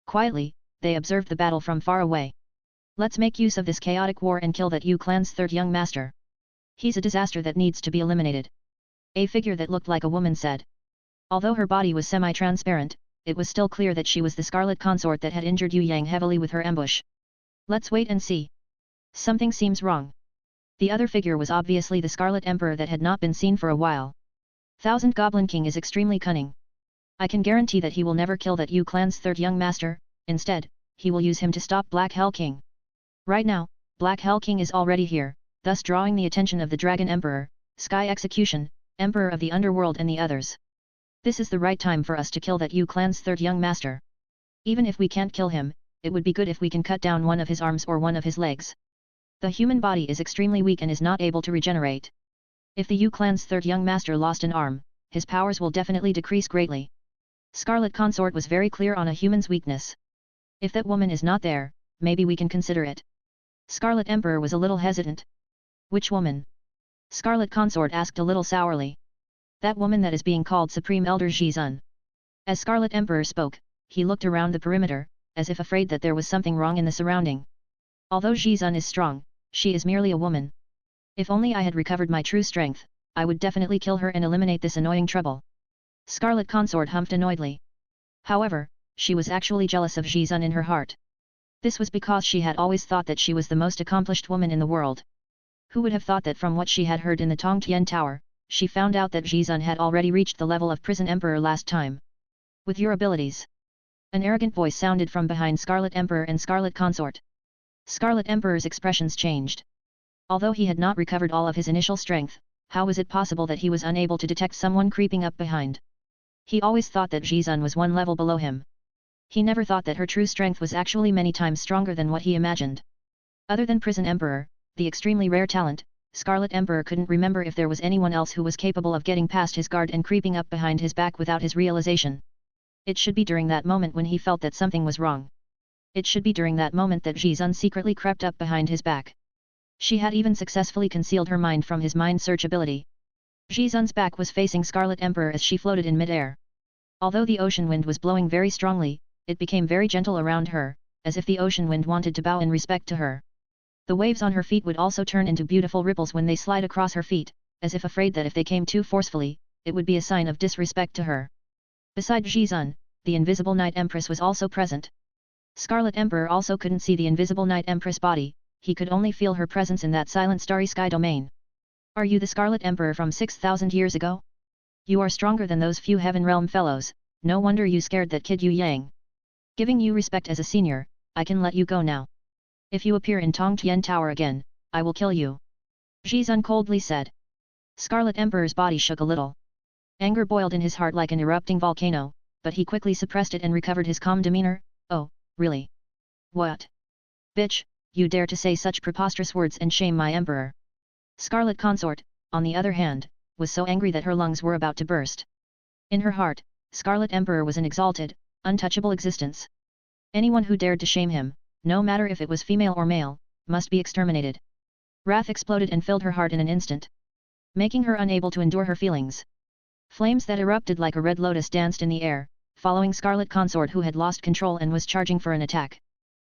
Quietly, they observed the battle from far away. Let's make use of this chaotic war and kill that Yu clan's third young master. He's a disaster that needs to be eliminated. A figure that looked like a woman said. Although her body was semi-transparent, it was still clear that she was the Scarlet Consort that had injured Yue Yang heavily with her ambush. Let's wait and see. Something seems wrong. The other figure was obviously the Scarlet Emperor that had not been seen for a while. Thousand Goblin King is extremely cunning. I can guarantee that he will never kill that Yu clan's third young master, instead, he will use him to stop Black Hell King. Right now, Black Hell King is already here, thus drawing the attention of the Dragon Emperor, Sky Execution, Emperor of the Underworld and the others. This is the right time for us to kill that Yu clan's third young master. Even if we can't kill him, it would be good if we can cut down one of his arms or one of his legs. The human body is extremely weak and is not able to regenerate. If the Yu clan's third young master lost an arm, his powers will definitely decrease greatly. Scarlet Consort was very clear on a human's weakness. If that woman is not there, maybe we can consider it. Scarlet Emperor was a little hesitant. Which woman? Scarlet Consort asked a little sourly. That woman that is being called Supreme Elder Xizun. As Scarlet Emperor spoke, he looked around the perimeter, as if afraid that there was something wrong in the surrounding. Although Xizun is strong, she is merely a woman. If only I had recovered my true strength, I would definitely kill her and eliminate this annoying trouble. Scarlet Consort humphed annoyedly. However, she was actually jealous of Xizun in her heart. This was because she had always thought that she was the most accomplished woman in the world. Who would have thought that from what she had heard in the Tongtian Tower, she found out that Xia had already reached the level of Prison Emperor last time. With your abilities. An arrogant voice sounded from behind Scarlet Emperor and Scarlet Consort. Scarlet Emperor's expressions changed. Although he had not recovered all of his initial strength, how was it possible that he was unable to detect someone creeping up behind? He always thought that Xia was one level below him. He never thought that her true strength was actually many times stronger than what he imagined. Other than Prison Emperor, the extremely rare talent, Scarlet Emperor couldn't remember if there was anyone else who was capable of getting past his guard and creeping up behind his back without his realization. It should be during that moment when he felt that something was wrong. It should be during that moment that Xia secretly crept up behind his back. She had even successfully concealed her mind from his mind search ability. Xia's back was facing Scarlet Emperor as she floated in midair. Although the ocean wind was blowing very strongly, it became very gentle around her, as if the ocean wind wanted to bow in respect to her. The waves on her feet would also turn into beautiful ripples when they slide across her feet, as if afraid that if they came too forcefully, it would be a sign of disrespect to her. Beside Xia, the invisible Night Empress was also present. Scarlet Emperor also couldn't see the invisible Night Empress body, he could only feel her presence in that silent starry sky domain. Are you the Scarlet Emperor from 6,000 years ago? You are stronger than those few Heaven Realm fellows, no wonder you scared that kid Yue Yang. Giving you respect as a senior, I can let you go now. If you appear in Tongtian Tower again, I will kill you. Xia coldly said. Scarlet Emperor's body shook a little. Anger boiled in his heart like an erupting volcano, but he quickly suppressed it and recovered his calm demeanor. Oh, really? What? Bitch, you dare to say such preposterous words and shame my emperor. Scarlet Consort, on the other hand, was so angry that her lungs were about to burst. In her heart, Scarlet Emperor was an exalted, untouchable existence. Anyone who dared to shame him, no matter if it was female or male, must be exterminated. Wrath exploded and filled her heart in an instant, making her unable to endure her feelings. Flames that erupted like a red lotus danced in the air, following Scarlet Consort who had lost control and was charging for an attack.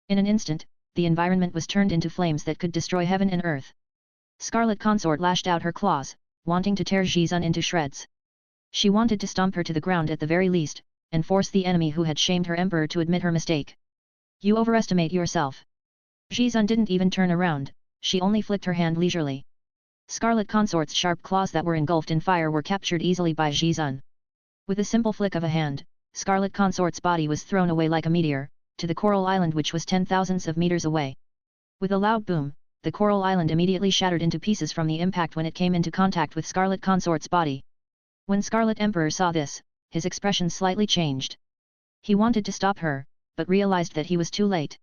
In an instant, the environment was turned into flames that could destroy heaven and earth. Scarlet Consort lashed out her claws, wanting to tear Xia into shreds. She wanted to stomp her to the ground at the very least, and force the enemy who had shamed her emperor to admit her mistake. You overestimate yourself. Xia didn't even turn around, she only flicked her hand leisurely. Scarlet Consort's sharp claws that were engulfed in fire were captured easily by Xia. With a simple flick of a hand, Scarlet Consort's body was thrown away like a meteor, to the coral island which was 10,000s of meters away. With a loud boom, the coral island immediately shattered into pieces from the impact when it came into contact with Scarlet Consort's body. When Scarlet Emperor saw this, his expression slightly changed. He wanted to stop her, but realized that he was too late.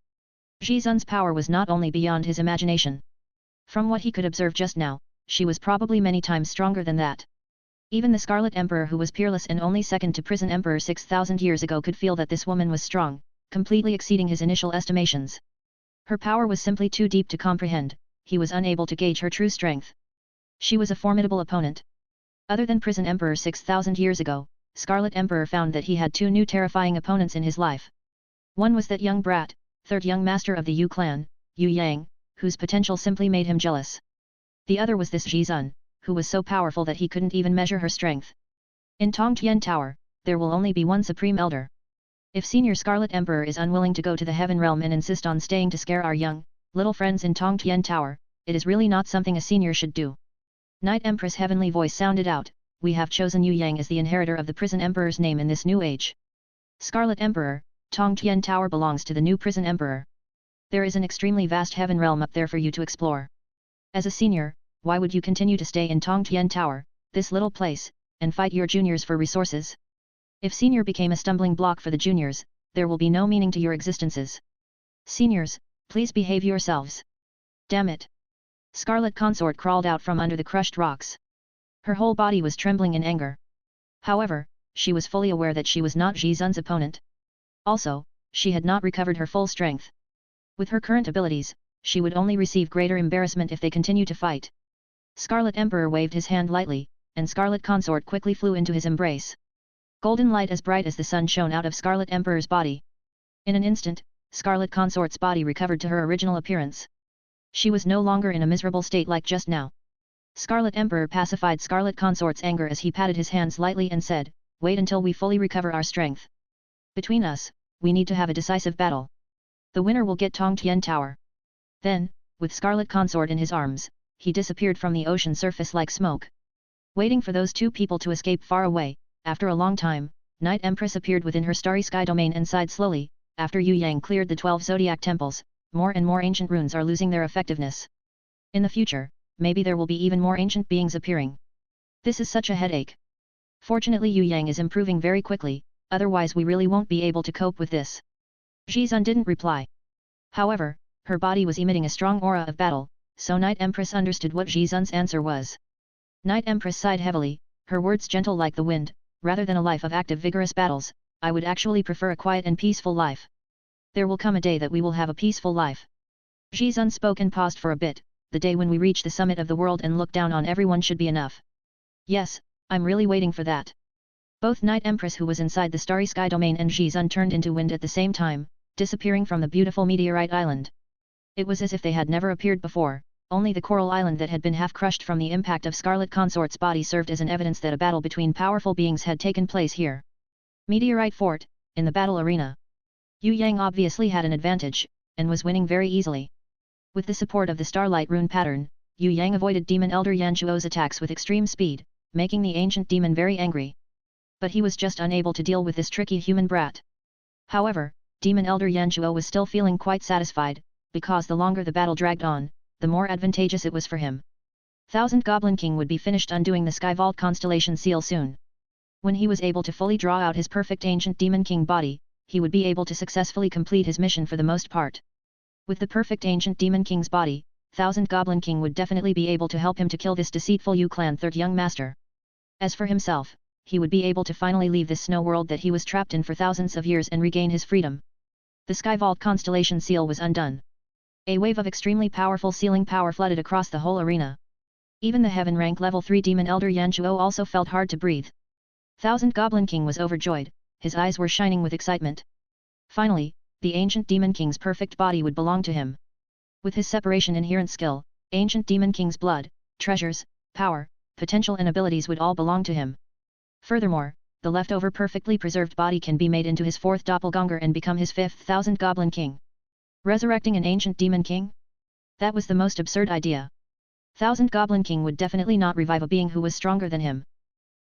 Xia's power was not only beyond his imagination. From what he could observe just now, she was probably many times stronger than that. Even the Scarlet Emperor who was peerless and only second to Prison Emperor 6,000 years ago could feel that this woman was strong, completely exceeding his initial estimations. Her power was simply too deep to comprehend, he was unable to gauge her true strength. She was a formidable opponent. Other than Prison Emperor 6,000 years ago, Scarlet Emperor found that he had two new terrifying opponents in his life. One was that young brat, third young master of the Yue clan, Yue Yang, whose potential simply made him jealous. The other was this Xia, who was so powerful that he couldn't even measure her strength. In Tongtian Tower, there will only be one Supreme Elder. If Senior Scarlet Emperor is unwilling to go to the Heaven Realm and insist on staying to scare our young, little friends in Tongtian Tower, it is really not something a senior should do. Night Empress' heavenly voice sounded out, we have chosen Yue Yang as the inheritor of the Prison Emperor's name in this new age. Scarlet Emperor, Tongtian Tower belongs to the new Prison Emperor. There is an extremely vast Heaven Realm up there for you to explore. As a senior, why would you continue to stay in Tongtian Tower, this little place, and fight your juniors for resources? If senior became a stumbling block for the juniors, there will be no meaning to your existences. Seniors, please behave yourselves. Damn it! Scarlet Consort crawled out from under the crushed rocks. Her whole body was trembling in anger. However, she was fully aware that she was not Xia's opponent. Also, she had not recovered her full strength. With her current abilities, she would only receive greater embarrassment if they continue to fight. Scarlet Emperor waved his hand lightly, and Scarlet Consort quickly flew into his embrace. Golden light as bright as the sun shone out of Scarlet Emperor's body. In an instant, Scarlet Consort's body recovered to her original appearance. She was no longer in a miserable state like just now. Scarlet Emperor pacified Scarlet Consort's anger as he patted his hands lightly and said, wait until we fully recover our strength. Between us, we need to have a decisive battle. The winner will get Tongtian Tower. Then, with Scarlet Consort in his arms, he disappeared from the ocean surface like smoke. Waiting for those two people to escape far away, after a long time, Night Empress appeared within her starry sky domain and sighed slowly. After Yue Yang cleared the 12 zodiac temples, more and more ancient runes are losing their effectiveness. In the future, maybe there will be even more ancient beings appearing. This is such a headache. Fortunately Yue Yang is improving very quickly, otherwise we really won't be able to cope with this. Xian didn't reply. However, her body was emitting a strong aura of battle, so Night Empress understood what Xian's answer was. Night Empress sighed heavily, her words gentle like the wind. Rather than a life of active vigorous battles, I would actually prefer a quiet and peaceful life. There will come a day that we will have a peaceful life. Xian spoke and paused for a bit. The day when we reach the summit of the world and look down on everyone should be enough. Yes, I'm really waiting for that. Both Night Empress who was inside the starry sky domain and Xian turned into wind at the same time, disappearing from the beautiful meteorite island. It was as if they had never appeared before. Only the coral island that had been half crushed from the impact of Scarlet Consort's body served as an evidence that a battle between powerful beings had taken place here. Meteorite Fort, in the battle arena. Yue Yang obviously had an advantage, and was winning very easily. With the support of the Starlight rune pattern, Yue Yang avoided Demon Elder Yanchuo's attacks with extreme speed, making the ancient demon very angry. But he was just unable to deal with this tricky human brat. However, Demon Elder Yanchuo was still feeling quite satisfied, because the longer the battle dragged on, the more advantageous it was for him. Thousand Goblin King would be finished undoing the Sky Vault constellation seal soon. When he was able to fully draw out his perfect Ancient Demon King body, he would be able to successfully complete his mission for the most part. With the perfect Ancient Demon King's body, Thousand Goblin King would definitely be able to help him to kill this deceitful Yu Clan third young master. As for himself, he would be able to finally leave this snow world that he was trapped in for thousands of years and regain his freedom. The Sky Vault constellation seal was undone. A wave of extremely powerful sealing power flooded across the whole arena. Even the Heaven rank level 3 Demon Elder Yanchuo also felt hard to breathe. Thousand Goblin King was overjoyed, his eyes were shining with excitement. Finally, the Ancient Demon King's perfect body would belong to him. With his separation inherent skill, Ancient Demon King's blood, treasures, power, potential and abilities would all belong to him. Furthermore, the leftover perfectly preserved body can be made into his fourth doppelganger and become his fifth Thousand Goblin King. Resurrecting an ancient demon king? That was the most absurd idea. Thousand Goblin King would definitely not revive a being who was stronger than him.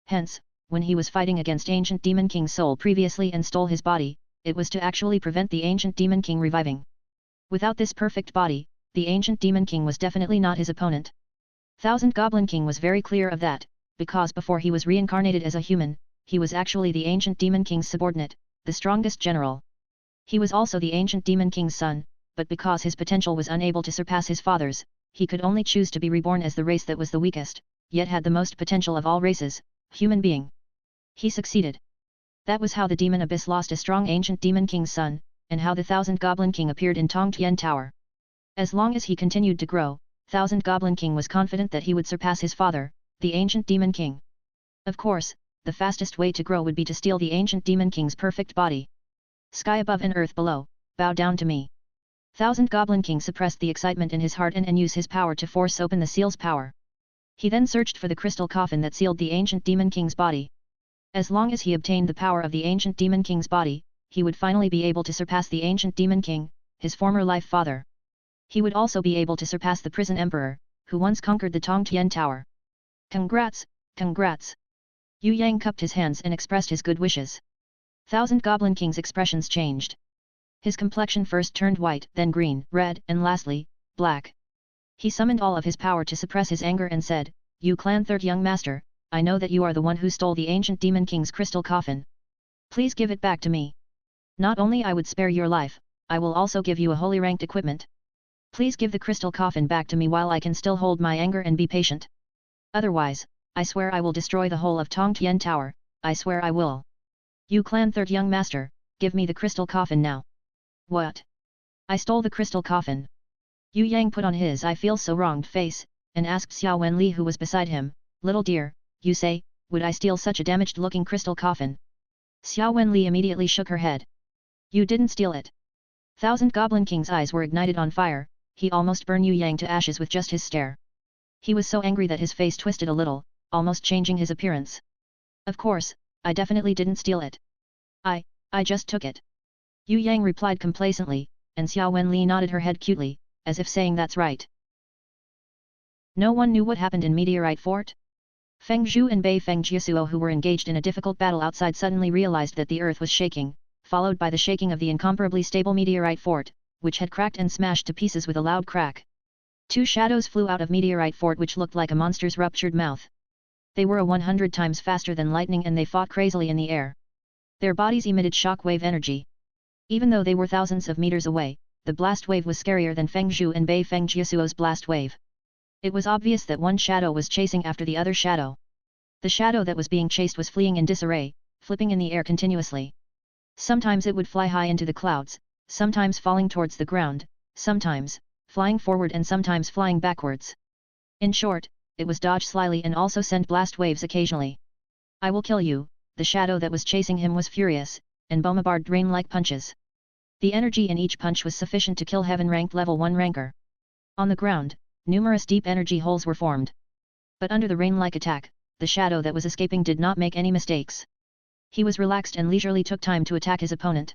Hence, when he was fighting against Ancient Demon King's soul previously and stole his body, it was to actually prevent the Ancient Demon King reviving. Without this perfect body, the Ancient Demon King was definitely not his opponent. Thousand Goblin King was very clear of that, because before he was reincarnated as a human, he was actually the Ancient Demon King's subordinate, the strongest general. He was also the Ancient Demon King's son, but because his potential was unable to surpass his father's, he could only choose to be reborn as the race that was the weakest, yet had the most potential of all races, human being. He succeeded. That was how the Demon Abyss lost a strong Ancient Demon King's son, and how the Thousand Goblin King appeared in Tongtian Tower. As long as he continued to grow, Thousand Goblin King was confident that he would surpass his father, the Ancient Demon King. Of course, the fastest way to grow would be to steal the Ancient Demon King's perfect body. Sky above and earth below, bow down to me. Thousand Goblin King suppressed the excitement in his heart and used his power to force open the seal's power. He then searched for the crystal coffin that sealed the Ancient Demon King's body. As long as he obtained the power of the Ancient Demon King's body, he would finally be able to surpass the Ancient Demon King, his former life father. He would also be able to surpass the Prison Emperor, who once conquered the Tongtian Tower. Congrats, congrats! Yue Yang cupped his hands and expressed his good wishes. Thousand Goblin King's expressions changed. His complexion first turned white, then green, red, and lastly, black. He summoned all of his power to suppress his anger and said, "You Clan Third Young Master, I know that you are the one who stole the Ancient Demon King's crystal coffin. Please give it back to me. Not only I would spare your life, I will also give you a holy ranked equipment. Please give the crystal coffin back to me while I can still hold my anger and be patient. Otherwise, I swear I will destroy the whole of Tongtian Tower, I swear I will. You Clan Third Young Master, give me the crystal coffin now." "What? I stole the crystal coffin?" Yue Yang put on his "I feel so wronged" face, and asked Xia Wen Li who was beside him, "Little dear, you say, would I steal such a damaged-looking crystal coffin?" Xia Wen Li immediately shook her head. "You didn't steal it." Thousand Goblin King's eyes were ignited on fire, he almost burned Yue Yang to ashes with just his stare. He was so angry that his face twisted a little, almost changing his appearance. "Of course, I definitely didn't steal it. I just took it." Yue Yang replied complacently, and Xia Wen Li nodded her head cutely, as if saying that's right. No one knew what happened in Meteorite Fort? Feng Zhu and Bei Feng Jiasuo, who were engaged in a difficult battle outside, suddenly realized that the earth was shaking, followed by the shaking of the incomparably stable Meteorite Fort, which had cracked and smashed to pieces with a loud crack. Two shadows flew out of Meteorite Fort which looked like a monster's ruptured mouth. They were 100 times faster than lightning and they fought crazily in the air. Their bodies emitted shockwave energy. Even though they were thousands of meters away, the blast wave was scarier than Feng Zhu and Bei Feng Jiasuo's blast wave. It was obvious that one shadow was chasing after the other shadow. The shadow that was being chased was fleeing in disarray, flipping in the air continuously. Sometimes it would fly high into the clouds, sometimes falling towards the ground, sometimes flying forward and sometimes flying backwards. In short, it was dodge slyly and also sent blast waves occasionally. I will kill you, the shadow that was chasing him was furious, and bombarded rain-like punches. The energy in each punch was sufficient to kill heaven-ranked level 1 ranker. On the ground, numerous deep energy holes were formed. But under the rain-like attack, the shadow that was escaping did not make any mistakes. He was relaxed and leisurely took time to attack his opponent.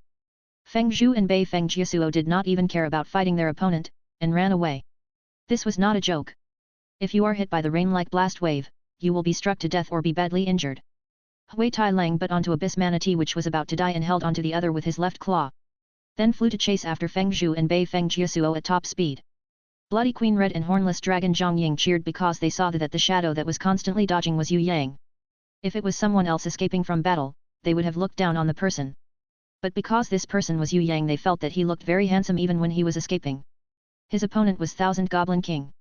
Feng Zhu and Bei Feng Jiasuo did not even care about fighting their opponent, and ran away. This was not a joke. If you are hit by the rain-like blast wave, you will be struck to death or be badly injured. Hui Tai Lang but onto Abyss Manatee which was about to die and held onto the other with his left claw. Then flew to chase after Feng Zhu and Bei Feng Jiasuo at top speed. Bloody Queen Red and Hornless Dragon Zhang Ying cheered because they saw that the shadow that was constantly dodging was Yue Yang. If it was someone else escaping from battle, they would have looked down on the person. But because this person was Yue Yang, they felt that he looked very handsome even when he was escaping. His opponent was Thousand Goblin King.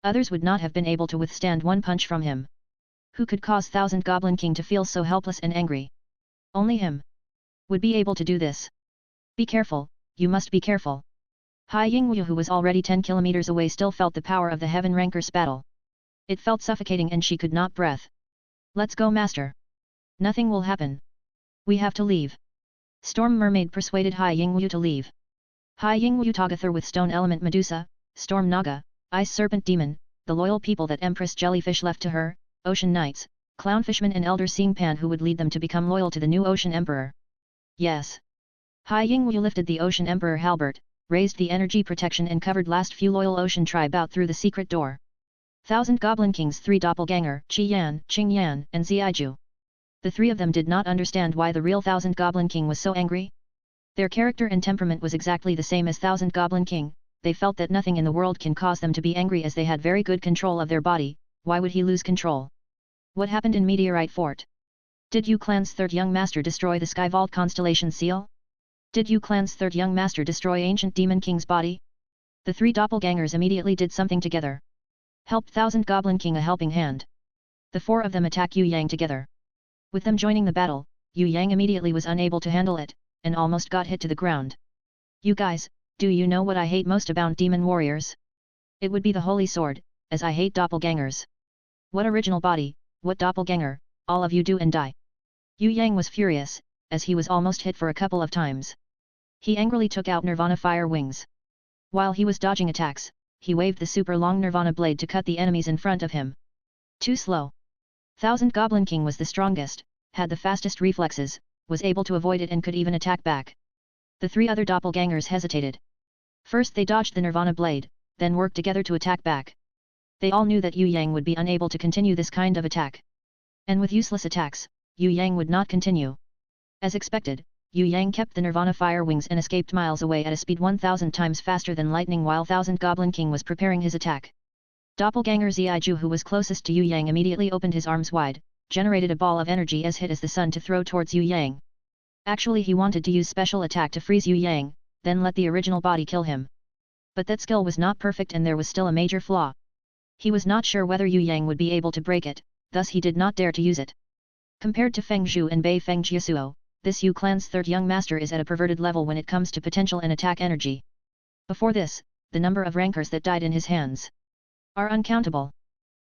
Others would not have been able to withstand one punch from him. Who could cause Thousand Goblin King to feel so helpless and angry? Only him would be able to do this. Be careful, you must be careful. Hai Yingwu, who was already 10 kilometers away, still felt the power of the Heaven Ranker's battle. It felt suffocating and she could not breathe. Let's go, master. Nothing will happen. We have to leave. Storm Mermaid persuaded Hai Yingwu to leave. Hai Yingwu Togather with Stone Element Medusa, Storm Naga, Ice Serpent Demon, the loyal people that Empress Jellyfish left to her, Ocean Knights, Clownfishman and Elder Seeing Pan who would lead them to become loyal to the new Ocean Emperor. Yes. Hai Yingwu lifted the Ocean Emperor halberd, raised the energy protection and covered last few loyal ocean tribe out through the secret door. Thousand Goblin King's 3 doppelganger, Xian, Qingyan, and Ziaiju. The 3 of them did not understand why the real Thousand Goblin King was so angry. Their character and temperament was exactly the same as Thousand Goblin King. They felt that nothing in the world can cause them to be angry as they had very good control of their body. Why would he lose control? What happened in Meteorite Fort? Did Yu Clan's 3rd young master destroy the Sky Vault constellation seal? Did Yu Clan's 3rd young master destroy Ancient Demon King's body? The 3 doppelgangers immediately did something together. Helped Thousand Goblin King a helping hand. The 4 of them attack Yue Yang together. With them joining the battle, Yue Yang immediately was unable to handle it, and almost got hit to the ground. You guys, do you know what I hate most about demon warriors? It would be the holy sword, as I hate doppelgangers. What original body, what doppelganger, all of you do and die. Yue Yang was furious, as he was almost hit for a couple of times. He angrily took out Nirvana Fire Wings. While he was dodging attacks, he waved the super long Nirvana blade to cut the enemies in front of him. Too slow. Thousand Goblin King was the strongest, had the fastest reflexes, was able to avoid it and could even attack back. The 3 other doppelgangers hesitated. First they dodged the Nirvana blade, then worked together to attack back. They all knew that Yue Yang would be unable to continue this kind of attack. And with useless attacks, Yue Yang would not continue. As expected, Yue Yang kept the Nirvana Fire Wings and escaped miles away at a speed 1000 times faster than lightning while Thousand Goblin King was preparing his attack. Doppelganger Ziaiju, who was closest to Yue Yang, immediately opened his arms wide, generated a ball of energy as hit as the sun to throw towards Yue Yang. Actually he wanted to use special attack to freeze Yue Yang, then let the original body kill him. But that skill was not perfect and there was still a major flaw. He was not sure whether Yue Yang would be able to break it, thus he did not dare to use it. Compared to Feng Zhu and Bei Feng Jiasuo, this Yu Clan's 3rd young master is at a perverted level when it comes to potential and attack energy. Before this, the number of rankers that died in his hands are uncountable.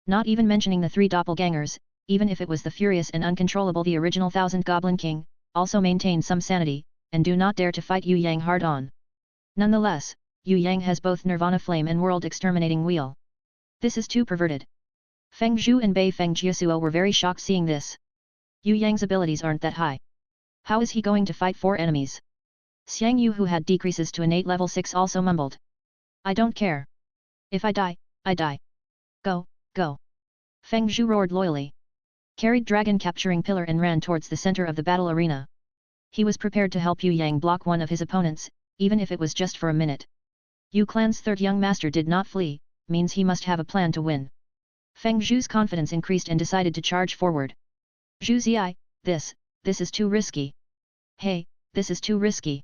Not even mentioning the 3 doppelgangers, even if it was the furious and uncontrollable the original Thousand Goblin King, also maintain some sanity, and do not dare to fight Yue Yang hard on. Nonetheless, Yue Yang has both Nirvana Flame and World Exterminating Wheel. This is too perverted. Feng Zhu and Bei Feng Jiasuo were very shocked seeing this. Yue Yang's abilities aren't that high. How is he going to fight 4 enemies? Xiang Yu, who had decreases to innate level 6, also mumbled. I don't care. If I die, I die. Go, go! Feng Zhu roared loyally. Carried dragon capturing pillar and ran towards the center of the battle arena. He was prepared to help Yue Yang block one of his opponents, even if it was just for a minute. Yu Clan's third young master did not flee, means he must have a plan to win. Feng Zhu's confidence increased and decided to charge forward. Zhu Ziyi, this is too risky. Hey, this is too risky.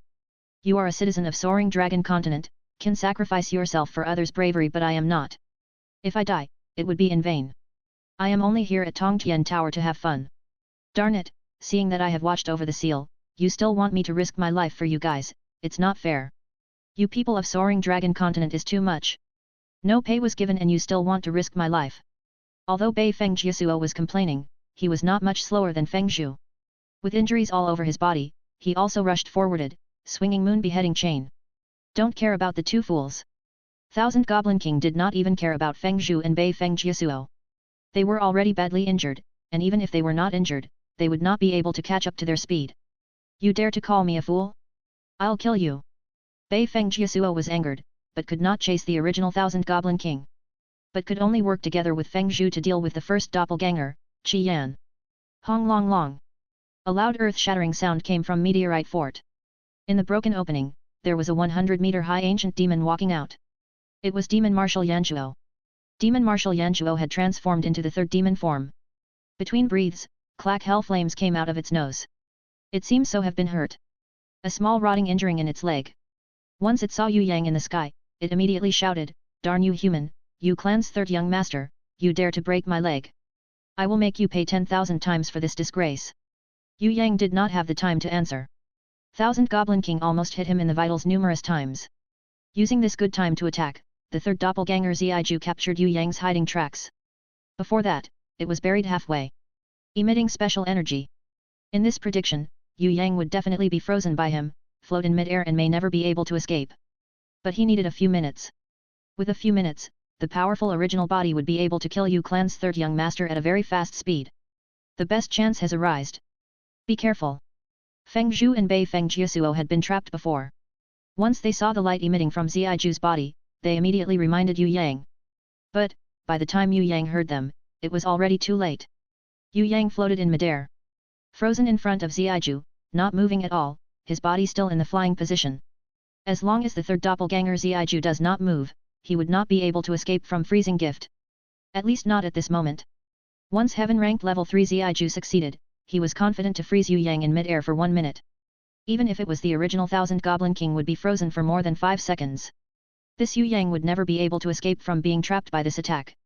You are a citizen of Soaring Dragon Continent, can sacrifice yourself for others' bravery, but I am not. If I die, it would be in vain. I am only here at Tongtian Tower to have fun. Darn it, seeing that I have watched over the seal, you still want me to risk my life for you guys, it's not fair. You people of Soaring Dragon Continent is too much. No pay was given and you still want to risk my life. Although Bei Feng Jiasuo was complaining, he was not much slower than Feng Zhu. With injuries all over his body, he also rushed forwarded, swinging moon beheading chain. Don't care about the two fools. Thousand Goblin King did not even care about Feng Zhu and Bei Feng Jiasuo. They were already badly injured, and even if they were not injured, they would not be able to catch up to their speed. You dare to call me a fool? I'll kill you. Bei Feng Jiasuo was angered, but could not chase the original Thousand Goblin King. But could only work together with Feng Zhu to deal with the first doppelganger, Xian. Hong long long. A loud earth-shattering sound came from Meteorite Fort. In the broken opening, there was a 100-meter-high ancient demon walking out. It was Demon Martial Yanchuo. Demon Martial Yanchuo had transformed into the third demon form. Between breaths, clack hell flames came out of its nose. It seems so have been hurt. A small rotting injuring in its leg. Once it saw Yue Yang in the sky, it immediately shouted, "Darn you human, Yu Clan's third young master, you dare to break my leg. I will make you pay 10,000 times for this disgrace." Yue Yang did not have the time to answer. Thousand Goblin King almost hit him in the vitals numerous times. Using this good time to attack, the third doppelganger Ziiju captured Yue Yang's hiding tracks. Before that, it was buried halfway. Emitting special energy. In this prediction, Yue Yang would definitely be frozen by him, float in mid-air and may never be able to escape. But he needed a few minutes. With a few minutes, the powerful original body would be able to kill Yu Clan's third young master at a very fast speed. The best chance has arisen. Be careful. Feng Zhu and Bei Feng Jiasuo had been trapped before. Once they saw the light emitting from Ziju's body, they immediately reminded Yue Yang. But, by the time Yue Yang heard them, it was already too late. Yue Yang floated in midair. Frozen in front of Ziju, not moving at all, his body still in the flying position. As long as the third doppelganger Ziju does not move, he would not be able to escape from freezing gift. At least not at this moment. Once heaven-ranked level 3 Ziju succeeded, he was confident to freeze Yue Yang in mid-air for 1 minute. Even if it was the original Thousand Goblin King would be frozen for more than 5 seconds. This Yue Yang would never be able to escape from being trapped by this attack.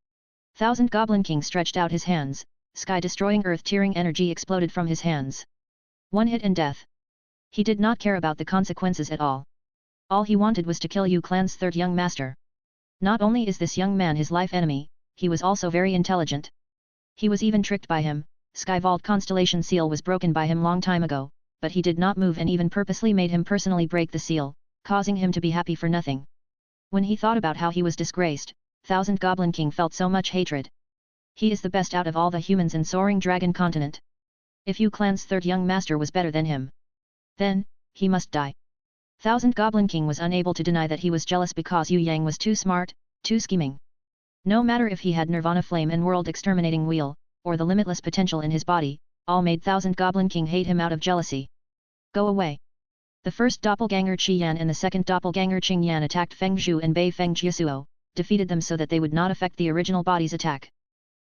Thousand Goblin King stretched out his hands, sky-destroying earth-tearing energy exploded from his hands. One hit and death. He did not care about the consequences at all. All he wanted was to kill Yu Clan's third young master. Not only is this young man his life enemy, he was also very intelligent. He was even tricked by him. Sky Vault constellation seal was broken by him long time ago, but he did not move and even purposely made him personally break the seal, causing him to be happy for nothing. When he thought about how he was disgraced, Thousand Goblin King felt so much hatred. He is the best out of all the humans in Soaring Dragon Continent. If Yu Clan's third young master was better than him, then, he must die. Thousand Goblin King was unable to deny that he was jealous because Yue Yang was too smart, too scheming. No matter if he had Nirvana Flame and World Exterminating Wheel, or the limitless potential in his body, all made Thousand Goblin King hate him out of jealousy. Go away. The first doppelganger Xian and the second doppelganger Qingyan attacked Feng Zhu and Bei Feng Jiasuo, defeated them so that they would not affect the original body's attack.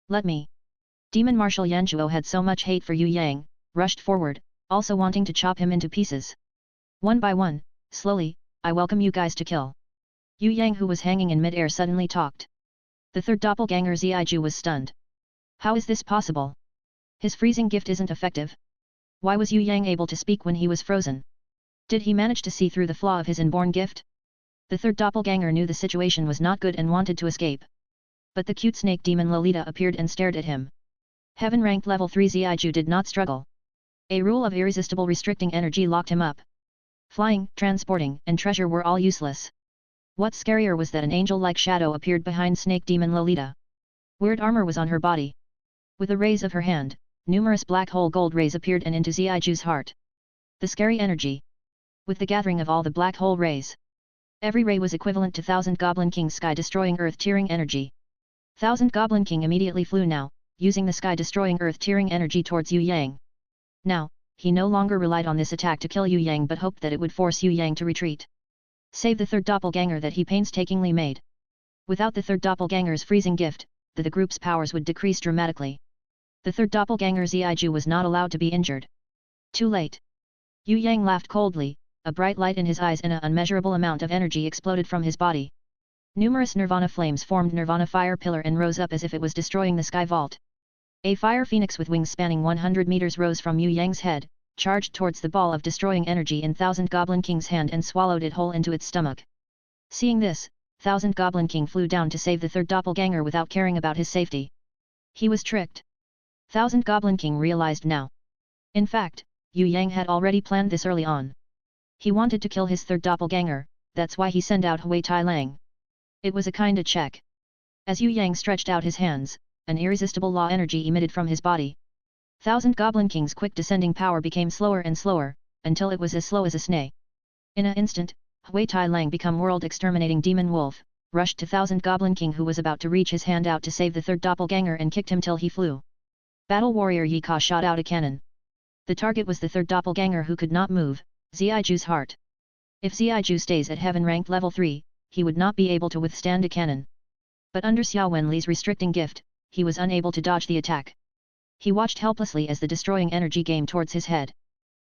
Let me. Demon Martial Yanchuo had so much hate for Yue Yang, rushed forward, also wanting to chop him into pieces. One by one, slowly, I welcome you guys to kill. Yue Yang, who was hanging in mid-air, suddenly talked. The third doppelganger Ziiju was stunned. How is this possible? His freezing gift isn't effective. Why was Yue Yang able to speak when he was frozen? Did he manage to see through the flaw of his inborn gift? The third doppelganger knew the situation was not good and wanted to escape. But the cute snake demon Lolita appeared and stared at him. Heaven-ranked level 3 Ziiju did not struggle. A rule of irresistible restricting energy locked him up. Flying, transporting, and treasure were all useless. What's scarier was that an angel-like shadow appeared behind snake demon Lolita. Weird armor was on her body. With a raise of her hand, numerous black hole gold rays appeared and into Ziju's heart. The scary energy. With the gathering of all the black hole rays. Every ray was equivalent to Thousand Goblin King's sky-destroying earth-tearing energy. Thousand Goblin King immediately flew now, using the sky-destroying earth-tearing energy towards Yue Yang. Now, he no longer relied on this attack to kill Yue Yang but hoped that it would force Yue Yang to retreat. Save the third doppelganger that he painstakingly made. Without the third doppelganger's freezing gift, the group's powers would decrease dramatically. The third doppelganger Xiaju was not allowed to be injured. Too late. Yue Yang laughed coldly, a bright light in his eyes and an unmeasurable amount of energy exploded from his body. Numerous nirvana flames formed Nirvana Fire Pillar and rose up as if it was destroying the sky vault. A fire phoenix with wings spanning 100 meters rose from Yue Yang's head, charged towards the ball of destroying energy in Thousand Goblin King's hand and swallowed it whole into its stomach. Seeing this, Thousand Goblin King flew down to save the third doppelganger without caring about his safety. He was tricked. Thousand Goblin King realized now. In fact, Yue Yang had already planned this early on. He wanted to kill his third doppelganger, that's why he sent out Hui Tai Lang. It was a kinda check. As Yue Yang stretched out his hands, an irresistible law energy emitted from his body. Thousand Goblin King's quick descending power became slower and slower, until it was as slow as a snail. In an instant, Hui Tai Lang, become world-exterminating demon wolf, rushed to Thousand Goblin King who was about to reach his hand out to save the third doppelganger and kicked him till he flew. Battle warrior Ye Ka shot out a cannon. The target was the third doppelganger who could not move, Xiaju's heart. If Xiaju stays at heaven ranked level 3, he would not be able to withstand a cannon. But under Xia Wen Li's restricting gift, he was unable to dodge the attack. He watched helplessly as the destroying energy came towards his head.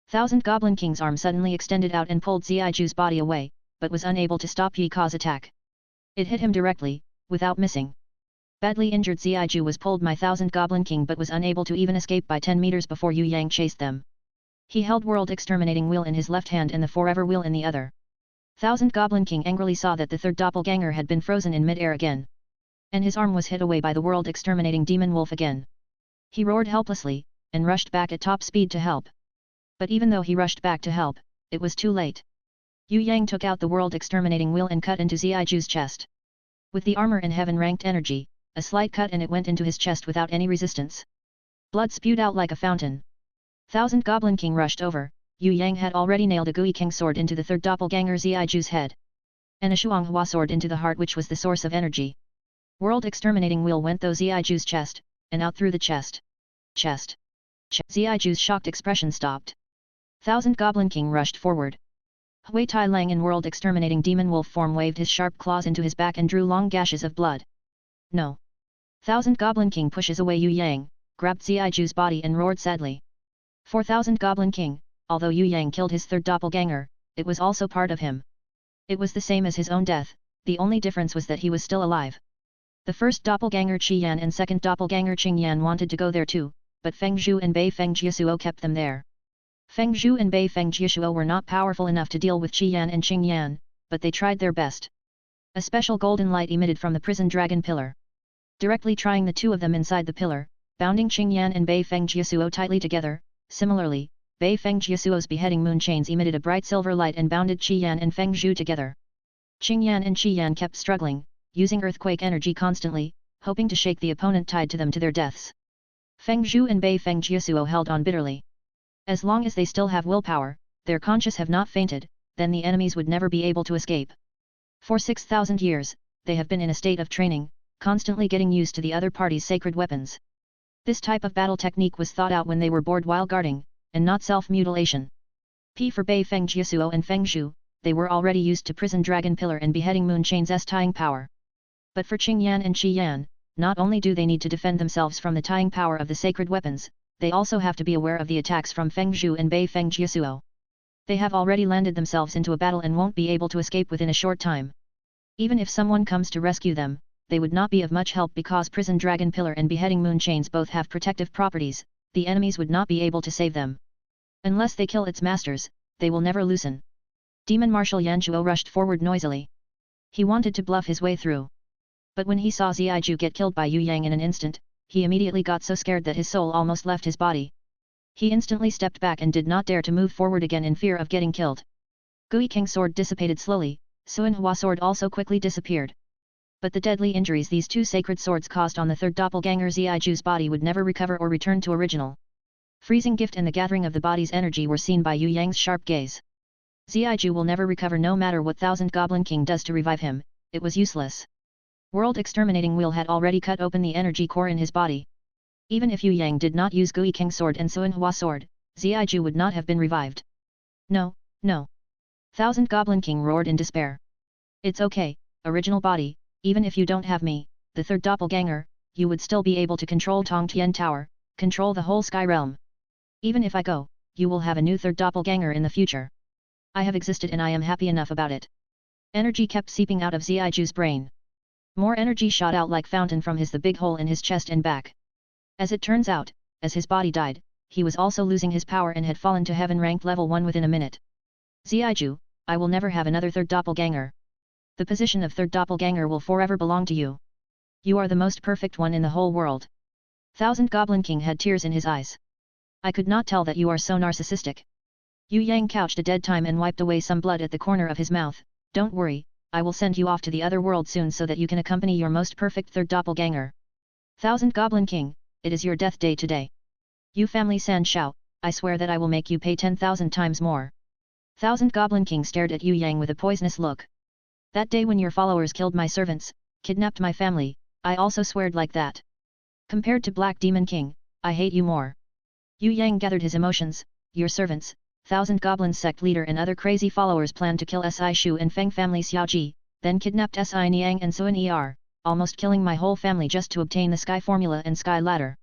Thousand Goblin King's arm suddenly extended out and pulled Xiaju's body away, but was unable to stop Ye Ka's attack. It hit him directly, without missing. Badly injured Xiaju was pulled by Thousand Goblin King but was unable to even escape by 10 meters before Yue Yang chased them. He held World Exterminating Wheel in his left hand and the Forever Wheel in the other. Thousand Goblin King angrily saw that the third doppelganger had been frozen in mid-air again. And his arm was hit away by the World Exterminating Demon Wolf again. He roared helplessly, and rushed back at top speed to help. But even though he rushed back to help, it was too late. Yue Yang took out the World Exterminating Wheel and cut into Xiaju's chest. With the armor and heaven-ranked energy, a slight cut and it went into his chest without any resistance. Blood spewed out like a fountain. Thousand Goblin King rushed over. Yue Yang had already nailed a Gui King sword into the third doppelganger Xiaju's head. And a Shuanghua sword into the heart which was the source of energy. World Exterminating Wheel went through Xiaju's chest, and out through the chest. Xiaju's shocked expression stopped. Thousand Goblin King rushed forward. Hui Tai Lang in World Exterminating Demon Wolf form waved his sharp claws into his back and drew long gashes of blood. No. Thousand Goblin King pushes away Yue Yang, grabbed Xiaju's body and roared sadly. For Thousand Goblin King, although Yue Yang killed his third doppelganger, it was also part of him. It was the same as his own death, the only difference was that he was still alive. The first doppelganger Xian and second doppelganger Qingyan wanted to go there too, but Feng Zhu and Bei Feng Jiesuo kept them there. Feng Zhu and Bei Feng Jiesuo were not powerful enough to deal with Xian and Qingyan, but they tried their best. A special golden light emitted from the prison dragon pillar. Directly trying the two of them inside the pillar, bounding Qingyan and Bei Feng Jiesuo tightly together. Similarly, Bei Feng Jiesuo's beheading moon chains emitted a bright silver light and bounded Xian and Feng Zhu together. Qingyan and Xian kept struggling, using earthquake energy constantly, hoping to shake the opponent tied to them to their deaths. Feng Zhu and Bei Feng Jiesuo held on bitterly. As long as they still have willpower, their conscience have not fainted, then the enemies would never be able to escape. For 6,000 years, they have been in a state of training, constantly getting used to the other party's sacred weapons. This type of battle technique was thought out when they were bored while guarding, and not self-mutilation. For Bei Feng Jiesuo and Feng Zhu, they were already used to prison dragon pillar and beheading moon chains' tying power. But for Qingyan and Xian, not only do they need to defend themselves from the tying power of the sacred weapons, they also have to be aware of the attacks from Feng Zhu and Bei Feng Jiesuo. They have already landed themselves into a battle and won't be able to escape within a short time. Even if someone comes to rescue them, they would not be of much help because prison dragon pillar and beheading moon chains both have protective properties, the enemies would not be able to save them. Unless they kill its masters, they will never loosen. Demon Marshal Yanchuo rushed forward noisily. He wanted to bluff his way through. But when he saw Xiaju get killed by Yue Yang in an instant, he immediately got so scared that his soul almost left his body. He instantly stepped back and did not dare to move forward again in fear of getting killed. Gui King's sword dissipated slowly, Suanhua sword also quickly disappeared. But the deadly injuries these two sacred swords caused on the third doppelganger Xiaju's body would never recover or return to original. Freezing gift and the gathering of the body's energy were seen by Yue Yang's sharp gaze. Xiaju will never recover no matter what Thousand Goblin King does to revive him, it was useless. World exterminating wheel had already cut open the energy core in his body. Even if Yue Yang did not use Gui King sword and Suan Hua sword, Xiaiju would not have been revived. No, no. Thousand Goblin King roared in despair. It's okay, original body, even if you don't have me, the third doppelganger, you would still be able to control Tongtian Tower, control the whole sky realm. Even if I go, you will have a new third doppelganger in the future. I have existed and I am happy enough about it. Energy kept seeping out of Xiaju's brain. More energy shot out like fountain from the big hole in his chest and back. As it turns out, as his body died, he was also losing his power and had fallen to heaven ranked level 1 within a minute. Xiaju, I will never have another third doppelganger. The position of third doppelganger will forever belong to you. You are the most perfect one in the whole world. Thousand Goblin King had tears in his eyes. I could not tell that you are so narcissistic. Yue Yang couched a dead time and wiped away some blood at the corner of his mouth. Don't worry, I will send you off to the other world soon so that you can accompany your most perfect third doppelganger. Thousand Goblin King, it is your death day today. You family San Shao, I swear that I will make you pay 10,000 times more. Thousand Goblin King stared at Yue Yang with a poisonous look. That day when your followers killed my servants, kidnapped my family, I also sweared like that. Compared to Black Demon King, I hate you more. Yue Yang gathered his emotions. Your servants, Thousand Goblin sect leader and other crazy followers planned to kill Si Shu and Feng family Xiaoji, then kidnapped Si Niang and Suan Er, almost killing my whole family just to obtain the Sky Formula and Sky Ladder.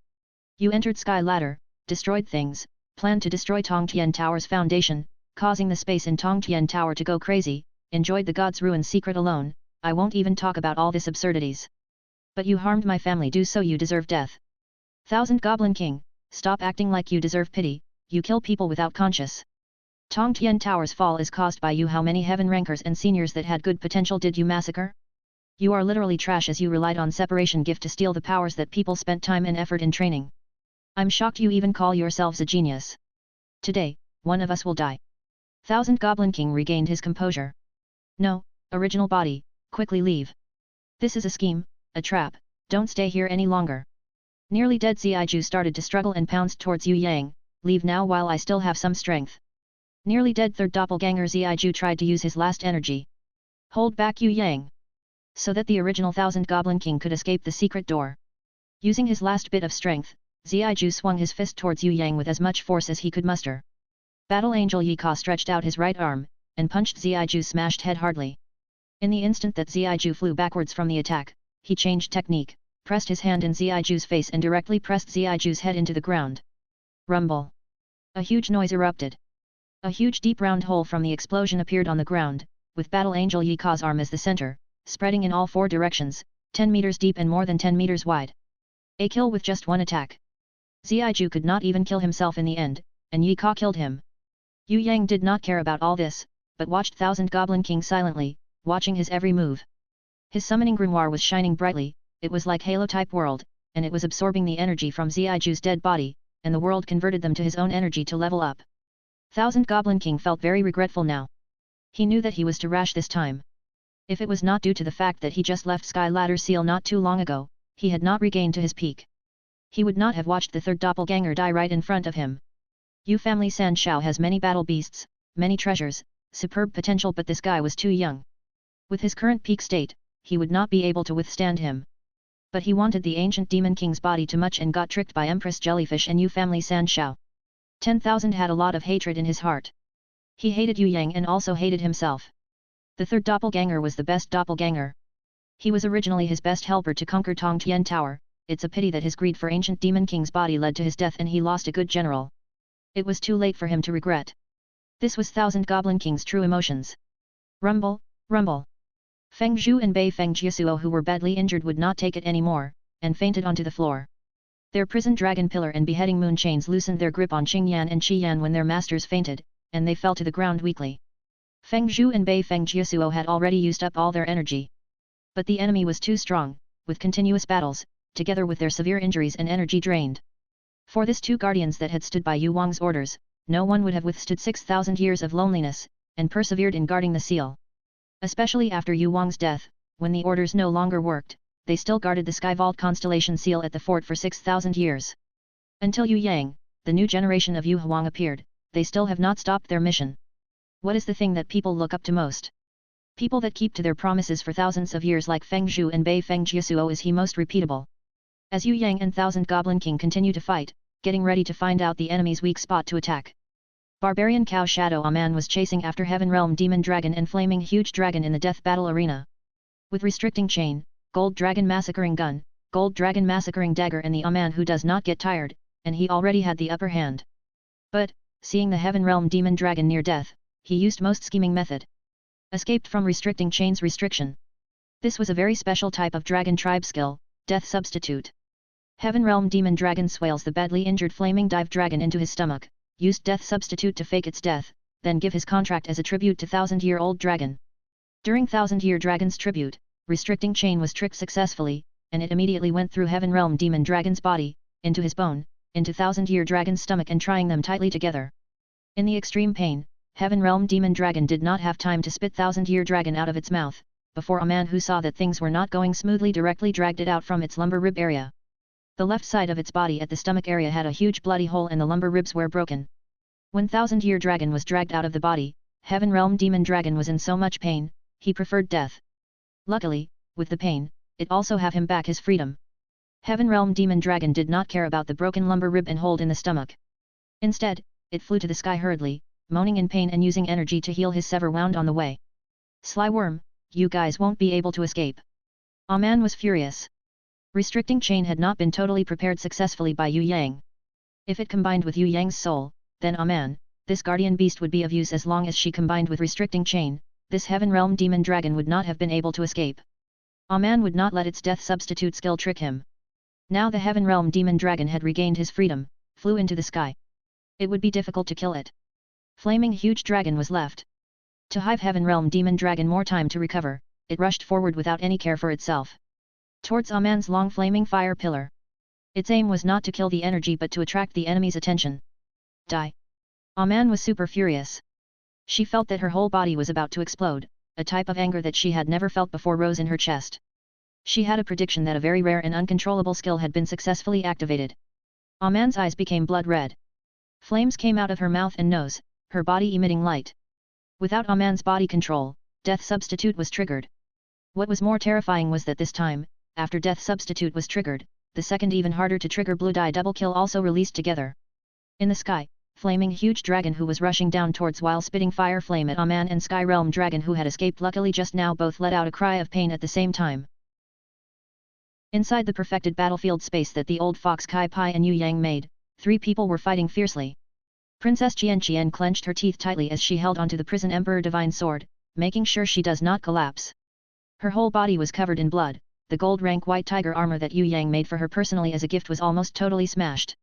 You entered Sky Ladder, destroyed things, planned to destroy Tongtian Tower's foundation, causing the space in Tongtian Tower to go crazy, enjoyed the God's Ruin secret alone. I won't even talk about all this absurdities. But you harmed my family, do so you deserve death. Thousand Goblin King, stop acting like you deserve pity, you kill people without conscience. Tongtian Tower's fall is caused by you. How many heaven rankers and seniors that had good potential did you massacre? You are literally trash as you relied on separation gift to steal the powers that people spent time and effort in training. I'm shocked you even call yourselves a genius. Today, one of us will die. Thousand Goblin King regained his composure. No, original body, quickly leave. This is a scheme, a trap, don't stay here any longer. Nearly dead Xiaiju started to struggle and pounced towards Yue Yang, leave now while I still have some strength. Nearly dead third doppelganger Xiaiju tried to use his last energy. Hold back Yue Yang. So that the original Thousand Goblin King could escape the secret door. Using his last bit of strength, Xiaiju swung his fist towards Yue Yang with as much force as he could muster. Battle Angel Ye Ka stretched out his right arm, and punched Xiaju's smashed head hardly. In the instant that Xiaiju flew backwards from the attack, he changed technique, pressed his hand in Xiaju's face and directly pressed Xiaju's head into the ground. Rumble. A huge noise erupted. A huge deep round hole from the explosion appeared on the ground, with Battle Angel Ye Ka's arm as the center, spreading in all 4 directions, 10 meters deep and more than 10 meters wide. A kill with just one attack. Xiaiju could not even kill himself in the end, and Ye Ka killed him. Yue Yang did not care about all this, but watched Thousand Goblin King silently, watching his every move. His summoning grimoire was shining brightly, it was like Halo-type world, and it was absorbing the energy from Xiaju's dead body, and the world converted them to his own energy to level up. Thousand Goblin King felt very regretful now. He knew that he was too rash this time. If it was not due to the fact that he just left Sky Ladder Seal not too long ago, he had not regained to his peak. He would not have watched the third doppelganger die right in front of him. Yu family San Shao has many battle beasts, many treasures, superb potential, but this guy was too young. With his current peak state, he would not be able to withstand him. But he wanted the ancient demon king's body too much and got tricked by Empress Jellyfish and Yu family San Shao. 10,000 had a lot of hatred in his heart. He hated Yue Yang and also hated himself. The third doppelganger was the best doppelganger. He was originally his best helper to conquer Tongtian Tower. It's a pity that his greed for ancient demon king's body led to his death and he lost a good general. It was too late for him to regret. This was Thousand Goblin King's true emotions. Rumble, rumble. Feng Zhu and Bei Feng Jisuo, who were badly injured, would not take it anymore, and fainted onto the floor. Their prison dragon pillar and beheading moon chains loosened their grip on Xingyan and Xian when their masters fainted, and they fell to the ground weakly. Feng Zhu and Bei Feng Jisuo had already used up all their energy. But the enemy was too strong, with continuous battles, together with their severe injuries and energy drained. For this, 2 guardians that had stood by Yu Wang's orders, no one would have withstood 6,000 years of loneliness, and persevered in guarding the seal. Especially after Yu Wang's death, when the orders no longer worked, they still guarded the Sky Vault constellation seal at the fort for 6,000 years. Until Yue Yang, the new generation of Yu Huang appeared, they still have not stopped their mission. What is the thing that people look up to most? People that keep to their promises for thousands of years like Feng Zhu and Bei Feng Jiasuo is he most repeatable. As Yue Yang and Thousand Goblin King continue to fight, getting ready to find out the enemy's weak spot to attack. Barbarian Cow Shadow Aman was chasing after Heaven Realm Demon Dragon and Flaming Huge Dragon in the death battle arena. With Restricting Chain, Gold Dragon Massacring Gun, Gold Dragon Massacring Dagger and the Aman who does not get tired, and he already had the upper hand. But, seeing the Heaven Realm Demon Dragon near death, he used most scheming method. Escaped from Restricting Chain's restriction. This was a very special type of Dragon Tribe skill, Death Substitute. Heaven Realm Demon Dragon swales the badly injured Flaming Dive Dragon into his stomach, used Death Substitute to fake its death, then give his contract as a tribute to Thousand-Year-Old Dragon. During Thousand-Year Dragon's tribute, Restricting Chain was tricked successfully, and it immediately went through Heaven Realm Demon Dragon's body, into his bone, into Thousand-Year Dragon's stomach and trying them tightly together. In the extreme pain, Heaven Realm Demon Dragon did not have time to spit Thousand-Year Dragon out of its mouth, before a man who saw that things were not going smoothly directly dragged it out from its lumbar rib area. The left side of its body at the stomach area had a huge bloody hole and the lumbar ribs were broken. When Thousand-Year Dragon was dragged out of the body, Heaven Realm Demon Dragon was in so much pain, he preferred death. Luckily, with the pain, it also have him back his freedom. Heaven Realm Demon Dragon did not care about the broken lumbar rib and hold in the stomach. Instead, it flew to the sky hurriedly, moaning in pain and using energy to heal his sever wound on the way. Sly worm, you guys won't be able to escape. Aman was furious. Restricting Chain had not been totally prepared successfully by Yue Yang. If it combined with Yue Yang's soul, then Aman, this guardian beast would be of use as long as she combined with Restricting Chain, this Heaven Realm Demon Dragon would not have been able to escape. Aman would not let its Death Substitute skill trick him. Now the Heaven Realm Demon Dragon had regained his freedom, flew into the sky. It would be difficult to kill it. Flaming Huge Dragon was left. To give Heaven Realm Demon Dragon more time to recover, it rushed forward without any care for itself. Towards Aman's long flaming fire pillar. Its aim was not to kill the energy but to attract the enemy's attention. Die. Aman was super furious. She felt that her whole body was about to explode, a type of anger that she had never felt before rose in her chest. She had a prediction that a very rare and uncontrollable skill had been successfully activated. Aman's eyes became blood red. Flames came out of her mouth and nose, her body emitting light. Without Aman's body control, Death Substitute was triggered. What was more terrifying was that this time, after Death Substitute was triggered, the second even harder to trigger Blue Die Double Kill also released together. In the sky, Flaming Huge Dragon who was rushing down towards while spitting fire flame at Aman and Sky Realm Dragon who had escaped luckily just now both let out a cry of pain at the same time. Inside the perfected battlefield space that the old fox Kai Pai and Yue Yang made, three people were fighting fiercely. Princess Xian clenched her teeth tightly as she held onto the Prison Emperor Divine Sword, making sure she does not collapse. Her whole body was covered in blood, the gold rank white tiger armor that Yue Yang made for her personally as a gift was almost totally smashed.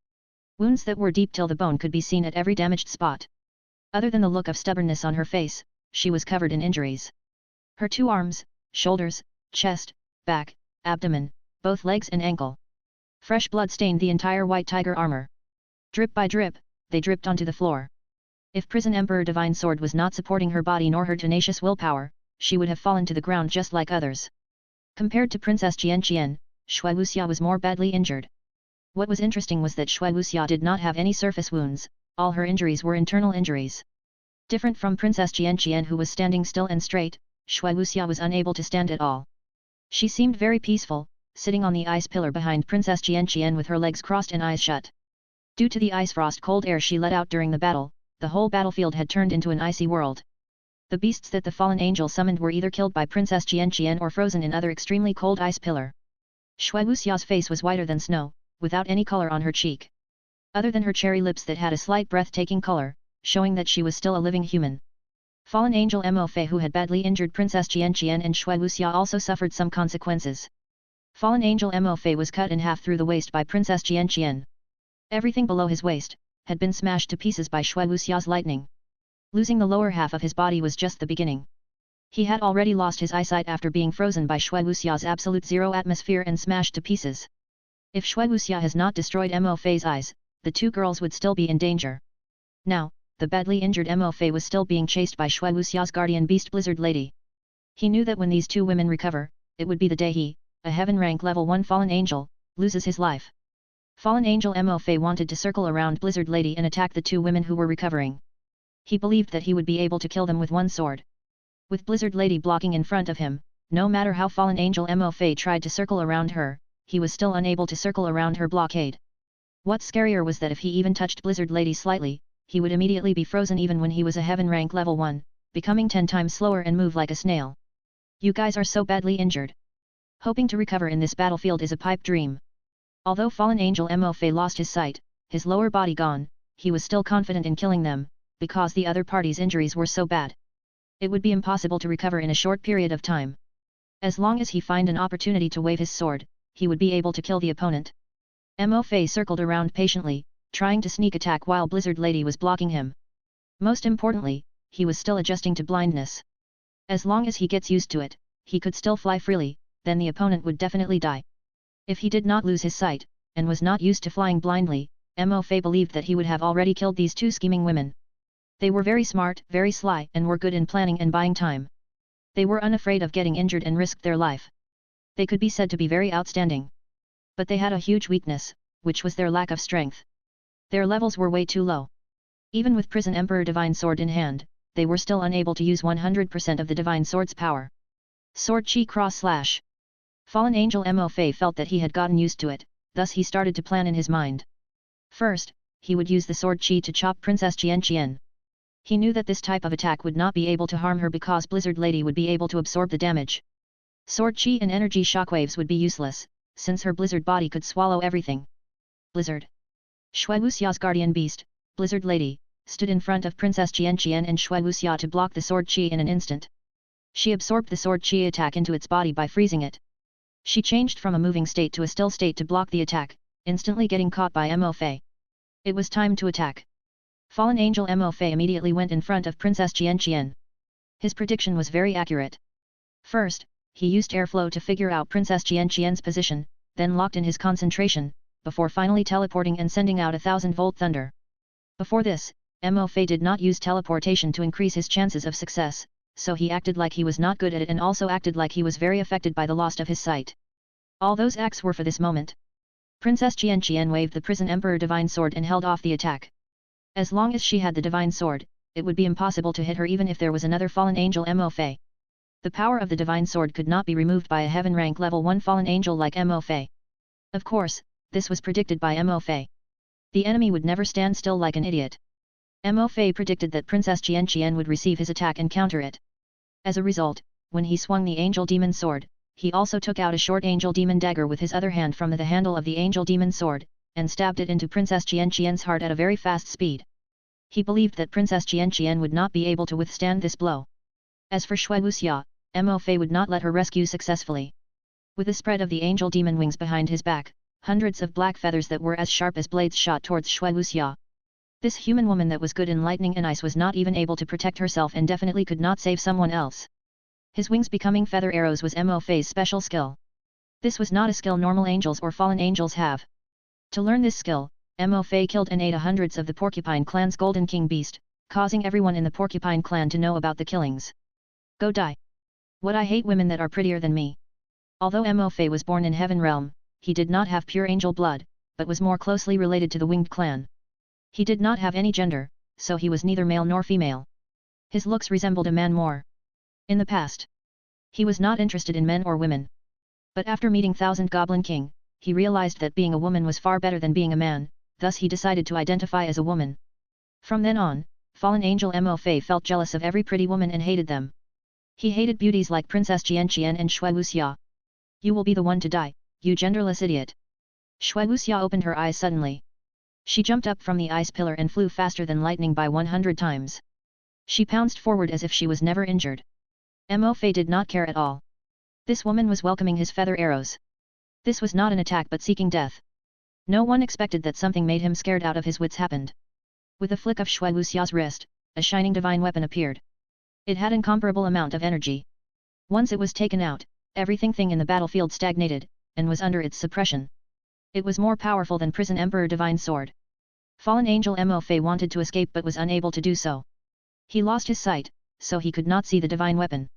Wounds that were deep till the bone could be seen at every damaged spot. Other than the look of stubbornness on her face, she was covered in injuries. Her two arms, shoulders, chest, back, abdomen, both legs and ankle. Fresh blood stained the entire white tiger armor. Drip by drip, they dripped onto the floor. If Prison Emperor Divine Sword was not supporting her body nor her tenacious willpower, she would have fallen to the ground just like others. Compared to Princess Xian, Shui Wuxia was more badly injured. What was interesting was that Shui Wuxia did not have any surface wounds, all her injuries were internal injuries. Different from Princess Xian who was standing still and straight, Shui Wuxia was unable to stand at all. She seemed very peaceful, sitting on the ice pillar behind Princess Xian with her legs crossed and eyes shut. Due to the ice frost cold air she let out during the battle, the whole battlefield had turned into an icy world. The beasts that the fallen angel summoned were either killed by Princess Xian or frozen in other extremely cold ice pillar. Shui Wuxia's face was whiter than snow, without any color on her cheek. Other than her cherry lips that had a slight breathtaking color, showing that she was still a living human. Fallen angel Mo Fei who had badly injured Princess Xian and Shui Wuxia also suffered some consequences. Fallen angel Mo Fei was cut in half through the waist by Princess Xian. Everything below his waist had been smashed to pieces by Shui Wuxia's lightning. Losing the lower half of his body was just the beginning. He had already lost his eyesight after being frozen by Shui Wuxia's absolute zero atmosphere and smashed to pieces. If Shui Wuxia has not destroyed Mo Fei's eyes, the two girls would still be in danger. Now, the badly injured Mo Fei was still being chased by Shui Wuxia's guardian beast Blizzard Lady. He knew that when these two women recover, it would be the day he, a heaven rank level 1 fallen angel, loses his life. Fallen angel Mo Fei wanted to circle around Blizzard Lady and attack the two women who were recovering. He believed that he would be able to kill them with one sword. With Blizzard Lady blocking in front of him, no matter how Fallen Angel Mo Fei tried to circle around her, he was still unable to circle around her blockade. What's scarier was that if he even touched Blizzard Lady slightly, he would immediately be frozen even when he was a heaven rank level 1, becoming 10 times slower and move like a snail. You guys are so badly injured. Hoping to recover in this battlefield is a pipe dream. Although Fallen Angel Mo Fei lost his sight, his lower body gone, he was still confident in killing them, because the other party's injuries were so bad. It would be impossible to recover in a short period of time. As long as he find an opportunity to wave his sword, he would be able to kill the opponent. Mo Fei circled around patiently, trying to sneak attack while Blizzard Lady was blocking him. Most importantly, he was still adjusting to blindness. As long as he gets used to it, he could still fly freely, then the opponent would definitely die. If he did not lose his sight, and was not used to flying blindly, Mo Fei believed that he would have already killed these two scheming women. They were very smart, very sly, and were good in planning and buying time. They were unafraid of getting injured and risked their life. They could be said to be very outstanding. But they had a huge weakness, which was their lack of strength. Their levels were way too low. Even with Prison Emperor Divine Sword in hand, they were still unable to use 100% of the Divine Sword's power. Sword Chi Cross Slash. Fallen Angel Mo Fei felt that he had gotten used to it, thus he started to plan in his mind. First, he would use the Sword Chi to chop Princess Xian. He knew that this type of attack would not be able to harm her because Blizzard Lady would be able to absorb the damage. Sword Chi and energy shockwaves would be useless, since her Blizzard body could swallow everything. Blizzard. Shui Wuxia's guardian beast, Blizzard Lady, stood in front of Princess Xian and Shui Wuxia to block the Sword Chi in an instant. She absorbed the Sword Chi attack into its body by freezing it. She changed from a moving state to a still state to block the attack, instantly getting caught by Mo Fei. It was time to attack. Fallen Angel Mo Fei immediately went in front of Princess Xian. His prediction was very accurate. First, he used airflow to figure out Princess Xian's position, then locked in his concentration, before finally teleporting and sending out a 1000-volt thunder. Before this, Mo Fei did not use teleportation to increase his chances of success, so he acted like he was not good at it and also acted like he was very affected by the loss of his sight. All those acts were for this moment. Princess Xian waved the Prison Emperor Divine Sword and held off the attack. As long as she had the Divine Sword, it would be impossible to hit her even if there was another Fallen Angel Mo Fei. The power of the Divine Sword could not be removed by a Heaven rank level 1 Fallen Angel like Mo Fei. Of course, this was predicted by Mo Fei. The enemy would never stand still like an idiot. Mo Fei predicted that Princess Xian would receive his attack and counter it. As a result, when he swung the Angel Demon Sword, he also took out a short Angel Demon Dagger with his other hand from the handle of the Angel Demon Sword, and stabbed it into Princess Xian's heart at a very fast speed. He believed that Princess Xian would not be able to withstand this blow. As for Shui Wuxia, Mo Fei would not let her rescue successfully. With the spread of the Angel Demon wings behind his back, hundreds of black feathers that were as sharp as blades shot towards Shui Wuxia. This human woman that was good in lightning and ice was not even able to protect herself and definitely could not save someone else. His wings becoming feather arrows was Mo Fei's special skill. This was not a skill normal angels or fallen angels have. To learn this skill, Mo Fei killed and ate hundreds of the Porcupine clan's Golden King beast, causing everyone in the Porcupine clan to know about the killings. Go die. What I hate women that are prettier than me. Although Mo Fei was born in Heaven Realm, he did not have pure angel blood, but was more closely related to the Winged clan. He did not have any gender, so he was neither male nor female. His looks resembled a man more. In the past, he was not interested in men or women. But after meeting Thousand Goblin King, he realized that being a woman was far better than being a man, thus he decided to identify as a woman. From then on, Fallen Angel Mo Fei felt jealous of every pretty woman and hated them. He hated beauties like Princess Xian and Shui Wuxia. You will be the one to die, you genderless idiot. Shui Wuxia opened her eyes suddenly. She jumped up from the ice pillar and flew faster than lightning by 100 times. She pounced forward as if she was never injured. Mo Fei did not care at all. This woman was welcoming his feather arrows. This was not an attack but seeking death. No one expected that something made him scared out of his wits happened. With a flick of Shui Wuxia's wrist, a shining divine weapon appeared. It had incomparable amount of energy. Once it was taken out, everything in the battlefield stagnated, and was under its suppression. It was more powerful than Prison Emperor Divine Sword. Fallen Angel Mo Fei wanted to escape but was unable to do so. He lost his sight, so he could not see the divine weapon.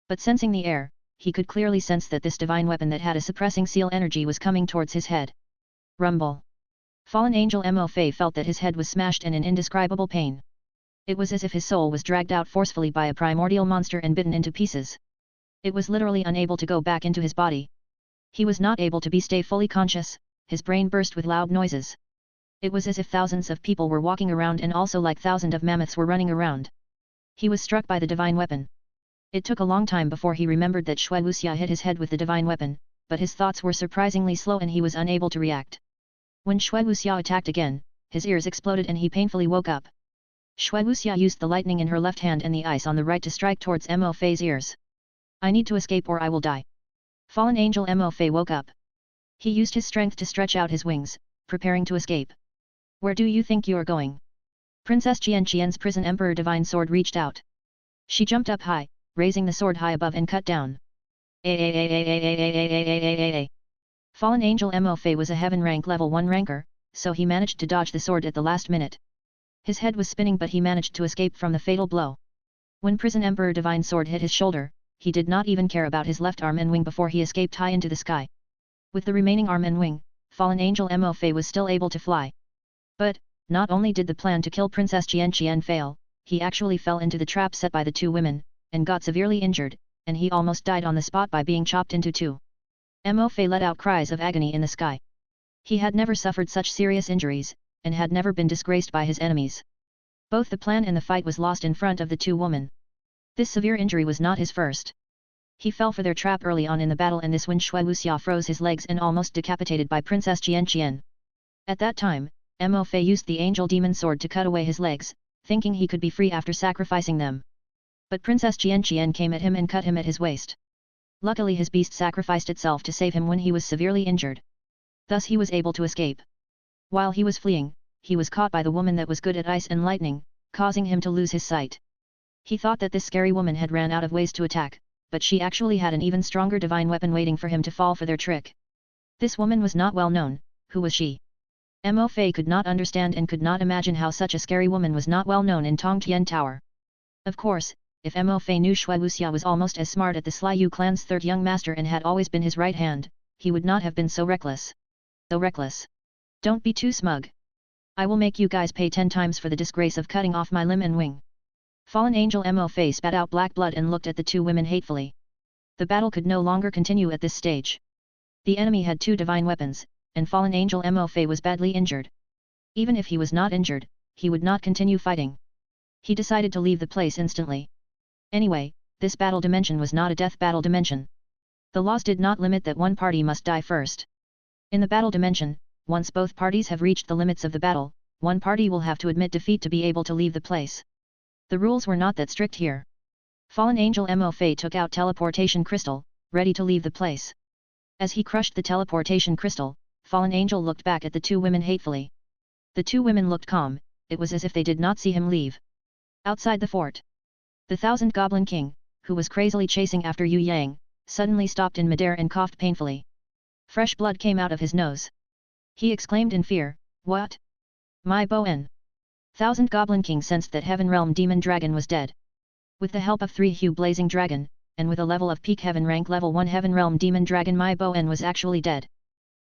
But sensing the air, he could clearly sense that this divine weapon that had a suppressing seal energy was coming towards his head. Rumble. Fallen Angel Mo Fei felt that his head was smashed and in indescribable pain. It was as if his soul was dragged out forcefully by a primordial monster and bitten into pieces. It was literally unable to go back into his body. He was not able to stay fully conscious, his brain burst with loud noises. It was as if thousands of people were walking around and also like thousands of mammoths were running around. He was struck by the divine weapon. It took a long time before he remembered that Xue Wuxia hit his head with the divine weapon, but his thoughts were surprisingly slow and he was unable to react. When Xue Wuxia attacked again, his ears exploded and he painfully woke up. Xue Wuxia used the lightning in her left hand and the ice on the right to strike towards Mo Fei's ears. I need to escape or I will die. Fallen angel Mo Fei woke up. He used his strength to stretch out his wings, preparing to escape. Where do you think you are going? Princess Xian's prison emperor divine sword reached out. She jumped up high, raising the sword high above and cut down. Fallen angel Mo Fei was a heaven rank level 1 ranker, so he managed to dodge the sword at the last minute. His head was spinning but he managed to escape from the fatal blow. When prison emperor divine sword hit his shoulder, he did not even care about his left arm and wing before he escaped high into the sky. With the remaining arm and wing, fallen angel Mo Fei was still able to fly. But, not only did the plan to kill Princess Xian fail, he actually fell into the trap set by the two women, and got severely injured, and he almost died on the spot by being chopped into two. Mo Fei let out cries of agony in the sky. He had never suffered such serious injuries, and had never been disgraced by his enemies. Both the plan and the fight was lost in front of the two women. This severe injury was not his first. He fell for their trap early on in the battle and this when Xue Wuxia froze his legs and almost decapitated by Princess Xian. At that time, Mo Fei used the angel demon sword to cut away his legs, thinking he could be free after sacrificing them. But Princess Xian came at him and cut him at his waist. Luckily his beast sacrificed itself to save him when he was severely injured. Thus he was able to escape. While he was fleeing, he was caught by the woman that was good at ice and lightning, causing him to lose his sight. He thought that this scary woman had ran out of ways to attack, but she actually had an even stronger divine weapon waiting for him to fall for their trick. This woman was not well known. Who was she? Mo Fei could not understand and could not imagine how such a scary woman was not well known in Tongtian Tower. Of course, if Mo Fei knew Xue Wuxia was almost as smart at the Sly Yu clan's third young master and had always been his right hand, he would not have been so reckless. So reckless. Don't be too smug. I will make you guys pay 10 times for the disgrace of cutting off my limb and wing. Fallen angel Mo Fei spat out black blood and looked at the two women hatefully. The battle could no longer continue at this stage. The enemy had two divine weapons, and fallen angel Mo Fei was badly injured. Even if he was not injured, he would not continue fighting. He decided to leave the place instantly. Anyway, this battle dimension was not a death battle dimension. The laws did not limit that one party must die first. In the battle dimension, once both parties have reached the limits of the battle, one party will have to admit defeat to be able to leave the place. The rules were not that strict here. Fallen angel Mo Fei took out teleportation crystal, ready to leave the place. As he crushed the teleportation crystal, fallen angel looked back at the two women hatefully. The two women looked calm, it was as if they did not see him leave. Outside the fort, the Thousand Goblin King, who was crazily chasing after Yue Yang, suddenly stopped in midair and coughed painfully. Fresh blood came out of his nose. He exclaimed in fear, "What? My Boen!" Thousand Goblin King sensed that Heaven Realm Demon Dragon was dead. With the help of 3 Hue Blazing Dragon, and with a level of peak Heaven rank level 1 Heaven Realm Demon Dragon, my Boen was actually dead.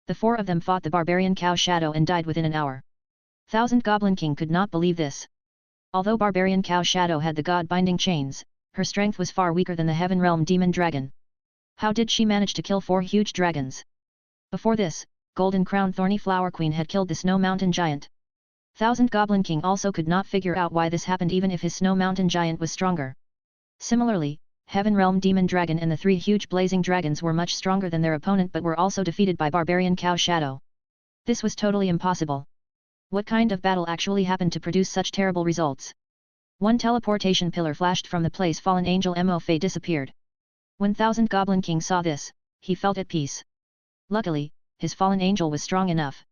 The 4 of them fought the Barbarian Cow Shadow and died within an hour. Thousand Goblin King could not believe this. Although Barbarian Cow Shadow had the God-binding chains, her strength was far weaker than the Heaven Realm Demon Dragon. How did she manage to kill 4 huge dragons? Before this, Golden Crown Thorny Flower Queen had killed the Snow Mountain Giant. Thousand Goblin King also could not figure out why this happened even if his Snow Mountain Giant was stronger. Similarly, Heaven Realm Demon Dragon and the 3 huge Blazing Dragons were much stronger than their opponent but were also defeated by Barbarian Cow Shadow. This was totally impossible. What kind of battle actually happened to produce such terrible results? One teleportation pillar flashed from the place fallen angel Mo Fei disappeared. When Thousand Goblin King saw this, he felt at peace. Luckily, his fallen angel was strong enough.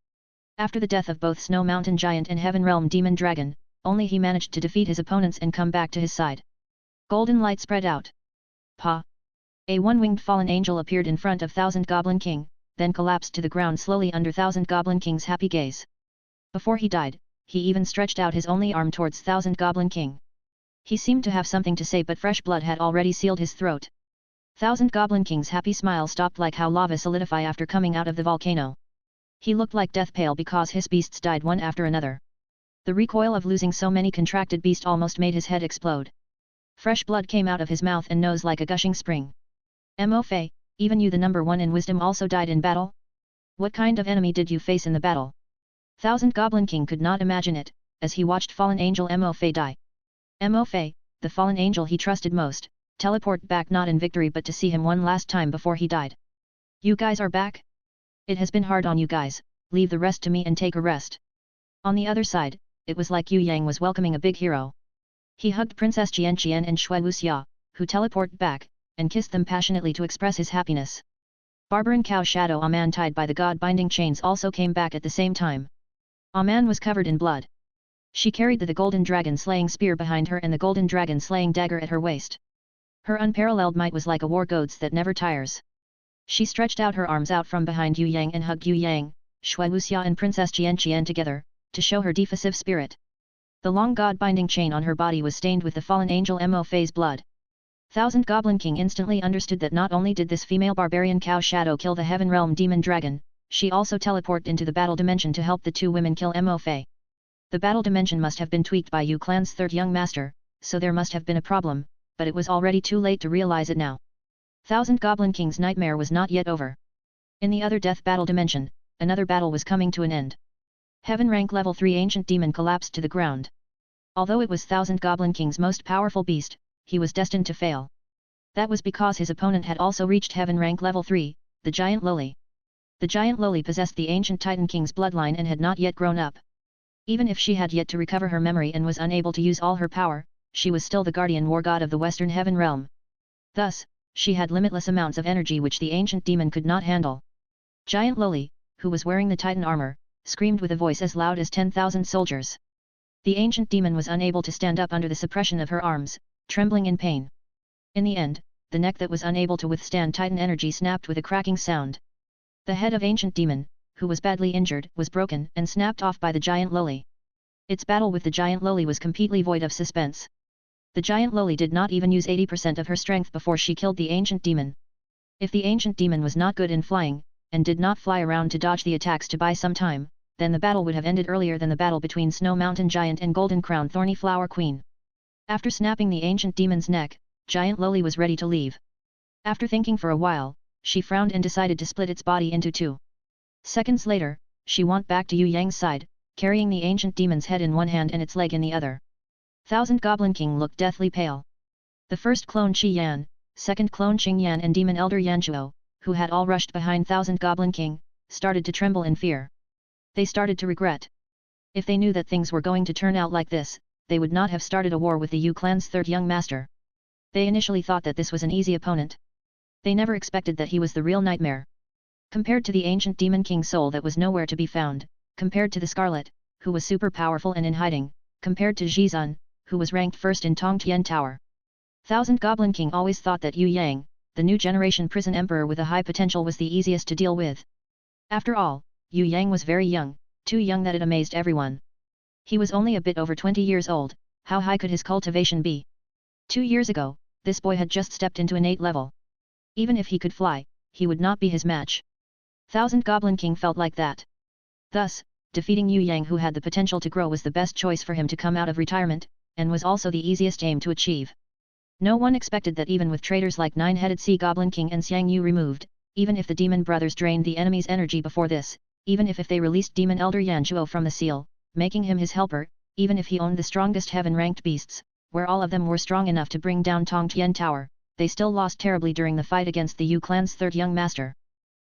After the death of both Snow Mountain Giant and Heaven Realm Demon Dragon, only he managed to defeat his opponents and come back to his side. Golden light spread out. Pa! A one-winged fallen angel appeared in front of Thousand Goblin King, then collapsed to the ground slowly under Thousand Goblin King's happy gaze. Before he died, he even stretched out his only arm towards Thousand Goblin King. He seemed to have something to say but fresh blood had already sealed his throat. Thousand Goblin King's happy smile stopped like how lava solidify after coming out of the volcano. He looked like death pale because his beasts died one after another. The recoil of losing so many contracted beasts almost made his head explode. Fresh blood came out of his mouth and nose like a gushing spring. Mo Fei, even you the number one in wisdom also died in battle? What kind of enemy did you face in the battle? Thousand Goblin King could not imagine it, as he watched fallen angel Mo Fei die. Mo Fei, the fallen angel he trusted most, teleport back not in victory but to see him one last time before he died. You guys are back? It has been hard on you guys, leave the rest to me and take a rest. On the other side, it was like Yue Yang was welcoming a big hero. He hugged Princess Xian and Shui Wuxia, who teleported back, and kissed them passionately to express his happiness. Barbaran Cow Shadow Aman tied by the god-binding chains also came back at the same time. Aman was covered in blood. She carried the golden dragon slaying spear behind her and the golden dragon slaying dagger at her waist. Her unparalleled might was like a war goat's that never tires. She stretched out her arms out from behind Yue Yang and hugged Yue Yang, Shui Wuxia and Princess Xian together, to show her defensive spirit. The long god-binding chain on her body was stained with the fallen angel Mo Fei's blood. Thousand Goblin King instantly understood that not only did this female barbarian cow shadow kill the Heaven Realm demon dragon, she also teleported into the battle dimension to help the two women kill Mo Fei. The battle dimension must have been tweaked by Yu Clan's third young master, so there must have been a problem, but it was already too late to realize it now. Thousand Goblin King's nightmare was not yet over. In the other death battle dimension, another battle was coming to an end. Heaven rank level 3 ancient demon collapsed to the ground. Although it was Thousand Goblin King's most powerful beast, he was destined to fail. That was because his opponent had also reached Heaven rank level 3, the Giant Lily. The Giant Lily possessed the ancient Titan King's bloodline and had not yet grown up. Even if she had yet to recover her memory and was unable to use all her power, she was still the guardian war god of the Western Heaven realm. Thus, she had limitless amounts of energy which the ancient demon could not handle. Giant Lily, who was wearing the Titan armor, screamed with a voice as loud as 10,000 soldiers. The ancient demon was unable to stand up under the suppression of her arms, trembling in pain. In the end, the neck that was unable to withstand Titan energy snapped with a cracking sound. The head of ancient demon, who was badly injured, was broken and snapped off by the Giant Lily. Its battle with the Giant Lily was completely void of suspense. The Giant Lily did not even use 80% of her strength before she killed the ancient demon. If the ancient demon was not good in flying, and did not fly around to dodge the attacks to buy some time, then the battle would have ended earlier than the battle between Snow Mountain Giant and Golden Crown Thorny Flower Queen. After snapping the ancient demon's neck, Giant Lily was ready to leave. After thinking for a while, she frowned and decided to split its body into two. Seconds later, she went back to Yue Yang's side, carrying the ancient demon's head in one hand and its leg in the other. Thousand Goblin King looked deathly pale. The first clone Xian, second clone Qingyan and demon elder Yanzhuo, who had all rushed behind Thousand Goblin King, started to tremble in fear. They started to regret. If they knew that things were going to turn out like this, they would not have started a war with the Yu clan's third young master. They initially thought that this was an easy opponent. They never expected that he was the real nightmare. Compared to the ancient demon king's soul that was nowhere to be found, compared to the Scarlet, who was super powerful and in hiding, compared to Zhizun, who was ranked first in Tongtian Tower. Thousand Goblin King always thought that Yue Yang, the new generation prison emperor with a high potential, was the easiest to deal with. After all, Yue Yang was very young, too young that it amazed everyone. He was only a bit over 20 years old, how high could his cultivation be? 2 years ago, this boy had just stepped into innate level. Even if he could fly, he would not be his match. Thousand Goblin King felt like that. Thus, defeating Yue Yang, who had the potential to grow, was the best choice for him to come out of retirement, and was also the easiest aim to achieve. No one expected that even with traitors like Nine-Headed Sea Goblin King and Xiang Yu removed, even if the demon brothers drained the enemy's energy before this, even if they released demon elder Yanzhuo from the seal, making him his helper, even if he owned the strongest heaven-ranked beasts, where all of them were strong enough to bring down Tongtian Tower, they still lost terribly during the fight against the Yu clan's third young master.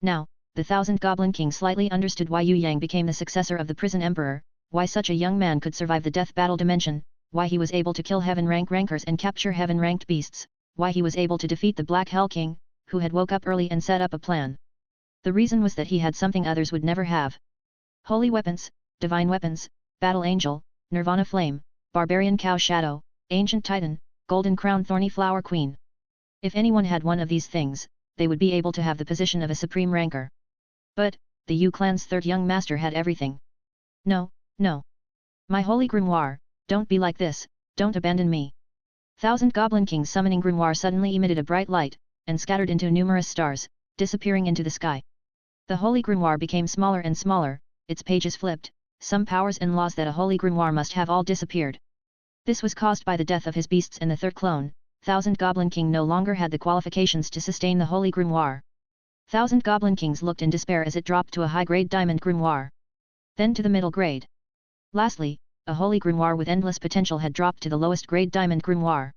Now, the Thousand Goblin King slightly understood why Yue Yang became the successor of the prison emperor, why such a young man could survive the death battle dimension, why he was able to kill heaven-rank rankers and capture heaven-ranked beasts, why he was able to defeat the Black Hell King, who had woke up early and set up a plan. The reason was that he had something others would never have. Holy weapons, divine weapons, battle angel, nirvana flame, barbarian cow shadow, ancient titan, golden crown thorny flower queen. If anyone had one of these things, they would be able to have the position of a supreme ranker. But, the Yu clan's third young master had everything. No, no. My holy grimoire, don't be like this, don't abandon me. Thousand Goblin King's summoning grimoire suddenly emitted a bright light, and scattered into numerous stars, disappearing into the sky. The holy grimoire became smaller and smaller, its pages flipped, some powers and laws that a holy grimoire must have all disappeared. This was caused by the death of his beasts and the third clone. Thousand Goblin King no longer had the qualifications to sustain the holy grimoire. Thousand Goblin Kings looked in despair as it dropped to a high-grade diamond grimoire. Then to the middle grade. Lastly, a holy grimoire with endless potential had dropped to the lowest grade diamond grimoire.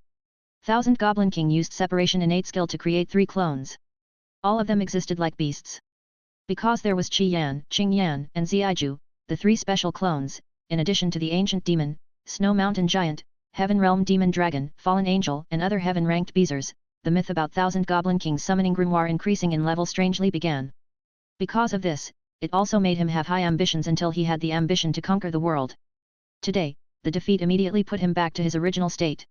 Thousand Goblin King used separation innate skill to create 3 clones. All of them existed like beasts. Because there was Xian, Qingyan, and Ziiju, the 3 special clones, in addition to the ancient demon, Snow Mountain Giant, Heaven Realm Demon Dragon, Fallen Angel, and other heaven-ranked beezers, the myth about Thousand Goblin Kings summoning grimoire increasing in level strangely began. Because of this, it also made him have high ambitions until he had the ambition to conquer the world. Today, the defeat immediately put him back to his original state.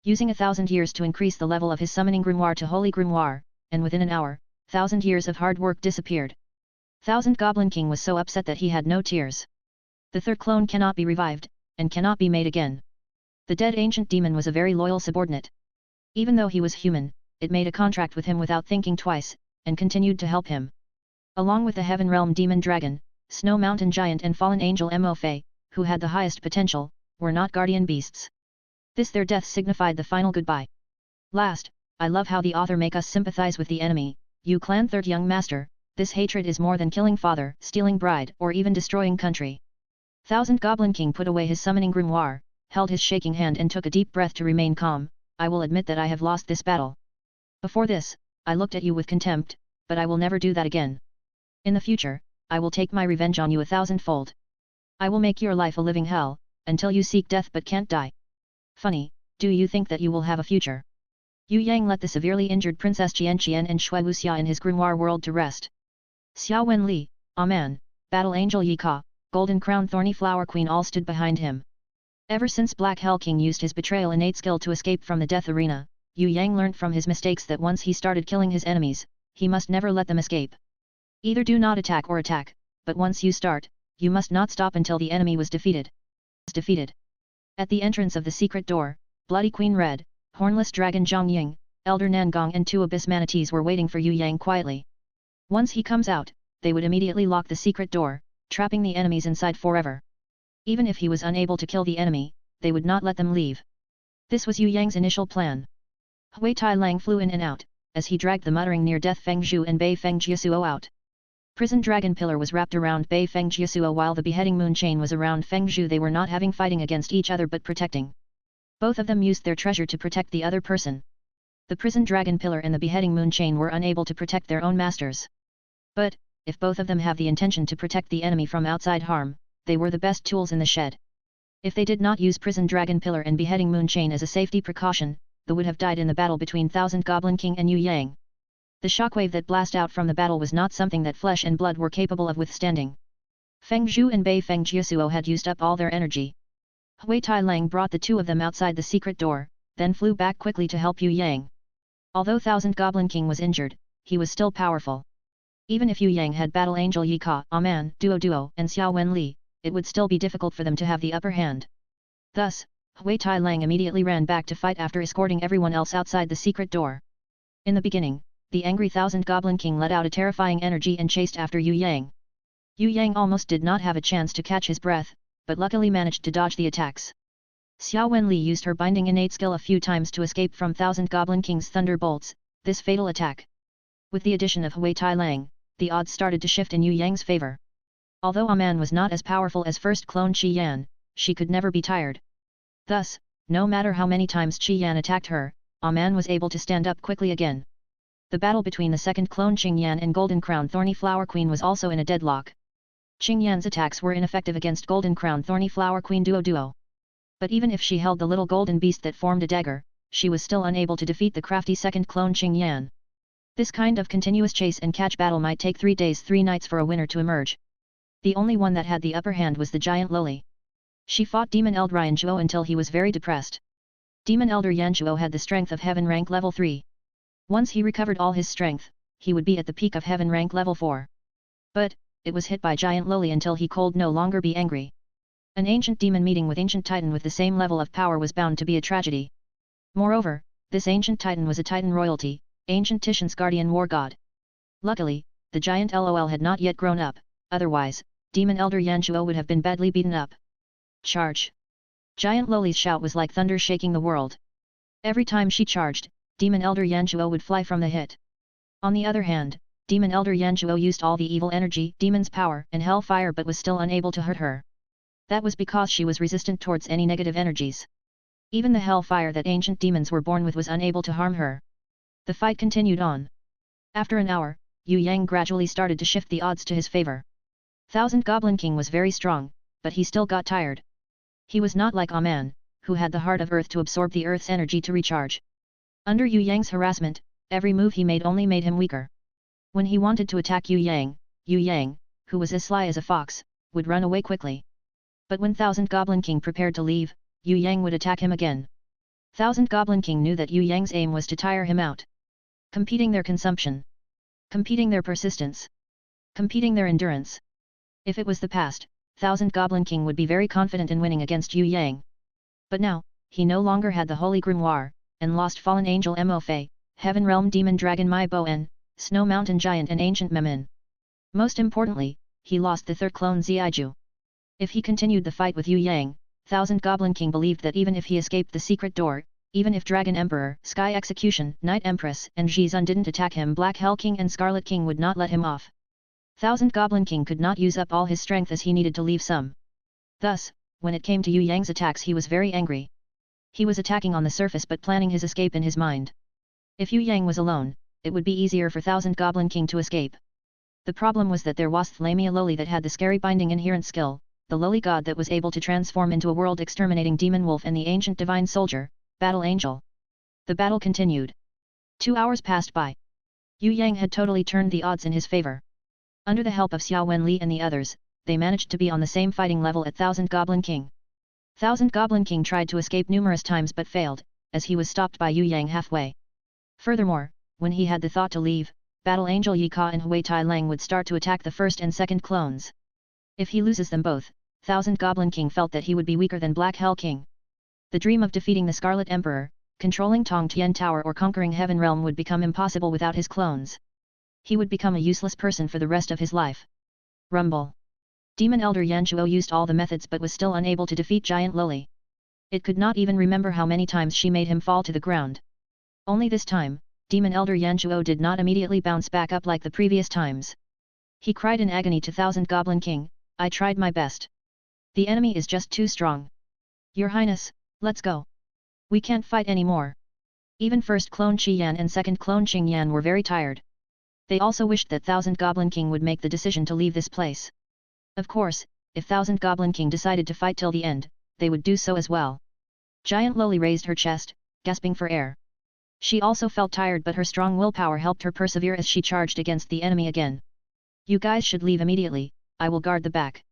Using 1,000 years to increase the level of his summoning grimoire to holy grimoire, and within an hour, 1,000 years of hard work disappeared. Thousand Goblin King was so upset that he had no tears. The third clone cannot be revived, and cannot be made again. The dead ancient demon was a very loyal subordinate. Even though he was human, it made a contract with him without thinking twice, and continued to help him. Along with the Heaven Realm Demon Dragon, Snow Mountain Giant and Fallen Angel Mo Fei, who had the highest potential, were not guardian beasts. This their death signified the final goodbye. Last, I love how the author make us sympathize with the enemy, Yu Clan Third Young Master. This hatred is more than killing father, stealing bride, or even destroying country. Thousand Goblin King put away his summoning grimoire, held his shaking hand and took a deep breath to remain calm. I will admit that I have lost this battle. Before this, I looked at you with contempt, but I will never do that again. In the future, I will take my revenge on you 1,000-fold. I will make your life a living hell, until you seek death but can't die. Funny, do you think that you will have a future? Yue Yang let the severely injured Princess Xian and Shui Wuxia in his grimoire world to rest. Xia Wen Li, Aman, Battle Angel Yi Ka, Golden Crown Thorny Flower Queen all stood behind him. Ever since Black Hell King used his betrayal innate skill to escape from the death arena, Yue Yang learned from his mistakes that once he started killing his enemies, he must never let them escape. Either do not attack or attack, but once you start, you must not stop until the enemy was defeated. At the entrance of the secret door, Bloody Queen Red, Hornless Dragon Zhang Ying, Elder Nangong and 2 abyss manatees were waiting for Yue Yang quietly. Once he comes out, they would immediately lock the secret door, trapping the enemies inside forever. Even if he was unable to kill the enemy, they would not let them leave. This was Yue Yang's initial plan. Hui Tai Lang flew in and out, as he dragged the muttering near-death Feng Zhu and Bei Feng Jiasuo out. Prison Dragon Pillar was wrapped around Bei Feng Jiasuo while the beheading moon chain was around Feng Zhu. They were not having fighting against each other but protecting. Both of them used their treasure to protect the other person. The Prison Dragon Pillar and the beheading moon chain were unable to protect their own masters. But, if both of them have the intention to protect the enemy from outside harm, they were the best tools in the shed. If they did not use Prison Dragon Pillar and beheading moon chain as a safety precaution, they would have died in the battle between Thousand Goblin King and Yue Yang. The shockwave that blast out from the battle was not something that flesh and blood were capable of withstanding. Feng Zhu and Bei Feng Jiasuo had used up all their energy. Hui Tai Lang brought the 2 of them outside the secret door, then flew back quickly to help Yue Yang. Although Thousand Goblin King was injured, he was still powerful. Even if Yue Yang had Battle Angel Yi Ka, Aman, Duo, and Xia Wen Li, it would still be difficult for them to have the upper hand. Thus, Hui Tai Lang immediately ran back to fight after escorting everyone else outside the secret door. In the beginning, the angry Thousand Goblin King let out a terrifying energy and chased after Yue Yang. Yue Yang almost did not have a chance to catch his breath, but luckily managed to dodge the attacks. Xia Wen Li used her binding innate skill a few times to escape from Thousand Goblin King's thunderbolts, this fatal attack. With the addition of Hui Tai Lang, the odds started to shift in Yue Yang's favor. Although Aman was not as powerful as first clone Xian, she could never be tired. Thus, no matter how many times Xian attacked her, Aman was able to stand up quickly again. The battle between the second clone Qingyan and Golden Crown Thorny Flower Queen was also in a deadlock. Qingyan's attacks were ineffective against Golden Crown Thorny Flower Queen Duo. But even if she held the little golden beast that formed a dagger, she was still unable to defeat the crafty second clone Qingyan. This kind of continuous chase and catch battle might take 3 days 3 nights for a winner to emerge. The only one that had the upper hand was the giant Loli. She fought Demon Elder Yanzhuo until he was very depressed. Demon Elder Yanzhuo had the strength of Heaven rank level 3. Once he recovered all his strength, he would be at the peak of Heaven rank level 4. But, it was hit by giant Loli until he could no longer be angry. An ancient demon meeting with ancient titan with the same level of power was bound to be a tragedy. Moreover, this ancient titan was a titan royalty, ancient Titian's guardian war god. Luckily, the giant LOL had not yet grown up, otherwise, Demon Elder Yanchuo would have been badly beaten up. Charge! Giant Loli's shout was like thunder shaking the world. Every time she charged, Demon Elder Yanchuo would fly from the hit. On the other hand, Demon Elder Yanchuo used all the evil energy, demon's power, and hellfire but was still unable to hurt her. That was because she was resistant towards any negative energies. Even the hellfire that ancient demons were born with was unable to harm her. The fight continued on. After an hour, Yue Yang gradually started to shift the odds to his favor. Thousand Goblin King was very strong, but he still got tired. He was not like Aman, who had the heart of earth to absorb the earth's energy to recharge. Under Yue Yang's harassment, every move he made only made him weaker. When he wanted to attack Yue Yang, who was as sly as a fox, would run away quickly. But when Thousand Goblin King prepared to leave, Yue Yang would attack him again. Thousand Goblin King knew that Yue Yang's aim was to tire him out. Competing their consumption. Competing their persistence. Competing their endurance. If it was the past, Thousand Goblin King would be very confident in winning against Yue Yang. But now, he no longer had the Holy Grimoire, and lost Fallen Angel Mo Fei, Heaven Realm Demon Dragon Mai Bo En, Snow Mountain Giant and Ancient Memin. Most importantly, he lost the third clone Ziiju. If he continued the fight with Yue Yang, Thousand Goblin King believed that even if he escaped the secret door, even if Dragon Emperor, Sky Execution, Night Empress and Xian didn't attack him, Black Hell King and Scarlet King would not let him off. Thousand Goblin King could not use up all his strength as he needed to leave some. Thus, when it came to Yue Yang's attacks he was very angry. He was attacking on the surface but planning his escape in his mind. If Yue Yang was alone, it would be easier for Thousand Goblin King to escape. The problem was that there was Lamia Loli that had the scary binding inherent skill, the Loli god that was able to transform into a world exterminating demon wolf, and the ancient divine soldier, Battle Angel. The battle continued. 2 hours passed by. Yue Yang had totally turned the odds in his favor. Under the help of Xia Wen Li and the others, they managed to be on the same fighting level at Thousand Goblin King. Thousand Goblin King tried to escape numerous times but failed, as he was stopped by Yue Yang halfway. Furthermore, when he had the thought to leave, Battle Angel Yi Ka and Hui Tai Lang would start to attack the first and second clones. If he loses them both, Thousand Goblin King felt that he would be weaker than Black Hell King. The dream of defeating the Scarlet Emperor, controlling Tong Tian Tower or conquering Heaven Realm would become impossible without his clones. He would become a useless person for the rest of his life. Rumble. Demon Elder Yanchuo used all the methods but was still unable to defeat Giant Loli. It could not even remember how many times she made him fall to the ground. Only this time, Demon Elder Yanchuo did not immediately bounce back up like the previous times. He cried in agony to Thousand Goblin King, "I tried my best. The enemy is just too strong. Your Highness, let's go. We can't fight anymore." Even first clone Xian and second clone Qingyan were very tired. They also wished that Thousand Goblin King would make the decision to leave this place. Of course, if Thousand Goblin King decided to fight till the end, they would do so as well. Giant Loli raised her chest, gasping for air. She also felt tired but her strong willpower helped her persevere as she charged against the enemy again. "You guys should leave immediately, I will guard the back."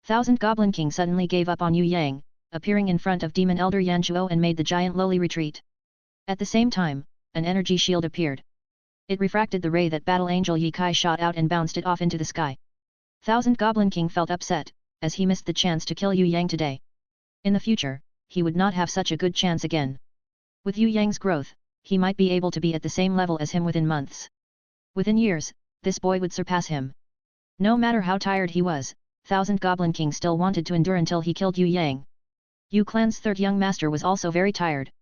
Thousand Goblin King suddenly gave up on Yue Yang, appearing in front of Demon Elder Yanchuo and made the Giant Loli retreat. At the same time, an energy shield appeared. It refracted the ray that Battle Angel Yi Kai shot out and bounced it off into the sky. Thousand Goblin King felt upset, as he missed the chance to kill Yue Yang today. In the future, he would not have such a good chance again. With Yue Yang's growth, he might be able to be at the same level as him within months. Within years, this boy would surpass him. No matter how tired he was, Thousand Goblin King still wanted to endure until he killed Yue Yang. Yu Clan's third young master was also very tired.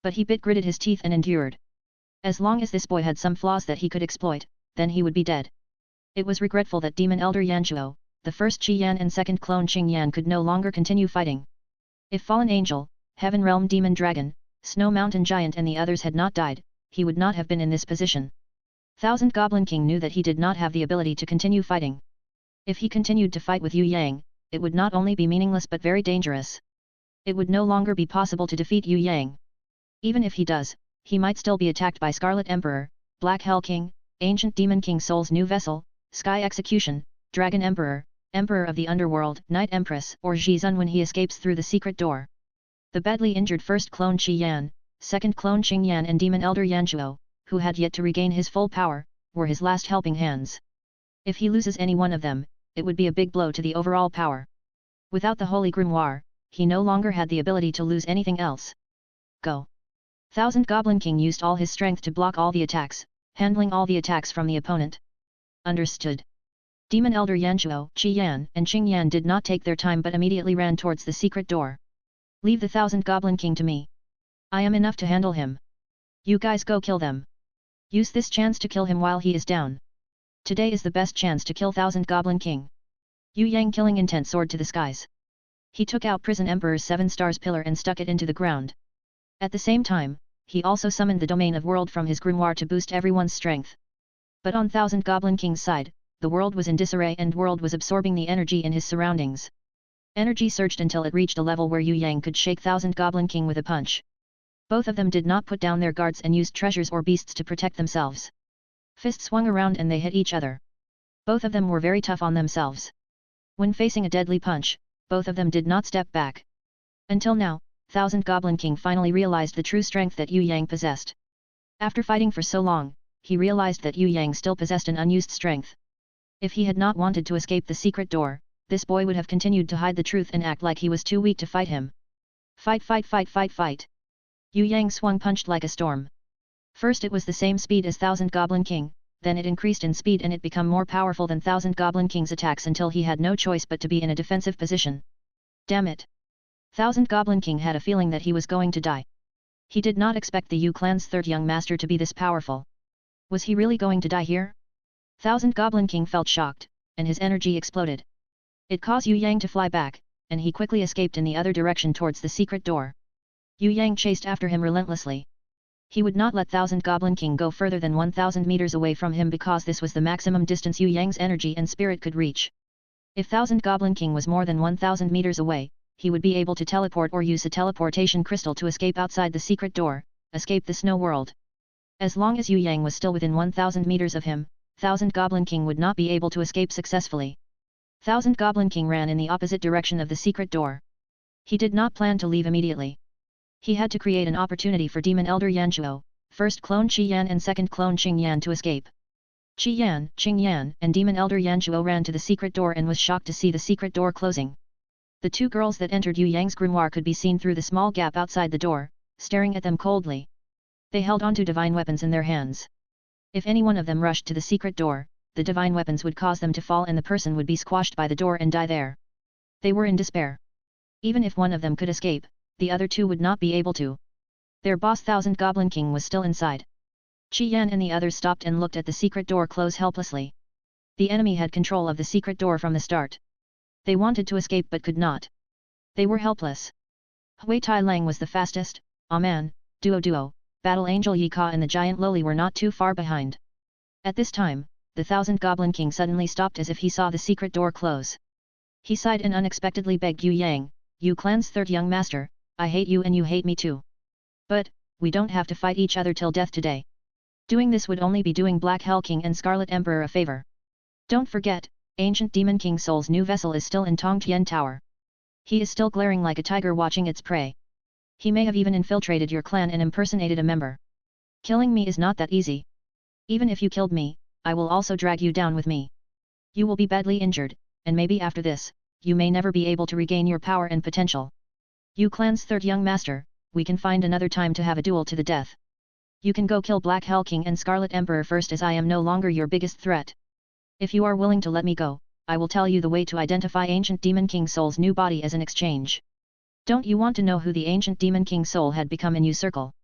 But he gritted his teeth and endured. As long as this boy had some flaws that he could exploit, then he would be dead. It was regretful that Demon Elder Yanchuo, the first Xian and second clone Qingyan could no longer continue fighting. If Fallen Angel, Heaven Realm Demon Dragon, Snow Mountain Giant and the others had not died, he would not have been in this position. Thousand Goblin King knew that he did not have the ability to continue fighting. If he continued to fight with Yue Yang, it would not only be meaningless but very dangerous. It would no longer be possible to defeat Yue Yang. Even if he does, he might still be attacked by Scarlet Emperor, Black Hell King, Ancient Demon King Soul's new vessel, Sky Execution, Dragon Emperor, Emperor of the Underworld, Night Empress or Xian when he escapes through the secret door. The badly injured first clone Xian, second clone Qingyan and Demon Elder Yanchuo, who had yet to regain his full power, were his last helping hands. If he loses any one of them, it would be a big blow to the overall power. Without the Holy Grimoire, he no longer had the ability to lose anything else. Go! Thousand Goblin King used all his strength to block all the attacks, handling all the attacks from the opponent. Understood. Demon Elder Yanzhuo, Xian, and Qingyan did not take their time but immediately ran towards the secret door. Leave the 1000 Goblin King to me. I am enough to handle him. You guys go kill them. Use this chance to kill him while he is down. Today is the best chance to kill 1000 Goblin King. Yue Yang killing intent soared to the skies. He took out Prison Emperor's 7 stars pillar and stuck it into the ground. At the same time, he also summoned the domain of world from his grimoire to boost everyone's strength. But on 1000 Goblin King's side, the world was in disarray and world was absorbing the energy in his surroundings. Energy surged until it reached a level where Yue Yang could shake 1000 Goblin King with a punch. Both of them did not put down their guards and used treasures or beasts to protect themselves. Fists swung around and they hit each other. Both of them were very tough on themselves. When facing a deadly punch, both of them did not step back. Until now, 1000 Goblin King finally realized the true strength that Yue Yang possessed. After fighting for so long, he realized that Yue Yang still possessed an unused strength. If he had not wanted to escape the secret door, this boy would have continued to hide the truth and act like he was too weak to fight him. Fight fight fight fight fight! Yue Yang swung punched like a storm. First it was the same speed as 1000 Goblin King, then it increased in speed and it became more powerful than 1000 Goblin King's attacks until he had no choice but to be in a defensive position. Damn it! 1000 Goblin King had a feeling that he was going to die. He did not expect the Yu clan's third young master to be this powerful. Was he really going to die here? 1000 Goblin King felt shocked, and his energy exploded. It caused Yue Yang to fly back, and he quickly escaped in the other direction towards the secret door. Yue Yang chased after him relentlessly. He would not let 1000 Goblin King go further than 1000 meters away from him because this was the maximum distance Yue Yang's energy and spirit could reach. If 1000 Goblin King was more than 1000 meters away, he would be able to teleport or use a teleportation crystal to escape outside the secret door, escape the snow world. As long as Yue Yang was still within 1000 meters of him, 1000 Goblin King would not be able to escape successfully. 1000 Goblin King ran in the opposite direction of the secret door. He did not plan to leave immediately. He had to create an opportunity for Demon Elder Yanzhuo, first clone Xian and second clone Qingyan to escape. Xian, Qingyan, and Demon Elder Yanzhuo ran to the secret door and was shocked to see the secret door closing. The two girls that entered Yue Yang's grimoire could be seen through the small gap outside the door, staring at them coldly. They held onto divine weapons in their hands. If any one of them rushed to the secret door, the divine weapons would cause them to fall and the person would be squashed by the door and die there. They were in despair. Even if one of them could escape, the other two would not be able to. Their boss 1000 Goblin King was still inside. Xian and the others stopped and looked at the secret door close helplessly. The enemy had control of the secret door from the start. They wanted to escape but could not. They were helpless. Hui Tai Lang was the fastest. Man, Duo, Battle Angel Yi Ka and the giant Loli were not too far behind. At this time, the 1000 Goblin King suddenly stopped as if he saw the secret door close. He sighed and unexpectedly begged Yue Yang, Yu clan's third young master, I hate you and you hate me too. But, we don't have to fight each other till death today. Doing this would only be doing Black Hell King and Scarlet Emperor a favor. Don't forget, Ancient Demon King Soul's new vessel is still in Tongtian Tower. He is still glaring like a tiger watching its prey. He may have even infiltrated your clan and impersonated a member. Killing me is not that easy. Even if you killed me, I will also drag you down with me. You will be badly injured, and maybe after this, you may never be able to regain your power and potential. Yu clan's third young master, we can find another time to have a duel to the death. You can go kill Black Hell King and Scarlet Emperor first as I am no longer your biggest threat. If you are willing to let me go, I will tell you the way to identify Ancient Demon King Soul's new body as an exchange. Don't you want to know who the Ancient Demon King Soul had become in Yu Circle?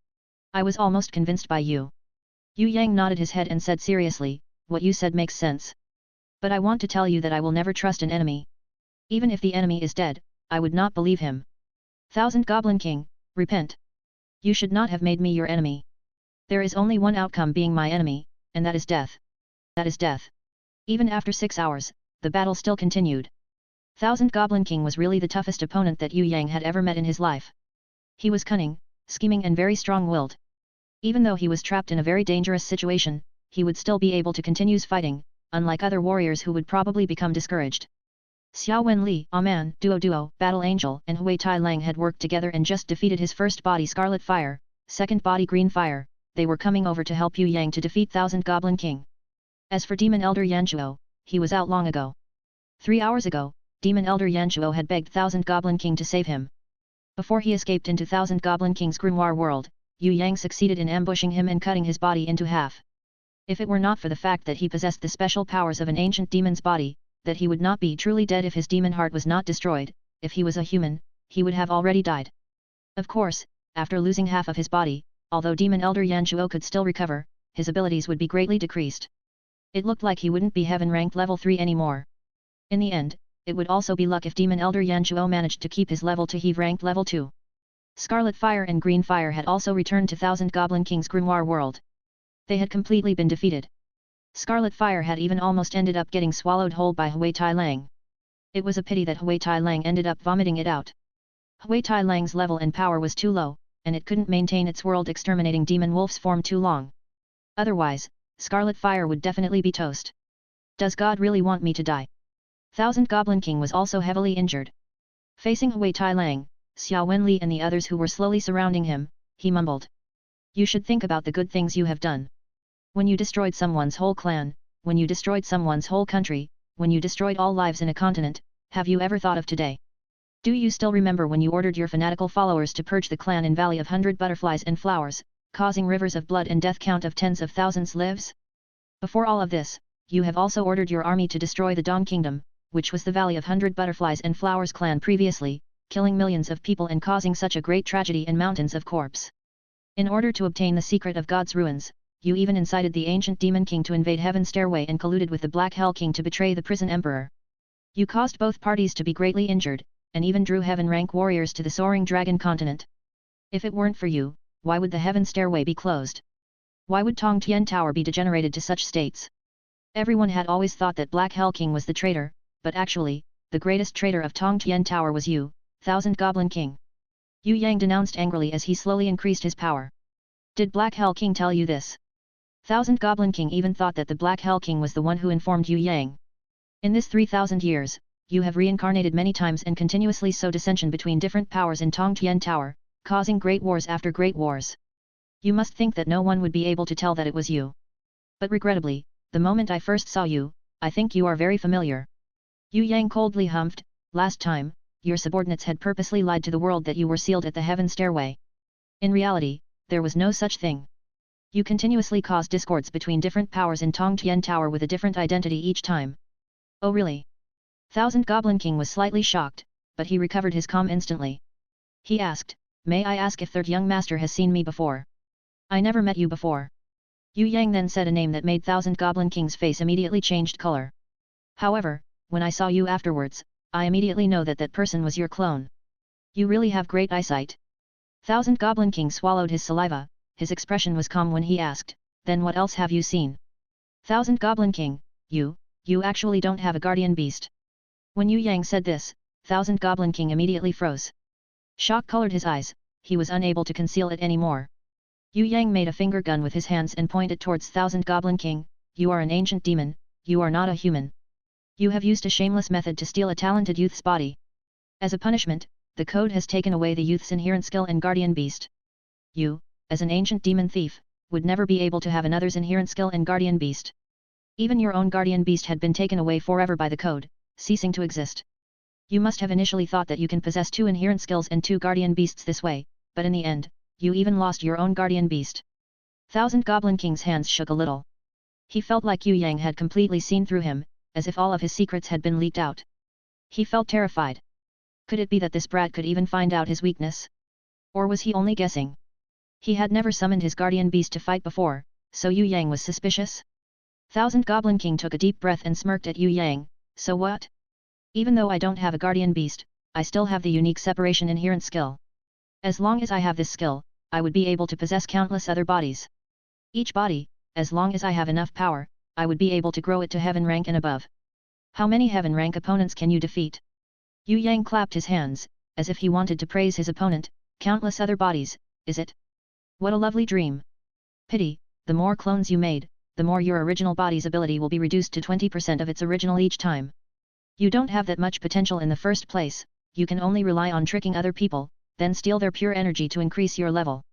I was almost convinced by you. Yue Yang nodded his head and said seriously, what you said makes sense. But I want to tell you that I will never trust an enemy. Even if the enemy is dead, I would not believe him. 1000 Goblin King, repent. You should not have made me your enemy. There is only one outcome being my enemy, and that is death. That is death. Even after 6 hours, the battle still continued. 1000 Goblin King was really the toughest opponent that Yue Yang had ever met in his life. He was cunning, scheming and very strong-willed. Even though he was trapped in a very dangerous situation, he would still be able to continue fighting, unlike other warriors who would probably become discouraged. Xia Wen Li, Man, Duo, Battle Angel and Hui Tai Lang had worked together and just defeated his first body Scarlet Fire, second body Green Fire. They were coming over to help Yue Yang to defeat 1000 Goblin King. As for Demon Elder Yanzhuo, he was out long ago. 3 hours ago, Demon Elder Yanzhuo had begged 1000 Goblin King to save him. Before he escaped into 1000 Goblin King's grimoire world, Yue Yang succeeded in ambushing him and cutting his body into half. If it were not for the fact that he possessed the special powers of an ancient demon's body, that he would not be truly dead if his demon heart was not destroyed. If he was a human, he would have already died. Of course, after losing half of his body, although Demon Elder Yan Shuo could still recover, his abilities would be greatly decreased. It looked like he wouldn't be heaven ranked level 3 anymore. In the end, it would also be luck if Demon Elder Yan Shuo managed to keep his level to heave ranked level 2. Scarlet Fire and Green Fire had also returned to Thousand Goblin King's grimoire world. They had completely been defeated. Scarlet Fire had even almost ended up getting swallowed whole by Hui Tai Lang. It was a pity that Hui Tai Lang ended up vomiting it out. Hui Tai Lang's level and power was too low, and it couldn't maintain its world-exterminating demon wolf's form too long. Otherwise, Scarlet Fire would definitely be toast. Does God really want me to die? Thousand Goblin King was also heavily injured. Facing Hui Tai Lang, Xia Wen Li and the others who were slowly surrounding him, he mumbled. You should think about the good things you have done. When you destroyed someone's whole clan, when you destroyed someone's whole country, when you destroyed all lives in a continent, have you ever thought of today? Do you still remember when you ordered your fanatical followers to purge the clan in Valley of 100 Butterflies and Flowers, causing rivers of blood and death count of tens of thousands lives? Before all of this, you have also ordered your army to destroy the Dong Kingdom, which was the Valley of 100 Butterflies and Flowers clan previously, killing millions of people and causing such a great tragedy and mountains of corpse. In order to obtain the secret of God's ruins, you even incited the ancient demon king to invade Heaven's stairway and colluded with the Black Hell King to betray the prison emperor. You caused both parties to be greatly injured, and even drew heaven rank warriors to the Soaring Dragon Continent. If it weren't for you, why would the Heaven Stairway be closed? Why would Tong Tien Tower be degenerated to such states? Everyone had always thought that Black Hell King was the traitor, but actually, the greatest traitor of Tong Tien Tower was you, Thousand Goblin King. Yue Yang denounced angrily as he slowly increased his power. Did Black Hell King tell you this? Thousand Goblin King even thought that the Black Hell King was the one who informed Yue Yang. In this 3,000 years, you have reincarnated many times and continuously sowed dissension between different powers in Tong Tien Tower, causing great wars after great wars. You must think that no one would be able to tell that it was you. But regrettably, the moment I first saw you, I think you are very familiar. Yue Yang coldly humphed. Last time, your subordinates had purposely lied to the world that you were sealed at the Heaven Stairway. In reality, there was no such thing. You continuously caused discords between different powers in Tong Tien Tower with a different identity each time. Oh really? Thousand Goblin King was slightly shocked, but he recovered his calm instantly. He asked, may I ask if Third Young Master has seen me before? I never met you before. Yue Yang then said a name that made Thousand Goblin King's face immediately changed color. However, when I saw you afterwards, I immediately know that that person was your clone. You really have great eyesight. Thousand Goblin King swallowed his saliva. His expression was calm when he asked, then what else have you seen? Thousand Goblin King, you actually don't have a guardian beast. When Yue Yang said this, Thousand Goblin King immediately froze. Shock colored his eyes, he was unable to conceal it anymore. Yue Yang made a finger gun with his hands and pointed towards Thousand Goblin King, you are an ancient demon, you are not a human. You have used a shameless method to steal a talented youth's body. As a punishment, the code has taken away the youth's inherent skill and guardian beast. You, as an ancient demon thief, would never be able to have another's inherent skill and guardian beast. Even your own guardian beast had been taken away forever by the code, ceasing to exist. You must have initially thought that you can possess 2 inherent skills and 2 guardian beasts this way, but in the end, you even lost your own guardian beast. Thousand Goblin King's hands shook a little. He felt like Yue Yang had completely seen through him, as if all of his secrets had been leaked out. He felt terrified. Could it be that this brat could even find out his weakness? Or was he only guessing? He had never summoned his guardian beast to fight before, so Yue Yang was suspicious? Thousand Goblin King took a deep breath and smirked at Yue Yang, so what? Even though I don't have a guardian beast, I still have the unique separation inherent skill. As long as I have this skill, I would be able to possess countless other bodies. Each body, as long as I have enough power, I would be able to grow it to heaven rank and above. How many heaven rank opponents can you defeat? Yue Yang clapped his hands, as if he wanted to praise his opponent. Countless other bodies, is it? What a lovely dream. Pity, the more clones you made, the more your original body's ability will be reduced to 20% of its original each time. You don't have that much potential in the first place, you can only rely on tricking other people, then steal their pure energy to increase your level.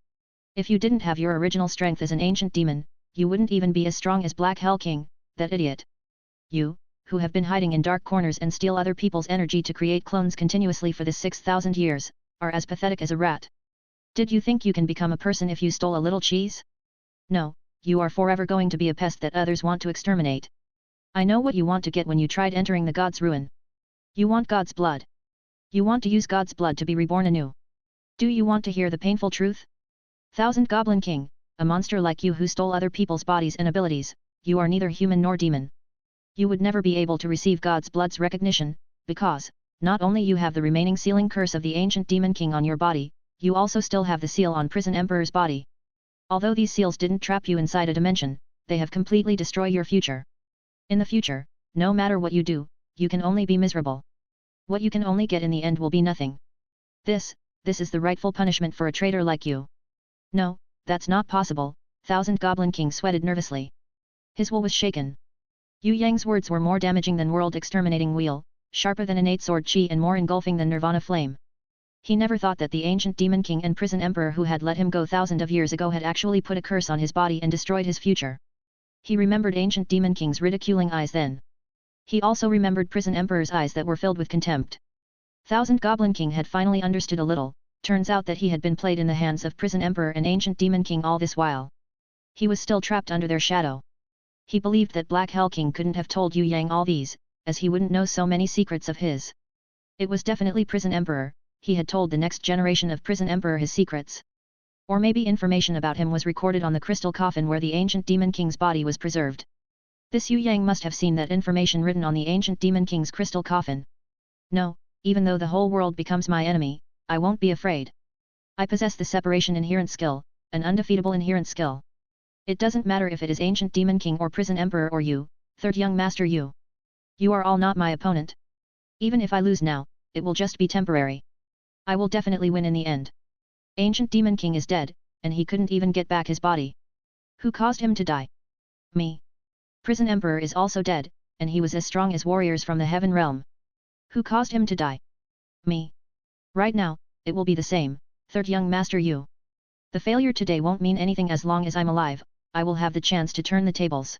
If you didn't have your original strength as an ancient demon, you wouldn't even be as strong as Black Hell King, that idiot. You, who have been hiding in dark corners and steal other people's energy to create clones continuously for the 6,000 years, are as pathetic as a rat. Did you think you can become a person if you stole a little cheese? No, you are forever going to be a pest that others want to exterminate. I know what you want to get when you tried entering the God's ruin. You want God's blood. You want to use God's blood to be reborn anew. Do you want to hear the painful truth? Thousand Goblin King, a monster like you who stole other people's bodies and abilities, you are neither human nor demon. You would never be able to receive God's blood's recognition, because, not only you have the remaining sealing curse of the ancient demon king on your body, you also still have the seal on Prison Emperor's body. Although these seals didn't trap you inside a dimension, they have completely destroyed your future. In the future, no matter what you do, you can only be miserable. What you can only get in the end will be nothing. This is the rightful punishment for a traitor like you. No, that's not possible, Thousand Goblin King sweated nervously. His will was shaken. Yue Yang's words were more damaging than world-exterminating wheel, sharper than innate sword chi and more engulfing than nirvana flame. He never thought that the ancient demon king and prison emperor who had let him go thousands of years ago had actually put a curse on his body and destroyed his future. He remembered ancient demon king's ridiculing eyes then. He also remembered prison emperor's eyes that were filled with contempt. Thousand Goblin King had finally understood a little. Turns out that he had been played in the hands of prison emperor and ancient demon king all this while. He was still trapped under their shadow. He believed that Black Hell King couldn't have told Yue Yang all these, as he wouldn't know so many secrets of his. It was definitely prison emperor. He had told the next generation of prison emperor his secrets. Or maybe information about him was recorded on the crystal coffin where the ancient demon king's body was preserved. This Yue Yang must have seen that information written on the ancient demon king's crystal coffin. No, even though the whole world becomes my enemy, I won't be afraid. I possess the separation inherent skill, an undefeatable inherent skill. It doesn't matter if it is ancient demon king or prison emperor or you, third young master you. You are all not my opponent. Even if I lose now, it will just be temporary. I will definitely win in the end. Ancient demon king is dead, and he couldn't even get back his body. Who caused him to die? Me. Prison emperor is also dead, and he was as strong as warriors from the heaven realm. Who caused him to die? Me. Right now, it will be the same, third young master you. The failure today won't mean anything as long as I'm alive. I will have the chance to turn the tables.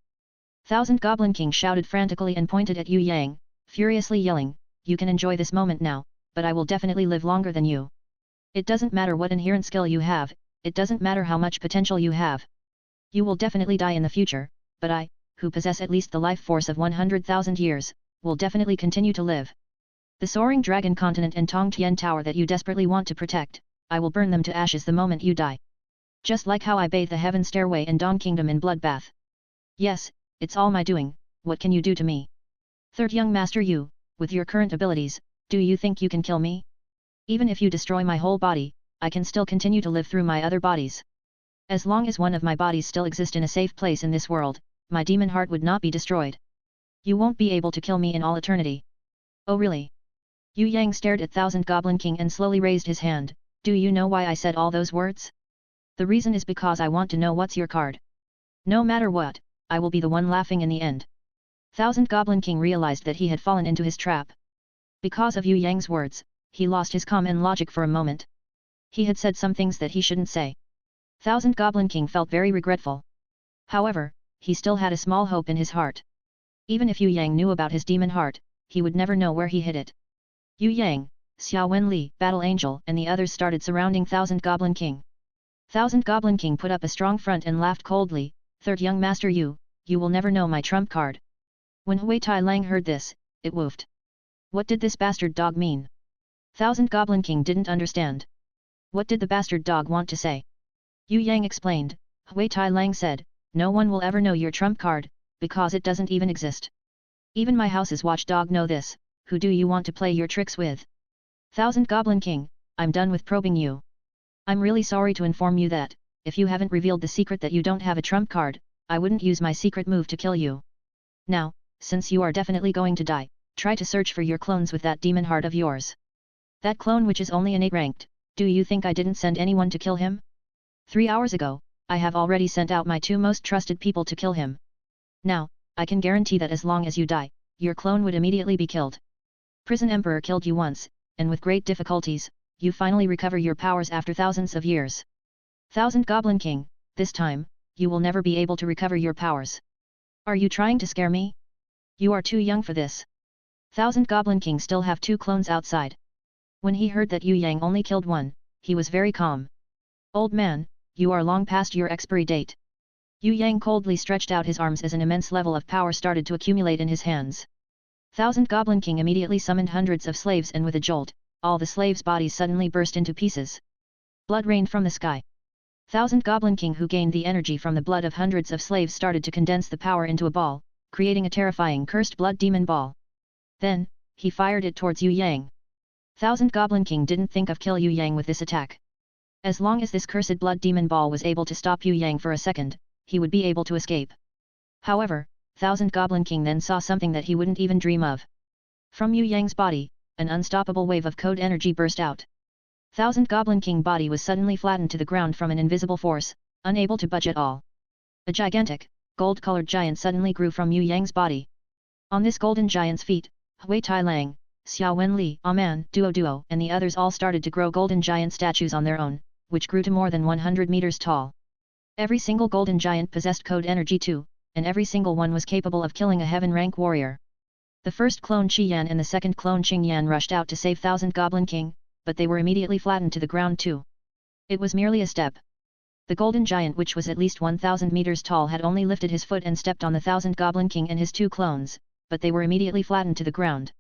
Thousand Goblin King shouted frantically and pointed at Yue Yang, furiously yelling, you can enjoy this moment now, but I will definitely live longer than you. It doesn't matter what inherent skill you have, it doesn't matter how much potential you have. You will definitely die in the future, but I, who possess at least the life force of 100,000 years, will definitely continue to live. The Soaring Dragon Continent and Tongtian Tower that you desperately want to protect, I will burn them to ashes the moment you die. Just like how I bathe the Heaven Stairway and Dawn Kingdom in bloodbath. Yes, it's all my doing, what can you do to me? Third young master you, with your current abilities, do you think you can kill me? Even if you destroy my whole body, I can still continue to live through my other bodies. As long as one of my bodies still exists in a safe place in this world, my demon heart would not be destroyed. You won't be able to kill me in all eternity. Oh really? Yue Yang stared at Thousand Goblin King and slowly raised his hand. Do you know why I said all those words? The reason is because I want to know what's your card. No matter what, I will be the one laughing in the end. Thousand Goblin King realized that he had fallen into his trap. Because of Yue Yang's words, he lost his calm and logic for a moment. He had said some things that he shouldn't say. Thousand Goblin King felt very regretful. However, he still had a small hope in his heart. Even if Yue Yang knew about his demon heart, he would never know where he hid it. Yue Yang, Xia Wen Li, Battle Angel and the others started surrounding Thousand Goblin King. Thousand Goblin King put up a strong front and laughed coldly, third young master you will never know my trump card. When Hui Tai Lang heard this, it woofed. What did this bastard dog mean? Thousand Goblin King didn't understand. What did the bastard dog want to say? Yue Yang explained, Hui Tai Lang said, no one will ever know your trump card, because it doesn't even exist. Even my house's watchdog know this, who do you want to play your tricks with? Thousand Goblin King, I'm done with probing you. I'm really sorry to inform you that, if you haven't revealed the secret that you don't have a trump card, I wouldn't use my secret move to kill you. Now, since you are definitely going to die, try to search for your clones with that demon heart of yours. That clone which is only innate ranked, do you think I didn't send anyone to kill him? 3 hours ago, I have already sent out my 2 most trusted people to kill him. Now, I can guarantee that as long as you die, your clone would immediately be killed. Prison Emperor killed you once, and with great difficulties, you finally recover your powers after thousands of years. Thousand Goblin King, this time, you will never be able to recover your powers. Are you trying to scare me? You are too young for this. Thousand Goblin King still have 2 clones outside. When he heard that Yue Yang only killed 1, he was very calm. Old man, you are long past your expiry date. Yue Yang coldly stretched out his arms as an immense level of power started to accumulate in his hands. Thousand Goblin King immediately summoned hundreds of slaves, and with a jolt, all the slaves' bodies suddenly burst into pieces. Blood rained from the sky. Thousand Goblin King, who gained the energy from the blood of hundreds of slaves, started to condense the power into a ball, creating a terrifying cursed blood demon ball. Then, he fired it towards Yue Yang. Thousand Goblin King didn't think of kill Yue Yang with this attack. As long as this cursed blood demon ball was able to stop Yue Yang for a second, he would be able to escape. However, Thousand Goblin King then saw something that he wouldn't even dream of. From Yue Yang's body, an unstoppable wave of code energy burst out. Thousand Goblin King body was suddenly flattened to the ground from an invisible force, unable to budge at all. A gigantic, gold-colored giant suddenly grew from Yue Yang's body. On this golden giant's feet, Hui Tai Lang, Xia Wen Li, Aman, Duo, and the others all started to grow golden giant statues on their own, which grew to more than 100 meters tall. Every single golden giant possessed code energy too, and every single one was capable of killing a heaven rank warrior. The first clone Xian and the second clone Qingyan rushed out to save Thousand Goblin King, but they were immediately flattened to the ground too. It was merely a step. The golden giant, which was at least 1,000 meters tall, had only lifted his foot and stepped on the Thousand Goblin King and his two clones, but they were immediately flattened to the ground.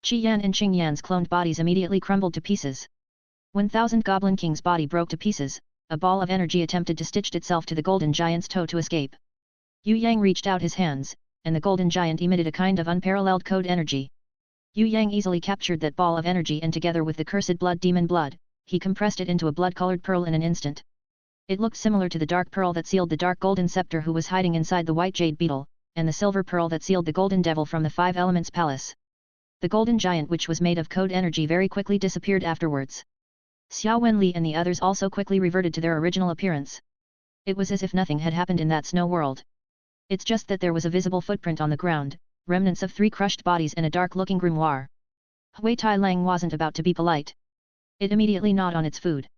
Xian and Qingyan's cloned bodies immediately crumbled to pieces. When Thousand Goblin King's body broke to pieces, a ball of energy attempted to stitch itself to the golden giant's toe to escape. Yue Yang reached out his hands, and the golden giant emitted a kind of unparalleled code energy. Yue Yang easily captured that ball of energy, and together with the cursed blood demon blood, he compressed it into a blood-colored pearl in an instant. It looked similar to the dark pearl that sealed the dark golden scepter who was hiding inside the white jade beetle, and the silver pearl that sealed the golden devil from the Five Elements Palace. The golden giant, which was made of code energy, very quickly disappeared afterwards. Xia Wen Li and the others also quickly reverted to their original appearance. It was as if nothing had happened in that snow world. It's just that there was a visible footprint on the ground, remnants of 3 crushed bodies and a dark-looking grimoire. Hui Tai Lang wasn't about to be polite. It immediately gnawed on its food.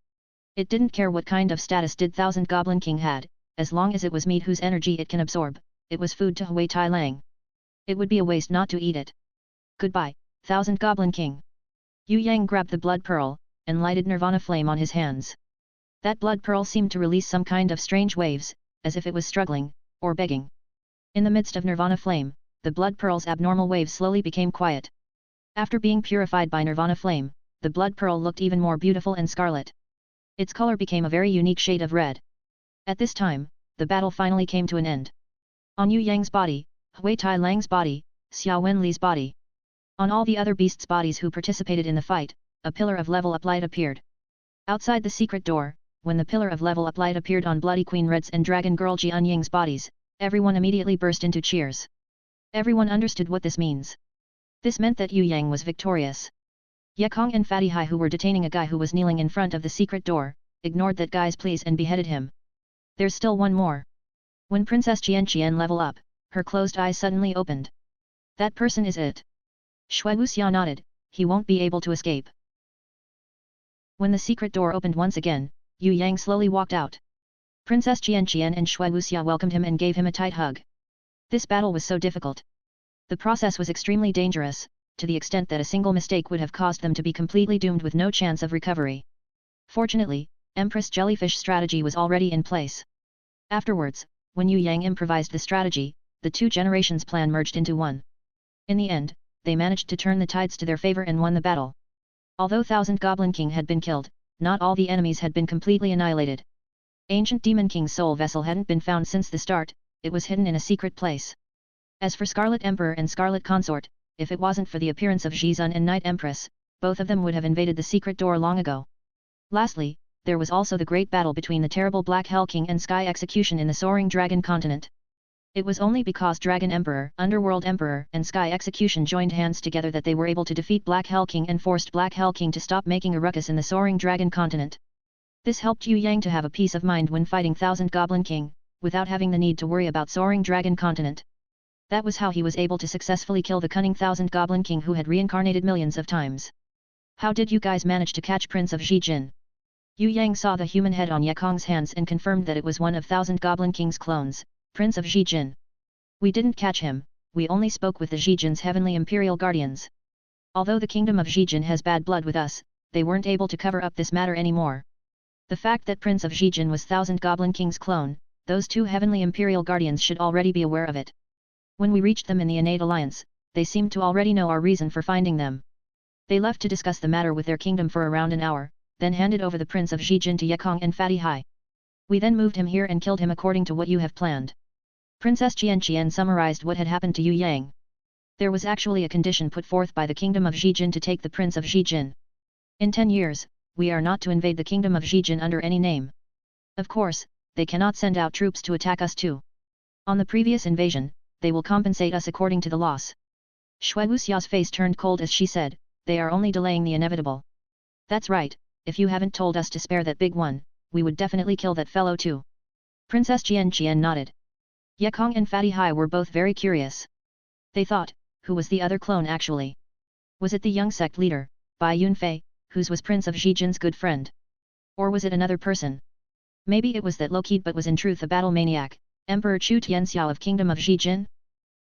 It didn't care what kind of status did Thousand Goblin King had, as long as it was meat whose energy it can absorb, it was food to Hui Tai Lang. It would be a waste not to eat it. Goodbye, Thousand Goblin King. Yue Yang grabbed the blood pearl, and lighted Nirvana flame on his hands. That blood pearl seemed to release some kind of strange waves, as if it was struggling, or begging. In the midst of Nirvana flame, the blood pearl's abnormal waves slowly became quiet. After being purified by Nirvana flame, the blood pearl looked even more beautiful and scarlet. Its color became a very unique shade of red. At this time, the battle finally came to an end. On Yue Yang's body, Hui Tai Lang's body, Xia Wen Li's body. On all the other beasts' bodies who participated in the fight, a pillar of level up light appeared. Outside the secret door, when the pillar of level up light appeared on Bloody Queen Red's and Dragon Girl Jian Ying's bodies, everyone immediately burst into cheers. Everyone understood what this means. This meant that Yue Yang was victorious. Ye Kong and Fatty Hai, who were detaining a guy who was kneeling in front of the secret door, ignored that guy's pleas and beheaded him. There's still one more. When Princess Qian level up, her closed eyes suddenly opened. That person is it. Shui Wuxia nodded, he won't be able to escape. When the secret door opened once again, Yue Yang slowly walked out. Princess Qian and Shui Wuxia welcomed him and gave him a tight hug. This battle was so difficult. The process was extremely dangerous, to the extent that a single mistake would have caused them to be completely doomed with no chance of recovery. Fortunately, Empress Jellyfish strategy was already in place. Afterwards, when Yue Yang improvised the strategy, the 2 generations plan merged into one. In the end, they managed to turn the tides to their favor and won the battle. Although Thousand Goblin King had been killed, not all the enemies had been completely annihilated. Ancient Demon King's soul vessel hadn't been found since the start, it was hidden in a secret place. As for Scarlet Emperor and Scarlet Consort, if it wasn't for the appearance of Xizun and Night Empress, both of them would have invaded the secret door long ago. Lastly, there was also the great battle between the terrible Black Hell King and Sky Execution in the Soaring Dragon Continent. It was only because Dragon Emperor, Underworld Emperor, and Sky Execution joined hands together that they were able to defeat Black Hell King and forced Black Hell King to stop making a ruckus in the Soaring Dragon Continent. This helped Yue Yang to have a peace of mind when fighting Thousand Goblin King, without having the need to worry about Soaring Dragon Continent. That was how he was able to successfully kill the cunning Thousand Goblin King who had reincarnated millions of times. How did you guys manage to catch Prince of Xijin? Yue Yang saw the human head on Ye Kong's hands and confirmed that it was one of Thousand Goblin King's clones, Prince of Xijin. We didn't catch him, we only spoke with the Xijin's heavenly imperial guardians. Although the kingdom of Xijin has bad blood with us, they weren't able to cover up this matter anymore. The fact that Prince of Xijin was Thousand Goblin King's clone, those two heavenly imperial guardians should already be aware of it. When we reached them in the Innate Alliance, they seemed to already know our reason for finding them. They left to discuss the matter with their kingdom for around an hour, then handed over the Prince of Xijin to Yekong and Fatty Hai. We then moved him here and killed him according to what you have planned. Princess Qian summarized what had happened to Yue Yang. There was actually a condition put forth by the kingdom of Xijin to take the Prince of Xijin. In 10 years, we are not to invade the kingdom of Xijin under any name. Of course, they cannot send out troops to attack us too. On the previous invasion, they will compensate us according to the loss. Shui Wuxia's face turned cold as she said, they are only delaying the inevitable. That's right, if you haven't told us to spare that big one, we would definitely kill that fellow too. Princess Qian nodded. Yekong and Fatty Hai were both very curious. They thought, who was the other clone actually? Was it the young sect leader, Bai Yunfei, whose was Prince of Xijin's good friend? Or was it another person? Maybe it was that Lokid but was in truth a battle maniac, Emperor Chu Tianxiao of Kingdom of Xijin?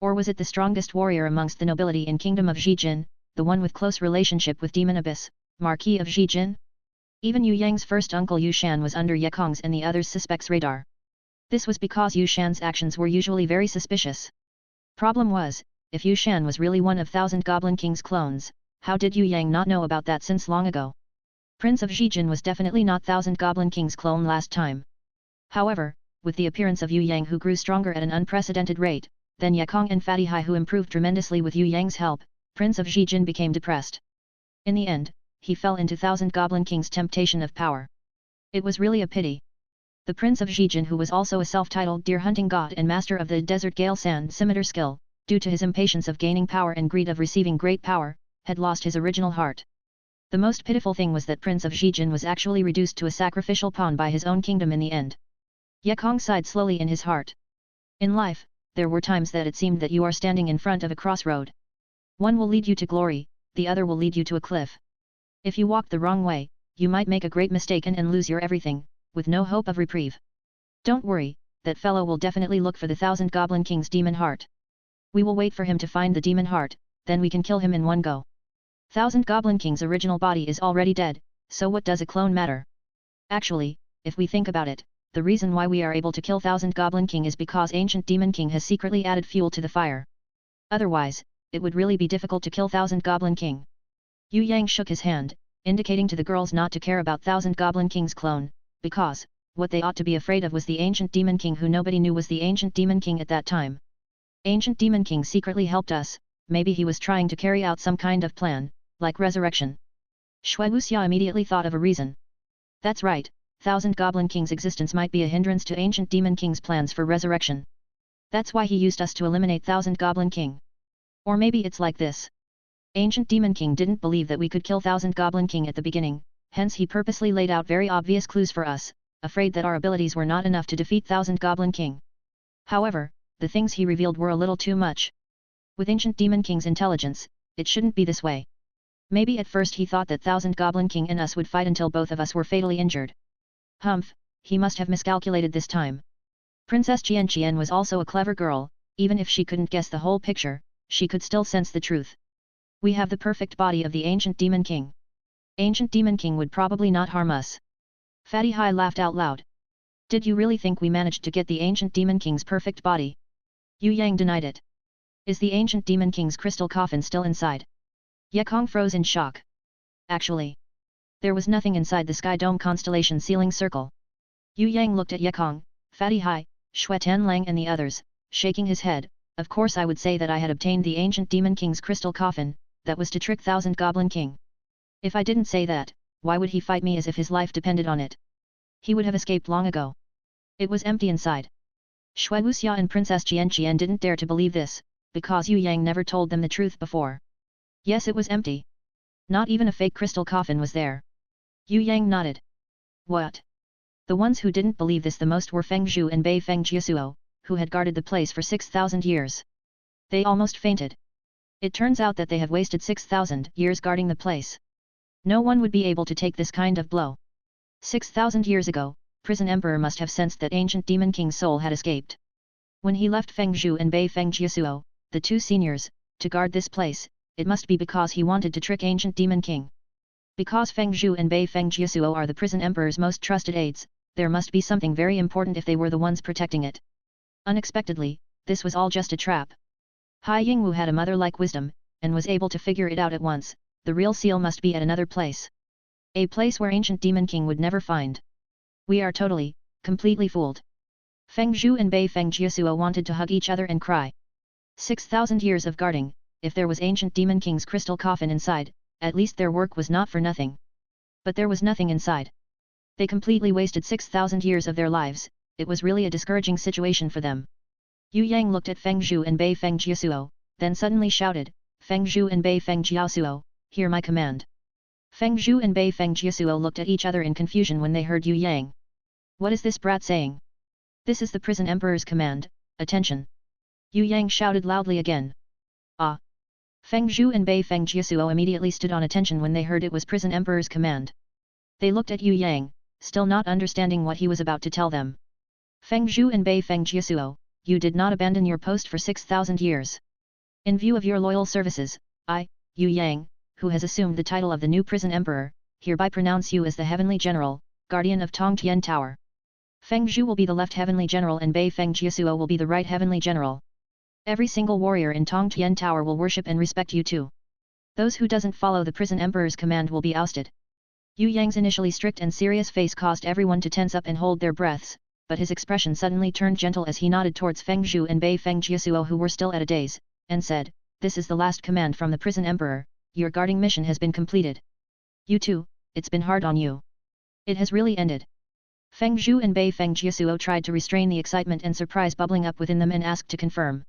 Or was it the strongest warrior amongst the nobility in Kingdom of Xijin, the one with close relationship with Demon Abyss, Marquis of Xijin? Even Yue Yang's first uncle Yu Shan was under Yekong's and the others' suspects' radar. This was because Yu Shan's actions were usually very suspicious. Problem was, if Yu Shan was really one of Thousand Goblin King's clones, how did Yue Yang not know about that since long ago? Prince of Xijin was definitely not Thousand Goblin King's clone last time. However, with the appearance of Yue Yang who grew stronger at an unprecedented rate, then Yekong and Fatty Hai who improved tremendously with Yue Yang's help, Prince of Xijin became depressed. In the end, he fell into Thousand Goblin King's temptation of power. It was really a pity. The Prince of Xijin who was also a self-titled deer hunting god and master of the Desert Gale Sand Scimitar skill, due to his impatience of gaining power and greed of receiving great power, had lost his original heart. The most pitiful thing was that Prince of Xijin was actually reduced to a sacrificial pawn by his own kingdom in the end. Yekong sighed slowly in his heart. In life, there were times that it seemed that you are standing in front of a crossroad. One will lead you to glory, the other will lead you to a cliff. If you walk the wrong way, you might make a great mistake and lose your everything, with no hope of reprieve. Don't worry, that fellow will definitely look for the Thousand Goblin King's demon heart. We will wait for him to find the demon heart, then we can kill him in one go. Thousand Goblin King's original body is already dead, so what does a clone matter? Actually, if we think about it, the reason why we are able to kill Thousand Goblin King is because Ancient Demon King has secretly added fuel to the fire. Otherwise, it would really be difficult to kill Thousand Goblin King. Yue Yang shook his hand, indicating to the girls not to care about Thousand Goblin King's clone, because, what they ought to be afraid of was the Ancient Demon King who nobody knew was the Ancient Demon King at that time. Ancient Demon King secretly helped us, maybe he was trying to carry out some kind of plan, like resurrection. Shui Wuxia immediately thought of a reason. That's right, Thousand Goblin King's existence might be a hindrance to Ancient Demon King's plans for resurrection. That's why he used us to eliminate Thousand Goblin King. Or maybe it's like this. Ancient Demon King didn't believe that we could kill Thousand Goblin King at the beginning, hence he purposely laid out very obvious clues for us, afraid that our abilities were not enough to defeat Thousand Goblin King. However, the things he revealed were a little too much. With Ancient Demon King's intelligence, it shouldn't be this way. Maybe at first he thought that Thousand Goblin King and us would fight until both of us were fatally injured. Humph, he must have miscalculated this time. Princess Qian was also a clever girl, even if she couldn't guess the whole picture, she could still sense the truth. We have the perfect body of the Ancient Demon King. Ancient Demon King would probably not harm us. Fatty Hai laughed out loud. Did you really think we managed to get the Ancient Demon King's perfect body? Yue Yang denied it. Is the Ancient Demon King's crystal coffin still inside? Yekong froze in shock. Actually, there was nothing inside the Sky Dome constellation ceiling circle. Yue Yang looked at Yekong, Fatty Hai, Shui Tenlang and the others, shaking his head. Of course I would say that I had obtained the Ancient Demon King's crystal coffin, that was to trick Thousand Goblin King. If I didn't say that, why would he fight me as if his life depended on it? He would have escaped long ago. It was empty inside. Shui Wuxia and Princess Qian didn't dare to believe this, because Yue Yang never told them the truth before. Yes, it was empty. Not even a fake crystal coffin was there. Yue Yang nodded. What? The ones who didn't believe this the most were Feng Zhu and Bei Feng Jiasuo, who had guarded the place for 6,000 years. They almost fainted. It turns out that they have wasted 6,000 years guarding the place. No one would be able to take this kind of blow. 6,000 years ago, Prison Emperor must have sensed that Ancient Demon King's soul had escaped. When he left Feng Zhu and Bei Feng Jiasuo, the two seniors, to guard this place, it must be because he wanted to trick Ancient Demon King. Because Feng Zhu and Bei Feng Jiasuo are the Prison Emperor's most trusted aides, there must be something very important if they were the ones protecting it. Unexpectedly, this was all just a trap. Hai Yingwu had a mother-like wisdom, and was able to figure it out at once. The real seal must be at another place. A place where ancient Demon King would never find. We are totally, completely fooled. Feng Zhu and Bei Feng Jiasuo wanted to hug each other and cry. 6,000 years of guarding, if there was ancient Demon King's crystal coffin inside, at least their work was not for nothing. But there was nothing inside. They completely wasted 6,000 years of their lives. It was really a discouraging situation for them. Yue Yang looked at Feng Zhu and Bei Feng Jiasuo, then suddenly shouted, Feng Zhu and Bei Feng Jiasuo, hear my command. Feng Zhu and Bei Feng Jiasuo looked at each other in confusion when they heard Yue Yang. What is this brat saying? This is the prison emperor's command, attention. Yue Yang shouted loudly again. Ah! Feng Zhu and Bei Feng Jiasuo immediately stood on attention when they heard it was prison emperor's command. They looked at Yue Yang, still not understanding what he was about to tell them. Feng Zhu and Bei Feng Jiasuo, you did not abandon your post for 6,000 years. In view of your loyal services, I, Yue Yang, who has assumed the title of the new prison emperor, hereby pronounce you as the Heavenly General, Guardian of Tongtian Tower. Feng Zhu will be the left Heavenly General and Bei Feng Jiasuo will be the right Heavenly General. Every single warrior in Tongtian Tower will worship and respect you too. Those who doesn't follow the prison emperor's command will be ousted. Yue Yang's initially strict and serious face caused everyone to tense up and hold their breaths, but his expression suddenly turned gentle as he nodded towards Feng Zhu and Bei Feng Jiasuo who were still at a daze, and said, this is the last command from the prison emperor, your guarding mission has been completed. You too, it's been hard on you. It has really ended. Feng Zhu and Bei Feng Jiasuo tried to restrain the excitement and surprise bubbling up within them and asked to confirm.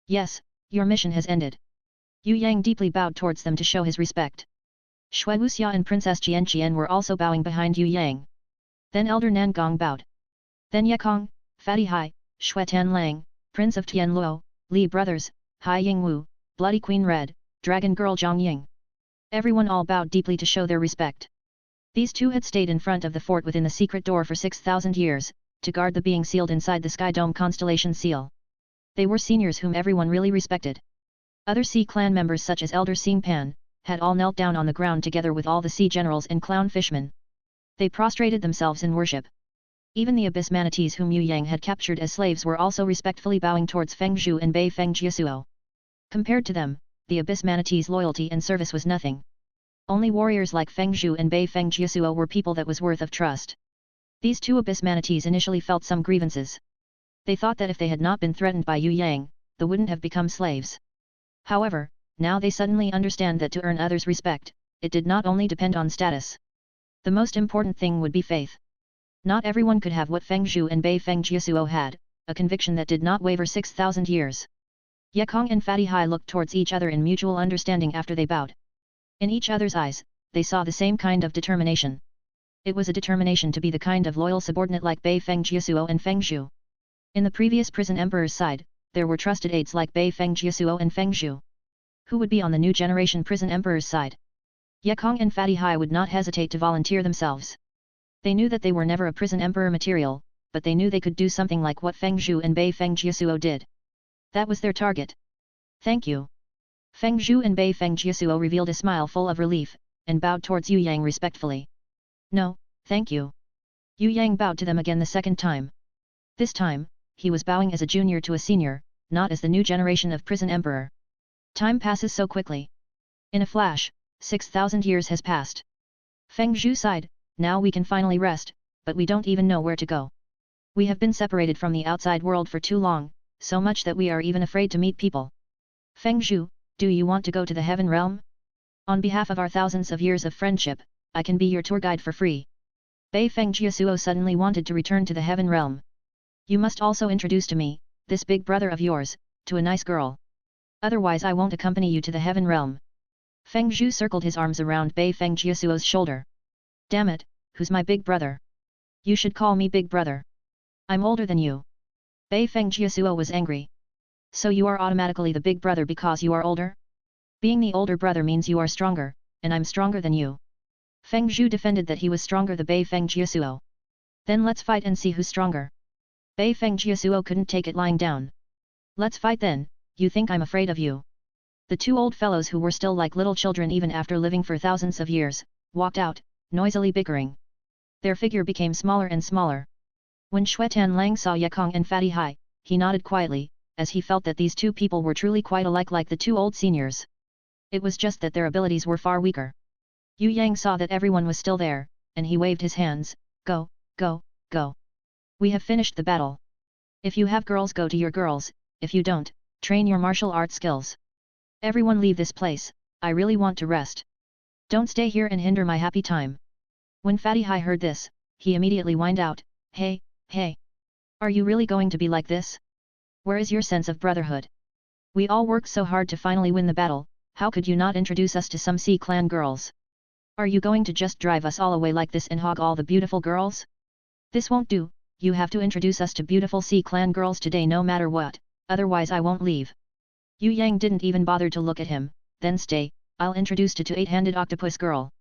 Yes, your mission has ended. Yue Yang deeply bowed towards them to show his respect. Shui Wuxia and Princess Qian were also bowing behind Yue Yang. Then Elder Nangong bowed. Then Yekong, Fatty Hai, Shui Tanlang, Prince of Tianluo, Li brothers, Hai Yingwu, Bloody Queen Red, Dragon Girl Zhang Ying. Everyone all bowed deeply to show their respect. These two had stayed in front of the fort within the secret door for 6,000 years, to guard the being sealed inside the Sky Dome constellation seal. They were seniors whom everyone really respected. Other Sea clan members such as Elder Xing Pan, had all knelt down on the ground together with all the sea generals and clown fishmen. They prostrated themselves in worship. Even the abyss manatees whom Yue Yang had captured as slaves were also respectfully bowing towards Feng Zhu and Bei Feng Jiasuo. Compared to them, the abyss manatees' loyalty and service was nothing. Only warriors like Feng Zhu and Bei Feng Jiasuo were people that was worth of trust. These two abyss manatees initially felt some grievances. They thought that if they had not been threatened by Yue Yang, they wouldn't have become slaves. However, now they suddenly understand that to earn others' respect, it did not only depend on status. The most important thing would be faith. Not everyone could have what Feng Zhu and Bei Feng Jiasuo had, a conviction that did not waver 6,000 years. Yekong and Fatty Hai looked towards each other in mutual understanding after they bowed. In each other's eyes, they saw the same kind of determination. It was a determination to be the kind of loyal subordinate like Bei Feng Jiasuo and Feng Zhu. In the previous prison emperor's side, there were trusted aides like Bei Feng Jiasuo and Feng Zhu. Who would be on the new generation prison emperor's side? Yekong and Fatty Hai would not hesitate to volunteer themselves. They knew that they were never a prison emperor material, but they knew they could do something like what Feng Zhu and Bei Feng Jiasuo did. That was their target. Thank you. Feng Zhu and Bei Feng Jiasuo revealed a smile full of relief, and bowed towards Yue Yang respectfully. No, thank you. Yue Yang bowed to them again the second time. This time, he was bowing as a junior to a senior, not as the new generation of prison emperor. Time passes so quickly. In a flash, 6,000 years has passed. Feng Zhu sighed, now we can finally rest, but we don't even know where to go. We have been separated from the outside world for too long, so much that we are even afraid to meet people. Feng Zhu, do you want to go to the heaven realm? On behalf of our thousands of years of friendship, I can be your tour guide for free. Bei Feng Jiasuo suddenly wanted to return to the heaven realm. You must also introduce to me, this big brother of yours, to a nice girl. Otherwise I won't accompany you to the heaven realm. Feng Zhu circled his arms around Bei Feng Jiasuo's shoulder. Damn it, who's my big brother? You should call me big brother. I'm older than you. Bei Feng Jiasuo was angry. So you are automatically the big brother because you are older? Being the older brother means you are stronger, and I'm stronger than you. Feng Zhu defended that he was stronger than Bei Feng Jiasuo. Then let's fight and see who's stronger. Bei Feng Jiasuo couldn't take it lying down. Let's fight then, you think I'm afraid of you? The two old fellows who were still like little children even after living for thousands of years, walked out, noisily bickering. Their figure became smaller and smaller. When Xuetan Lang saw Yekong and Fatty Hai, he nodded quietly, as he felt that these two people were truly quite alike like the two old seniors. It was just that their abilities were far weaker. Yue Yang saw that everyone was still there, and he waved his hands, "Go, go, go. We have finished the battle. If you have girls, go to your girls, if you don't, train your martial arts skills. Everyone leave this place, I really want to rest. Don't stay here and hinder my happy time." When Fatty Hai heard this, he immediately whined out, "Hey, hey! Are you really going to be like this? Where is your sense of brotherhood? We all worked so hard to finally win the battle, how could you not introduce us to some Sea Clan girls? Are you going to just drive us all away like this and hog all the beautiful girls? This won't do, you have to introduce us to beautiful Sea Clan girls today no matter what, otherwise I won't leave." Yue Yang didn't even bother to look at him, "Then stay, I'll introduce you to eight-handed octopus girl.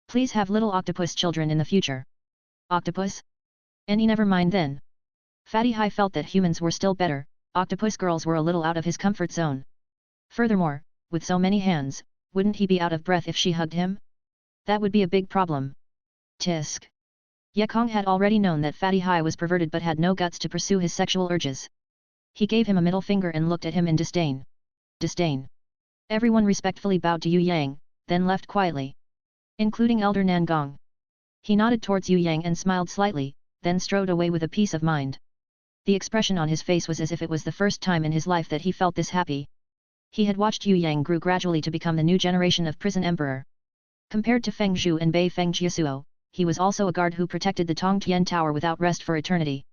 Please have little octopus children in the future." "Octopus? Any never mind then." Fatty Hai felt that humans were still better, octopus girls were a little out of his comfort zone. Furthermore, with so many hands, wouldn't he be out of breath if she hugged him? That would be a big problem. Tisk. Yekong had already known that Fatty Hai was perverted but had no guts to pursue his sexual urges. He gave him a middle finger and looked at him in disdain. Disdain. Everyone respectfully bowed to Yue Yang, then left quietly. Including Elder Nangong. He nodded towards Yue Yang and smiled slightly, then strode away with a peace of mind. The expression on his face was as if it was the first time in his life that he felt this happy. He had watched Yue Yang grew gradually to become the new generation of prison emperor. Compared to Feng Zhu and Bei Feng Jiasuo, he was also a guard who protected the Tongtian Tower without rest for eternity.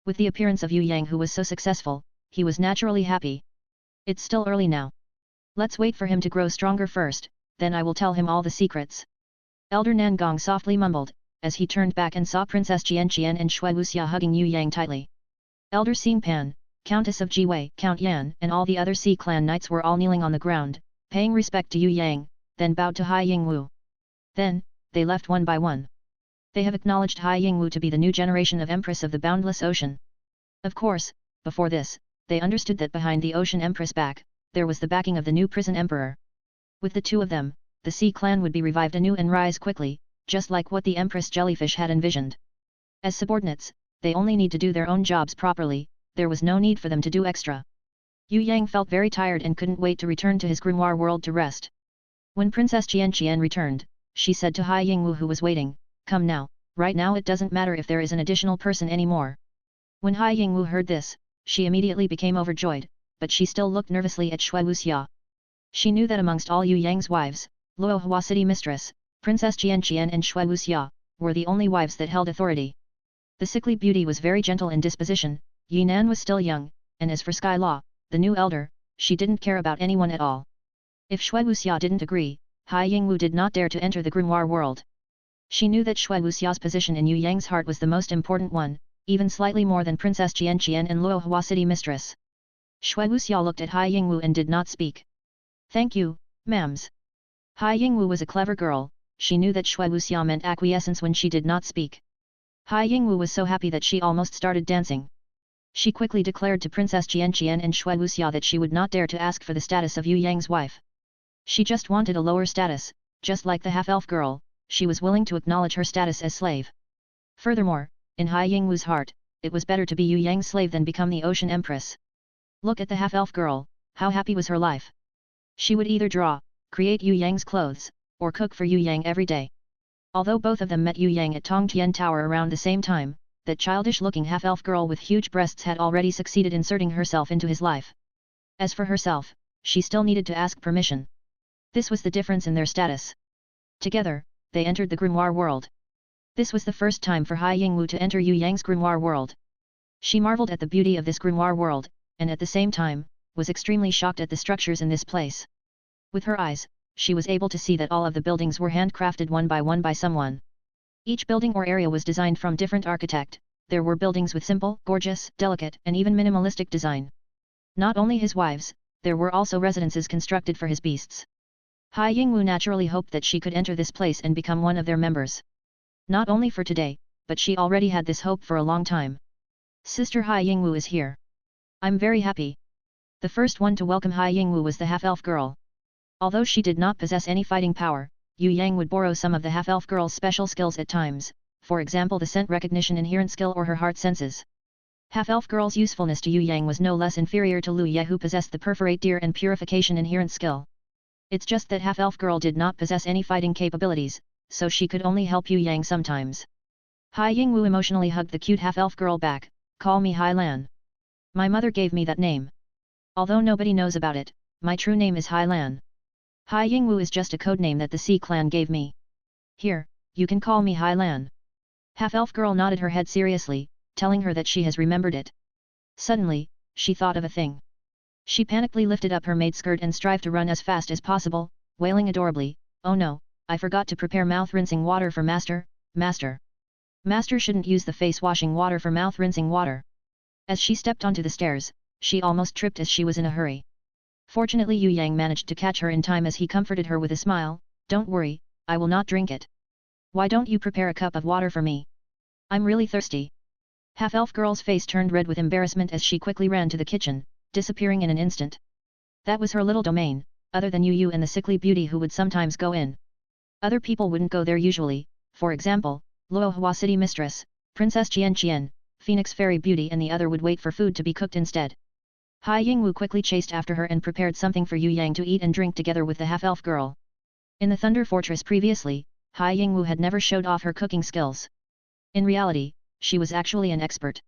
With the appearance of Yue Yang who was so successful, he was naturally happy. It's still early now. Let's wait for him to grow stronger first, then I will tell him all the secrets. Elder Nangong softly mumbled, as he turned back and saw Princess Xian and Shui Wuxia hugging Yue Yang tightly. Elder Xing Pan, Countess of Jiwei, Count Yan and all the other Sea Clan knights were all kneeling on the ground, paying respect to Yue Yang, then bowed to Hai Yingwu. Then, they left one by one. They have acknowledged Hai Yingwu to be the new generation of Empress of the Boundless Ocean. Of course, before this, they understood that behind the Ocean Empress back, there was the backing of the new prison emperor. With the two of them, the Sea Clan would be revived anew and rise quickly, just like what the Empress Jellyfish had envisioned. As subordinates, they only need to do their own jobs properly, there was no need for them to do extra. Yue Yang felt very tired and couldn't wait to return to his grimoire world to rest. When Princess Xian returned, she said to Hai Yingwu who was waiting, "Come now, right now it doesn't matter if there is an additional person anymore." When Hai Yingwu heard this, she immediately became overjoyed, but she still looked nervously at Shui Wuxia. She knew that amongst all Yue Yang's wives, Luo Hua City Mistress, Princess Xian and Shui Wuxia, were the only wives that held authority. The sickly beauty was very gentle in disposition, Yinan was still young, and as for Sky Law, the new elder, she didn't care about anyone at all. If Shui Wuxia didn't agree, Hai Yingwu did not dare to enter the grimoire world. She knew that Shui Wuxia's position in Yue Yang's heart was the most important one, even slightly more than Princess Xian and Luo Hua City Mistress. Shui Wuxia looked at Hai Yingwu and did not speak. "Thank you, ma'ams." Hai Yingwu was a clever girl, she knew that Shui Wuxia meant acquiescence when she did not speak. Hai Yingwu was so happy that she almost started dancing. She quickly declared to Princess Xian and Shui Wuxia that she would not dare to ask for the status of Yue Yang's wife. She just wanted a lower status, just like the half-elf girl, she was willing to acknowledge her status as slave. Furthermore, in Hai Yingwu's heart, it was better to be Yue Yang's slave than become the Ocean Empress. Look at the half-elf girl, how happy was her life. She would either draw, create Yue Yang's clothes, or cook for Yue Yang every day. Although both of them met Yue Yang at Tongtian Tower around the same time, that childish-looking half-elf girl with huge breasts had already succeeded inserting herself into his life. As for herself, she still needed to ask permission. This was the difference in their status. Together, they entered the grimoire world. This was the first time for Hai Yingwu to enter Yue Yang's grimoire world. She marveled at the beauty of this grimoire world, and at the same time, was extremely shocked at the structures in this place. With her eyes, she was able to see that all of the buildings were handcrafted one by someone. Each building or area was designed from different architect, there were buildings with simple, gorgeous, delicate and even minimalistic design. Not only his wives, there were also residences constructed for his beasts. Hai Yingwu naturally hoped that she could enter this place and become one of their members. Not only for today, but she already had this hope for a long time. Sister Hai Yingwu is here. I'm very happy. The first one to welcome Hai Yingwu was the half-elf girl. Although she did not possess any fighting power, Yue Yang would borrow some of the half-elf girl's special skills at times, for example the scent recognition inherent skill or her heart senses. Half-elf girl's usefulness to Yue Yang was no less inferior to Lu Ye who possessed the perforate deer and purification inherent skill. It's just that half-elf girl did not possess any fighting capabilities, so she could only help Yue Yang sometimes. Hai Yingwu emotionally hugged the cute half-elf girl back. Call me Hai Lan. My mother gave me that name. Although nobody knows about it, my true name is Hai Lan. Hai Yingwu is just a code name that the Sea clan gave me. Here, you can call me Hai Lan. Half-elf girl nodded her head seriously, telling her that she has remembered it. Suddenly, she thought of a thing. She panically lifted up her maid skirt and strived to run as fast as possible, wailing adorably, "Oh no, I forgot to prepare mouth rinsing water for Master, Master. Master shouldn't use the face washing water for mouth rinsing water." As she stepped onto the stairs, she almost tripped as she was in a hurry. Fortunately Yue Yang managed to catch her in time as he comforted her with a smile, "Don't worry, I will not drink it. Why don't you prepare a cup of water for me? I'm really thirsty." Half-elf girl's face turned red with embarrassment as she quickly ran to the kitchen, disappearing in an instant. That was her little domain, other than Yu and the sickly beauty who would sometimes go in. Other people wouldn't go there usually, for example, Luo Hua City Mistress, Princess Xian, Phoenix Fairy Beauty and the other would wait for food to be cooked instead. Hai Yingwu quickly chased after her and prepared something for Yue Yang to eat and drink together with the half-elf girl. In the Thunder Fortress previously, Hai Yingwu had never showed off her cooking skills. In reality, she was actually an expert.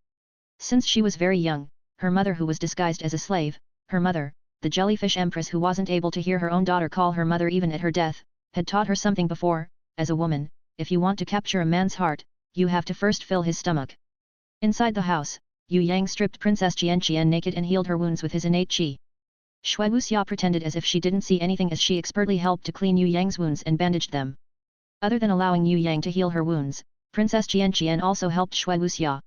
Since she was very young, her mother who was disguised as a slave, her mother, the jellyfish empress who wasn't able to hear her own daughter call her mother even at her death, had taught her something before. As a woman, if you want to capture a man's heart, you have to first fill his stomach. Inside the house, Yue Yang stripped Princess Xian naked and healed her wounds with his innate qi. Shui Wuxia pretended as if she didn't see anything as she expertly helped to clean Yue Yang's wounds and bandaged them. Other than allowing Yue Yang to heal her wounds, Princess Xian also helped Shui Wuxia.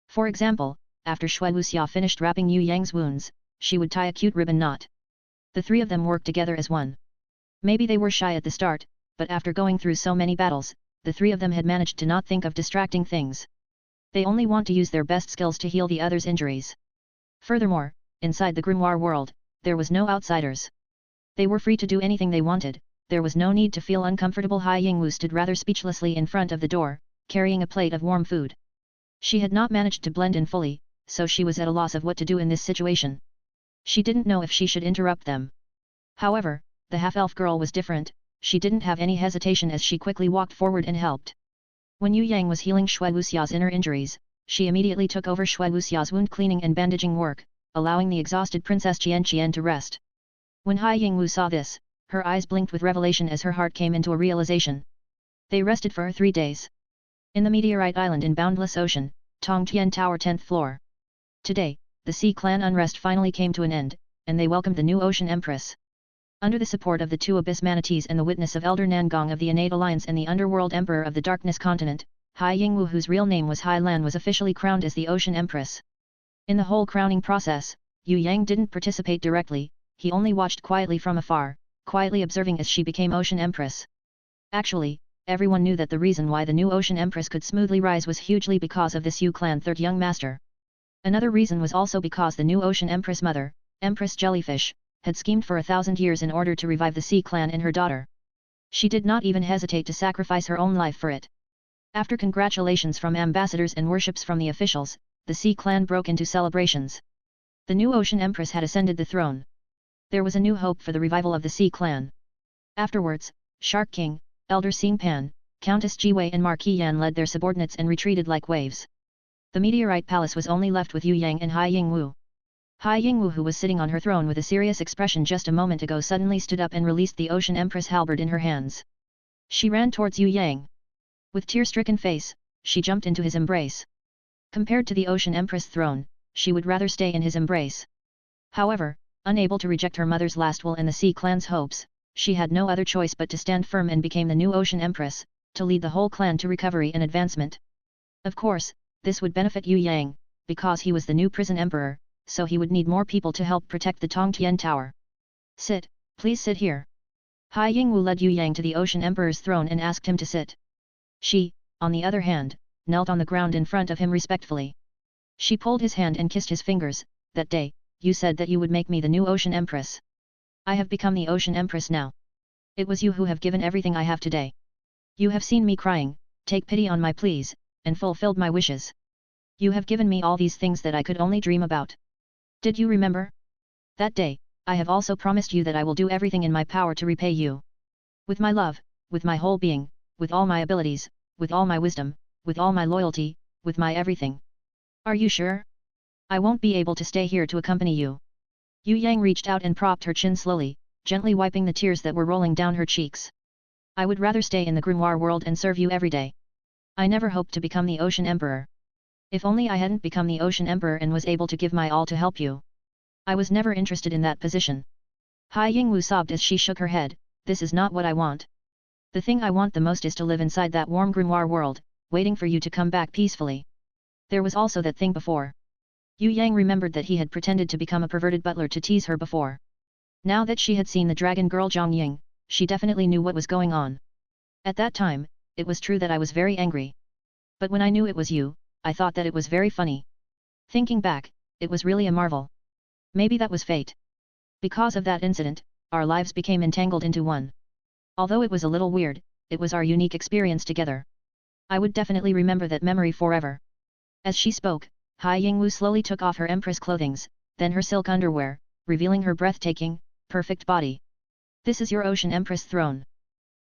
For example, after Shui Wuxia finished wrapping Yue Yang's wounds, she would tie a cute ribbon knot. The three of them worked together as one. Maybe they were shy at the start, but after going through so many battles, the three of them had managed to not think of distracting things. They only want to use their best skills to heal the others' injuries. Furthermore, inside the grimoire world, there was no outsiders. They were free to do anything they wanted, there was no need to feel uncomfortable. Hai Yingwu stood rather speechlessly in front of the door, carrying a plate of warm food. She had not managed to blend in fully, so she was at a loss of what to do in this situation. She didn't know if she should interrupt them. However, the half-elf girl was different, she didn't have any hesitation as she quickly walked forward and helped. When Yue Yang was healing Shui Wuxia's inner injuries, she immediately took over Shui Wuxia's wound cleaning and bandaging work, allowing the exhausted Princess Xian to rest. When Hai Yingwu saw this, her eyes blinked with revelation as her heart came into a realization. They rested for 3 days. In the meteorite island in Boundless Ocean, Tongtian Tower 10th floor. Today, the Sea Clan unrest finally came to an end, and they welcomed the new Ocean Empress. Under the support of the 2 Abyss Manatees and the witness of Elder Nangong of the Innate Alliance and the Underworld Emperor of the Darkness Continent, Hai Yingwu whose real name was Hai Lan was officially crowned as the Ocean Empress. In the whole crowning process, Yue Yang didn't participate directly, he only watched quietly from afar, quietly observing as she became Ocean Empress. Actually, everyone knew that the reason why the new Ocean Empress could smoothly rise was hugely because of this Yue Clan third young master. Another reason was also because the new Ocean Empress mother, Empress Jellyfish, had schemed for 1,000 years in order to revive the Sea Clan and her daughter. She did not even hesitate to sacrifice her own life for it. After congratulations from ambassadors and worships from the officials, the Sea Clan broke into celebrations. The new Ocean Empress had ascended the throne. There was a new hope for the revival of the Sea Clan. Afterwards, Shark King, Elder Xingpan, Countess Jiwei and Marquis Yan led their subordinates and retreated like waves. The meteorite palace was only left with Yue Yang and Hai Yingwu. Hai Yingwu who was sitting on her throne with a serious expression just a moment ago suddenly stood up and released the Ocean Empress halberd in her hands. She ran towards Yue Yang. With tear-stricken face, she jumped into his embrace. Compared to the Ocean Empress throne, she would rather stay in his embrace. However, unable to reject her mother's last will and the Sea Clan's hopes, she had no other choice but to stand firm and became the new Ocean Empress, to lead the whole clan to recovery and advancement. Of course, this would benefit Yue Yang, because he was the new prison emperor, so he would need more people to help protect the Tongtian Tower. Sit, please sit here. Hai Yingwu led Yue Yang to the Ocean Emperor's throne and asked him to sit. She, on the other hand, knelt on the ground in front of him respectfully. She pulled his hand and kissed his fingers. That day, you said that you would make me the new Ocean Empress. I have become the Ocean Empress now. It was you who have given everything I have today. You have seen me crying, take pity on my pleas, and fulfilled my wishes. You have given me all these things that I could only dream about. Did you remember? That day, I have also promised you that I will do everything in my power to repay you. With my love, with my whole being, with all my abilities, with all my wisdom, with all my loyalty, with my everything. Are you sure? I won't be able to stay here to accompany you. Yue Yang reached out and propped her chin slowly, gently wiping the tears that were rolling down her cheeks. I would rather stay in the grimoire world and serve you every day. I never hoped to become the Ocean Emperor. If only I hadn't become the Ocean Emperor and was able to give my all to help you. I was never interested in that position. Hai Yingwu sobbed as she shook her head, this is not what I want. The thing I want the most is to live inside that warm grimoire world, waiting for you to come back peacefully. There was also that thing before. Yue Yang remembered that he had pretended to become a perverted butler to tease her before. Now that she had seen the dragon girl Zhang Ying, she definitely knew what was going on. At that time, it was true that I was very angry. But when I knew it was you, I thought that it was very funny. Thinking back, it was really a marvel. Maybe that was fate. Because of that incident, our lives became entangled into one. Although it was a little weird, it was our unique experience together. I would definitely remember that memory forever. As she spoke, Hai Yingwu slowly took off her empress clothings, then her silk underwear, revealing her breathtaking, perfect body. This is your Ocean Empress throne.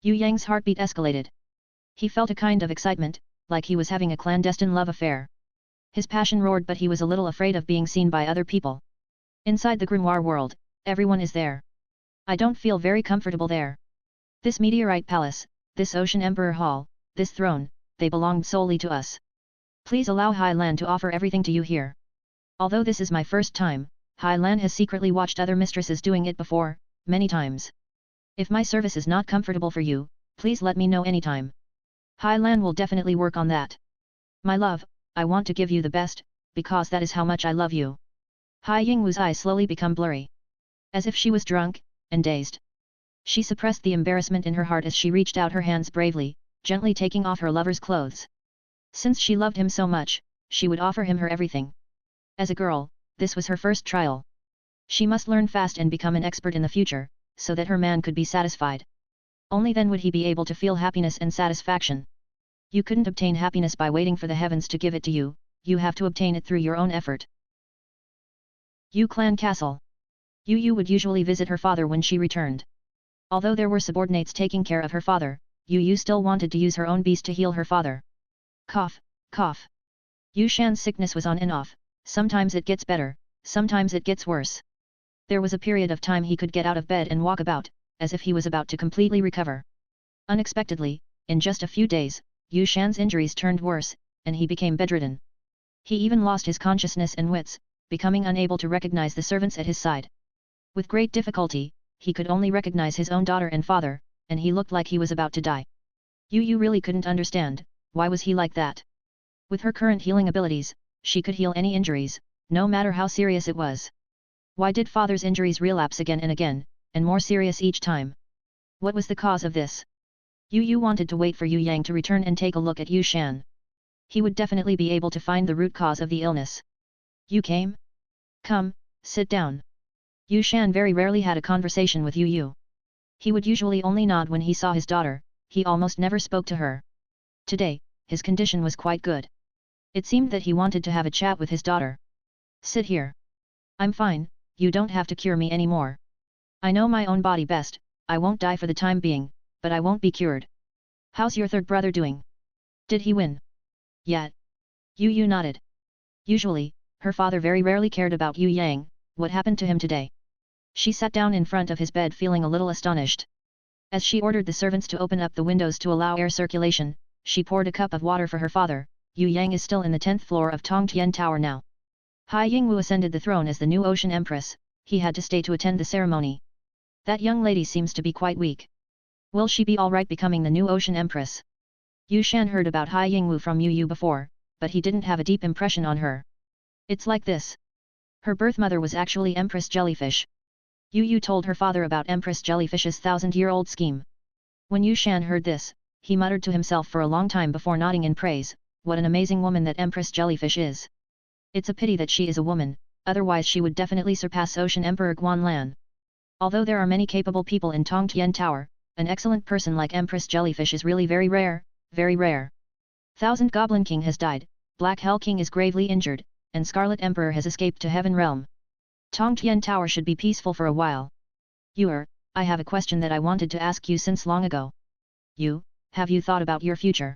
Yue Yang's heartbeat escalated. He felt a kind of excitement, like he was having a clandestine love affair. His passion roared, but he was a little afraid of being seen by other people. Inside the grimoire world, everyone is there. I don't feel very comfortable there. This meteorite palace, this Ocean Emperor Hall, this throne, they belonged solely to us. Please allow Hai Lan to offer everything to you here. Although this is my first time, Hai Lan has secretly watched other mistresses doing it before, many times. If my service is not comfortable for you, please let me know anytime. Hai Lan will definitely work on that. My love, I want to give you the best, because that is how much I love you. Hai Yingwu's eyes slowly become blurry. As if she was drunk, and dazed. She suppressed the embarrassment in her heart as she reached out her hands bravely, gently taking off her lover's clothes. Since she loved him so much, she would offer him her everything. As a girl, this was her first trial. She must learn fast and become an expert in the future, so that her man could be satisfied. Only then would he be able to feel happiness and satisfaction. You couldn't obtain happiness by waiting for the heavens to give it to you, you have to obtain it through your own effort. Yue Clan Castle. Yue would usually visit her father when she returned. Although there were subordinates taking care of her father, Yue still wanted to use her own beast to heal her father. Cough, cough. Yu Shan's sickness was on and off, sometimes it gets better, sometimes it gets worse. There was a period of time he could get out of bed and walk about, as if he was about to completely recover. Unexpectedly, in just a few days, Yu Shan's injuries turned worse, and he became bedridden. He even lost his consciousness and wits, becoming unable to recognize the servants at his side. With great difficulty, he could only recognize his own daughter and father, and he looked like he was about to die. Yu really couldn't understand, why was he like that? With her current healing abilities, she could heal any injuries, no matter how serious it was. Why did father's injuries relapse again and again, and more serious each time? What was the cause of this? Yu wanted to wait for Yue Yang to return and take a look at Yu Shan. He would definitely be able to find the root cause of the illness. You came? Come, sit down. Yu Shan very rarely had a conversation with Yu. He would usually only nod when he saw his daughter, he almost never spoke to her. Today, his condition was quite good. It seemed that he wanted to have a chat with his daughter. Sit here. I'm fine, you don't have to cure me anymore. I know my own body best, I won't die for the time being, but I won't be cured. How's your third brother doing? Did he win? Yet. Yu nodded. Usually, her father very rarely cared about Yue Yang, what happened to him today? She sat down in front of his bed feeling a little astonished. As she ordered the servants to open up the windows to allow air circulation, she poured a cup of water for her father. Yue Yang is still in the 10th floor of Tongtian Tower now. Hai Yingwu ascended the throne as the new Ocean Empress, he had to stay to attend the ceremony. That young lady seems to be quite weak. Will she be alright becoming the new Ocean Empress? Yu Shan heard about Hai Yingwu from Yu before, but he didn't have a deep impression on her. It's like this. Her birth mother was actually Empress Jellyfish. Yu told her father about Empress Jellyfish's 1000-year-old scheme. When Yu Shan heard this, he muttered to himself for a long time before nodding in praise, what an amazing woman that Empress Jellyfish is. It's a pity that she is a woman, otherwise she would definitely surpass Ocean Emperor Guanlan. Although there are many capable people in Tongtian Tower, an excellent person like Empress Jellyfish is really very rare, very rare. Thousand Goblin King has died, Black Hell King is gravely injured, and Scarlet Emperor has escaped to Heaven Realm. Tongtian Tower should be peaceful for a while. Yue, I have a question that I wanted to ask you since long ago. Yue, have you thought about your future?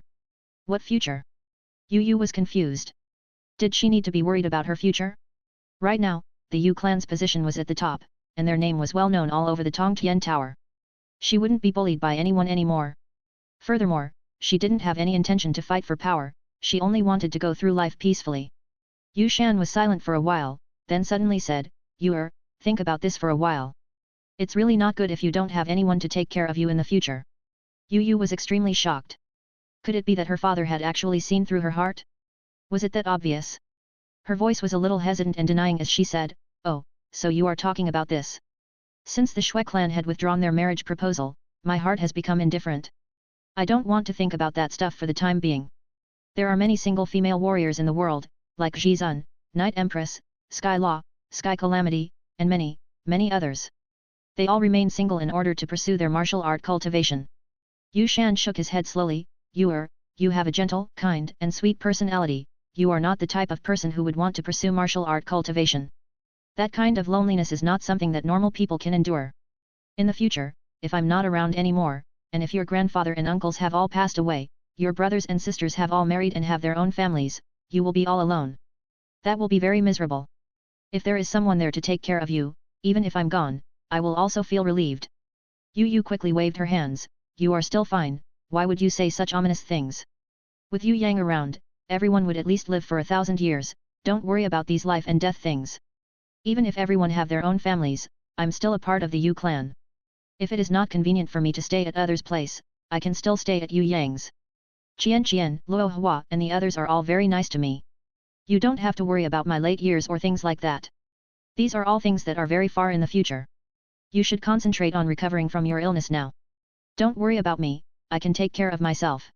What future? Yue was confused. Did she need to be worried about her future? Right now, the Yue clan's position was at the top, and their name was well known all over the Tongtian Tower. She wouldn't be bullied by anyone anymore. Furthermore, she didn't have any intention to fight for power, she only wanted to go through life peacefully. Xian was silent for a while, then suddenly said, Yue, think about this for a while. It's really not good if you don't have anyone to take care of you in the future. Yue was extremely shocked. Could it be that her father had actually seen through her heart? Was it that obvious? Her voice was a little hesitant and denying as she said, oh, so you are talking about this. Since the Shui clan had withdrawn their marriage proposal, my heart has become indifferent. I don't want to think about that stuff for the time being. There are many single female warriors in the world, like Zhizun, Night Empress, Sky Law, Sky Calamity, and many, many others. They all remain single in order to pursue their martial art cultivation. Xian shook his head slowly, Yue, you have a gentle, kind, and sweet personality, you are not the type of person who would want to pursue martial art cultivation. That kind of loneliness is not something that normal people can endure. In the future, if I'm not around anymore, and if your grandfather and uncles have all passed away, your brothers and sisters have all married and have their own families, you will be all alone. That will be very miserable. If there is someone there to take care of you, even if I'm gone, I will also feel relieved. Yue quickly waved her hands, you are still fine, why would you say such ominous things? With Yue Yang around, everyone would at least live for 1,000 years, don't worry about these life and death things. Even if everyone have their own families, I'm still a part of the Yue clan. If it is not convenient for me to stay at others' place, I can still stay at Yue Yang's. Qian, Luo Hua and the others are all very nice to me. You don't have to worry about my late years or things like that. These are all things that are very far in the future. You should concentrate on recovering from your illness now. Don't worry about me, I can take care of myself.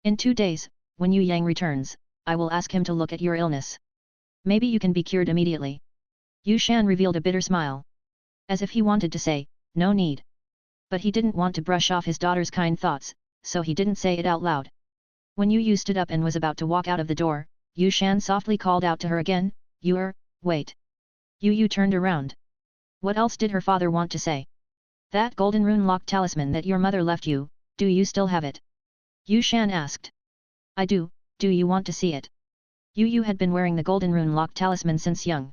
In 2 days, when Yue Yang returns, I will ask him to look at your illness. Maybe you can be cured immediately. Xian revealed a bitter smile. As if he wanted to say, no need. But he didn't want to brush off his daughter's kind thoughts, so he didn't say it out loud. When Yue stood up and was about to walk out of the door, Xian softly called out to her again, Yue, wait. Yue turned around. What else did her father want to say? That golden rune lock talisman that your mother left you, do you still have it? Xian asked. I do you want to see it? Yue had been wearing the golden rune lock talisman since young.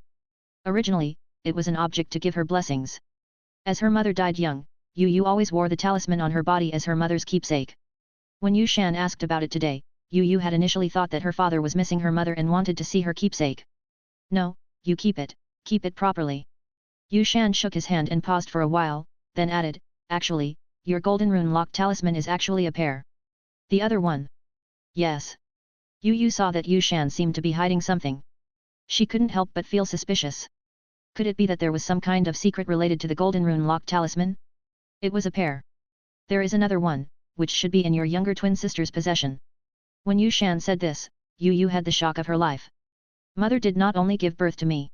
Originally, it was an object to give her blessings. As her mother died young, Yue always wore the talisman on her body as her mother's keepsake. When Xian asked about it today, Yue had initially thought that her father was missing her mother and wanted to see her keepsake. No, you keep it properly. Xian shook his hand and paused for a while, then added, actually, your golden rune lock talisman is actually a pair. The other one? Yes. Yue saw that Xian seemed to be hiding something. She couldn't help but feel suspicious. Could it be that there was some kind of secret related to the golden rune lock talisman? It was a pair. There is another one, which should be in your younger twin sister's possession. When Xian said this, Yue had the shock of her life. Mother did not only give birth to me.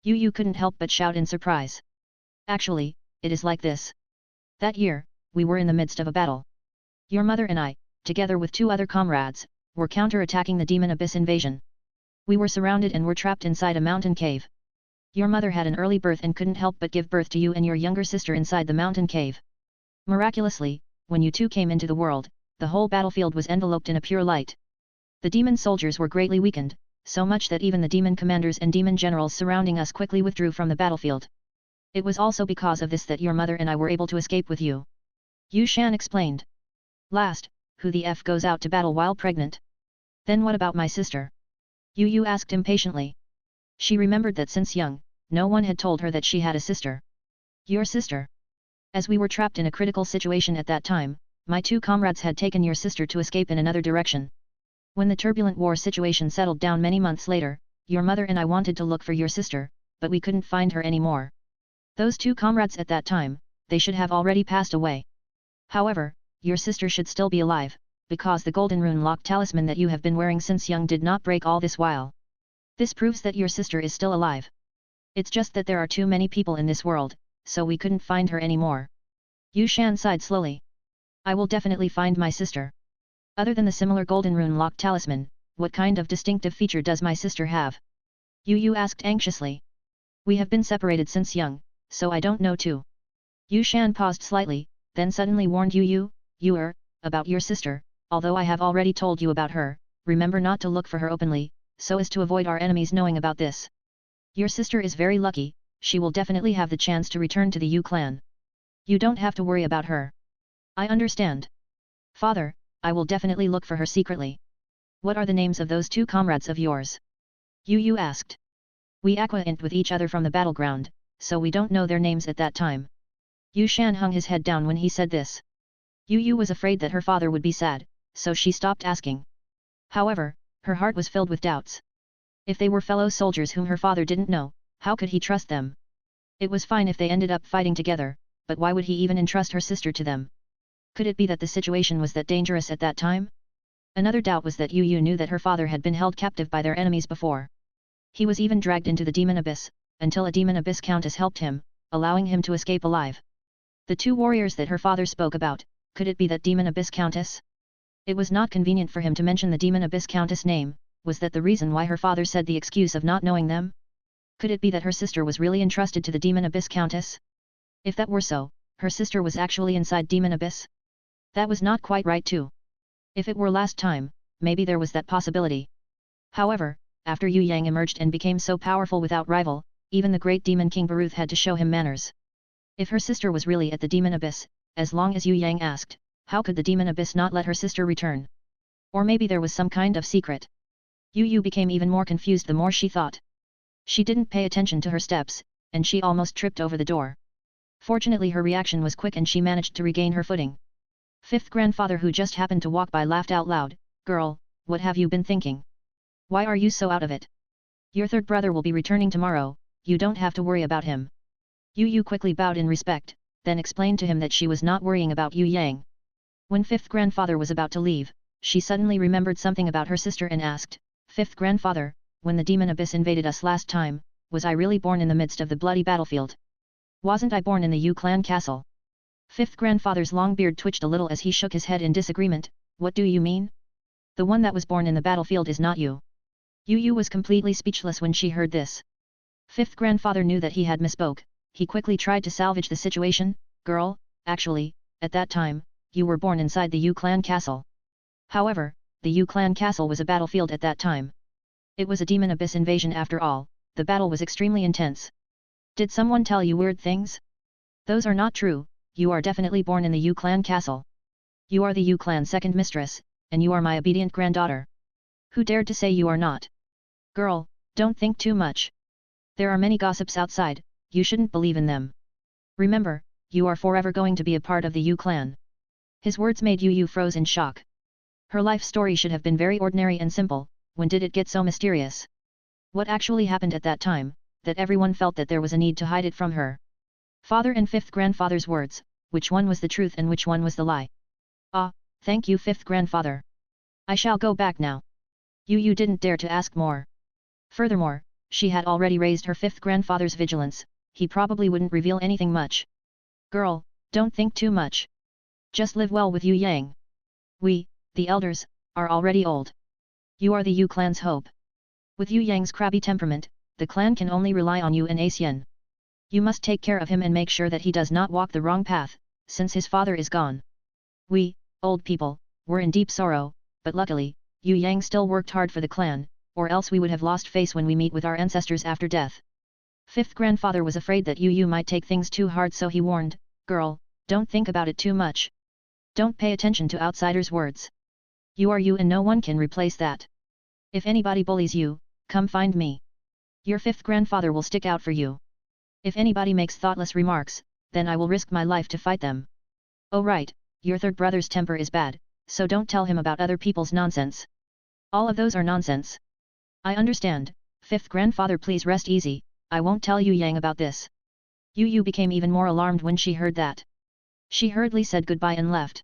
Yue couldn't help but shout in surprise. Actually, it is like this. That year, we were in the midst of a battle. Your mother and I, together with 2 other comrades, were counter-attacking the demon abyss invasion. We were surrounded and were trapped inside a mountain cave. Your mother had an early birth and couldn't help but give birth to you and your younger sister inside the mountain cave. Miraculously, when you two came into the world, the whole battlefield was enveloped in a pure light. The demon soldiers were greatly weakened, so much that even the demon commanders and demon generals surrounding us quickly withdrew from the battlefield. It was also because of this that your mother and I were able to escape with you. Xian explained. Last, who the F goes out to battle while pregnant? Then what about my sister? Yue asked impatiently. She remembered that since young, no one had told her that she had a sister. Your sister? As we were trapped in a critical situation at that time, my 2 comrades had taken your sister to escape in another direction. When the turbulent war situation settled down many months later, your mother and I wanted to look for your sister, but we couldn't find her anymore. Those 2 comrades at that time, they should have already passed away. However, your sister should still be alive, because the golden rune lock talisman that you have been wearing since young did not break all this while. This proves that your sister is still alive. It's just that there are too many people in this world, so we couldn't find her anymore. Xian sighed slowly. I will definitely find my sister. Other than the similar golden rune lock talisman, what kind of distinctive feature does my sister have? Yu asked anxiously. We have been separated since young, so I don't know too. Xian paused slightly, then suddenly warned Yu, about your sister, although I have already told you about her, remember not to look for her openly, so as to avoid our enemies knowing about this. Your sister is very lucky, she will definitely have the chance to return to the Yu clan. You don't have to worry about her. I understand. Father, I will definitely look for her secretly. What are the names of those two comrades of yours? Yu asked. We acquainted with each other from the battleground, so we don't know their names at that time. Xian hung his head down when he said this. Yu was afraid that her father would be sad, so she stopped asking. However, her heart was filled with doubts. If they were fellow soldiers whom her father didn't know, how could he trust them? It was fine if they ended up fighting together, but why would he even entrust her sister to them? Could it be that the situation was that dangerous at that time? Another doubt was that Yu knew that her father had been held captive by their enemies before. He was even dragged into the demon abyss, until a demon abyss countess helped him, allowing him to escape alive. The two warriors that her father spoke about, could it be that demon abyss countess? It was not convenient for him to mention the demon abyss countess name. Was that the reason why her father said the excuse of not knowing them? Could it be that her sister was really entrusted to the demon abyss countess? If that were so, her sister was actually inside demon abyss? That was not quite right too. If it were last time, maybe there was that possibility. However, after Yue Yang emerged and became so powerful without rival, even the great demon king Baruth had to show him manners. If her sister was really at the demon abyss, as long as Yue Yang asked, how could the demon abyss not let her sister return? Or maybe there was some kind of secret. Yu became even more confused the more she thought. She didn't pay attention to her steps, and she almost tripped over the door. Fortunately her reaction was quick and she managed to regain her footing. Fifth grandfather who just happened to walk by laughed out loud, "Girl, what have you been thinking? Why are you so out of it? Your third brother will be returning tomorrow, you don't have to worry about him." Yu quickly bowed in respect, then explained to him that she was not worrying about Yue Yang. When fifth grandfather was about to leave, she suddenly remembered something about her sister and asked, "Fifth grandfather, when the demon abyss invaded us last time, was I really born in the midst of the bloody battlefield? Wasn't I born in the Yu clan castle?" Fifth grandfather's long beard twitched a little as he shook his head in disagreement. "What do you mean? The one that was born in the battlefield is not you." Yu was completely speechless when she heard this. Fifth grandfather knew that he had misspoke. He quickly tried to salvage the situation. "Girl, actually, at that time, you were born inside the Yu clan castle. However, the Yu clan castle was a battlefield at that time. It was a demon abyss invasion after all, the battle was extremely intense. Did someone tell you weird things? Those are not true, you are definitely born in the Yu clan castle. You are the Yu clan's second mistress, and you are my obedient granddaughter. Who dared to say you are not? Girl, don't think too much. There are many gossips outside, you shouldn't believe in them. Remember, you are forever going to be a part of the Yu clan." His words made Yu froze in shock. Her life story should have been very ordinary and simple, when did it get so mysterious? What actually happened at that time, that everyone felt that there was a need to hide it from her? Father and fifth grandfather's words, which one was the truth and which one was the lie? "Ah, thank you fifth grandfather. I shall go back now." Yu didn't dare to ask more. Furthermore, she had already raised her fifth grandfather's vigilance, he probably wouldn't reveal anything much. "Girl, don't think too much. Just live well with Yue Yang. We, the elders, are already old. You are the Yu clan's hope. With Yue Yang's crabby temperament, the clan can only rely on you and Xian. You must take care of him and make sure that he does not walk the wrong path, since his father is gone. We, old people, were in deep sorrow, but luckily, Yue Yang still worked hard for the clan, or else we would have lost face when we meet with our ancestors after death." Fifth grandfather was afraid that Yu might take things too hard, so he warned, "Girl, don't think about it too much. Don't pay attention to outsiders' words. You are you and no one can replace that. If anybody bullies you, come find me. Your fifth grandfather will stick out for you. If anybody makes thoughtless remarks, then I will risk my life to fight them. Oh right, your third brother's temper is bad, so don't tell him about other people's nonsense. All of those are nonsense. I understand, fifth grandfather, please rest easy, I won't tell Yue Yang about this." Yu became even more alarmed when she heard that. She hurriedly said goodbye and left.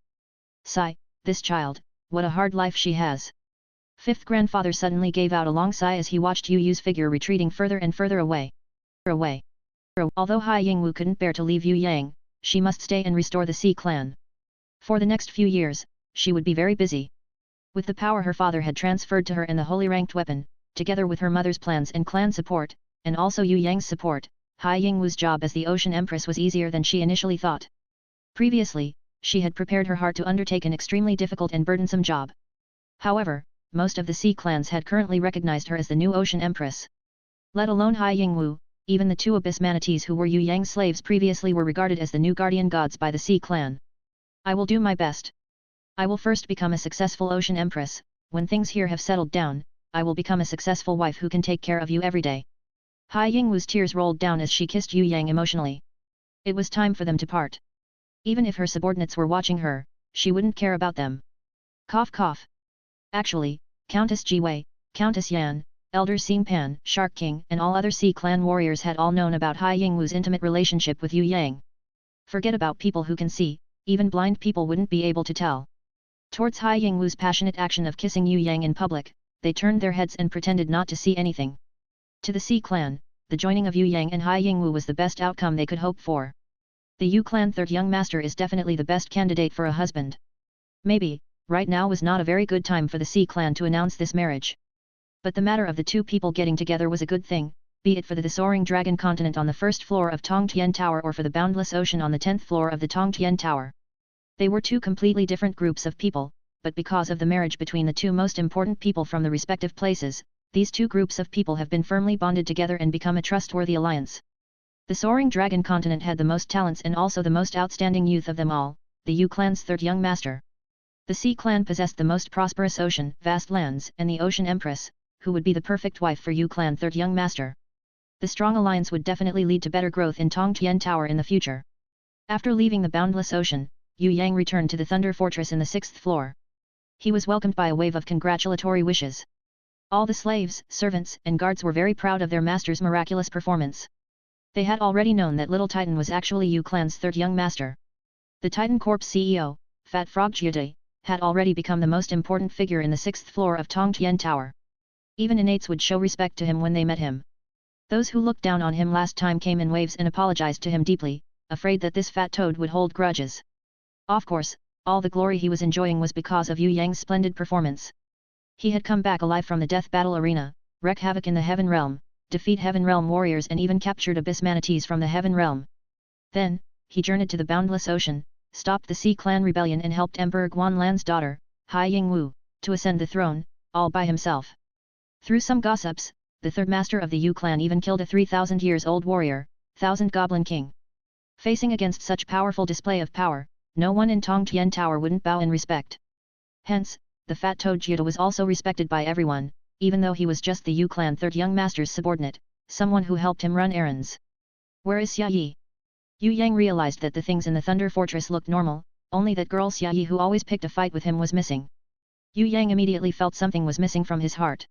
Sigh, this child, what a hard life she has. Fifth grandfather suddenly gave out a long sigh as he watched Yu's figure retreating further and further away. Although Hai Yingwu couldn't bear to leave Yue Yang, she must stay and restore the Sea clan. For the next few years, she would be very busy. With the power her father had transferred to her and the holy ranked weapon, together with her mother's plans and clan support, and also Yue Yang's support, Hai Yingwu's job as the Ocean Empress was easier than she initially thought. Previously, she had prepared her heart to undertake an extremely difficult and burdensome job. However, most of the sea clans had currently recognized her as the new Ocean Empress. Let alone Hai Yingwu, even the two abyss manatees who were Yue Yang's slaves previously were regarded as the new guardian gods by the sea clan. I will do my best. I will first become a successful Ocean Empress. When things here have settled down, I will become a successful wife who can take care of you every day. Hai Yingwu's tears rolled down as she kissed Yue Yang emotionally. It was time for them to part. Even if her subordinates were watching her, she wouldn't care about them. Cough cough. Actually, Countess Jiwei, Countess Yan, Elder Xingpan, Shark King and all other Sea Clan warriors had all known about Hai Yingwu's intimate relationship with Yue Yang. Forget about people who can see, even blind people wouldn't be able to tell. Towards Hai Yingwu's passionate action of kissing Yue Yang in public, they turned their heads and pretended not to see anything. To the Sea Clan, the joining of Yue Yang and Hai Yingwu was the best outcome they could hope for. The Yue Clan third young master is definitely the best candidate for a husband. Maybe, right now was not a very good time for the Sea Clan to announce this marriage. But the matter of the two people getting together was a good thing, be it for the Soaring Dragon Continent on the first floor of Tongtian Tower or for the Boundless Ocean on the 10th floor of the Tongtian Tower. They were two completely different groups of people, but because of the marriage between the two most important people from the respective places, these two groups of people have been firmly bonded together and become a trustworthy alliance. The Soaring Dragon Continent had the most talents and also the most outstanding youth of them all, the Yue Clan's third young master. The Sea Clan possessed the most prosperous ocean, vast lands, and the Ocean Empress, who would be the perfect wife for Yue Clan third young master. The strong alliance would definitely lead to better growth in Tongtian Tower in the future. After leaving the Boundless Ocean, Yue Yang returned to the Thunder Fortress in the 6th floor. He was welcomed by a wave of congratulatory wishes. All the slaves, servants, and guards were very proud of their master's miraculous performance. They had already known that Little Titan was actually Yue Clan's third young master. The Titan Corp's CEO, Fat Frog Jie, had already become the most important figure in the 6th floor of Tongtian Tower. Even Innates would show respect to him when they met him. Those who looked down on him last time came in waves and apologized to him deeply, afraid that this fat toad would hold grudges. Of course, all the glory he was enjoying was because of Yue Yang's splendid performance. He had come back alive from the death battle arena, wreak havoc in the Heaven Realm, defeat Heaven Realm warriors and even captured abyss manatees from the Heaven Realm. Then, he journeyed to the Boundless Ocean, stopped the Sea Clan rebellion and helped Emperor Guanlan's daughter, Hai Yingwu, to ascend the throne, all by himself. Through some gossips, the third master of the Yue Clan even killed a 3,000 years old warrior, Thousand Goblin King. Facing against such powerful display of power, no one in Tongtian Tower wouldn't bow in respect. Hence, the fat toad Jie was also respected by everyone, even though he was just the Yue Clan third young master's subordinate, someone who helped him run errands. Where is Xia Yi? Yue Yang realized that the things in the Thunder Fortress looked normal, only that girl Xia Yi who always picked a fight with him was missing. Yue Yang immediately felt something was missing from his heart.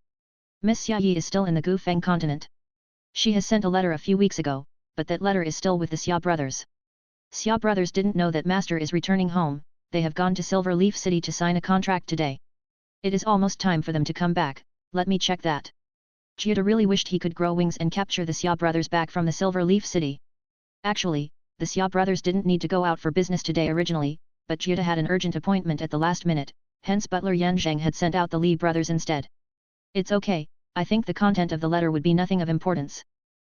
Miss Xia Yi is still in the Gufeng continent. She has sent a letter a few weeks ago, but that letter is still with the Xia brothers. Xia brothers didn't know that master is returning home, they have gone to Silver Leaf City to sign a contract today. It is almost time for them to come back, let me check that. Jie really wished he could grow wings and capture the Xia brothers back from the Silver Leaf City. Actually, the Xia brothers didn't need to go out for business today originally, but Jie had an urgent appointment at the last minute, hence butler Yan Zheng had sent out the Li brothers instead. It's okay, I think the content of the letter would be nothing of importance.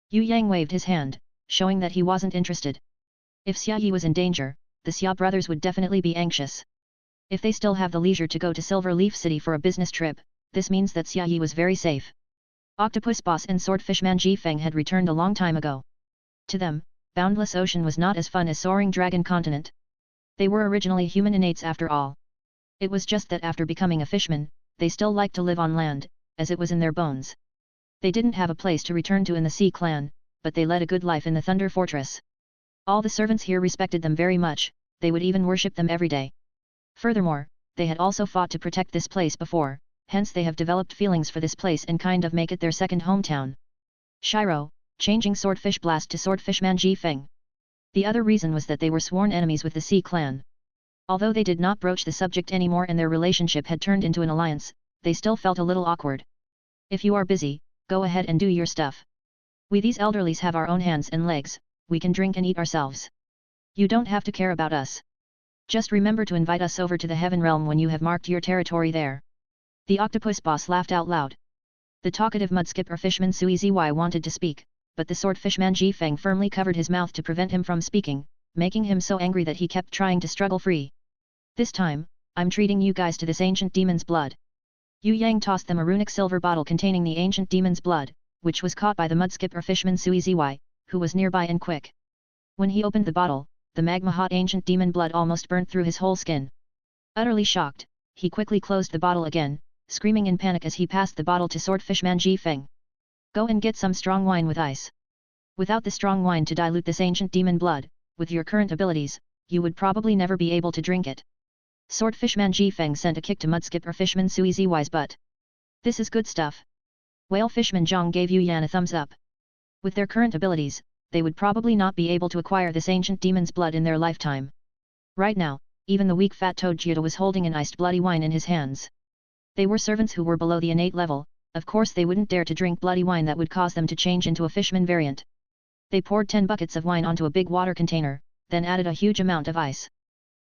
Yue Yang waved his hand, showing that he wasn't interested. If Xia Yi was in danger, the Xia brothers would definitely be anxious. If they still have the leisure to go to Silver Leaf City for a business trip, this means that Xia Yi was very safe. Octopus Boss and Swordfishman Ji Feng had returned a long time ago. To them, Boundless Ocean was not as fun as Soaring Dragon Continent. They were originally human innates after all. It was just that after becoming a fishman, they still liked to live on land, as it was in their bones. They didn't have a place to return to in the Sea Clan, but they led a good life in the Thunder Fortress. All the servants here respected them very much, they would even worship them every day. Furthermore, they had also fought to protect this place before, hence they have developed feelings for this place and kind of make it their second hometown. Shiro, changing Swordfish Blast to Swordfishman Ji Feng. The other reason was that they were sworn enemies with the Sea Clan. Although they did not broach the subject anymore and their relationship had turned into an alliance, they still felt a little awkward. If you are busy, go ahead and do your stuff. We these elderlies have our own hands and legs, we can drink and eat ourselves. You don't have to care about us. Just remember to invite us over to the Heaven Realm when you have marked your territory there. The octopus boss laughed out loud. The talkative mudskipper fishman Sui Zy wanted to speak, but the swordfishman Ji Feng firmly covered his mouth to prevent him from speaking, making him so angry that he kept trying to struggle free. This time, I'm treating you guys to this ancient demon's blood. Yue Yang tossed them a runic silver bottle containing the ancient demon's blood, which was caught by the mudskipper fishman Sui Zy, who was nearby and quick. When he opened the bottle, the magma-hot ancient demon blood almost burnt through his whole skin. Utterly shocked, he quickly closed the bottle again, screaming in panic as he passed the bottle to swordfishman Ji Feng. Go and get some strong wine with ice. Without the strong wine to dilute this ancient demon blood, with your current abilities, you would probably never be able to drink it. Swordfishman Ji Feng sent a kick to mudskipper fishman Sui Zy's butt. This is good stuff. Whale fishman Zhang gave Yue Yang a thumbs up. With their current abilities, they would probably not be able to acquire this ancient demon's blood in their lifetime. Right now, even the weak fat toad Jita was holding an iced bloody wine in his hands. They were servants who were below the innate level, of course they wouldn't dare to drink bloody wine that would cause them to change into a fishman variant. They poured 10 buckets of wine onto a big water container, then added a huge amount of ice.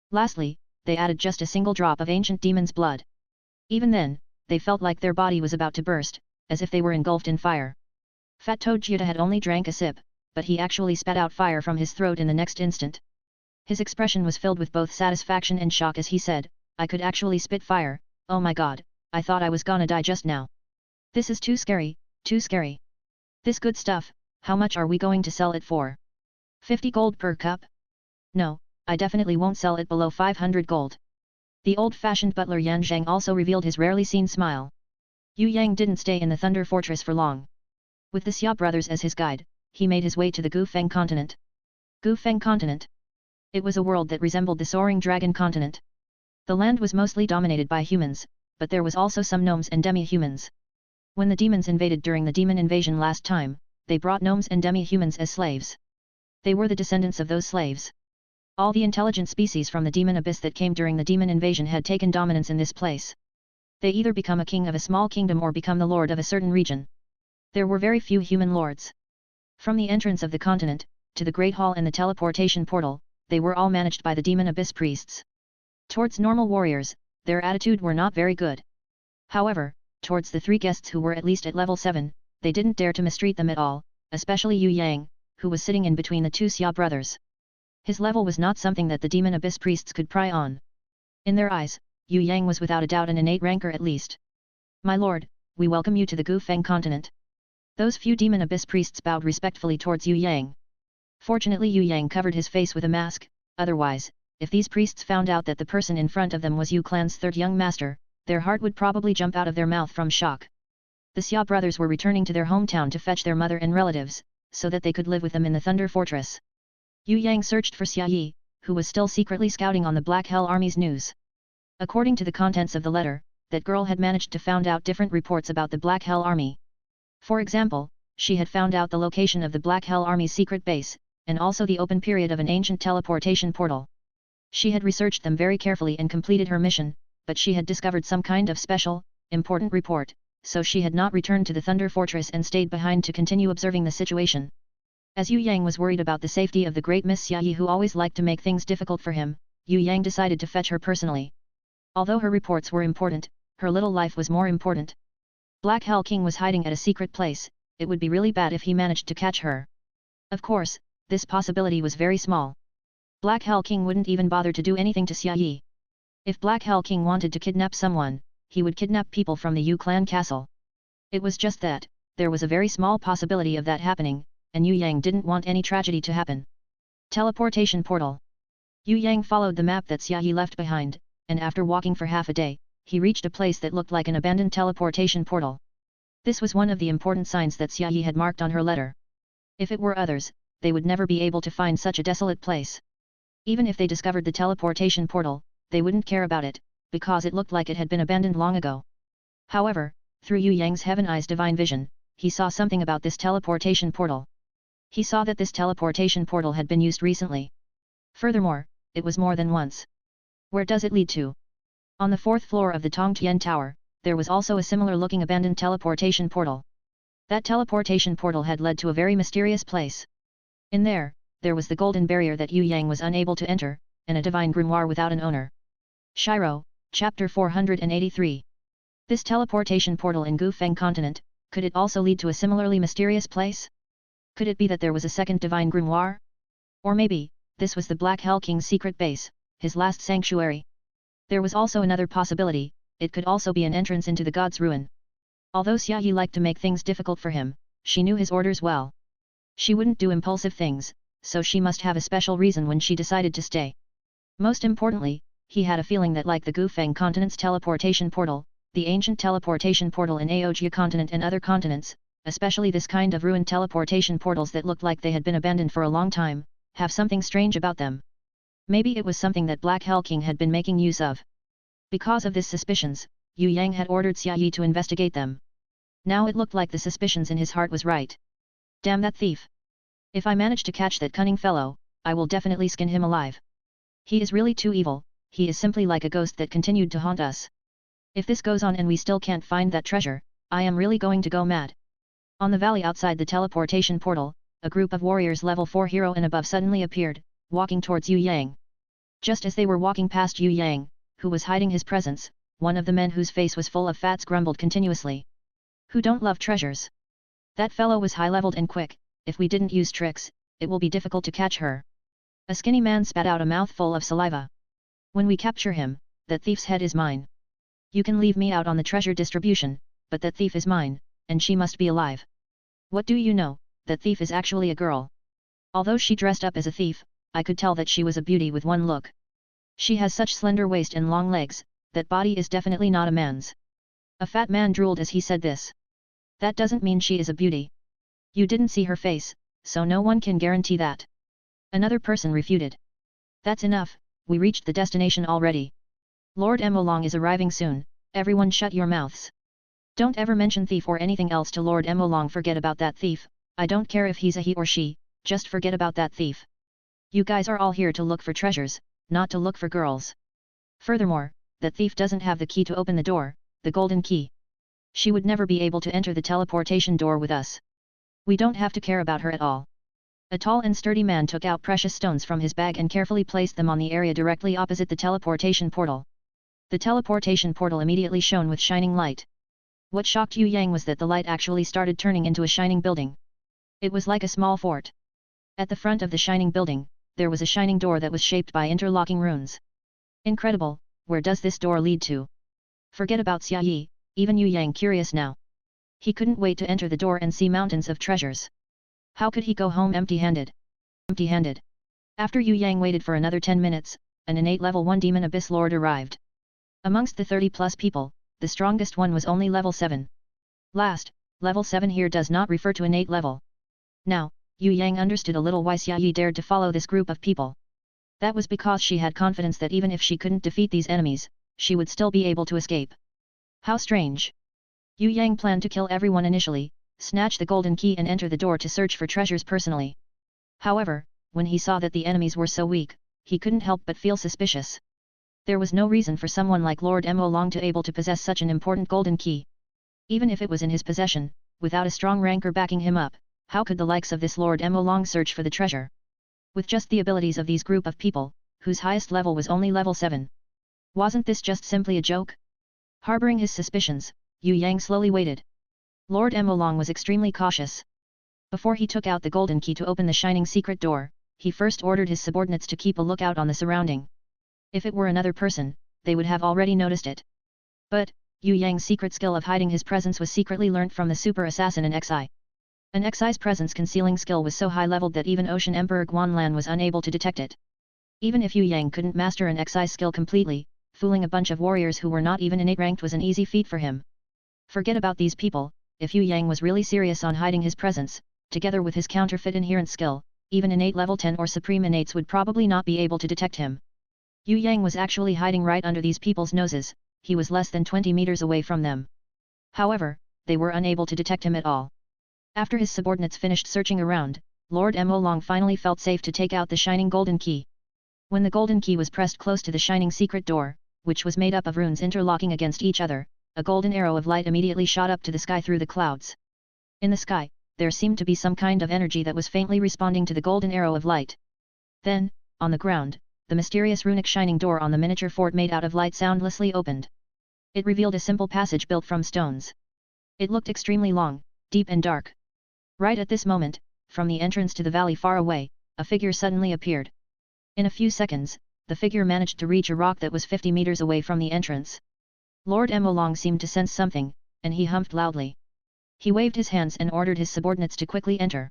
Lastly, they added just a single drop of ancient demon's blood. Even then, they felt like their body was about to burst, as if they were engulfed in fire. Fat Toad Jita had only drank a sip, but he actually spat out fire from his throat in the next instant. His expression was filled with both satisfaction and shock as he said, I could actually spit fire, oh my god, I thought I was gonna die just now. This is too scary, too scary. This good stuff, how much are we going to sell it for? 50 gold per cup? No, I definitely won't sell it below 500 gold. The old-fashioned butler Yan Zhang also revealed his rarely seen smile. Yue Yang didn't stay in the Thunder Fortress for long. With the Xia brothers as his guide, he made his way to the Gufeng continent. Gufeng continent. It was a world that resembled the Soaring Dragon Continent. The land was mostly dominated by humans, but there was also some gnomes and demi-humans. When the demons invaded during the demon invasion last time, they brought gnomes and demi-humans as slaves. They were the descendants of those slaves. All the intelligent species from the demon abyss that came during the demon invasion had taken dominance in this place. They either become a king of a small kingdom or become the lord of a certain region. There were very few human lords. From the entrance of the continent, to the Great Hall and the teleportation portal, they were all managed by the demon abyss priests. Towards normal warriors, their attitude were not very good. However, towards the 3 guests who were at least at level 7, they didn't dare to mistreat them at all, especially Yue Yang, who was sitting in between the 2 Xia brothers. His level was not something that the demon abyss priests could pry on. In their eyes, Yue Yang was without a doubt an innate ranker at least. My lord, we welcome you to the Gufeng continent. Those few demon abyss priests bowed respectfully towards Yue Yang. Fortunately Yue Yang covered his face with a mask, otherwise, if these priests found out that the person in front of them was Yu clan's 3rd young master, their heart would probably jump out of their mouth from shock. The Xia brothers were returning to their hometown to fetch their mother and relatives, so that they could live with them in the Thunder Fortress. Yue Yang searched for Xia Yi, who was still secretly scouting on the Black Hell Army's news. According to the contents of the letter, that girl had managed to find out different reports about the Black Hell Army. For example, she had found out the location of the Black Hell Army's secret base, and also the open period of an ancient teleportation portal. She had researched them very carefully and completed her mission, but she had discovered some kind of special, important report, so she had not returned to the Thunder Fortress and stayed behind to continue observing the situation. As Yue Yang was worried about the safety of the great Miss Xia Yi who always liked to make things difficult for him, Yue Yang decided to fetch her personally. Although her reports were important, her little life was more important. Black Hell King was hiding at a secret place, it would be really bad if he managed to catch her. Of course, this possibility was very small. Black Hell King wouldn't even bother to do anything to Xia Yi. If Black Hell King wanted to kidnap someone, he would kidnap people from the Yu clan castle. It was just that, there was a very small possibility of that happening, and Yue Yang didn't want any tragedy to happen. Teleportation portal. Yue Yang followed the map that Xia Yi left behind, and after walking for half a day, he reached a place that looked like an abandoned teleportation portal. This was one of the important signs that Xia Yi had marked on her letter. If it were others, they would never be able to find such a desolate place. Even if they discovered the teleportation portal, they wouldn't care about it, because it looked like it had been abandoned long ago. However, through Yue Yang's Heaven Eye's divine vision, he saw something about this teleportation portal. He saw that this teleportation portal had been used recently. Furthermore, it was more than once. Where does it lead to? On the 4th floor of the Tongtian Tower, there was also a similar-looking abandoned teleportation portal. That teleportation portal had led to a very mysterious place. In there was the golden barrier that Yue Yang was unable to enter, and a divine grimoire without an owner. Shiro, Chapter 483. This teleportation portal in Gufeng Continent, could it also lead to a similarly mysterious place? Could it be that there was a second divine grimoire? Or maybe, this was the Black Hell King's secret base, his last sanctuary. There was also another possibility, it could also be an entrance into the god's ruin. Although Xia Yi liked to make things difficult for him, she knew his orders well. She wouldn't do impulsive things, so she must have a special reason when she decided to stay. Most importantly, he had a feeling that like the Gufeng Continent's teleportation portal, the ancient teleportation portal in Aogia Continent and other continents, especially this kind of ruined teleportation portals that looked like they had been abandoned for a long time, have something strange about them. Maybe it was something that Black Hell King had been making use of. Because of this suspicions, Yue Yang had ordered Xia Yi to investigate them. Now it looked like the suspicions in his heart was right. Damn that thief! If I manage to catch that cunning fellow, I will definitely skin him alive. He is really too evil, he is simply like a ghost that continued to haunt us. If this goes on and we still can't find that treasure, I am really going to go mad. On the valley outside the teleportation portal, a group of warriors level 4 hero and above suddenly appeared, walking towards Yue Yang. Just as they were walking past Yue Yang, who was hiding his presence, one of the men whose face was full of fats grumbled continuously. Who don't love treasures? That fellow was high-leveled and quick, if we didn't use tricks, it will be difficult to catch her. A skinny man spat out a mouthful of saliva. When we capture him, that thief's head is mine. You can leave me out on the treasure distribution, but that thief is mine, and she must be alive. What do you know, that thief is actually a girl. Although she dressed up as a thief, I could tell that she was a beauty with one look. She has such slender waist and long legs, that body is definitely not a man's. A fat man drooled as he said this. That doesn't mean she is a beauty. You didn't see her face, so no one can guarantee that. Another person refuted. That's enough, we reached the destination already. Lord Emolong is arriving soon, everyone shut your mouths. Don't ever mention thief or anything else to Lord Emolong. Forget about that thief, I don't care if he's a he or she, just forget about that thief. You guys are all here to look for treasures, not to look for girls. Furthermore, that thief doesn't have the key to open the door, the golden key. She would never be able to enter the teleportation door with us. We don't have to care about her at all. A tall and sturdy man took out precious stones from his bag and carefully placed them on the area directly opposite the teleportation portal. The teleportation portal immediately shone with shining light. What shocked Yue Yang was that the light actually started turning into a shining building. It was like a small fort. At the front of the shining building, there was a shining door that was shaped by interlocking runes. Incredible, where does this door lead to? Forget about Xia Yi, even Yue Yang curious now. He couldn't wait to enter the door and see mountains of treasures. How could he go home empty-handed? Empty-handed. After Yue Yang waited for another 10 minutes, an innate level 1 demon abyss lord arrived. Amongst the 30+ people, the strongest one was only level 7. Last, level 7 here does not refer to innate level. Now, Yue Yang understood a little why Xia Yi dared to follow this group of people. That was because she had confidence that even if she couldn't defeat these enemies, she would still be able to escape. How strange. Yue Yang planned to kill everyone initially, snatch the golden key and enter the door to search for treasures personally. However, when he saw that the enemies were so weak, he couldn't help but feel suspicious. There was no reason for someone like Lord Emolong to able to possess such an important golden key. Even if it was in his possession, without a strong ranker backing him up, how could the likes of this Lord Emolong search for the treasure? With just the abilities of these group of people, whose highest level was only level 7. Wasn't this just simply a joke? Harboring his suspicions, Yue Yang slowly waited. Lord Emolong was extremely cautious. Before he took out the golden key to open the shining secret door, he first ordered his subordinates to keep a lookout on the surrounding. If it were another person, they would have already noticed it. But, Yue Yang's secret skill of hiding his presence was secretly learnt from the super assassin and Xi. An Xi's presence concealing skill was so high-leveled that even Ocean Emperor Guanlan was unable to detect it. Even if Yue Yang couldn't master an Xi's skill completely, fooling a bunch of warriors who were not even innate ranked was an easy feat for him. Forget about these people, if Yue Yang was really serious on hiding his presence, together with his counterfeit inherent skill, even innate level 10 or supreme innates would probably not be able to detect him. Yue Yang was actually hiding right under these people's noses, he was less than 20 meters away from them. However, they were unable to detect him at all. After his subordinates finished searching around, Lord Emolong finally felt safe to take out the shining golden key. When the golden key was pressed close to the shining secret door, which was made up of runes interlocking against each other, a golden arrow of light immediately shot up to the sky through the clouds. In the sky, there seemed to be some kind of energy that was faintly responding to the golden arrow of light. Then, on the ground, the mysterious runic shining door on the miniature fort made out of light soundlessly opened. It revealed a simple passage built from stones. It looked extremely long, deep and dark. Right at this moment, from the entrance to the valley far away, a figure suddenly appeared. In a few seconds, the figure managed to reach a rock that was 50 meters away from the entrance. Lord Emolong seemed to sense something, and he humphed loudly. He waved his hands and ordered his subordinates to quickly enter.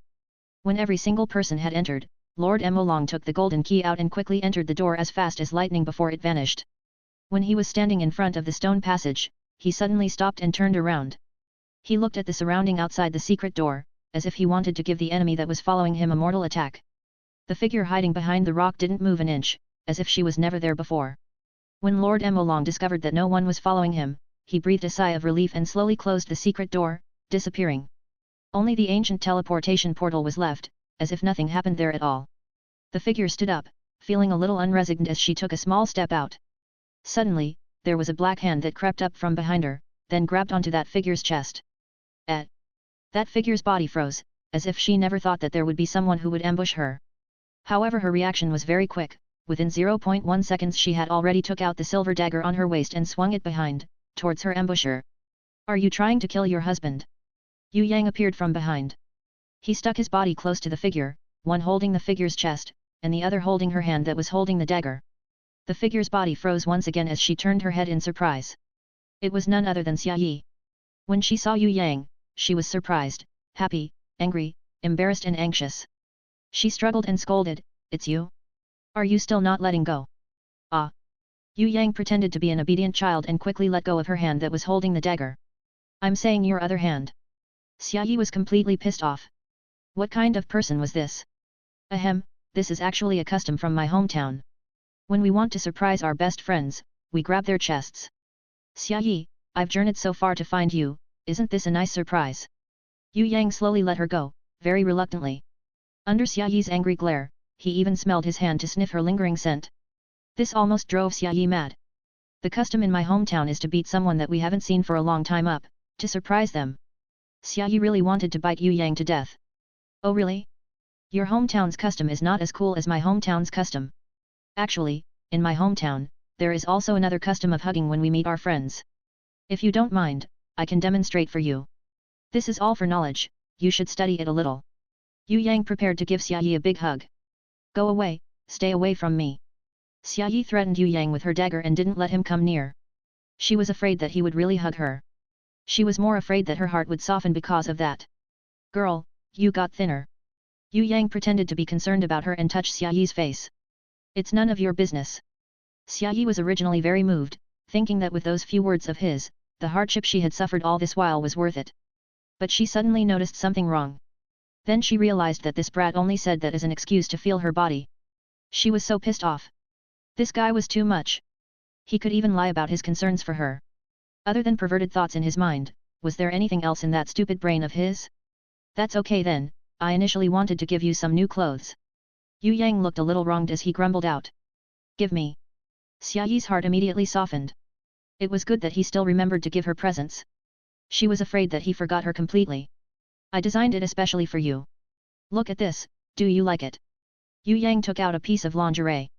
When every single person had entered, Lord Emolong took the golden key out and quickly entered the door as fast as lightning before it vanished. When he was standing in front of the stone passage, he suddenly stopped and turned around. He looked at the surrounding outside the secret door, as if he wanted to give the enemy that was following him a mortal attack. The figure hiding behind the rock didn't move an inch, as if she was never there before. When Lord Emolong discovered that no one was following him, he breathed a sigh of relief and slowly closed the secret door, disappearing. Only the ancient teleportation portal was left, as if nothing happened there at all. The figure stood up, feeling a little unresigned as she took a small step out. Suddenly, there was a black hand that crept up from behind her, then grabbed onto that figure's chest. That figure's body froze, as if she never thought that there would be someone who would ambush her. However, her reaction was very quick. Within 0.1 seconds she had already took out the silver dagger on her waist and swung it behind, towards her ambusher. "Are you trying to kill your husband?" Yue Yang appeared from behind. He stuck his body close to the figure, one holding the figure's chest, and the other holding her hand that was holding the dagger. The figure's body froze once again as she turned her head in surprise. It was none other than Xia Yi. When she saw Yue Yang, she was surprised, happy, angry, embarrassed and anxious. She struggled and scolded, "It's you? Are you still not letting go?" "Ah!" Yue Yang pretended to be an obedient child and quickly let go of her hand that was holding the dagger. "I'm saying your other hand." Xia Yi was completely pissed off. What kind of person was this? "Ahem, this is actually a custom from my hometown. When we want to surprise our best friends, we grab their chests. Xia Yi, I've journeyed so far to find you, isn't this a nice surprise?" Yue Yang slowly let her go, very reluctantly. Under Xia Yi's angry glare, he even smelled his hand to sniff her lingering scent. This almost drove Xia Yi mad. "The custom in my hometown is to beat someone that we haven't seen for a long time up, to surprise them." Xia Yi really wanted to bite Yue Yang to death. "Oh really? Your hometown's custom is not as cool as my hometown's custom. Actually, in my hometown, there is also another custom of hugging when we meet our friends. If you don't mind, I can demonstrate for you. This is all for knowledge, you should study it a little." Yue Yang prepared to give Xia Yi a big hug. "Go away, stay away from me." Xia Yi threatened Yue Yang with her dagger and didn't let him come near. She was afraid that he would really hug her. She was more afraid that her heart would soften because of that. "Girl, you got thinner." Yue Yang pretended to be concerned about her and touched Xia Yi's face. "It's none of your business." Xia Yi was originally very moved, thinking that with those few words of his, the hardship she had suffered all this while was worth it. But she suddenly noticed something wrong. Then she realized that this brat only said that as an excuse to feel her body. She was so pissed off. This guy was too much. He could even lie about his concerns for her. Other than perverted thoughts in his mind, was there anything else in that stupid brain of his? "That's okay then, I initially wanted to give you some new clothes." Yue Yang looked a little wronged as he grumbled out. "Give me." Xia Yi's heart immediately softened. It was good that he still remembered to give her presents. She was afraid that he forgot her completely. "I designed it especially for you. Look at this, do you like it?" Yue Yang took out a piece of lingerie.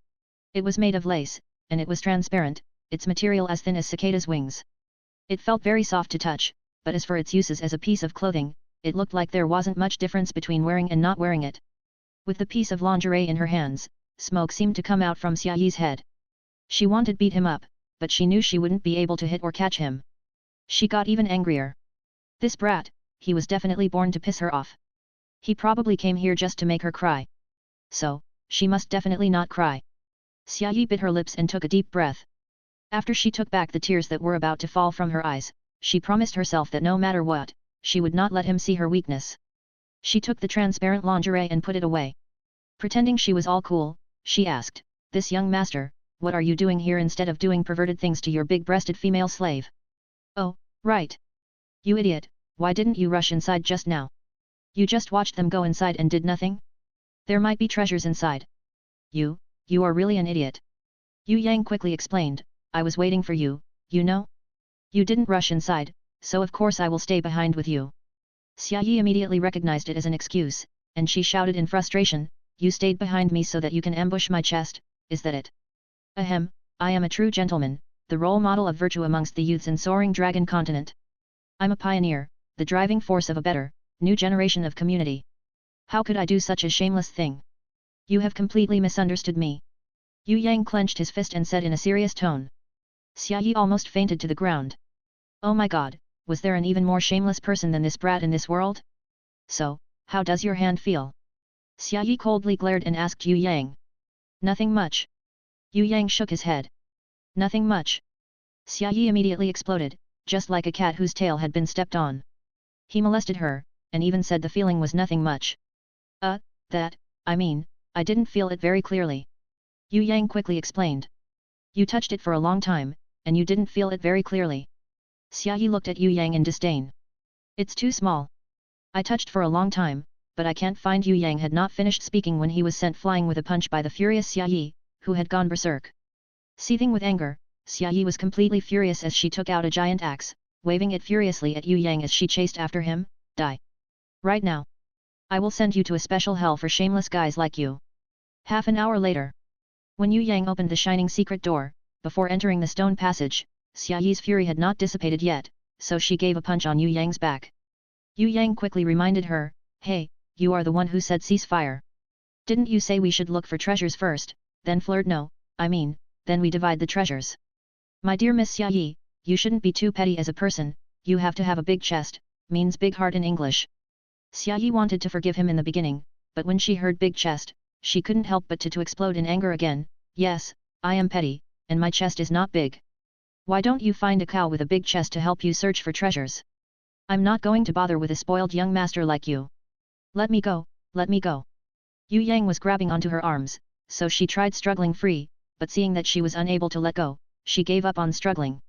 It was made of lace, and it was transparent, its material as thin as cicada's wings. It felt very soft to touch, but as for its uses as a piece of clothing, it looked like there wasn't much difference between wearing and not wearing it. With the piece of lingerie in her hands, smoke seemed to come out from Xia Yi's head. She wanted to beat him up, but she knew she wouldn't be able to hit or catch him. She got even angrier. This brat, he was definitely born to piss her off. He probably came here just to make her cry. So, she must definitely not cry. Xia Yi bit her lips and took a deep breath. After she took back the tears that were about to fall from her eyes, she promised herself that no matter what, she would not let him see her weakness. She took the transparent lingerie and put it away. Pretending she was all cool, she asked, "This young master, what are you doing here instead of doing perverted things to your big-breasted female slave?" "Oh, right. You idiot, why didn't you rush inside just now? You just watched them go inside and did nothing? There might be treasures inside." You are really an idiot." Yue Yang quickly explained, "I was waiting for you, you know? You didn't rush inside, so of course I will stay behind with you." Xia Yi immediately recognized it as an excuse, and she shouted in frustration, "You stayed behind me so that you can ambush my chest, is that it?" "Ahem, I am a true gentleman, the role model of virtue amongst the youths in Soaring Dragon Continent. I'm a pioneer, the driving force of a better, new generation of community. How could I do such a shameless thing? You have completely misunderstood me. Yue Yang clenched his fist and said in a serious tone. Xia almost fainted to the ground. Oh my god, was there an even more shameless person than this brat in this world? So, how does your hand feel? Xia coldly glared and asked Yue Yang. Nothing much. Yue Yang shook his head. Nothing much. Xia immediately exploded, just like a cat whose tail had been stepped on. He molested her, and even said the feeling was nothing much. I didn't feel it very clearly. Yue Yang quickly explained. You touched it for a long time, and you didn't feel it very clearly. Xia looked at Yue Yang in disdain. It's too small. I touched for a long time, but I can't find. Yue Yang had not finished speaking when he was sent flying with a punch by the furious Xia, who had gone berserk. Seething with anger, Xia was completely furious as she took out a giant axe, waving it furiously at Yue Yang as she chased after him. Die. Right now. I will send you to a special hell for shameless guys like you. Half an hour later. When Yue Yang opened the shining secret door, before entering the stone passage, Xiaoyi's fury had not dissipated yet, so she gave a punch on Yue Yang's back. Yue Yang quickly reminded her, Hey, you are the one who said ceasefire. Didn't you say we should look for treasures first, then flirt? No, then we divide the treasures. My dear Miss Xiaoyi, you shouldn't be too petty as a person, you have to have a big chest, means big heart in English. Xiaoyi wanted to forgive him in the beginning, but when she heard big chest, she couldn't help but to explode in anger again. Yes, I am petty, and my chest is not big. Why don't you find a cow with a big chest to help you search for treasures? I'm not going to bother with a spoiled young master like you. Let me go, let me go. Yue Yang was grabbing onto her arms, so she tried struggling free, but seeing that she was unable to let go, she gave up on struggling.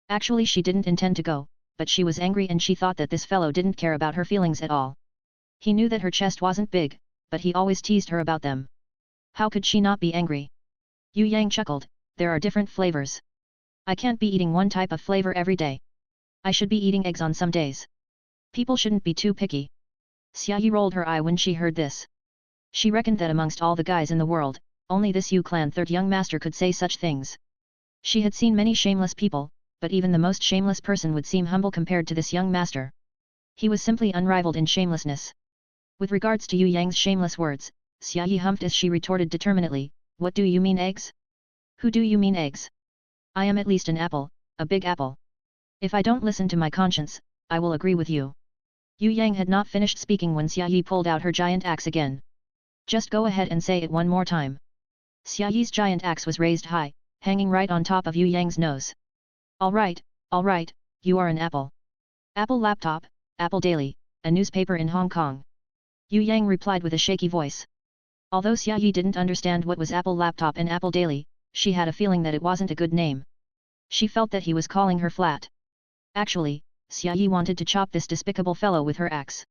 Actually she didn't intend to go, but she was angry and she thought that this fellow didn't care about her feelings at all. He knew that her chest wasn't big, but he always teased her about them. How could she not be angry? Yue Yang chuckled, there are different flavors. I can't be eating one type of flavor every day. I should be eating eggs on some days. People shouldn't be too picky. Xiaoyi rolled her eye when she heard this. She reckoned that amongst all the guys in the world, only this Yu clan third young master could say such things. She had seen many shameless people, but even the most shameless person would seem humble compared to this young master. He was simply unrivaled in shamelessness. With regards to Yue Yang's shameless words, Xiaoyi humped as she retorted determinedly, What do you mean eggs? Who do you mean eggs? I am at least an apple, a big apple. If I don't listen to my conscience, I will agree with you. Yue Yang had not finished speaking when Xiaoyi pulled out her giant axe again. Just go ahead and say it one more time. Xiaoyi's giant axe was raised high, hanging right on top of Yue Yang's nose. Alright, you are an apple. Apple laptop, Apple Daily, a newspaper in Hong Kong. Yue Yang replied with a shaky voice. Although Xiaoyi didn't understand what was Apple Laptop and Apple Daily, she had a feeling that it wasn't a good name. She felt that he was calling her flat. Actually, Xiaoyi wanted to chop this despicable fellow with her axe.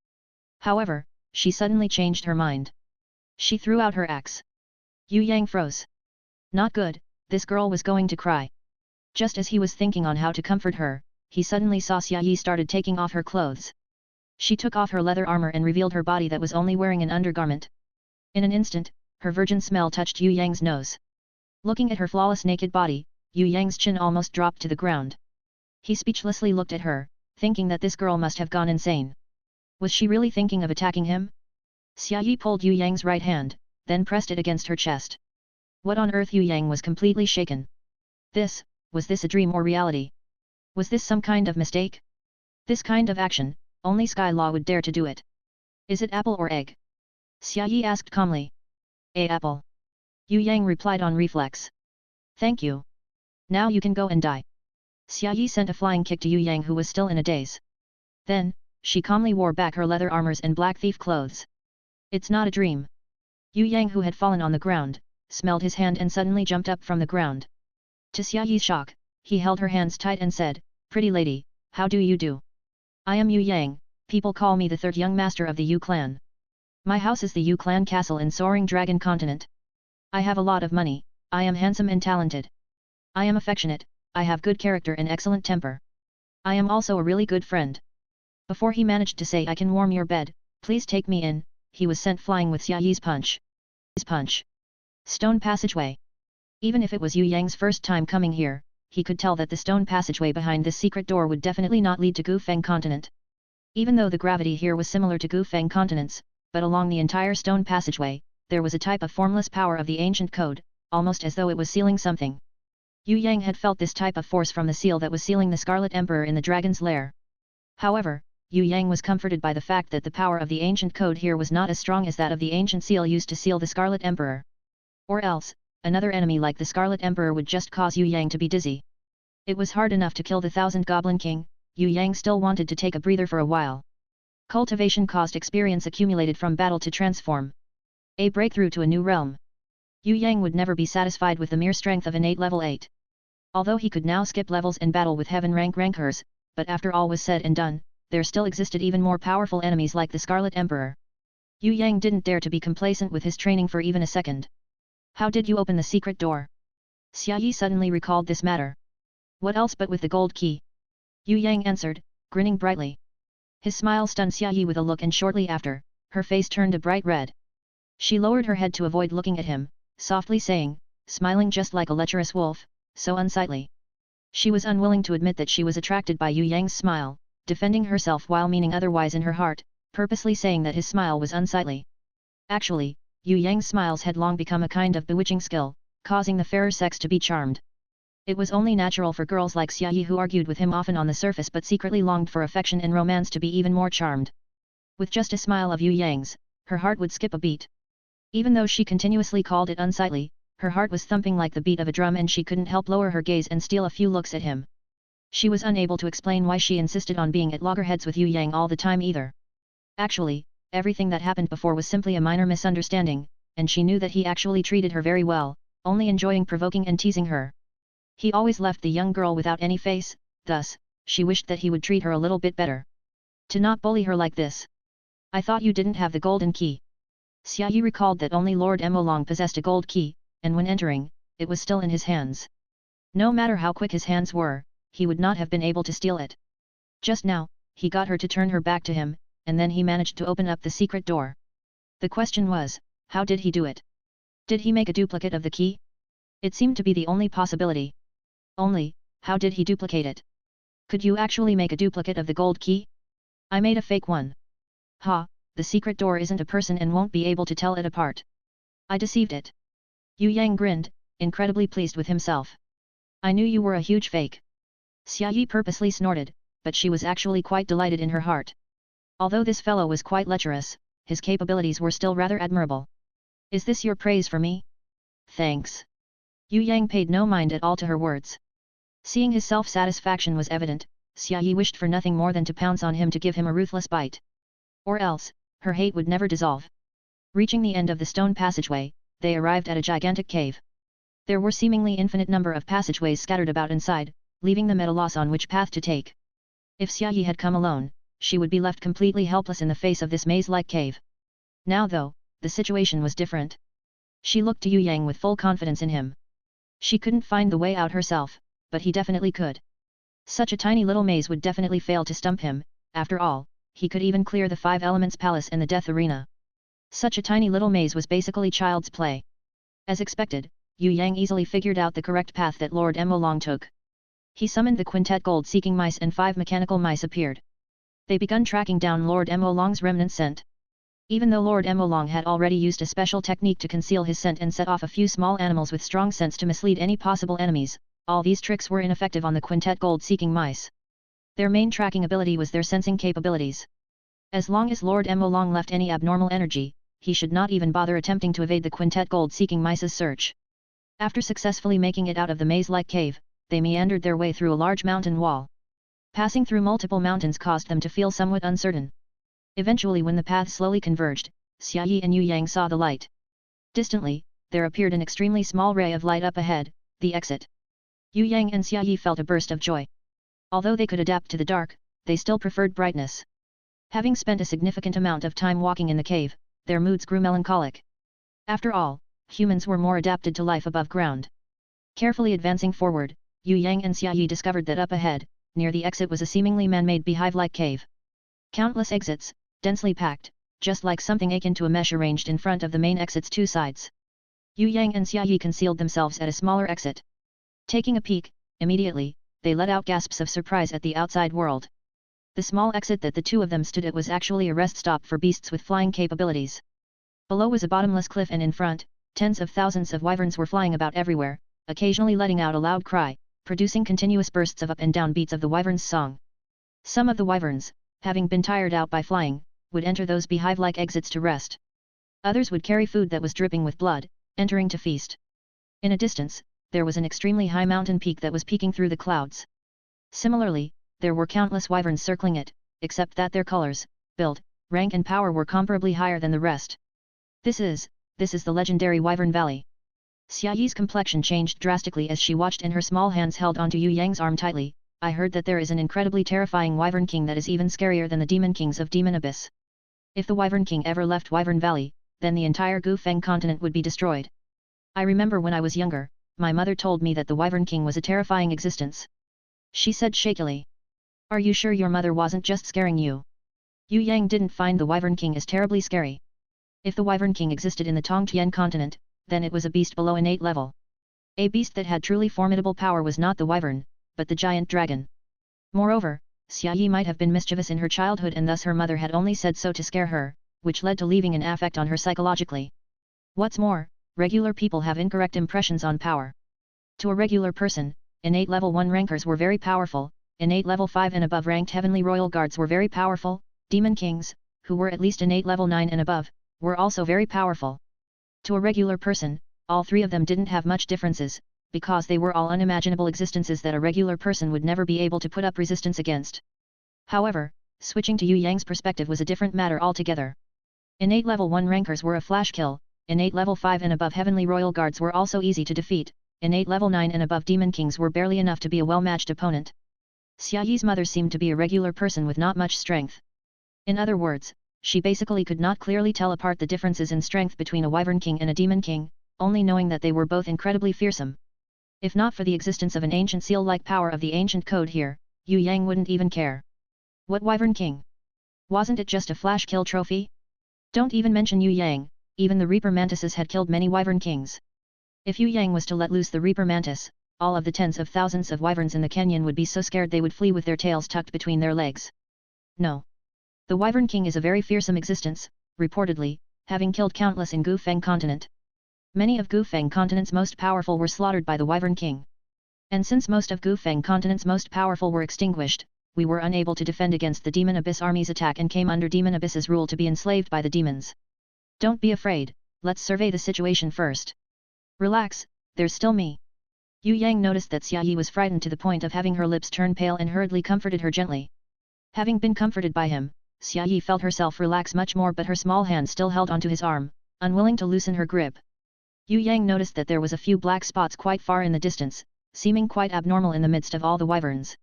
However, she suddenly changed her mind. She threw out her axe. Yue Yang froze. Not good, this girl was going to cry. Just as he was thinking on how to comfort her, he suddenly saw Xiaoyi started taking off her clothes. She took off her leather armor and revealed her body that was only wearing an undergarment. In an instant, her virgin smell touched Yue Yang's nose. Looking at her flawless naked body, Yue Yang's chin almost dropped to the ground. He speechlessly looked at her, thinking that this girl must have gone insane. Was she really thinking of attacking him? Xiaoyi pulled Yue Yang's right hand, then pressed it against her chest. What on earth? Yue Yang was completely shaken. Was this a dream or reality? Was this some kind of mistake? This kind of action, only Sky Law would dare to do it. Is it apple or egg? Xiaoyi asked calmly. A apple. Yue Yang replied on reflex. Thank you. Now you can go and die. Xiaoyi sent a flying kick to Yue Yang who was still in a daze. Then, she calmly wore back her leather armors and black thief clothes. It's not a dream. Yue Yang who had fallen on the ground, smelled his hand and suddenly jumped up from the ground. To Xiaoyi's shock, he held her hands tight and said, Pretty lady, how do you do? I am Yue Yang, people call me the third young master of the Yue clan. My house is the Yue clan castle in Soaring Dragon Continent. I have a lot of money, I am handsome and talented. I am affectionate, I have good character and excellent temper. I am also a really good friend. Before he managed to say I can warm your bed, please take me in, he was sent flying with Xiaoyi's punch. His punch. Stone passageway. Even if it was Yue Yang's first time coming here, he could tell that the stone passageway behind this secret door would definitely not lead to Gufeng Continent. Even though the gravity here was similar to Gufeng Continent's, but along the entire stone passageway, there was a type of formless power of the ancient code, almost as though it was sealing something. Yue Yang had felt this type of force from the seal that was sealing the Scarlet Emperor in the dragon's lair. However, Yue Yang was comforted by the fact that the power of the ancient code here was not as strong as that of the ancient seal used to seal the Scarlet Emperor. Or else, another enemy like the Scarlet Emperor would just cause Yue Yang to be dizzy. It was hard enough to kill the 1000 Goblin King, Yue Yang still wanted to take a breather for a while. Cultivation caused experience accumulated from battle to transform. A breakthrough to a new realm. Yue Yang would never be satisfied with the mere strength of innate level 8. Although he could now skip levels and battle with heaven rank rankers, but after all was said and done, there still existed even more powerful enemies like the Scarlet Emperor. Yue Yang didn't dare to be complacent with his training for even a second. How did you open the secret door? Xia Yi suddenly recalled this matter. What else but with the gold key? Yue Yang answered, grinning brightly. His smile stunned Xia Yi with a look, and shortly after, her face turned a bright red. She lowered her head to avoid looking at him, softly saying, smiling just like a lecherous wolf, so unsightly. She was unwilling to admit that she was attracted by Yue Yang's smile, defending herself while meaning otherwise in her heart, purposely saying that his smile was unsightly. Actually, Yue Yang's smiles had long become a kind of bewitching skill, causing the fairer sex to be charmed. It was only natural for girls like Xia Yi, who argued with him often on the surface but secretly longed for affection and romance, to be even more charmed. With just a smile of Yue Yang's, her heart would skip a beat. Even though she continuously called it unsightly, her heart was thumping like the beat of a drum, and she couldn't help lower her gaze and steal a few looks at him. She was unable to explain why she insisted on being at loggerheads with Yue Yang all the time either. Actually, everything that happened before was simply a minor misunderstanding, and she knew that he actually treated her very well, only enjoying provoking and teasing her. He always left the young girl without any face, thus, she wished that he would treat her a little bit better. To not bully her like this. I thought you didn't have the golden key. Xia Yi recalled that only Lord Emolong possessed a gold key, and when entering, it was still in his hands. No matter how quick his hands were, he would not have been able to steal it. Just now, he got her to turn her back to him, and then he managed to open up the secret door. The question was, how did he do it? Did he make a duplicate of the key? It seemed to be the only possibility. Only, how did he duplicate it? Could you actually make a duplicate of the gold key? I made a fake one. Ha, the secret door isn't a person and won't be able to tell it apart. I deceived it. Yue Yang grinned, incredibly pleased with himself. I knew you were a huge fake. Xia Yi purposely snorted, but she was actually quite delighted in her heart. Although this fellow was quite lecherous, his capabilities were still rather admirable. Is this your praise for me? Thanks. Yue Yang paid no mind at all to her words. Seeing his self-satisfaction was evident, Xia Yi wished for nothing more than to pounce on him to give him a ruthless bite. Or else, her hate would never dissolve. Reaching the end of the stone passageway, they arrived at a gigantic cave. There were seemingly infinite number of passageways scattered about inside, leaving them at a loss on which path to take. If Xia Yi had come alone, she would be left completely helpless in the face of this maze-like cave. Now though, the situation was different. She looked to Yue Yang with full confidence in him. She couldn't find the way out herself, but he definitely could. Such a tiny little maze would definitely fail to stump him. After all, he could even clear the 5 Elements Palace and the Death Arena. Such a tiny little maze was basically child's play. As expected, Yue Yang easily figured out the correct path that Lord Emolong took. He summoned the quintet gold-seeking mice, and 5 mechanical mice appeared. They begun tracking down Lord Emolong's remnant scent. Even though Lord Emolong had already used a special technique to conceal his scent and set off a few small animals with strong scents to mislead any possible enemies, all these tricks were ineffective on the quintet gold-seeking mice. Their main tracking ability was their sensing capabilities. As long as Lord Emolong left any abnormal energy, he should not even bother attempting to evade the quintet gold-seeking mice's search. After successfully making it out of the maze-like cave, they meandered their way through a large mountain wall. Passing through multiple mountains caused them to feel somewhat uncertain. Eventually, when the paths slowly converged, Xia Yi and Yue Yang saw the light. Distantly, there appeared an extremely small ray of light up ahead, the exit. Yue Yang and Xia Yi felt a burst of joy. Although they could adapt to the dark, they still preferred brightness. Having spent a significant amount of time walking in the cave, their moods grew melancholic. After all, humans were more adapted to life above ground. Carefully advancing forward, Yue Yang and Xia Yi discovered that up ahead, near the exit, was a seemingly man-made beehive-like cave. Countless exits, densely packed, just like something akin to a mesh arranged in front of the main exit's 2 sides. Yue Yang and Xia Yi concealed themselves at a smaller exit. Taking a peek, immediately, they let out gasps of surprise at the outside world. The small exit that the two of them stood at was actually a rest stop for beasts with flying capabilities. Below was a bottomless cliff, and in front, tens of thousands of wyverns were flying about everywhere, occasionally letting out a loud cry, producing continuous bursts of up and down beats of the wyvern's song. Some of the wyverns, having been tired out by flying, would enter those beehive-like exits to rest. Others would carry food that was dripping with blood, entering to feast. In a distance, there was an extremely high mountain peak that was peeking through the clouds. Similarly, there were countless wyverns circling it, except that their colors, build, rank and power were comparably higher than the rest. This is the legendary Wyvern Valley. Xia Yi's complexion changed drastically as she watched, and her small hands held onto Yue Yang's arm tightly. I heard that there is an incredibly terrifying Wyvern King that is even scarier than the Demon Kings of Demon Abyss. If the Wyvern King ever left Wyvern Valley, then the entire Gufeng continent would be destroyed. I remember when I was younger, my mother told me that the Wyvern King was a terrifying existence. She said shakily. Are you sure your mother wasn't just scaring you? Yue Yang didn't find the Wyvern King as terribly scary. If the Wyvern King existed in the Tongtian continent, then it was a beast below innate level. A beast that had truly formidable power was not the wyvern, but the giant dragon. Moreover, Xia Yi might have been mischievous in her childhood, and thus her mother had only said so to scare her, which led to leaving an affect on her psychologically. What's more, regular people have incorrect impressions on power. To a regular person, innate level 1 rankers were very powerful, innate level 5 and above ranked heavenly royal guards were very powerful, demon kings, who were at least innate level 9 and above, were also very powerful. To a regular person, all three of them didn't have much differences, because they were all unimaginable existences that a regular person would never be able to put up resistance against. However, switching to Yue Yang's perspective was a different matter altogether. Innate level 1 rankers were a flash kill, innate level 5 and above heavenly royal guards were also easy to defeat, innate level 9 and above demon kings were barely enough to be a well-matched opponent. Xia Yi's mother seemed to be a regular person with not much strength. In other words, she basically could not clearly tell apart the differences in strength between a wyvern king and a demon king, only knowing that they were both incredibly fearsome. If not for the existence of an ancient seal-like power of the ancient code here, Yue Yang wouldn't even care. What wyvern king? Wasn't it just a flash kill trophy? Don't even mention Yue Yang, even the Reaper Mantises had killed many wyvern kings. If Yue Yang was to let loose the Reaper Mantis, all of the tens of thousands of wyverns in the canyon would be so scared they would flee with their tails tucked between their legs. No. The Wyvern King is a very fearsome existence, reportedly, having killed countless in Gufeng continent. Many of Gufeng continent's most powerful were slaughtered by the Wyvern King. And since most of Gufeng continent's most powerful were extinguished, we were unable to defend against the Demon Abyss army's attack and came under Demon Abyss's rule to be enslaved by the demons. Don't be afraid, let's survey the situation first. Relax, there's still me. Yue Yang noticed that Xia Yi was frightened to the point of having her lips turn pale and hurriedly comforted her gently. Having been comforted by him, Xia Yi felt herself relax much more, but her small hand still held onto his arm, unwilling to loosen her grip. Yue Yang noticed that there was a few black spots quite far in the distance, seeming quite abnormal in the midst of all the wyverns.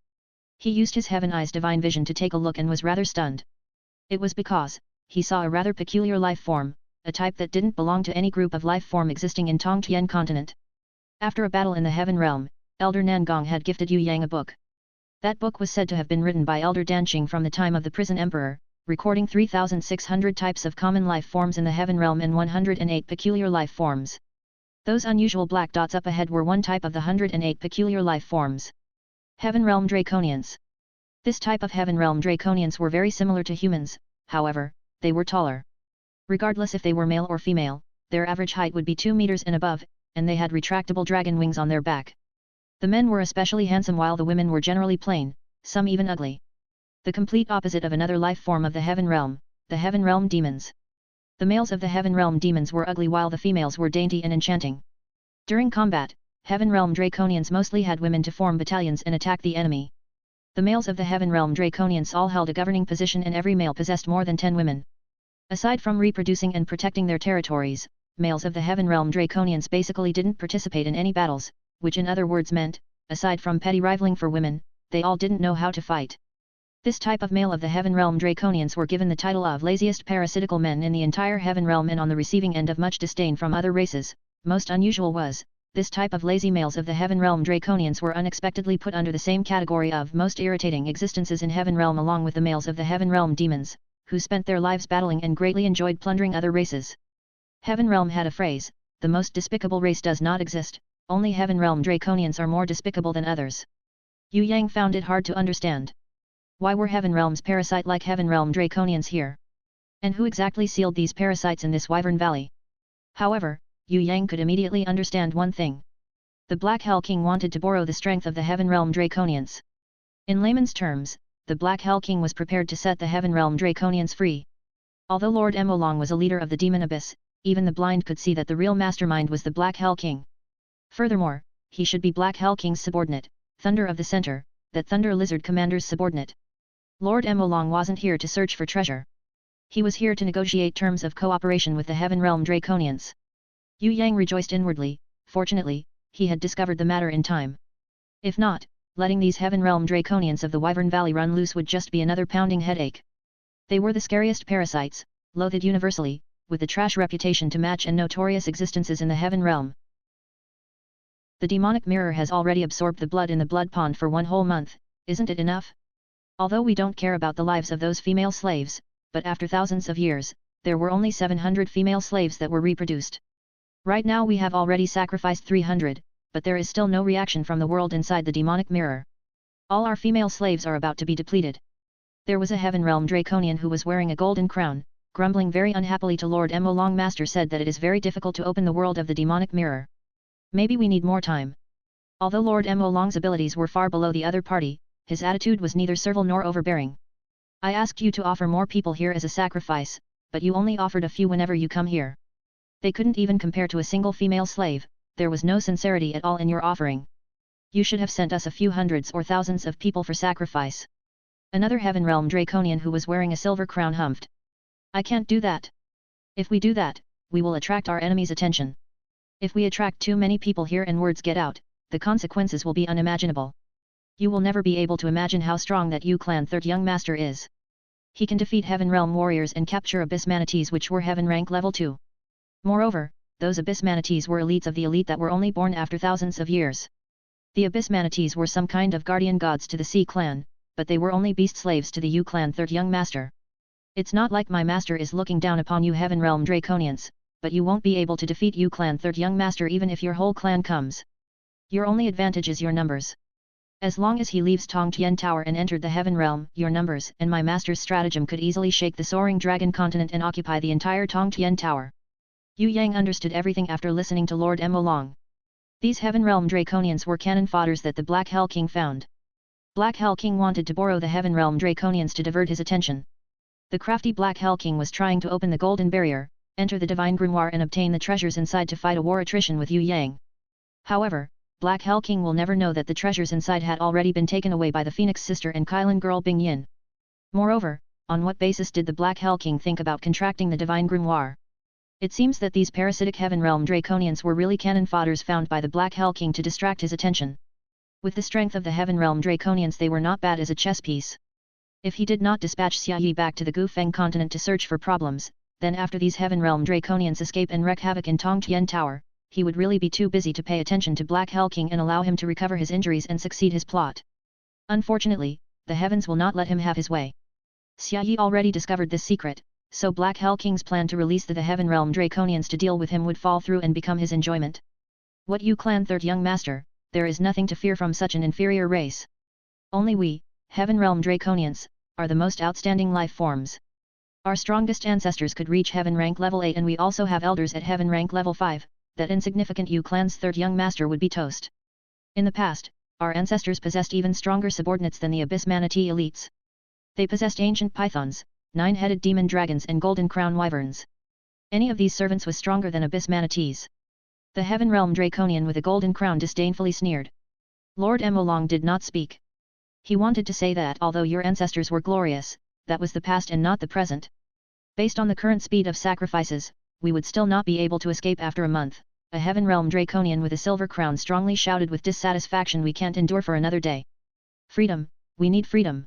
He used his Heaven Eye's divine vision to take a look and was rather stunned. It was because he saw a rather peculiar life form, a type that didn't belong to any group of life form existing in Tongtian continent. After a battle in the Heaven Realm, Elder Nangong had gifted Yue Yang a book. That book was said to have been written by Elder Danqing from the time of the Prison Emperor, recording 3,600 types of common life forms in the Heaven Realm and 108 peculiar life forms. Those unusual black dots up ahead were one type of the 108 peculiar life forms. Heaven Realm Draconians. This type of Heaven Realm Draconians were very similar to humans, however, they were taller. Regardless if they were male or female, their average height would be 2 meters and above, and they had retractable dragon wings on their back. The men were especially handsome while the women were generally plain, some even ugly. The complete opposite of another life form of the Heaven Realm, the Heaven Realm Demons. The males of the Heaven Realm Demons were ugly while the females were dainty and enchanting. During combat, Heaven Realm Draconians mostly had women to form battalions and attack the enemy. The males of the Heaven Realm Draconians all held a governing position and every male possessed more than 10 women. Aside from reproducing and protecting their territories, males of the Heaven Realm Draconians basically didn't participate in any battles, which in other words meant, aside from petty rivaling for women, they all didn't know how to fight. This type of male of the Heaven Realm Draconians were given the title of laziest parasitical men in the entire Heaven Realm and on the receiving end of much disdain from other races. Most unusual was, this type of lazy males of the Heaven Realm Draconians were unexpectedly put under the same category of most irritating existences in Heaven Realm along with the males of the Heaven Realm Demons, who spent their lives battling and greatly enjoyed plundering other races. Heaven Realm had a phrase, the most despicable race does not exist, only Heaven Realm Draconians are more despicable than others. Yue Yang found it hard to understand. Why were Heaven Realm's parasite like Heaven Realm Draconians here? And who exactly sealed these parasites in this Wyvern Valley? However, Yue Yang could immediately understand one thing. The Black Hell King wanted to borrow the strength of the Heaven Realm Draconians. In layman's terms, the Black Hell King was prepared to set the Heaven Realm Draconians free. Although Lord Emolong was a leader of the Demon Abyss, even the blind could see that the real mastermind was the Black Hell King. Furthermore, he should be Black Hell King's subordinate, Thunder of the Center, that Thunder Lizard Commander's subordinate. Lord Emolong wasn't here to search for treasure. He was here to negotiate terms of cooperation with the Heaven Realm Draconians. Yue Yang rejoiced inwardly. Fortunately, he had discovered the matter in time. If not, letting these Heaven Realm Draconians of the Wyvern Valley run loose would just be another pounding headache. They were the scariest parasites, loathed universally, with a trash reputation to match and notorious existences in the Heaven Realm. The demonic mirror has already absorbed the blood in the blood pond for 1 whole month, isn't it enough? Although we don't care about the lives of those female slaves, but after thousands of years, there were only 700 female slaves that were reproduced. Right now we have already sacrificed 300, but there is still no reaction from the world inside the demonic mirror. All our female slaves are about to be depleted. There was a Heaven Realm Draconian who was wearing a golden crown, grumbling very unhappily to Lord Emolong. Master said that it is very difficult to open the world of the demonic mirror. Maybe we need more time. Although Lord Emolong's abilities were far below the other party, his attitude was neither servile nor overbearing. I asked you to offer more people here as a sacrifice, but you only offered a few whenever you come here. They couldn't even compare to a single female slave. There was no sincerity at all in your offering. You should have sent us a few hundreds or thousands of people for sacrifice. Another Heaven Realm Draconian who was wearing a silver crown humphed. I can't do that. If we do that, we will attract our enemy's attention. If we attract too many people here and words get out, the consequences will be unimaginable. You will never be able to imagine how strong that Yu Clan third young master is. He can defeat Heaven Realm warriors and capture Abyss Manatees which were Heaven rank level 2. Moreover, those Abyss Manatees were elites of the elite that were only born after thousands of years. The Abyss Manatees were some kind of guardian gods to the Sea Clan, but they were only beast slaves to the Yu Clan third young master. It's not like my master is looking down upon you Heaven Realm Draconians, but you won't be able to defeat Yu Clan third young master even if your whole clan comes. Your only advantage is your numbers. As long as he leaves Tongtian Tower and entered the Heaven Realm, your numbers and my master's stratagem could easily shake the Soaring Dragon Continent and occupy the entire Tongtian Tower. Yue Yang understood everything after listening to Lord Emolong. These Heaven Realm Draconians were cannon fodders that the Black Hell King found. Black Hell King wanted to borrow the Heaven Realm Draconians to divert his attention. The crafty Black Hell King was trying to open the Golden Barrier, enter the Divine Grimoire and obtain the treasures inside to fight a war attrition with Yue Yang. However, Black Hell King will never know that the treasures inside had already been taken away by the Phoenix Sister and Kylan girl Bing Yin. Moreover, on what basis did the Black Hell King think about contracting the Divine Grimoire? It seems that these parasitic Heaven Realm Draconians were really cannon fodders found by the Black Hell King to distract his attention. With the strength of the Heaven Realm Draconians they were not bad as a chess piece. If he did not dispatch Xia Yi back to the Gufeng continent to search for problems, then after these Heaven Realm Draconians escape and wreak havoc in Tongtian Tower, he would really be too busy to pay attention to Black Hell King and allow him to recover his injuries and succeed his plot. Unfortunately, the heavens will not let him have his way. Xia Yi already discovered this secret, so Black Hell King's plan to release the Heaven Realm Draconians to deal with him would fall through and become his enjoyment. What Yu Clan third young master, there is nothing to fear from such an inferior race. Only we, Heaven Realm Draconians, are the most outstanding life forms. Our strongest ancestors could reach Heaven rank level 8 and we also have elders at Heaven rank level 5, that insignificant Yu Clan's third young master would be toast. In the past, our ancestors possessed even stronger subordinates than the Abyss Manatee elites. They possessed ancient pythons, 9-headed demon dragons and golden crown wyverns. Any of these servants was stronger than Abyss Manatees. The Heaven Realm Draconian with a golden crown disdainfully sneered. Lord Emolong did not speak. He wanted to say that although your ancestors were glorious, that was the past and not the present. Based on the current speed of sacrifices, we would still not be able to escape after a month. A Heaven Realm Draconian with a silver crown strongly shouted with dissatisfaction. We can't endure for another day. Freedom, we need freedom.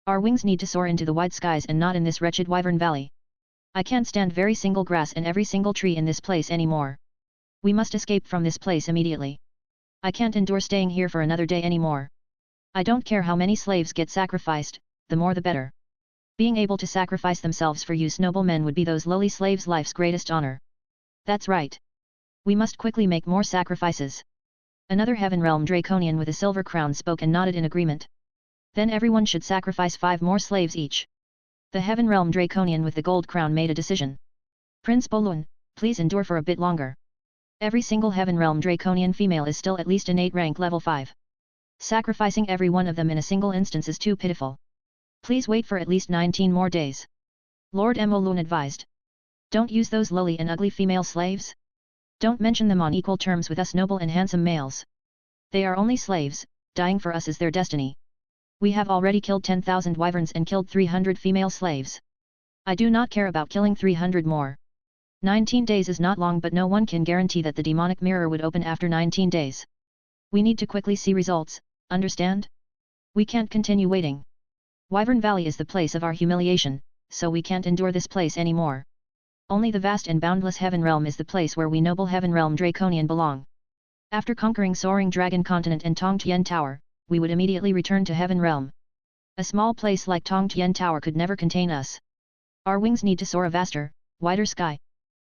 Our wings need to soar into the wide skies and not in this wretched Wyvern Valley. I can't stand very single grass and every single tree in this place anymore. We must escape from this place immediately. I can't endure staying here for another day anymore. I don't care how many slaves get sacrificed, the more the better. Being able to sacrifice themselves for use noble men would be those lowly slaves' life's greatest honor. That's right. We must quickly make more sacrifices. Another Heaven Realm Draconian with a silver crown spoke and nodded in agreement. Then everyone should sacrifice 5 more slaves each. The Heaven Realm Draconian with the gold crown made a decision. Prince Bolun, please endure for a bit longer. Every single Heaven Realm Draconian female is still at least innate rank level 5. Sacrificing every one of them in a single instance is too pitiful. Please wait for at least 19 more days. Lord Bolun advised. Don't use those lowly and ugly female slaves. Don't mention them on equal terms with us noble and handsome males. They are only slaves, dying for us is their destiny. We have already killed 10,000 wyverns and killed 300 female slaves. I do not care about killing 300 more. 19 days is not long, but no one can guarantee that the demonic mirror would open after 19 days. We need to quickly see results, understand? We can't continue waiting. Wyvern Valley is the place of our humiliation, so we can't endure this place anymore. Only the vast and boundless Heaven Realm is the place where we noble Heaven Realm Draconian belong. After conquering Soaring Dragon Continent and Tongtian Tower, we would immediately return to Heaven Realm. A small place like Tongtian Tower could never contain us. Our wings need to soar a vaster, wider sky.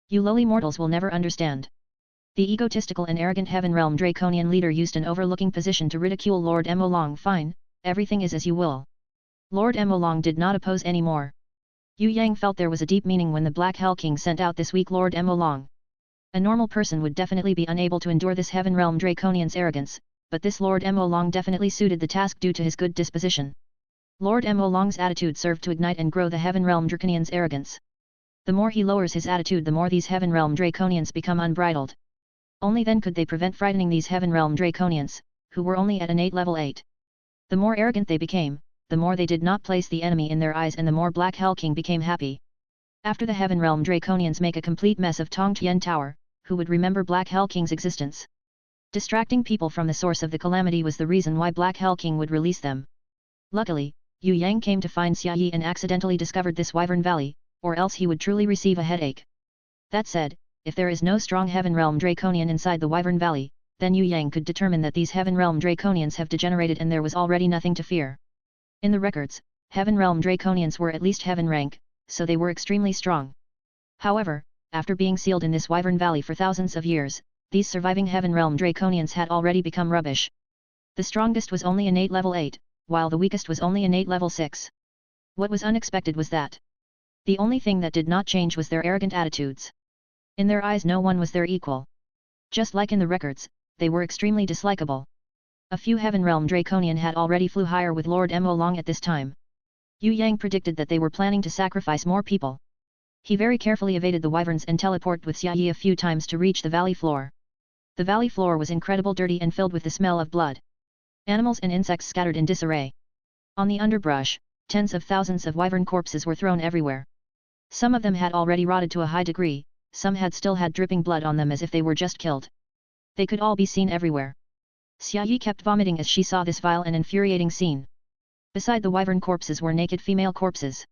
You lowly mortals will never understand. The egotistical and arrogant Heaven Realm Draconian leader used an overlooking position to ridicule Lord Molong. Fine, everything is as you will. Lord Molong did not oppose any more. Yue Yang felt there was a deep meaning when the Black Hell King sent out this weak Lord Molong. A normal person would definitely be unable to endure this Heaven Realm Draconian's arrogance, but this Lord Molong definitely suited the task due to his good disposition. Lord Molong's attitude served to ignite and grow the Heaven Realm Draconian's arrogance. The more he lowers his attitude, the more these Heaven Realm Draconians become unbridled. Only then could they prevent frightening these Heaven Realm Draconians, who were only at innate level 8. The more arrogant they became, the more they did not place the enemy in their eyes and the more Black Hell King became happy. After the Heaven Realm Draconians make a complete mess of Tongtian Tower, who would remember Black Hell King's existence? Distracting people from the source of the calamity was the reason why Black Hell King would release them. Luckily, Yue Yang came to find Xia Yi and accidentally discovered this Wyvern Valley, or else he would truly receive a headache. That said, if there is no strong Heaven Realm Draconian inside the Wyvern Valley, then Yue Yang could determine that these Heaven Realm Draconians have degenerated and there was already nothing to fear. In the records, Heaven Realm Draconians were at least Heaven rank, so they were extremely strong. However, after being sealed in this Wyvern Valley for thousands of years, these surviving Heaven Realm Draconians had already become rubbish. The strongest was only innate level 8, while the weakest was only innate level 6. What was unexpected was that the only thing that did not change was their arrogant attitudes. In their eyes no one was their equal. Just like in the records, they were extremely dislikable. A few Heaven Realm Draconian had already flew higher with Lord Molong at this time. Yue Yang predicted that they were planning to sacrifice more people. He very carefully evaded the wyverns and teleported with Xia Yi a few times to reach the valley floor. The valley floor was incredibly dirty and filled with the smell of blood. Animals and insects scattered in disarray. On the underbrush, tens of thousands of wyvern corpses were thrown everywhere. Some of them had already rotted to a high degree, some still had dripping blood on them as if they were just killed. They could all be seen everywhere. Xia Yi kept vomiting as she saw this vile and infuriating scene. Beside the wyvern corpses were naked female corpses.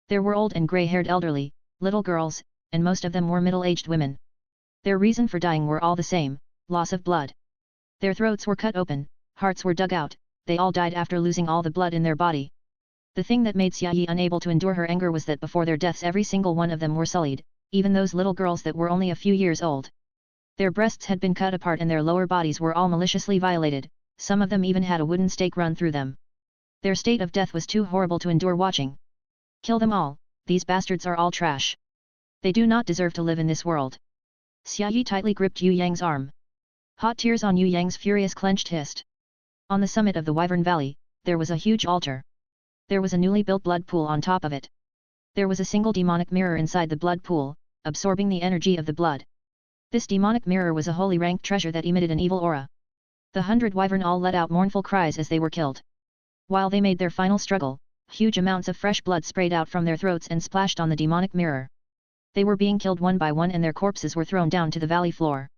There were old and grey-haired elderly, little girls, and most of them were middle-aged women. Their reason for dying were all the same, loss of blood. Their throats were cut open, hearts were dug out, they all died after losing all the blood in their body. The thing that made Xia Yi unable to endure her anger was that before their deaths every single one of them were sullied, even those little girls that were only a few years old. Their breasts had been cut apart and their lower bodies were all maliciously violated, some of them even had a wooden stake run through them. Their state of death was too horrible to endure watching. Kill them all, these bastards are all trash. They do not deserve to live in this world. Xia Yi tightly gripped Yue Yang's arm. Hot tears on Yue Yang's furious clenched fist. On the summit of the Wyvern Valley, there was a huge altar. There was a newly built blood pool on top of it. There was a single demonic mirror inside the blood pool, absorbing the energy of the blood. This demonic mirror was a holy ranked treasure that emitted an evil aura. The 100 wyvern all let out mournful cries as they were killed. While they made their final struggle, huge amounts of fresh blood sprayed out from their throats and splashed on the demonic mirror. They were being killed one by one and their corpses were thrown down to the valley floor.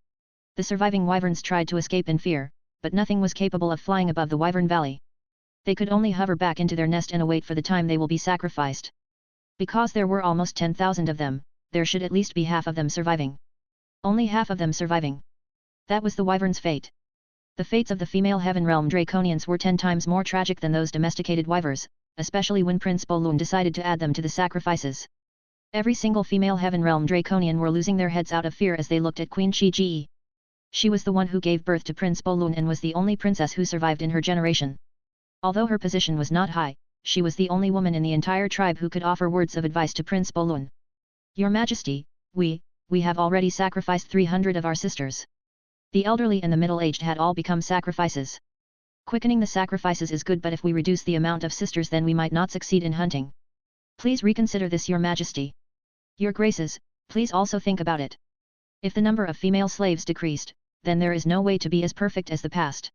The surviving wyverns tried to escape in fear, but nothing was capable of flying above the Wyvern Valley. They could only hover back into their nest and await for the time they will be sacrificed. Because there were almost 10,000 of them, there should at least be half of them surviving. Only half of them surviving. That was the wyvern's fate. The fates of the female Heaven Realm Draconians were 10 times more tragic than those domesticated wyverns, especially when Prince Bolun decided to add them to the sacrifices. Every single female Heaven Realm Draconian were losing their heads out of fear as they looked at Queen Shi Ji. She was the one who gave birth to Prince Bolun and was the only princess who survived in her generation. Although her position was not high, she was the only woman in the entire tribe who could offer words of advice to Prince Bolun. Your Majesty, we have already sacrificed 300 of our sisters. The elderly and the middle-aged had all become sacrifices. Quickening the sacrifices is good, but if we reduce the amount of sisters then we might not succeed in hunting. Please reconsider this, Your Majesty. Your Graces, please also think about it. If the number of female slaves decreased, then there is no way to be as perfect as the past.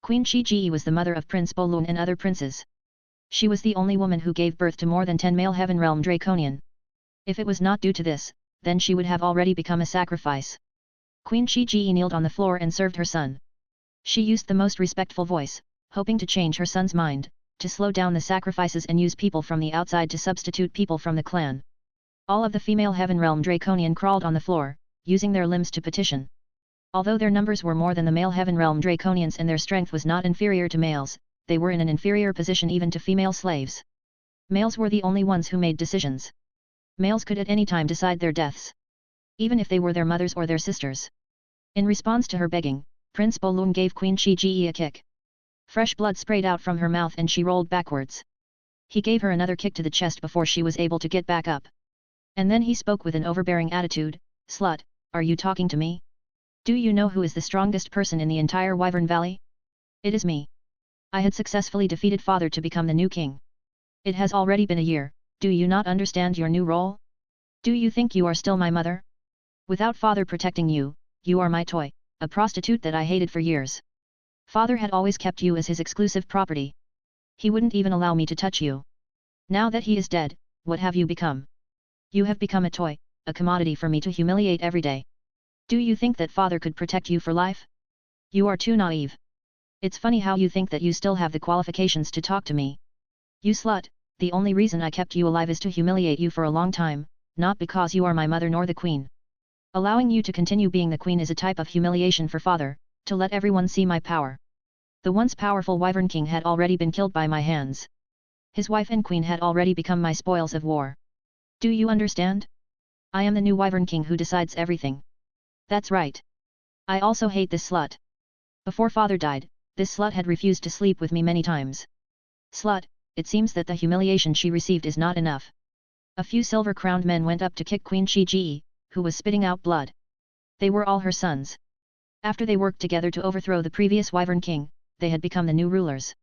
Queen Shiji was the mother of Prince Bolun and other princes. She was the only woman who gave birth to more than 10 male Heaven Realm Draconian. If it was not due to this, then she would have already become a sacrifice. Queen Shiji kneeled on the floor and served her son. She used the most respectful voice, hoping to change her son's mind, to slow down the sacrifices and use people from the outside to substitute people from the clan. All of the female Heaven Realm Draconian crawled on the floor, using their limbs to petition. Although their numbers were more than the male Heaven Realm Draconians and their strength was not inferior to males, they were in an inferior position even to female slaves. Males were the only ones who made decisions. Males could at any time decide their deaths, even if they were their mothers or their sisters. In response to her begging, Prince Bolun gave Queen Shiji a kick. Fresh blood sprayed out from her mouth and she rolled backwards. He gave her another kick to the chest before she was able to get back up. And then he spoke with an overbearing attitude, "Slut, are you talking to me? Do you know who is the strongest person in the entire Wyvern Valley? It is me. I had successfully defeated father to become the new king. It has already been a year, do you not understand your new role? Do you think you are still my mother? Without father protecting you, you are my toy, a prostitute that I hated for years. Father had always kept you as his exclusive property. He wouldn't even allow me to touch you. Now that he is dead, what have you become? You have become a toy, a commodity for me to humiliate every day. Do you think that father could protect you for life? You are too naive. It's funny how you think that you still have the qualifications to talk to me. You slut, the only reason I kept you alive is to humiliate you for a long time, not because you are my mother nor the queen. Allowing you to continue being the queen is a type of humiliation for father, to let everyone see my power. The once powerful Wyvern King had already been killed by my hands. His wife and queen had already become my spoils of war. Do you understand? I am the new Wyvern King who decides everything. That's right. I also hate this slut. Before father died, this slut had refused to sleep with me many times. Slut, it seems that the humiliation she received is not enough. A few silver-crowned men went up to kick Queen Shiji, who was spitting out blood. They were all her sons. After they worked together to overthrow the previous Wyvern King, they had become the new rulers.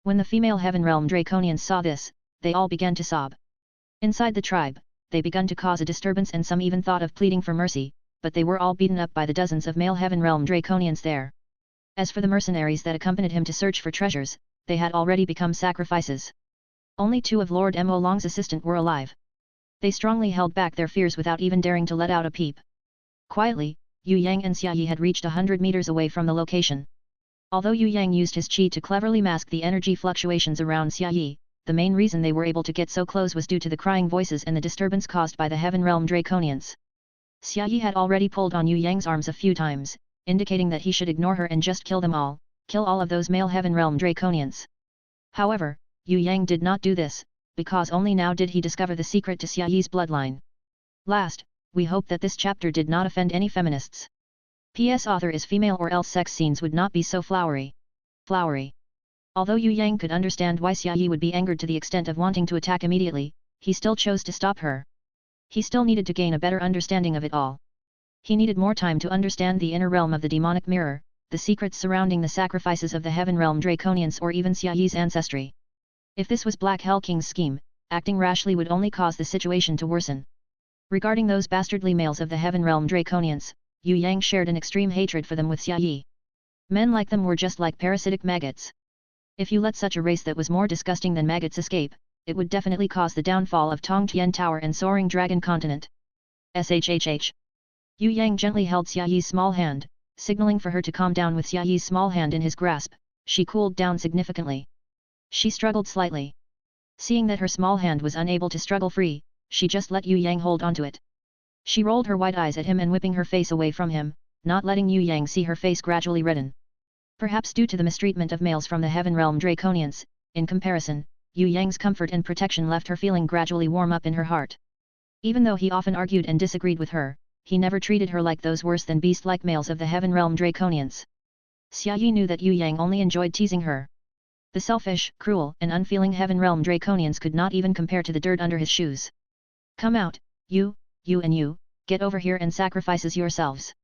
When the female Heaven Realm Draconians saw this, they all began to sob. Inside the tribe, they began to cause a disturbance and some even thought of pleading for mercy, but they were all beaten up by the dozens of male Heaven Realm Draconians there. As for the mercenaries that accompanied him to search for treasures, they had already become sacrifices. Only 2 of Lord Mo Long's assistants were alive. They strongly held back their fears without even daring to let out a peep. Quietly, Yue Yang and Xia had reached 100 meters away from the location. Although Yue Yang used his qi to cleverly mask the energy fluctuations around Xia, the main reason they were able to get so close was due to the crying voices and the disturbance caused by the Heaven Realm Draconians. Xia had already pulled on Yue Yang's arms a few times, indicating that he should ignore her and just kill them all, kill all of those male Heaven Realm Draconians. However, Yue Yang did not do this, because only now did he discover the secret to Xiaoyi's bloodline. Last, we hope that this chapter did not offend any feminists. P.S. Author is female or else sex scenes would not be so flowery. Although Yue Yang could understand why Xiaoyi would be angered to the extent of wanting to attack immediately, he still chose to stop her. He still needed to gain a better understanding of it all. He needed more time to understand the inner realm of the demonic mirror, the secrets surrounding the sacrifices of the Heaven Realm Draconians or even Xiaoyi's ancestry. If this was Black Hell King's scheme, acting rashly would only cause the situation to worsen. Regarding those bastardly males of the Heaven Realm Draconians, Yue Yang shared an extreme hatred for them with Xiaoyi. Men like them were just like parasitic maggots. If you let such a race that was more disgusting than maggots escape, it would definitely cause the downfall of Tongtian Tower and Soaring Dragon Continent. SHHH. Yue Yang gently held Xiaoyi's small hand, signaling for her to calm down with Xiaoyi's small hand in his grasp. She cooled down significantly. She struggled slightly. Seeing that her small hand was unable to struggle free, she just let Yue Yang hold onto it. She rolled her wide eyes at him and whipping her face away from him, not letting Yue Yang see her face gradually redden. Perhaps due to the mistreatment of males from the Heaven Realm Draconians, in comparison, Yue Yang's comfort and protection left her feeling gradually warm up in her heart. Even though he often argued and disagreed with her, he never treated her like those worse than beast-like males of the Heaven Realm Draconians. Xia Yi knew that Yue Yang only enjoyed teasing her. The selfish, cruel, and unfeeling Heaven Realm Draconians could not even compare to the dirt under his shoes. Come out, you and you, get over here and sacrifices yourselves.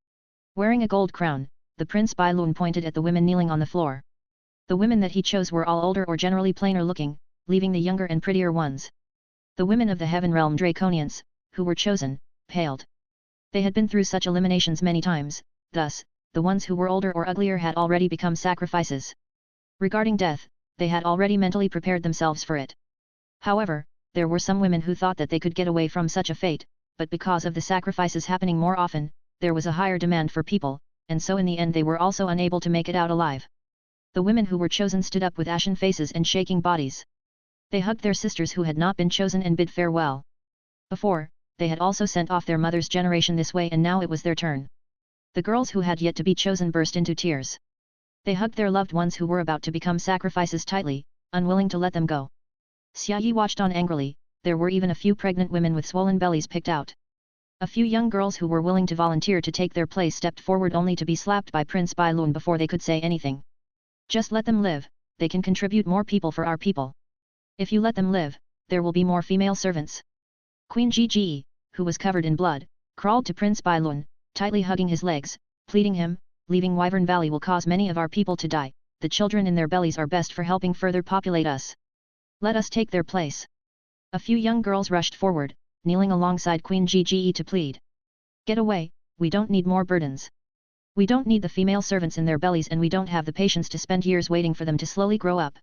Wearing a gold crown, the Prince Bai Lun pointed at the women kneeling on the floor. The women that he chose were all older or generally plainer looking, leaving the younger and prettier ones. The women of the Heaven Realm Draconians, who were chosen, paled. They had been through such eliminations many times, thus, the ones who were older or uglier had already become sacrifices. Regarding death, they had already mentally prepared themselves for it. However, there were some women who thought that they could get away from such a fate, but because of the sacrifices happening more often, there was a higher demand for people, and so in the end they were also unable to make it out alive. The women who were chosen stood up with ashen faces and shaking bodies. They hugged their sisters who had not been chosen and bid farewell. Before, they had also sent off their mother's generation this way and now it was their turn. The girls who had yet to be chosen burst into tears. They hugged their loved ones who were about to become sacrifices tightly, unwilling to let them go. Xia Yi watched on angrily. There were even a few pregnant women with swollen bellies picked out. A few young girls who were willing to volunteer to take their place stepped forward only to be slapped by Prince Bai Lun before they could say anything. Just let them live, they can contribute more people for our people. If you let them live, there will be more female servants. Queen Gigi, who was covered in blood, crawled to Prince Bai Lun, tightly hugging his legs, pleading him, leaving Wyvern Valley will cause many of our people to die, the children in their bellies are best for helping further populate us. Let us take their place. A few young girls rushed forward, kneeling alongside Queen Gigi to plead. Get away, we don't need more burdens. We don't need the female servants in their bellies and we don't have the patience to spend years waiting for them to slowly grow up.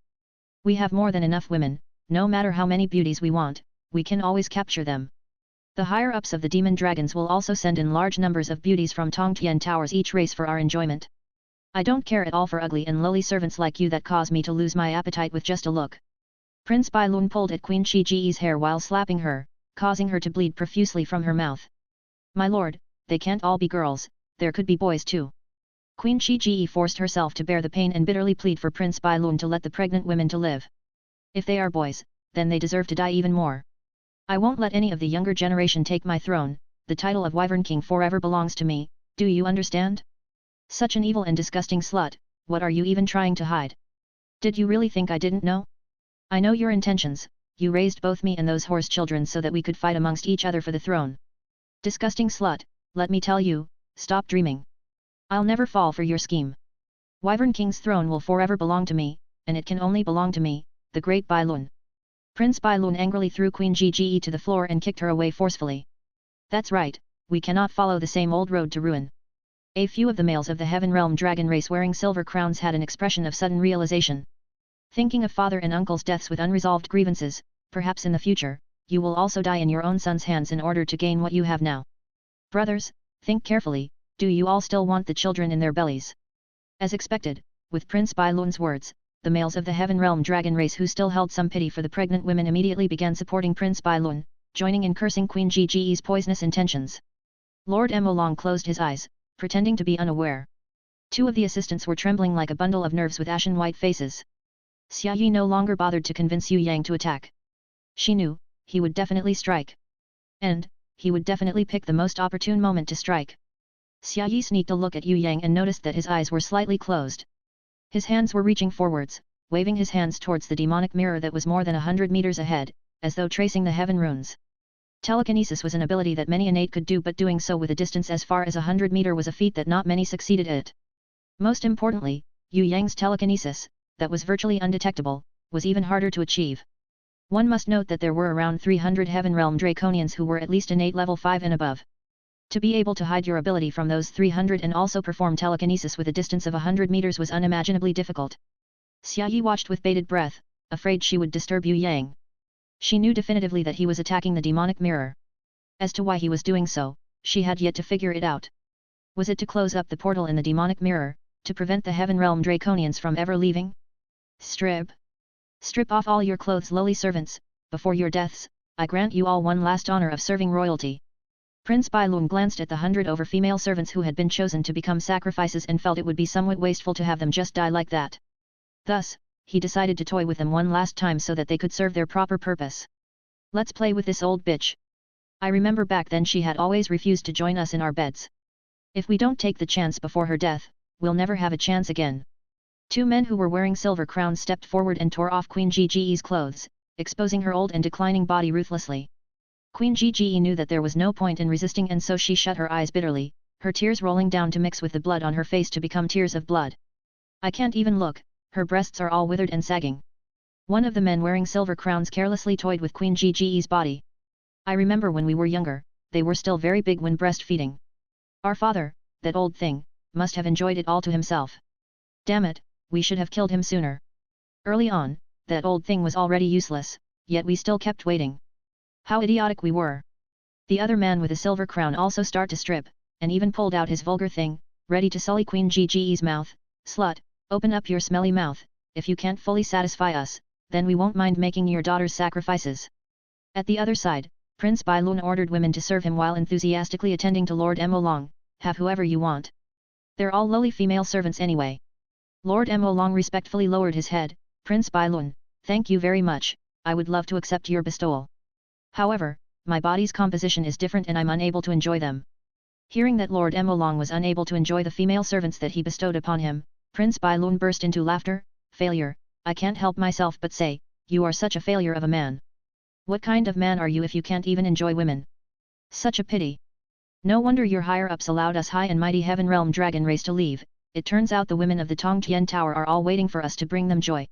We have more than enough women, no matter how many beauties we want, we can always capture them. The higher-ups of the demon dragons will also send in large numbers of beauties from Tongtian towers each race for our enjoyment. I don't care at all for ugly and lowly servants like you that cause me to lose my appetite with just a look. Prince Bai Lun pulled at Queen Shiji's hair while slapping her, causing her to bleed profusely from her mouth. My lord, they can't all be girls, there could be boys too. Queen Shiji forced herself to bear the pain and bitterly plead for Prince Bai Lun to let the pregnant women to live. If they are boys, then they deserve to die even more. I won't let any of the younger generation take my throne, the title of Wyvern King forever belongs to me, do you understand? Such an evil and disgusting slut, what are you even trying to hide? Did you really think I didn't know? I know your intentions, you raised both me and those horse children so that we could fight amongst each other for the throne. Disgusting slut, let me tell you, stop dreaming. I'll never fall for your scheme. Wyvern King's throne will forever belong to me, and it can only belong to me, the great Bai Lun. Prince Bai Lun angrily threw Queen Gigi to the floor and kicked her away forcefully. That's right, we cannot follow the same old road to ruin. A few of the males of the Heaven Realm dragon race wearing silver crowns had an expression of sudden realization. Thinking of father and uncle's deaths with unresolved grievances, perhaps in the future, you will also die in your own son's hands in order to gain what you have now. Brothers, think carefully, do you all still want the children in their bellies? As expected, with Prince Bai Lun's words, the males of the Heaven Realm dragon race who still held some pity for the pregnant women immediately began supporting Prince Bai Lun, joining in cursing Queen Gigi's poisonous intentions. Lord Emolong closed his eyes, pretending to be unaware. Two of the assistants were trembling like a bundle of nerves with ashen white faces. Xia Yi no longer bothered to convince Yue Yang to attack. She knew, he would definitely strike. And, he would definitely pick the most opportune moment to strike. Xia Yi sneaked a look at Yue Yang and noticed that his eyes were slightly closed. His hands were reaching forwards, waving his hands towards the demonic mirror that was more than 100 meters ahead, as though tracing the heaven runes. Telekinesis was an ability that many innate could do, but doing so with a distance as far as 100 meters was a feat that not many succeeded at. Most importantly, Yue Yang's telekinesis, that was virtually undetectable, was even harder to achieve. One must note that there were around 300 Heaven Realm Draconians who were at least innate level 5 and above. To be able to hide your ability from those 300 and also perform telekinesis with a distance of 100 meters was unimaginably difficult. Xia Yi watched with bated breath, afraid she would disturb Yue Yang. She knew definitively that he was attacking the demonic mirror. As to why he was doing so, she had yet to figure it out. Was it to close up the portal in the demonic mirror, to prevent the Heaven Realm Draconians from ever leaving? Strip off all your clothes, lowly servants, before your deaths, I grant you all one last honor of serving royalty. Prince Bai Lun glanced at the 100 over female servants who had been chosen to become sacrifices and felt it would be somewhat wasteful to have them just die like that. Thus, he decided to toy with them one last time so that they could serve their proper purpose. Let's play with this old bitch. I remember back then she had always refused to join us in our beds. If we don't take the chance before her death, we'll never have a chance again. Two men who were wearing silver crowns stepped forward and tore off Queen Gge's clothes, exposing her old and declining body ruthlessly. Queen Gge knew that there was no point in resisting, and so she shut her eyes bitterly, her tears rolling down to mix with the blood on her face to become tears of blood. I can't even look, her breasts are all withered and sagging. One of the men wearing silver crowns carelessly toyed with Queen Gge's body. I remember when we were younger, they were still very big when breastfeeding. Our father, that old thing, must have enjoyed it all to himself. Damn it, we should have killed him sooner. Early on, that old thing was already useless, yet we still kept waiting. How idiotic we were. The other man with a silver crown also started to strip, and even pulled out his vulgar thing, ready to sully Queen Gge's mouth. Slut, open up your smelly mouth, if you can't fully satisfy us, then we won't mind making your daughter's sacrifices. At the other side, Prince Bai Lun ordered women to serve him while enthusiastically attending to Lord Mo Long. Have whoever you want. They're all lowly female servants anyway. Lord Mo Long respectfully lowered his head. Prince Bai Lun, thank you very much, I would love to accept your bestowal. However, my body's composition is different and I'm unable to enjoy them. Hearing that Lord Mo Long was unable to enjoy the female servants that he bestowed upon him, Prince Bai Lun burst into laughter. Failure, I can't help myself but say, you are such a failure of a man. What kind of man are you if you can't even enjoy women? Such a pity. No wonder your higher-ups allowed us high and mighty Heaven Realm Dragon race to leave. It turns out the women of the Tongtian Tower are all waiting for us to bring them joy.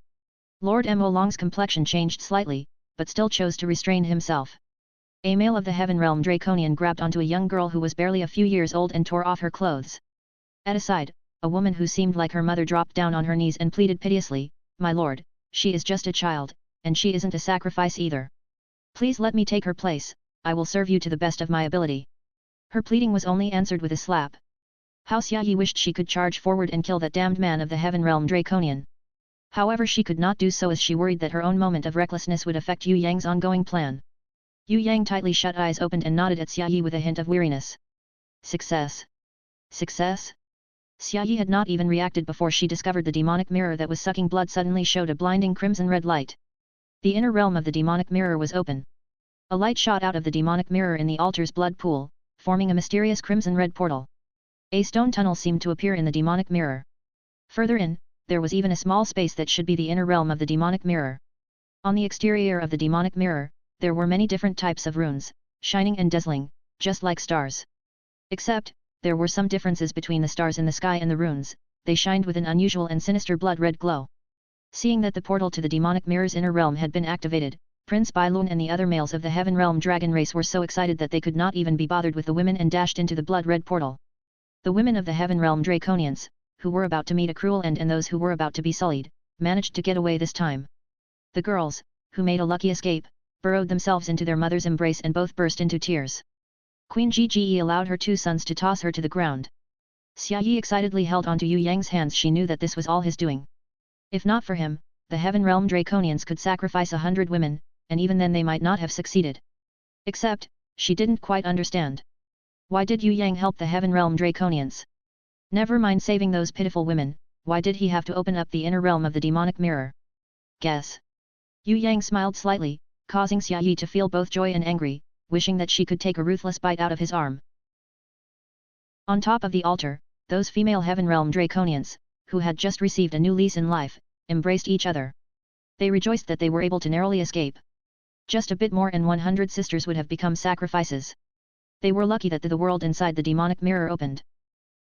Lord Mo Long's complexion changed slightly, but still chose to restrain himself. A male of the Heaven Realm Draconian grabbed onto a young girl who was barely a few years old and tore off her clothes. At a side, a woman who seemed like her mother dropped down on her knees and pleaded piteously, "My lord, she is just a child, and she isn't a sacrifice either. Please let me take her place, I will serve you to the best of my ability." Her pleading was only answered with a slap. How Xia wished she could charge forward and kill that damned man of the Heaven Realm Draconian. However, she could not do so as she worried that her own moment of recklessness would affect Yue Yang's ongoing plan. Yue Yang tightly shut eyes opened and nodded at Xia with a hint of weariness. Success. Success? Xia had not even reacted before she discovered the demonic mirror that was sucking blood suddenly showed a blinding crimson red light. The inner realm of the demonic mirror was open. A light shot out of the demonic mirror in the altar's blood pool, forming a mysterious crimson red portal. A stone tunnel seemed to appear in the demonic mirror. Further in, there was even a small space that should be the inner realm of the demonic mirror. On the exterior of the demonic mirror, there were many different types of runes, shining and dazzling, just like stars. Except, there were some differences between the stars in the sky and the runes, they shined with an unusual and sinister blood-red glow. Seeing that the portal to the demonic mirror's inner realm had been activated, Prince Bai Lun and the other males of the Heaven Realm Dragon race were so excited that they could not even be bothered with the women and dashed into the blood-red portal. The women of the Heaven Realm Draconians, who were about to meet a cruel end and those who were about to be sullied, managed to get away this time. The girls, who made a lucky escape, burrowed themselves into their mother's embrace and both burst into tears. Queen Gge allowed her two sons to toss her to the ground. Xia excitedly held onto Yue Yang's hands. She knew that this was all his doing. If not for him, the Heaven Realm Draconians could sacrifice 100 women, and even then they might not have succeeded. Except, she didn't quite understand. Why did Yue Yang help the Heaven Realm Draconians? Never mind saving those pitiful women, why did he have to open up the inner realm of the demonic mirror? Guess. Yue Yang smiled slightly, causing Xia to feel both joy and angry, wishing that she could take a ruthless bite out of his arm. On top of the altar, those female Heaven Realm Draconians, who had just received a new lease in life, embraced each other. They rejoiced that they were able to narrowly escape. Just a bit more and 100 sisters would have become sacrifices. They were lucky that the world inside the demonic mirror opened.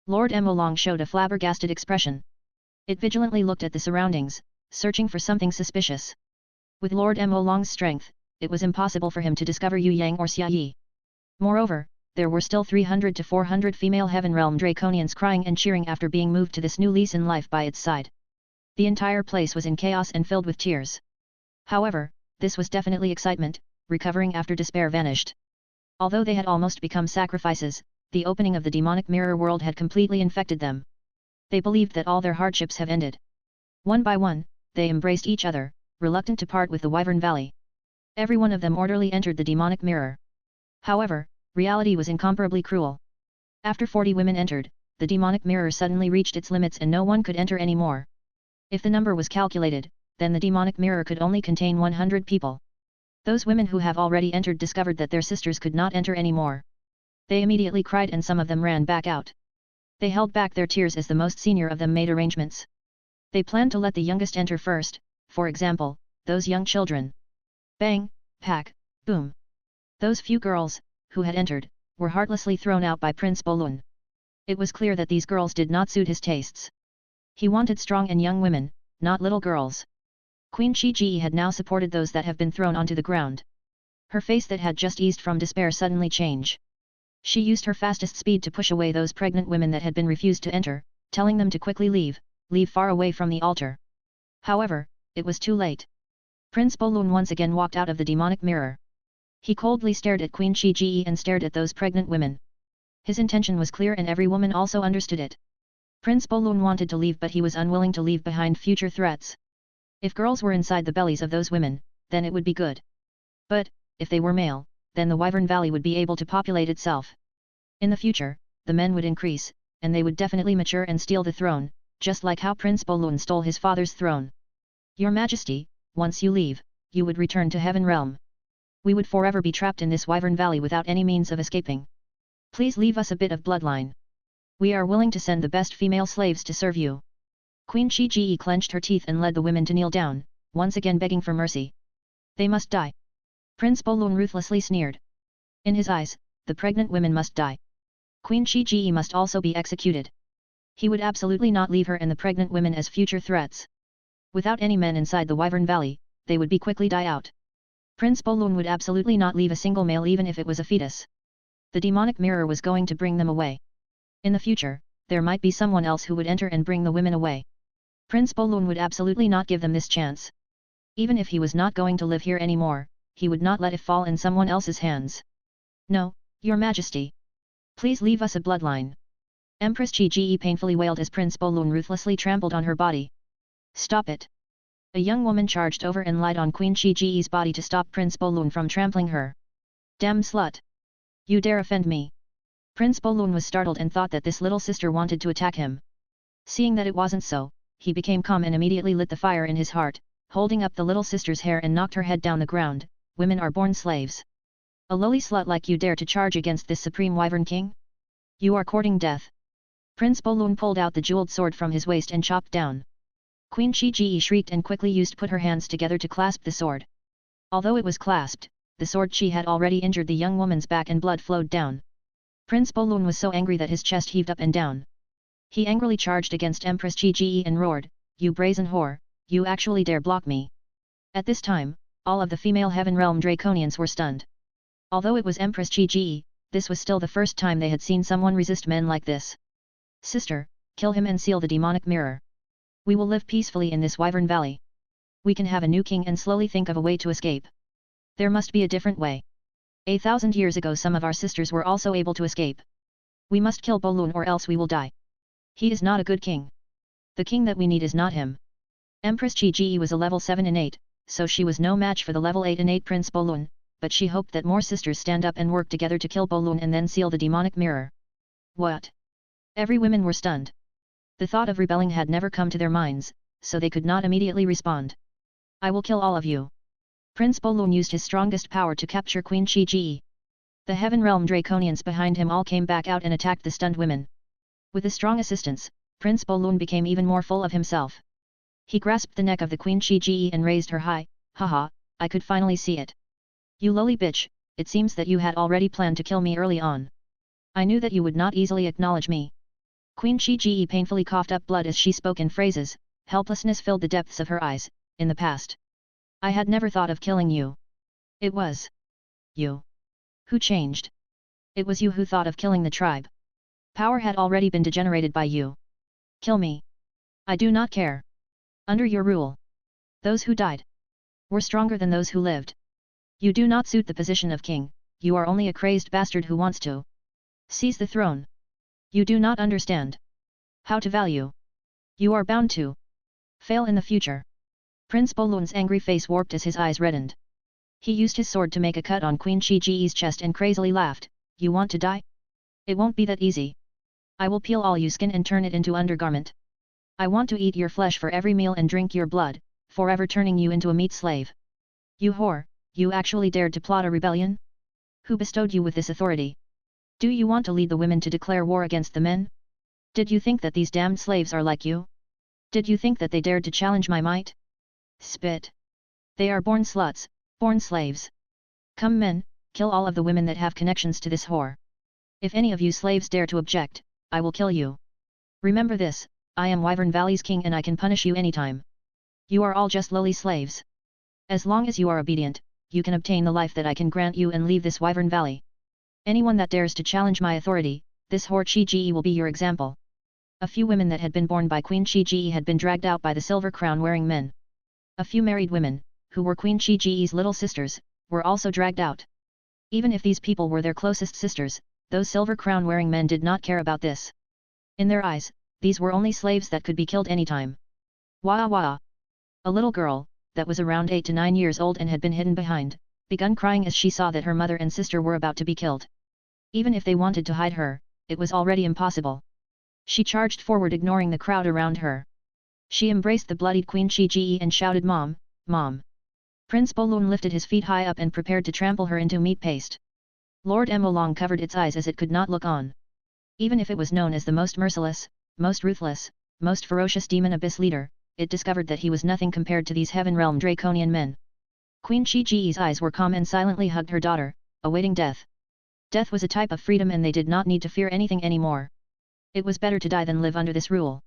Lord Mo Long showed a flabbergasted expression. It vigilantly looked at the surroundings, searching for something suspicious. With Lord Mo Long's strength, it was impossible for him to discover Yue Yang or Xia. Moreover, there were still 300 to 400 female Heaven Realm Draconians crying and cheering after being moved to this new lease in life by its side. The entire place was in chaos and filled with tears. However, this was definitely excitement, recovering after despair vanished. Although they had almost become sacrifices, the opening of the demonic mirror world had completely infected them. They believed that all their hardships have ended. One by one, they embraced each other, reluctant to part with the Wyvern Valley. Every one of them orderly entered the demonic mirror. However, reality was incomparably cruel. After 40 women entered, the demonic mirror suddenly reached its limits and no one could enter anymore. If the number was calculated, then the demonic mirror could only contain 100 people. Those women who have already entered discovered that their sisters could not enter anymore. They immediately cried and some of them ran back out. They held back their tears as the most senior of them made arrangements. They planned to let the youngest enter first, for example, those young children. Bang, pack, boom. Those few girls, who had entered, were heartlessly thrown out by Prince Bolun. It was clear that these girls did not suit his tastes. He wanted strong and young women, not little girls. Queen Shiji had now supported those that have been thrown onto the ground. Her face that had just eased from despair suddenly changed. She used her fastest speed to push away those pregnant women that had been refused to enter, telling them to quickly leave far away from the altar. However, it was too late. Prince Bolun once again walked out of the demonic mirror. He coldly stared at Queen Shiji and stared at those pregnant women. His intention was clear and every woman also understood it. Prince Bolun wanted to leave but he was unwilling to leave behind future threats. If girls were inside the bellies of those women, then it would be good. But, if they were male, then the Wyvern Valley would be able to populate itself. In the future, the men would increase, and they would definitely mature and steal the throne, just like how Prince Bolun stole his father's throne. Your Majesty, once you leave, you would return to Heaven Realm. We would forever be trapped in this Wyvern Valley without any means of escaping. Please leave us a bit of bloodline. We are willing to send the best female slaves to serve you. Queen Shiji clenched her teeth and led the women to kneel down, once again begging for mercy. They must die. Prince Bolun ruthlessly sneered. In his eyes, the pregnant women must die. Queen Shiji must also be executed. He would absolutely not leave her and the pregnant women as future threats. Without any men inside the Wyvern Valley, they would be quickly die out. Prince Bolun would absolutely not leave a single male even if it was a fetus. The demonic mirror was going to bring them away. In the future, there might be someone else who would enter and bring the women away. Prince Bolun would absolutely not give them this chance. Even if he was not going to live here anymore, he would not let it fall in someone else's hands. No, Your Majesty. Please leave us a bloodline. Empress Shiji painfully wailed as Prince Bolun ruthlessly trampled on her body. Stop it. A young woman charged over and lied on Queen Shiji's body to stop Prince Bolun from trampling her. Damn slut! You dare offend me! Prince Bolun was startled and thought that this little sister wanted to attack him. Seeing that it wasn't so, he became calm and immediately lit the fire in his heart, holding up the little sister's hair and knocked her head down the ground. Women are born slaves. A lowly slut like you dare to charge against this supreme Wyvern King? You are courting death. Prince Bolun pulled out the jeweled sword from his waist and chopped down. Queen Shiji shrieked and quickly put her hands together to clasp the sword. Although it was clasped, the sword she had already injured the young woman's back and blood flowed down. Prince Bolun was so angry that his chest heaved up and down. He angrily charged against Empress Shiji and roared, "You brazen whore, you actually dare block me!" At this time, all of the female Heaven Realm Draconians were stunned. Although it was Empress Shiji, this was still the first time they had seen someone resist men like this. Sister, kill him and seal the demonic mirror. We will live peacefully in this Wyvern Valley. We can have a new king and slowly think of a way to escape. There must be a different way. 1,000 years ago some of our sisters were also able to escape. We must kill Bolun or else we will die. He is not a good king. The king that we need is not him. Empress Shiji was a level 7 innate, so she was no match for the level 8 innate Prince Bolun, but she hoped that more sisters stand up and work together to kill Bolun and then seal the demonic mirror. What? Every women were stunned. The thought of rebelling had never come to their minds, so they could not immediately respond. I will kill all of you. Prince Bolun used his strongest power to capture Queen Shiji. The Heaven Realm Draconians behind him all came back out and attacked the stunned women. With the strong assistance, Prince Bolun became even more full of himself. He grasped the neck of the Queen Shiji and raised her high. Haha, I could finally see it. You lowly bitch, it seems that you had already planned to kill me early on. I knew that you would not easily acknowledge me. Queen Shiji painfully coughed up blood as she spoke in phrases. Helplessness filled the depths of her eyes. In the past, I had never thought of killing you. It was you who changed. It was you who thought of killing the tribe. Power had already been degenerated by you. Kill me. I do not care. Under your rule, those who died were stronger than those who lived. You do not suit the position of king, you are only a crazed bastard who wants to seize the throne. You do not understand how to value. You are bound to fail in the future. Prince Bolun's angry face warped as his eyes reddened. He used his sword to make a cut on Queen Shiji's chest and crazily laughed. You want to die? It won't be that easy. I will peel all your skin and turn it into undergarment. I want to eat your flesh for every meal and drink your blood, forever turning you into a meat slave. You whore, you actually dared to plot a rebellion? Who bestowed you with this authority? Do you want to lead the women to declare war against the men? Did you think that these damned slaves are like you? Did you think that they dared to challenge my might? Spit! They are born sluts, born slaves. Come men, kill all of the women that have connections to this whore. If any of you slaves dare to object, I will kill you. Remember this, I am Wyvern Valley's king and I can punish you anytime. You are all just lowly slaves. As long as you are obedient, you can obtain the life that I can grant you and leave this Wyvern Valley. Anyone that dares to challenge my authority, this whore Chi-Ge will be your example. A few women that had been born by Queen Chi-Ge had been dragged out by the silver crown wearing men. A few married women, who were Queen Chi-Ge's little sisters, were also dragged out. Even if these people were their closest sisters, those silver crown wearing men did not care about this. In their eyes, these were only slaves that could be killed anytime. Wah wah! A little girl, that was around 8 to 9 years old and had been hidden behind, begun crying as she saw that her mother and sister were about to be killed. Even if they wanted to hide her, it was already impossible. She charged forward ignoring the crowd around her. She embraced the bloodied Queen Chi-Ge and shouted Mom, Mom! Prince Bolun lifted his feet high up and prepared to trample her into meat paste. Lord Emolong covered its eyes as it could not look on. Even if it was known as the most merciless, most ruthless, most ferocious demon abyss leader, it discovered that he was nothing compared to these Heaven Realm Draconian men. Queen Chi-Ge's eyes were calm and silently hugged her daughter, awaiting death. Death was a type of freedom and they did not need to fear anything anymore. It was better to die than live under this rule.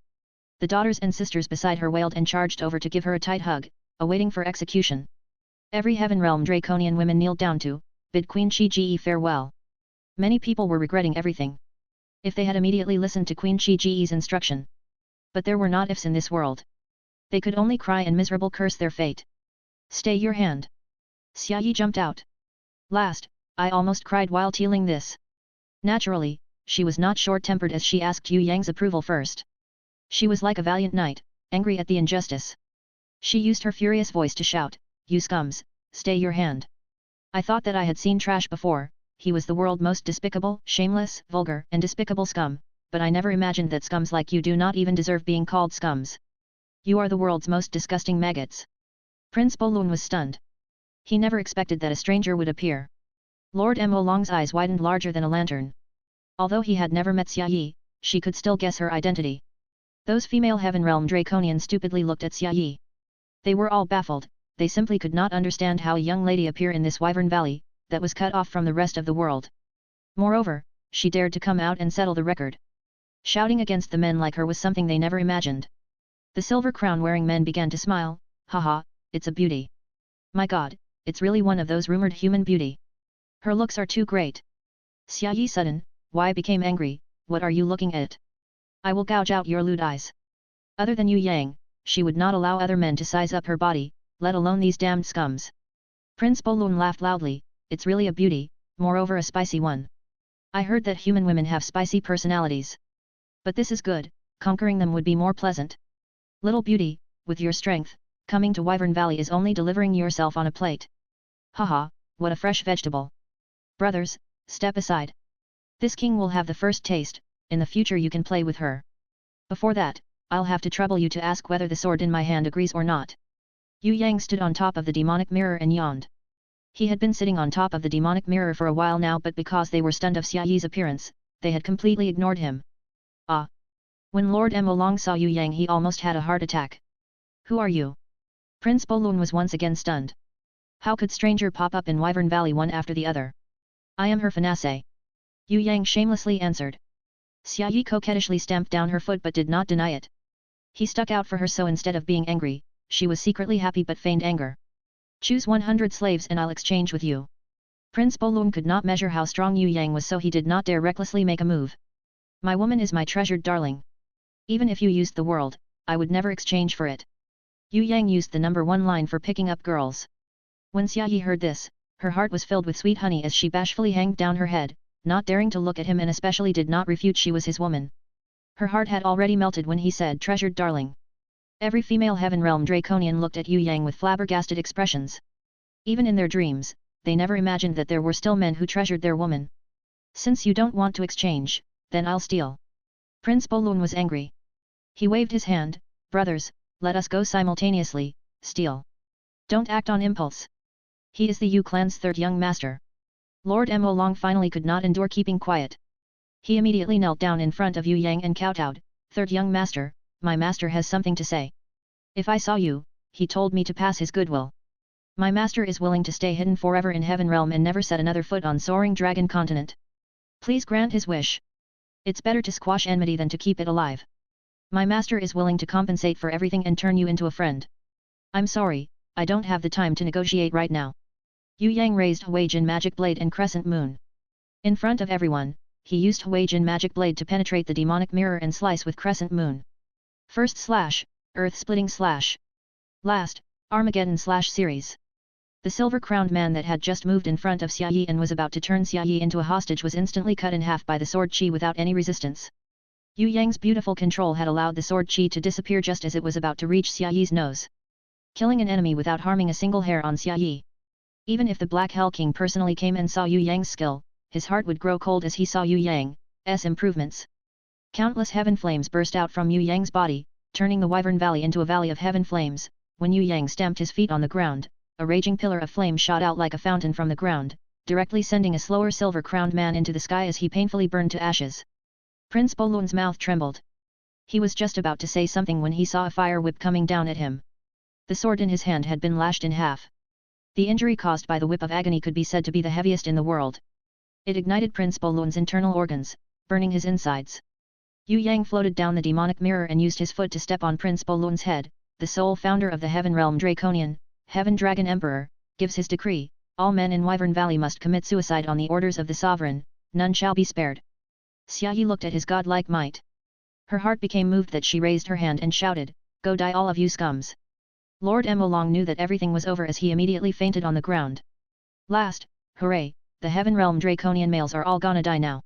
The daughters and sisters beside her wailed and charged over to give her a tight hug, awaiting for execution. Every Heaven Realm Draconian women kneeled down to bid Queen Chi-Ge farewell. Many people were regretting everything. If they had immediately listened to Queen Chi-Ge's instruction. But there were not ifs in this world. They could only cry and miserable curse their fate. Stay your hand. Xia jumped out. Last, I almost cried while telling this. Naturally, she was not short-tempered as she asked Yue Yang's approval first. She was like a valiant knight, angry at the injustice. She used her furious voice to shout, You scums, stay your hand. I thought that I had seen trash before, he was the world's most despicable, shameless, vulgar, and despicable scum, but I never imagined that scums like you do not even deserve being called scums. You are the world's most disgusting maggots. Prince Bolun was stunned. He never expected that a stranger would appear. Lord Emolong's eyes widened larger than a lantern. Although he had never met Xia, she could still guess her identity. Those female Heaven Realm Draconians stupidly looked at Xia. They were all baffled, they simply could not understand how a young lady appear in this Wyvern Valley, that was cut off from the rest of the world. Moreover, she dared to come out and settle the record. Shouting against the men like her was something they never imagined. The silver crown wearing men began to smile, haha, it's a beauty. My god, it's really one of those rumored human beauty. Her looks are too great. Xia sudden, why became angry, what are you looking at? I will gouge out your lewd eyes. Other than Yue Yang, she would not allow other men to size up her body, let alone these damned scums. Prince Bolun laughed loudly, it's really a beauty, moreover a spicy one. I heard that human women have spicy personalities. But this is good, conquering them would be more pleasant. Little beauty, with your strength, coming to Wyvern Valley is only delivering yourself on a plate. Haha, what a fresh vegetable. Brothers, step aside. This king will have the first taste, in the future you can play with her. Before that, I'll have to trouble you to ask whether the sword in my hand agrees or not. Yue Yang stood on top of the demonic mirror and yawned. He had been sitting on top of the demonic mirror for a while now, but because they were stunned of Xia's appearance, they had completely ignored him. Ah! When Lord Emolong saw Yue Yang he almost had a heart attack. Who are you? Prince Bolun was once again stunned. How could stranger pop up in Wyvern Valley one after the other? I am her fiancé. Yue Yang shamelessly answered. Xia coquettishly stamped down her foot but did not deny it. He stuck out for her, so instead of being angry, she was secretly happy but feigned anger. Choose 100 slaves and I'll exchange with you. Prince Bolun could not measure how strong Yue Yang was, so he did not dare recklessly make a move. My woman is my treasured darling. Even if you used the world, I would never exchange for it. Yue Yang used the #1 line for picking up girls. When Xia heard this, her heart was filled with sweet honey as she bashfully hanged down her head, not daring to look at him and especially did not refute she was his woman. Her heart had already melted when he said treasured darling. Every female Heaven Realm Draconian looked at Yue Yang with flabbergasted expressions. Even in their dreams, they never imagined that there were still men who treasured their woman. Since you don't want to exchange, then I'll steal. Prince Bolun was angry. He waved his hand, brothers, let us go simultaneously, steal. Don't act on impulse. He is the Yu clan's third young master. Lord Mo Long finally could not endure keeping quiet. He immediately knelt down in front of Yue Yang and kowtowed, "Third young master, my master has something to say. If I saw you," he told me to pass his goodwill. "My master is willing to stay hidden forever in Heaven Realm and never set another foot on Soaring Dragon Continent. Please grant his wish. It's better to squash enmity than to keep it alive. My master is willing to compensate for everything and turn you into a friend. I'm sorry, I don't have the time to negotiate right now." Yue Yang raised Hui Jin Magic Blade and Crescent Moon. In front of everyone, he used Hui Jin Magic Blade to penetrate the demonic mirror and slice with Crescent Moon. First slash, Earth-splitting slash. Last, Armageddon slash series. The silver-crowned man that had just moved in front of Xia Yi and was about to turn Xia Yi into a hostage was instantly cut in half by the sword chi without any resistance. Yue Yang's beautiful control had allowed the sword chi to disappear just as it was about to reach Xia Yi's nose, killing an enemy without harming a single hair on Xia Yi. Even if the Black Hell King personally came and saw Yue Yang's skill, his heart would grow cold as he saw Yue Yang's improvements. Countless heaven flames burst out from Yue Yang's body, turning the Wyvern Valley into a valley of heaven flames. When Yue Yang stamped his feet on the ground, a raging pillar of flame shot out like a fountain from the ground, directly sending a slower silver-crowned man into the sky as he painfully burned to ashes. Prince Bolun's mouth trembled. He was just about to say something when he saw a fire whip coming down at him. The sword in his hand had been lashed in half. The injury caused by the whip of agony could be said to be the heaviest in the world. It ignited Prince Bolun's internal organs, burning his insides. Yue Yang floated down the demonic mirror and used his foot to step on Prince Bolun's head. The sole founder of the Heaven Realm Draconian, Heaven Dragon Emperor, gives his decree: all men in Wyvern Valley must commit suicide on the orders of the sovereign, none shall be spared. Xia Yi looked at his godlike might. Her heart became moved that she raised her hand and shouted, "Go die all of you scums." Lord Mo Long knew that everything was over as he immediately fainted on the ground. Last, hooray, the Heaven Realm Draconian males are all gonna die now.